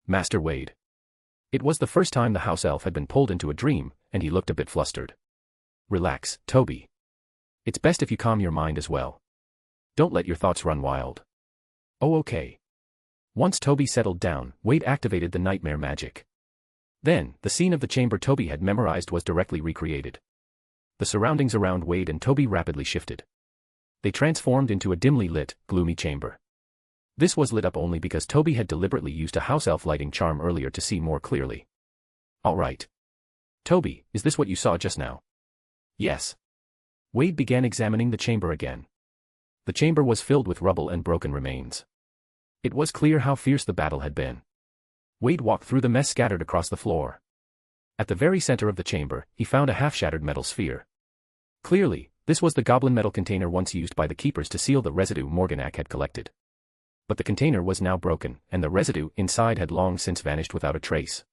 Master Wade. It was the first time the house elf had been pulled into a dream, and he looked a bit flustered. "Relax, Toby. It's best if you calm your mind as well. Don't let your thoughts run wild." "Oh, okay." Once Toby settled down, Wade activated the nightmare magic. Then, the scene of the chamber Toby had memorized was directly recreated. The surroundings around Wade and Toby rapidly shifted. They transformed into a dimly lit, gloomy chamber. This was lit up only because Toby had deliberately used a house elf lighting charm earlier to see more clearly. "All right. Toby, is this what you saw just now?" "Yes." Wade began examining the chamber again. The chamber was filled with rubble and broken remains. It was clear how fierce the battle had been. Wade walked through the mess scattered across the floor. At the very center of the chamber, he found a half-shattered metal sphere. Clearly, this was the goblin metal container once used by the keepers to seal the residue Morganac had collected. But the container was now broken, and the residue inside had long since vanished without a trace.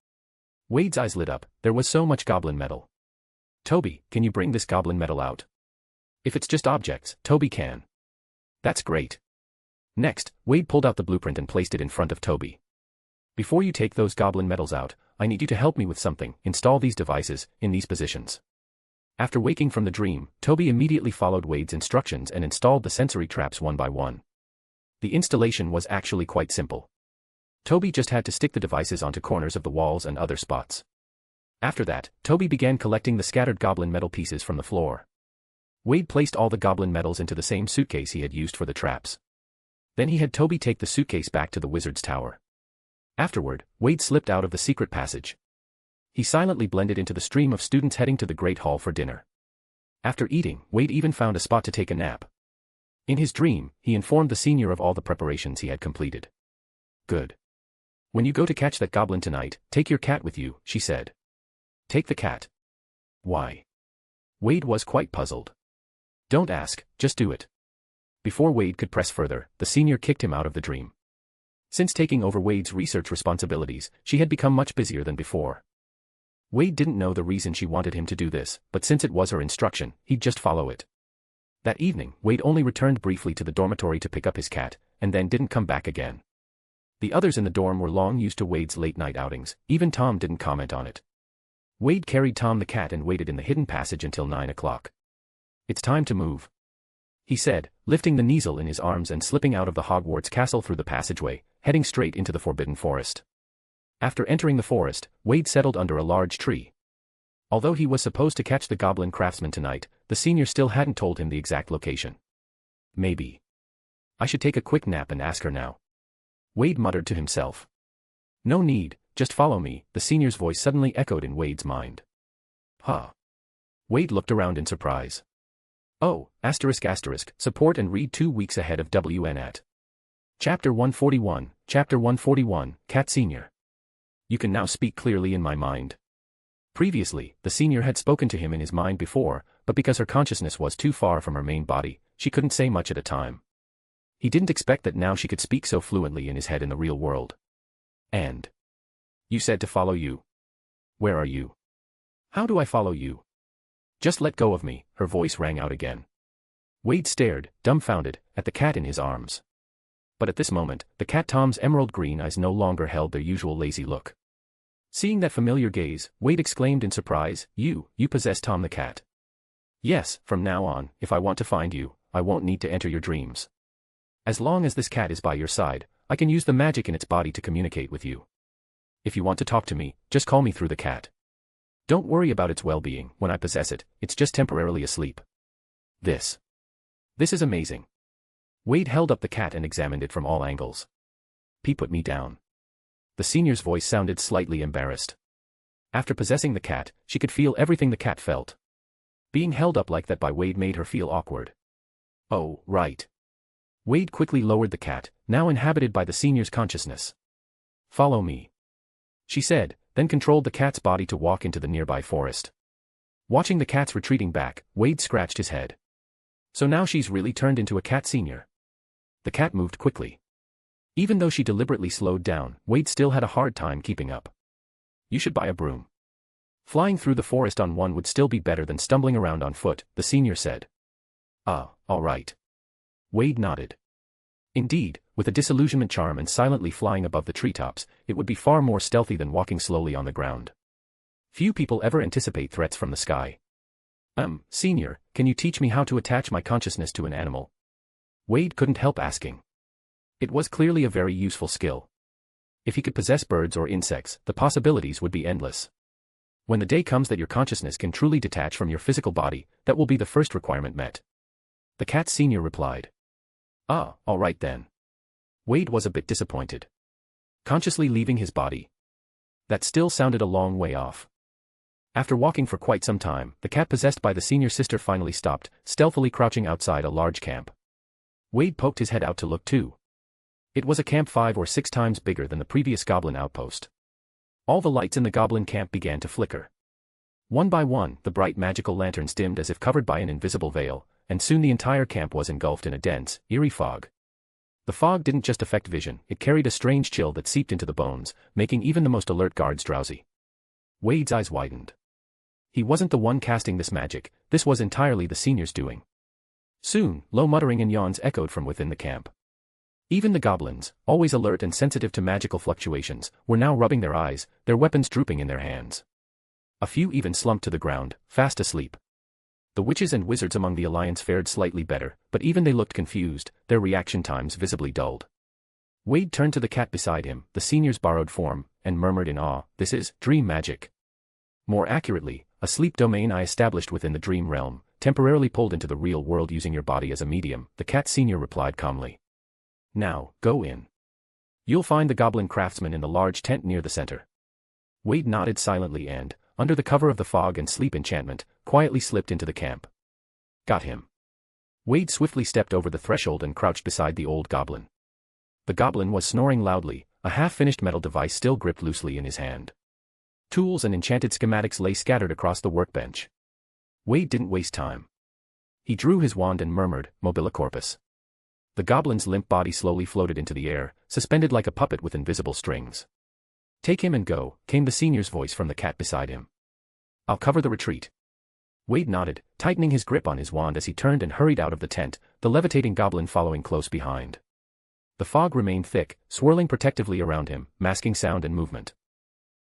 Wade's eyes lit up, there was so much goblin metal. "Toby, can you bring this goblin metal out?" "If it's just objects, Toby can." "That's great." Next, Wade pulled out the blueprint and placed it in front of Toby. "Before you take those goblin metals out, I need you to help me with something. Install these devices, in these positions." After waking from the dream, Toby immediately followed Wade's instructions and installed the sensory traps one by one. The installation was actually quite simple. Toby just had to stick the devices onto corners of the walls and other spots. After that, Toby began collecting the scattered goblin metal pieces from the floor. Wade placed all the goblin metals into the same suitcase he had used for the traps. Then he had Toby take the suitcase back to the wizard's tower. Afterward, Wade slipped out of the secret passage. He silently blended into the stream of students heading to the Great Hall for dinner. After eating, Wade even found a spot to take a nap. In his dream, he informed the senior of all the preparations he had completed. "Good. When you go to catch that goblin tonight, take your cat with you," she said. "Take the cat? Why?" Wade was quite puzzled. "Don't ask, just do it." Before Wade could press further, the senior kicked him out of the dream. Since taking over Wade's research responsibilities, she had become much busier than before. Wade didn't know the reason she wanted him to do this, but since it was her instruction, he'd just follow it. That evening, Wade only returned briefly to the dormitory to pick up his cat, and then didn't come back again. The others in the dorm were long used to Wade's late-night outings, even Tom didn't comment on it. Wade carried Tom the cat and waited in the hidden passage until 9 o'clock. "It's time to move," he said, lifting the Kneazle in his arms and slipping out of the Hogwarts castle through the passageway, heading straight into the Forbidden Forest. After entering the forest, Wade settled under a large tree. Although he was supposed to catch the goblin craftsman tonight, the senior still hadn't told him the exact location. "Maybe I should take a quick nap and ask her now," Wade muttered to himself. "No need, just follow me," the senior's voice suddenly echoed in Wade's mind. Huh. Wade looked around in surprise. Oh, ***, support and read 2 weeks ahead of WN at. Chapter 141, Cat Senior. You can now speak clearly in my mind. Previously, the senior had spoken to him in his mind before, but because her consciousness was too far from her main body, she couldn't say much at a time. He didn't expect that now she could speak so fluently in his head in the real world. And you said to follow you. Where are you? How do I follow you? Just let go of me, her voice rang out again. Wade stared, dumbfounded, at the cat in his arms. But at this moment, the cat Tom's emerald green eyes no longer held their usual lazy look. Seeing that familiar gaze, Wade exclaimed in surprise, You possess Tom the cat. Yes, from now on, if I want to find you, I won't need to enter your dreams. As long as this cat is by your side, I can use the magic in its body to communicate with you. If you want to talk to me, just call me through the cat. Don't worry about its well-being. When I possess it, it's just temporarily asleep. This is amazing. Wade held up the cat and examined it from all angles. Put me down. The senior's voice sounded slightly embarrassed. After possessing the cat, she could feel everything the cat felt. Being held up like that by Wade made her feel awkward. Oh, right. Wade quickly lowered the cat, now inhabited by the senior's consciousness. Follow me, she said, then controlled the cat's body to walk into the nearby forest. Watching the cat's retreating back, Wade scratched his head. So now she's really turned into a cat senior. The cat moved quickly. Even though she deliberately slowed down, Wade still had a hard time keeping up. You should buy a broom. Flying through the forest on one would still be better than stumbling around on foot, the senior said. All right. Wade nodded. Indeed, with a disillusionment charm and silently flying above the treetops, it would be far more stealthy than walking slowly on the ground. Few people ever anticipate threats from the sky. Senior, can you teach me how to attach my consciousness to an animal? Wade couldn't help asking. It was clearly a very useful skill. If he could possess birds or insects, the possibilities would be endless. When the day comes that your consciousness can truly detach from your physical body, that will be the first requirement met. The cat senior replied. All right then. Wade was a bit disappointed. Consciously leaving his body. That still sounded a long way off. After walking for quite some time, the cat possessed by the senior sister finally stopped, stealthily crouching outside a large camp. Wade poked his head out to look too. It was a camp 5 or 6 times bigger than the previous goblin outpost. All the lights in the goblin camp began to flicker. One by one, the bright magical lanterns dimmed as if covered by an invisible veil, and soon the entire camp was engulfed in a dense, eerie fog. The fog didn't just affect vision, it carried a strange chill that seeped into the bones, making even the most alert guards drowsy. Wade's eyes widened. He wasn't the one casting this magic, this was entirely the senior's doing. Soon, low muttering and yawns echoed from within the camp. Even the goblins, always alert and sensitive to magical fluctuations, were now rubbing their eyes, their weapons drooping in their hands. A few even slumped to the ground, fast asleep. The witches and wizards among the alliance fared slightly better, but even they looked confused, their reaction times visibly dulled. Wade turned to the cat beside him, the senior's borrowed form, and murmured in awe, This is dream magic. More accurately, a sleep domain I established within the dream realm, temporarily pulled into the real world using your body as a medium, the cat senior replied calmly. Now, go in. You'll find the goblin craftsman in the large tent near the center. Wade nodded silently and, under the cover of the fog and sleep enchantment, quietly slipped into the camp. Got him. Wade swiftly stepped over the threshold and crouched beside the old goblin. The goblin was snoring loudly, a half-finished metal device still gripped loosely in his hand. Tools and enchanted schematics lay scattered across the workbench. Wade didn't waste time. He drew his wand and murmured, Mobile Corpus. The goblin's limp body slowly floated into the air, suspended like a puppet with invisible strings. Take him and go, came the senior's voice from the cat beside him. I'll cover the retreat. Wade nodded, tightening his grip on his wand as he turned and hurried out of the tent, the levitating goblin following close behind. The fog remained thick, swirling protectively around him, masking sound and movement.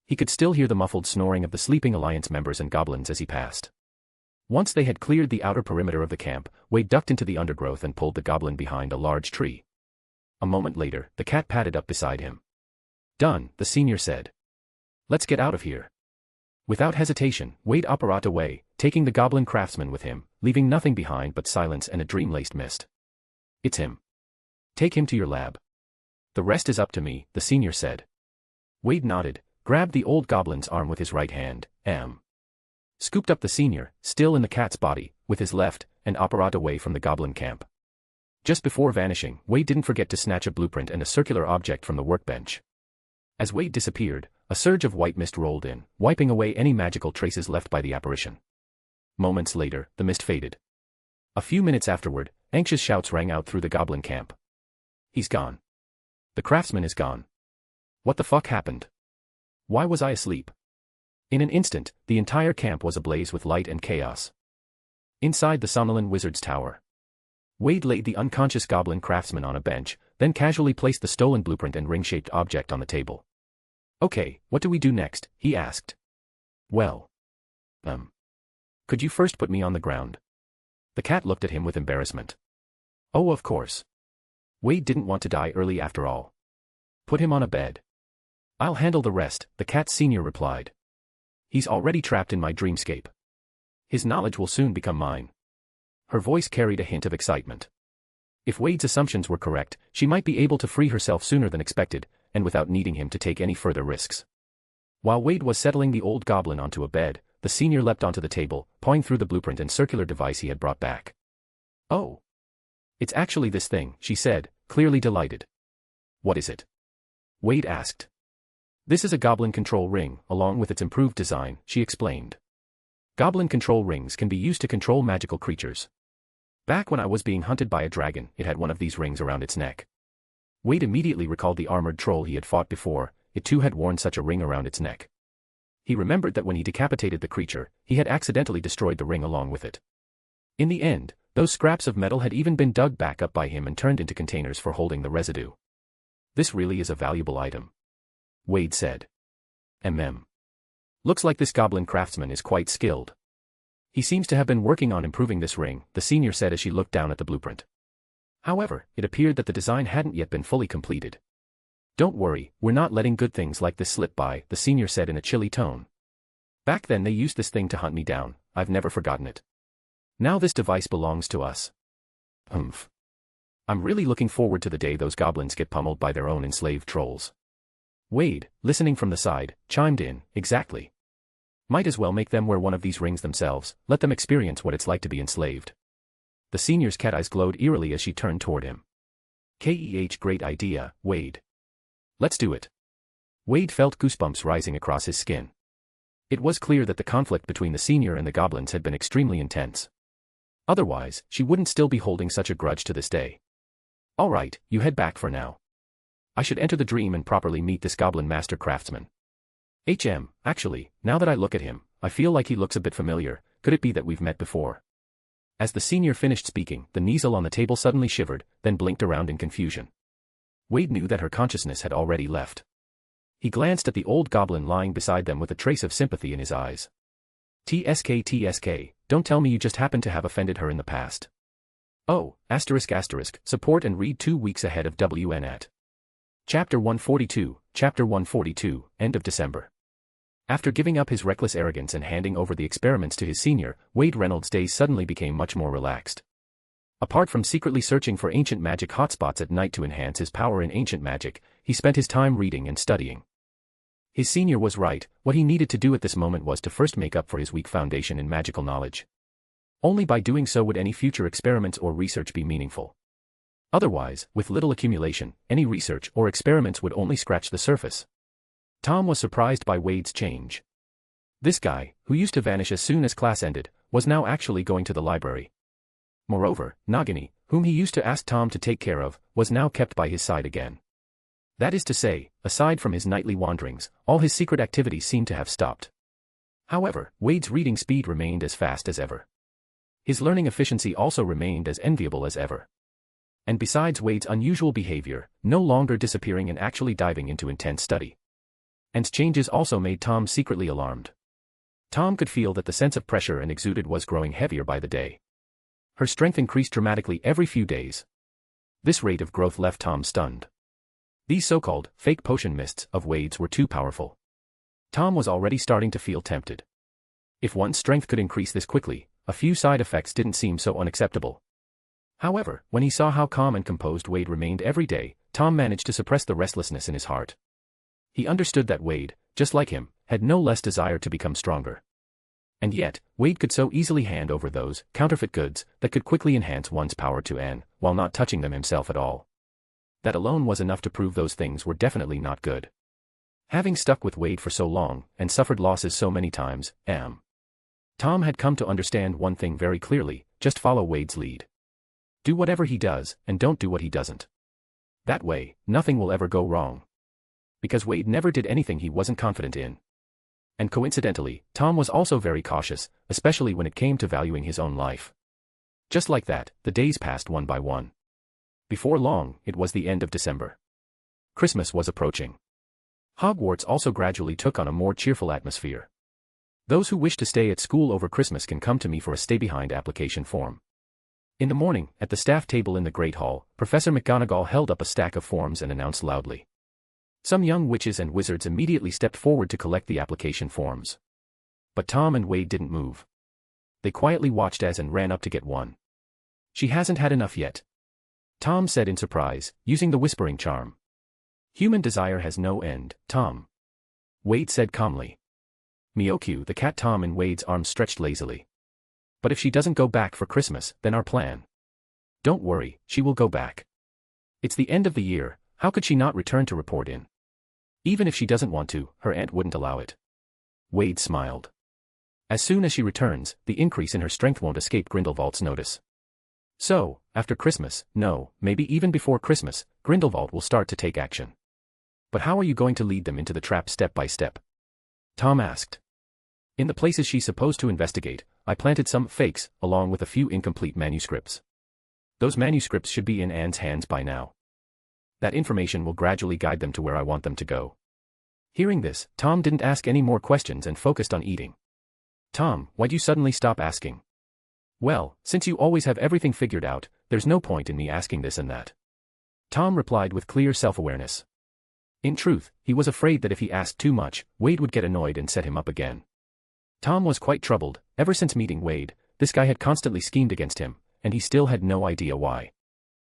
He could still hear the muffled snoring of the sleeping alliance members and goblins as he passed. Once they had cleared the outer perimeter of the camp, Wade ducked into the undergrowth and pulled the goblin behind a large tree. A moment later, the cat padded up beside him. Done, the senior said. Let's get out of here. Without hesitation, Wade apparat away, taking the goblin craftsman with him, leaving nothing behind but silence and a dream-laced mist. It's him. Take him to your lab. The rest is up to me, the senior said. Wade nodded, grabbed the old goblin's arm with his right hand, scooped up the senior, still in the cat's body, with his left, and apparat away from the goblin camp. Just before vanishing, Wade didn't forget to snatch a blueprint and a circular object from the workbench. As Wade disappeared, a surge of white mist rolled in, wiping away any magical traces left by the apparition. Moments later, the mist faded. A few minutes afterward, anxious shouts rang out through the goblin camp. He's gone. The craftsman is gone. What the fuck happened? Why was I asleep? In an instant, the entire camp was ablaze with light and chaos. Inside the somnolent wizard's tower, Wade laid the unconscious goblin craftsman on a bench, then casually placed the stolen blueprint and ring-shaped object on the table. Okay, what do we do next? He asked. Well. Could you first put me on the ground? The cat looked at him with embarrassment. Oh, of course. Wade didn't want to die early after all. Put him on a bed. I'll handle the rest, the cat senior replied. He's already trapped in my dreamscape. His knowledge will soon become mine. Her voice carried a hint of excitement. If Wade's assumptions were correct, she might be able to free herself sooner than expected, and without needing him to take any further risks. While Wade was settling the old goblin onto a bed, the senior leapt onto the table, pawing through the blueprint and circular device he had brought back. Oh. It's actually this thing, she said, clearly delighted. What is it? Wade asked. This is a goblin control ring, along with its improved design, she explained. Goblin control rings can be used to control magical creatures. Back when I was being hunted by a dragon, it had one of these rings around its neck. Wade immediately recalled the armored troll he had fought before. It too had worn such a ring around its neck. He remembered that when he decapitated the creature, he had accidentally destroyed the ring along with it. In the end, those scraps of metal had even been dug back up by him and turned into containers for holding the residue. This really is a valuable item, Wade said. Looks like this goblin craftsman is quite skilled. He seems to have been working on improving this ring, the senior said as she looked down at the blueprint. However, it appeared that the design hadn't yet been fully completed. Don't worry, we're not letting good things like this slip by, the senior said in a chilly tone. Back then they used this thing to hunt me down, I've never forgotten it. Now this device belongs to us. I'm really looking forward to the day those goblins get pummeled by their own enslaved trolls. Wade, listening from the side, chimed in, exactly. Might as well make them wear one of these rings themselves, let them experience what it's like to be enslaved. The senior's cat eyes glowed eerily as she turned toward him. Great idea, Wade. Let's do it. Wade felt goosebumps rising across his skin. It was clear that the conflict between the senior and the goblins had been extremely intense. Otherwise, she wouldn't still be holding such a grudge to this day. All right, you head back for now. I should enter the dream and properly meet this goblin master craftsman. Actually, now that I look at him, I feel like he looks a bit familiar. Could it be that we've met before? As the senior finished speaking, the Kneazle on the table suddenly shivered, then blinked around in confusion. Wade knew that her consciousness had already left. He glanced at the old goblin lying beside them with a trace of sympathy in his eyes. TSK, don't tell me you just happened to have offended her in the past. Oh, ***, support and read 2 weeks ahead of WN at. Chapter 142, end of December. After giving up his reckless arrogance and handing over the experiments to his senior, Wade Reynolds' days suddenly became much more relaxed. Apart from secretly searching for ancient magic hotspots at night to enhance his power in ancient magic, he spent his time reading and studying. His senior was right, what he needed to do at this moment was to first make up for his weak foundation in magical knowledge. Only by doing so would any future experiments or research be meaningful. Otherwise, with little accumulation, any research or experiments would only scratch the surface. Tom was surprised by Wade's change. This guy, who used to vanish as soon as class ended, was now actually going to the library. Moreover, Nagini, whom he used to ask Tom to take care of, was now kept by his side again. That is to say, aside from his nightly wanderings, all his secret activities seemed to have stopped. However, Wade's reading speed remained as fast as ever. His learning efficiency also remained as enviable as ever. And besides Wade's unusual behavior, no longer disappearing and actually diving into intense study. And changes also made Tom secretly alarmed. Tom could feel that the sense of pressure and exuded was growing heavier by the day. Her strength increased dramatically every few days. This rate of growth left Tom stunned. These so-called fake potion mists of Wade's were too powerful. Tom was already starting to feel tempted. If one's strength could increase this quickly, a few side effects didn't seem so unacceptable. However, when he saw how calm and composed Wade remained every day, Tom managed to suppress the restlessness in his heart. He understood that Wade, just like him, had no less desire to become stronger. And yet, Wade could so easily hand over those counterfeit goods that could quickly enhance one's power to N, while not touching them himself at all. That alone was enough to prove those things were definitely not good. Having stuck with Wade for so long, and suffered losses so many times, Tom had come to understand one thing very clearly: just follow Wade's lead. Do whatever he does, and don't do what he doesn't. That way, nothing will ever go wrong. Because Wade never did anything he wasn't confident in. And coincidentally, Tom was also very cautious, especially when it came to valuing his own life. Just like that, the days passed one by one. Before long, it was the end of December. Christmas was approaching. Hogwarts also gradually took on a more cheerful atmosphere. Those who wish to stay at school over Christmas can come to me for a stay-behind application form. In the morning, at the staff table in the Great Hall, Professor McGonagall held up a stack of forms and announced loudly. Some young witches and wizards immediately stepped forward to collect the application forms. But Tom and Wade didn't move. They quietly watched as Anne ran up to get one. "She hasn't had enough yet," Tom said in surprise, using the whispering charm. "Human desire has no end, Tom," Wade said calmly. Miokyu the cat. Tom and Wade's arms stretched lazily. "But if she doesn't go back for Christmas, then our plan." "Don't worry, she will go back. It's the end of the year, how could she not return to report in? Even if she doesn't want to, her aunt wouldn't allow it." Wade smiled. "As soon as she returns, the increase in her strength won't escape Grindelwald's notice. So, after Christmas, no, maybe even before Christmas, Grindelwald will start to take action." "But how are you going to lead them into the trap step by step?" Tom asked. "In the places she's supposed to investigate, I planted some fakes, along with a few incomplete manuscripts. Those manuscripts should be in Anne's hands by now. That information will gradually guide them to where I want them to go." Hearing this, Tom didn't ask any more questions and focused on eating. "Tom, why'd you suddenly stop asking?" "Well, since you always have everything figured out, there's no point in me asking this and that," Tom replied with clear self-awareness. In truth, he was afraid that if he asked too much, Wade would get annoyed and set him up again. Tom was quite troubled. Ever since meeting Wade, this guy had constantly schemed against him, and he still had no idea why.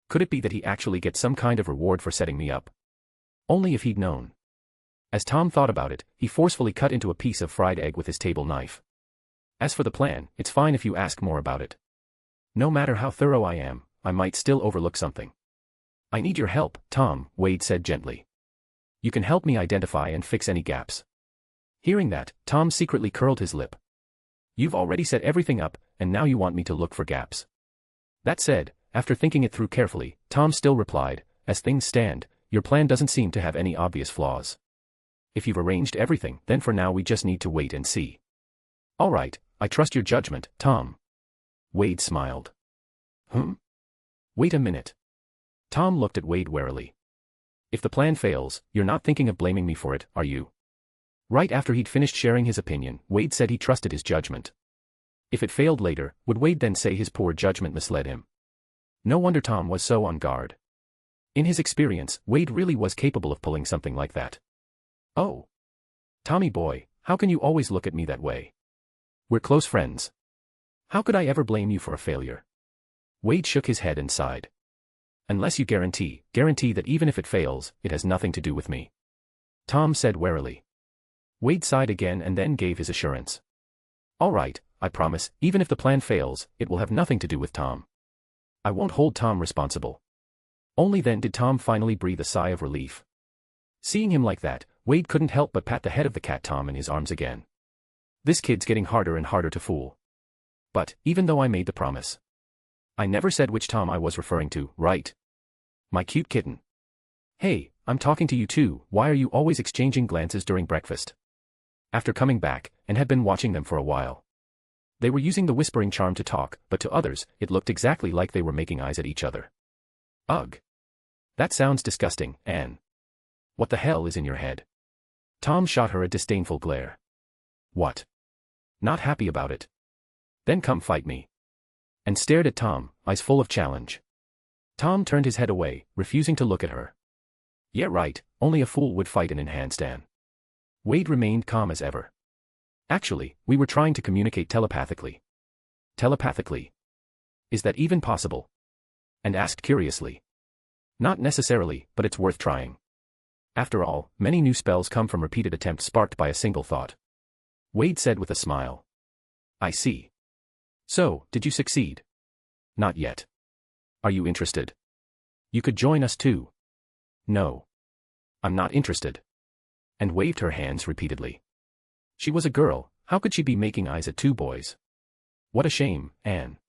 Could it be that he actually gets some kind of reward for setting me up? Only if he'd known. As Tom thought about it, he forcefully cut into a piece of fried egg with his table knife. "As for the plan, it's fine if you ask more about it. No matter how thorough I am, I might still overlook something." "I need your help, Tom," Wade said gently. "You can help me identify and fix any gaps." Hearing that, Tom secretly curled his lip. "You've already set everything up, and now you want me to look for gaps." That said, after thinking it through carefully, Tom still replied, "As things stand, your plan doesn't seem to have any obvious flaws. If you've arranged everything, then for now we just need to wait and see." "All right, I trust your judgment, Tom." Wade smiled. Wait a minute." Tom looked at Wade warily. "If the plan fails, you're not thinking of blaming me for it, are you?" Right after he'd finished sharing his opinion, Wade said he trusted his judgment. If it failed later, would Wade then say his poor judgment misled him? No wonder Tom was so on guard. In his experience, Wade really was capable of pulling something like that. "Oh. Tommy boy, how can you always look at me that way? We're close friends. How could I ever blame you for a failure?" Wade shook his head and sighed. "Unless you guarantee that even if it fails, it has nothing to do with me," Tom said warily. Wade sighed again and then gave his assurance. "All right, I promise, even if the plan fails, it will have nothing to do with Tom. I won't hold Tom responsible." Only then did Tom finally breathe a sigh of relief. Seeing him like that, Wade couldn't help but pat the head of the cat Tom in his arms again. This kid's getting harder and harder to fool. But, even though I made the promise, I never said which Tom I was referring to, right? My cute kitten. "Hey, I'm talking to you too, why are you always exchanging glances during breakfast?" After coming back, and had been watching them for a while. They were using the whispering charm to talk, but to others, it looked exactly like they were making eyes at each other. "Ugh. That sounds disgusting, Anne. What the hell is in your head?" Tom shot her a disdainful glare. "What? Not happy about it? Then come fight me." And stared at Tom, eyes full of challenge. Tom turned his head away, refusing to look at her. "Yeah right, only a fool would fight an enhanced Anne." Wade remained calm as ever. "Actually, we were trying to communicate telepathically." "Telepathically? Is that even possible?" And asked curiously. "Not necessarily, but it's worth trying. After all, many new spells come from repeated attempts sparked by a single thought." Wade said with a smile. "I see. So, did you succeed?" "Not yet." "Are you interested? You could join us too." "No. I'm not interested." and waved her hands repeatedly. She was a girl, how could she be making eyes at two boys? What a shame, Anne.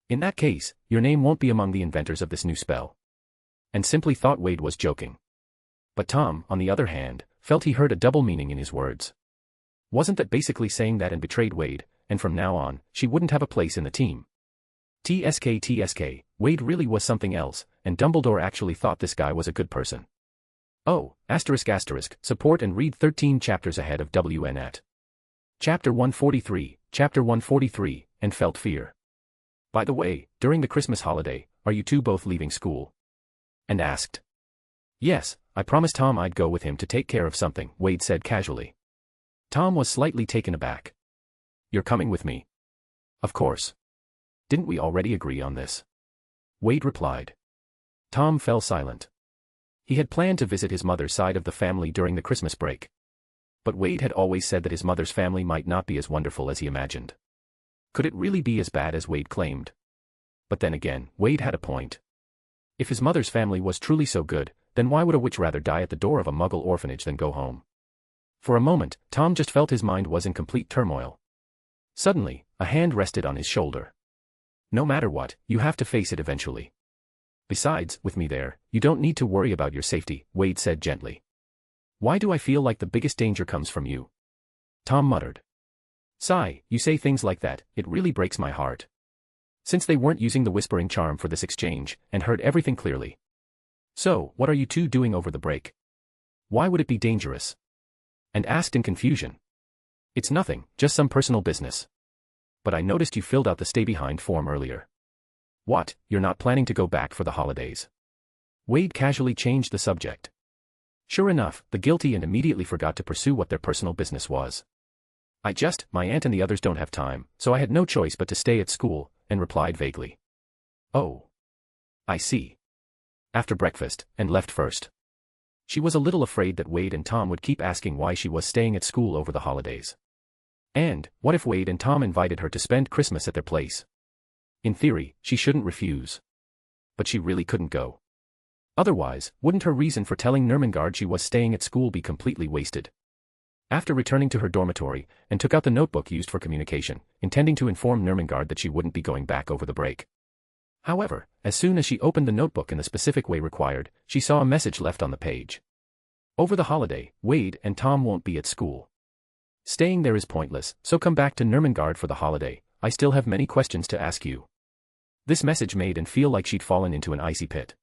In that case, your name won't be among the inventors of this new spell. And simply thought Wade was joking. But Tom, on the other hand, felt he heard a double meaning in his words. Wasn't that basically saying that and betrayed Wade, and from now on, she wouldn't have a place in the team? TSK, Wade really was something else, and Dumbledore actually thought this guy was a good person. Oh, ***, support and read 13 chapters ahead of WN at Chapter 143, and felt fear. By the way, during the Christmas holiday, are you two both leaving school? And asked. Yes, I promised Tom I'd go with him to take care of something, Wade said casually. Tom was slightly taken aback. You're coming with me? Of course. Didn't we already agree on this? Wade replied. Tom fell silent. He had planned to visit his mother's side of the family during the Christmas break. But Wade had always said that his mother's family might not be as wonderful as he imagined. Could it really be as bad as Wade claimed? But then again, Wade had a point. If his mother's family was truly so good, then why would a witch rather die at the door of a Muggle orphanage than go home? For a moment, Tom just felt his mind was in complete turmoil. Suddenly, a hand rested on his shoulder. No matter what, you have to face it eventually. Besides, with me there, you don't need to worry about your safety, Wade said gently. Why do I feel like the biggest danger comes from you? Tom muttered. Sigh, you say things like that, it really breaks my heart. Since they weren't using the whispering charm for this exchange, and heard everything clearly. So, what are you two doing over the break? Why would it be dangerous? And asked in confusion. It's nothing, just some personal business. But I noticed you filled out the stay behind form earlier. What, you're not planning to go back for the holidays? Wade casually changed the subject. Sure enough, the guilty and immediately forgot to pursue what their personal business was. My aunt and the others don't have time, so I had no choice but to stay at school, and replied vaguely. Oh. I see. After breakfast, and left first. She was a little afraid that Wade and Tom would keep asking why she was staying at school over the holidays. And, what if Wade and Tom invited her to spend Christmas at their place? In theory, she shouldn't refuse. But she really couldn't go. Otherwise, wouldn't her reason for telling Ermengarde she was staying at school be completely wasted? After returning to her dormitory, and took out the notebook used for communication, intending to inform Ermengarde that she wouldn't be going back over the break. However, as soon as she opened the notebook in the specific way required, she saw a message left on the page. Over the holiday, Wade and Tom won't be at school. Staying there is pointless, so come back to Ermengarde for the holiday, I still have many questions to ask you. This message made Anne feel like she'd fallen into an icy pit.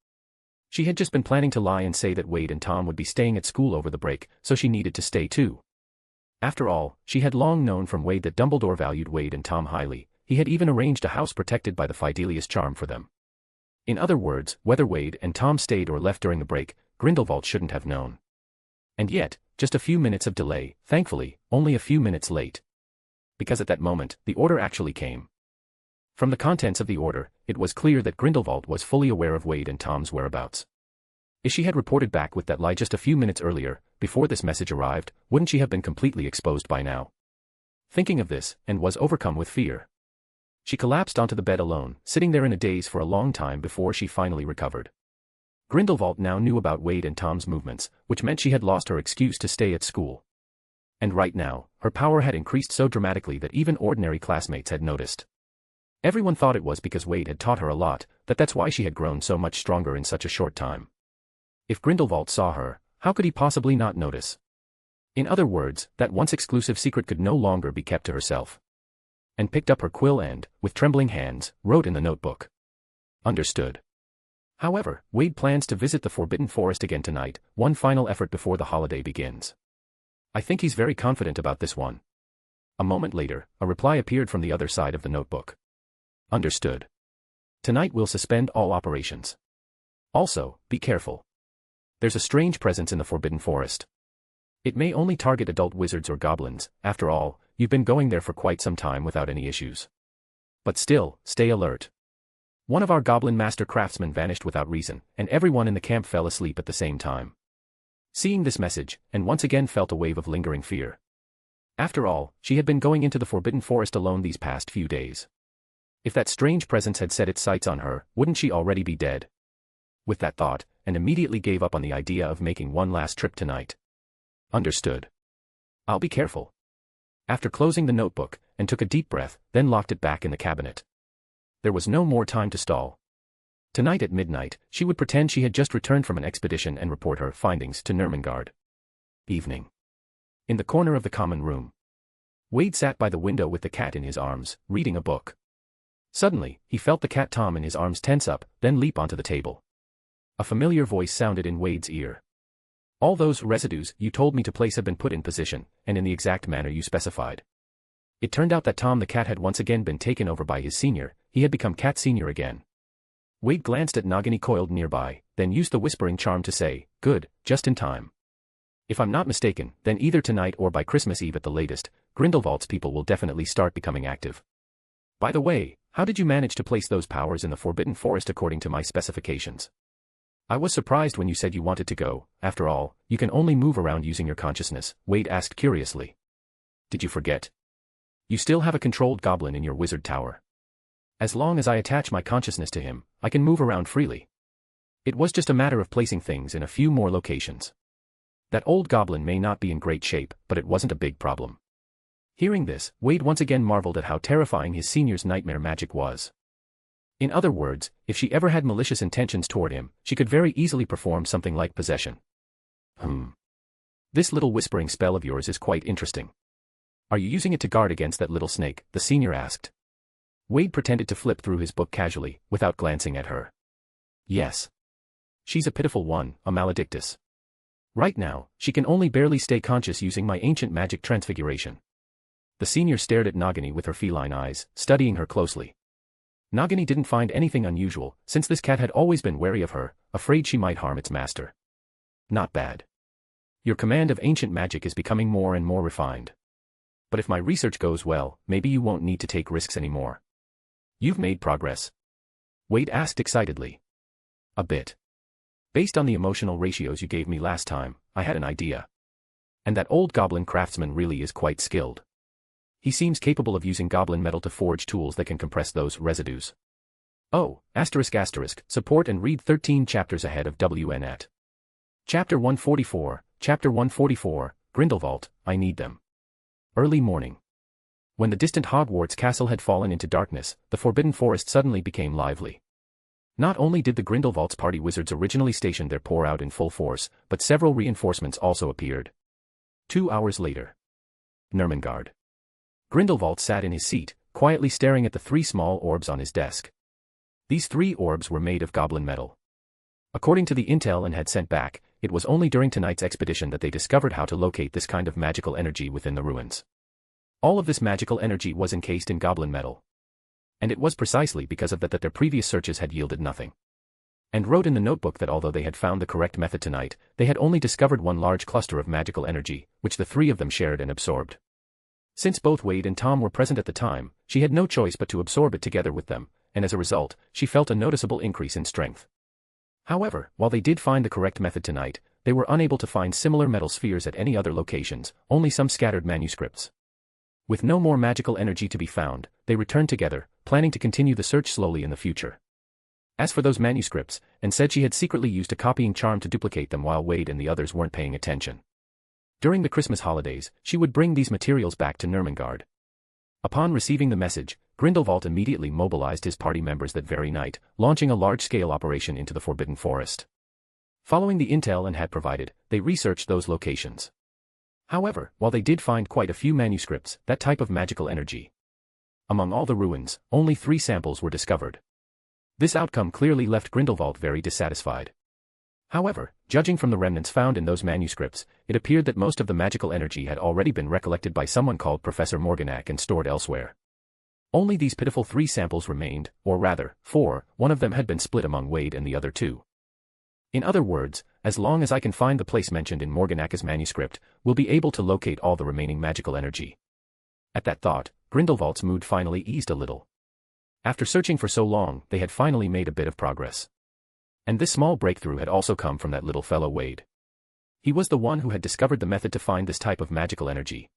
She had just been planning to lie and say that Wade and Tom would be staying at school over the break, so she needed to stay too. After all, she had long known from Wade that Dumbledore valued Wade and Tom highly, he had even arranged a house protected by the Fidelius charm for them. In other words, whether Wade and Tom stayed or left during the break, Grindelwald shouldn't have known. And yet, just a few minutes of delay, thankfully, only a few minutes late. Because at that moment, the order actually came. From the contents of the order, it was clear that Grindelwald was fully aware of Wade and Tom's whereabouts. If she had reported back with that lie just a few minutes earlier, before this message arrived, wouldn't she have been completely exposed by now? Thinking of this, Anne was overcome with fear. She collapsed onto the bed alone, sitting there in a daze for a long time before she finally recovered. Grindelwald now knew about Wade and Tom's movements, which meant she had lost her excuse to stay at school. And right now, her power had increased so dramatically that even ordinary classmates had noticed. Everyone thought it was because Wade had taught her a lot, that's why she had grown so much stronger in such a short time. If Grindelwald saw her, how could he possibly not notice? In other words, that once exclusive secret could no longer be kept to herself. And picked up her quill and, with trembling hands, wrote in the notebook. Understood. However, Wade plans to visit the Forbidden Forest again tonight, one final effort before the holiday begins. I think he's very confident about this one. A moment later, a reply appeared from the other side of the notebook. Understood. Tonight we'll suspend all operations. Also, be careful. There's a strange presence in the Forbidden Forest. It may only target adult wizards or goblins, after all, you've been going there for quite some time without any issues. But still, stay alert. One of our goblin master craftsmen vanished without reason, and everyone in the camp fell asleep at the same time. Seeing this message, Anne once again felt a wave of lingering fear. After all, she had been going into the Forbidden Forest alone these past few days. If that strange presence had set its sights on her, wouldn't she already be dead? With that thought, Anne immediately gave up on the idea of making one last trip tonight. Understood. I'll be careful. After closing the notebook, and took a deep breath, then locked it back in the cabinet. There was no more time to stall. Tonight at midnight, she would pretend she had just returned from an expedition and report her findings to Nurmengard. Evening. In the corner of the common room, Wade sat by the window with the cat in his arms, reading a book. Suddenly, he felt the cat Tom in his arms tense up, then leap onto the table. A familiar voice sounded in Wade's ear. All those residues you told me to place have been put in position, and in the exact manner you specified. It turned out that Tom the cat had once again been taken over by his senior, he had become Cat Senior again. Wade glanced at Nagini coiled nearby, then used the whispering charm to say, "Good, just in time. If I'm not mistaken, then either tonight or by Christmas Eve at the latest, Grindelwald's people will definitely start becoming active. By the way, how did you manage to place those powers in the Forbidden Forest according to my specifications? I was surprised when you said you wanted to go. After all, you can only move around using your consciousness," Wade asked curiously. "Did you forget? You still have a controlled goblin in your wizard tower. As long as I attach my consciousness to him, I can move around freely. It was just a matter of placing things in a few more locations. That old goblin may not be in great shape, but it wasn't a big problem." Hearing this, Wade once again marveled at how terrifying his senior's nightmare magic was. In other words, if she ever had malicious intentions toward him, she could very easily perform something like possession. This little whispering spell of yours is quite interesting. Are you using it to guard against that little snake? The senior asked. Wade pretended to flip through his book casually, without glancing at her. Yes. She's a pitiful one, a maledictus. Right now, she can only barely stay conscious using my ancient magic transfiguration. The senior stared at Nagini with her feline eyes, studying her closely. Nagini didn't find anything unusual, since this cat had always been wary of her, afraid she might harm its master. Not bad. Your command of ancient magic is becoming more and more refined. But if my research goes well, maybe you won't need to take risks anymore. You've made progress? Wade asked excitedly. A bit. Based on the emotional ratios you gave me last time, I had an idea. And that old goblin craftsman really is quite skilled. He seems capable of using goblin metal to forge tools that can compress those residues. Oh, ***, support and read 13 chapters ahead of WN at. Chapter 144, Chapter 144, Grindelwald, I need them. Early morning. When the distant Hogwarts castle had fallen into darkness, the Forbidden Forest suddenly became lively. Not only did the Grindelwald's party wizards originally stationed there pour out in full force, but several reinforcements also appeared. 2 hours later. Nurmengard. Grindelwald sat in his seat, quietly staring at the 3 small orbs on his desk. These 3 orbs were made of goblin metal. According to the intel and had sent back, it was only during tonight's expedition that they discovered how to locate this kind of magical energy within the ruins. All of this magical energy was encased in goblin metal. And it was precisely because of that their previous searches had yielded nothing. And wrote in the notebook that although they had found the correct method tonight, they had only discovered one large cluster of magical energy, which the 3 of them shared and absorbed. Since both Wade and Tom were present at the time, she had no choice but to absorb it together with them, and as a result, she felt a noticeable increase in strength. However, while they did find the correct method tonight, they were unable to find similar metal spheres at any other locations, only some scattered manuscripts. With no more magical energy to be found, they returned together, planning to continue the search slowly in the future. As for those manuscripts, Anne said she had secretly used a copying charm to duplicate them while Wade and the others weren't paying attention. During the Christmas holidays, she would bring these materials back to Nurmengard. Upon receiving the message, Grindelwald immediately mobilized his party members that very night, launching a large-scale operation into the Forbidden Forest. Following the intel Anne had provided, they researched those locations. However, while they did find quite a few manuscripts, that type of magical energy. Among all the ruins, only 3 samples were discovered. This outcome clearly left Grindelwald very dissatisfied. However, judging from the remnants found in those manuscripts, it appeared that most of the magical energy had already been recollected by someone called Professor Morganac and stored elsewhere. Only these pitiful 3 samples remained, or rather, 4, one of them had been split among Wade and the other 2. In other words, as long as I can find the place mentioned in Morganac's manuscript, we'll be able to locate all the remaining magical energy. At that thought, Grindelwald's mood finally eased a little. After searching for so long, they had finally made a bit of progress. And this small breakthrough had also come from that little fellow Wade. He was the one who had discovered the method to find this type of magical energy.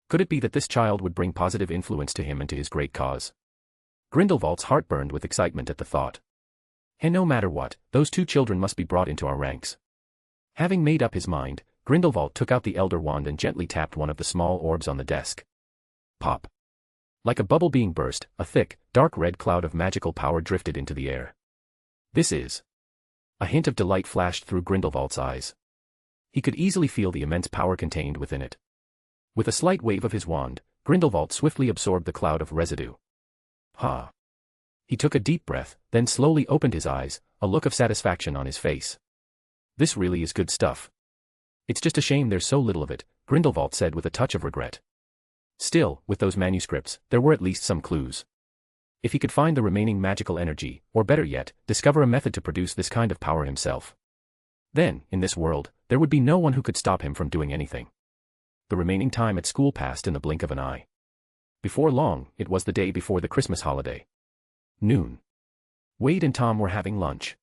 Could it be that this child would bring positive influence to him and to his great cause? Grindelwald's heart burned with excitement at the thought. And no matter what, those 2 children must be brought into our ranks. Having made up his mind, Grindelwald took out the Elder Wand and gently tapped one of the small orbs on the desk. Pop. Like a bubble being burst, a thick, dark red cloud of magical power drifted into the air. This is. A hint of delight flashed through Grindelwald's eyes. He could easily feel the immense power contained within it. With a slight wave of his wand, Grindelwald swiftly absorbed the cloud of residue. Ha! He took a deep breath, then slowly opened his eyes, a look of satisfaction on his face. This really is good stuff. It's just a shame there's so little of it, Grindelwald said with a touch of regret. Still, with those manuscripts, there were at least some clues. If he could find the remaining magical energy, or better yet, discover a method to produce this kind of power himself. Then, in this world, there would be no one who could stop him from doing anything. The remaining time at school passed in the blink of an eye. Before long, it was the day before the Christmas holiday. Noon. Wade and Tom were having lunch.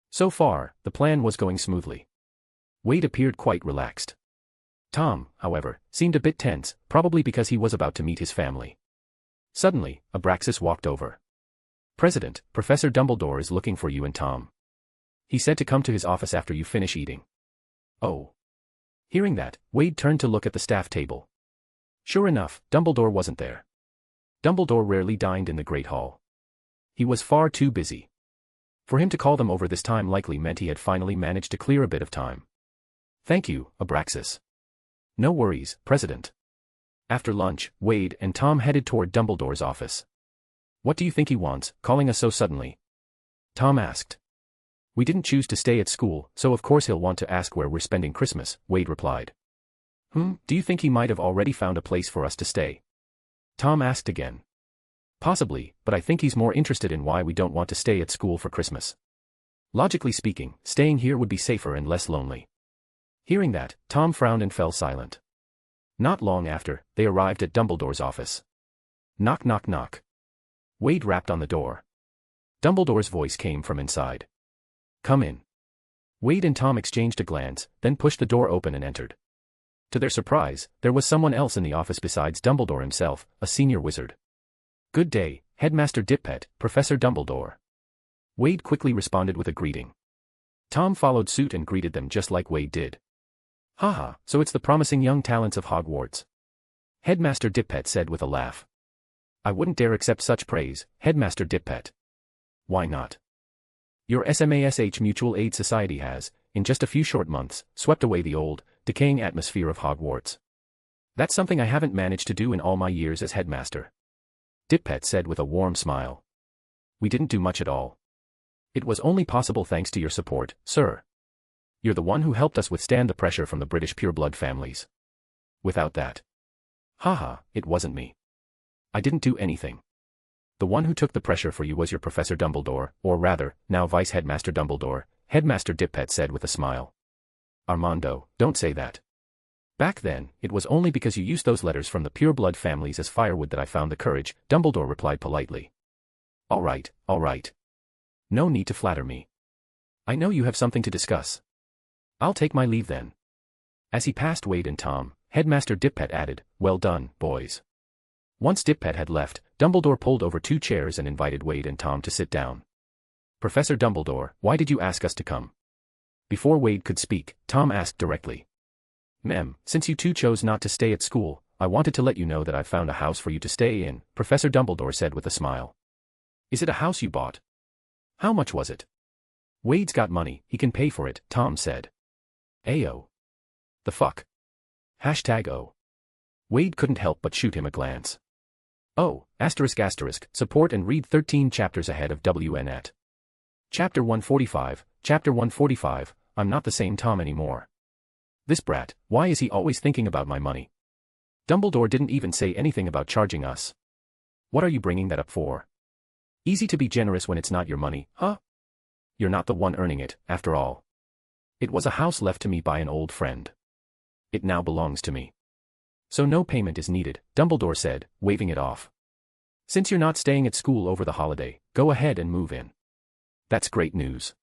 So far, the plan was going smoothly. Wade appeared quite relaxed. Tom, however, seemed a bit tense, probably because he was about to meet his family. Suddenly, Abraxas walked over. "President, Professor Dumbledore is looking for you and Tom. He said to come to his office after you finish eating." Oh. Hearing that, Wade turned to look at the staff table. Sure enough, Dumbledore wasn't there. Dumbledore rarely dined in the Great Hall. He was far too busy. For him to call them over this time likely meant he had finally managed to clear a bit of time. "Thank you, Abraxas." "No worries, President." After lunch, Wade and Tom headed toward Dumbledore's office. "What do you think he wants, calling us so suddenly?" Tom asked. "We didn't choose to stay at school, so of course he'll want to ask where we're spending Christmas," Wade replied. Do you think he might have already found a place for us to stay?" Tom asked again. "Possibly, but I think he's more interested in why we don't want to stay at school for Christmas. Logically speaking, staying here would be safer and less lonely." Hearing that, Tom frowned and fell silent. Not long after, they arrived at Dumbledore's office. Knock knock knock. Wade rapped on the door. Dumbledore's voice came from inside. "Come in." Wade and Tom exchanged a glance, then pushed the door open and entered. To their surprise, there was someone else in the office besides Dumbledore himself, a senior wizard. "Good day, Headmaster Dippet, Professor Dumbledore." Wade quickly responded with a greeting. Tom followed suit and greeted them just like Wade did. "Haha, so it's the promising young talents of Hogwarts," Headmaster Dippet said with a laugh. "I wouldn't dare accept such praise, Headmaster Dippet." "Why not? Your SMASH Mutual Aid Society has, in just a few short months, swept away the old, decaying atmosphere of Hogwarts. That's something I haven't managed to do in all my years as headmaster," Dippet said with a warm smile. "We didn't do much at all. It was only possible thanks to your support, sir. You're the one who helped us withstand the pressure from the British pureblood families. Without that..." "Haha, it wasn't me. I didn't do anything. The one who took the pressure for you was your Professor Dumbledore, or rather, now Vice Headmaster Dumbledore," Headmaster Dippet said with a smile. "Armando, don't say that. Back then, it was only because you used those letters from the pureblood families as firewood that I found the courage," Dumbledore replied politely. All right. No need to flatter me. I know you have something to discuss. I'll take my leave then." As he passed Wade and Tom, Headmaster Dippet added, "Well done, boys." Once Dippet had left, Dumbledore pulled over 2 chairs and invited Wade and Tom to sit down. "Professor Dumbledore, why did you ask us to come?" Before Wade could speak, Tom asked directly. Since you two chose not to stay at school, I wanted to let you know that I've found a house for you to stay in," Professor Dumbledore said with a smile. "Is it a house you bought? How much was it?" "Wade's got money, he can pay for it," Tom said. "Ayo. The fuck? #O. Wade couldn't help but shoot him a glance. Oh, ***, support and read 13 chapters ahead of WN at Chapter 145, I'm not the same Tom anymore. This brat, why is he always thinking about my money? Dumbledore didn't even say anything about charging us. What are you bringing that up for? Easy to be generous when it's not your money, huh? You're not the one earning it, after all. It was a house left to me by an old friend. It now belongs to me. So no payment is needed, Dumbledore said, waving it off. Since you're not staying at school over the holiday, go ahead and move in. That's great news.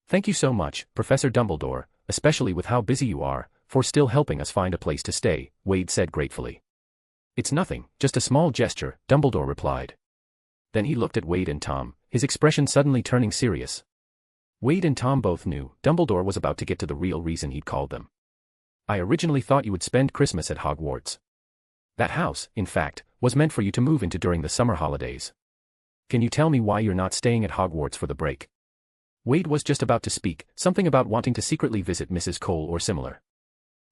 Thank you so much, Professor Dumbledore, especially with how busy you are, for still helping us find a place to stay, Wade said gratefully. It's nothing, just a small gesture, Dumbledore replied. Then he looked at Wade and Tom, his expression suddenly turning serious. Wade and Tom both knew Dumbledore was about to get to the real reason he'd called them. I originally thought you would spend Christmas at Hogwarts. That house, in fact, was meant for you to move into during the summer holidays. Can you tell me why you're not staying at Hogwarts for the break? Wade was just about to speak, something about wanting to secretly visit Mrs. Cole or similar.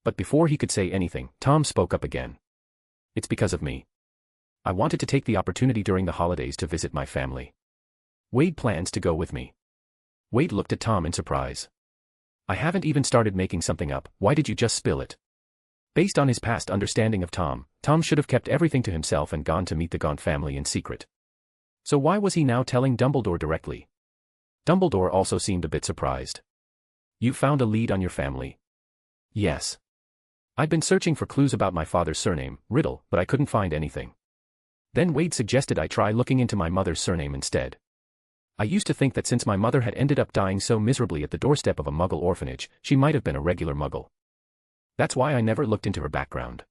But before he could say anything, Tom spoke up again. It's because of me. I wanted to take the opportunity during the holidays to visit my family. Wade plans to go with me. Wade looked at Tom in surprise. I haven't even started making something up, why did you just spill it? Based on his past understanding of Tom, Tom should have kept everything to himself and gone to meet the Gaunt family in secret. So why was he now telling Dumbledore directly? Dumbledore also seemed a bit surprised. You found a lead on your family? Yes. I'd been searching for clues about my father's surname, Riddle, but I couldn't find anything. Then Wade suggested I try looking into my mother's surname instead. I used to think that since my mother had ended up dying so miserably at the doorstep of a Muggle orphanage, she might have been a regular Muggle. That's why I never looked into her background.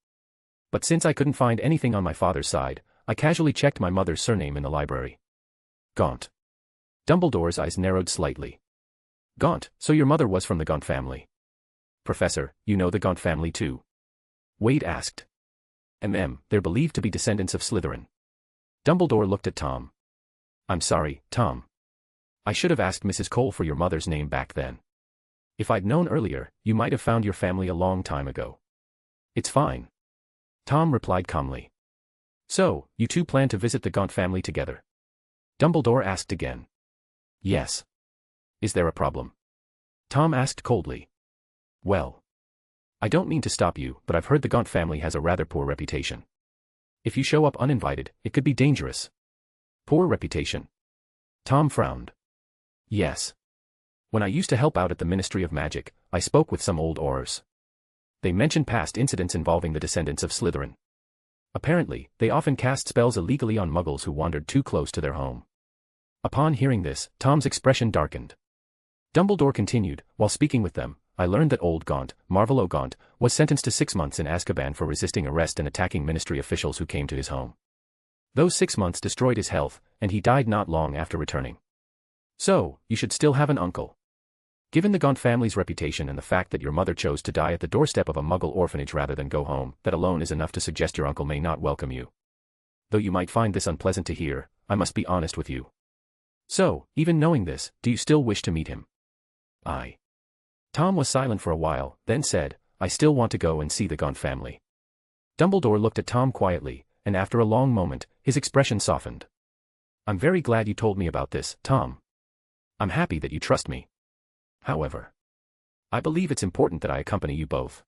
But since I couldn't find anything on my father's side, I casually checked my mother's surname in the library. Gaunt. Dumbledore's eyes narrowed slightly. Gaunt, so your mother was from the Gaunt family. Professor, you know the Gaunt family too? Wade asked. They're believed to be descendants of Slytherin. Dumbledore looked at Tom. I'm sorry, Tom. I should have asked Mrs. Cole for your mother's name back then. If I'd known earlier, you might have found your family a long time ago. It's fine. Tom replied calmly. So, you two plan to visit the Gaunt family together? Dumbledore asked again. Yes. Is there a problem? Tom asked coldly. Well. I don't mean to stop you, but I've heard the Gaunt family has a rather poor reputation. If you show up uninvited, it could be dangerous. Poor reputation. Tom frowned. Yes. When I used to help out at the Ministry of Magic, I spoke with some old Aurors. They mentioned past incidents involving the descendants of Slytherin. Apparently, they often cast spells illegally on Muggles who wandered too close to their home. Upon hearing this, Tom's expression darkened. Dumbledore continued, while speaking with them, I learned that old Gaunt, Marvolo Gaunt, was sentenced to 6 months in Azkaban for resisting arrest and attacking ministry officials who came to his home. Those 6 months destroyed his health, and he died not long after returning. So, you should still have an uncle. Given the Gaunt family's reputation and the fact that your mother chose to die at the doorstep of a Muggle orphanage rather than go home, that alone is enough to suggest your uncle may not welcome you. Though you might find this unpleasant to hear, I must be honest with you. So, even knowing this, do you still wish to meet him? Tom was silent for a while, then said, I still want to go and see the Gaunt family. Dumbledore looked at Tom quietly, and after a long moment, his expression softened. I'm very glad you told me about this, Tom. I'm happy that you trust me. However, I believe it's important that I accompany you both.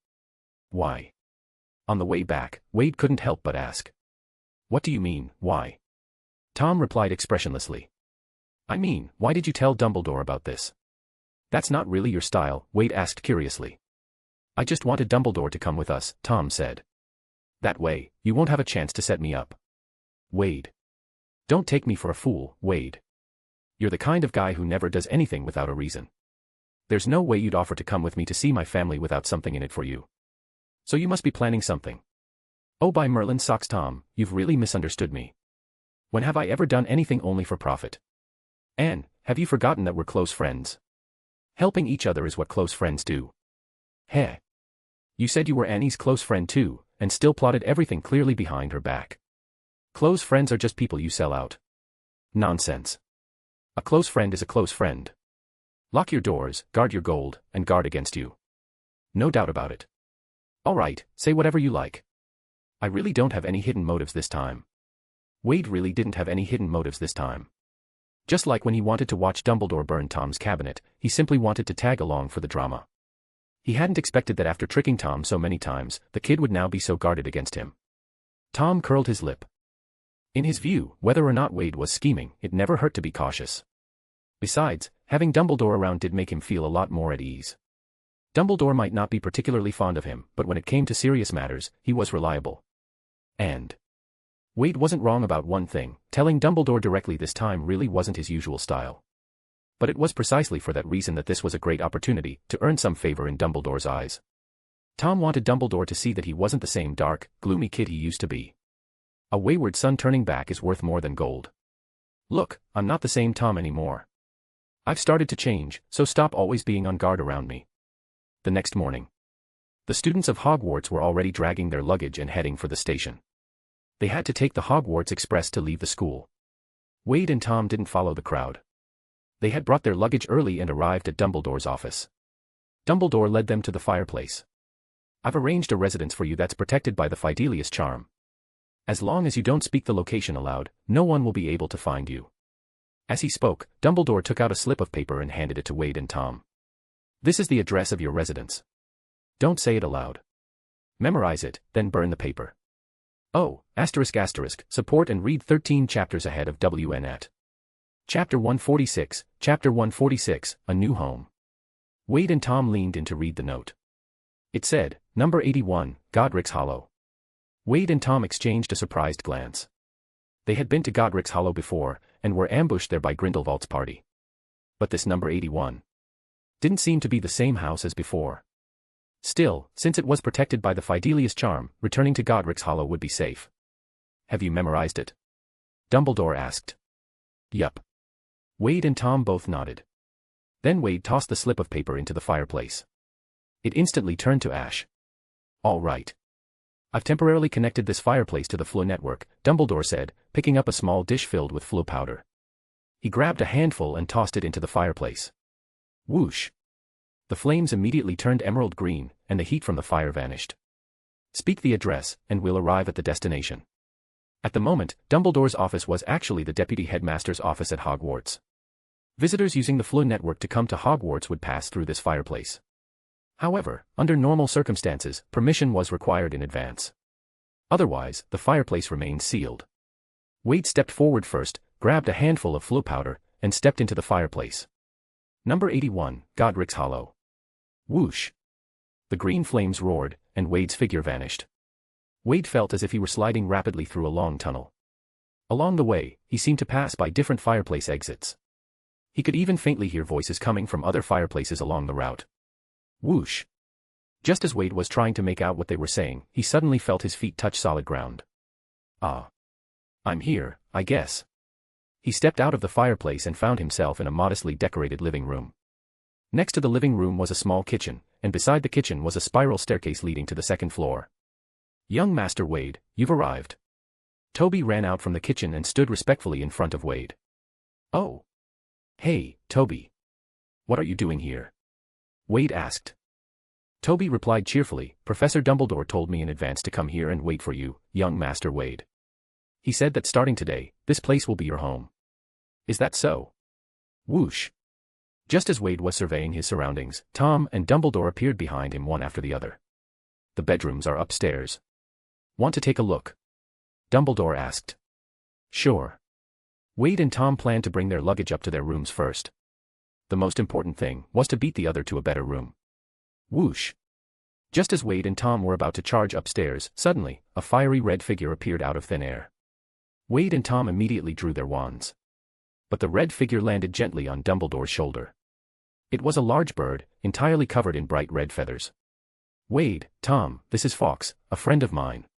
Why? On the way back, Wade couldn't help but ask. What do you mean, why? Tom replied expressionlessly. I mean, why did you tell Dumbledore about this? That's not really your style, Wade asked curiously. I just wanted Dumbledore to come with us, Tom said. That way, you won't have a chance to set me up. Wade. Don't take me for a fool, Wade. You're the kind of guy who never does anything without a reason. There's no way you'd offer to come with me to see my family without something in it for you. So you must be planning something. Oh, by Merlin's socks, Tom, you've really misunderstood me. When have I ever done anything only for profit? Anne, have you forgotten that we're close friends? Helping each other is what close friends do. Heh. You said you were Annie's close friend too, and still plotted everything clearly behind her back. Close friends are just people you sell out. Nonsense. A close friend is a close friend. Lock your doors, guard your gold, and guard against you. No doubt about it. All right, say whatever you like. I really don't have any hidden motives this time. Wade really didn't have any hidden motives this time. Just like when he wanted to watch Dumbledore burn Tom's cabinet, he simply wanted to tag along for the drama. He hadn't expected that after tricking Tom so many times, the kid would now be so guarded against him. Tom curled his lip. In his view, whether or not Wade was scheming, it never hurt to be cautious. Besides, having Dumbledore around did make him feel a lot more at ease. Dumbledore might not be particularly fond of him, but when it came to serious matters, he was reliable. And Wade wasn't wrong about one thing, telling Dumbledore directly this time really wasn't his usual style. But it was precisely for that reason that this was a great opportunity to earn some favor in Dumbledore's eyes. Tom wanted Dumbledore to see that he wasn't the same dark, gloomy kid he used to be. A wayward son turning back is worth more than gold. Look, I'm not the same Tom anymore. I've started to change, so stop always being on guard around me. The next morning. The students of Hogwarts were already dragging their luggage and heading for the station. They had to take the Hogwarts Express to leave the school. Wade and Tom didn't follow the crowd. They had brought their luggage early and arrived at Dumbledore's office. Dumbledore led them to the fireplace. "I've arranged a residence for you that's protected by the Fidelius charm. As long as you don't speak the location aloud, no one will be able to find you." As he spoke, Dumbledore took out a slip of paper and handed it to Wade and Tom. "This is the address of your residence. Don't say it aloud. Memorize it, then burn the paper. Oh, ***, support and read 13 chapters ahead of WN at Chapter 146, A New Home." Wade and Tom leaned in to read the note. It said, "Number 81, Godric's Hollow." Wade and Tom exchanged a surprised glance. They had been to Godric's Hollow before, and were ambushed there by Grindelwald's party. But this number 81 didn't seem to be the same house as before. Still, since it was protected by the Fidelius charm, returning to Godric's Hollow would be safe. "Have you memorized it?" Dumbledore asked. "Yup." Wade and Tom both nodded. Then Wade tossed the slip of paper into the fireplace. It instantly turned to ash. "All right. I've temporarily connected this fireplace to the flow network," Dumbledore said, picking up a small dish filled with flow powder. He grabbed a handful and tossed it into the fireplace. Whoosh! The flames immediately turned emerald green, and the heat from the fire vanished. "Speak the address, and we'll arrive at the destination." At the moment, Dumbledore's office was actually the deputy headmaster's office at Hogwarts. Visitors using the flow network to come to Hogwarts would pass through this fireplace. However, under normal circumstances, permission was required in advance. Otherwise, the fireplace remained sealed. Wade stepped forward first, grabbed a handful of flow powder, and stepped into the fireplace. Number 81, Godric's Hollow. Whoosh! The green flames roared, and Wade's figure vanished. Wade felt as if he were sliding rapidly through a long tunnel. Along the way, he seemed to pass by different fireplace exits. He could even faintly hear voices coming from other fireplaces along the route. Whoosh! Just as Wade was trying to make out what they were saying, he suddenly felt his feet touch solid ground. "Ah. I'm here, I guess." He stepped out of the fireplace and found himself in a modestly decorated living room. Next to the living room was a small kitchen, and beside the kitchen was a spiral staircase leading to the second floor. "Young Master Wade, you've arrived." Toby ran out from the kitchen and stood respectfully in front of Wade. "Oh. Hey, Toby. What are you doing here?" Wade asked. Toby replied cheerfully, "Professor Dumbledore told me in advance to come here and wait for you, young Master Wade. He said that starting today, this place will be your home. Is that so?" Whoosh! Just as Wade was surveying his surroundings, Tom and Dumbledore appeared behind him one after the other. "The bedrooms are upstairs. Want to take a look?" Dumbledore asked. "Sure." Wade and Tom planned to bring their luggage up to their rooms first. The most important thing was to beat the other to a better room. Whoosh! Just as Wade and Tom were about to charge upstairs, suddenly, a fiery red figure appeared out of thin air. Wade and Tom immediately drew their wands. But the red figure landed gently on Dumbledore's shoulder. It was a large bird, entirely covered in bright red feathers. "Wade, Tom, this is Fawkes, a friend of mine."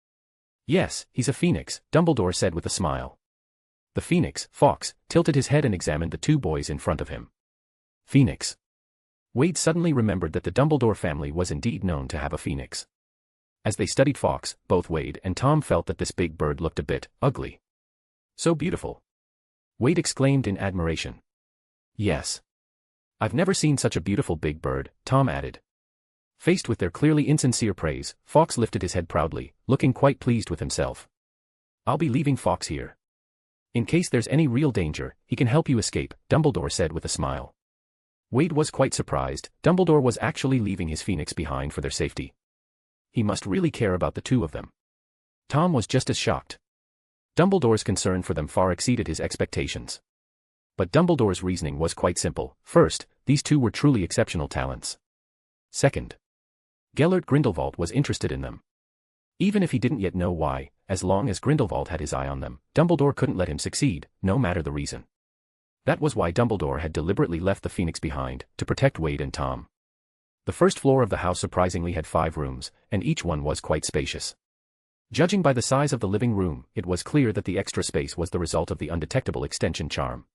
"Yes, he's a phoenix," Dumbledore said with a smile. The phoenix, Fawkes, tilted his head and examined the two boys in front of him. Phoenix. Wade suddenly remembered that the Dumbledore family was indeed known to have a phoenix. As they studied Fawkes, both Wade and Tom felt that this big bird looked a bit ugly. "So beautiful." Wade exclaimed in admiration. "Yes. I've never seen such a beautiful big bird," Tom added. Faced with their clearly insincere praise, Fawkes lifted his head proudly, looking quite pleased with himself. "I'll be leaving Fawkes here. In case there's any real danger, he can help you escape," Dumbledore said with a smile. Wade was quite surprised. Dumbledore was actually leaving his phoenix behind for their safety. He must really care about the two of them. Tom was just as shocked. Dumbledore's concern for them far exceeded his expectations. But Dumbledore's reasoning was quite simple. First, these two were truly exceptional talents. Second, Gellert Grindelwald was interested in them. Even if he didn't yet know why, as long as Grindelwald had his eye on them, Dumbledore couldn't let him succeed, no matter the reason. That was why Dumbledore had deliberately left the phoenix behind, to protect Wade and Tom. The first floor of the house surprisingly had 5 rooms, and each one was quite spacious. Judging by the size of the living room, it was clear that the extra space was the result of the undetectable extension charm.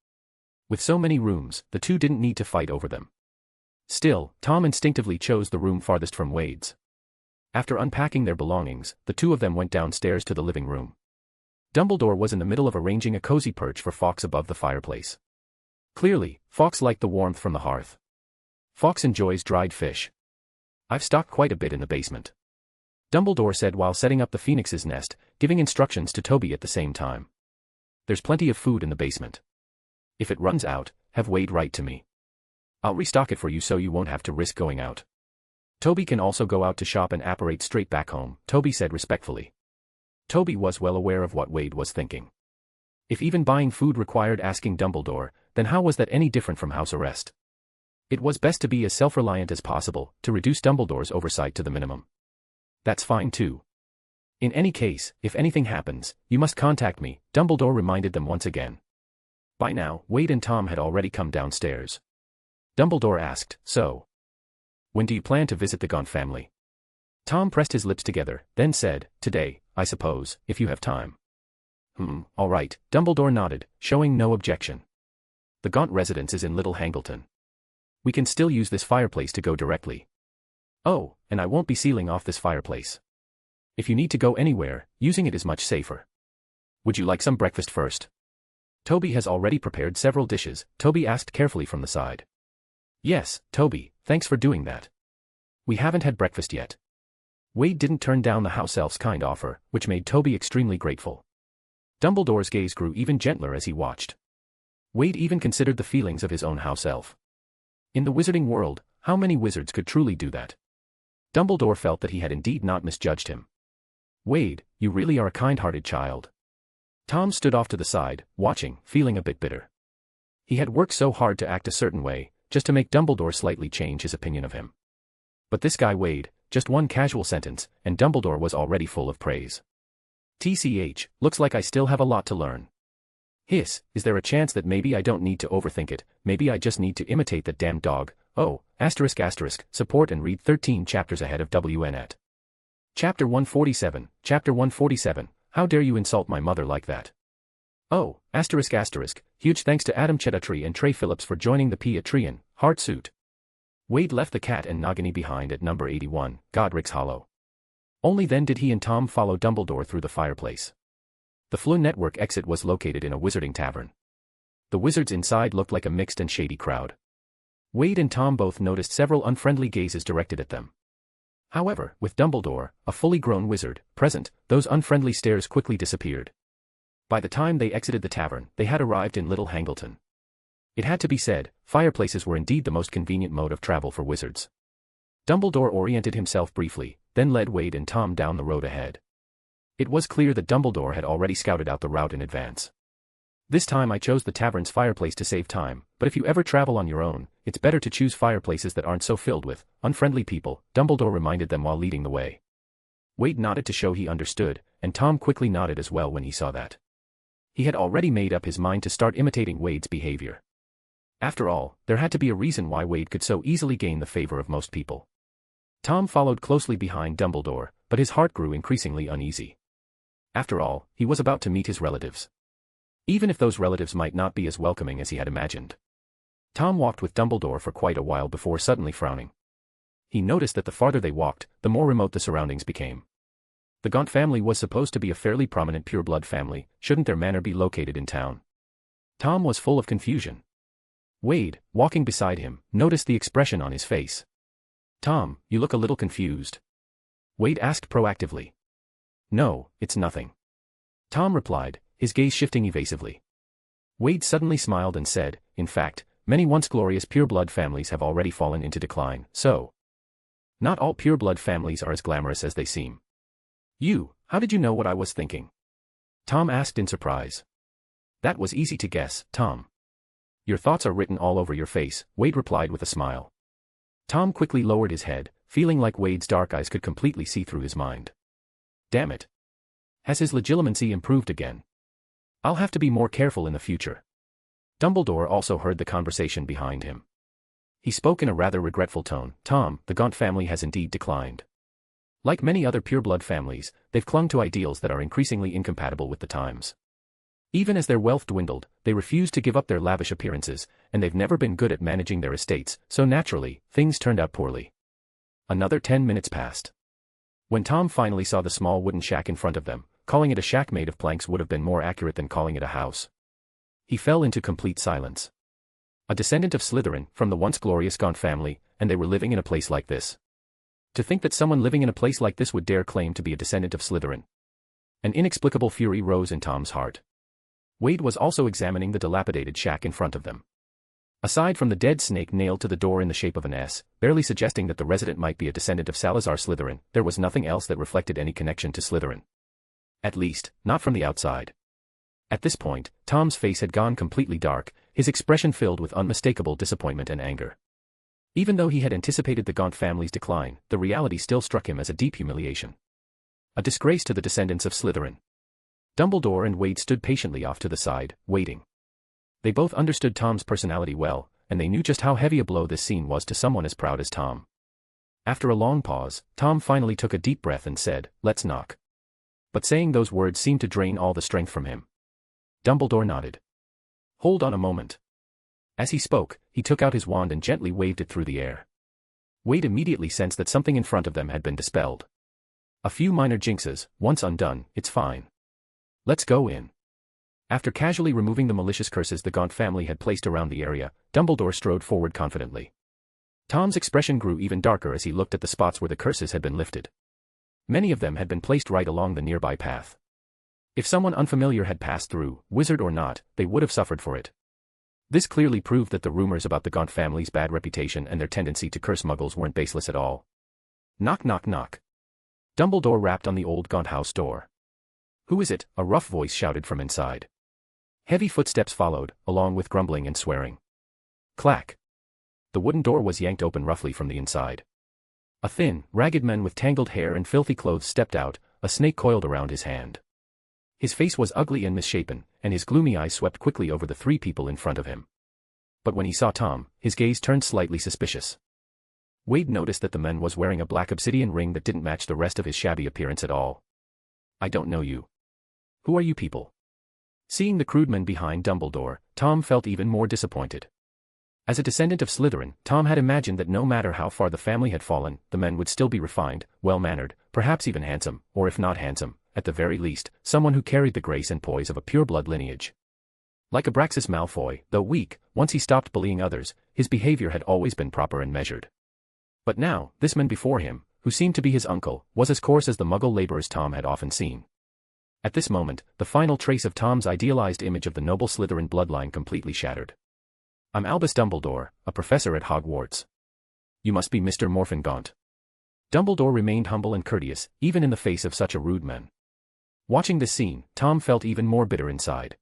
With so many rooms, the two didn't need to fight over them. Still, Tom instinctively chose the room farthest from Wade's. After unpacking their belongings, the two of them went downstairs to the living room. Dumbledore was in the middle of arranging a cozy perch for Fawkes above the fireplace. Clearly, Fawkes liked the warmth from the hearth. Fawkes enjoys dried fish. I've stocked quite a bit in the basement, Dumbledore said while setting up the phoenix's nest, giving instructions to Toby at the same time. There's plenty of food in the basement. If it runs out, have Wade write to me. I'll restock it for you so you won't have to risk going out. Toby can also go out to shop and apparate straight back home, Toby said respectfully. Toby was well aware of what Wade was thinking. If even buying food required asking Dumbledore, then how was that any different from house arrest? It was best to be as self-reliant as possible, to reduce Dumbledore's oversight to the minimum. That's fine too. In any case, if anything happens, you must contact me, Dumbledore reminded them once again. By now, Wade and Tom had already come downstairs. Dumbledore asked, so, when do you plan to visit the Gaunt family? Tom pressed his lips together, then said, today, I suppose, if you have time. All right, Dumbledore nodded, showing no objection. The Gaunt residence is in Little Hangleton. We can still use this fireplace to go directly. Oh, and I won't be sealing off this fireplace. If you need to go anywhere, using it is much safer. Would you like some breakfast first? Toby has already prepared several dishes, Toby asked carefully from the side. Yes, Toby, thanks for doing that. We haven't had breakfast yet. Wade didn't turn down the house elf's kind offer, which made Toby extremely grateful. Dumbledore's gaze grew even gentler as he watched. Wade even considered the feelings of his own house elf. In the wizarding world, how many wizards could truly do that? Dumbledore felt that he had indeed not misjudged him. Wade, you really are a kind-hearted child. Tom stood off to the side, watching, feeling a bit bitter. He had worked so hard to act a certain way, just to make Dumbledore slightly change his opinion of him. But this guy Wade, just one casual sentence, and Dumbledore was already full of praise. TCH, looks like I still have a lot to learn. Hiss, is there a chance that maybe I don't need to overthink it, maybe I just need to imitate that damn dog? Oh, ***, support and read 13 chapters ahead of WN at. Chapter 147, how dare you insult my mother like that? Oh, ***, huge thanks to Adam Chedatry and Trey Phillips for joining the Patreon, heart suit. Wade left the cat and Nagini behind at number 81, Godric's Hollow. Only then did he and Tom follow Dumbledore through the fireplace. The Fleur Network exit was located in a wizarding tavern. The wizards inside looked like a mixed and shady crowd. Wade and Tom both noticed several unfriendly gazes directed at them. However, with Dumbledore, a fully grown wizard, present, those unfriendly stares quickly disappeared. By the time they exited the tavern, they had arrived in Little Hangleton. It had to be said, fireplaces were indeed the most convenient mode of travel for wizards. Dumbledore oriented himself briefly, then led Wade and Tom down the road ahead. It was clear that Dumbledore had already scouted out the route in advance. This time I chose the tavern's fireplace to save time, but if you ever travel on your own, it's better to choose fireplaces that aren't so filled with unfriendly people, Dumbledore reminded them while leading the way. Wade nodded to show he understood, and Tom quickly nodded as well when he saw that. He had already made up his mind to start imitating Wade's behavior. After all, there had to be a reason why Wade could so easily gain the favor of most people. Tom followed closely behind Dumbledore, but his heart grew increasingly uneasy. After all, he was about to meet his relatives. Even if those relatives might not be as welcoming as he had imagined. Tom walked with Dumbledore for quite a while before suddenly frowning. He noticed that the farther they walked, the more remote the surroundings became. The Gaunt family was supposed to be a fairly prominent pureblood family, shouldn't their manor be located in town? Tom was full of confusion. Wade, walking beside him, noticed the expression on his face. Tom, you look a little confused. Wade asked proactively. No, it's nothing. Tom replied, his gaze shifting evasively. Wade suddenly smiled and said, in fact, many once glorious pureblood families have already fallen into decline, so. Not all pureblood families are as glamorous as they seem. How did you know what I was thinking? Tom asked in surprise. That was easy to guess, Tom. Your thoughts are written all over your face, Wade replied with a smile. Tom quickly lowered his head, feeling like Wade's dark eyes could completely see through his mind. Damn it. Has his legitimacy improved again? I'll have to be more careful in the future. Dumbledore also heard the conversation behind him. He spoke in a rather regretful tone. Tom, the Gaunt family has indeed declined. Like many other pureblood families, they've clung to ideals that are increasingly incompatible with the times. Even as their wealth dwindled, they refused to give up their lavish appearances, and they've never been good at managing their estates, so naturally, things turned out poorly. Another 10 minutes passed. When Tom finally saw the small wooden shack in front of them, calling it a shack made of planks would have been more accurate than calling it a house. He fell into complete silence. A descendant of Slytherin, from the once glorious Gaunt family, and they were living in a place like this. To think that someone living in a place like this would dare claim to be a descendant of Slytherin. An inexplicable fury rose in Tom's heart. Wade was also examining the dilapidated shack in front of them. Aside from the dead snake nailed to the door in the shape of an S, barely suggesting that the resident might be a descendant of Salazar Slytherin, there was nothing else that reflected any connection to Slytherin. At least, not from the outside. At this point, Tom's face had gone completely dark, his expression filled with unmistakable disappointment and anger. Even though he had anticipated the Gaunt family's decline, the reality still struck him as a deep humiliation. A disgrace to the descendants of Slytherin. Dumbledore and Wade stood patiently off to the side, waiting. They both understood Tom's personality well, and they knew just how heavy a blow this scene was to someone as proud as Tom. After a long pause, Tom finally took a deep breath and said, "Let's knock." But saying those words seemed to drain all the strength from him. Dumbledore nodded. "Hold on a moment." As he spoke, he took out his wand and gently waved it through the air. Wade immediately sensed that something in front of them had been dispelled. A few minor jinxes, once undone, it's fine. Let's go in. After casually removing the malicious curses the Gaunt family had placed around the area, Dumbledore strode forward confidently. Tom's expression grew even darker as he looked at the spots where the curses had been lifted. Many of them had been placed right along the nearby path. If someone unfamiliar had passed through, wizard or not, they would have suffered for it. This clearly proved that the rumors about the Gaunt family's bad reputation and their tendency to curse muggles weren't baseless at all. Knock knock knock. Dumbledore rapped on the old Gaunt house door. "Who is it?" a rough voice shouted from inside. Heavy footsteps followed, along with grumbling and swearing. Clack. The wooden door was yanked open roughly from the inside. A thin, ragged man with tangled hair and filthy clothes stepped out, a snake coiled around his hand. His face was ugly and misshapen, and his gloomy eyes swept quickly over the three people in front of him. But when he saw Tom, his gaze turned slightly suspicious. Wade noticed that the man was wearing a black obsidian ring that didn't match the rest of his shabby appearance at all. "I don't know you. Who are you people?" Seeing the crude man behind Dumbledore, Tom felt even more disappointed. As a descendant of Slytherin, Tom had imagined that no matter how far the family had fallen, the men would still be refined, well-mannered, perhaps even handsome, or if not handsome, at the very least, someone who carried the grace and poise of a pure-blood lineage. Like Abraxas Malfoy, though weak, once he stopped bullying others, his behavior had always been proper and measured. But now, this man before him, who seemed to be his uncle, was as coarse as the muggle laborers Tom had often seen. At this moment, the final trace of Tom's idealized image of the noble Slytherin bloodline completely shattered. "I'm Albus Dumbledore, a professor at Hogwarts. You must be Mr. Morphin Gaunt." Dumbledore remained humble and courteous, even in the face of such a rude man. Watching this scene, Tom felt even more bitter inside.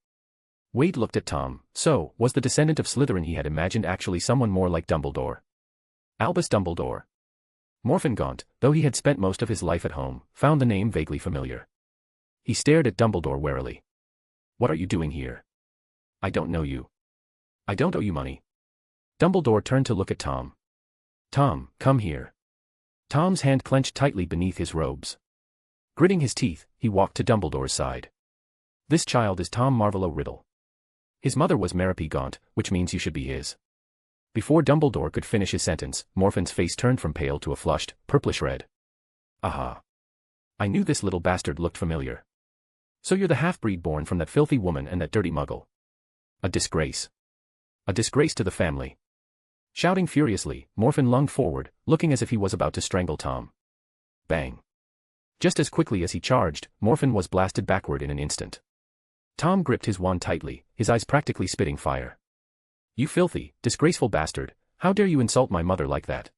Wade looked at Tom. So, was the descendant of Slytherin he had imagined actually someone more like Dumbledore? Albus Dumbledore. Morphin Gaunt, though he had spent most of his life at home, found the name vaguely familiar. He stared at Dumbledore warily. "What are you doing here? I don't know you. I don't owe you money." Dumbledore turned to look at Tom. "Tom, come here." Tom's hand clenched tightly beneath his robes. Gritting his teeth, he walked to Dumbledore's side. "This child is Tom Riddle. His mother was Merope Gaunt, which means you should be his." Before Dumbledore could finish his sentence, Morphin's face turned from pale to a flushed, purplish red. "Aha. I knew this little bastard looked familiar. So you're the half-breed born from that filthy woman and that dirty muggle. A disgrace. A disgrace to the family." Shouting furiously, Morphin lunged forward, looking as if he was about to strangle Tom. Bang. Just as quickly as he charged, Morphin was blasted backward in an instant. Tom gripped his wand tightly, his eyes practically spitting fire. "You filthy, disgraceful bastard, how dare you insult my mother like that?"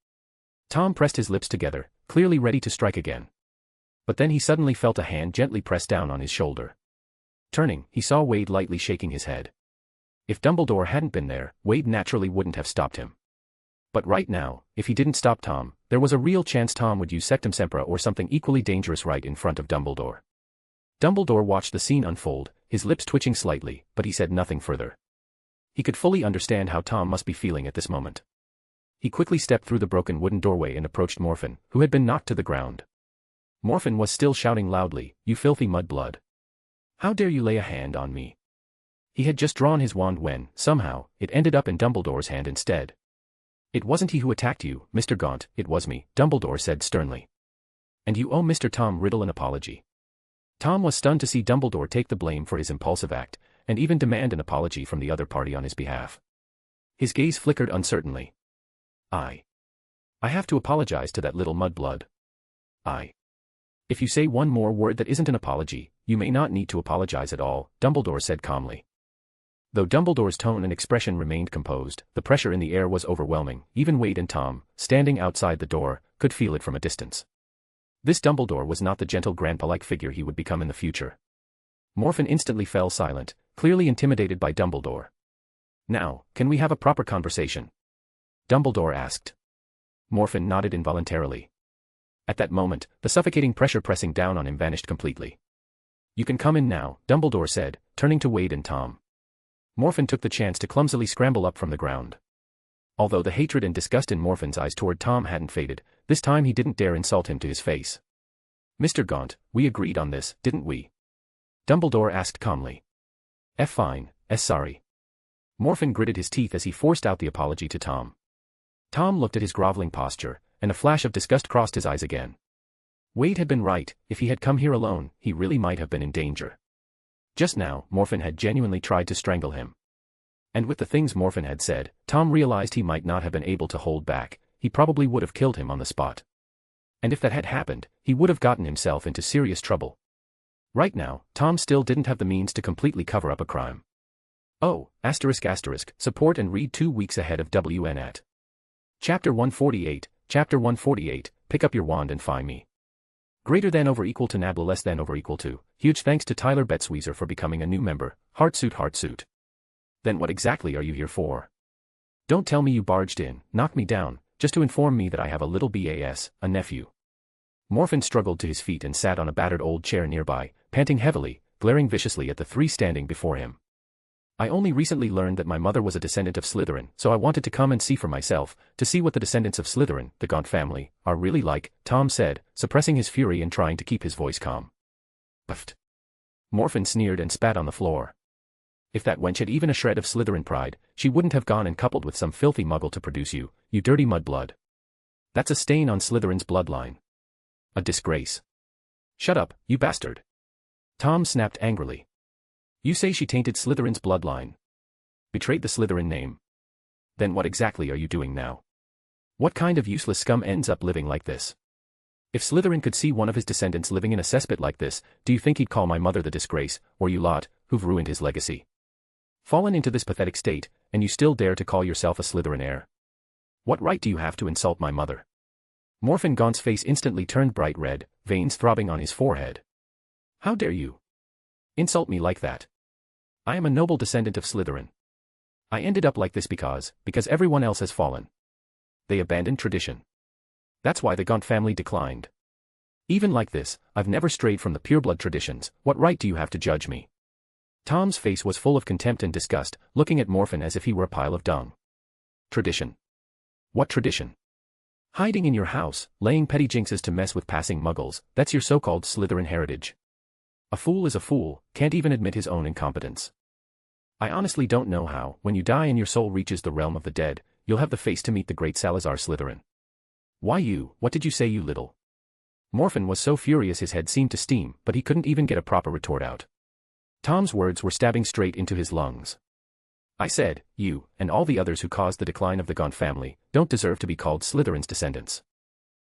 Tom pressed his lips together, clearly ready to strike again. But then he suddenly felt a hand gently press down on his shoulder. Turning, he saw Wade lightly shaking his head. If Dumbledore hadn't been there, Wade naturally wouldn't have stopped him. But right now, if he didn't stop Tom, there was a real chance Tom would use Sectum Sempra or something equally dangerous right in front of Dumbledore. Dumbledore watched the scene unfold, his lips twitching slightly, but he said nothing further. He could fully understand how Tom must be feeling at this moment. He quickly stepped through the broken wooden doorway and approached Morphin, who had been knocked to the ground. Morphin was still shouting loudly, "You filthy mudblood. How dare you lay a hand on me?" He had just drawn his wand when, somehow, it ended up in Dumbledore's hand instead. "It wasn't he who attacked you, Mr. Gaunt, it was me," Dumbledore said sternly. And you owe Mr. Tom Riddle an apology. Tom was stunned to see Dumbledore take the blame for his impulsive act, and even demand an apology from the other party on his behalf. His gaze flickered uncertainly. I have to apologize to that little mudblood. If you say one more word that isn't an apology, you may not need to apologize at all, Dumbledore said calmly. Though Dumbledore's tone and expression remained composed, the pressure in the air was overwhelming. Even Wade and Tom, standing outside the door, could feel it from a distance. This Dumbledore was not the gentle grandpa-like figure he would become in the future. Morphin instantly fell silent, clearly intimidated by Dumbledore. Now, can we have a proper conversation? Dumbledore asked. Morphin nodded involuntarily. At that moment, the suffocating pressure pressing down on him vanished completely. You can come in now, Dumbledore said, turning to Wade and Tom. Morphin took the chance to clumsily scramble up from the ground. Although the hatred and disgust in Morphin's eyes toward Tom hadn't faded, this time he didn't dare insult him to his face. Mr. Gaunt, we agreed on this, didn't we? Dumbledore asked calmly. Fine, sorry. Morphin gritted his teeth as he forced out the apology to Tom. Tom looked at his groveling posture, and a flash of disgust crossed his eyes again. Wade had been right. If he had come here alone, he really might have been in danger. Just now, Morphin had genuinely tried to strangle him. And with the things Morphin had said, Tom realized he might not have been able to hold back. He probably would have killed him on the spot. And if that had happened, he would have gotten himself into serious trouble. Right now, Tom still didn't have the means to completely cover up a crime. Oh, ***, support and read 2 weeks ahead of WN at Chapter 148, pick up your wand and find me. Greater than over equal to nabla less than over equal to. Huge thanks to Tyler Betzweezer for becoming a new member. Heartsuit. Then what exactly are you here for? Don't tell me you barged in, knocked me down, just to inform me that I have a little BAS, a nephew. Morphin struggled to his feet and sat on a battered old chair nearby, panting heavily, glaring viciously at the three standing before him. I only recently learned that my mother was a descendant of Slytherin, so I wanted to come and see for myself, to see what the descendants of Slytherin, the Gaunt family, are really like, Tom said, suppressing his fury and trying to keep his voice calm. Puffed. Morphin sneered and spat on the floor. If that wench had even a shred of Slytherin pride, she wouldn't have gone and coupled with some filthy muggle to produce you, you dirty mudblood. That's a stain on Slytherin's bloodline. A disgrace. Shut up, you bastard. Tom snapped angrily. You say she tainted Slytherin's bloodline. Betrayed the Slytherin name. Then what exactly are you doing now? What kind of useless scum ends up living like this? If Slytherin could see one of his descendants living in a cesspit like this, do you think he'd call my mother the disgrace, or you lot, who've ruined his legacy? Fallen into this pathetic state, and you still dare to call yourself a Slytherin heir? What right do you have to insult my mother? Morphin Gaunt's face instantly turned bright red, veins throbbing on his forehead. How dare you insult me like that? I am a noble descendant of Slytherin. I ended up like this because everyone else has fallen. They abandoned tradition. That's why the Gaunt family declined. Even like this, I've never strayed from the pureblood traditions. What right do you have to judge me? Tom's face was full of contempt and disgust, looking at Morphin as if he were a pile of dung. Tradition? What tradition? Hiding in your house, laying petty jinxes to mess with passing muggles, that's your so-called Slytherin heritage. A fool is a fool, can't even admit his own incompetence. I honestly don't know how, when you die and your soul reaches the realm of the dead, you'll have the face to meet the great Salazar Slytherin. Why you, what did you say you little? Morphin was so furious his head seemed to steam, but he couldn't even get a proper retort out. Tom's words were stabbing straight into his lungs. I said, you, and all the others who caused the decline of the Gaunt family, don't deserve to be called Slytherin's descendants.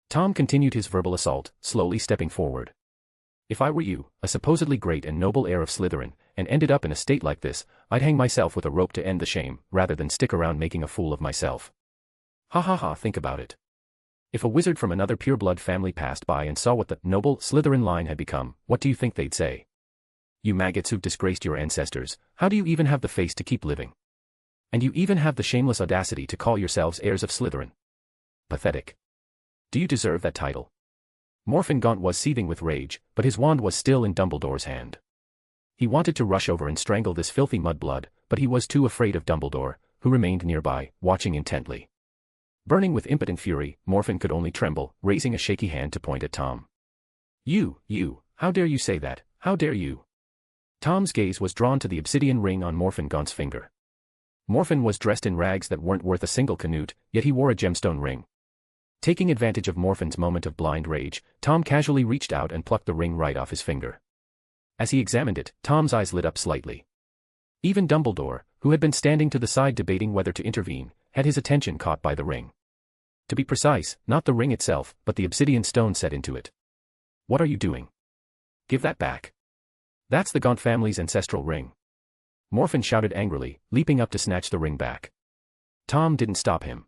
Tom continued his verbal assault, slowly stepping forward. If I were you, a supposedly great and noble heir of Slytherin, and ended up in a state like this, I'd hang myself with a rope to end the shame, rather than stick around making a fool of myself. Ha ha ha, think about it. If a wizard from another pureblood family passed by and saw what the noble Slytherin line had become, what do you think they'd say? You maggots who've disgraced your ancestors, how do you even have the face to keep living? And you even have the shameless audacity to call yourselves heirs of Slytherin. Pathetic. Do you deserve that title? Morphin Gaunt was seething with rage, but his wand was still in Dumbledore's hand. He wanted to rush over and strangle this filthy mudblood, but he was too afraid of Dumbledore, who remained nearby, watching intently. Burning with impotent fury, Morphin could only tremble, raising a shaky hand to point at Tom. You, how dare you say that, how dare you? Tom's gaze was drawn to the obsidian ring on Morphin Gaunt's finger. Morphin was dressed in rags that weren't worth a single canute, yet he wore a gemstone ring. Taking advantage of Morphin's moment of blind rage, Tom casually reached out and plucked the ring right off his finger. As he examined it, Tom's eyes lit up slightly. Even Dumbledore, who had been standing to the side debating whether to intervene, had his attention caught by the ring. To be precise, not the ring itself, but the obsidian stone set into it. What are you doing? Give that back. That's the Gaunt family's ancestral ring. Morphin shouted angrily, leaping up to snatch the ring back. Tom didn't stop him.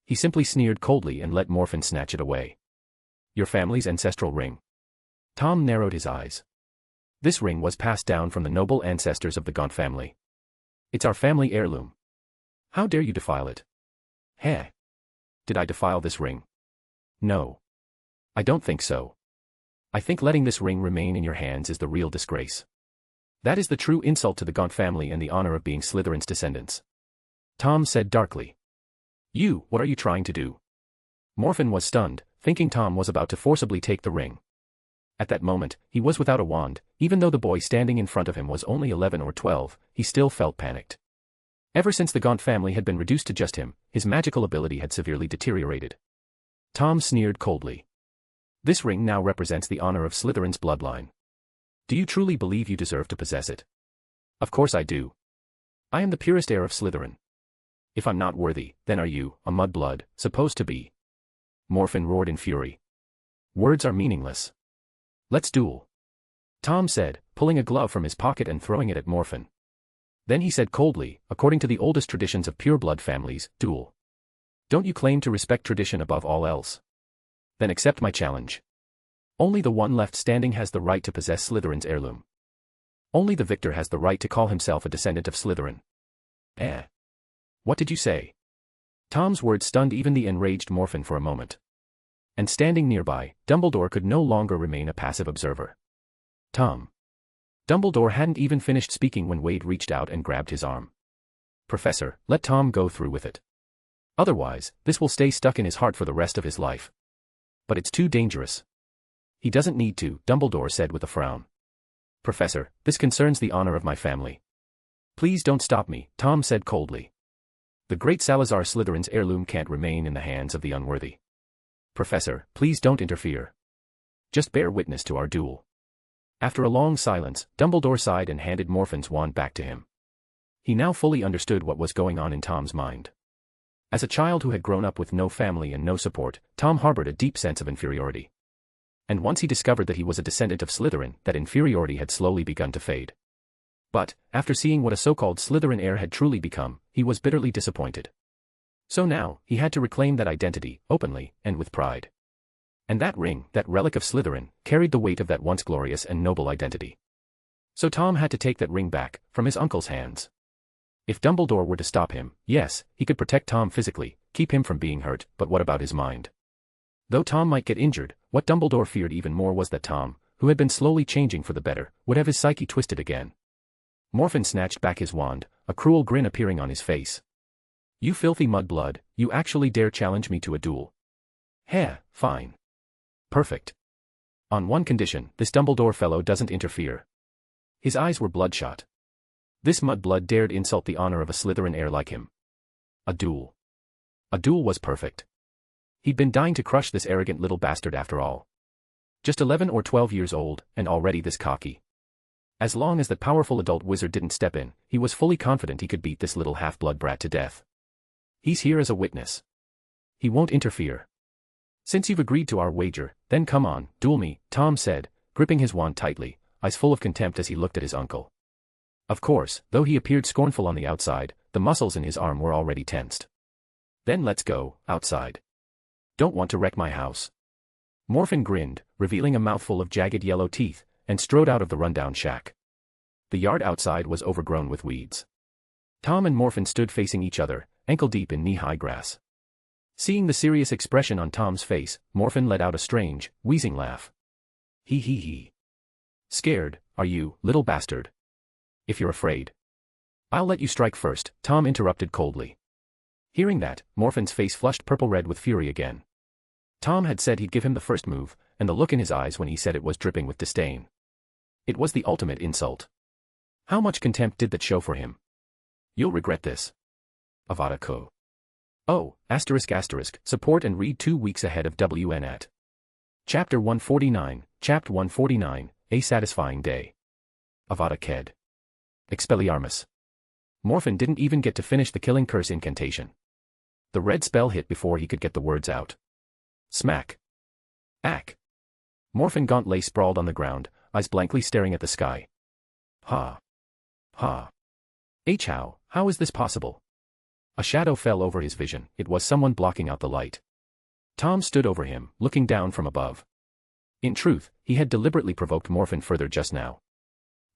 He simply sneered coldly and let Morphin snatch it away. Your family's ancestral ring. Tom narrowed his eyes. This ring was passed down from the noble ancestors of the Gaunt family. It's our family heirloom. How dare you defile it? Heh. Did I defile this ring? No. I don't think so. I think letting this ring remain in your hands is the real disgrace. That is the true insult to the Gaunt family and the honor of being Slytherin's descendants. Tom said darkly. You, what are you trying to do? Morphin was stunned, thinking Tom was about to forcibly take the ring. At that moment, he was without a wand. Even though the boy standing in front of him was only 11 or 12, he still felt panicked. Ever since the Gaunt family had been reduced to just him, his magical ability had severely deteriorated. Tom sneered coldly. This ring now represents the honor of Slytherin's bloodline. Do you truly believe you deserve to possess it? Of course I do. I am the purest heir of Slytherin. If I'm not worthy, then are you, a mudblood, supposed to be? Morphin roared in fury. Words are meaningless. Let's duel. Tom said, pulling a glove from his pocket and throwing it at Morphin. Then he said coldly, according to the oldest traditions of pureblood families, duel. Don't you claim to respect tradition above all else? Then accept my challenge. Only the one left standing has the right to possess Slytherin's heirloom. Only the victor has the right to call himself a descendant of Slytherin. Eh? What did you say? Tom's words stunned even the enraged Morphin for a moment. And standing nearby, Dumbledore could no longer remain a passive observer. Tom. Dumbledore hadn't even finished speaking when Wade reached out and grabbed his arm. Professor, let Tom go through with it. Otherwise, this will stay stuck in his heart for the rest of his life. But it's too dangerous. He doesn't need to, Dumbledore said with a frown. Professor, this concerns the honor of my family. Please don't stop me, Tom said coldly. The great Salazar Slytherin's heirloom can't remain in the hands of the unworthy. Professor, please don't interfere. Just bear witness to our duel. After a long silence, Dumbledore sighed and handed Morphin's wand back to him. He now fully understood what was going on in Tom's mind. As a child who had grown up with no family and no support, Tom harbored a deep sense of inferiority. And once he discovered that he was a descendant of Slytherin, that inferiority had slowly begun to fade. But, after seeing what a so-called Slytherin heir had truly become, he was bitterly disappointed. So now, he had to reclaim that identity, openly, and with pride. And that ring, that relic of Slytherin, carried the weight of that once glorious and noble identity. So Tom had to take that ring back, from his uncle's hands. If Dumbledore were to stop him, yes, he could protect Tom physically, keep him from being hurt, but what about his mind? Though Tom might get injured, what Dumbledore feared even more was that Tom, who had been slowly changing for the better, would have his psyche twisted again. Morphin snatched back his wand, a cruel grin appearing on his face. You filthy mudblood, you actually dare challenge me to a duel? Heh, fine. Perfect. On one condition, this Dumbledore fellow doesn't interfere. His eyes were bloodshot. This mudblood dared insult the honor of a Slytherin heir like him. A duel. A duel was perfect. He'd been dying to crush this arrogant little bastard after all. Just 11 or 12 years old, and already this cocky. As long as that powerful adult wizard didn't step in, he was fully confident he could beat this little half-blood brat to death. He's here as a witness. He won't interfere. Since you've agreed to our wager, then come on, duel me, Tom said, gripping his wand tightly, eyes full of contempt as he looked at his uncle. Of course, though he appeared scornful on the outside, the muscles in his arm were already tensed. Then let's go, outside. Don't want to wreck my house. Morphin grinned, revealing a mouthful of jagged yellow teeth, and strode out of the rundown shack. The yard outside was overgrown with weeds. Tom and Morphin stood facing each other, ankle-deep in knee-high grass. Seeing the serious expression on Tom's face, Morphin let out a strange, wheezing laugh. Hee hee hee. Scared, are you, little bastard? If you're afraid. I'll let you strike first, Tom interrupted coldly. Hearing that, Morphin's face flushed purple-red with fury again. Tom had said he'd give him the first move, and the look in his eyes when he said it was dripping with disdain. It was the ultimate insult. How much contempt did that show for him? You'll regret this. Avada Co. Oh, support and read 2 weeks ahead of WN at. Chapter 149, A Satisfying Day. Avada Ked. Expelliarmus. Morphin didn't even get to finish the killing curse incantation. The red spell hit before he could get the words out. Smack. Ack. Morphin Gaunt lay sprawled on the ground, eyes blankly staring at the sky. Ha. Ha. How is this possible? A shadow fell over his vision. It was someone blocking out the light. Tom stood over him, looking down from above. In truth, he had deliberately provoked Morphin further just now.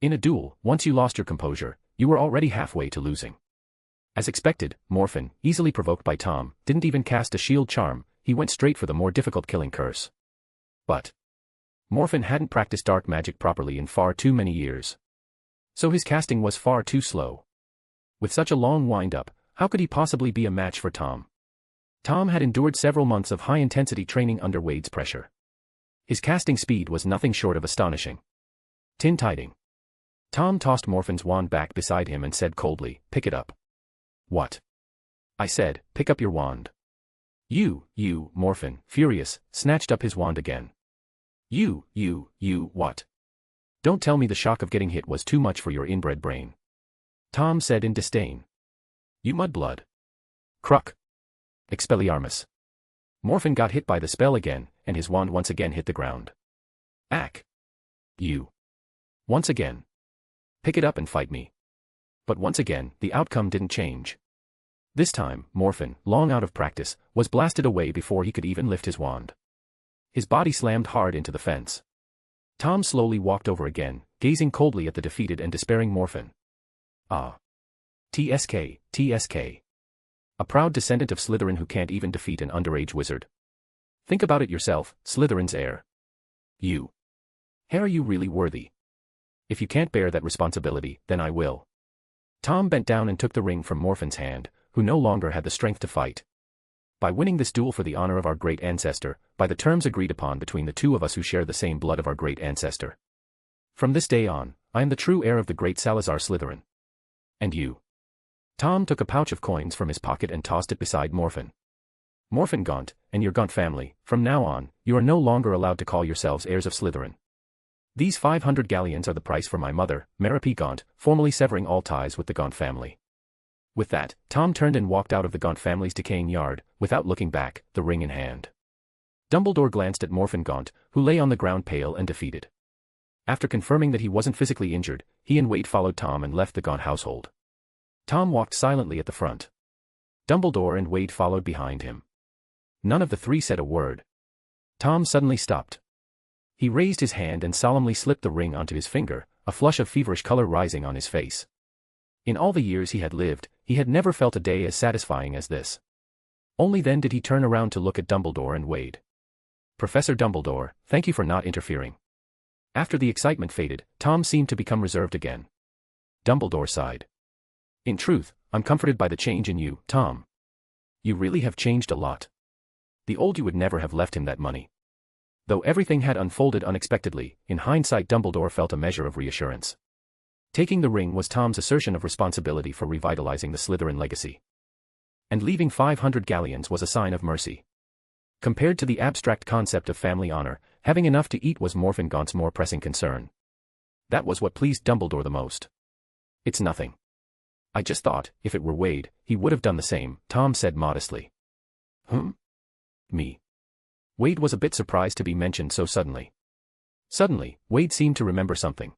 In a duel, once you lost your composure, you were already halfway to losing. As expected, Morphin, easily provoked by Tom, didn't even cast a shield charm. He went straight for the more difficult killing curse. But Morphin hadn't practiced dark magic properly in far too many years. So his casting was far too slow. With such a long wind-up, how could he possibly be a match for Tom? Tom had endured several months of high-intensity training under Wade's pressure. His casting speed was nothing short of astonishing. Tin-tiding. Tom tossed Morphin's wand back beside him and said coldly, "Pick it up." "What?" I said, "Pick up your wand." You, Morphin, furious, snatched up his wand again. You, what? Don't tell me the shock of getting hit was too much for your inbred brain. Tom said in disdain. You mudblood. Cruck. Expelliarmus. Morphin got hit by the spell again, and his wand once again hit the ground. Ack. You. Once again. Pick it up and fight me. But once again, the outcome didn't change. This time, Morphin, long out of practice, was blasted away before he could even lift his wand. His body slammed hard into the fence. Tom slowly walked over again, gazing coldly at the defeated and despairing Morphin. Ah. TSK. A proud descendant of Slytherin who can't even defeat an underage wizard. Think about it yourself, Slytherin's heir. You. Are you really worthy? If you can't bear that responsibility, then I will. Tom bent down and took the ring from Morphin's hand, who no longer had the strength to fight. By winning this duel for the honor of our great ancestor, by the terms agreed upon between the two of us who share the same blood of our great ancestor. From this day on, I am the true heir of the great Salazar Slytherin. And you. Tom took a pouch of coins from his pocket and tossed it beside Morphin. Morphin Gaunt, and your Gaunt family, from now on, you are no longer allowed to call yourselves heirs of Slytherin. These 500 galleons are the price for my mother, Merope Gaunt, formally severing all ties with the Gaunt family. With that, Tom turned and walked out of the Gaunt family's decaying yard, without looking back, the ring in hand. Dumbledore glanced at Morphin Gaunt, who lay on the ground pale and defeated. After confirming that he wasn't physically injured, he and Wade followed Tom and left the Gaunt household. Tom walked silently at the front. Dumbledore and Wade followed behind him. None of the three said a word. Tom suddenly stopped. He raised his hand and solemnly slipped the ring onto his finger, a flush of feverish color rising on his face. In all the years he had lived, he had never felt a day as satisfying as this. Only then did he turn around to look at Dumbledore and Wade. Professor Dumbledore, thank you for not interfering. After the excitement faded, Tom seemed to become reserved again. Dumbledore sighed. In truth, I'm comforted by the change in you, Tom. You really have changed a lot. The old you would never have left him that money. Though everything had unfolded unexpectedly, in hindsight Dumbledore felt a measure of reassurance. Taking the ring was Tom's assertion of responsibility for revitalizing the Slytherin legacy. And leaving 500 galleons was a sign of mercy. Compared to the abstract concept of family honor, having enough to eat was Morphin Gaunt's more pressing concern. That was what pleased Dumbledore the most. It's nothing. I just thought, if it were Wade, he would have done the same, Tom said modestly. Me. Wade was a bit surprised to be mentioned so suddenly. Suddenly, Wade seemed to remember something.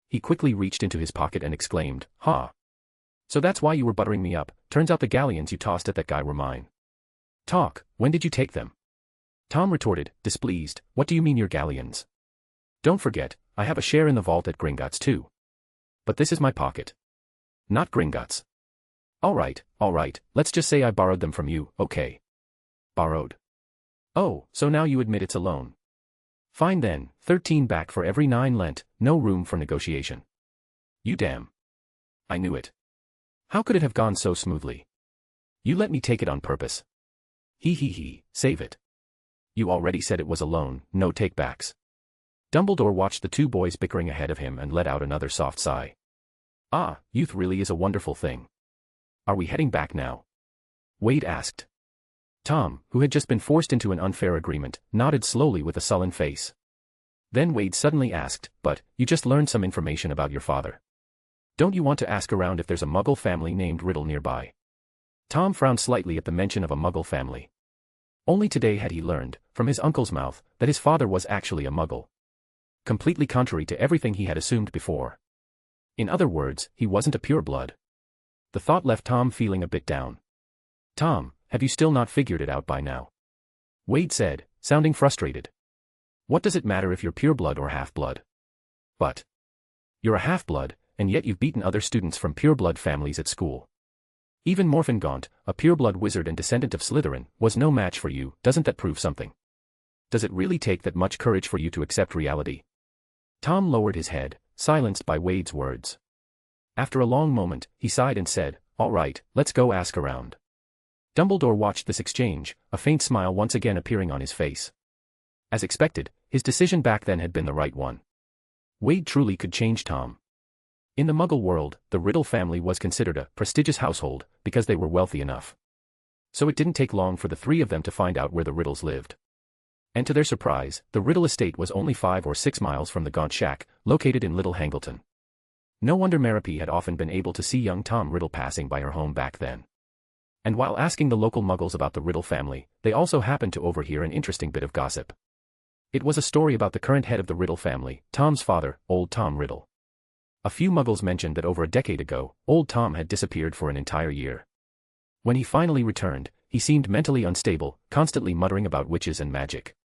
He quickly reached into his pocket and exclaimed, "Ha! So that's why you were buttering me up, turns out the galleons you tossed at that guy were mine." "Talk, when did you take them?" Tom retorted, displeased, "What do you mean your galleons? Don't forget, I have a share in the vault at Gringotts too. But this is my pocket. Not Gringotts. All right, let's just say I borrowed them from you, okay? Borrowed. Oh, so now you admit it's a loan. Fine then, 13 back for every 9 lent, no room for negotiation. You damn. I knew it. How could it have gone so smoothly? You let me take it on purpose. Save it. You already said it was a loan, no takebacks. Dumbledore watched the two boys bickering ahead of him and let out another soft sigh. Ah, youth really is a wonderful thing. Are we heading back now? Wade asked. Tom, who had just been forced into an unfair agreement, nodded slowly with a sullen face. Then Wade suddenly asked, "But, you just learned some information about your father. Don't you want to ask around if there's a Muggle family named Riddle nearby?" Tom frowned slightly at the mention of a Muggle family. Only today had he learned, from his uncle's mouth, that his father was actually a Muggle. Completely contrary to everything he had assumed before. In other words, he wasn't a pureblood. The thought left Tom feeling a bit down. "Tom, have you still not figured it out by now?" Wade said, sounding frustrated. "What does it matter if you're pureblood or half-blood? But you're a half-blood, and yet you've beaten other students from pureblood families at school. Even Morphin Gaunt, a pureblood wizard and descendant of Slytherin, was no match for you. Doesn't that prove something? Does it really take that much courage for you to accept reality?" Tom lowered his head, silenced by Wade's words. After a long moment, he sighed and said, "All right, let's go ask around." Dumbledore watched this exchange, a faint smile once again appearing on his face. As expected, his decision back then had been the right one. Wade truly could change Tom. In the Muggle world, the Riddle family was considered a prestigious household because they were wealthy enough. So it didn't take long for the three of them to find out where the Riddles lived. And to their surprise, the Riddle estate was only 5 or 6 miles from the Gaunt Shack, located in Little Hangleton. No wonder Merope had often been able to see young Tom Riddle passing by her home back then. And while asking the local Muggles about the Riddle family, they also happened to overhear an interesting bit of gossip. It was a story about the current head of the Riddle family, Tom's father, old Tom Riddle. A few Muggles mentioned that over a decade ago, old Tom had disappeared for an entire year. When he finally returned, he seemed mentally unstable, constantly muttering about witches and magic.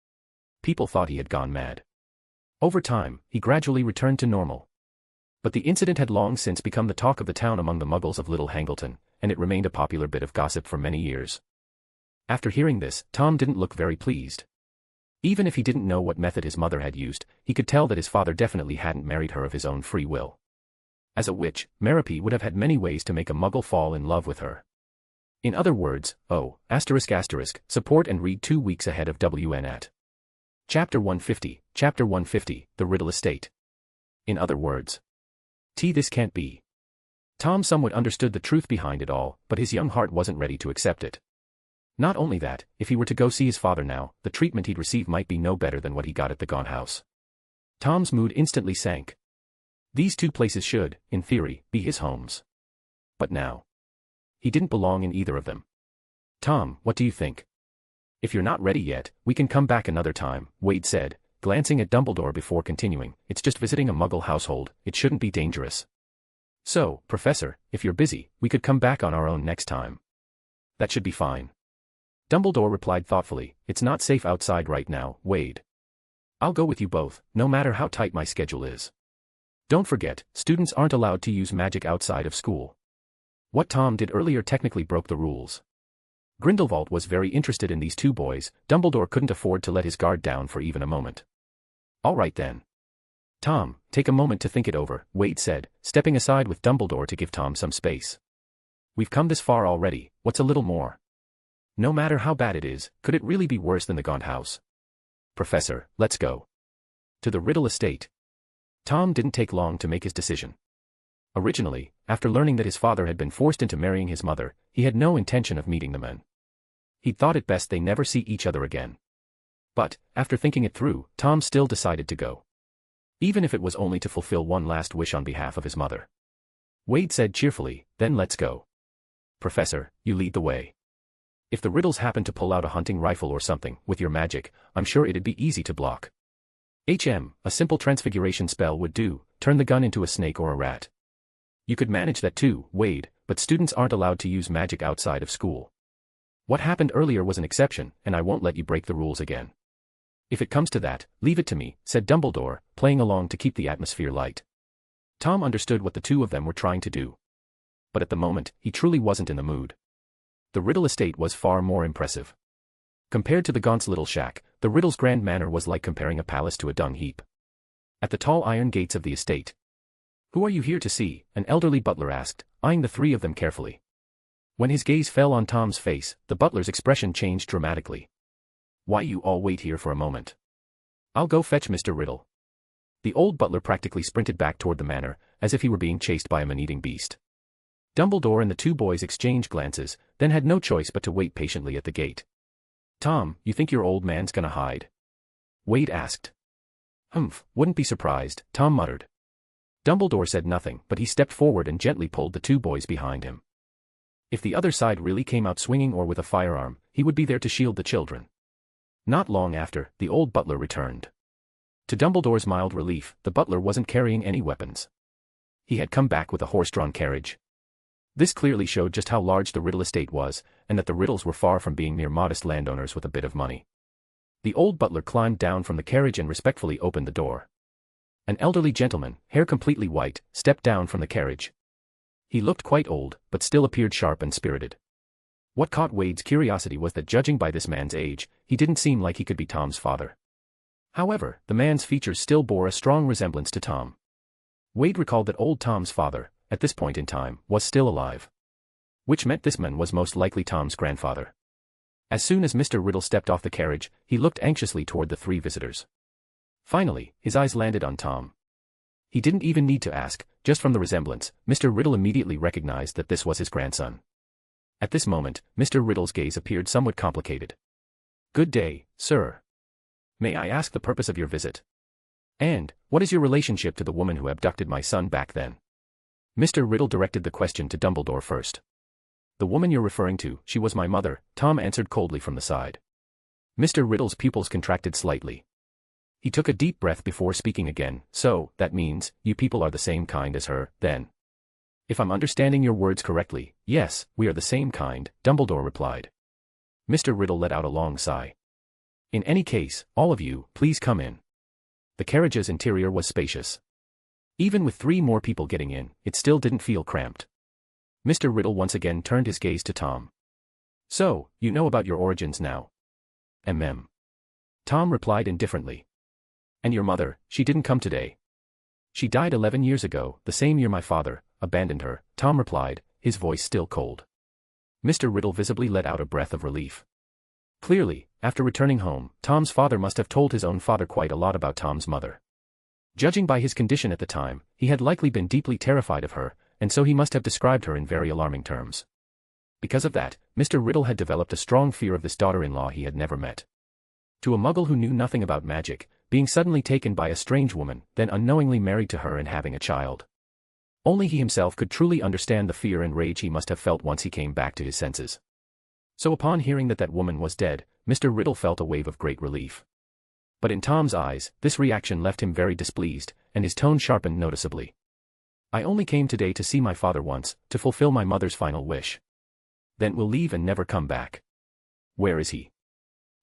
People thought he had gone mad. Over time, he gradually returned to normal. But the incident had long since become the talk of the town among the Muggles of Little Hangleton, and it remained a popular bit of gossip for many years. After hearing this, Tom didn't look very pleased. Even if he didn't know what method his mother had used, he could tell that his father definitely hadn't married her of his own free will. As a witch, Merope would have had many ways to make a Muggle fall in love with her. In other words, support and read 2 weeks ahead of WN at Chapter 150, The Riddle Estate. In other words. This can't be. Tom somewhat understood the truth behind it all, but his young heart wasn't ready to accept it. Not only that, if he were to go see his father now, the treatment he'd receive might be no better than what he got at the Gaunt house. Tom's mood instantly sank. These two places should, in theory, be his homes. But now. He didn't belong in either of them. "Tom, what do you think?" "If you're not ready yet, we can come back another time," Wade said, glancing at Dumbledore before continuing. "It's just visiting a Muggle household, it shouldn't be dangerous. So, Professor, if you're busy, we could come back on our own next time." "That should be fine." Dumbledore replied thoughtfully, "It's not safe outside right now, Wade. I'll go with you both, no matter how tight my schedule is. Don't forget, students aren't allowed to use magic outside of school. What Tom did earlier technically broke the rules." Grindelwald was very interested in these two boys. Dumbledore couldn't afford to let his guard down for even a moment. "All right then. Tom, take a moment to think it over," Wade said, stepping aside with Dumbledore to give Tom some space. "We've come this far already, what's a little more? No matter how bad it is, could it really be worse than the Gaunt house? Professor, let's go. To the Riddle estate." Tom didn't take long to make his decision. Originally, after learning that his father had been forced into marrying his mother, he had no intention of meeting the men. He'd thought it best they never see each other again. But, after thinking it through, Tom still decided to go. Even if it was only to fulfill one last wish on behalf of his mother. Wade said cheerfully, "Then let's go. Professor, you lead the way. If the Riddles happen to pull out a hunting rifle or something, with your magic, I'm sure it'd be easy to block. A simple transfiguration spell would do, turn the gun into a snake or a rat. You could manage that too, Wade, but students aren't allowed to use magic outside of school. What happened earlier was an exception, and I won't let you break the rules again. If it comes to that, leave it to me," said Dumbledore, playing along to keep the atmosphere light. Tom understood what the two of them were trying to do. But at the moment, he truly wasn't in the mood. The Riddle estate was far more impressive. Compared to the Gaunt's little shack, the Riddle's grand manor was like comparing a palace to a dung heap. At the tall iron gates of the estate. "Who are you here to see?" an elderly butler asked, eyeing the three of them carefully. When his gaze fell on Tom's face, the butler's expression changed dramatically. "Why, you all wait here for a moment. I'll go fetch Mr. Riddle." The old butler practically sprinted back toward the manor, as if he were being chased by a man-eating beast. Dumbledore and the two boys exchanged glances, then had no choice but to wait patiently at the gate. "Tom, you think your old man's gonna hide?" Wade asked. "Humph, wouldn't be surprised," Tom muttered. Dumbledore said nothing, but he stepped forward and gently pulled the two boys behind him. If the other side really came out swinging or with a firearm, he would be there to shield the children. Not long after, the old butler returned. To Dumbledore's mild relief, the butler wasn't carrying any weapons. He had come back with a horse-drawn carriage. This clearly showed just how large the Riddle estate was, and that the Riddles were far from being mere modest landowners with a bit of money. The old butler climbed down from the carriage and respectfully opened the door. An elderly gentleman, hair completely white, stepped down from the carriage. He looked quite old, but still appeared sharp and spirited. What caught Wade's curiosity was that judging by this man's age, he didn't seem like he could be Tom's father. However, the man's features still bore a strong resemblance to Tom. Wade recalled that old Tom's father, at this point in time, was still alive. Which meant this man was most likely Tom's grandfather. As soon as Mr. Riddle stepped off the carriage, he looked anxiously toward the three visitors. Finally, his eyes landed on Tom. He didn't even need to ask, just from the resemblance, Mr. Riddle immediately recognized that this was his grandson. At this moment, Mr. Riddle's gaze appeared somewhat complicated. "Good day, sir. May I ask the purpose of your visit? And, what is your relationship to the woman who abducted my son back then?" Mr. Riddle directed the question to Dumbledore first. "The woman you're referring to, she was my mother," Tom answered coldly from the side. Mr. Riddle's pupils contracted slightly. He took a deep breath before speaking again. "So, that means, you people are the same kind as her, then?" "If I'm understanding your words correctly, yes, we are the same kind," Dumbledore replied. Mr. Riddle let out a long sigh. "In any case, all of you, please come in." The carriage's interior was spacious. Even with 3 more people getting in, it still didn't feel cramped. Mr. Riddle once again turned his gaze to Tom. "So, you know about your origins now?" "Mm." Tom replied indifferently. "And your mother, she didn't come today?" "She died 11 years ago, the same year my father abandoned her," Tom replied, his voice still cold. Mr. Riddle visibly let out a breath of relief. Clearly, after returning home, Tom's father must have told his own father quite a lot about Tom's mother. Judging by his condition at the time, he had likely been deeply terrified of her, and so he must have described her in very alarming terms. Because of that, Mr. Riddle had developed a strong fear of this daughter-in-law he had never met. To a muggle who knew nothing about magic, being suddenly taken by a strange woman, then unknowingly married to her and having a child. Only he himself could truly understand the fear and rage he must have felt once he came back to his senses. So upon hearing that that woman was dead, Mr. Riddle felt a wave of great relief. But in Tom's eyes, this reaction left him very displeased, and his tone sharpened noticeably. "I only came today to see my father once, to fulfill my mother's final wish. Then we'll leave and never come back. Where is he?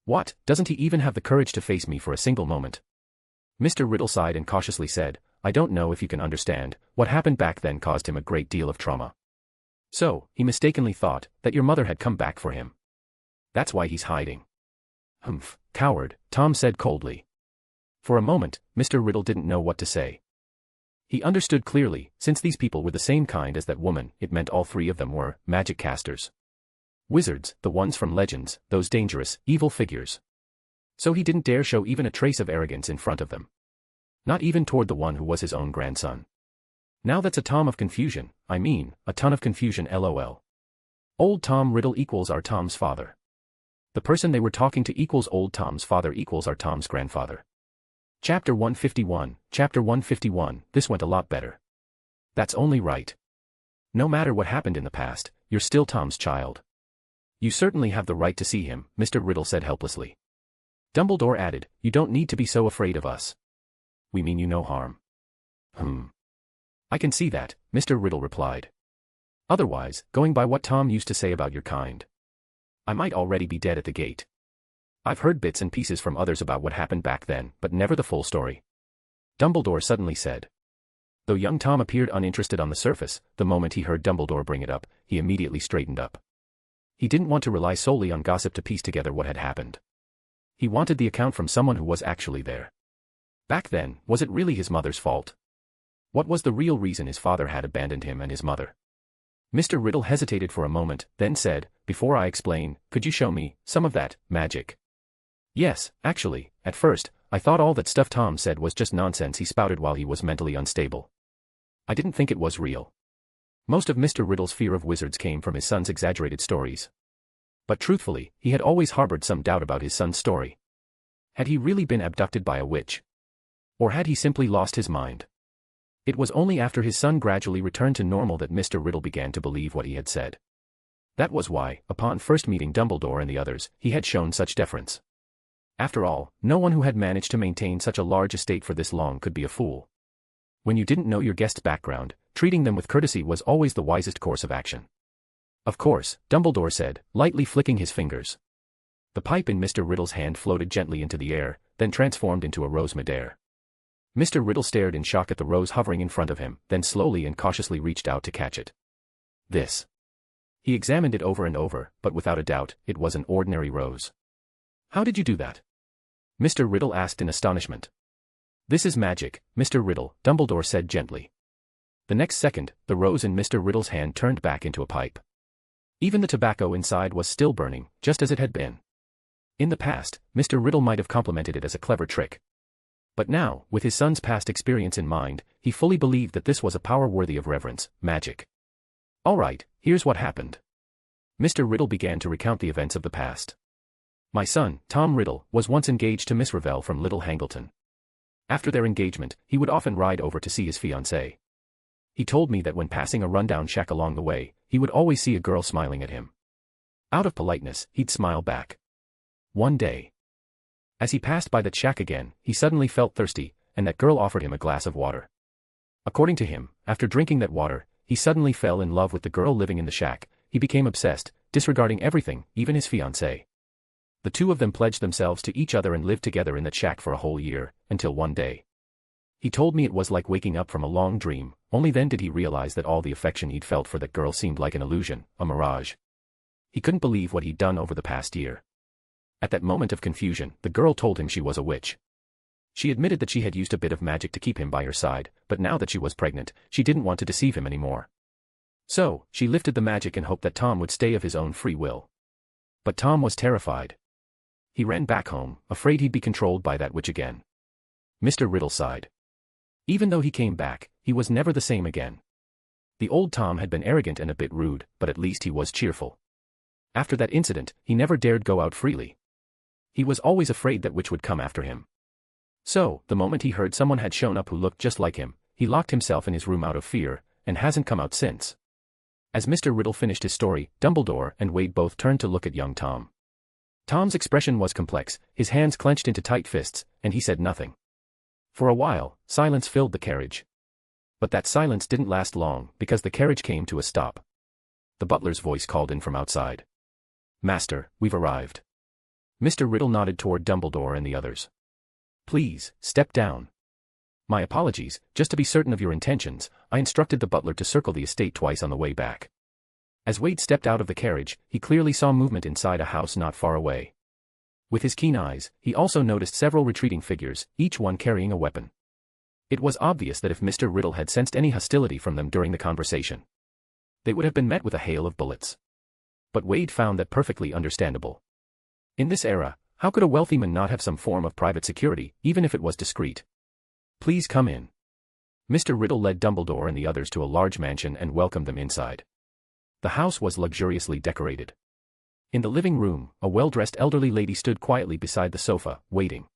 What, doesn't he even have the courage to face me for a single moment?" Mr. Riddle sighed and cautiously said, "I don't know if you can understand, what happened back then caused him a great deal of trauma. So, he mistakenly thought that your mother had come back for him. That's why he's hiding." "Humph, coward," Tom said coldly. For a moment, Mr. Riddle didn't know what to say. He understood clearly, since these people were the same kind as that woman, it meant all 3 of them were magic casters. Wizards, the ones from legends, those dangerous, evil figures. So he didn't dare show even a trace of arrogance in front of them. Not even toward the one who was his own grandson. Now that's a tom of confusion, I mean, a ton of confusion lol. Old Tom Riddle equals our Tom's father. The person they were talking to equals old Tom's father equals our Tom's grandfather. Chapter 151, this went a lot better. That's only right. No matter what happened in the past, you're still Tom's child. You certainly have the right to see him, Mr. Riddle said helplessly. Dumbledore added, "You don't need to be so afraid of us. We mean you no harm." "I can see that," Mr. Riddle replied. "Otherwise, going by what Tom used to say about your kind, I might already be dead at the gate. I've heard bits and pieces from others about what happened back then, but never the full story." Dumbledore suddenly said. Though young Tom appeared uninterested on the surface, the moment he heard Dumbledore bring it up, he immediately straightened up. He didn't want to rely solely on gossip to piece together what had happened. He wanted the account from someone who was actually there. Back then, was it really his mother's fault? What was the real reason his father had abandoned him and his mother? Mr. Riddle hesitated for a moment, then said, "Before I explain, could you show me some of that magic?" "Yes, actually, at first, I thought all that stuff Tom said was just nonsense he spouted while he was mentally unstable. I didn't think it was real. Most of Mr. Riddle's fear of wizards came from his son's exaggerated stories. But truthfully, he had always harbored some doubt about his son's story. Had he really been abducted by a witch? Or had he simply lost his mind? It was only after his son gradually returned to normal that Mr. Riddle began to believe what he had said. That was why, upon first meeting Dumbledore and the others, he had shown such deference. After all, no one who had managed to maintain such a large estate for this long could be a fool. When you didn't know your guest's background, treating them with courtesy was always the wisest course of action. Of course, Dumbledore said, lightly flicking his fingers. The pipe in Mr. Riddle's hand floated gently into the air, then transformed into a rose midair. Mr. Riddle stared in shock at the rose hovering in front of him, then slowly and cautiously reached out to catch it. This. He examined it over and over, but without a doubt, it was an ordinary rose. How did you do that? Mr. Riddle asked in astonishment. This is magic, Mr. Riddle, Dumbledore said gently. The next second, the rose in Mr. Riddle's hand turned back into a pipe. Even the tobacco inside was still burning, just as it had been. In the past, Mr. Riddle might have complimented it as a clever trick. But now, with his son's past experience in mind, he fully believed that this was a power worthy of reverence, magic. All right, here's what happened. Mr. Riddle began to recount the events of the past. My son, Tom Riddle, was once engaged to Miss Revell from Little Hangleton. After their engagement, he would often ride over to see his fiancée. He told me that when passing a rundown shack along the way, he would always see a girl smiling at him. Out of politeness, he'd smile back. One day, as he passed by that shack again, he suddenly felt thirsty, and that girl offered him a glass of water. According to him, after drinking that water, he suddenly fell in love with the girl living in the shack. He became obsessed, disregarding everything, even his fiancée. The two of them pledged themselves to each other and lived together in that shack for a whole year, until one day. He told me it was like waking up from a long dream, only then did he realize that all the affection he'd felt for that girl seemed like an illusion, a mirage. He couldn't believe what he'd done over the past year. At that moment of confusion, the girl told him she was a witch. She admitted that she had used a bit of magic to keep him by her side, but now that she was pregnant, she didn't want to deceive him anymore. So, she lifted the magic and hoped that Tom would stay of his own free will. But Tom was terrified. He ran back home, afraid he'd be controlled by that witch again. Mr. Riddle sighed. Even though he came back, he was never the same again. The old Tom had been arrogant and a bit rude, but at least he was cheerful. After that incident, he never dared go out freely. He was always afraid that witch would come after him. So, the moment he heard someone had shown up who looked just like him, he locked himself in his room out of fear, and hasn't come out since. As Mr. Riddle finished his story, Dumbledore and Wade both turned to look at young Tom. Tom's expression was complex, his hands clenched into tight fists, and he said nothing. For a while, silence filled the carriage. But that silence didn't last long, because the carriage came to a stop. The butler's voice called in from outside. Master, we've arrived. Mr. Riddle nodded toward Dumbledore and the others. Please, step down. My apologies, just to be certain of your intentions, I instructed the butler to circle the estate twice on the way back. As Wade stepped out of the carriage, he clearly saw movement inside a house not far away. With his keen eyes, he also noticed several retreating figures, each one carrying a weapon. It was obvious that if Mr. Riddle had sensed any hostility from them during the conversation, they would have been met with a hail of bullets. But Wade found that perfectly understandable. In this era, how could a wealthy man not have some form of private security, even if it was discreet? Please come in. Mr. Riddle led Dumbledore and the others to a large mansion and welcomed them inside. The house was luxuriously decorated. In the living room, a well-dressed elderly lady stood quietly beside the sofa, waiting.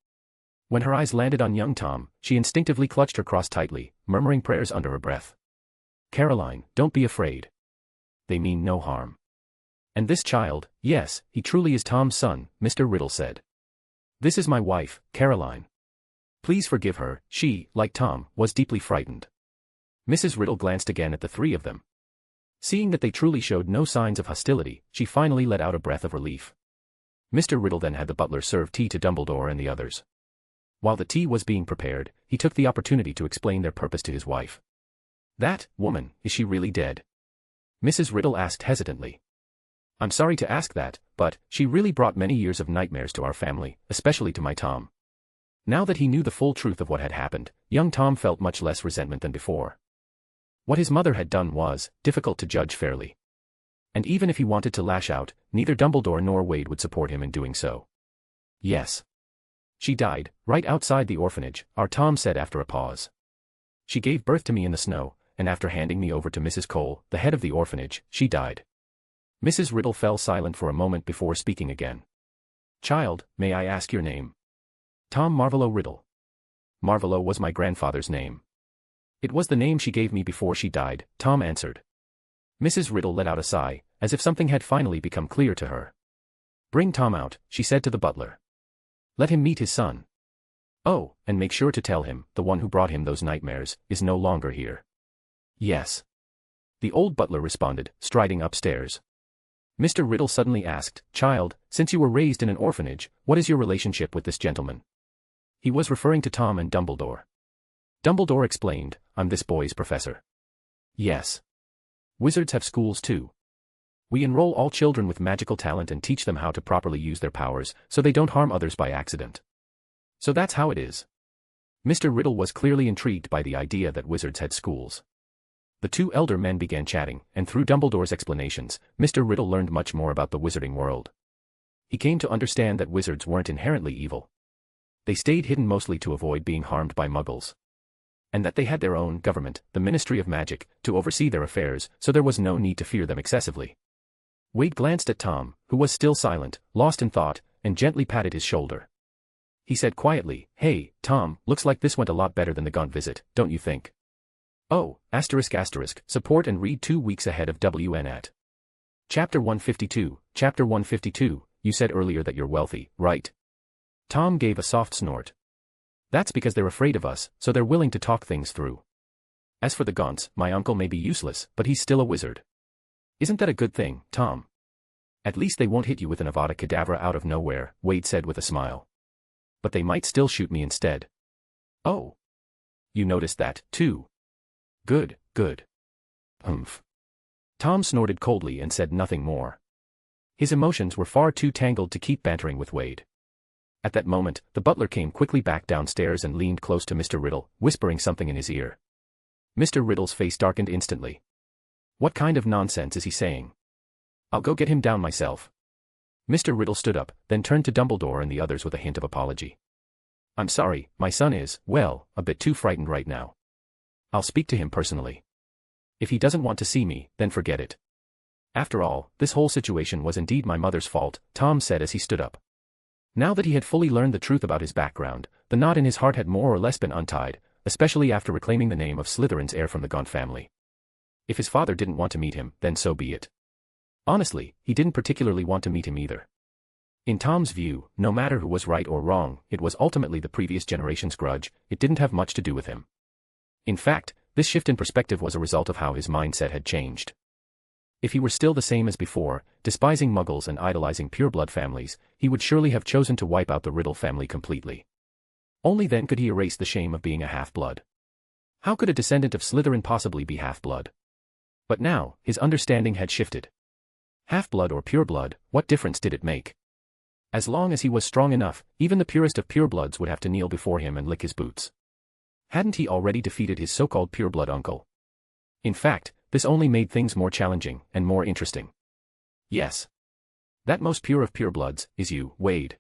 When her eyes landed on young Tom, she instinctively clutched her cross tightly, murmuring prayers under her breath. Caroline, don't be afraid. They mean no harm. And this child, yes, he truly is Tom's son, Mr. Riddle said. This is my wife, Caroline. Please forgive her, she, like Tom, was deeply frightened. Mrs. Riddle glanced again at the three of them. Seeing that they truly showed no signs of hostility, she finally let out a breath of relief. Mr. Riddle then had the butler serve tea to Dumbledore and the others. While the tea was being prepared, he took the opportunity to explain their purpose to his wife. That woman, is she really dead? Mrs. Riddle asked hesitantly. I'm sorry to ask that, but she really brought many years of nightmares to our family, especially to my Tom. Now that he knew the full truth of what had happened, young Tom felt much less resentment than before. What his mother had done was difficult to judge fairly. And even if he wanted to lash out, neither Dumbledore nor Wade would support him in doing so. Yes. She died, right outside the orphanage, our Tom said after a pause. She gave birth to me in the snow, and after handing me over to Mrs. Cole, the head of the orphanage, she died. Mrs. Riddle fell silent for a moment before speaking again. Child, may I ask your name? Tom Marvolo Riddle. Marvolo was my grandfather's name. It was the name she gave me before she died, Tom answered. Mrs. Riddle let out a sigh, as if something had finally become clear to her. Bring Tom out, she said to the butler. Let him meet his son. Oh, and make sure to tell him, the one who brought him those nightmares, is no longer here. Yes. The old butler responded, striding upstairs. Mr. Riddle suddenly asked, Child, since you were raised in an orphanage, what is your relationship with this gentleman? He was referring to Tom and Dumbledore. Dumbledore explained, I'm this boy's professor. Yes. Wizards have schools too. We enroll all children with magical talent and teach them how to properly use their powers, so they don't harm others by accident. So that's how it is. Mr. Riddle was clearly intrigued by the idea that wizards had schools. The two elder men began chatting, and through Dumbledore's explanations, Mr. Riddle learned much more about the wizarding world. He came to understand that wizards weren't inherently evil. They stayed hidden mostly to avoid being harmed by muggles. And that they had their own government, the Ministry of Magic, to oversee their affairs, so there was no need to fear them excessively. Wade glanced at Tom, who was still silent, lost in thought, and gently patted his shoulder. He said quietly, Hey, Tom, looks like this went a lot better than the Gaunt visit, don't you think? Oh, ***, support and read 2 weeks ahead of WN at. Chapter 152, Chapter 152, you said earlier that you're wealthy, right? Tom gave a soft snort. That's because they're afraid of us, so they're willing to talk things through. As for the Gaunts, my uncle may be useless, but he's still a wizard. Isn't that a good thing, Tom? At least they won't hit you with an Avada Kedavra out of nowhere, Wade said with a smile. But they might still shoot me instead. Oh. You noticed that, too. Good, good. Humph. Tom snorted coldly and said nothing more. His emotions were far too tangled to keep bantering with Wade. At that moment, the butler came quickly back downstairs and leaned close to Mr. Riddle, whispering something in his ear. Mr. Riddle's face darkened instantly. What kind of nonsense is he saying? I'll go get him down myself. Mr. Riddle stood up, then turned to Dumbledore and the others with a hint of apology. I'm sorry, my son is, well, a bit too frightened right now. I'll speak to him personally. If he doesn't want to see me, then forget it. After all, this whole situation was indeed my mother's fault, Tom said as he stood up. Now that he had fully learned the truth about his background, the knot in his heart had more or less been untied, especially after reclaiming the name of Slytherin's heir from the Gaunt family. If his father didn't want to meet him, then so be it. Honestly, he didn't particularly want to meet him either. In Tom's view, no matter who was right or wrong, it was ultimately the previous generation's grudge, it didn't have much to do with him. In fact, this shift in perspective was a result of how his mindset had changed. If he were still the same as before, despising muggles and idolizing pureblood families, he would surely have chosen to wipe out the Riddle family completely. Only then could he erase the shame of being a half-blood. How could a descendant of Slytherin possibly be half-blood? But now, his understanding had shifted. Half-blood or pureblood, what difference did it make? As long as he was strong enough, even the purest of purebloods would have to kneel before him and lick his boots. Hadn't he already defeated his so-called pureblood uncle? In fact, this only made things more challenging and more interesting. Yes. That most pure of purebloods is you, Wade.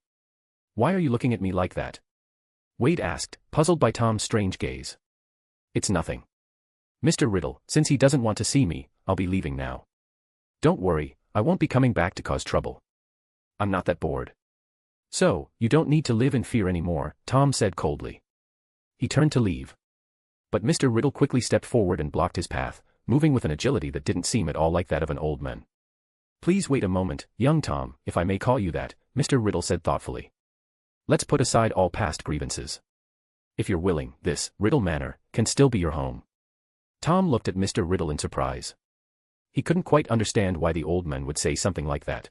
Why are you looking at me like that? Wade asked, puzzled by Tom's strange gaze. It's nothing. Mr. Riddle, since he doesn't want to see me, I'll be leaving now. Don't worry, I won't be coming back to cause trouble. I'm not that bored. So, you don't need to live in fear anymore, Tom said coldly. He turned to leave. But Mr. Riddle quickly stepped forward and blocked his path, moving with an agility that didn't seem at all like that of an old man. Please wait a moment, young Tom, if I may call you that, Mr. Riddle said thoughtfully. Let's put aside all past grievances. If you're willing, this, Riddle Manor, can still be your home. Tom looked at Mr. Riddle in surprise. He couldn't quite understand why the old man would say something like that.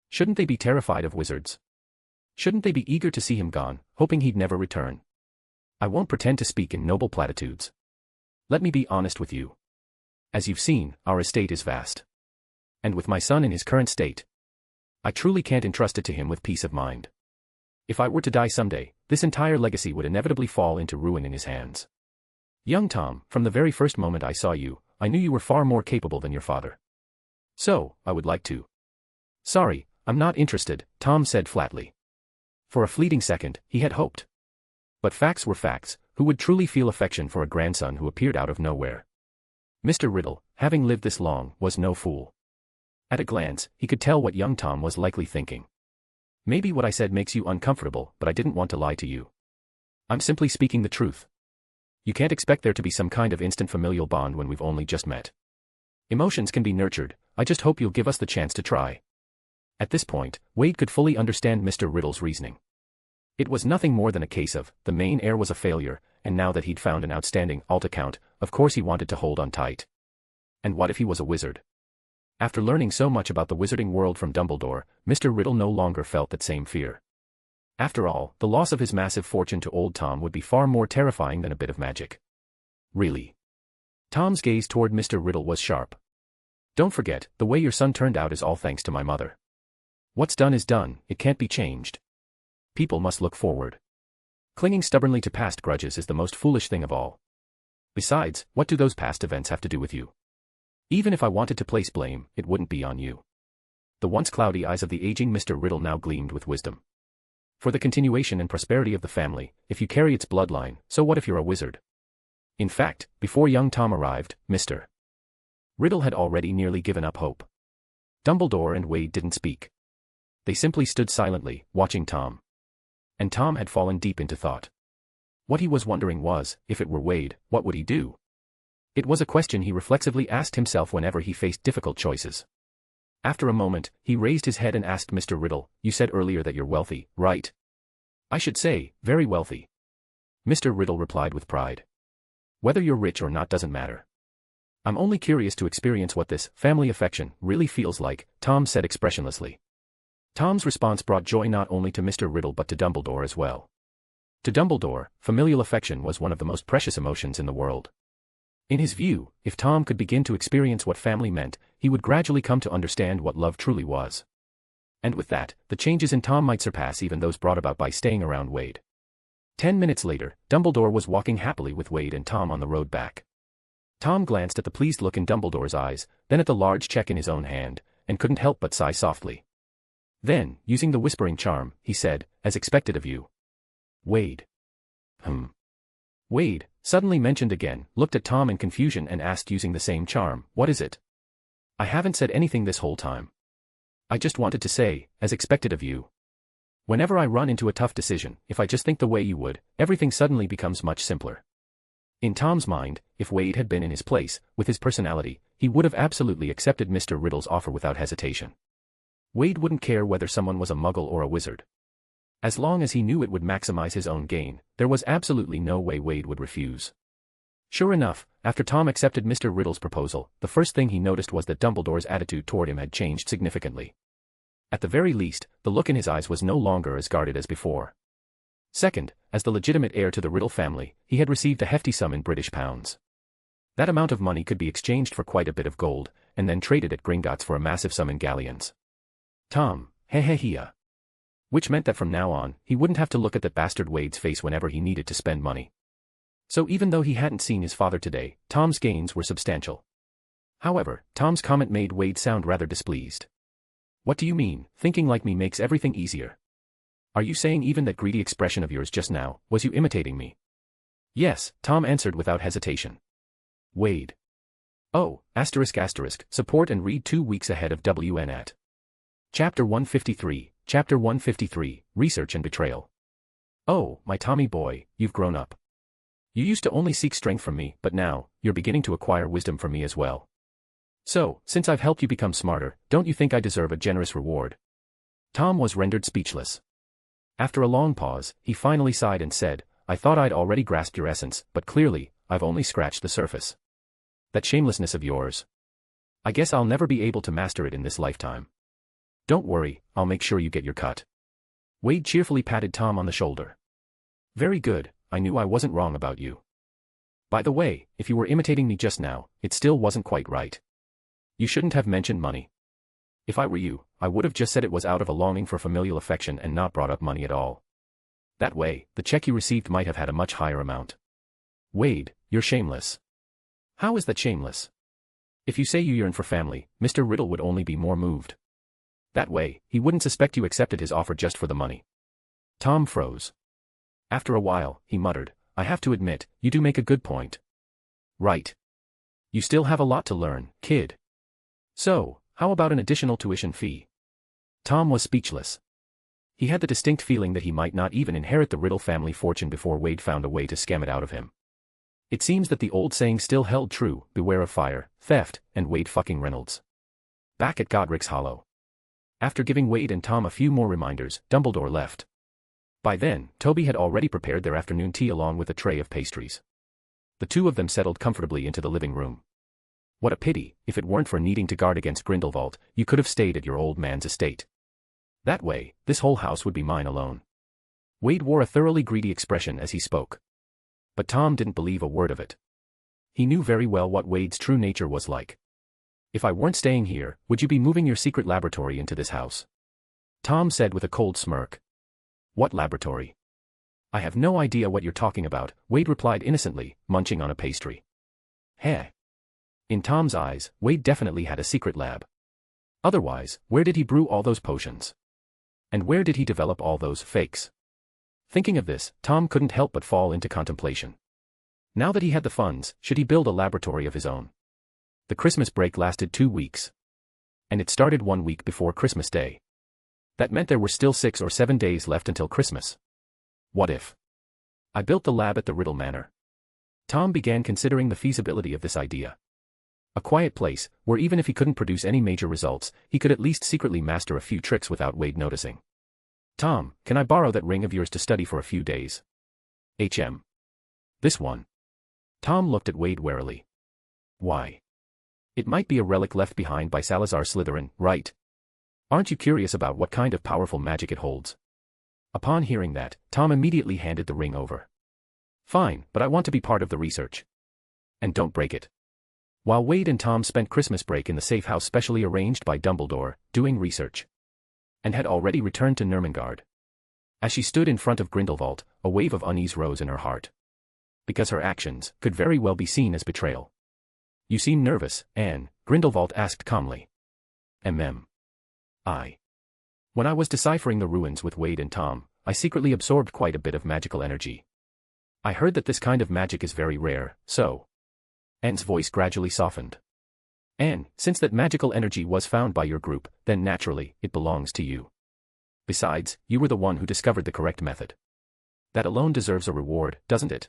Shouldn't they be terrified of wizards? Shouldn't they be eager to see him gone, hoping he'd never return? I won't pretend to speak in noble platitudes. Let me be honest with you. As you've seen, our estate is vast. And with my son in his current state, I truly can't entrust it to him with peace of mind. If I were to die someday, this entire legacy would inevitably fall into ruin in his hands. Young Tom, from the very first moment I saw you, I knew you were far more capable than your father. So, I would like to. Sorry, I'm not interested, Tom said flatly. For a fleeting second, he had hoped. But facts were facts, who would truly feel affection for a grandson who appeared out of nowhere? Mr. Riddle, having lived this long, was no fool. At a glance, he could tell what young Tom was likely thinking. Maybe what I said makes you uncomfortable, but I didn't want to lie to you. I'm simply speaking the truth. You can't expect there to be some kind of instant familial bond when we've only just met. Emotions can be nurtured, I just hope you'll give us the chance to try. At this point, Wade could fully understand Mr. Riddle's reasoning. It was nothing more than a case of, the main heir was a failure, and now that he'd found an outstanding alt account, of course he wanted to hold on tight. And what if he was a wizard? After learning so much about the wizarding world from Dumbledore, Mr. Riddle no longer felt that same fear. After all, the loss of his massive fortune to old Tom would be far more terrifying than a bit of magic. Really? Tom's gaze toward Mr. Riddle was sharp. Don't forget, the way your son turned out is all thanks to my mother. What's done is done, it can't be changed. People must look forward. Clinging stubbornly to past grudges is the most foolish thing of all. Besides, what do those past events have to do with you? Even if I wanted to place blame, it wouldn't be on you. The once cloudy eyes of the aging Mr. Riddle now gleamed with wisdom. For the continuation and prosperity of the family, if you carry its bloodline, so what if you're a wizard? In fact, before young Tom arrived, Mr. Riddle had already nearly given up hope. Dumbledore and Wade didn't speak. They simply stood silently, watching Tom. And Tom had fallen deep into thought. What he was wondering was, if it were Wade, what would he do? It was a question he reflexively asked himself whenever he faced difficult choices. After a moment, he raised his head and asked Mr. Riddle, "You said earlier that you're wealthy, right?" "I should say, very wealthy." Mr. Riddle replied with pride. "Whether you're rich or not doesn't matter. I'm only curious to experience what this family affection really feels like," Tom said expressionlessly. Tom's response brought joy not only to Mr. Riddle but to Dumbledore as well. To Dumbledore, familial affection was one of the most precious emotions in the world. In his view, if Tom could begin to experience what family meant, he would gradually come to understand what love truly was. And with that, the changes in Tom might surpass even those brought about by staying around Wade. 10 minutes later, Dumbledore was walking happily with Wade and Tom on the road back. Tom glanced at the pleased look in Dumbledore's eyes, then at the large check in his own hand, and couldn't help but sigh softly. Then, using the whispering charm, he said, "As expected of you." Wade. Wade, suddenly mentioned again, looked at Tom in confusion and asked using the same charm, "What is it?" "I haven't said anything this whole time. I just wanted to say, as expected of you. Whenever I run into a tough decision, if I just think the way you would, everything suddenly becomes much simpler." In Tom's mind, if Wade had been in his place, with his personality, he would have absolutely accepted Mr. Riddle's offer without hesitation. Wade wouldn't care whether someone was a muggle or a wizard. As long as he knew it would maximize his own gain, there was absolutely no way Wade would refuse. Sure enough, after Tom accepted Mr. Riddle's proposal, the first thing he noticed was that Dumbledore's attitude toward him had changed significantly. At the very least, the look in his eyes was no longer as guarded as before. Second, as the legitimate heir to the Riddle family, he had received a hefty sum in British pounds. That amount of money could be exchanged for quite a bit of gold, and then traded at Gringotts for a massive sum in galleons. Tom, heh. Which meant that from now on, he wouldn't have to look at that bastard Wade's face whenever he needed to spend money. So even though he hadn't seen his father today, Tom's gains were substantial. However, Tom's comment made Wade sound rather displeased. "What do you mean, thinking like me makes everything easier? Are you saying even that greedy expression of yours just now, was you imitating me?" "Yes," Tom answered without hesitation. Wade. Oh, ***, support and read 2 weeks ahead of WN at. Chapter 153, Chapter 153, Research and Betrayal. Oh, my Tommy boy, you've grown up. You used to only seek strength from me, but now, you're beginning to acquire wisdom from me as well. So, since I've helped you become smarter, don't you think I deserve a generous reward?" Tom was rendered speechless. After a long pause, he finally sighed and said, "I thought I'd already grasped your essence, but clearly, I've only scratched the surface. That shamelessness of yours. I guess I'll never be able to master it in this lifetime. Don't worry, I'll make sure you get your cut." Wade cheerfully patted Tom on the shoulder. "Very good, I knew I wasn't wrong about you. By the way, if you were imitating me just now, it still wasn't quite right. You shouldn't have mentioned money. If I were you, I would have just said it was out of a longing for familial affection and not brought up money at all. That way, the check you received might have had a much higher amount." "Wade, you're shameless." "How is that shameless? If you say you yearn for family, Mr. Riddle would only be more moved. That way, he wouldn't suspect you accepted his offer just for the money." Tom froze. After a while, he muttered, "I have to admit, you do make a good point." "Right. You still have a lot to learn, kid. So, how about an additional tuition fee? Tom was speechless. He had the distinct feeling that he might not even inherit the Riddle family fortune before Wade found a way to scam it out of him. It seems that the old saying still held true, beware of fire, theft, and Wade fucking Reynolds. Back at Godric's Hollow. After giving Wade and Tom a few more reminders, Dumbledore left. By then, Toby had already prepared their afternoon tea along with a tray of pastries. The two of them settled comfortably into the living room. What a pity, if it weren't for needing to guard against Grindelwald, you could have stayed at your old man's estate. That way, this whole house would be mine alone. Wade wore a thoroughly greedy expression as he spoke. But Tom didn't believe a word of it. He knew very well what Wade's true nature was like. If I weren't staying here, would you be moving your secret laboratory into this house? Tom said with a cold smirk. What laboratory? I have no idea what you're talking about, Wade replied innocently, munching on a pastry. Heh. In Tom's eyes, Wade definitely had a secret lab. Otherwise, where did he brew all those potions? And where did he develop all those fakes? Thinking of this, Tom couldn't help but fall into contemplation. Now that he had the funds, should he build a laboratory of his own? The Christmas break lasted 2 weeks. And it started 1 week before Christmas Day. That meant there were still 6 or 7 days left until Christmas. What if I built the lab at the Riddle Manor? Tom began considering the feasibility of this idea. A quiet place, where even if he couldn't produce any major results, he could at least secretly master a few tricks without Wade noticing. Tom, can I borrow that ring of yours to study for a few days? This one. Tom looked at Wade warily. Why? It might be a relic left behind by Salazar Slytherin, right? Aren't you curious about what kind of powerful magic it holds? Upon hearing that, Tom immediately handed the ring over. Fine, but I want to be part of the research. And don't break it. While Wade and Tom spent Christmas break in the safe house specially arranged by Dumbledore, doing research. And had already returned to Nurmengard. As she stood in front of Grindelwald, a wave of unease rose in her heart. Because her actions could very well be seen as betrayal. You seem nervous, Anne, Grindelwald asked calmly. When I was deciphering the ruins with Wade and Tom, I secretly absorbed quite a bit of magical energy. I heard that this kind of magic is very rare, so... Anne's voice gradually softened. Anne, since that magical energy was found by your group, then naturally, it belongs to you. Besides, you were the one who discovered the correct method. That alone deserves a reward, doesn't it?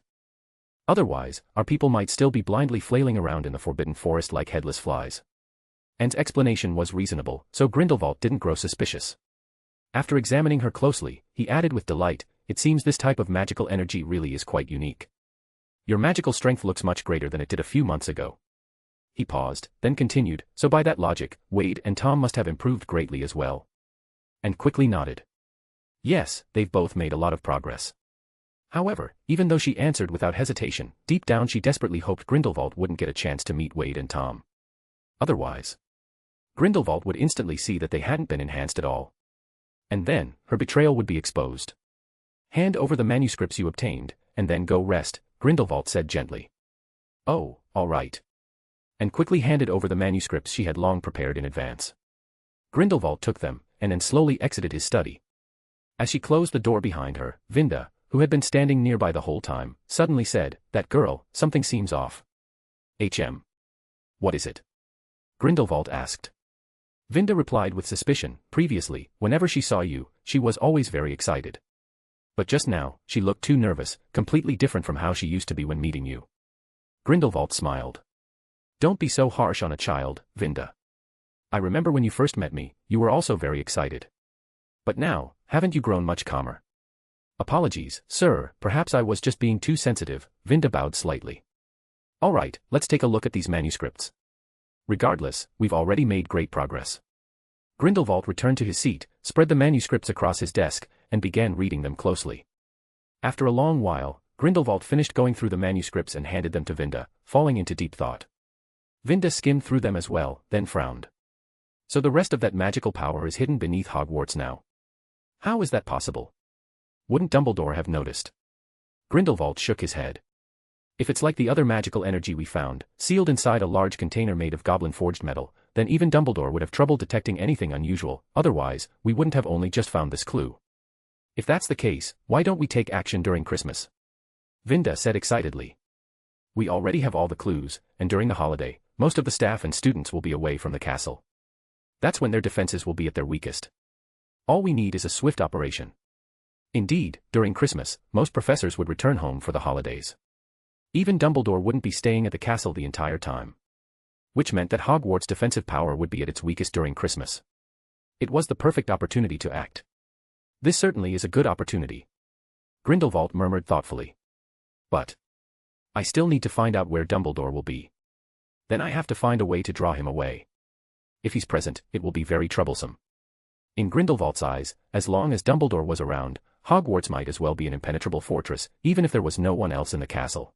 Otherwise, our people might still be blindly flailing around in the Forbidden Forest like headless flies. Anne's explanation was reasonable, so Grindelwald didn't grow suspicious. After examining her closely, he added with delight, it seems this type of magical energy really is quite unique. Your magical strength looks much greater than it did a few months ago. He paused, then continued, so by that logic, Wade and Tom must have improved greatly as well. And quickly nodded. Yes, they've both made a lot of progress. However, even though she answered without hesitation, deep down she desperately hoped Grindelwald wouldn't get a chance to meet Wade and Tom. Otherwise, Grindelwald would instantly see that they hadn't been enhanced at all. And then, her betrayal would be exposed. Hand over the manuscripts you obtained, and then go rest, Grindelwald said gently. Oh, all right. And quickly handed over the manuscripts she had long prepared in advance. Grindelwald took them, and then slowly exited his study. As she closed the door behind her, Vinda, who had been standing nearby the whole time, suddenly said, that girl, something seems off. What is it? Grindelwald asked. Vinda replied with suspicion, previously, whenever she saw you, she was always very excited. But just now, she looked too nervous, completely different from how she used to be when meeting you. Grindelwald smiled. Don't be so harsh on a child, Vinda. I remember when you first met me, you were also very excited. But now, haven't you grown much calmer? Apologies, sir, perhaps I was just being too sensitive, Vinda bowed slightly. All right, let's take a look at these manuscripts. Regardless, we've already made great progress. Grindelwald returned to his seat, spread the manuscripts across his desk, and began reading them closely. After a long while, Grindelwald finished going through the manuscripts and handed them to Vinda, falling into deep thought. Vinda skimmed through them as well, then frowned. So the rest of that magical power is hidden beneath Hogwarts now. How is that possible? Wouldn't Dumbledore have noticed? Grindelwald shook his head. If it's like the other magical energy we found, sealed inside a large container made of goblin-forged metal, then even Dumbledore would have trouble detecting anything unusual, otherwise, we wouldn't have only just found this clue. If that's the case, why don't we take action during Christmas? Vinda said excitedly. We already have all the clues, and during the holiday, most of the staff and students will be away from the castle. That's when their defenses will be at their weakest. All we need is a swift operation. Indeed, during Christmas, most professors would return home for the holidays. Even Dumbledore wouldn't be staying at the castle the entire time. Which meant that Hogwarts' defensive power would be at its weakest during Christmas. It was the perfect opportunity to act. This certainly is a good opportunity. Grindelwald murmured thoughtfully. But I still need to find out where Dumbledore will be. Then I have to find a way to draw him away. If he's present, it will be very troublesome. In Grindelwald's eyes, as long as Dumbledore was around, Hogwarts might as well be an impenetrable fortress, even if there was no one else in the castle.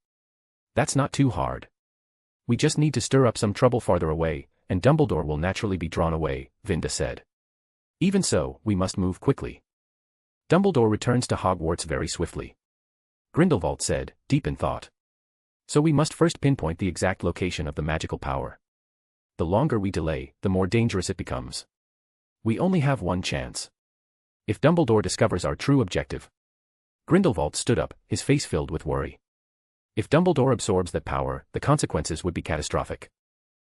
That's not too hard. We just need to stir up some trouble farther away, and Dumbledore will naturally be drawn away, Vinda said. Even so, we must move quickly. Dumbledore returns to Hogwarts very swiftly. Grindelwald said, deep in thought. So we must first pinpoint the exact location of the magical power. The longer we delay, the more dangerous it becomes. We only have one chance. If Dumbledore discovers our true objective. Grindelwald stood up, his face filled with worry. If Dumbledore absorbs that power, the consequences would be catastrophic.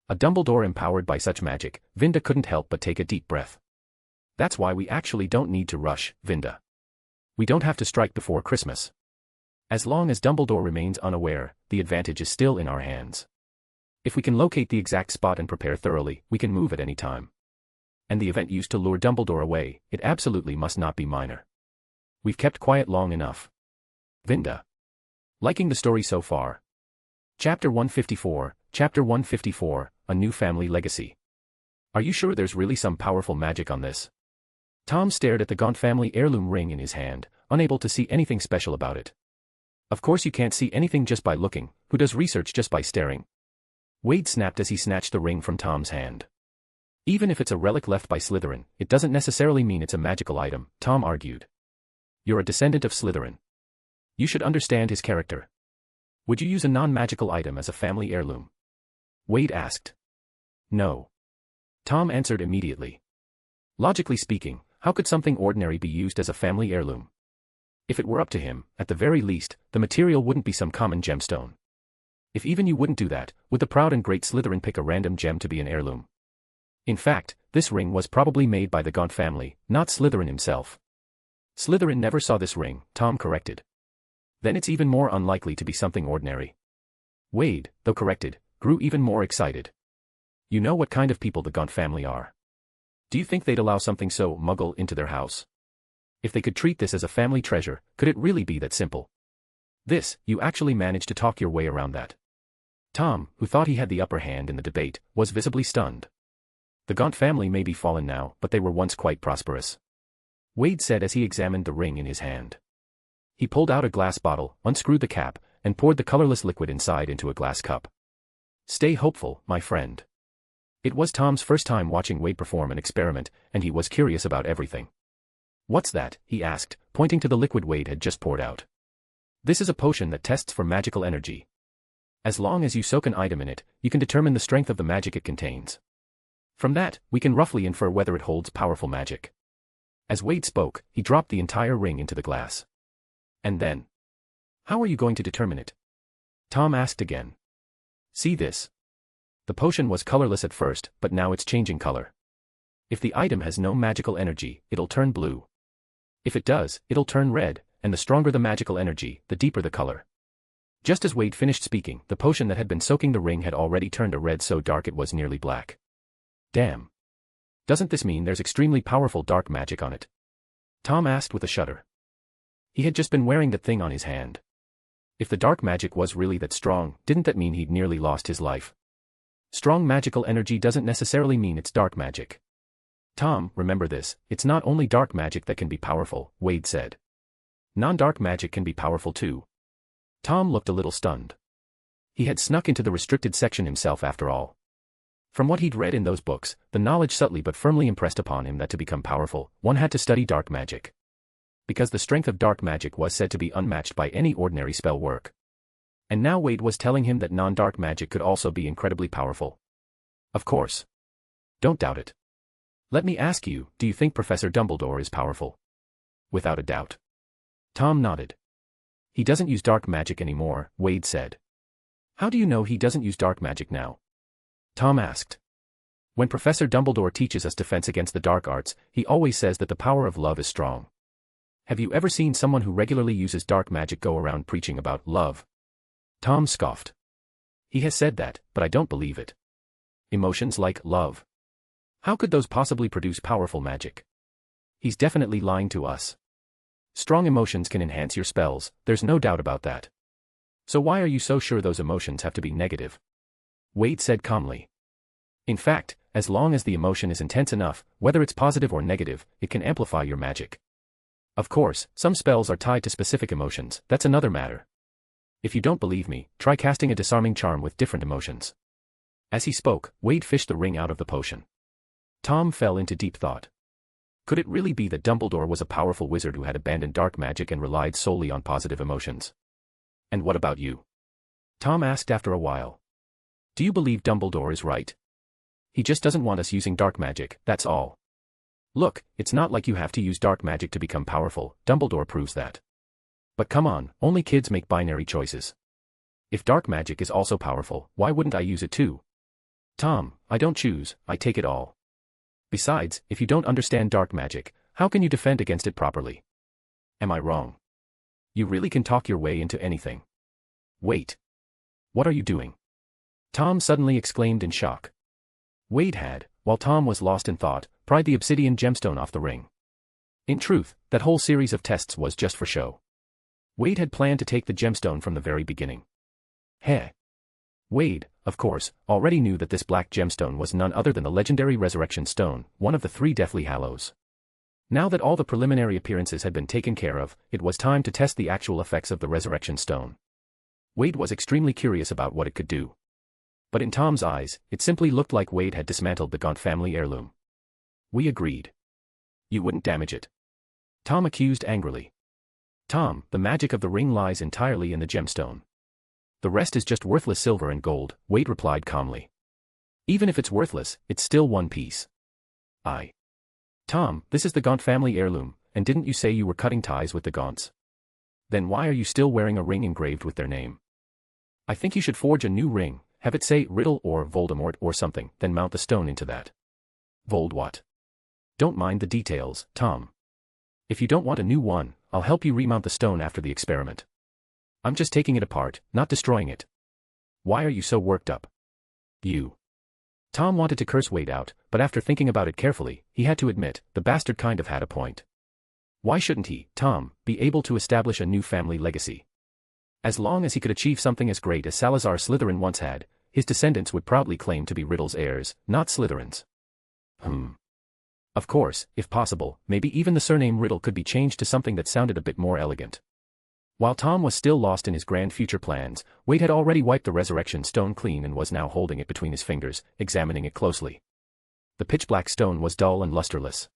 A Dumbledore empowered by such magic, Vinda couldn't help but take a deep breath. That's why we actually don't need to rush, Vinda. We don't have to strike before Christmas. As long as Dumbledore remains unaware, the advantage is still in our hands. If we can locate the exact spot and prepare thoroughly, we can move at any time. And the event used to lure Dumbledore away, it absolutely must not be minor. We've kept quiet long enough. Vinda. Liking the story so far. Chapter 154, A New Family Legacy. Are you sure there's really some powerful magic on this? Tom stared at the Gaunt family heirloom ring in his hand, unable to see anything special about it. Of course you can't see anything just by looking, who does research just by staring? Wade snapped as he snatched the ring from Tom's hand. Even if it's a relic left by Slytherin, it doesn't necessarily mean it's a magical item, Tom argued. You're a descendant of Slytherin. You should understand his character. Would you use a non-magical item as a family heirloom? Wade asked. No. Tom answered immediately. Logically speaking, how could something ordinary be used as a family heirloom? If it were up to him, at the very least, the material wouldn't be some common gemstone. If even you wouldn't do that, would the proud and great Slytherin pick a random gem to be an heirloom? In fact, this ring was probably made by the Gaunt family, not Slytherin himself. Slytherin never saw this ring, Tom corrected. Then it's even more unlikely to be something ordinary. Wade, though corrected, grew even more excited. You know what kind of people the Gaunt family are. Do you think they'd allow something so muggle into their house? If they could treat this as a family treasure, could it really be that simple? You actually managed to talk your way around that. Tom, who thought he had the upper hand in the debate, was visibly stunned. The Gaunt family may be fallen now, but they were once quite prosperous. Wade said as he examined the ring in his hand. He pulled out a glass bottle, unscrewed the cap, and poured the colorless liquid inside into a glass cup. Stay hopeful, my friend. It was Tom's first time watching Wade perform an experiment, and he was curious about everything. What's that? He asked, pointing to the liquid Wade had just poured out. This is a potion that tests for magical energy. As long as you soak an item in it, you can determine the strength of the magic it contains. From that, we can roughly infer whether it holds powerful magic. As Wade spoke, he dropped the entire ring into the glass. And then? How are you going to determine it? Tom asked again. See this. The potion was colorless at first, but now it's changing color. If the item has no magical energy, it'll turn blue. If it does, it'll turn red, and the stronger the magical energy, the deeper the color. Just as Wade finished speaking, the potion that had been soaking the ring had already turned a red so dark it was nearly black. Damn. Doesn't this mean there's extremely powerful dark magic on it? Tom asked with a shudder. He had just been wearing that thing on his hand. If the dark magic was really that strong, didn't that mean he'd nearly lost his life? Strong magical energy doesn't necessarily mean it's dark magic. Tom, remember this, it's not only dark magic that can be powerful, Wade said. Non-dark magic can be powerful too. Tom looked a little stunned. He had snuck into the restricted section himself after all. From what he'd read in those books, the knowledge subtly but firmly impressed upon him that to become powerful, one had to study dark magic. Because the strength of dark magic was said to be unmatched by any ordinary spell work. And now Wade was telling him that non-dark magic could also be incredibly powerful. Of course. Don't doubt it. Let me ask you, do you think Professor Dumbledore is powerful? Without a doubt. Tom nodded. He doesn't use dark magic anymore, Wade said. How do you know he doesn't use dark magic now? Tom asked. When Professor Dumbledore teaches us defense against the dark arts, he always says that the power of love is strong. Have you ever seen someone who regularly uses dark magic go around preaching about love? Tom scoffed. He has said that, but I don't believe it. Emotions like love. How could those possibly produce powerful magic? He's definitely lying to us. Strong emotions can enhance your spells, there's no doubt about that. So why are you so sure those emotions have to be negative? Wade said calmly. In fact, as long as the emotion is intense enough, whether it's positive or negative, it can amplify your magic. Of course, some spells are tied to specific emotions, that's another matter. If you don't believe me, try casting a disarming charm with different emotions. As he spoke, Wade fished the ring out of the potion. Tom fell into deep thought. Could it really be that Dumbledore was a powerful wizard who had abandoned dark magic and relied solely on positive emotions? And what about you? Tom asked after a while. Do you believe Dumbledore is right? He just doesn't want us using dark magic, that's all. Look, it's not like you have to use dark magic to become powerful, Dumbledore proves that. But come on, only kids make binary choices. If dark magic is also powerful, why wouldn't I use it too? Tom, I don't choose, I take it all. Besides, if you don't understand dark magic, how can you defend against it properly? Am I wrong? You really can talk your way into anything. Wait. What are you doing? Tom suddenly exclaimed in shock. Wade had, while Tom was lost in thought, pried the obsidian gemstone off the ring. In truth, that whole series of tests was just for show. Wade had planned to take the gemstone from the very beginning. Heh. Wade, of course, already knew that this black gemstone was none other than the legendary Resurrection Stone, one of the 3 Deathly Hallows. Now that all the preliminary appearances had been taken care of, it was time to test the actual effects of the Resurrection Stone. Wade was extremely curious about what it could do. But in Tom's eyes, it simply looked like Wade had dismantled the Gaunt family heirloom. We agreed. You wouldn't damage it. Tom accused angrily. Tom, the magic of the ring lies entirely in the gemstone. The rest is just worthless silver and gold, Wade replied calmly. Even if it's worthless, it's still one piece. Tom, this is the Gaunt family heirloom, and didn't you say you were cutting ties with the Gaunts? Then why are you still wearing a ring engraved with their name? I think you should forge a new ring, have it say Riddle or Voldemort or something, then mount the stone into that. Vold what? Don't mind the details, Tom. If you don't want a new one, I'll help you remount the stone after the experiment. I'm just taking it apart, not destroying it. Why are you so worked up? Tom wanted to curse Wade out, but after thinking about it carefully, he had to admit, the bastard kind of had a point. Why shouldn't he, Tom, be able to establish a new family legacy? As long as he could achieve something as great as Salazar Slytherin once had, his descendants would proudly claim to be Riddle's heirs, not Slytherin's. Of course, if possible, maybe even the surname Riddle could be changed to something that sounded a bit more elegant. While Tom was still lost in his grand future plans, Wade had already wiped the Resurrection Stone clean and was now holding it between his fingers, examining it closely. The pitch-black stone was dull and lusterless.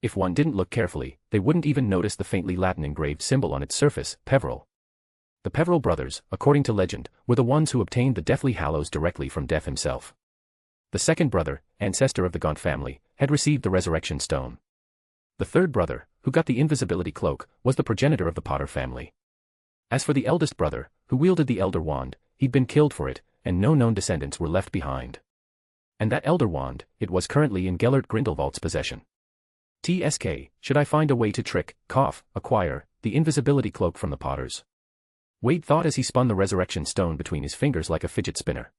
If one didn't look carefully, they wouldn't even notice the faintly Latin-engraved symbol on its surface, Peveril. The Peveril brothers, according to legend, were the ones who obtained the Deathly Hallows directly from Death himself. The second brother, ancestor of the Gaunt family, had received the Resurrection Stone. The third brother, who got the invisibility cloak, was the progenitor of the Potter family. As for the eldest brother, who wielded the Elder Wand, he'd been killed for it, and no known descendants were left behind. And that Elder Wand, it was currently in Gellert Grindelwald's possession. TSK, should I find a way to acquire, the invisibility cloak from the Potters? Wade thought as he spun the Resurrection Stone between his fingers like a fidget spinner.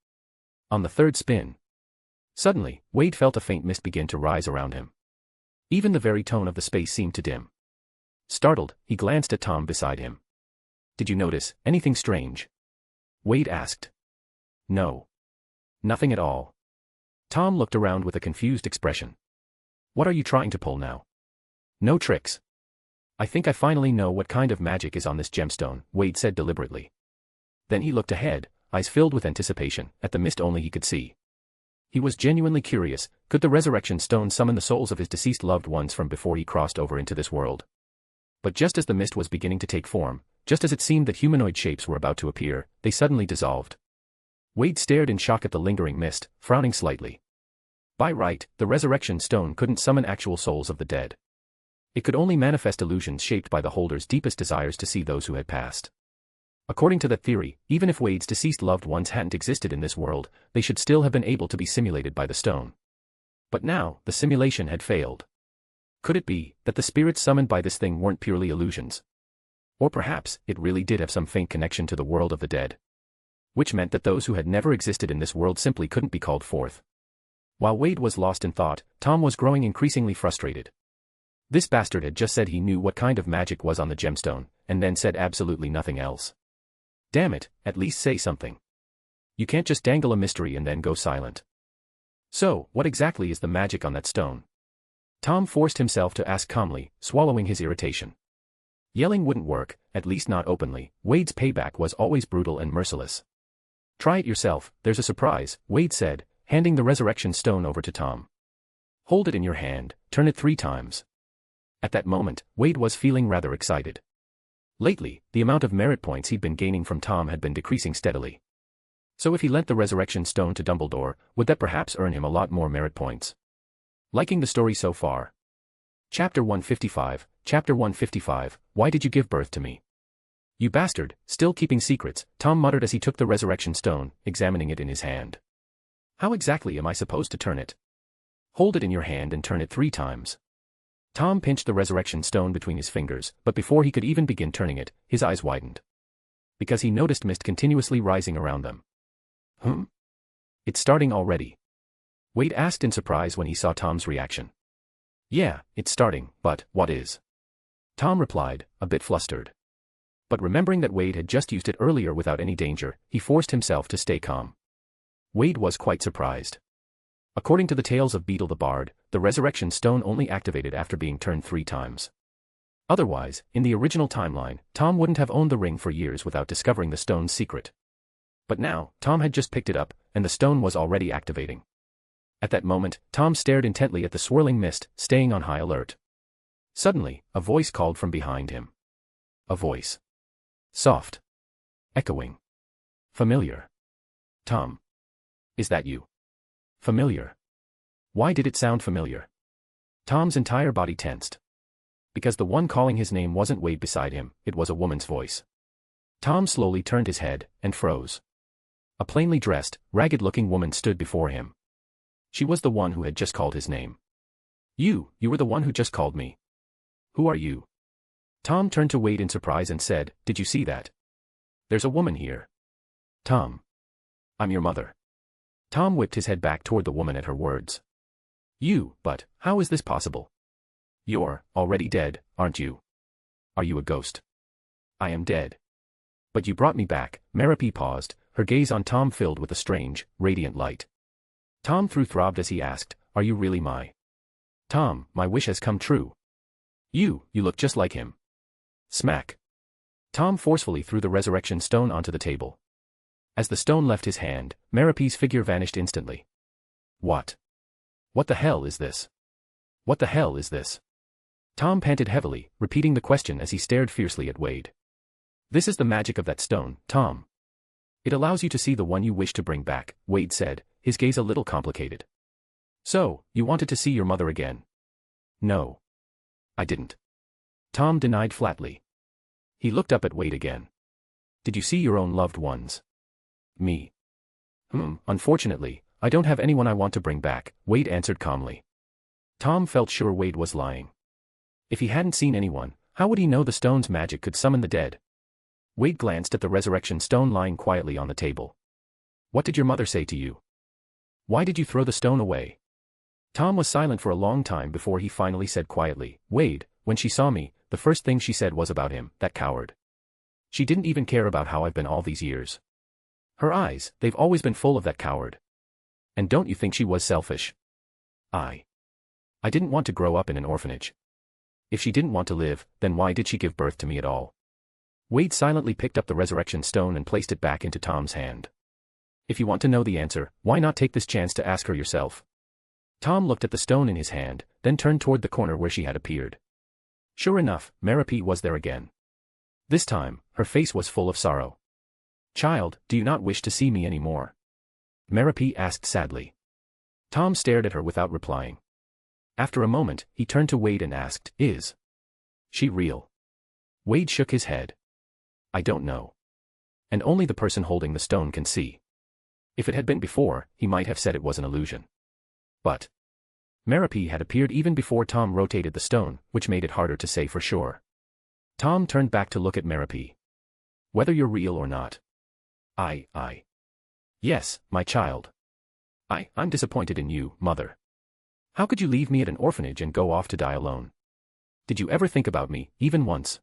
On the third spin. Suddenly, Wade felt a faint mist begin to rise around him. Even the very tone of the space seemed to dim. Startled, he glanced at Tom beside him. Did you notice anything strange? Wade asked. No. Nothing at all. Tom looked around with a confused expression. What are you trying to pull now? No tricks. I think I finally know what kind of magic is on this gemstone, Wade said deliberately. Then he looked ahead, eyes filled with anticipation, at the mist only he could see. He was genuinely curious, could the Resurrection Stone summon the souls of his deceased loved ones from before he crossed over into this world? But just as the mist was beginning to take form, just as it seemed that humanoid shapes were about to appear, they suddenly dissolved. Wade stared in shock at the lingering mist, frowning slightly. By right, the Resurrection Stone couldn't summon actual souls of the dead. It could only manifest illusions shaped by the holder's deepest desires to see those who had passed. According to that theory, even if Wade's deceased loved ones hadn't existed in this world, they should still have been able to be simulated by the stone. But now, the simulation had failed. Could it be that the spirits summoned by this thing weren't purely illusions? Or perhaps, it really did have some faint connection to the world of the dead. Which meant that those who had never existed in this world simply couldn't be called forth. While Wade was lost in thought, Tom was growing increasingly frustrated. This bastard had just said he knew what kind of magic was on the gemstone, and then said absolutely nothing else. Damn it, at least say something. You can't just dangle a mystery and then go silent. So, what exactly is the magic on that stone? Tom forced himself to ask calmly, swallowing his irritation. Yelling wouldn't work, at least not openly. Wade's payback was always brutal and merciless. Try it yourself, there's a surprise, Wade said, handing the resurrection stone over to Tom. Hold it in your hand, turn it 3 times. At that moment, Wade was feeling rather excited. Lately, the amount of merit points he'd been gaining from Tom had been decreasing steadily. So if he lent the resurrection stone to Dumbledore, would that perhaps earn him a lot more merit points? Liking the story so far? Chapter 155, Chapter 155, Why did you give birth to me? You bastard, still keeping secrets, Tom muttered as he took the resurrection stone, examining it in his hand. How exactly am I supposed to turn it? Hold it in your hand and turn it 3 times. Tom pinched the resurrection stone between his fingers, but before he could even begin turning it, his eyes widened. Because he noticed mist continuously rising around them. It's starting already. Wade asked in surprise when he saw Tom's reaction. Yeah, it's starting, but what is? Tom replied, a bit flustered. But remembering that Wade had just used it earlier without any danger, he forced himself to stay calm. Wade was quite surprised. According to the tales of Beetle the Bard, the resurrection stone only activated after being turned 3 times. Otherwise, in the original timeline, Tom wouldn't have owned the ring for years without discovering the stone's secret. But now, Tom had just picked it up, and the stone was already activating. At that moment, Tom stared intently at the swirling mist, staying on high alert. Suddenly, a voice called from behind him. A voice. Soft. Echoing. Familiar. Tom. Is that you? Familiar. Why did it sound familiar? Tom's entire body tensed. Because the one calling his name wasn't Wade beside him, it was a woman's voice. Tom slowly turned his head, and froze. A plainly dressed, ragged-looking woman stood before him. She was the one who had just called his name. You were the one who just called me. Who are you? Tom turned to Wade in surprise and said, Did you see that? There's a woman here. Tom. I'm your mother. Tom whipped his head back toward the woman at her words. But, how is this possible? You're already dead, aren't you? Are you a ghost? I am dead. But you brought me back. Merope paused, her gaze on Tom filled with a strange, radiant light. Tom throbbed as he asked, Are you really my? Tom, my wish has come true. You look just like him. Smack. Tom forcefully threw the resurrection stone onto the table. As the stone left his hand, Merope's figure vanished instantly. What? What the hell is this? What the hell is this? Tom panted heavily, repeating the question as he stared fiercely at Wade. This is the magic of that stone, Tom. It allows you to see the one you wish to bring back, Wade said, his gaze a little complicated. So, you wanted to see your mother again? No. I didn't. Tom denied flatly. He looked up at Wade again. Did you see your own loved ones? Me. Unfortunately, I don't have anyone I want to bring back, Wade answered calmly. Tom felt sure Wade was lying. If he hadn't seen anyone, how would he know the stone's magic could summon the dead? Wade glanced at the resurrection stone lying quietly on the table. What did your mother say to you? Why did you throw the stone away? Tom was silent for a long time before he finally said quietly, Wade, when she saw me, the first thing she said was about him, that coward. She didn't even care about how I've been all these years. Her eyes, they've always been full of that coward. And don't you think she was selfish? I didn't want to grow up in an orphanage. If she didn't want to live, then why did she give birth to me at all? Wade silently picked up the resurrection stone and placed it back into Tom's hand. If you want to know the answer, why not take this chance to ask her yourself? Tom looked at the stone in his hand, then turned toward the corner where she had appeared. Sure enough, Merope was there again. This time, her face was full of sorrow. Child, do you not wish to see me any more? Merope asked sadly. Tom stared at her without replying. After a moment, he turned to Wade and asked, Is she real? Wade shook his head. I don't know. and only the person holding the stone can see. If it had been before, he might have said it was an illusion. But Merope had appeared even before Tom rotated the stone, which made it harder to say for sure. Tom turned back to look at Merope. Whether you're real or not. Yes, my child. I'm disappointed in you, mother. How could you leave me at an orphanage and go off to die alone? Did you ever think about me, even once?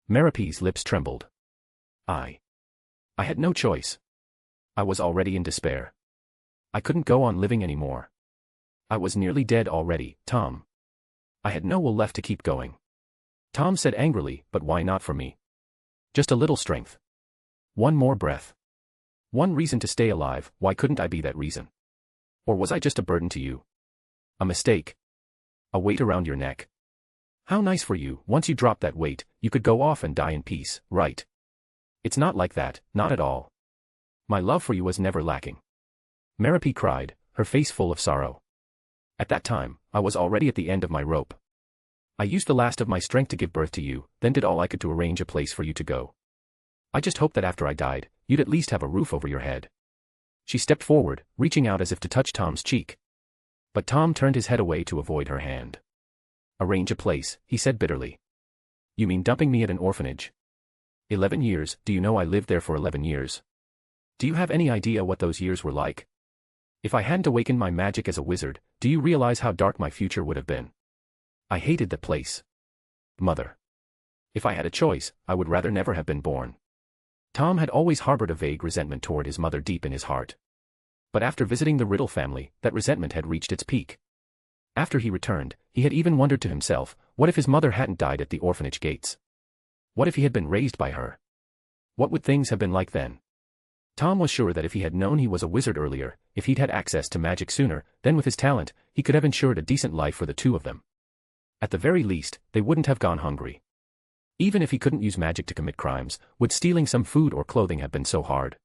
Merope's lips trembled. I had no choice. I was already in despair. I couldn't go on living anymore. I was nearly dead already, Tom. I had no will left to keep going. Tom said angrily, but why not for me? Just a little strength. One more breath. One reason to stay alive, why couldn't I be that reason? Or was I just a burden to you? A mistake? A weight around your neck? How nice for you, once you dropped that weight, you could go off and die in peace, right? It's not like that, not at all. My love for you was never lacking. Merope cried, her face full of sorrow. At that time, I was already at the end of my rope. I used the last of my strength to give birth to you, then did all I could to arrange a place for you to go. I just hoped that after I died, you'd at least have a roof over your head. She stepped forward, reaching out as if to touch Tom's cheek. But Tom turned his head away to avoid her hand. Arrange a place, he said bitterly. You mean dumping me at an orphanage? 11 years, do you know I lived there for 11 years? Do you have any idea what those years were like? If I hadn't awakened my magic as a wizard, do you realize how dark my future would have been? I hated the place. Mother. If I had a choice, I would rather never have been born. Tom had always harbored a vague resentment toward his mother deep in his heart. But after visiting the Riddle family, that resentment had reached its peak. After he returned, he had even wondered to himself, what if his mother hadn't died at the orphanage gates? What if he had been raised by her? What would things have been like then? Tom was sure that if he had known he was a wizard earlier, if he'd had access to magic sooner, then with his talent, he could have ensured a decent life for the two of them. At the very least, they wouldn't have gone hungry. Even if he couldn't use magic to commit crimes, would stealing some food or clothing have been so hard?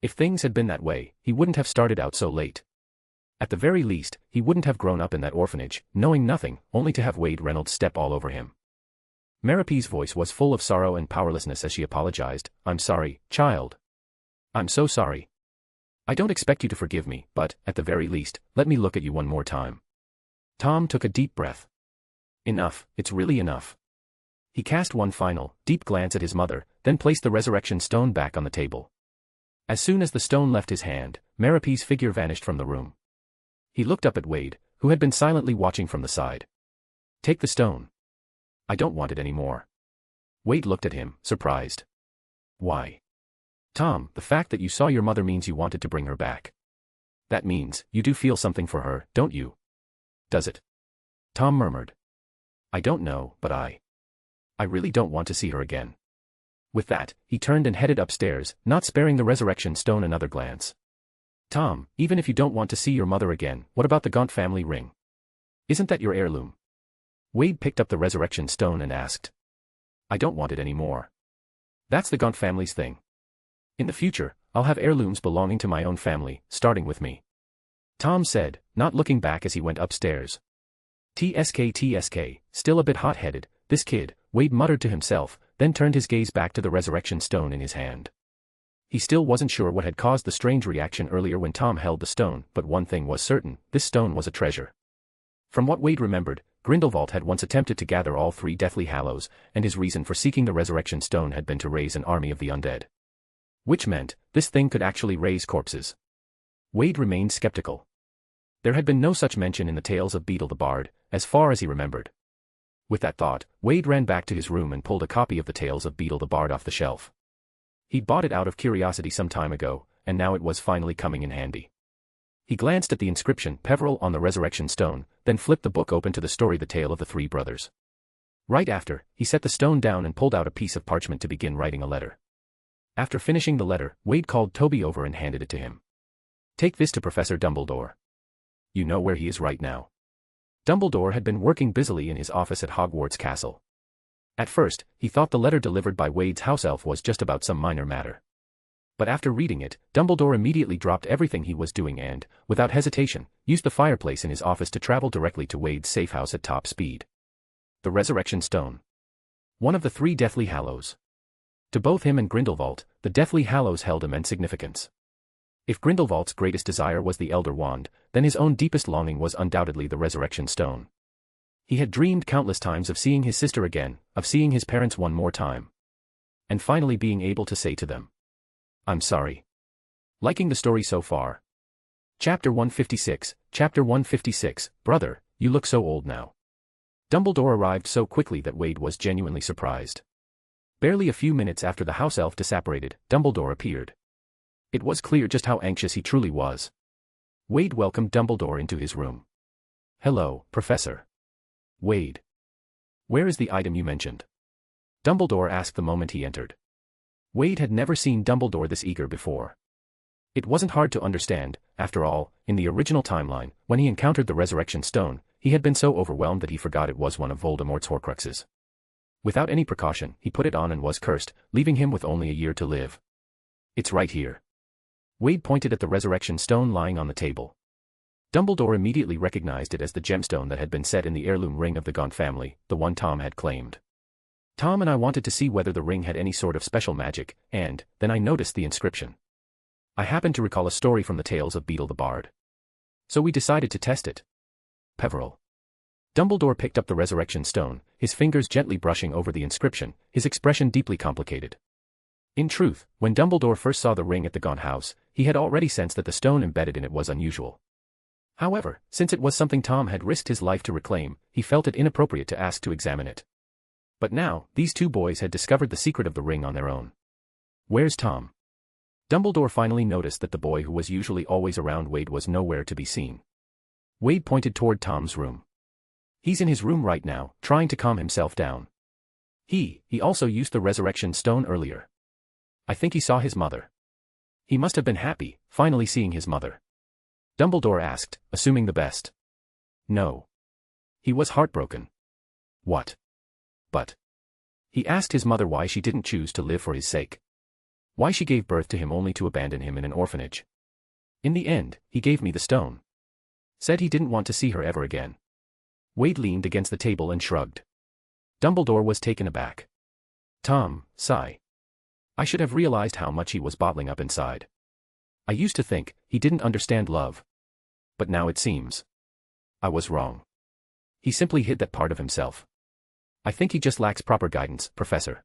If things had been that way, he wouldn't have started out so late. At the very least, he wouldn't have grown up in that orphanage, knowing nothing, only to have Wade Reynolds step all over him. Merope's voice was full of sorrow and powerlessness as she apologized. I'm sorry, child. I'm so sorry. I don't expect you to forgive me, but, at the very least, let me look at you one more time. Tom took a deep breath. Enough, it's really enough. He cast one final, deep glance at his mother, then placed the resurrection stone back on the table. As soon as the stone left his hand, Merope's figure vanished from the room. He looked up at Wade, who had been silently watching from the side. Take the stone. I don't want it anymore. Wade looked at him, surprised. Why? Tom, the fact that you saw your mother means you wanted to bring her back. That means, you do feel something for her, don't you? Does it? Tom murmured. I don't know, but I really don't want to see her again. With that, he turned and headed upstairs, not sparing the resurrection stone another glance. Tom, even if you don't want to see your mother again, what about the Gaunt family ring? Isn't that your heirloom? Wade picked up the resurrection stone and asked. I don't want it anymore. That's the Gaunt family's thing. In the future, I'll have heirlooms belonging to my own family, starting with me. Tom said, not looking back as he went upstairs. TSK, still a bit hot-headed, this kid, Wade muttered to himself, then turned his gaze back to the resurrection stone in his hand. He still wasn't sure what had caused the strange reaction earlier when Tom held the stone, but one thing was certain, this stone was a treasure. From what Wade remembered, Grindelwald had once attempted to gather all 3 Deathly Hallows, and his reason for seeking the resurrection stone had been to raise an army of the undead. Which meant, this thing could actually raise corpses. Wade remained skeptical. There had been no such mention in the tales of Beedle the Bard, as far as he remembered. With that thought, Wade ran back to his room and pulled a copy of the Tales of Beedle the Bard off the shelf. He'd bought it out of curiosity some time ago, and now it was finally coming in handy. He glanced at the inscription Peveril on the resurrection stone, then flipped the book open to the story The Tale of the 3 Brothers. Right after, he set the stone down and pulled out a piece of parchment to begin writing a letter. After finishing the letter, Wade called Toby over and handed it to him. Take this to Professor Dumbledore. You know where he is right now. Dumbledore had been working busily in his office at Hogwarts Castle. At first, he thought the letter delivered by Wade's house elf was just about some minor matter. But after reading it, Dumbledore immediately dropped everything he was doing and, without hesitation, used the fireplace in his office to travel directly to Wade's safe house at top speed. The Resurrection Stone. One of the 3 Deathly Hallows. To both him and Grindelwald, the Deathly Hallows held immense significance. If Grindelwald's greatest desire was the Elder Wand, then his own deepest longing was undoubtedly the Resurrection Stone. He had dreamed countless times of seeing his sister again, of seeing his parents one more time. And finally being able to say to them, "I'm sorry." Liking the story so far? Chapter 156, Chapter 156, Brother, you look so old now. Dumbledore arrived so quickly that Wade was genuinely surprised. Barely a few minutes after the house elf disapparated, Dumbledore appeared. It was clear just how anxious he truly was. Wade welcomed Dumbledore into his room. "Hello, Professor." "Wade. Where is the item you mentioned?" Dumbledore asked the moment he entered. Wade had never seen Dumbledore this eager before. It wasn't hard to understand, after all, in the original timeline, when he encountered the Resurrection Stone, he had been so overwhelmed that he forgot it was one of Voldemort's Horcruxes. Without any precaution, he put it on and was cursed, leaving him with only a year to live. "It's right here." Wade pointed at the Resurrection Stone lying on the table. Dumbledore immediately recognized it as the gemstone that had been set in the heirloom ring of the Gaunt family, the one Tom had claimed. "Tom and I wanted to see whether the ring had any sort of special magic, and then I noticed the inscription. I happened to recall a story from the tales of Beedle the Bard. So we decided to test it." Peveril. Dumbledore picked up the Resurrection Stone, his fingers gently brushing over the inscription, his expression deeply complicated. In truth, when Dumbledore first saw the ring at the Gaunt house, he had already sensed that the stone embedded in it was unusual. However, since it was something Tom had risked his life to reclaim, he felt it inappropriate to ask to examine it. But now, these two boys had discovered the secret of the ring on their own. "Where's Tom?" Dumbledore finally noticed that the boy who was usually always around Wade was nowhere to be seen. Wade pointed toward Tom's room. "He's in his room right now, trying to calm himself down. He also used the Resurrection Stone earlier. I think he saw his mother. He must have been happy, finally seeing his mother." Dumbledore asked, assuming the best. "No. He was heartbroken." "What?" "But." He asked his mother why she didn't choose to live for his sake. Why she gave birth to him only to abandon him in an orphanage. "In the end, he gave me the stone. Said he didn't want to see her ever again." Wade leaned against the table and shrugged. Dumbledore was taken aback. "Tom, sigh. I should have realized how much he was bottling up inside. I used to think he didn't understand love. But now it seems I was wrong. He simply hid that part of himself. I think he just lacks proper guidance, Professor."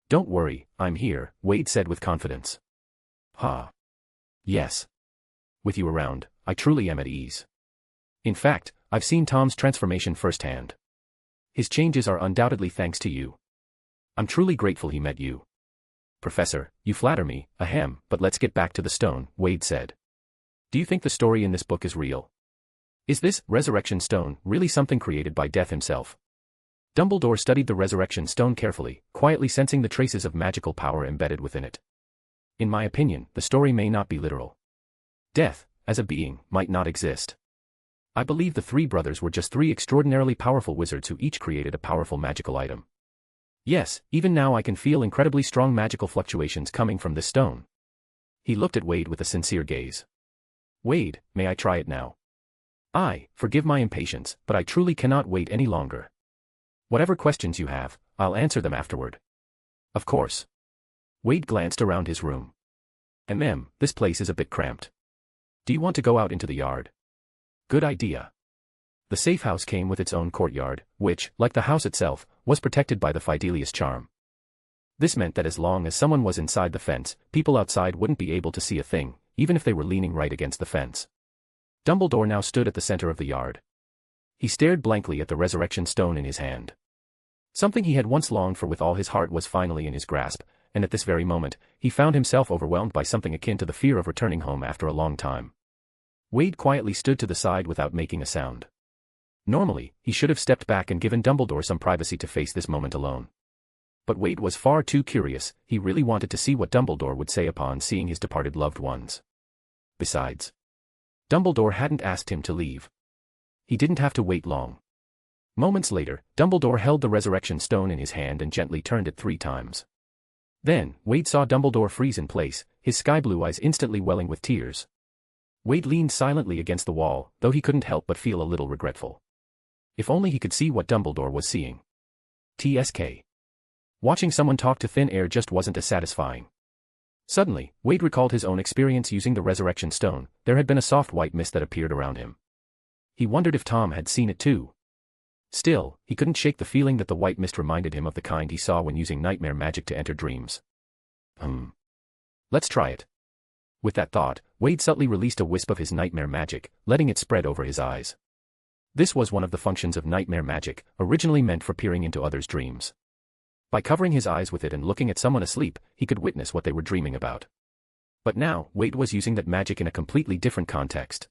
"Don't worry, I'm here," Wade said with confidence. "Ha. Yes. With you around, I truly am at ease. In fact, I've seen Tom's transformation firsthand. His changes are undoubtedly thanks to you. I'm truly grateful he met you." "Professor, you flatter me, ahem, but let's get back to the stone," Wade said. "Do you think the story in this book is real? Is this Resurrection Stone really something created by Death himself?" Dumbledore studied the Resurrection Stone carefully, quietly sensing the traces of magical power embedded within it. "In my opinion, the story may not be literal. Death, as a being, might not exist. I believe the three brothers were just three extraordinarily powerful wizards who each created a powerful magical item. Yes, even now I can feel incredibly strong magical fluctuations coming from this stone." He looked at Wade with a sincere gaze. "Wade, may I try it now?" Forgive my impatience, but I truly cannot wait any longer. Whatever questions you have, I'll answer them afterward." "Of course." Wade glanced around his room. This place is a bit cramped. Do you want to go out into the yard?" "Good idea." The safe house came with its own courtyard, which, like the house itself, was protected by the Fidelius charm. This meant that as long as someone was inside the fence, people outside wouldn't be able to see a thing, even if they were leaning right against the fence. Dumbledore now stood at the center of the yard. He stared blankly at the Resurrection Stone in his hand. Something he had once longed for with all his heart was finally in his grasp, and at this very moment, he found himself overwhelmed by something akin to the fear of returning home after a long time. Wade quietly stood to the side without making a sound. Normally, he should have stepped back and given Dumbledore some privacy to face this moment alone. But Wade was far too curious, he really wanted to see what Dumbledore would say upon seeing his departed loved ones. Besides, Dumbledore hadn't asked him to leave. He didn't have to wait long. Moments later, Dumbledore held the Resurrection Stone in his hand and gently turned it 3 times. Then, Wade saw Dumbledore freeze in place, his sky-blue eyes instantly welling with tears. Wade leaned silently against the wall, though he couldn't help but feel a little regretful. If only he could see what Dumbledore was seeing. TSK. Watching someone talk to thin air just wasn't as satisfying. Suddenly, Wade recalled his own experience using the resurrection stone. There had been a soft white mist that appeared around him. He wondered if Tom had seen it too. Still, he couldn't shake the feeling that the white mist reminded him of the kind he saw when using nightmare magic to enter dreams. Let's try it. With that thought, Wade subtly released a wisp of his nightmare magic, letting it spread over his eyes. This was one of the functions of nightmare magic, originally meant for peering into others' dreams. By covering his eyes with it and looking at someone asleep, he could witness what they were dreaming about. But now, Wade was using that magic in a completely different context.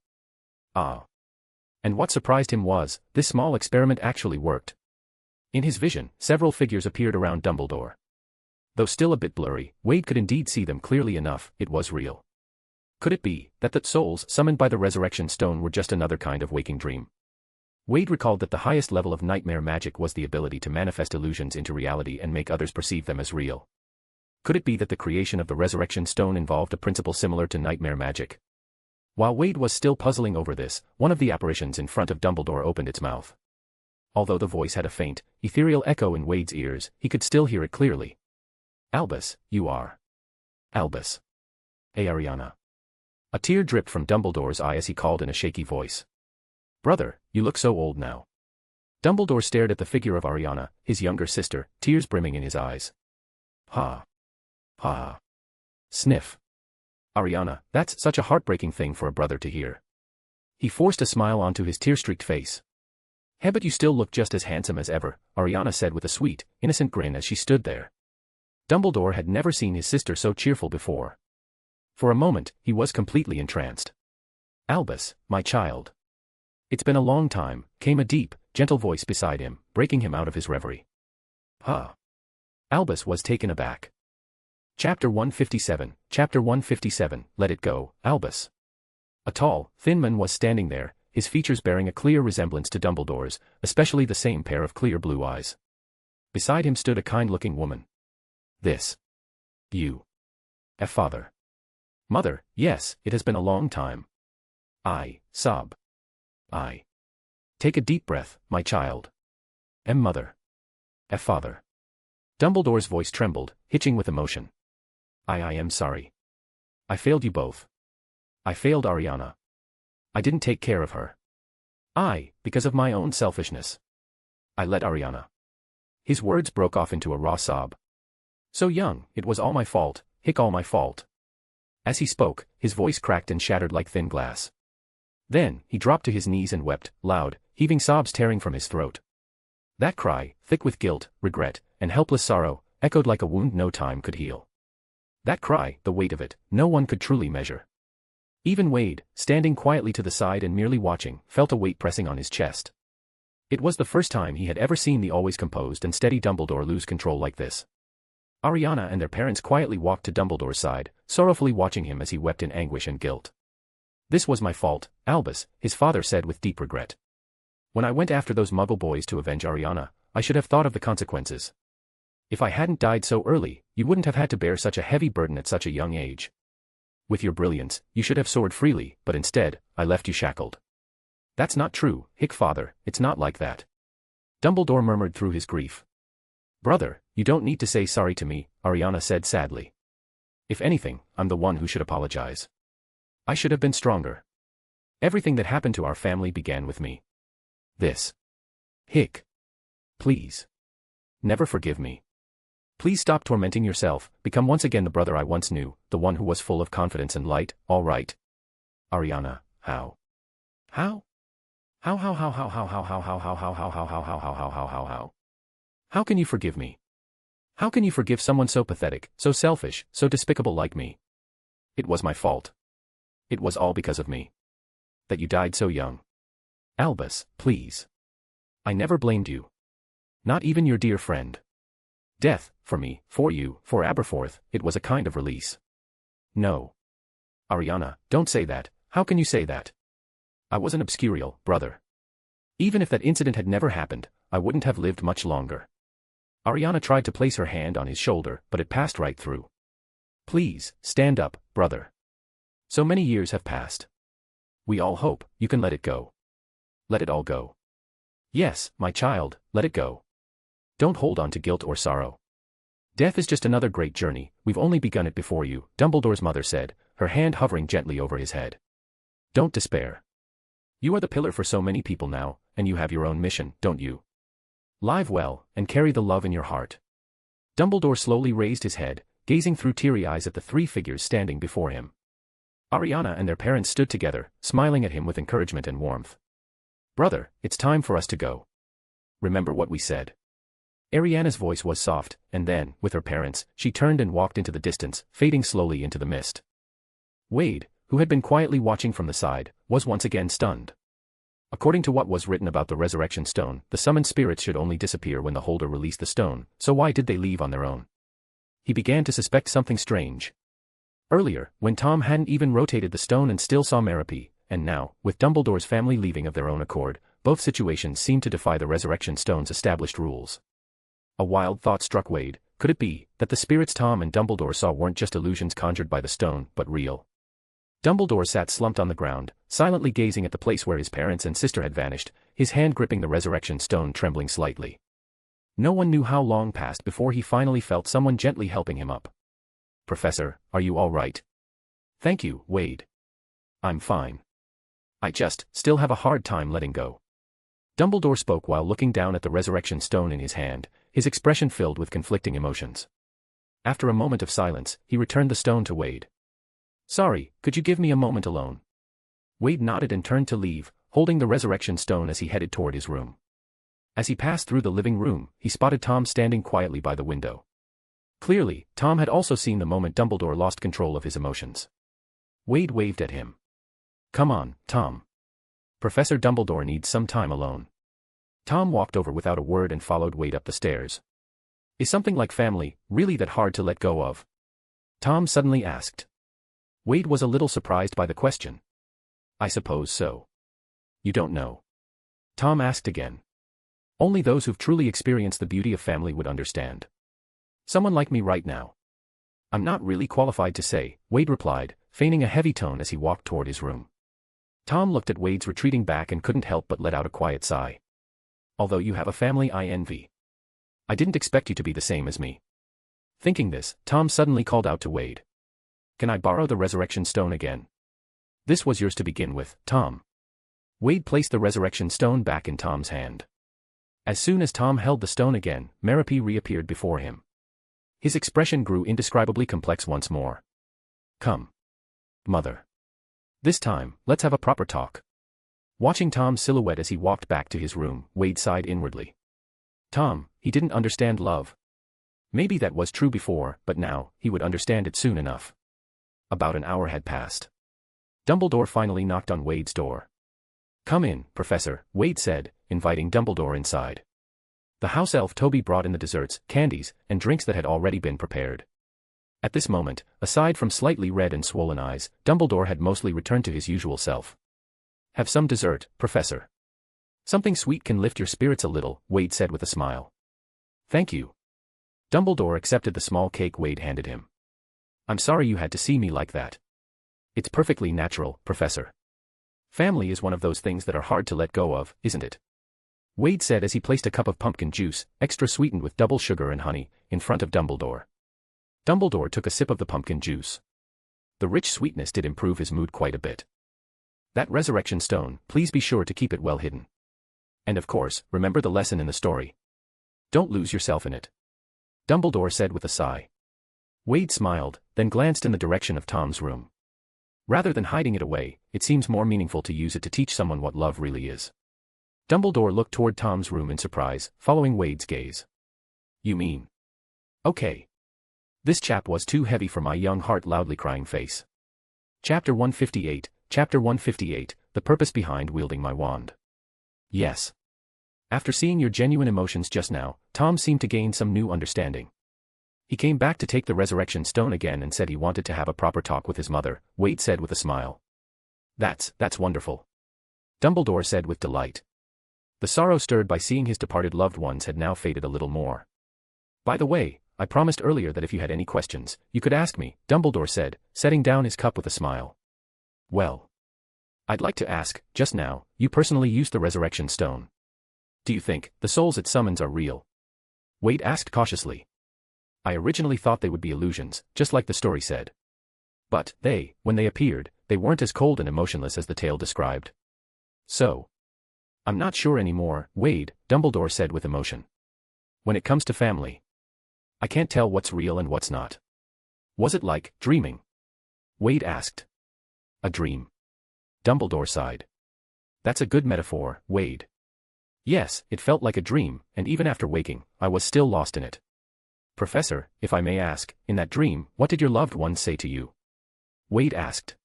And what surprised him was, this small experiment actually worked. In his vision, several figures appeared around Dumbledore. Though still a bit blurry, Wade could indeed see them clearly enough. It was real. Could it be that the souls summoned by the resurrection stone were just another kind of waking dream? Wade recalled that the highest level of nightmare magic was the ability to manifest illusions into reality and make others perceive them as real. Could it be that the creation of the resurrection stone involved a principle similar to nightmare magic? While Wade was still puzzling over this, one of the apparitions in front of Dumbledore opened its mouth. Although the voice had a faint, ethereal echo in Wade's ears, he could still hear it clearly. Albus, you are. Albus. Ariana. A tear dripped from Dumbledore's eye as he called in a shaky voice. Brother, you look so old now. Dumbledore stared at the figure of Ariana, his younger sister, tears brimming in his eyes. Ha. Ha. Sniff. Ariana, that's such a heartbreaking thing for a brother to hear. He forced a smile onto his tear-streaked face. Hey, but you still look just as handsome as ever, Ariana said with a sweet, innocent grin as she stood there. Dumbledore had never seen his sister so cheerful before. For a moment, he was completely entranced. Albus, my child. It's been a long time, came a deep, gentle voice beside him, breaking him out of his reverie. Huh. Albus was taken aback. Chapter 157, Let It Go, Albus. A tall, thin man was standing there, his features bearing a clear resemblance to Dumbledore's, especially the same pair of clear blue eyes. Beside him stood a kind-looking woman. This. You. Father. Mother, yes, it has been a long time. I sob. I. Take a deep breath, my child. Mother. Father. Dumbledore's voice trembled, hitching with emotion. I am sorry. I failed you both. I failed Ariana. I didn't take care of her. Because of my own selfishness. I let Ariana. His words broke off into a raw sob. So young, it was all my fault, all my fault. As he spoke, his voice cracked and shattered like thin glass. Then, he dropped to his knees and wept, loud, heaving sobs tearing from his throat. That cry, thick with guilt, regret, and helpless sorrow, echoed like a wound no time could heal. That cry, the weight of it, no one could truly measure. Even Wade, standing quietly to the side and merely watching, felt a weight pressing on his chest. It was the first time he had ever seen the always composed and steady Dumbledore lose control like this. Ariana and their parents quietly walked to Dumbledore's side, sorrowfully watching him as he wept in anguish and guilt. This was my fault, Albus, his father said with deep regret. When I went after those Muggle boys to avenge Ariana, I should have thought of the consequences. If I hadn't died so early, you wouldn't have had to bear such a heavy burden at such a young age. With your brilliance, you should have soared freely, but instead, I left you shackled. That's not true, father, it's not like that. Dumbledore murmured through his grief. Brother, you don't need to say sorry to me, Ariana said sadly. If anything, I'm the one who should apologize. I should have been stronger. Everything that happened to our family began with me. This. Please. Never forgive me. Please stop tormenting yourself, become once again the brother I once knew, the one who was full of confidence and light, all right. Ariana, how? How? How can you forgive me? How can you forgive someone so pathetic, so selfish, so despicable like me? It was my fault. It was all because of me. That you died so young. Albus, please. I never blamed you. Not even your dear friend. Death, for me, for you, for Aberforth, it was a kind of release. No. Ariana, don't say that, how can you say that? I was an obscurial, brother. Even if that incident had never happened, I wouldn't have lived much longer. Ariana tried to place her hand on his shoulder, but it passed right through. Please, stand up, brother. So many years have passed. We all hope you can let it go. Let it all go. Yes, my child, let it go. Don't hold on to guilt or sorrow. Death is just another great journey, we've only begun it before you, Dumbledore's mother said, her hand hovering gently over his head. Don't despair. You are the pillar for so many people now, and you have your own mission, don't you? Live well, and carry the love in your heart. Dumbledore slowly raised his head, gazing through teary eyes at the three figures standing before him. Ariana and their parents stood together, smiling at him with encouragement and warmth. Brother, it's time for us to go. Remember what we said. Ariana's voice was soft, and then, with her parents, she turned and walked into the distance, fading slowly into the mist. Wade, who had been quietly watching from the side, was once again stunned. According to what was written about the resurrection stone, the summoned spirits should only disappear when the holder released the stone, so why did they leave on their own? He began to suspect something strange. Earlier, when Tom hadn't even rotated the stone and still saw Merope, and now, with Dumbledore's family leaving of their own accord, both situations seemed to defy the resurrection stone's established rules. A wild thought struck Wade. Could it be that the spirits Tom and Dumbledore saw weren't just illusions conjured by the stone, but real? Dumbledore sat slumped on the ground, silently gazing at the place where his parents and sister had vanished, his hand gripping the resurrection stone trembling slightly. No one knew how long passed before he finally felt someone gently helping him up. Professor, are you all right? Thank you, Wade. I'm fine. I just still have a hard time letting go. Dumbledore spoke while looking down at the resurrection stone in his hand, his expression filled with conflicting emotions. After a moment of silence, he returned the stone to Wade. Sorry, could you give me a moment alone? Wade nodded and turned to leave, holding the resurrection stone as he headed toward his room. As he passed through the living room, he spotted Tom standing quietly by the window. Clearly, Tom had also seen the moment Dumbledore lost control of his emotions. Wade waved at him. Come on, Tom. Professor Dumbledore needs some time alone. Tom walked over without a word and followed Wade up the stairs. Is something like family really that hard to let go of? Tom suddenly asked. Wade was a little surprised by the question. I suppose so. You don't know? Tom asked again. Only those who've truly experienced the beauty of family would understand. Someone like me right now. I'm not really qualified to say, Wade replied, feigning a heavy tone as he walked toward his room. Tom looked at Wade's retreating back and couldn't help but let out a quiet sigh. Although you have a family I envy. I didn't expect you to be the same as me. Thinking this, Tom suddenly called out to Wade. Can I borrow the resurrection stone again? This was yours to begin with, Tom. Wade placed the resurrection stone back in Tom's hand. As soon as Tom held the stone again, Merope reappeared before him. His expression grew indescribably complex once more. Come. Mother. This time, let's have a proper talk. Watching Tom's silhouette as he walked back to his room, Wade sighed inwardly. Tom, he didn't understand love. Maybe that was true before, but now, he would understand it soon enough. About an hour had passed. Dumbledore finally knocked on Wade's door. Come in, Professor, Wade said, inviting Dumbledore inside. The house elf Toby brought in the desserts, candies, and drinks that had already been prepared. At this moment, aside from slightly red and swollen eyes, Dumbledore had mostly returned to his usual self. Have some dessert, Professor. Something sweet can lift your spirits a little, Wade said with a smile. Thank you. Dumbledore accepted the small cake Wade handed him. I'm sorry you had to see me like that. It's perfectly natural, Professor. Family is one of those things that are hard to let go of, isn't it? Wade said as he placed a cup of pumpkin juice, extra sweetened with double sugar and honey, in front of Dumbledore. Dumbledore took a sip of the pumpkin juice. The rich sweetness did improve his mood quite a bit. That resurrection stone, please be sure to keep it well hidden. And of course, remember the lesson in the story. Don't lose yourself in it. Dumbledore said with a sigh. Wade smiled, then glanced in the direction of Tom's room. Rather than hiding it away, it seems more meaningful to use it to teach someone what love really is. Dumbledore looked toward Tom's room in surprise, following Wade's gaze. You mean? Okay. This chap was too heavy for my young heart, loudly crying face. Chapter 158, The Purpose Behind Wielding My Wand. Yes. After seeing your genuine emotions just now, Tom seemed to gain some new understanding. He came back to take the resurrection stone again and said he wanted to have a proper talk with his mother, Wade said with a smile. That's wonderful. Dumbledore said with delight. The sorrow stirred by seeing his departed loved ones had now faded a little more. By the way, I promised earlier that if you had any questions, you could ask me, Dumbledore said, setting down his cup with a smile. Well. I'd like to ask, just now, you personally used the resurrection stone. Do you think the souls it summons are real? Wade asked cautiously. I originally thought they would be illusions, just like the story said. But, when they appeared, they weren't as cold and emotionless as the tale described. So. I'm not sure anymore, Wade, Dumbledore said with emotion. When it comes to family, I can't tell what's real and what's not. Was it like dreaming? Wade asked. A dream. Dumbledore sighed. That's a good metaphor, Wade. Yes, it felt like a dream, and even after waking, I was still lost in it. Professor, if I may ask, in that dream, what did your loved ones say to you? Wade asked.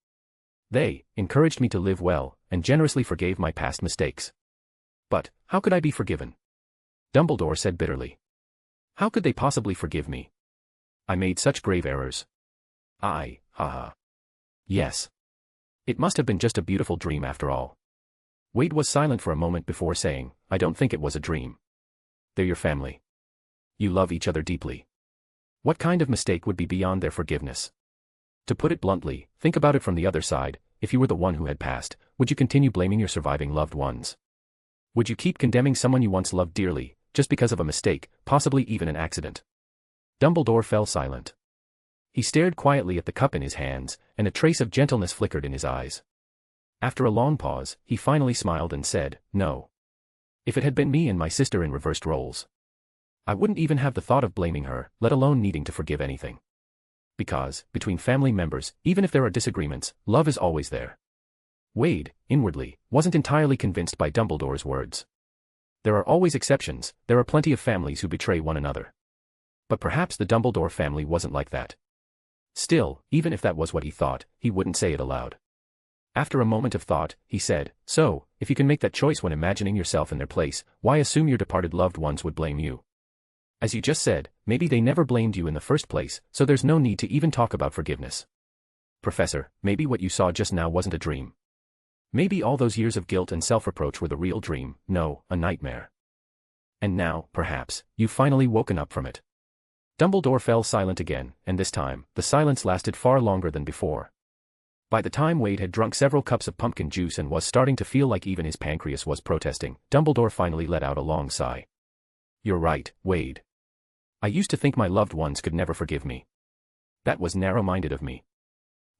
They encouraged me to live well, and generously forgave my past mistakes. But, how could I be forgiven? Dumbledore said bitterly. How could they possibly forgive me? I made such grave errors. Haha. Yes. It must have been just a beautiful dream after all. Wade was silent for a moment before saying, I don't think it was a dream. They're your family. You love each other deeply. What kind of mistake would be beyond their forgiveness? To put it bluntly, think about it from the other side. If you were the one who had passed, would you continue blaming your surviving loved ones? Would you keep condemning someone you once loved dearly, just because of a mistake, possibly even an accident? Dumbledore fell silent. He stared quietly at the cup in his hands, and a trace of gentleness flickered in his eyes. After a long pause, he finally smiled and said, No. If it had been me and my sister in reversed roles, I wouldn't even have the thought of blaming her, let alone needing to forgive anything. Because, between family members, even if there are disagreements, love is always there. Wade, inwardly, wasn't entirely convinced by Dumbledore's words. There are always exceptions, there are plenty of families who betray one another. But perhaps the Dumbledore family wasn't like that. Still, even if that was what he thought, he wouldn't say it aloud. After a moment of thought, he said, So, if you can make that choice when imagining yourself in their place, why assume your departed loved ones would blame you? As you just said, maybe they never blamed you in the first place, so there's no need to even talk about forgiveness. Professor, maybe what you saw just now wasn't a dream. Maybe all those years of guilt and self-reproach were the real dream, no, a nightmare. And now, perhaps, you've finally woken up from it. Dumbledore fell silent again, and this time, the silence lasted far longer than before. By the time Wade had drunk several cups of pumpkin juice and was starting to feel like even his pancreas was protesting, Dumbledore finally let out a long sigh. You're right, Wade. I used to think my loved ones could never forgive me. That was narrow-minded of me.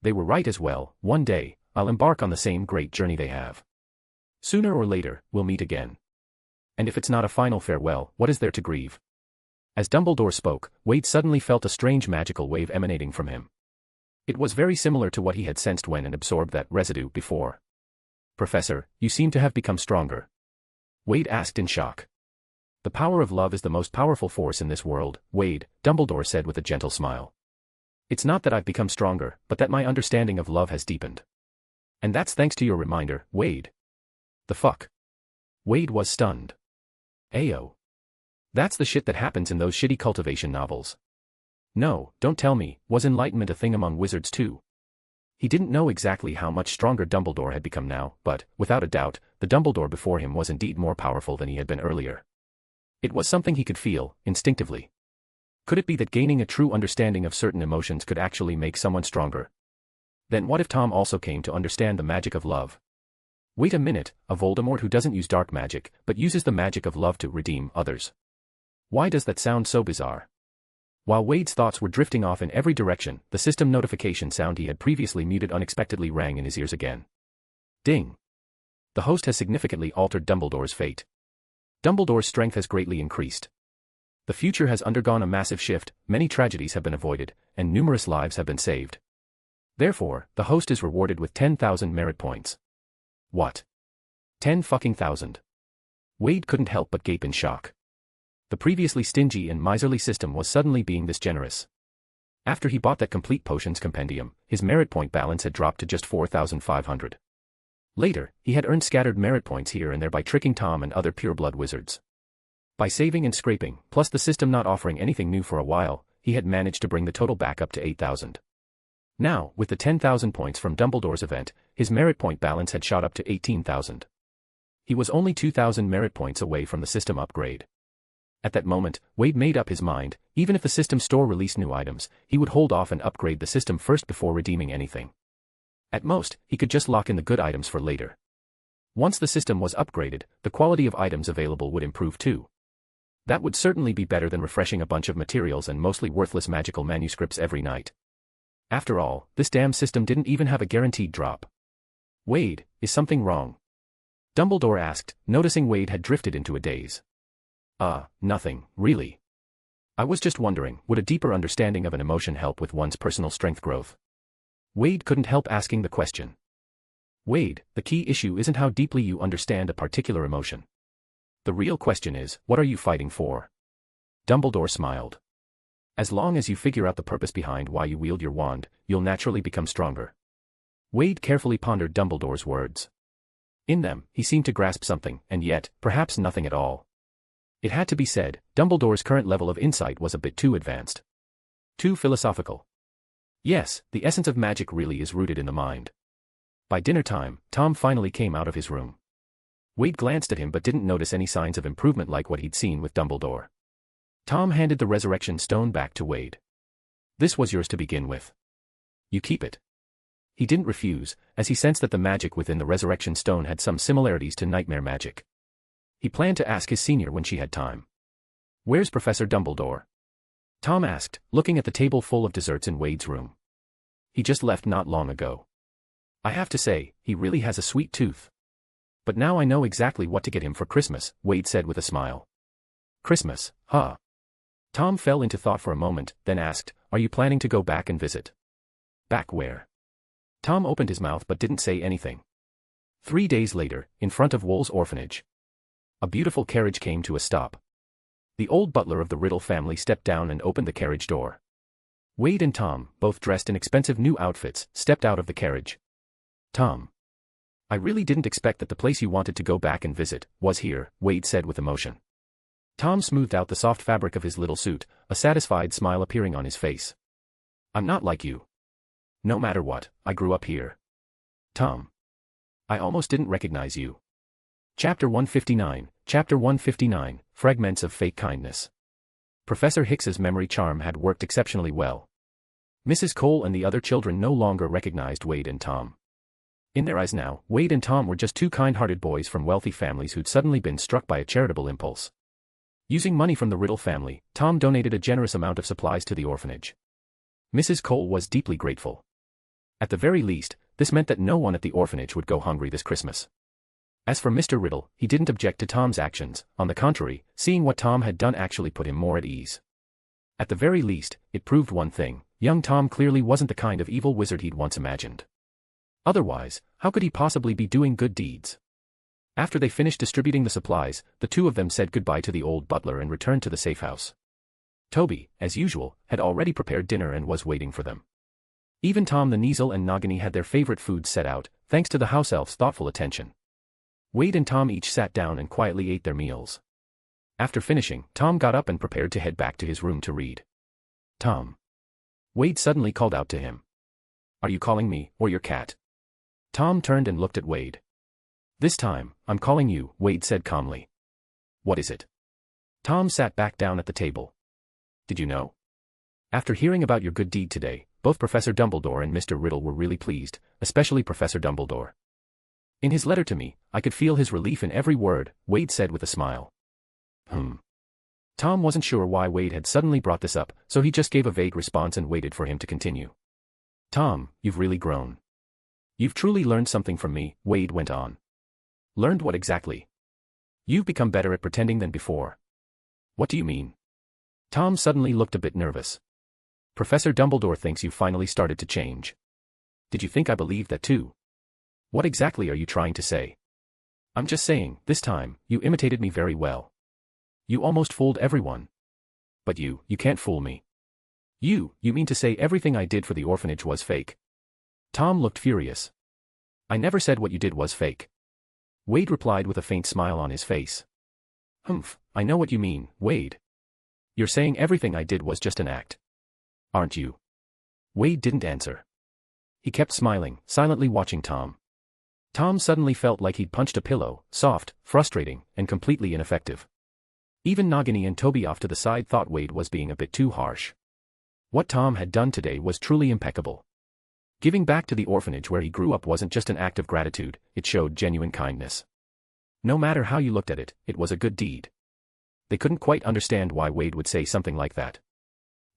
They were right as well. One day, I'll embark on the same great journey they have. Sooner or later, we'll meet again. And if it's not a final farewell, what is there to grieve? As Dumbledore spoke, Wade suddenly felt a strange magical wave emanating from him. It was very similar to what he had sensed when and absorbed that residue before. Professor, you seem to have become stronger. Wade asked in shock. The power of love is the most powerful force in this world, Wade, Dumbledore said with a gentle smile. It's not that I've become stronger, but that my understanding of love has deepened. And that's thanks to your reminder, Wade. The fuck? Wade was stunned. Ayo. That's the shit that happens in those shitty cultivation novels. No, don't tell me, was enlightenment a thing among wizards too? He didn't know exactly how much stronger Dumbledore had become now, but, without a doubt, the Dumbledore before him was indeed more powerful than he had been earlier. It was something he could feel, instinctively. Could it be that gaining a true understanding of certain emotions could actually make someone stronger? Then what if Tom also came to understand the magic of love? Wait a minute, a Voldemort who doesn't use dark magic, but uses the magic of love to redeem others. Why does that sound so bizarre? While Wade's thoughts were drifting off in every direction, the system notification sound he had previously muted unexpectedly rang in his ears again. Ding. The host has significantly altered Dumbledore's fate. Dumbledore's strength has greatly increased. The future has undergone a massive shift, many tragedies have been avoided, and numerous lives have been saved. Therefore, the host is rewarded with 10,000 merit points. What? 10,000. Wade couldn't help but gape in shock. The previously stingy and miserly system was suddenly being this generous. After he bought that complete potions compendium, his merit point balance had dropped to just 4,500. Later, he had earned scattered merit points here and there by tricking Tom and other pureblood wizards. By saving and scraping, plus the system not offering anything new for a while, he had managed to bring the total back up to 8,000. Now, with the 10,000 points from Dumbledore's event, his merit point balance had shot up to 18,000. He was only 2,000 merit points away from the system upgrade. At that moment, Wade made up his mind, even if the system store released new items, he would hold off and upgrade the system first before redeeming anything. At most, he could just lock in the good items for later. Once the system was upgraded, the quality of items available would improve too. That would certainly be better than refreshing a bunch of materials and mostly worthless magical manuscripts every night. After all, this damn system didn't even have a guaranteed drop. Wade, is something wrong? Dumbledore asked, noticing Wade had drifted into a daze. Nothing, really. I was just wondering, would a deeper understanding of an emotion help with one's personal strength growth? Wade couldn't help asking the question. Wade, the key issue isn't how deeply you understand a particular emotion. The real question is, what are you fighting for? Dumbledore smiled. As long as you figure out the purpose behind why you wield your wand, you'll naturally become stronger. Wade carefully pondered Dumbledore's words. In them, he seemed to grasp something, and yet, perhaps nothing at all. It had to be said, Dumbledore's current level of insight was a bit too advanced. Too philosophical. Yes, the essence of magic really is rooted in the mind. By dinner time, Tom finally came out of his room. Wade glanced at him but didn't notice any signs of improvement like what he'd seen with Dumbledore. Tom handed the resurrection stone back to Wade. This was yours to begin with. You keep it. He didn't refuse, as he sensed that the magic within the resurrection stone had some similarities to nightmare magic. He planned to ask his senior when she had time. Where's Professor Dumbledore? Tom asked, looking at the table full of desserts in Wade's room. He just left not long ago. I have to say, he really has a sweet tooth. But now I know exactly what to get him for Christmas, Wade said with a smile. Christmas, huh? Tom fell into thought for a moment, then asked, are you planning to go back and visit? Back where? Tom opened his mouth but didn't say anything. 3 days later, in front of Wool's orphanage. A beautiful carriage came to a stop. The old butler of the Riddle family stepped down and opened the carriage door. Wade and Tom, both dressed in expensive new outfits, stepped out of the carriage. Tom. I really didn't expect that the place you wanted to go back and visit was here, Wade said with emotion. Tom smoothed out the soft fabric of his little suit, a satisfied smile appearing on his face. I'm not like you. No matter what, I grew up here. Tom. I almost didn't recognize you. Chapter 159, Fragments of Fake Kindness. Professor Hicks's memory charm had worked exceptionally well. Mrs. Cole and the other children no longer recognized Wade and Tom. In their eyes now, Wade and Tom were just two kind-hearted boys from wealthy families who'd suddenly been struck by a charitable impulse. Using money from the Riddle family, Tom donated a generous amount of supplies to the orphanage. Mrs. Cole was deeply grateful. At the very least, this meant that no one at the orphanage would go hungry this Christmas. As for Mr. Riddle, he didn't object to Tom's actions, on the contrary, seeing what Tom had done actually put him more at ease. At the very least, it proved one thing, young Tom clearly wasn't the kind of evil wizard he'd once imagined. Otherwise, how could he possibly be doing good deeds? After they finished distributing the supplies, the two of them said goodbye to the old butler and returned to the safe house. Toby, as usual, had already prepared dinner and was waiting for them. Even Tom the Kneazle and Nagini had their favorite foods set out, thanks to the house elf's thoughtful attention. Wade and Tom each sat down and quietly ate their meals. After finishing, Tom got up and prepared to head back to his room to read. Tom. Wade suddenly called out to him. Are you calling me, or your cat? Tom turned and looked at Wade. This time, I'm calling you, Wade said calmly. What is it? Tom sat back down at the table. Did you know? After hearing about your good deed today, both Professor Dumbledore and Mr. Riddle were really pleased, especially Professor Dumbledore. In his letter to me, I could feel his relief in every word, Wade said with a smile. Tom wasn't sure why Wade had suddenly brought this up, so he just gave a vague response and waited for him to continue. Tom, you've really grown. You've truly learned something from me, Wade went on. Learned what exactly? You've become better at pretending than before. What do you mean? Tom suddenly looked a bit nervous. Professor Dumbledore thinks you've finally started to change. Did you think I believed that too? What exactly are you trying to say? I'm just saying, this time, you imitated me very well. You almost fooled everyone. But you can't fool me. You mean to say everything I did for the orphanage was fake? Tom looked furious. I never said what you did was fake. Wade replied with a faint smile on his face. I know what you mean, Wade. You're saying everything I did was just an act. Aren't you? Wade didn't answer. He kept smiling, silently watching Tom. Tom suddenly felt like he'd punched a pillow, soft, frustrating, and completely ineffective. Even Nagini and Toby off to the side thought Wade was being a bit too harsh. What Tom had done today was truly impeccable. Giving back to the orphanage where he grew up wasn't just an act of gratitude, it showed genuine kindness. No matter how you looked at it, it was a good deed. They couldn't quite understand why Wade would say something like that.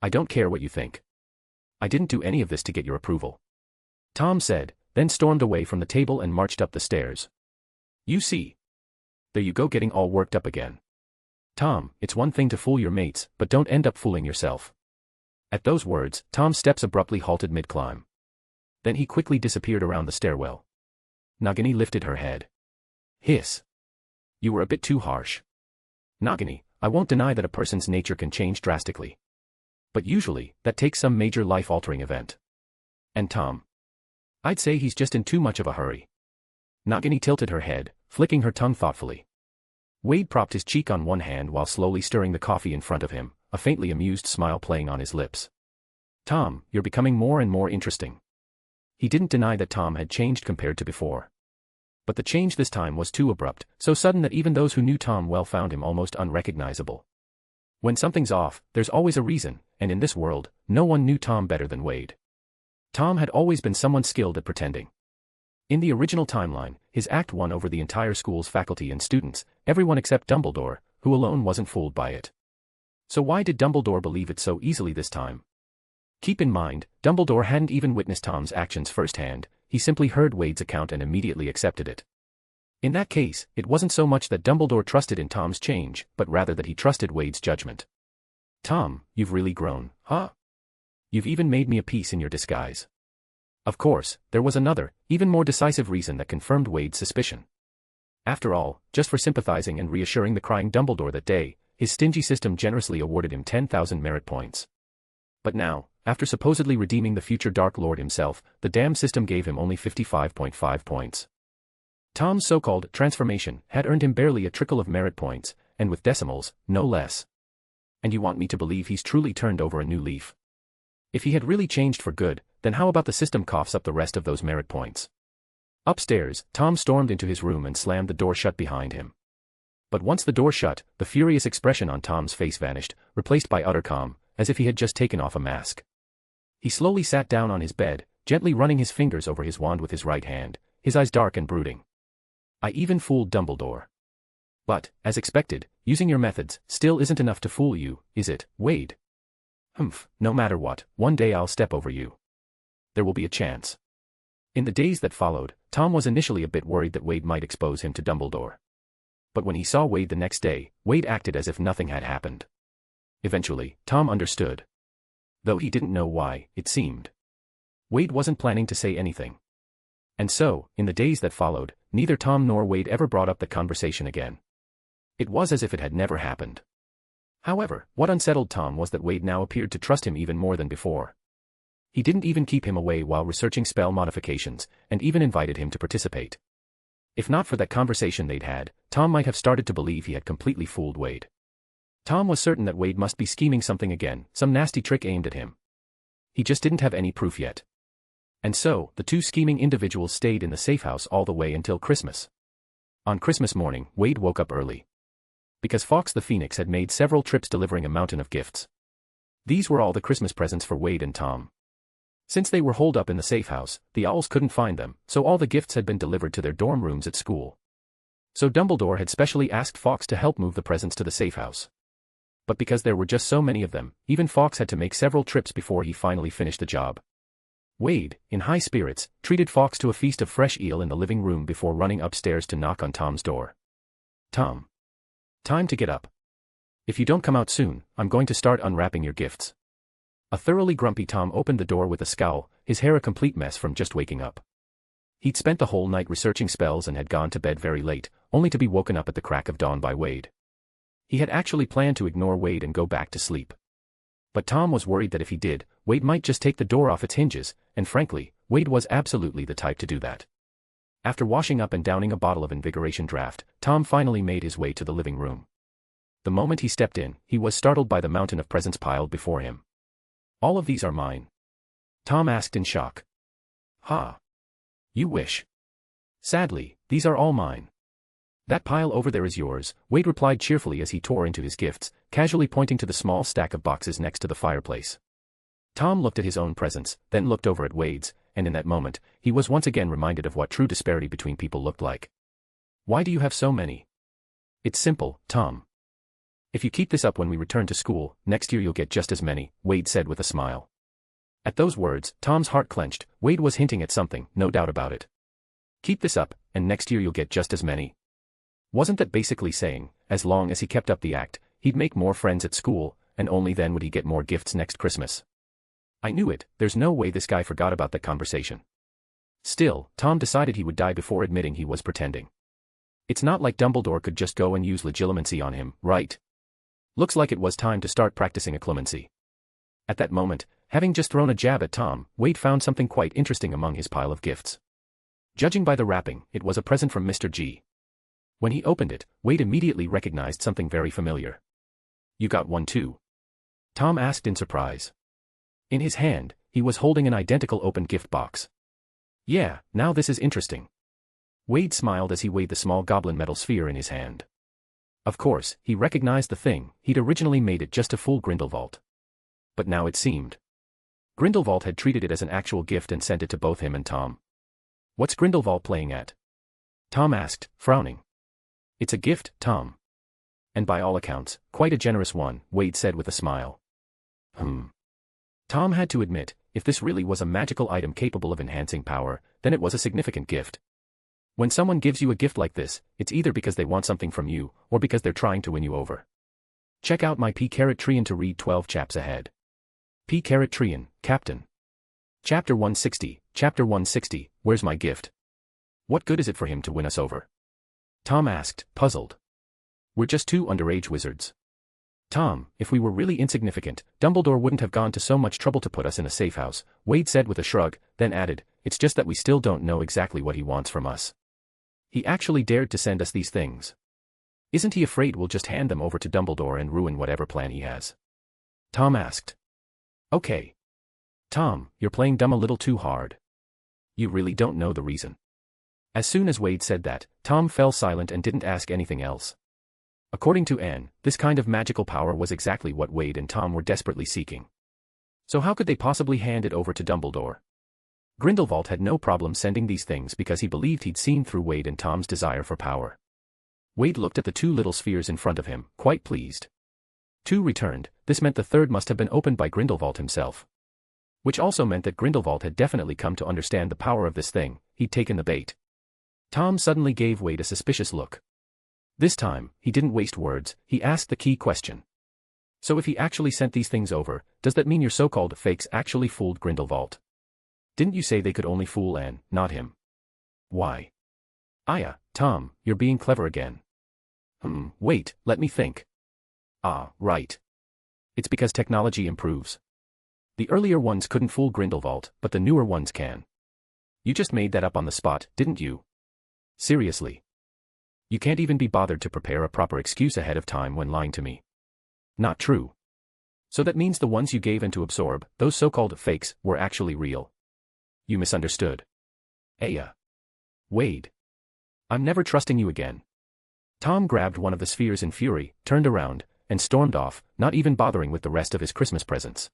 "I don't care what you think. I didn't do any of this to get your approval," Tom said, then stormed away from the table and marched up the stairs. "You see. There you go, getting all worked up again. Tom, it's one thing to fool your mates, but don't end up fooling yourself." At those words, Tom's steps abruptly halted mid-climb. Then he quickly disappeared around the stairwell. Nagini lifted her head. "Hiss. You were a bit too harsh. Nagini, I won't deny that a person's nature can change drastically. But usually, that takes some major life-altering event. And Tom? I'd say he's just in too much of a hurry." Nagini tilted her head, flicking her tongue thoughtfully. Wade propped his cheek on one hand while slowly stirring the coffee in front of him, a faintly amused smile playing on his lips. "Tom, you're becoming more and more interesting." He didn't deny that Tom had changed compared to before. But the change this time was too abrupt, so sudden that even those who knew Tom well found him almost unrecognizable. When something's off, there's always a reason, and in this world, no one knew Tom better than Wade. Tom had always been someone skilled at pretending. In the original timeline, his act won over the entire school's faculty and students, everyone except Dumbledore, who alone wasn't fooled by it. So why did Dumbledore believe it so easily this time? Keep in mind, Dumbledore hadn't even witnessed Tom's actions firsthand, he simply heard Wade's account and immediately accepted it. In that case, it wasn't so much that Dumbledore trusted in Tom's change, but rather that he trusted Wade's judgment. "Tom, you've really grown, huh? You've even made me a piece in your disguise." Of course, there was another, even more decisive reason that confirmed Wade's suspicion. After all, just for sympathizing and reassuring the crying Dumbledore that day, his stingy system generously awarded him 10,000 merit points. But now, after supposedly redeeming the future Dark Lord himself, the damn system gave him only 55.5 points. Tom's so-called transformation had earned him barely a trickle of merit points, and with decimals, no less. And you want me to believe he's truly turned over a new leaf? If he had really changed for good, then how about the system coughs up the rest of those merit points? Upstairs, Tom stormed into his room and slammed the door shut behind him. But once the door shut, the furious expression on Tom's face vanished, replaced by utter calm, as if he had just taken off a mask. He slowly sat down on his bed, gently running his fingers over his wand with his right hand, his eyes dark and brooding. "I even fooled Dumbledore. But, as expected, using your methods still isn't enough to fool you, is it, Wade? Humph, no matter what, one day I'll step over you. There will be a chance." In the days that followed, Tom was initially a bit worried that Wade might expose him to Dumbledore. But when he saw Wade the next day, Wade acted as if nothing had happened. Eventually, Tom understood. Though he didn't know why, it seemed. Wade wasn't planning to say anything. And so, in the days that followed, neither Tom nor Wade ever brought up the conversation again. It was as if it had never happened. However, what unsettled Tom was that Wade now appeared to trust him even more than before. He didn't even keep him away while researching spell modifications, and even invited him to participate. If not for that conversation they'd had, Tom might have started to believe he had completely fooled Wade. Tom was certain that Wade must be scheming something again, some nasty trick aimed at him. He just didn't have any proof yet. And so, the two scheming individuals stayed in the safe house all the way until Christmas. On Christmas morning, Wade woke up early. Because Fawkes the Phoenix had made several trips delivering a mountain of gifts. These were all the Christmas presents for Wade and Tom. Since they were holed up in the safe house, the owls couldn't find them, so all the gifts had been delivered to their dorm rooms at school. So Dumbledore had specially asked Fawkes to help move the presents to the safe house. But because there were just so many of them, even Fawkes had to make several trips before he finally finished the job. Wade, in high spirits, treated Fawkes to a feast of fresh eel in the living room before running upstairs to knock on Tom's door. "Tom. Time to get up. If you don't come out soon, I'm going to start unwrapping your gifts." A thoroughly grumpy Tom opened the door with a scowl, his hair a complete mess from just waking up. He'd spent the whole night researching spells and had gone to bed very late, only to be woken up at the crack of dawn by Wade. He had actually planned to ignore Wade and go back to sleep. But Tom was worried that if he did, Wade might just take the door off its hinges, and frankly, Wade was absolutely the type to do that. After washing up and downing a bottle of invigoration draft, Tom finally made his way to the living room. The moment he stepped in, he was startled by the mountain of presents piled before him. "All of these are mine?" Tom asked in shock. "Ha! You wish. Sadly, these are all mine." "That pile over there is yours," Wade replied cheerfully as he tore into his gifts, casually pointing to the small stack of boxes next to the fireplace. Tom looked at his own presents, then looked over at Wade's, and in that moment, he was once again reminded of what true disparity between people looked like. "Why do you have so many?" "It's simple, Tom. If you keep this up when we return to school, next year you'll get just as many, Wade said with a smile. At those words, Tom's heart clenched. Wade was hinting at something, no doubt about it. Keep this up, and next year you'll get just as many. Wasn't that basically saying, as long as he kept up the act, he'd make more friends at school, and only then would he get more gifts next Christmas? I knew it, there's no way this guy forgot about that conversation. Still, Tom decided he would die before admitting he was pretending. It's not like Dumbledore could just go and use legilimency on him, right? Looks like it was time to start practicing a clemency. At that moment, having just thrown a jab at Tom, Wade found something quite interesting among his pile of gifts. Judging by the wrapping, it was a present from Mr. G. When he opened it, Wade immediately recognized something very familiar. You got one too? Tom asked in surprise. In his hand, he was holding an identical open gift box. Yeah, now this is interesting. Wade smiled as he weighed the small goblin metal sphere in his hand. Of course, he recognized the thing. He'd originally made it just to fool Grindelwald. But now it seemed Grindelwald had treated it as an actual gift and sent it to both him and Tom. What's Grindelwald playing at? Tom asked, frowning. It's a gift, Tom. And by all accounts, quite a generous one, Wade said with a smile. Tom had to admit, if this really was a magical item capable of enhancing power, then it was a significant gift. When someone gives you a gift like this, it's either because they want something from you, or because they're trying to win you over. Check out my P-Trian to read 12 chaps ahead. P-Trian, Captain. Chapter 160, where's my gift? What good is it for him to win us over? Tom asked, puzzled. We're just two underage wizards. Tom, if we were really insignificant, Dumbledore wouldn't have gone to so much trouble to put us in a safe house, Wade said with a shrug, then added, it's just that we still don't know exactly what he wants from us. He actually dared to send us these things. Isn't he afraid we'll just hand them over to Dumbledore and ruin whatever plan he has? Tom asked. Okay. Tom, you're playing dumb a little too hard. You really don't know the reason. As soon as Wade said that, Tom fell silent and didn't ask anything else. According to Anne, this kind of magical power was exactly what Wade and Tom were desperately seeking. So how could they possibly hand it over to Dumbledore? Grindelwald had no problem sending these things because he believed he'd seen through Wade and Tom's desire for power. Wade looked at the two little spheres in front of him, quite pleased. Two returned, this meant the third must have been opened by Grindelwald himself. Which also meant that Grindelwald had definitely come to understand the power of this thing, he'd taken the bait. Tom suddenly gave Wade a suspicious look. This time, he didn't waste words, he asked the key question. So if he actually sent these things over, does that mean your so-called fakes actually fooled Grindelwald? Didn't you say they could only fool Anne, not him? Why? Tom, you're being clever again. Wait, let me think. Right. It's because technology improves. The earlier ones couldn't fool Grindelwald, but the newer ones can. You just made that up on the spot, didn't you? Seriously. You can't even be bothered to prepare a proper excuse ahead of time when lying to me. Not true. So that means the ones you gave in to absorb, those so-called fakes, were actually real. You misunderstood. Wade. I'm never trusting you again. Tom grabbed one of the spheres in fury, turned around, and stormed off, not even bothering with the rest of his Christmas presents.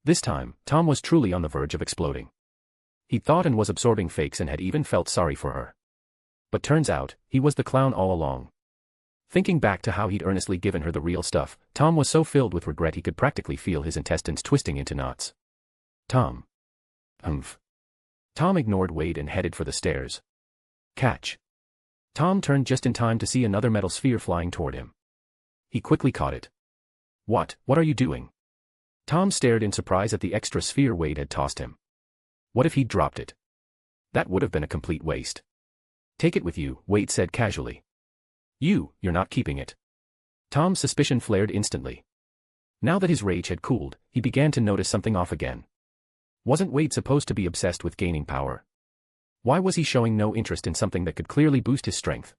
This time, Tom was truly on the verge of exploding. He thought and was absorbing fakes and had even felt sorry for her. But turns out, he was the clown all along. Thinking back to how he'd earnestly given her the real stuff, Tom was so filled with regret he could practically feel his intestines twisting into knots. Tom. Tom ignored Wade and headed for the stairs. Catch. Tom turned just in time to see another metal sphere flying toward him. He quickly caught it. What are you doing? Tom stared in surprise at the extra sphere Wade had tossed him. What if he'd dropped it? That would have been a complete waste. Take it with you, Wade said casually. You're not keeping it. Tom's suspicion flared instantly. Now that his rage had cooled, he began to notice something off again. Wasn't Wade supposed to be obsessed with gaining power? Why was he showing no interest in something that could clearly boost his strength?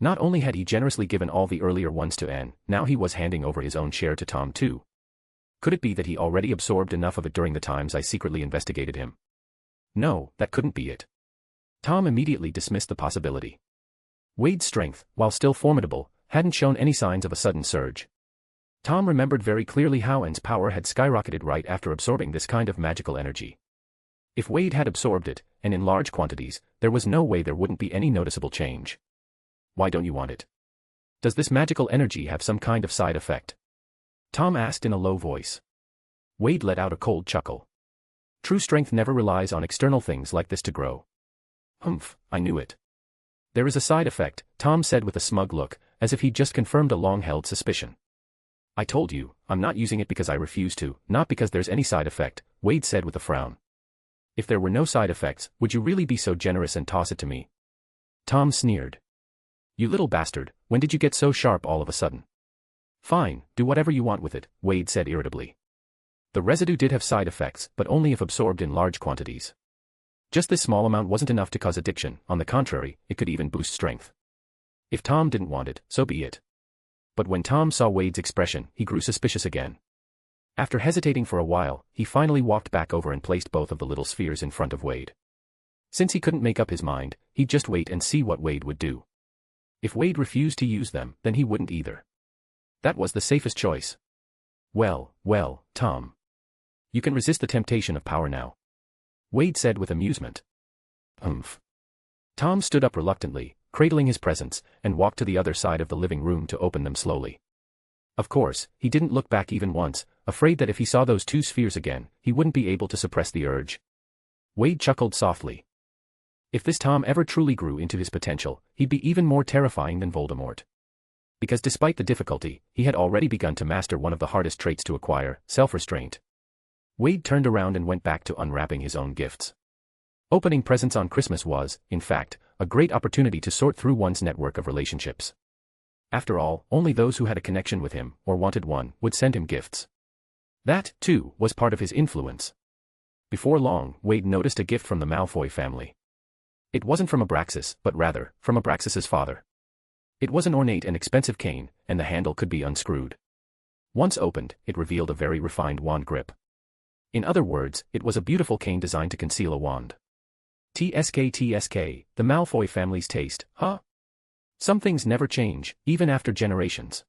Not only had he generously given all the earlier ones to Anne, now he was handing over his own share to Tom too. Could it be that he already absorbed enough of it during the times I secretly investigated him? No, that couldn't be it. Tom immediately dismissed the possibility. Wade's strength, while still formidable, hadn't shown any signs of a sudden surge. Tom remembered very clearly how Anne's power had skyrocketed right after absorbing this kind of magical energy. If Wade had absorbed it, and in large quantities, there was no way there wouldn't be any noticeable change. Why don't you want it? Does this magical energy have some kind of side effect? Tom asked in a low voice. Wade let out a cold chuckle. True strength never relies on external things like this to grow. Humph, I knew it. There is a side effect, Tom said with a smug look, as if he'd just confirmed a long-held suspicion. I told you, I'm not using it because I refuse to, not because there's any side effect, Wade said with a frown. If there were no side effects, would you really be so generous and toss it to me? Tom sneered. You little bastard, when did you get so sharp all of a sudden? Fine, do whatever you want with it, Wade said irritably. The residue did have side effects, but only if absorbed in large quantities. Just this small amount wasn't enough to cause addiction, on the contrary, it could even boost strength. If Tom didn't want it, so be it. But when Tom saw Wade's expression, he grew suspicious again. After hesitating for a while, he finally walked back over and placed both of the little spheres in front of Wade. Since he couldn't make up his mind, he'd just wait and see what Wade would do. If Wade refused to use them, then he wouldn't either. That was the safest choice. Well, Tom. You can resist the temptation of power now. Wade said with amusement. Humph. Tom stood up reluctantly, cradling his presents, and walked to the other side of the living room to open them slowly. Of course, he didn't look back even once, afraid that if he saw those two spheres again, he wouldn't be able to suppress the urge. Wade chuckled softly. If this Tom ever truly grew into his potential, he'd be even more terrifying than Voldemort. Because despite the difficulty, he had already begun to master one of the hardest traits to acquire, self-restraint. Wade turned around and went back to unwrapping his own gifts. Opening presents on Christmas was, in fact, a great opportunity to sort through one's network of relationships. After all, only those who had a connection with him, or wanted one, would send him gifts. That, too, was part of his influence. Before long, Wade noticed a gift from the Malfoy family. It wasn't from Abraxas, but rather, from Abraxas's father. It was an ornate and expensive cane, and the handle could be unscrewed. Once opened, it revealed a very refined wand grip. In other words, it was a beautiful cane designed to conceal a wand. TSK, the Malfoy family's taste, huh? Some things never change, even after generations.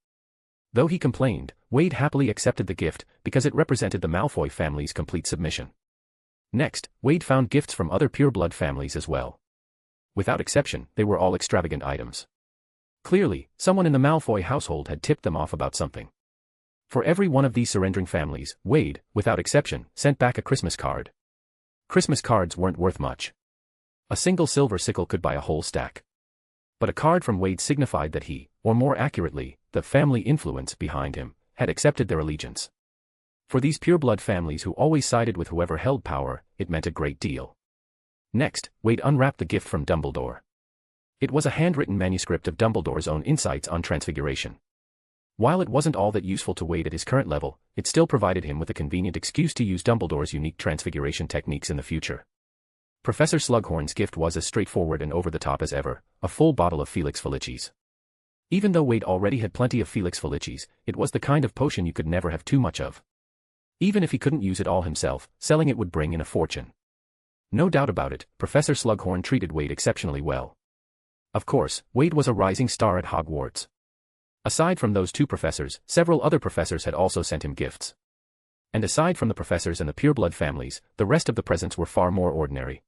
Though he complained, Wade happily accepted the gift because it represented the Malfoy family's complete submission. Next, Wade found gifts from other pureblood families as well. Without exception, they were all extravagant items. Clearly, someone in the Malfoy household had tipped them off about something. For every one of these surrendering families, Wade, without exception, sent back a Christmas card. Christmas cards weren't worth much. A single silver sickle could buy a whole stack. But a card from Wade signified that he, or more accurately, the family influence behind him, had accepted their allegiance. For these pureblood families who always sided with whoever held power, it meant a great deal. Next, Wade unwrapped the gift from Dumbledore. It was a handwritten manuscript of Dumbledore's own insights on transfiguration. While it wasn't all that useful to Wade at his current level, it still provided him with a convenient excuse to use Dumbledore's unique transfiguration techniques in the future. Professor Slughorn's gift was as straightforward and over-the-top as ever, a full bottle of Felix Felicis. Even though Wade already had plenty of Felix Felicis, it was the kind of potion you could never have too much of. Even if he couldn't use it all himself, selling it would bring in a fortune. No doubt about it, Professor Slughorn treated Wade exceptionally well. Of course, Wade was a rising star at Hogwarts. Aside from those two professors, several other professors had also sent him gifts. And aside from the professors and the pureblood families, the rest of the presents were far more ordinary.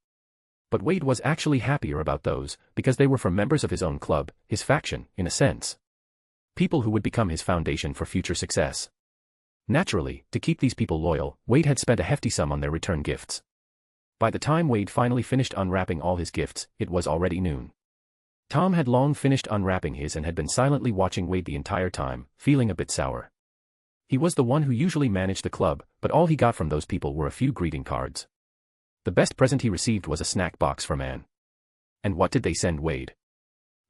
But Wade was actually happier about those, because they were from members of his own club, his faction, in a sense. People who would become his foundation for future success. Naturally, to keep these people loyal, Wade had spent a hefty sum on their return gifts. By the time Wade finally finished unwrapping all his gifts, it was already noon. Tom had long finished unwrapping his and had been silently watching Wade the entire time, feeling a bit sour. He was the one who usually managed the club, but all he got from those people were a few greeting cards. The best present he received was a snack box from Anne. And what did they send Wade?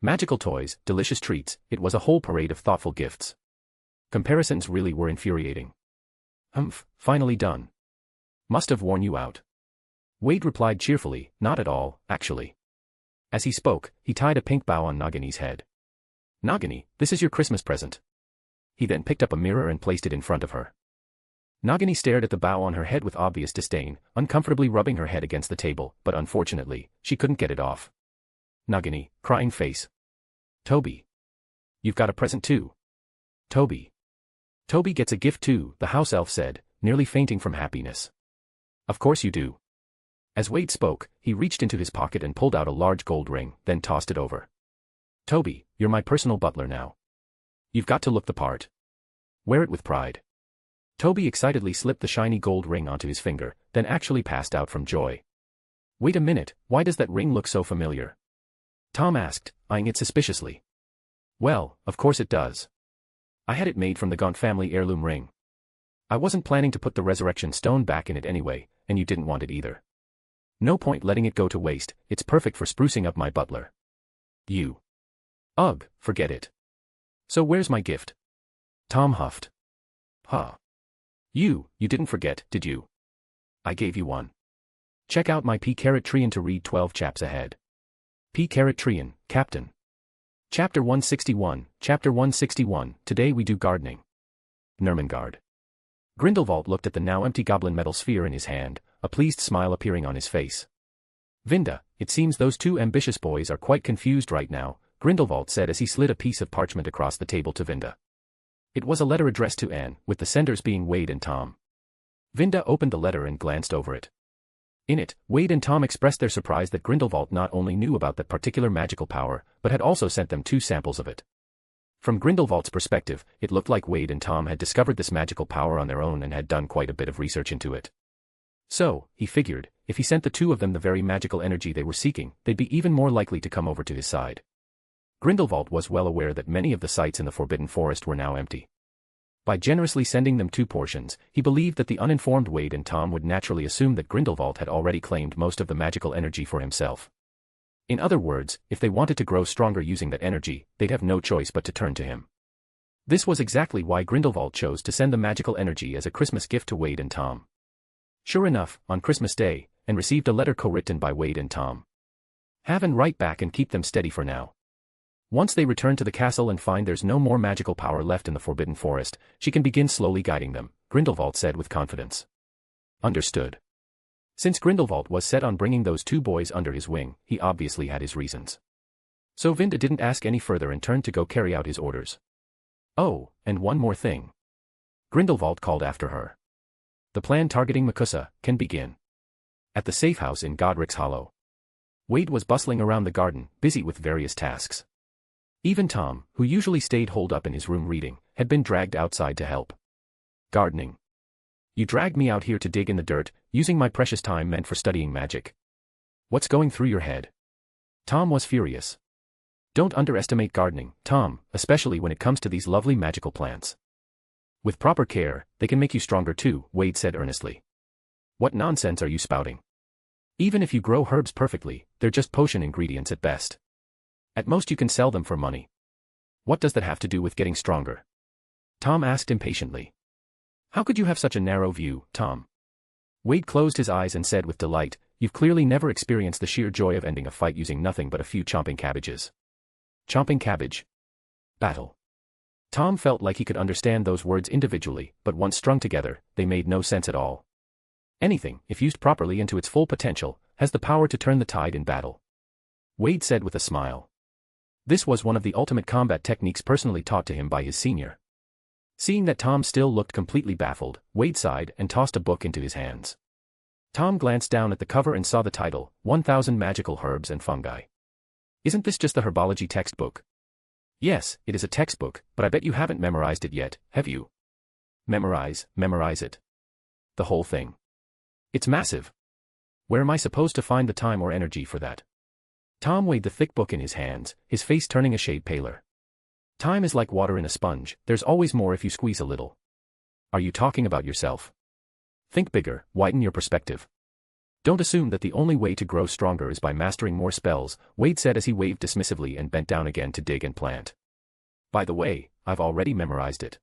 Magical toys, delicious treats, it was a whole parade of thoughtful gifts. Comparisons really were infuriating. Humph, finally done. Must have worn you out. Wade replied cheerfully, not at all, actually. As he spoke, he tied a pink bow on Nagini's head. Nagini, this is your Christmas present. He then picked up a mirror and placed it in front of her. Nagini stared at the bow on her head with obvious disdain, uncomfortably rubbing her head against the table, but unfortunately, she couldn't get it off. Nagini, crying face. Toby. You've got a present too. Toby. Toby gets a gift too, the house elf said, nearly fainting from happiness. Of course you do. As Wade spoke, he reached into his pocket and pulled out a large gold ring, then tossed it over. Toby, you're my personal butler now. You've got to look the part. Wear it with pride. Toby excitedly slipped the shiny gold ring onto his finger, then actually passed out from joy. Wait a minute, why does that ring look so familiar? Tom asked, eyeing it suspiciously. Well, of course it does. I had it made from the Gaunt family heirloom ring. I wasn't planning to put the resurrection stone back in it anyway, and you didn't want it either. No point letting it go to waste, it's perfect for sprucing up my butler. You. Ugh, forget it. So where's my gift? Tom huffed. Huh. You didn't forget, did you? I gave you one. Check out my P-Trian to read 12 chaps ahead. P-Trian, Captain. Chapter 161, Chapter 161, Today we do gardening. Nermangard. Grindelwald looked at the now empty goblin metal sphere in his hand, a pleased smile appearing on his face. Vinda, it seems those two ambitious boys are quite confused right now, Grindelwald said as he slid a piece of parchment across the table to Vinda. It was a letter addressed to Anne, with the senders being Wade and Tom. Vinda opened the letter and glanced over it. In it, Wade and Tom expressed their surprise that Grindelwald not only knew about that particular magical power, but had also sent them 2 samples of it. From Grindelwald's perspective, it looked like Wade and Tom had discovered this magical power on their own and had done quite a bit of research into it. So, he figured, if he sent the 2 of them the very magical energy they were seeking, they'd be even more likely to come over to his side. Grindelwald was well aware that many of the sites in the Forbidden Forest were now empty. By generously sending them 2 portions, he believed that the uninformed Wade and Tom would naturally assume that Grindelwald had already claimed most of the magical energy for himself. In other words, if they wanted to grow stronger using that energy, they'd have no choice but to turn to him. This was exactly why Grindelwald chose to send the magical energy as a Christmas gift to Wade and Tom. Sure enough, on Christmas Day, Anne received a letter co-written by Wade and Tom. Have Anne write back and keep them steady for now. Once they return to the castle and find there's no more magical power left in the Forbidden Forest, she can begin slowly guiding them, Grindelwald said with confidence. Understood. Since Grindelwald was set on bringing those 2 boys under his wing, he obviously had his reasons. So Vinda didn't ask any further and turned to go carry out his orders. Oh, and one more thing. Grindelwald called after her. The plan targeting Makusa can begin. At the safe house in Godric's Hollow. Wade was bustling around the garden, busy with various tasks. Even Tom, who usually stayed holed up in his room reading, had been dragged outside to help. Gardening. You dragged me out here to dig in the dirt, using my precious time meant for studying magic. What's going through your head? Tom was furious. Don't underestimate gardening, Tom, especially when it comes to these lovely magical plants. With proper care, they can make you stronger too, Wade said earnestly. What nonsense are you spouting? Even if you grow herbs perfectly, they're just potion ingredients at best. At most you can sell them for money. What does that have to do with getting stronger? Tom asked impatiently. How could you have such a narrow view, Tom? Wade closed his eyes and said with delight, you've clearly never experienced the sheer joy of ending a fight using nothing but a few chomping cabbages. Chomping cabbage. Battle. Tom felt like he could understand those words individually, but once strung together, they made no sense at all. Anything, if used properly and to its full potential, has the power to turn the tide in battle. Wade said with a smile. This was one of the ultimate combat techniques personally taught to him by his senior. Seeing that Tom still looked completely baffled, Wade sighed and tossed a book into his hands. Tom glanced down at the cover and saw the title, 1000 Magical Herbs and Fungi. Isn't this just the herbology textbook? Yes, it is a textbook, but I bet you haven't memorized it yet, have you? Memorize it. The whole thing. It's massive. Where am I supposed to find the time or energy for that? Tom weighed the thick book in his hands, his face turning a shade paler. Time is like water in a sponge, there's always more if you squeeze a little. Are you talking about yourself? Think bigger, widen your perspective. Don't assume that the only way to grow stronger is by mastering more spells, Wade said as he waved dismissively and bent down again to dig and plant. By the way, I've already memorized it.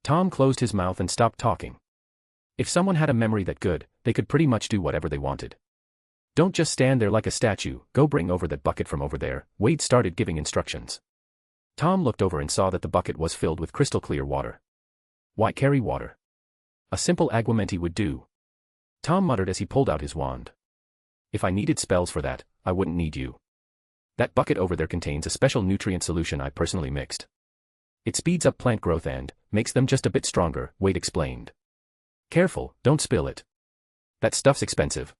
Tom closed his mouth and stopped talking. If someone had a memory that good, they could pretty much do whatever they wanted. Don't just stand there like a statue, go bring over that bucket from over there, Wade started giving instructions. Tom looked over and saw that the bucket was filled with crystal clear water. Why carry water? A simple aguamenti would do. Tom muttered as he pulled out his wand. If I needed spells for that, I wouldn't need you. That bucket over there contains a special nutrient solution I personally mixed. It speeds up plant growth and makes them just a bit stronger, Wade explained. Careful, don't spill it. That stuff's expensive.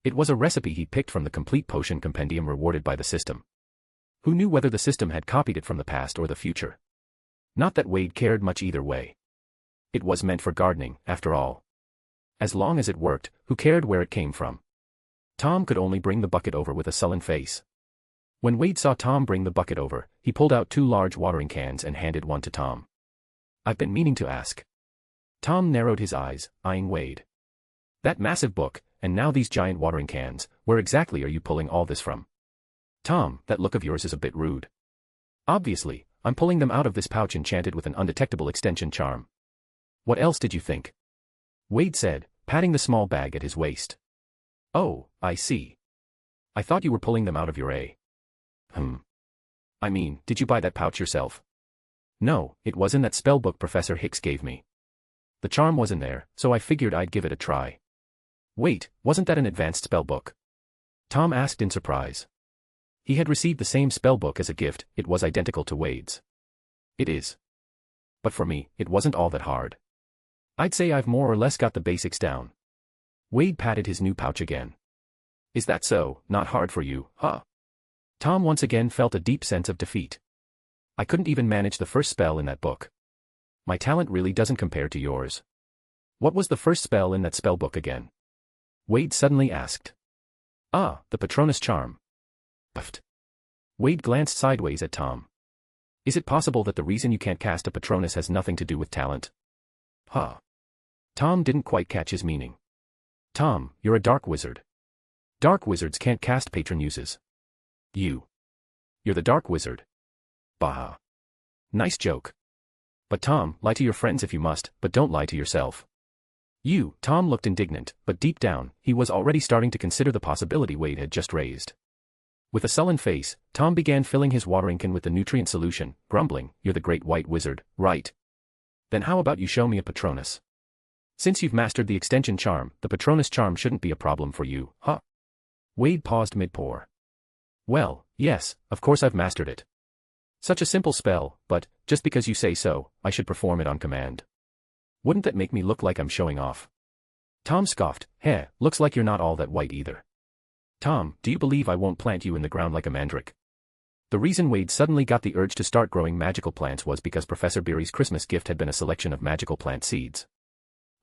It was a recipe he picked from the complete potion compendium rewarded by the system. Who knew whether the system had copied it from the past or the future? Not that Wade cared much either way. It was meant for gardening, after all. As long as it worked, who cared where it came from? Tom could only bring the bucket over with a sullen face. When Wade saw Tom bring the bucket over, he pulled out 2 large watering cans and handed one to Tom. "I've been meaning to ask." Tom narrowed his eyes, eyeing Wade. "That massive book, and now these giant watering cans, where exactly are you pulling all this from?" "Tom, that look of yours is a bit rude." "Obviously, I'm pulling them out of this pouch enchanted with an undetectable extension charm." "What else did you think?" Wade said, patting the small bag at his waist. "Oh, I see. I thought you were pulling them out of your A." I mean, did you buy that pouch yourself?" "No, it was in that spellbook Professor Hicks gave me. The charm was in there, so I figured I'd give it a try." "Wait, wasn't that an advanced spellbook?" Tom asked in surprise. He had received the same spellbook as a gift. It was identical to Wade's. "It is. But for me, it wasn't all that hard. I'd say I've more or less got the basics down." Wade patted his new pouch again. "Is that so? Not hard for you, huh?" Tom once again felt a deep sense of defeat. "I couldn't even manage the first spell in that book. My talent really doesn't compare to yours." "What was the first spell in that spellbook again?" Wade suddenly asked. "Ah, the Patronus charm." Puffed. Wade glanced sideways at Tom. "Is it possible that the reason you can't cast a Patronus has nothing to do with talent?" "Huh." Tom didn't quite catch his meaning. "Tom, you're a dark wizard. Dark wizards can't cast Patronuses." You're the dark wizard." "Bah. Nice joke. But Tom, lie to your friends if you must, but don't lie to yourself." Tom looked indignant, but deep down, he was already starting to consider the possibility Wade had just raised. With a sullen face, Tom began filling his watering can with the nutrient solution, grumbling, "You're the great white wizard, right? Then how about you show me a Patronus? Since you've mastered the extension charm, the Patronus charm shouldn't be a problem for you, huh?" Wade paused mid-pour. "Well, yes, of course I've mastered it. Such a simple spell, but, just because you say so, I should perform it on command. Wouldn't that make me look like I'm showing off?" Tom scoffed. Looks like you're not all that white either. "Tom, do you believe I won't plant you in the ground like a mandrake?" The reason Wade suddenly got the urge to start growing magical plants was because Professor Beery's Christmas gift had been a selection of magical plant seeds.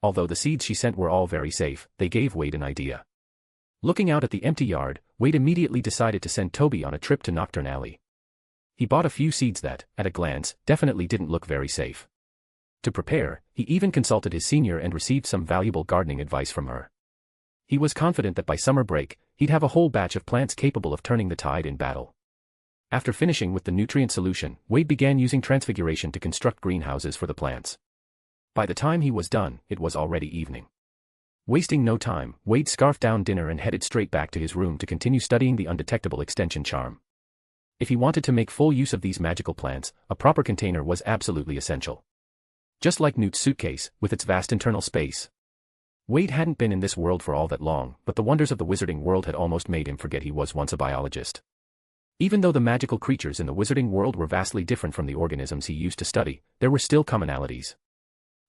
Although the seeds she sent were all very safe, they gave Wade an idea. Looking out at the empty yard, Wade immediately decided to send Toby on a trip to Nocturne Alley. He bought a few seeds that, at a glance, definitely didn't look very safe. To prepare, he even consulted his senior and received some valuable gardening advice from her. He was confident that by summer break, he'd have a whole batch of plants capable of turning the tide in battle. After finishing with the nutrient solution, Wade began using transfiguration to construct greenhouses for the plants. By the time he was done, it was already evening. Wasting no time, Wade scarfed down dinner and headed straight back to his room to continue studying the undetectable extension charm. If he wanted to make full use of these magical plants, a proper container was absolutely essential. Just like Newt's suitcase, with its vast internal space. Wade hadn't been in this world for all that long, but the wonders of the wizarding world had almost made him forget he was once a biologist. Even though the magical creatures in the wizarding world were vastly different from the organisms he used to study, there were still commonalities.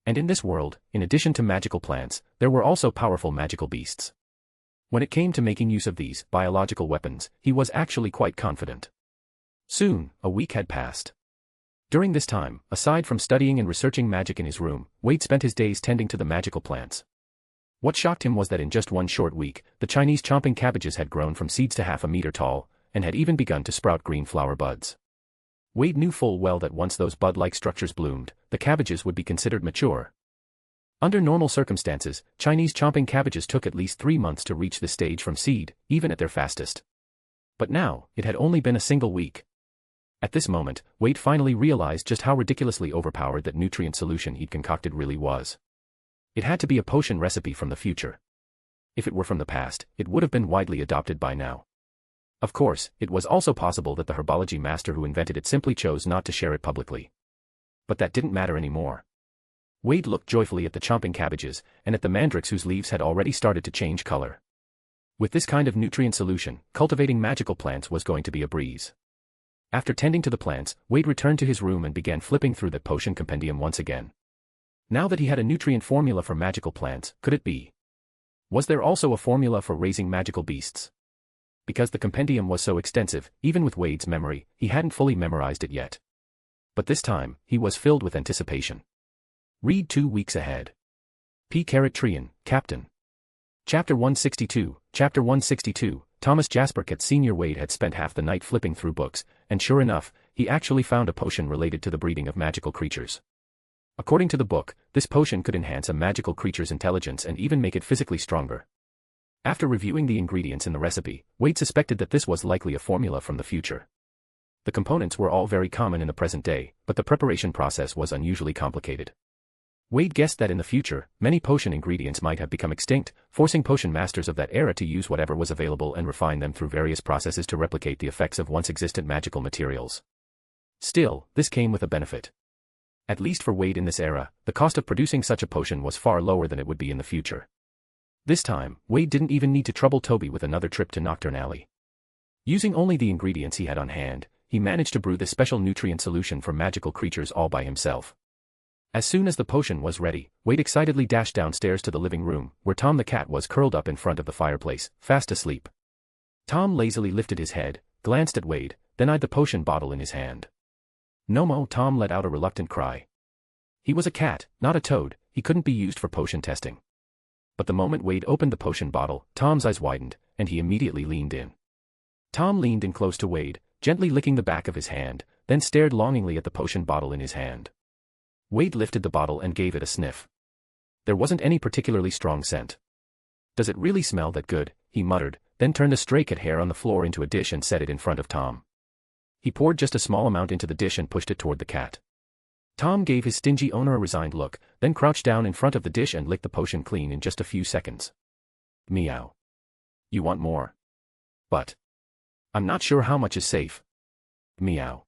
And in this world, in addition to magical plants, there were also powerful magical beasts. When it came to making use of these biological weapons, he was actually quite confident. Soon, a week had passed. During this time, aside from studying and researching magic in his room, Wade spent his days tending to the magical plants. What shocked him was that in just one short week, the Chinese chomping cabbages had grown from seeds to half a meter tall, and had even begun to sprout green flower buds. Wade knew full well that once those bud-like structures bloomed, the cabbages would be considered mature. Under normal circumstances, Chinese chomping cabbages took at least 3 months to reach this stage from seed, even at their fastest. But now, it had only been a single week. At this moment, Wade finally realized just how ridiculously overpowered that nutrient solution he'd concocted really was. It had to be a potion recipe from the future. If it were from the past, it would have been widely adopted by now. Of course, it was also possible that the herbology master who invented it simply chose not to share it publicly. But that didn't matter anymore. Wade looked joyfully at the chomping cabbages, and at the mandrakes whose leaves had already started to change color. With this kind of nutrient solution, cultivating magical plants was going to be a breeze. After tending to the plants, Wade returned to his room and began flipping through the potion compendium once again. Now that he had a nutrient formula for magical plants, could it be? Was there also a formula for raising magical beasts? Because the compendium was so extensive, even with Wade's memory, he hadn't fully memorized it yet. But this time, he was filled with anticipation. Read 2 weeks ahead. Trian, Captain. Chapter 162, Chapter 162, Thomas Jaspercat Sr. Wade had spent half the night flipping through books, and sure enough, he actually found a potion related to the breeding of magical creatures. According to the book, this potion could enhance a magical creature's intelligence and even make it physically stronger. After reviewing the ingredients in the recipe, Wade suspected that this was likely a formula from the future. The components were all very common in the present day, but the preparation process was unusually complicated. Wade guessed that in the future, many potion ingredients might have become extinct, forcing potion masters of that era to use whatever was available and refine them through various processes to replicate the effects of once existent magical materials. Still, this came with a benefit. At least for Wade in this era, the cost of producing such a potion was far lower than it would be in the future. This time, Wade didn't even need to trouble Toby with another trip to Nocturne Alley. Using only the ingredients he had on hand, he managed to brew this special nutrient solution for magical creatures all by himself. As soon as the potion was ready, Wade excitedly dashed downstairs to the living room, where Tom the cat was curled up in front of the fireplace, fast asleep. Tom lazily lifted his head, glanced at Wade, then eyed the potion bottle in his hand. "No-mo," Tom let out a reluctant cry. He was a cat, not a toad, he couldn't be used for potion testing. But the moment Wade opened the potion bottle, Tom's eyes widened, and he immediately leaned in. Tom leaned in close to Wade, gently licking the back of his hand, then stared longingly at the potion bottle in his hand. Wade lifted the bottle and gave it a sniff. There wasn't any particularly strong scent. "Does it really smell that good?" he muttered, then turned a stray cat hair on the floor into a dish and set it in front of Tom. He poured just a small amount into the dish and pushed it toward the cat. Tom gave his stingy owner a resigned look, then crouched down in front of the dish and licked the potion clean in just a few seconds. "Meow. You want more? But I'm not sure how much is safe." "Meow.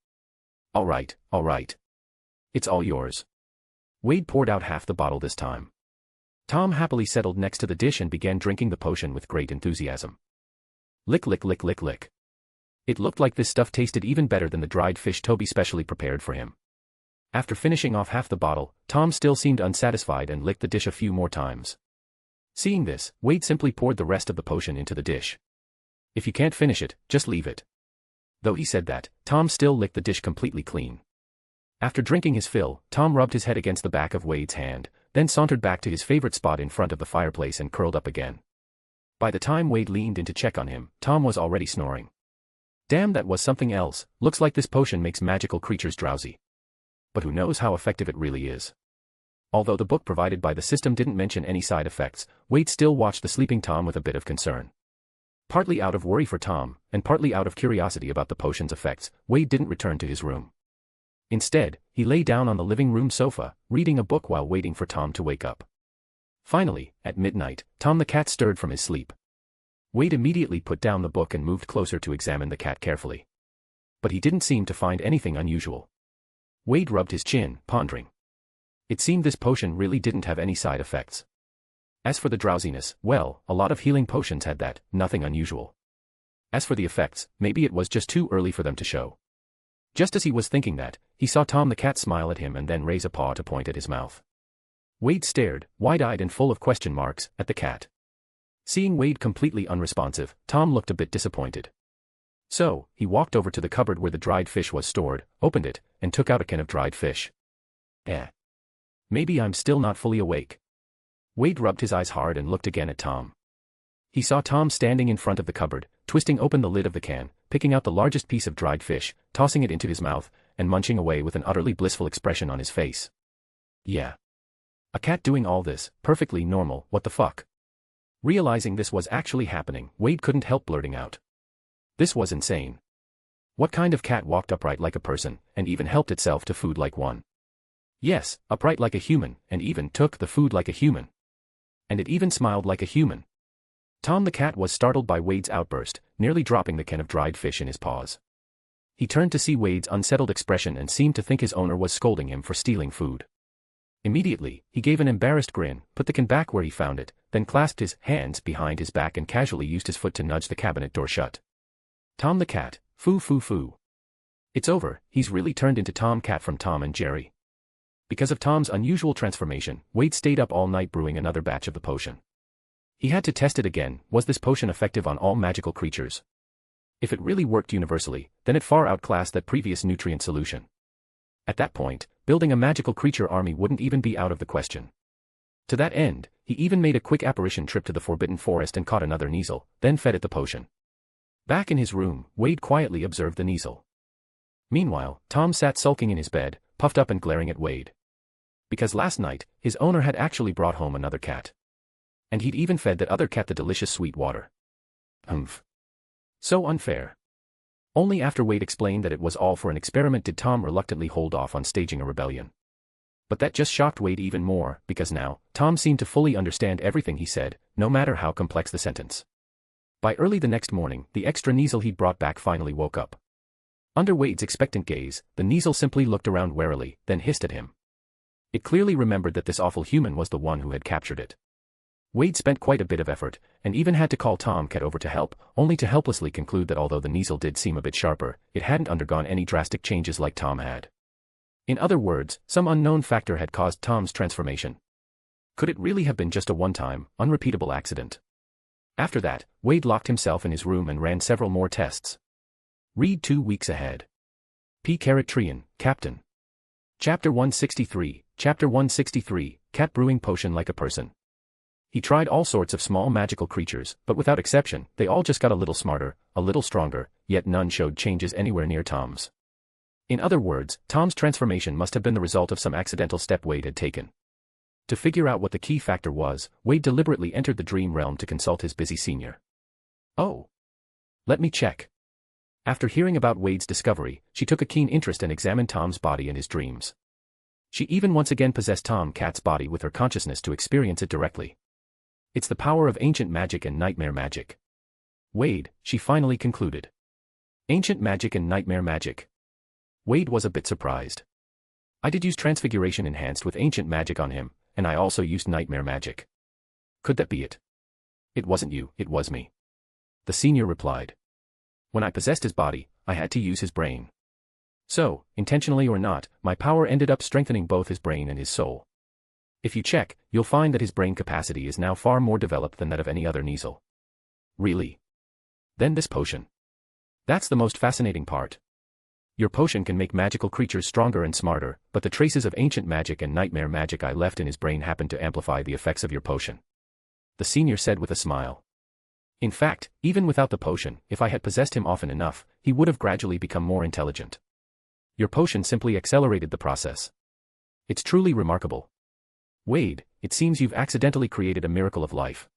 All right. It's all yours." Wade poured out half the bottle this time. Tom happily settled next to the dish and began drinking the potion with great enthusiasm. Lick, lick, lick, lick, lick. It looked like this stuff tasted even better than the dried fish Toby specially prepared for him. After finishing off half the bottle, Tom still seemed unsatisfied and licked the dish a few more times. Seeing this, Wade simply poured the rest of the potion into the dish. "If you can't finish it, just leave it." Though he said that, Tom still licked the dish completely clean. After drinking his fill, Tom rubbed his head against the back of Wade's hand, then sauntered back to his favorite spot in front of the fireplace and curled up again. By the time Wade leaned in to check on him, Tom was already snoring. "Damn, that was something else. Looks like this potion makes magical creatures drowsy. But who knows how effective it really is." Although the book provided by the system didn't mention any side effects, Wade still watched the sleeping Tom with a bit of concern. Partly out of worry for Tom, and partly out of curiosity about the potion's effects, Wade didn't return to his room. Instead, he lay down on the living room sofa, reading a book while waiting for Tom to wake up. Finally, at midnight, Tom the cat stirred from his sleep. Wade immediately put down the book and moved closer to examine the cat carefully. But he didn't seem to find anything unusual. Wade rubbed his chin, pondering. It seemed this potion really didn't have any side effects. As for the drowsiness, well, a lot of healing potions had that, nothing unusual. As for the effects, maybe it was just too early for them to show. Just as he was thinking that, he saw Tom the cat smile at him and then raise a paw to point at his mouth. Wade stared, wide-eyed and full of question marks, at the cat. Seeing Wade completely unresponsive, Tom looked a bit disappointed. So, he walked over to the cupboard where the dried fish was stored, opened it, and took out a can of dried fish. Maybe I'm still not fully awake. Wade rubbed his eyes hard and looked again at Tom. He saw Tom standing in front of the cupboard, twisting open the lid of the can, picking out the largest piece of dried fish, tossing it into his mouth, and munching away with an utterly blissful expression on his face. Yeah. A cat doing all this, perfectly normal, what the fuck? Realizing this was actually happening, Wade couldn't help blurting out. This was insane. What kind of cat walked upright like a person, and even helped itself to food like one? Yes, upright like a human, and even took the food like a human. And it even smiled like a human. Tom the cat was startled by Wade's outburst, nearly dropping the can of dried fish in his paws. He turned to see Wade's unsettled expression and seemed to think his owner was scolding him for stealing food. Immediately, he gave an embarrassed grin, put the can back where he found it, then clasped his hands behind his back and casually used his foot to nudge the cabinet door shut. Tom the cat, foo foo foo. It's over, he's really turned into Tom Cat from Tom and Jerry. Because of Tom's unusual transformation, Wade stayed up all night brewing another batch of the potion. He had to test it again. Was this potion effective on all magical creatures? If it really worked universally, then it far outclassed that previous nutrient solution. At that point, building a magical creature army wouldn't even be out of the question. To that end, he even made a quick apparition trip to the Forbidden Forest and caught another Kneasel, then fed it the potion. Back in his room, Wade quietly observed the Kneasel. Meanwhile, Tom sat sulking in his bed, puffed up and glaring at Wade. Because last night, his owner had actually brought home another cat. And he'd even fed that other cat the delicious sweet water. Humph. So unfair. Only after Wade explained that it was all for an experiment did Tom reluctantly hold off on staging a rebellion. But that just shocked Wade even more, because now, Tom seemed to fully understand everything he said, no matter how complex the sentence. By early the next morning, the extra Kneasel he'd brought back finally woke up. Under Wade's expectant gaze, the Kneasel simply looked around warily, then hissed at him. It clearly remembered that this awful human was the one who had captured it. Wade spent quite a bit of effort, and even had to call Tomcat over to help, only to helplessly conclude that although the Kneasel did seem a bit sharper, it hadn't undergone any drastic changes like Tom had. In other words, some unknown factor had caused Tom's transformation. Could it really have been just a one-time, unrepeatable accident? After that, Wade locked himself in his room and ran several more tests. Read 2 weeks ahead. Trian, Captain. Chapter 163, Chapter 163, Cat Brewing Potion Like a Person. He tried all sorts of small magical creatures, but without exception, they all just got a little smarter, a little stronger, yet none showed changes anywhere near Tom's. In other words, Tom's transformation must have been the result of some accidental step Wade had taken. To figure out what the key factor was, Wade deliberately entered the dream realm to consult his busy senior. Oh. Let me check. After hearing about Wade's discovery, she took a keen interest and examined Tom's body in his dreams. She even once again possessed Tom Cat's body with her consciousness to experience it directly. It's the power of ancient magic and nightmare magic. Wade, she finally concluded. Ancient magic and nightmare magic. Wade was a bit surprised. I did use transfiguration enhanced with ancient magic on him, and I also used nightmare magic. Could that be it? It wasn't you, it was me. The senior replied. When I possessed his body, I had to use his brain. So, intentionally or not, my power ended up strengthening both his brain and his soul. If you check, you'll find that his brain capacity is now far more developed than that of any other Kneasel. Really? Then this potion. That's the most fascinating part. Your potion can make magical creatures stronger and smarter, but the traces of ancient magic and nightmare magic I left in his brain happen to amplify the effects of your potion. The senior said with a smile. In fact, even without the potion, if I had possessed him often enough, he would have gradually become more intelligent. Your potion simply accelerated the process. It's truly remarkable. Wade, it seems you've accidentally created a miracle of life.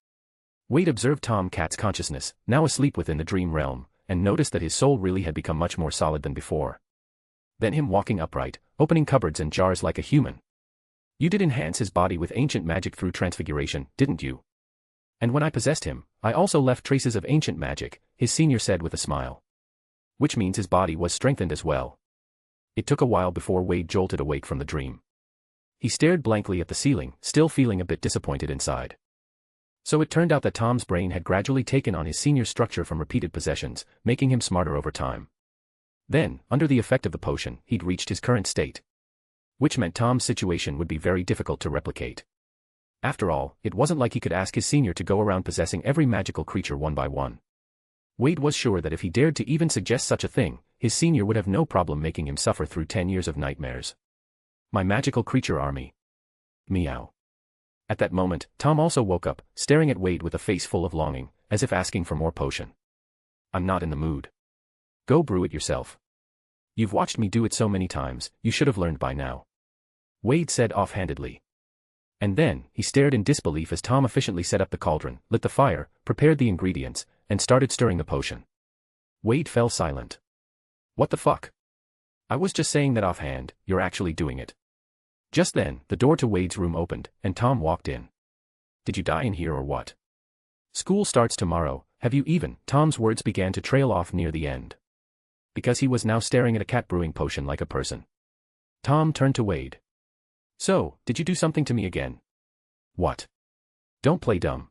Wade observed Tom Cat's consciousness, now asleep within the dream realm, and noticed that his soul really had become much more solid than before. Then him walking upright, opening cupboards and jars like a human. You did enhance his body with ancient magic through transfiguration, didn't you? And when I possessed him, I also left traces of ancient magic, his senior said with a smile. Which means his body was strengthened as well. It took a while before Wade jolted awake from the dream. He stared blankly at the ceiling, still feeling a bit disappointed inside. So it turned out that Tom's brain had gradually taken on his senior's structure from repeated possessions, making him smarter over time. Then, under the effect of the potion, he'd reached his current state. Which meant Tom's situation would be very difficult to replicate. After all, it wasn't like he could ask his senior to go around possessing every magical creature one by one. Wade was sure that if he dared to even suggest such a thing, his senior would have no problem making him suffer through 10 years of nightmares. My magical creature army. Meow. At that moment, Tom also woke up, staring at Wade with a face full of longing, as if asking for more potion. I'm not in the mood. Go brew it yourself. You've watched me do it so many times, you should have learned by now. Wade said offhandedly. And then, he stared in disbelief as Tom efficiently set up the cauldron, lit the fire, prepared the ingredients, and started stirring the potion. Wade fell silent. What the fuck? I was just saying that offhand, you're actually doing it. Just then, the door to Wade's room opened, and Tom walked in. Did you die in here or what? School starts tomorrow, have you even? Tom's words began to trail off near the end. Because he was now staring at a cat brewing potion like a person. Tom turned to Wade. So, did you do something to me again? What? Don't play dumb.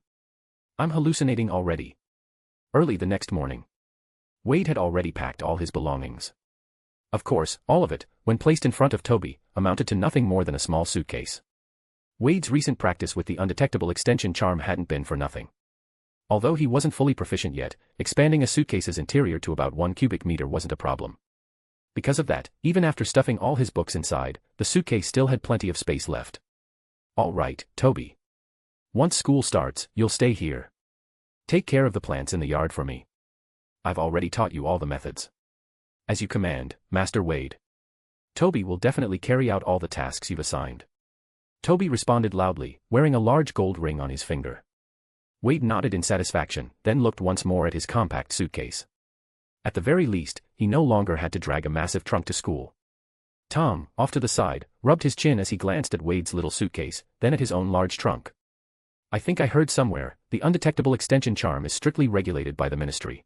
I'm hallucinating already. Early the next morning. Wade had already packed all his belongings. Of course, all of it, when placed in front of Toby, amounted to nothing more than a small suitcase. Wade's recent practice with the undetectable extension charm hadn't been for nothing. Although he wasn't fully proficient yet, expanding a suitcase's interior to about 1 cubic meter wasn't a problem. Because of that, even after stuffing all his books inside, the suitcase still had plenty of space left. All right, Toby. Once school starts, you'll stay here. Take care of the plants in the yard for me. I've already taught you all the methods. As you command, Master Wade. Toby will definitely carry out all the tasks you've assigned. Toby responded loudly, wearing a large gold ring on his finger. Wade nodded in satisfaction, then looked once more at his compact suitcase. At the very least, he no longer had to drag a massive trunk to school. Tom, off to the side, rubbed his chin as he glanced at Wade's little suitcase, then at his own large trunk. I think I heard somewhere, the undetectable extension charm is strictly regulated by the ministry.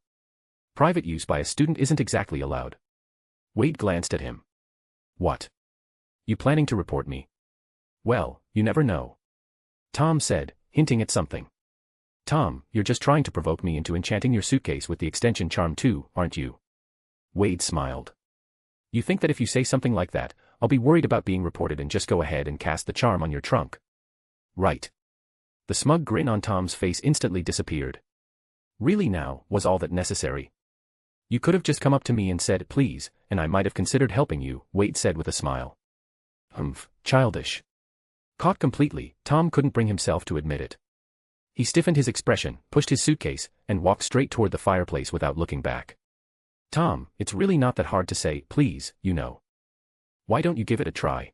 Private use by a student isn't exactly allowed. Wade glanced at him. What? You planning to report me? Well, you never know. Tom said, hinting at something. Tom, you're just trying to provoke me into enchanting your suitcase with the extension charm too, aren't you? Wade smiled. You think that if you say something like that, I'll be worried about being reported and just go ahead and cast the charm on your trunk? Right. The smug grin on Tom's face instantly disappeared. Really now, was all that necessary? You could have just come up to me and said please, and I might have considered helping you, Wade said with a smile. Humph, childish. Caught completely, Tom couldn't bring himself to admit it. He stiffened his expression, pushed his suitcase, and walked straight toward the fireplace without looking back. Tom, it's really not that hard to say please, you know. Why don't you give it a try?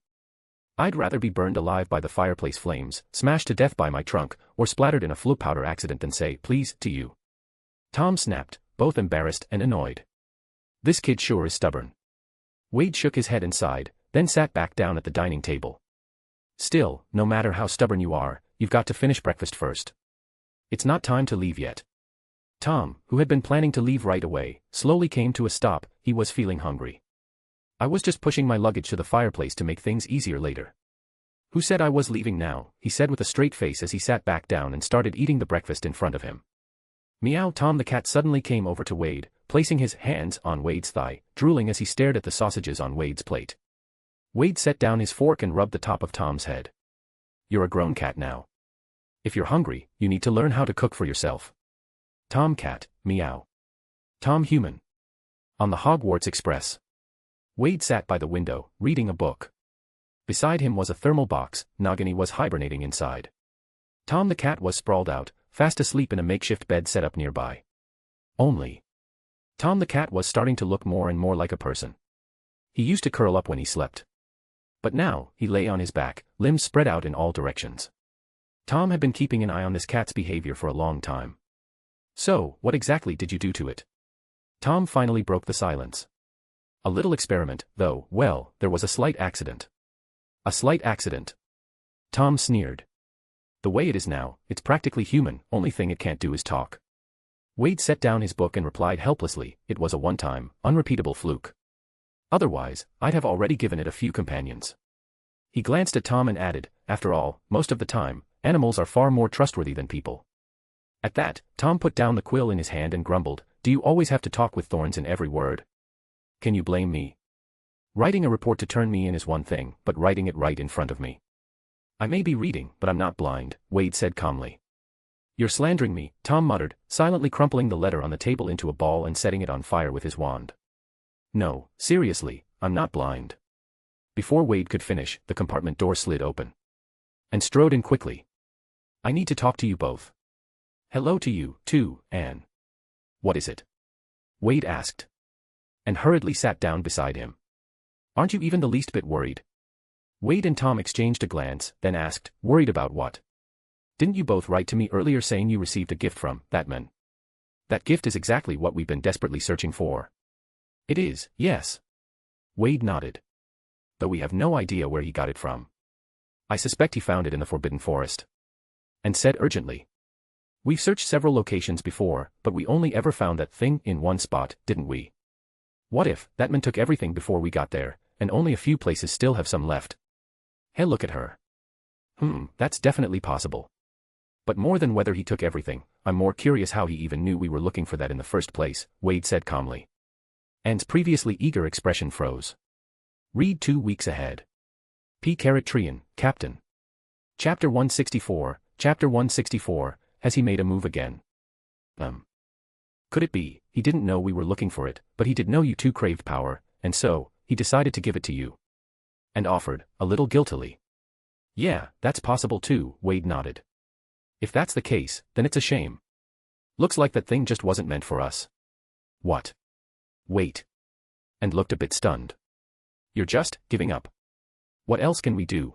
I'd rather be burned alive by the fireplace flames, smashed to death by my trunk, or splattered in a flu powder accident than say please to you. Tom snapped, both embarrassed and annoyed. This kid sure is stubborn. Wade shook his head and sighed, then sat back down at the dining table. Still, no matter how stubborn you are, you've got to finish breakfast first. It's not time to leave yet. Tom, who had been planning to leave right away, slowly came to a stop. He was feeling hungry. I was just pushing my luggage to the fireplace to make things easier later. Who said I was leaving now? He said with a straight face as he sat back down and started eating the breakfast in front of him. Meow. Tom the cat suddenly came over to Wade, placing his hands on Wade's thigh, drooling as he stared at the sausages on Wade's plate. Wade set down his fork and rubbed the top of Tom's head. You're a grown cat now. If you're hungry, you need to learn how to cook for yourself. Tom cat, meow. Tom human. On the Hogwarts Express. Wade sat by the window, reading a book. Beside him was a thermal box. Nagini was hibernating inside. Tom the cat was sprawled out, fast asleep in a makeshift bed set up nearby. Only. Tom the cat was starting to look more and more like a person. He used to curl up when he slept. But now, he lay on his back, limbs spread out in all directions. Tom had been keeping an eye on this cat's behavior for a long time. So, what exactly did you do to it? Tom finally broke the silence. A little experiment, though. Well, there was a slight accident. A slight accident. Tom sneered. The way it is now, it's practically human, only thing it can't do is talk. Wade set down his book and replied helplessly, it was a one-time, unrepeatable fluke. Otherwise, I'd have already given it a few companions. He glanced at Tom and added, after all, most of the time, animals are far more trustworthy than people. At that, Tom put down the quill in his hand and grumbled, do you always have to talk with thorns in every word? Can you blame me? Writing a report to turn me in is one thing, but writing it right in front of me. I may be reading, but I'm not blind, Wade said calmly. You're slandering me, Tom muttered, silently crumpling the letter on the table into a ball and setting it on fire with his wand. No, seriously, I'm not blind. Before Wade could finish, the compartment door slid open. And strode in quickly. I need to talk to you both. Hello to you, too, Anne. What is it? Wade asked. And hurriedly sat down beside him. Aren't you even the least bit worried? Wade and Tom exchanged a glance, then asked, worried about what? Didn't you both write to me earlier saying you received a gift from that man? That gift is exactly what we've been desperately searching for. It is, yes. Wade nodded. Though we have no idea where he got it from. I suspect he found it in the Forbidden Forest. And said urgently. We've searched several locations before, but we only ever found that thing in one spot, didn't we? What if that man took everything before we got there, and only a few places still have some left? Hey, look at her. That's definitely possible. But more than whether he took everything, I'm more curious how he even knew we were looking for that in the first place, Wade said calmly. Anne's previously eager expression froze. Read 2 weeks ahead. P. Trian, Captain. Chapter 164, Chapter 164, has he made a move again? Could it be, he didn't know we were looking for it, but he did know you two craved power, and so, he decided to give it to you. And offered, a little guiltily. Yeah, that's possible too, Wade nodded. If that's the case, then it's a shame. Looks like that thing just wasn't meant for us. What? Wait. And looked a bit stunned. You're just giving up. What else can we do?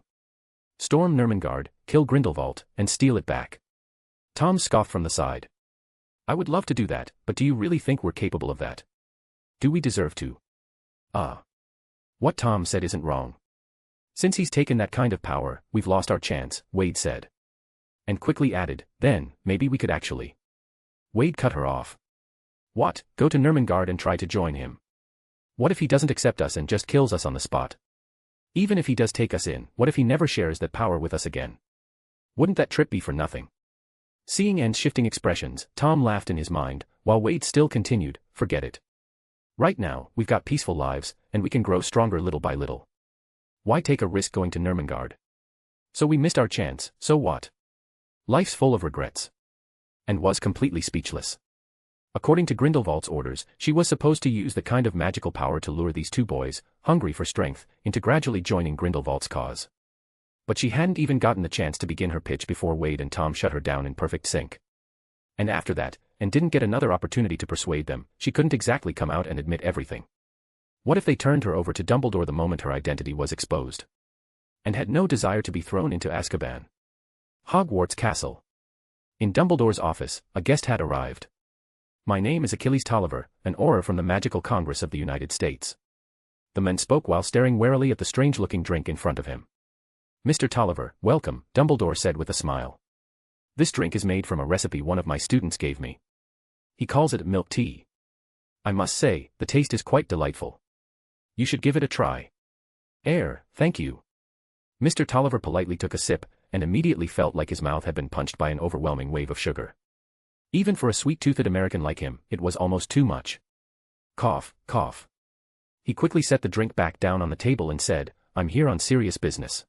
Storm Nurmengard, kill Grindelwald, and steal it back. Tom scoffed from the side. I would love to do that, but do you really think we're capable of that? Do we deserve to? What Tom said isn't wrong. Since he's taken that kind of power, we've lost our chance, Wade said. And quickly added, then, maybe we could actually. Wade cut her off. What, go to Nurmengard and try to join him? What if he doesn't accept us and just kills us on the spot? Even if he does take us in, what if he never shares that power with us again? Wouldn't that trip be for nothing? Seeing Anne's shifting expressions, Tom laughed in his mind, while Wade still continued, forget it. Right now, we've got peaceful lives, and we can grow stronger little by little. Why take a risk going to Nurmengard? So we missed our chance, so what? Life's full of regrets. And was completely speechless. According to Grindelwald's orders, she was supposed to use the kind of magical power to lure these two boys, hungry for strength, into gradually joining Grindelwald's cause. But she hadn't even gotten the chance to begin her pitch before Wade and Tom shut her down in perfect sync. And after that, and didn't get another opportunity to persuade them, she couldn't exactly come out and admit everything. What if they turned her over to Dumbledore the moment her identity was exposed? And had no desire to be thrown into Azkaban. Hogwarts Castle. In Dumbledore's office, a guest had arrived. My name is Achilles Tolliver, an Auror from the Magical Congress of the United States. The man spoke while staring warily at the strange-looking drink in front of him. Mr. Tolliver, welcome, Dumbledore said with a smile. This drink is made from a recipe one of my students gave me. He calls it milk tea. I must say, the taste is quite delightful. You should give it a try. Thank you. Mr. Tolliver politely took a sip, and immediately felt like his mouth had been punched by an overwhelming wave of sugar. Even for a sweet-toothed American like him, it was almost too much. Cough, cough. He quickly set the drink back down on the table and said, I'm here on serious business.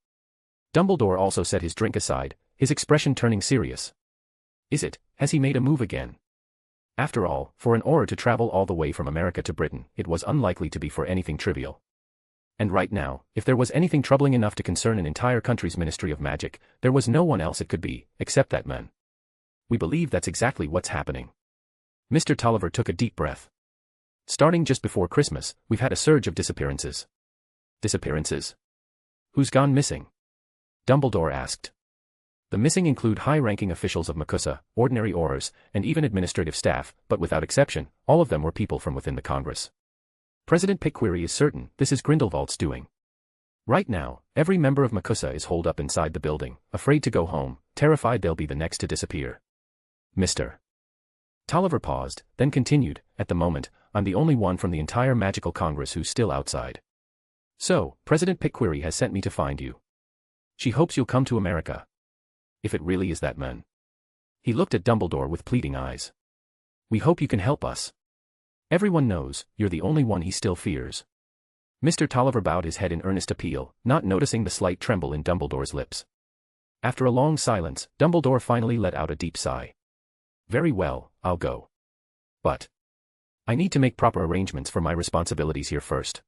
Dumbledore also set his drink aside, his expression turning serious. Is it, has he made a move again? After all, for an Auror to travel all the way from America to Britain, it was unlikely to be for anything trivial. And right now, if there was anything troubling enough to concern an entire country's Ministry of Magic, there was no one else it could be, except that man. We believe that's exactly what's happening. Mr. Tolliver took a deep breath. Starting just before Christmas, we've had a surge of disappearances. Disappearances? Who's gone missing? Dumbledore asked. The missing include high-ranking officials of MACUSA, ordinary Aurors, and even administrative staff, but without exception, all of them were people from within the Congress. President Pickquery is certain this is Grindelwald's doing. Right now, every member of MACUSA is holed up inside the building, afraid to go home, terrified they'll be the next to disappear. Mr. Tolliver paused, then continued, at the moment, I'm the only one from the entire Magical Congress who's still outside. So, President Pickquery has sent me to find you. She hopes you'll come to America. If it really is that man. He looked at Dumbledore with pleading eyes. We hope you can help us. Everyone knows, you're the only one he still fears. Mr. Tolliver bowed his head in earnest appeal, not noticing the slight tremble in Dumbledore's lips. After a long silence, Dumbledore finally let out a deep sigh. Very well, I'll go. But I need to make proper arrangements for my responsibilities here first.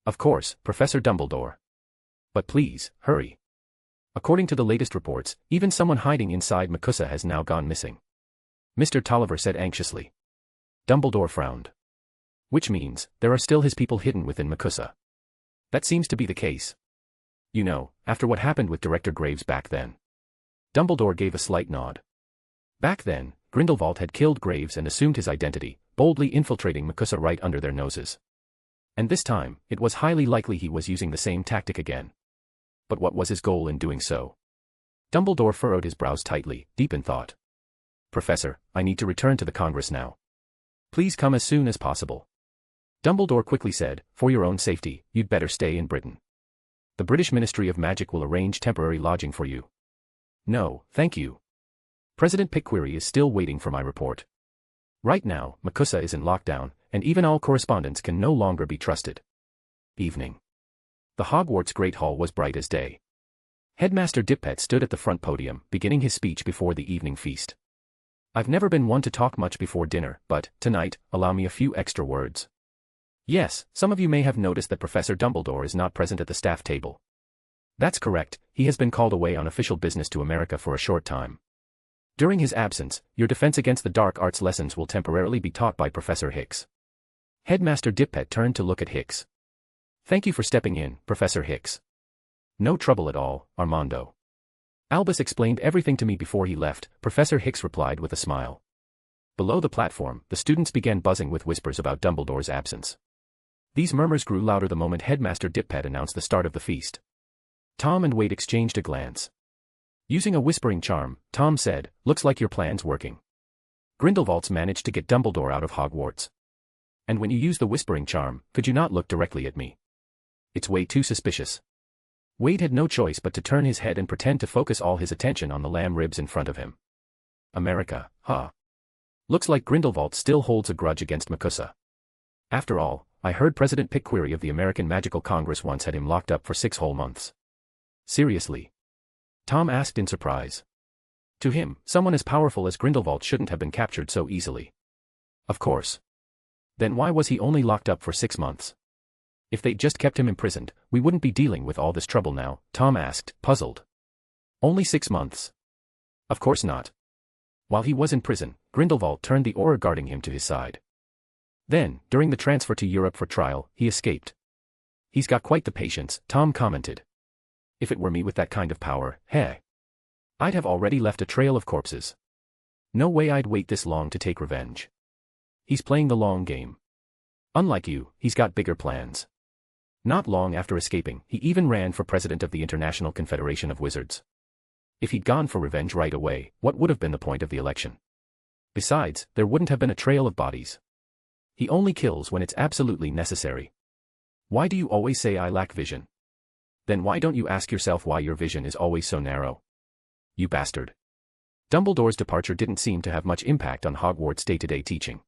Of course, Professor Dumbledore. But please, hurry. According to the latest reports, even someone hiding inside MACUSA has now gone missing. Mr. Tolliver said anxiously. Dumbledore frowned. Which means, there are still his people hidden within MACUSA. That seems to be the case. You know, after what happened with Director Graves back then. Dumbledore gave a slight nod. Back then, Grindelwald had killed Graves and assumed his identity, boldly infiltrating MACUSA right under their noses. And this time, it was highly likely he was using the same tactic again. But what was his goal in doing so? Dumbledore furrowed his brows tightly, deep in thought. Professor, I need to return to the Congress now. Please come as soon as possible. Dumbledore quickly said, for your own safety, you'd better stay in Britain. The British Ministry of Magic will arrange temporary lodging for you. No, thank you. President Pickquery is still waiting for my report. Right now, MACUSA is in lockdown, and even all correspondence can no longer be trusted. Evening. The Hogwarts Great Hall was bright as day. Headmaster Dippet stood at the front podium, beginning his speech before the evening feast. I've never been one to talk much before dinner, but, tonight, allow me a few extra words. Yes, some of you may have noticed that Professor Dumbledore is not present at the staff table. That's correct, he has been called away on official business to America for a short time. During his absence, your defense against the dark arts lessons will temporarily be taught by Professor Hicks. Headmaster Dippet turned to look at Hicks. Thank you for stepping in, Professor Hicks. No trouble at all, Armando. Albus explained everything to me before he left, Professor Hicks replied with a smile. Below the platform, the students began buzzing with whispers about Dumbledore's absence. These murmurs grew louder the moment Headmaster Dippet announced the start of the feast. Tom and Wade exchanged a glance. Using a whispering charm, Tom said, "Looks like your plan's working. Grindelwald's managed to get Dumbledore out of Hogwarts. And when you use the whispering charm, could you not look directly at me? It's way too suspicious." Wade had no choice but to turn his head and pretend to focus all his attention on the lamb ribs in front of him. America, huh? Looks like Grindelwald still holds a grudge against Makusa. After all, I heard President Pickquery of the American Magical Congress once had him locked up for 6 whole months. Seriously? Tom asked in surprise. To him, someone as powerful as Grindelwald shouldn't have been captured so easily. Of course. Then why was he only locked up for 6 months? If they'd just kept him imprisoned, we wouldn't be dealing with all this trouble now, Tom asked, puzzled. Only 6 months? Of course not. While he was in prison, Grindelwald turned the aura guarding him to his side. Then, during the transfer to Europe for trial, he escaped. He's got quite the patience, Tom commented. If it were me with that kind of power, I'd have already left a trail of corpses. No way I'd wait this long to take revenge. He's playing the long game. Unlike you, he's got bigger plans. Not long after escaping, he even ran for president of the International Confederation of Wizards. If he'd gone for revenge right away, what would have been the point of the election? Besides, there wouldn't have been a trail of bodies. He only kills when it's absolutely necessary. Why do you always say I lack vision? Then why don't you ask yourself why your vision is always so narrow? You bastard. Dumbledore's departure didn't seem to have much impact on Hogwarts' day-to-day teaching.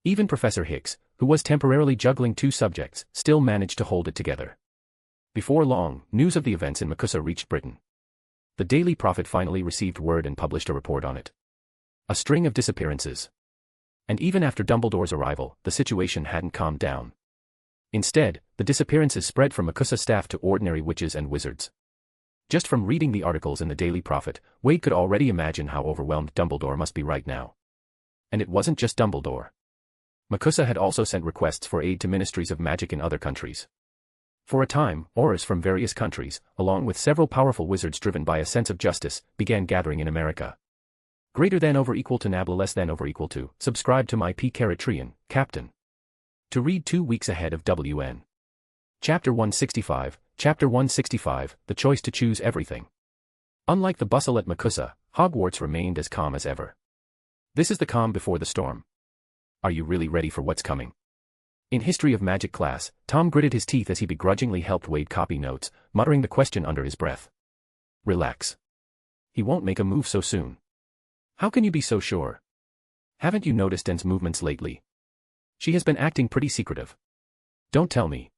Even Professor Hicks, who was temporarily juggling 2 subjects, still managed to hold it together. Before long, news of the events in Makusa reached Britain. The Daily Prophet finally received word and published a report on it. A string of disappearances. And even after Dumbledore's arrival, the situation hadn't calmed down. Instead, the disappearances spread from Makusa staff to ordinary witches and wizards. Just from reading the articles in the Daily Prophet, Wade could already imagine how overwhelmed Dumbledore must be right now. And it wasn't just Dumbledore. Makusa had also sent requests for aid to ministries of magic in other countries. For a time, auras from various countries, along with several powerful wizards driven by a sense of justice, began gathering in America. Greater than over equal to nabla less than over equal to, subscribe to my P-Caratrian, Captain. To read 2 weeks ahead of WN. Chapter 165, Chapter 165, The Choice to Choose Everything. Unlike the bustle at Makusa, Hogwarts remained as calm as ever. This is the calm before the storm. Are you really ready for what's coming? In History of Magic class, Tom gritted his teeth as he begrudgingly helped Wade copy notes, muttering the question under his breath. Relax. He won't make a move so soon. How can you be so sure? Haven't you noticed Anne's movements lately? She has been acting pretty secretive. Don't tell me.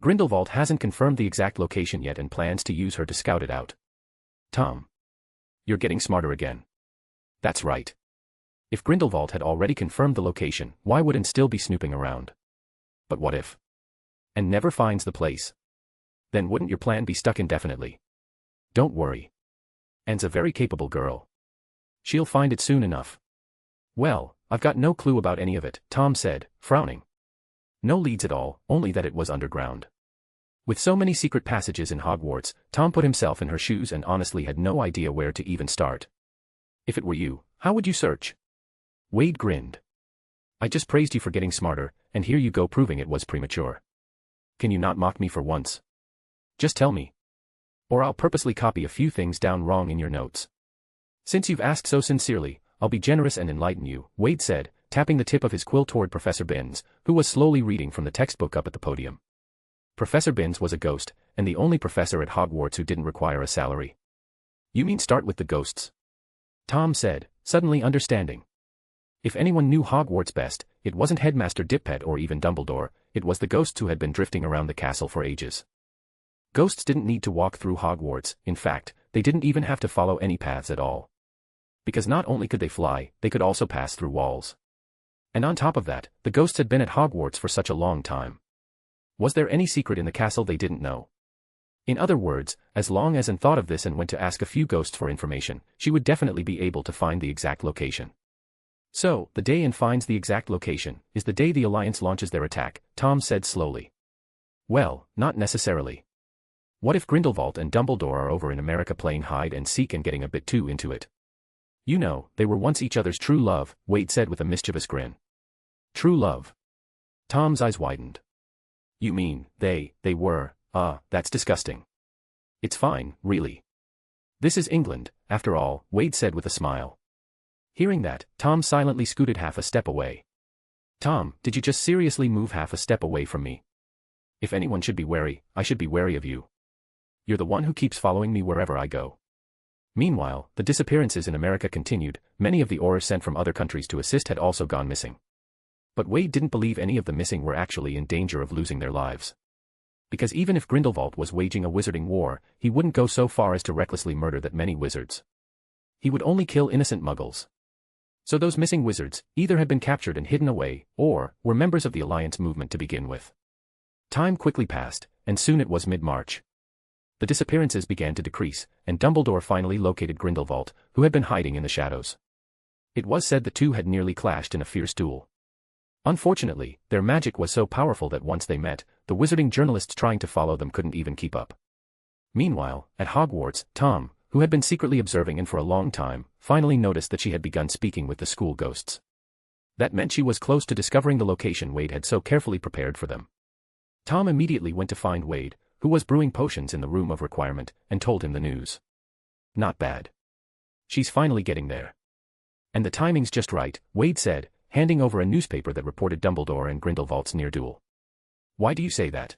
Grindelwald hasn't confirmed the exact location yet and plans to use her to scout it out. Tom. You're getting smarter again. That's right. If Grindelwald had already confirmed the location, why would Anne still be snooping around? But what if Anne never finds the place? Then wouldn't your plan be stuck indefinitely? Don't worry. Anne's a very capable girl. She'll find it soon enough. Well, I've got no clue about any of it, Tom said, frowning. No leads at all, only that it was underground. With so many secret passages in Hogwarts, Tom put himself in her shoes and honestly had no idea where to even start. If it were you, how would you search? Wade grinned. I just praised you for getting smarter, and here you go proving it was premature. Can you not mock me for once? Just tell me. Or I'll purposely copy a few things down wrong in your notes. Since you've asked so sincerely, I'll be generous and enlighten you, Wade said, tapping the tip of his quill toward Professor Binns, who was slowly reading from the textbook up at the podium. Professor Binns was a ghost, and the only professor at Hogwarts who didn't require a salary. You mean start with the ghosts? Tom said, suddenly understanding. If anyone knew Hogwarts best, it wasn't Headmaster Dippet or even Dumbledore, it was the ghosts who had been drifting around the castle for ages. Ghosts didn't need to walk through Hogwarts, in fact, they didn't even have to follow any paths at all. Because not only could they fly, they could also pass through walls. And on top of that, the ghosts had been at Hogwarts for such a long time. Was there any secret in the castle they didn't know? In other words, as long as Anne thought of this and went to ask a few ghosts for information, she would definitely be able to find the exact location. So, the day Anne finds the exact location is the day the Alliance launches their attack, Tom said slowly. Well, not necessarily. What if Grindelwald and Dumbledore are over in America playing hide and seek and getting a bit too into it? You know, they were once each other's true love, Wade said with a mischievous grin. True love. Tom's eyes widened. You mean, they were, that's disgusting. It's fine, really. This is England, after all, Wade said with a smile. Hearing that, Tom silently scooted half a step away. Tom, did you just seriously move half a step away from me? If anyone should be wary, I should be wary of you. You're the one who keeps following me wherever I go. Meanwhile, the disappearances in America continued. Many of the Aurors sent from other countries to assist had also gone missing. But Wade didn't believe any of the missing were actually in danger of losing their lives. Because even if Grindelwald was waging a wizarding war, he wouldn't go so far as to recklessly murder that many wizards. He would only kill innocent muggles. So those missing wizards either had been captured and hidden away, or were members of the Alliance movement to begin with. Time quickly passed, and soon it was mid-March. The disappearances began to decrease, and Dumbledore finally located Grindelwald, who had been hiding in the shadows. It was said the two had nearly clashed in a fierce duel. Unfortunately, their magic was so powerful that once they met, the wizarding journalists trying to follow them couldn't even keep up. Meanwhile, at Hogwarts, Tom, who had been secretly observing Anne for a long time, finally noticed that she had begun speaking with the school ghosts. That meant she was close to discovering the location Wade had so carefully prepared for them. Tom immediately went to find Wade, who was brewing potions in the room of requirement, and told him the news. Not bad. She's finally getting there. And the timing's just right, Wade said, handing over a newspaper that reported Dumbledore and Grindelwald's near duel. Why do you say that?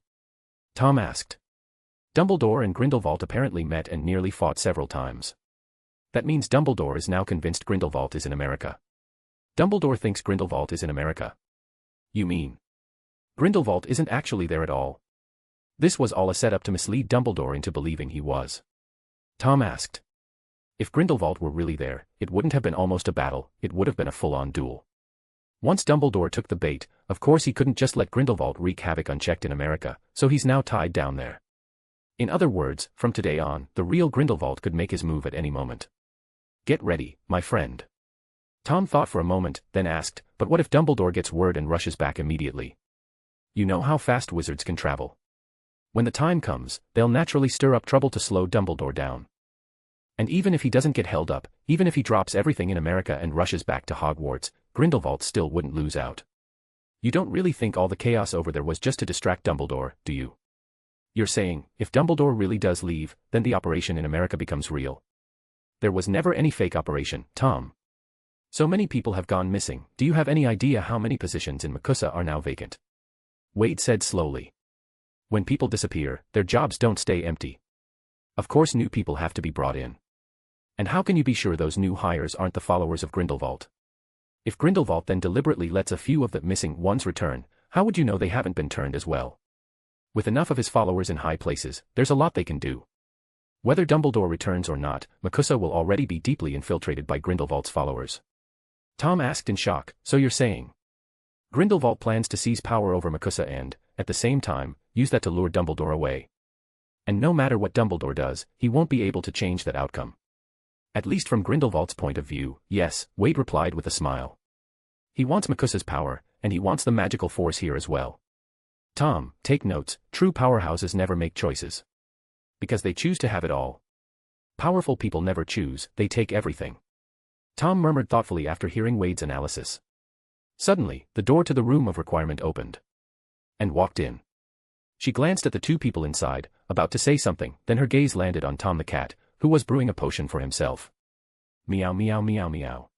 Tom asked. Dumbledore and Grindelwald apparently met and nearly fought several times. That means Dumbledore is now convinced Grindelwald is in America. Dumbledore thinks Grindelwald is in America. You mean? Grindelwald isn't actually there at all. This was all a setup to mislead Dumbledore into believing he was. Tom asked. If Grindelwald were really there, it wouldn't have been almost a battle, it would have been a full-on duel. Once Dumbledore took the bait, of course he couldn't just let Grindelwald wreak havoc unchecked in America, so he's now tied down there. In other words, from today on, the real Grindelwald could make his move at any moment. Get ready, my friend. Tom thought for a moment, then asked, but what if Dumbledore gets word and rushes back immediately? You know how fast wizards can travel. When the time comes, they'll naturally stir up trouble to slow Dumbledore down. And even if he doesn't get held up, even if he drops everything in America and rushes back to Hogwarts, Grindelwald still wouldn't lose out. You don't really think all the chaos over there was just to distract Dumbledore, do you? You're saying, if Dumbledore really does leave, then the operation in America becomes real. There was never any fake operation, Tom. So many people have gone missing, do you have any idea how many positions in MACUSA are now vacant? Wade said slowly. When people disappear, their jobs don't stay empty. Of course new people have to be brought in. And how can you be sure those new hires aren't the followers of Grindelwald? If Grindelwald then deliberately lets a few of the missing ones return, how would you know they haven't been turned as well? With enough of his followers in high places, there's a lot they can do. Whether Dumbledore returns or not, MACUSA will already be deeply infiltrated by Grindelwald's followers. Tom asked in shock, so you're saying Grindelwald plans to seize power over MACUSA and, at the same time, use that to lure Dumbledore away. And no matter what Dumbledore does, he won't be able to change that outcome. At least from Grindelwald's point of view, yes, Wade replied with a smile. He wants MACUSA's power, and he wants the magical force here as well. Tom, take notes, true powerhouses never make choices. Because they choose to have it all. Powerful people never choose, they take everything. Tom murmured thoughtfully after hearing Wade's analysis. Suddenly, the door to the room of requirement opened. And walked in. She glanced at the two people inside, about to say something, then her gaze landed on Tom the cat, who was brewing a potion for himself. Meow meow meow meow.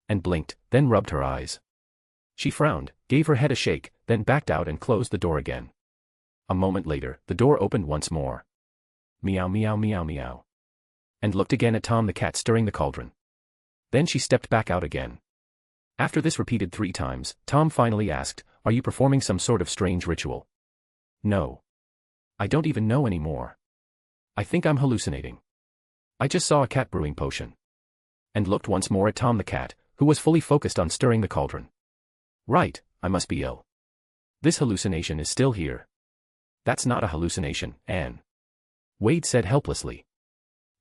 And blinked, then rubbed her eyes. She frowned, gave her head a shake, then backed out and closed the door again. A moment later, the door opened once more. Meow meow meow meow. And looked again at Tom the cat stirring the cauldron. Then she stepped back out again. After this repeated 3 times, Tom finally asked, "Are you performing some sort of strange ritual?" "No. I don't even know anymore. I think I'm hallucinating. I just saw a cat brewing potion." And looked once more at Tom the cat, who was fully focused on stirring the cauldron. Right, I must be ill. This hallucination is still here. That's not a hallucination, Anne. Wade said helplessly.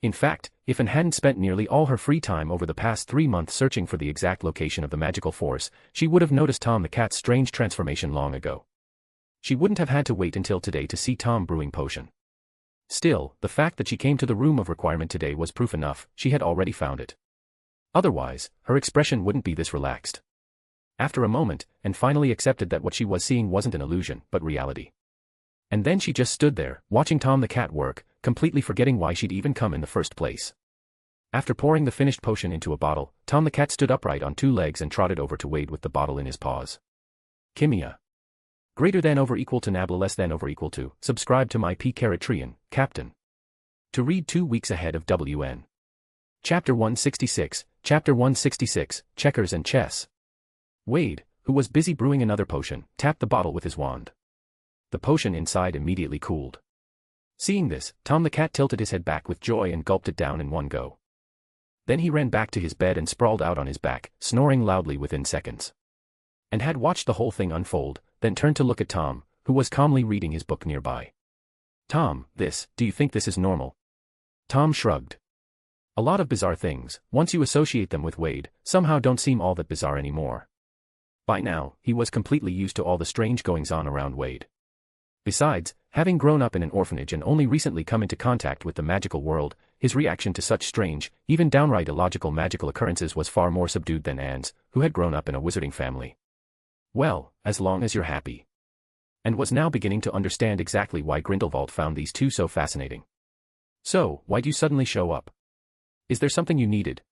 In fact, if Anne hadn't spent nearly all her free time over the past 3 months searching for the exact location of the magical force, she would have noticed Tom the cat's strange transformation long ago. She wouldn't have had to wait until today to see Tom brewing potion. Still, the fact that she came to the room of requirement today was proof enough, she had already found it. Otherwise, her expression wouldn't be this relaxed. After a moment, Anne finally accepted that what she was seeing wasn't an illusion, but reality. And then she just stood there, watching Tom the cat work, completely forgetting why she'd even come in the first place. After pouring the finished potion into a bottle, Tom the cat stood upright on 2 legs and trotted over to Wade with the bottle in his paws. Kimia. Greater than over equal to nabla less than over equal to, subscribe to my P-Caratrian, Captain. To read 2 weeks ahead of WN. Chapter 166, Checkers and Chess. Wade, who was busy brewing another potion, tapped the bottle with his wand. The potion inside immediately cooled. Seeing this, Tom the cat tilted his head back with joy and gulped it down in one go. Then he ran back to his bed and sprawled out on his back, snoring loudly within seconds. And had watched the whole thing unfold, then turned to look at Tom, who was calmly reading his book nearby. Tom, do you think this is normal? Tom shrugged. A lot of bizarre things, once you associate them with Wade, somehow don't seem all that bizarre anymore. By now, he was completely used to all the strange goings-on around Wade. Besides, having grown up in an orphanage and only recently come into contact with the magical world, his reaction to such strange, even downright illogical magical occurrences was far more subdued than Anne's, who had grown up in a wizarding family. Well, as long as you're happy. And was now beginning to understand exactly why Grindelwald found these two so fascinating. So, why'd you suddenly show up? Is there something you needed?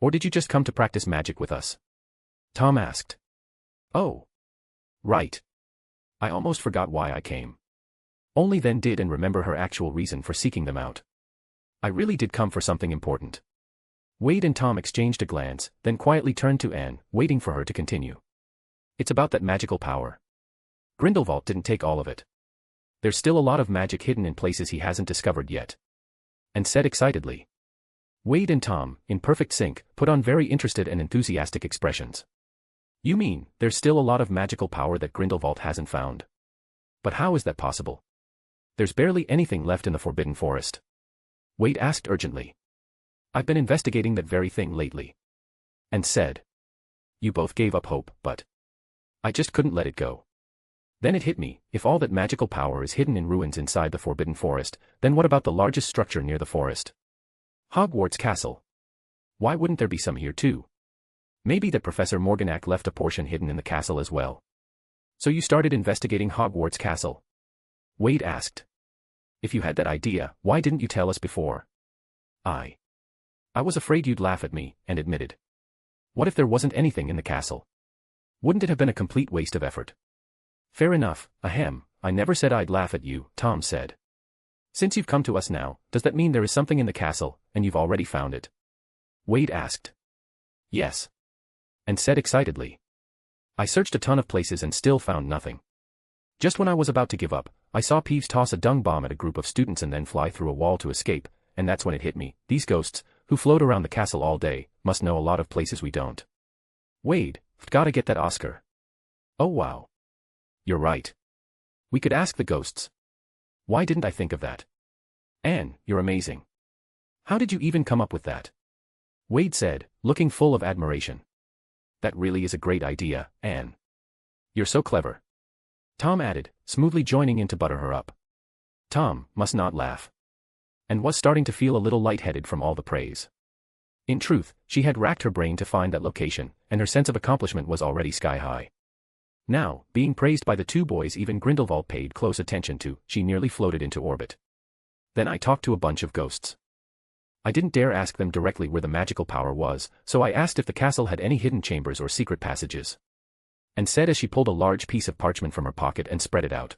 Or did you just come to practice magic with us? Tom asked. Oh. Right. I almost forgot why I came. Only then did Anne remember her actual reason for seeking them out. I really did come for something important. Wade and Tom exchanged a glance, then quietly turned to Anne, waiting for her to continue. It's about that magical power. Grindelwald didn't take all of it. There's still a lot of magic hidden in places he hasn't discovered yet. Anne said excitedly. Wade and Tom, in perfect sync, put on very interested and enthusiastic expressions. You mean, there's still a lot of magical power that Grindelwald hasn't found? But how is that possible? There's barely anything left in the Forbidden Forest. Wade asked urgently. I've been investigating that very thing lately. And said. You both gave up hope, but I just couldn't let it go. Then it hit me, if all that magical power is hidden in ruins inside the Forbidden Forest, then what about the largest structure near the forest? Hogwarts Castle. Why wouldn't there be some here too? Maybe that Professor Morganac left a portion hidden in the castle as well. So you started investigating Hogwarts Castle? Wade asked. If you had that idea, why didn't you tell us before? I was afraid you'd laugh at me, and admitted. What if there wasn't anything in the castle? Wouldn't it have been a complete waste of effort? Fair enough, ahem, I never said I'd laugh at you, Tom said. Since you've come to us now, does that mean there is something in the castle, and you've already found it? Wade asked. Yes. And said excitedly. I searched a ton of places and still found nothing. Just when I was about to give up, I saw Peeves toss a dung bomb at a group of students and then fly through a wall to escape, and that's when it hit me. These ghosts, who float around the castle all day, must know a lot of places we don't. Wade, gotta get that Oscar. Oh wow. You're right. We could ask the ghosts. Why didn't I think of that? Anne, you're amazing. How did you even come up with that? Wade said, looking full of admiration. That really is a great idea, Anne. You're so clever. Tom added, smoothly joining in to butter her up. Tom must not laugh. And was starting to feel a little lightheaded from all the praise. In truth, she had racked her brain to find that location, and her sense of accomplishment was already sky high. Now, being praised by the two boys even Grindelwald paid close attention to, she nearly floated into orbit. Then I talked to a bunch of ghosts. I didn't dare ask them directly where the magical power was, so I asked if the castle had any hidden chambers or secret passages. And said as she pulled a large piece of parchment from her pocket and spread it out.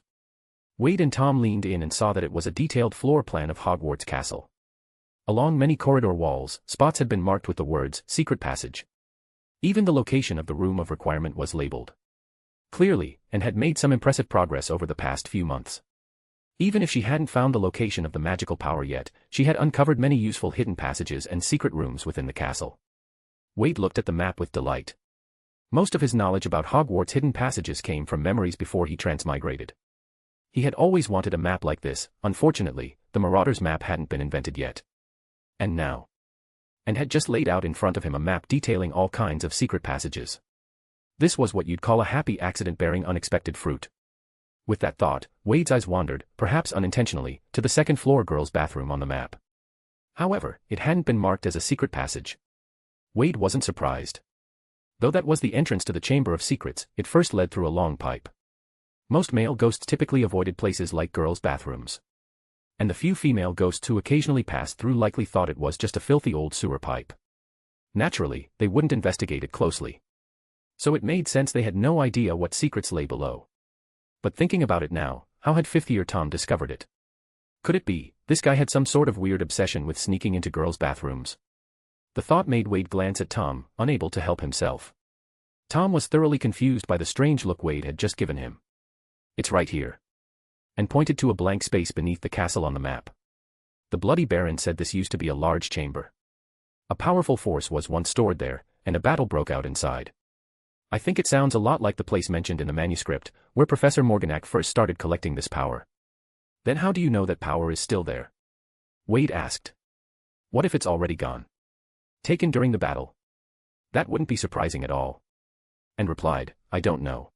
Wade and Tom leaned in and saw that it was a detailed floor plan of Hogwarts Castle. Along many corridor walls, spots had been marked with the words, secret passage. Even the location of the room of requirement was labeled. Clearly, and had made some impressive progress over the past few months. Even if she hadn't found the location of the magical power yet, she had uncovered many useful hidden passages and secret rooms within the castle. Wade looked at the map with delight. Most of his knowledge about Hogwarts' hidden passages came from memories before he transmigrated. He had always wanted a map like this. Unfortunately, the Marauder's map hadn't been invented yet. And now. And had just laid out in front of him a map detailing all kinds of secret passages. This was what you'd call a happy accident bearing unexpected fruit. With that thought, Wade's eyes wandered, perhaps unintentionally, to the second-floor girls' bathroom on the map. However, it hadn't been marked as a secret passage. Wade wasn't surprised. Though that was the entrance to the Chamber of Secrets, it first led through a long pipe. Most male ghosts typically avoided places like girls' bathrooms. And the few female ghosts who occasionally passed through likely thought it was just a filthy old sewer pipe. Naturally, they wouldn't investigate it closely. So it made sense they had no idea what secrets lay below. But thinking about it now, how had fifth-year Tom discovered it? Could it be, this guy had some sort of weird obsession with sneaking into girls' bathrooms? The thought made Wade glance at Tom, unable to help himself. Tom was thoroughly confused by the strange look Wade had just given him. "It's right here." And pointed to a blank space beneath the castle on the map. The Bloody Baron said this used to be a large chamber. A powerful force was once stored there, and a battle broke out inside. I think it sounds a lot like the place mentioned in the manuscript, where Professor Morganac first started collecting this power. Then how do you know that power is still there? Wade asked. What if it's already gone? Taken during the battle? That wouldn't be surprising at all. And replied, I don't know.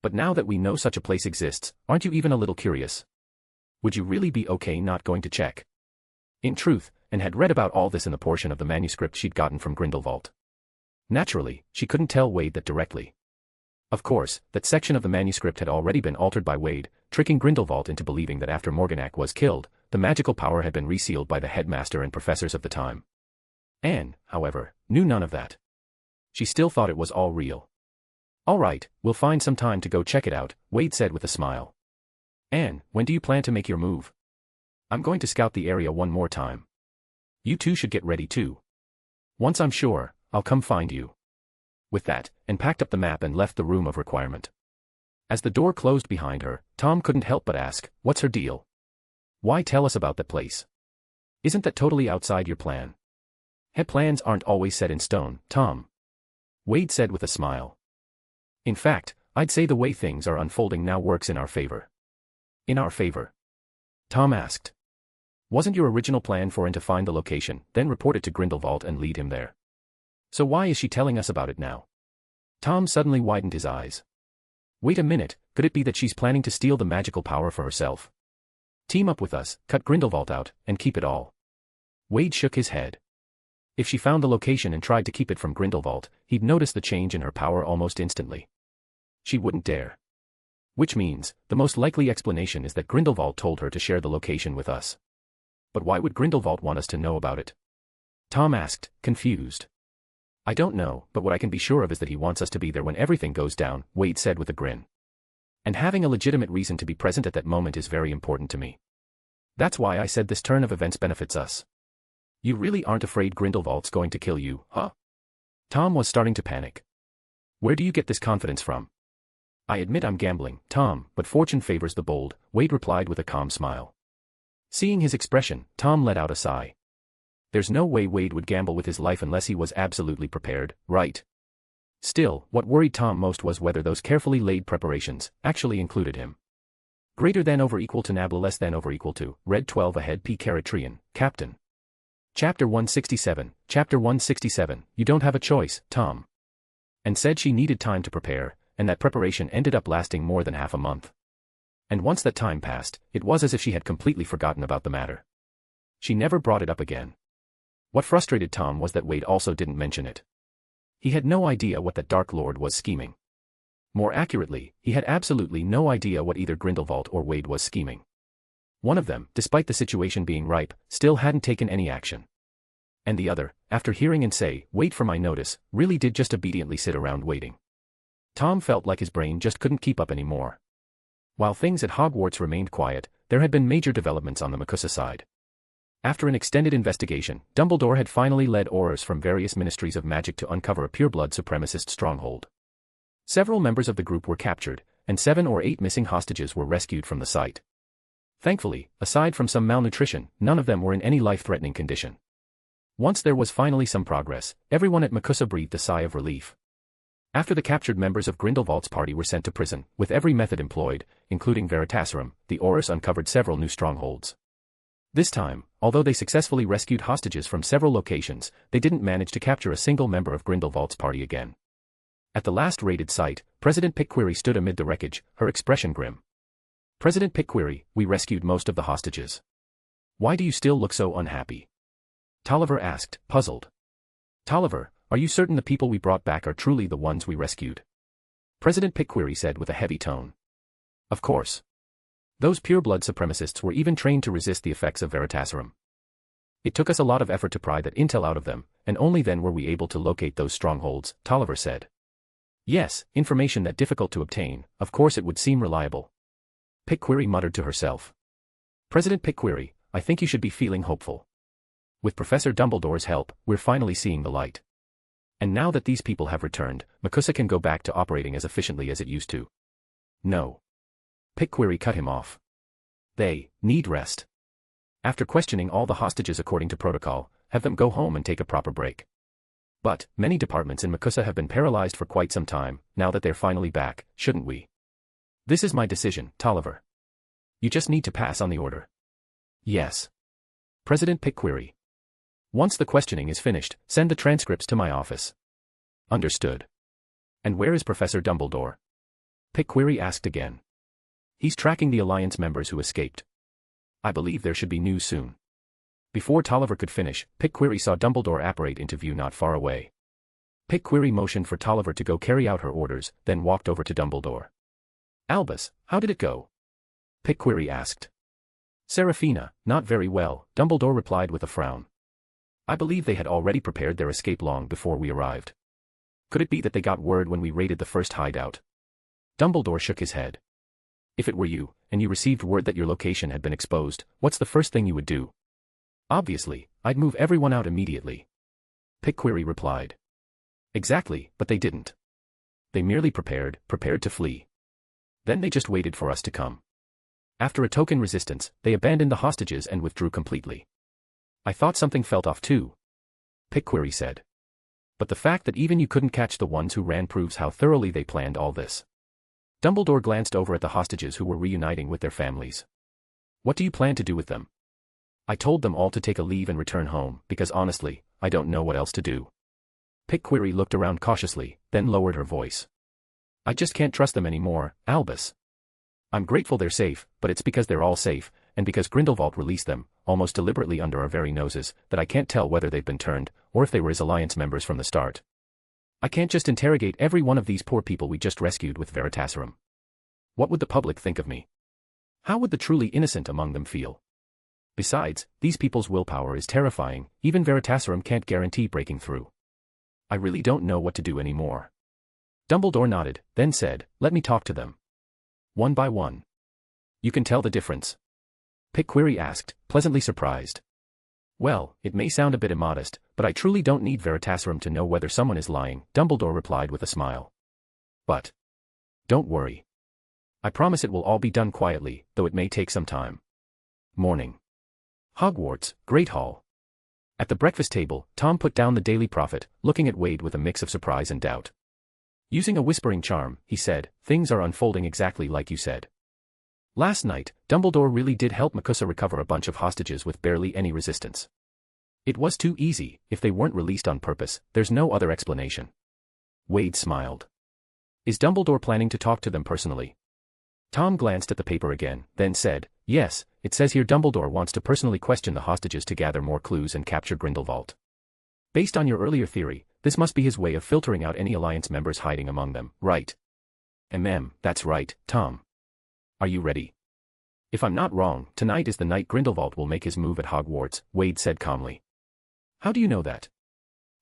But now that we know such a place exists, aren't you even a little curious? Would you really be okay not going to check? In truth, and had read about all this in the portion of the manuscript she'd gotten from Grindelwald. Naturally, she couldn't tell Wade that directly. Of course, that section of the manuscript had already been altered by Wade, tricking Grindelwald into believing that after Morganac was killed, the magical power had been resealed by the headmaster and professors of the time. Anne, however, knew none of that. She still thought it was all real. All right, we'll find some time to go check it out, Wade said with a smile. Anne, when do you plan to make your move? I'm going to scout the area one more time. You two should get ready too. Once I'm sure, I'll come find you. With that, and packed up the map and left the room of requirement. As the door closed behind her, Tom couldn't help but ask, what's her deal? Why tell us about that place? Isn't that totally outside your plan? Head plans aren't always set in stone, Tom. Wade said with a smile. In fact, I'd say the way things are unfolding now works in our favor. In our favor? Tom asked. Wasn't your original plan for Anne to find the location, then report it to Grindelwald and lead him there? So why is she telling us about it now? Tom suddenly widened his eyes. Wait a minute, could it be that she's planning to steal the magical power for herself? Team up with us, cut Grindelwald out, and keep it all. Wade shook his head. If she found the location and tried to keep it from Grindelwald, he'd notice the change in her power almost instantly. She wouldn't dare. Which means, the most likely explanation is that Grindelwald told her to share the location with us. But why would Grindelwald want us to know about it? Tom asked, confused. I don't know, but what I can be sure of is that he wants us to be there when everything goes down, Wade said with a grin. And having a legitimate reason to be present at that moment is very important to me. That's why I said this turn of events benefits us. You really aren't afraid Grindelwald's going to kill you, huh? Tom was starting to panic. Where do you get this confidence from? I admit I'm gambling, Tom, but fortune favors the bold, Wade replied with a calm smile. Seeing his expression, Tom let out a sigh. There's no way Wade would gamble with his life unless he was absolutely prepared, right? Still, what worried Tom most was whether those carefully laid preparations actually included him. Greater than over equal to nabla less than over equal to, red 12 ahead P. Caratrian, Captain. Chapter 167, Chapter 167, You don't have a choice, Tom. And said she needed time to prepare, and that preparation ended up lasting more than half a month. And once that time passed, it was as if she had completely forgotten about the matter. She never brought it up again. What frustrated Tom was that Wade also didn't mention it. He had no idea what that Dark Lord was scheming. More accurately, he had absolutely no idea what either Grindelwald or Wade was scheming. One of them, despite the situation being ripe, still hadn't taken any action. And the other, after hearing and say, wait for my notice, really did just obediently sit around waiting. Tom felt like his brain just couldn't keep up anymore. While things at Hogwarts remained quiet, there had been major developments on the Macusa side. After an extended investigation, Dumbledore had finally led Aurors from various ministries of magic to uncover a pureblood supremacist stronghold. Several members of the group were captured, and 7 or 8 missing hostages were rescued from the site. Thankfully, aside from some malnutrition, none of them were in any life-threatening condition. Once there was finally some progress, everyone at Macusa breathed a sigh of relief. After the captured members of Grindelwald's party were sent to prison, with every method employed, including Veritaserum, the Aurors uncovered several new strongholds. This time, although they successfully rescued hostages from several locations, they didn't manage to capture a single member of Grindelwald's party again. At the last raided site, President Pickquery stood amid the wreckage, her expression grim. President Pickquery, we rescued most of the hostages. Why do you still look so unhappy? Tolliver asked, puzzled. Tolliver, are you certain the people we brought back are truly the ones we rescued? President Pickquery said with a heavy tone. Of course. Those pureblood supremacists were even trained to resist the effects of Veritaserum. It took us a lot of effort to pry that intel out of them, and only then were we able to locate those strongholds, Tolliver said. Yes, information that difficult to obtain, of course it would seem reliable. Pickquery muttered to herself. President Pickquery, I think you should be feeling hopeful. With Professor Dumbledore's help, we're finally seeing the light. And now that these people have returned, MACUSA can go back to operating as efficiently as it used to. No. Pickquery cut him off. They need rest. After questioning all the hostages according to protocol, have them go home and take a proper break. But, many departments in MACUSA have been paralyzed for quite some time, now that they're finally back, shouldn't we? This is my decision, Tolliver. You just need to pass on the order. Yes. President Pickquery. Once the questioning is finished, send the transcripts to my office. Understood. And where is Professor Dumbledore? Pickquery asked again. He's tracking the Alliance members who escaped. I believe there should be news soon. Before Tolliver could finish, Pickquery saw Dumbledore apparate into view not far away. Pickquery motioned for Tolliver to go carry out her orders, then walked over to Dumbledore. Albus, how did it go? Pickquery asked. Seraphina, not very well, Dumbledore replied with a frown. I believe they had already prepared their escape long before we arrived. Could it be that they got word when we raided the first hideout? Dumbledore shook his head. If it were you, and you received word that your location had been exposed, what's the first thing you would do? Obviously, I'd move everyone out immediately. Pickquery replied. Exactly, but they didn't. They merely prepared to flee. Then they just waited for us to come. After a token resistance, they abandoned the hostages and withdrew completely. I thought something felt off too. Pickquery said. But the fact that even you couldn't catch the ones who ran proves how thoroughly they planned all this. Dumbledore glanced over at the hostages who were reuniting with their families. What do you plan to do with them? I told them all to take a leave and return home, because honestly, I don't know what else to do. Pickquery looked around cautiously, then lowered her voice. I just can't trust them anymore, Albus. I'm grateful they're safe, but it's because they're all safe, and because Grindelwald released them, almost deliberately under our very noses, that I can't tell whether they've been turned, or if they were his Alliance members from the start. I can't just interrogate every one of these poor people we just rescued with Veritaserum. What would the public think of me? How would the truly innocent among them feel? Besides, these people's willpower is terrifying, even Veritaserum can't guarantee breaking through. I really don't know what to do anymore. Dumbledore nodded, then said, let me talk to them. One by one. You can tell the difference? Pickquery asked, pleasantly surprised. Well, it may sound a bit immodest, but I truly don't need Veritaserum to know whether someone is lying, Dumbledore replied with a smile. But don't worry. I promise it will all be done quietly, though it may take some time. Morning. Hogwarts, Great Hall. At the breakfast table, Tom put down the Daily Prophet, looking at Wade with a mix of surprise and doubt. Using a whispering charm, he said, things are unfolding exactly like you said. Last night, Dumbledore really did help MACUSA recover a bunch of hostages with barely any resistance. It was too easy. If they weren't released on purpose, there's no other explanation. Wade smiled. Is Dumbledore planning to talk to them personally? Tom glanced at the paper again, then said, yes, it says here Dumbledore wants to personally question the hostages to gather more clues and capture Grindelwald. Based on your earlier theory, this must be his way of filtering out any Alliance members hiding among them, right? That's right, Tom. Are you ready? If I'm not wrong, tonight is the night Grindelwald will make his move at Hogwarts, Wade said calmly. How do you know that?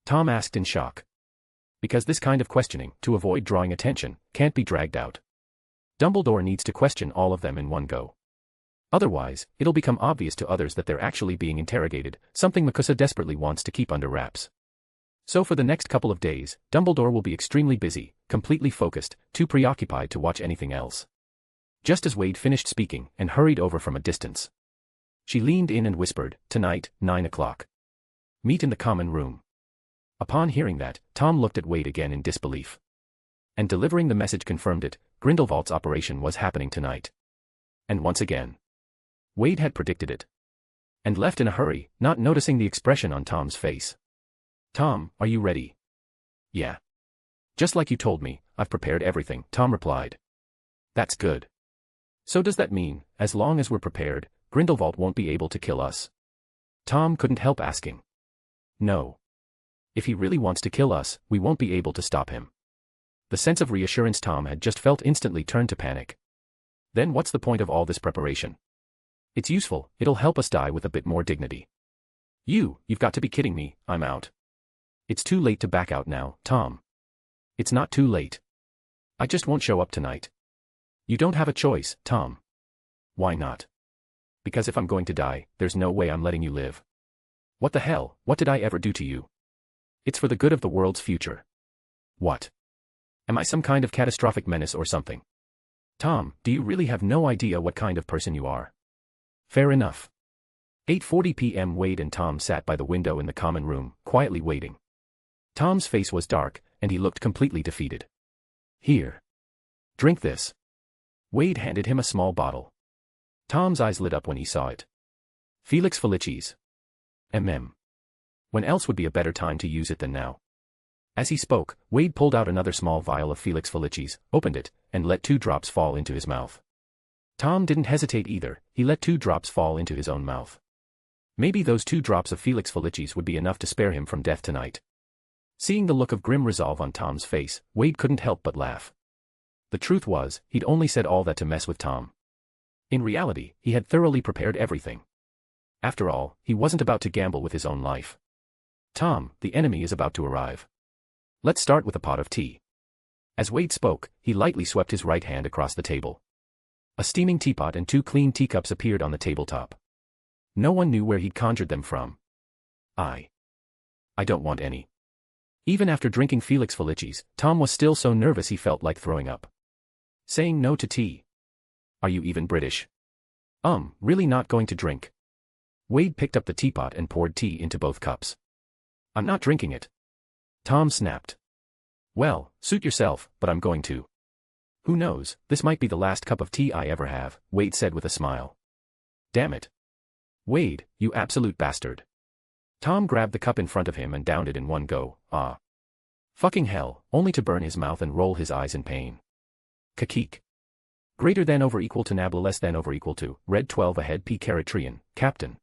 Tom asked in shock. Because this kind of questioning, to avoid drawing attention, can't be dragged out. Dumbledore needs to question all of them in one go. Otherwise, it'll become obvious to others that they're actually being interrogated, something MACUSA desperately wants to keep under wraps. So for the next couple of days, Dumbledore will be extremely busy, completely focused, too preoccupied to watch anything else. Just as Wade finished speaking and hurried over from a distance, she leaned in and whispered, tonight, 9 o'clock. Meet in the common room. Upon hearing that, Tom looked at Wade again in disbelief. And delivering the message confirmed it, Grindelwald's operation was happening tonight. And once again, Wade had predicted it. And left in a hurry, not noticing the expression on Tom's face. Tom, are you ready? Yeah. Just like you told me, I've prepared everything, Tom replied. That's good. So does that mean, as long as we're prepared, Grindelwald won't be able to kill us? Tom couldn't help asking. No. If he really wants to kill us, we won't be able to stop him. The sense of reassurance Tom had just felt instantly turned to panic. Then what's the point of all this preparation? It's useful, it'll help us die with a bit more dignity. You've got to be kidding me, I'm out. It's too late to back out now, Tom. It's not too late. I just won't show up tonight. You don't have a choice, Tom. Why not? Because if I'm going to die, there's no way I'm letting you live. What the hell, what did I ever do to you? It's for the good of the world's future. What? Am I some kind of catastrophic menace or something? Tom, do you really have no idea what kind of person you are? Fair enough. 8:40 p.m. Wade and Tom sat by the window in the common room, quietly waiting. Tom's face was dark, and he looked completely defeated. Here. Drink this. Wade handed him a small bottle. Tom's eyes lit up when he saw it. Felix Felicis. When else would be a better time to use it than now? As he spoke, Wade pulled out another small vial of Felix Felicis, opened it, and let 2 drops fall into his mouth. Tom didn't hesitate either, he let 2 drops fall into his own mouth. Maybe those 2 drops of Felix Felicis would be enough to spare him from death tonight. Seeing the look of grim resolve on Tom's face, Wade couldn't help but laugh. The truth was, he'd only said all that to mess with Tom. In reality, he had thoroughly prepared everything. After all, he wasn't about to gamble with his own life. Tom, the enemy is about to arrive. Let's start with a pot of tea. As Wade spoke, he lightly swept his right hand across the table. A steaming teapot and 2 clean teacups appeared on the tabletop. No one knew where he'd conjured them from. I don't want any. Even after drinking Felix Felicis, Tom was still so nervous he felt like throwing up. Saying no to tea. Are you even British? Really not going to drink. Wade picked up the teapot and poured tea into both cups. I'm not drinking it. Tom snapped. Well, suit yourself, but I'm going to. Who knows, this might be the last cup of tea I ever have, Wade said with a smile. Damn it. Wade, you absolute bastard. Tom grabbed the cup in front of him and downed it in one go, Fucking hell, only to burn his mouth and roll his eyes in pain. Kakik. Greater than over equal to nabla less than over equal to, red 12 ahead p Caritrian, Captain.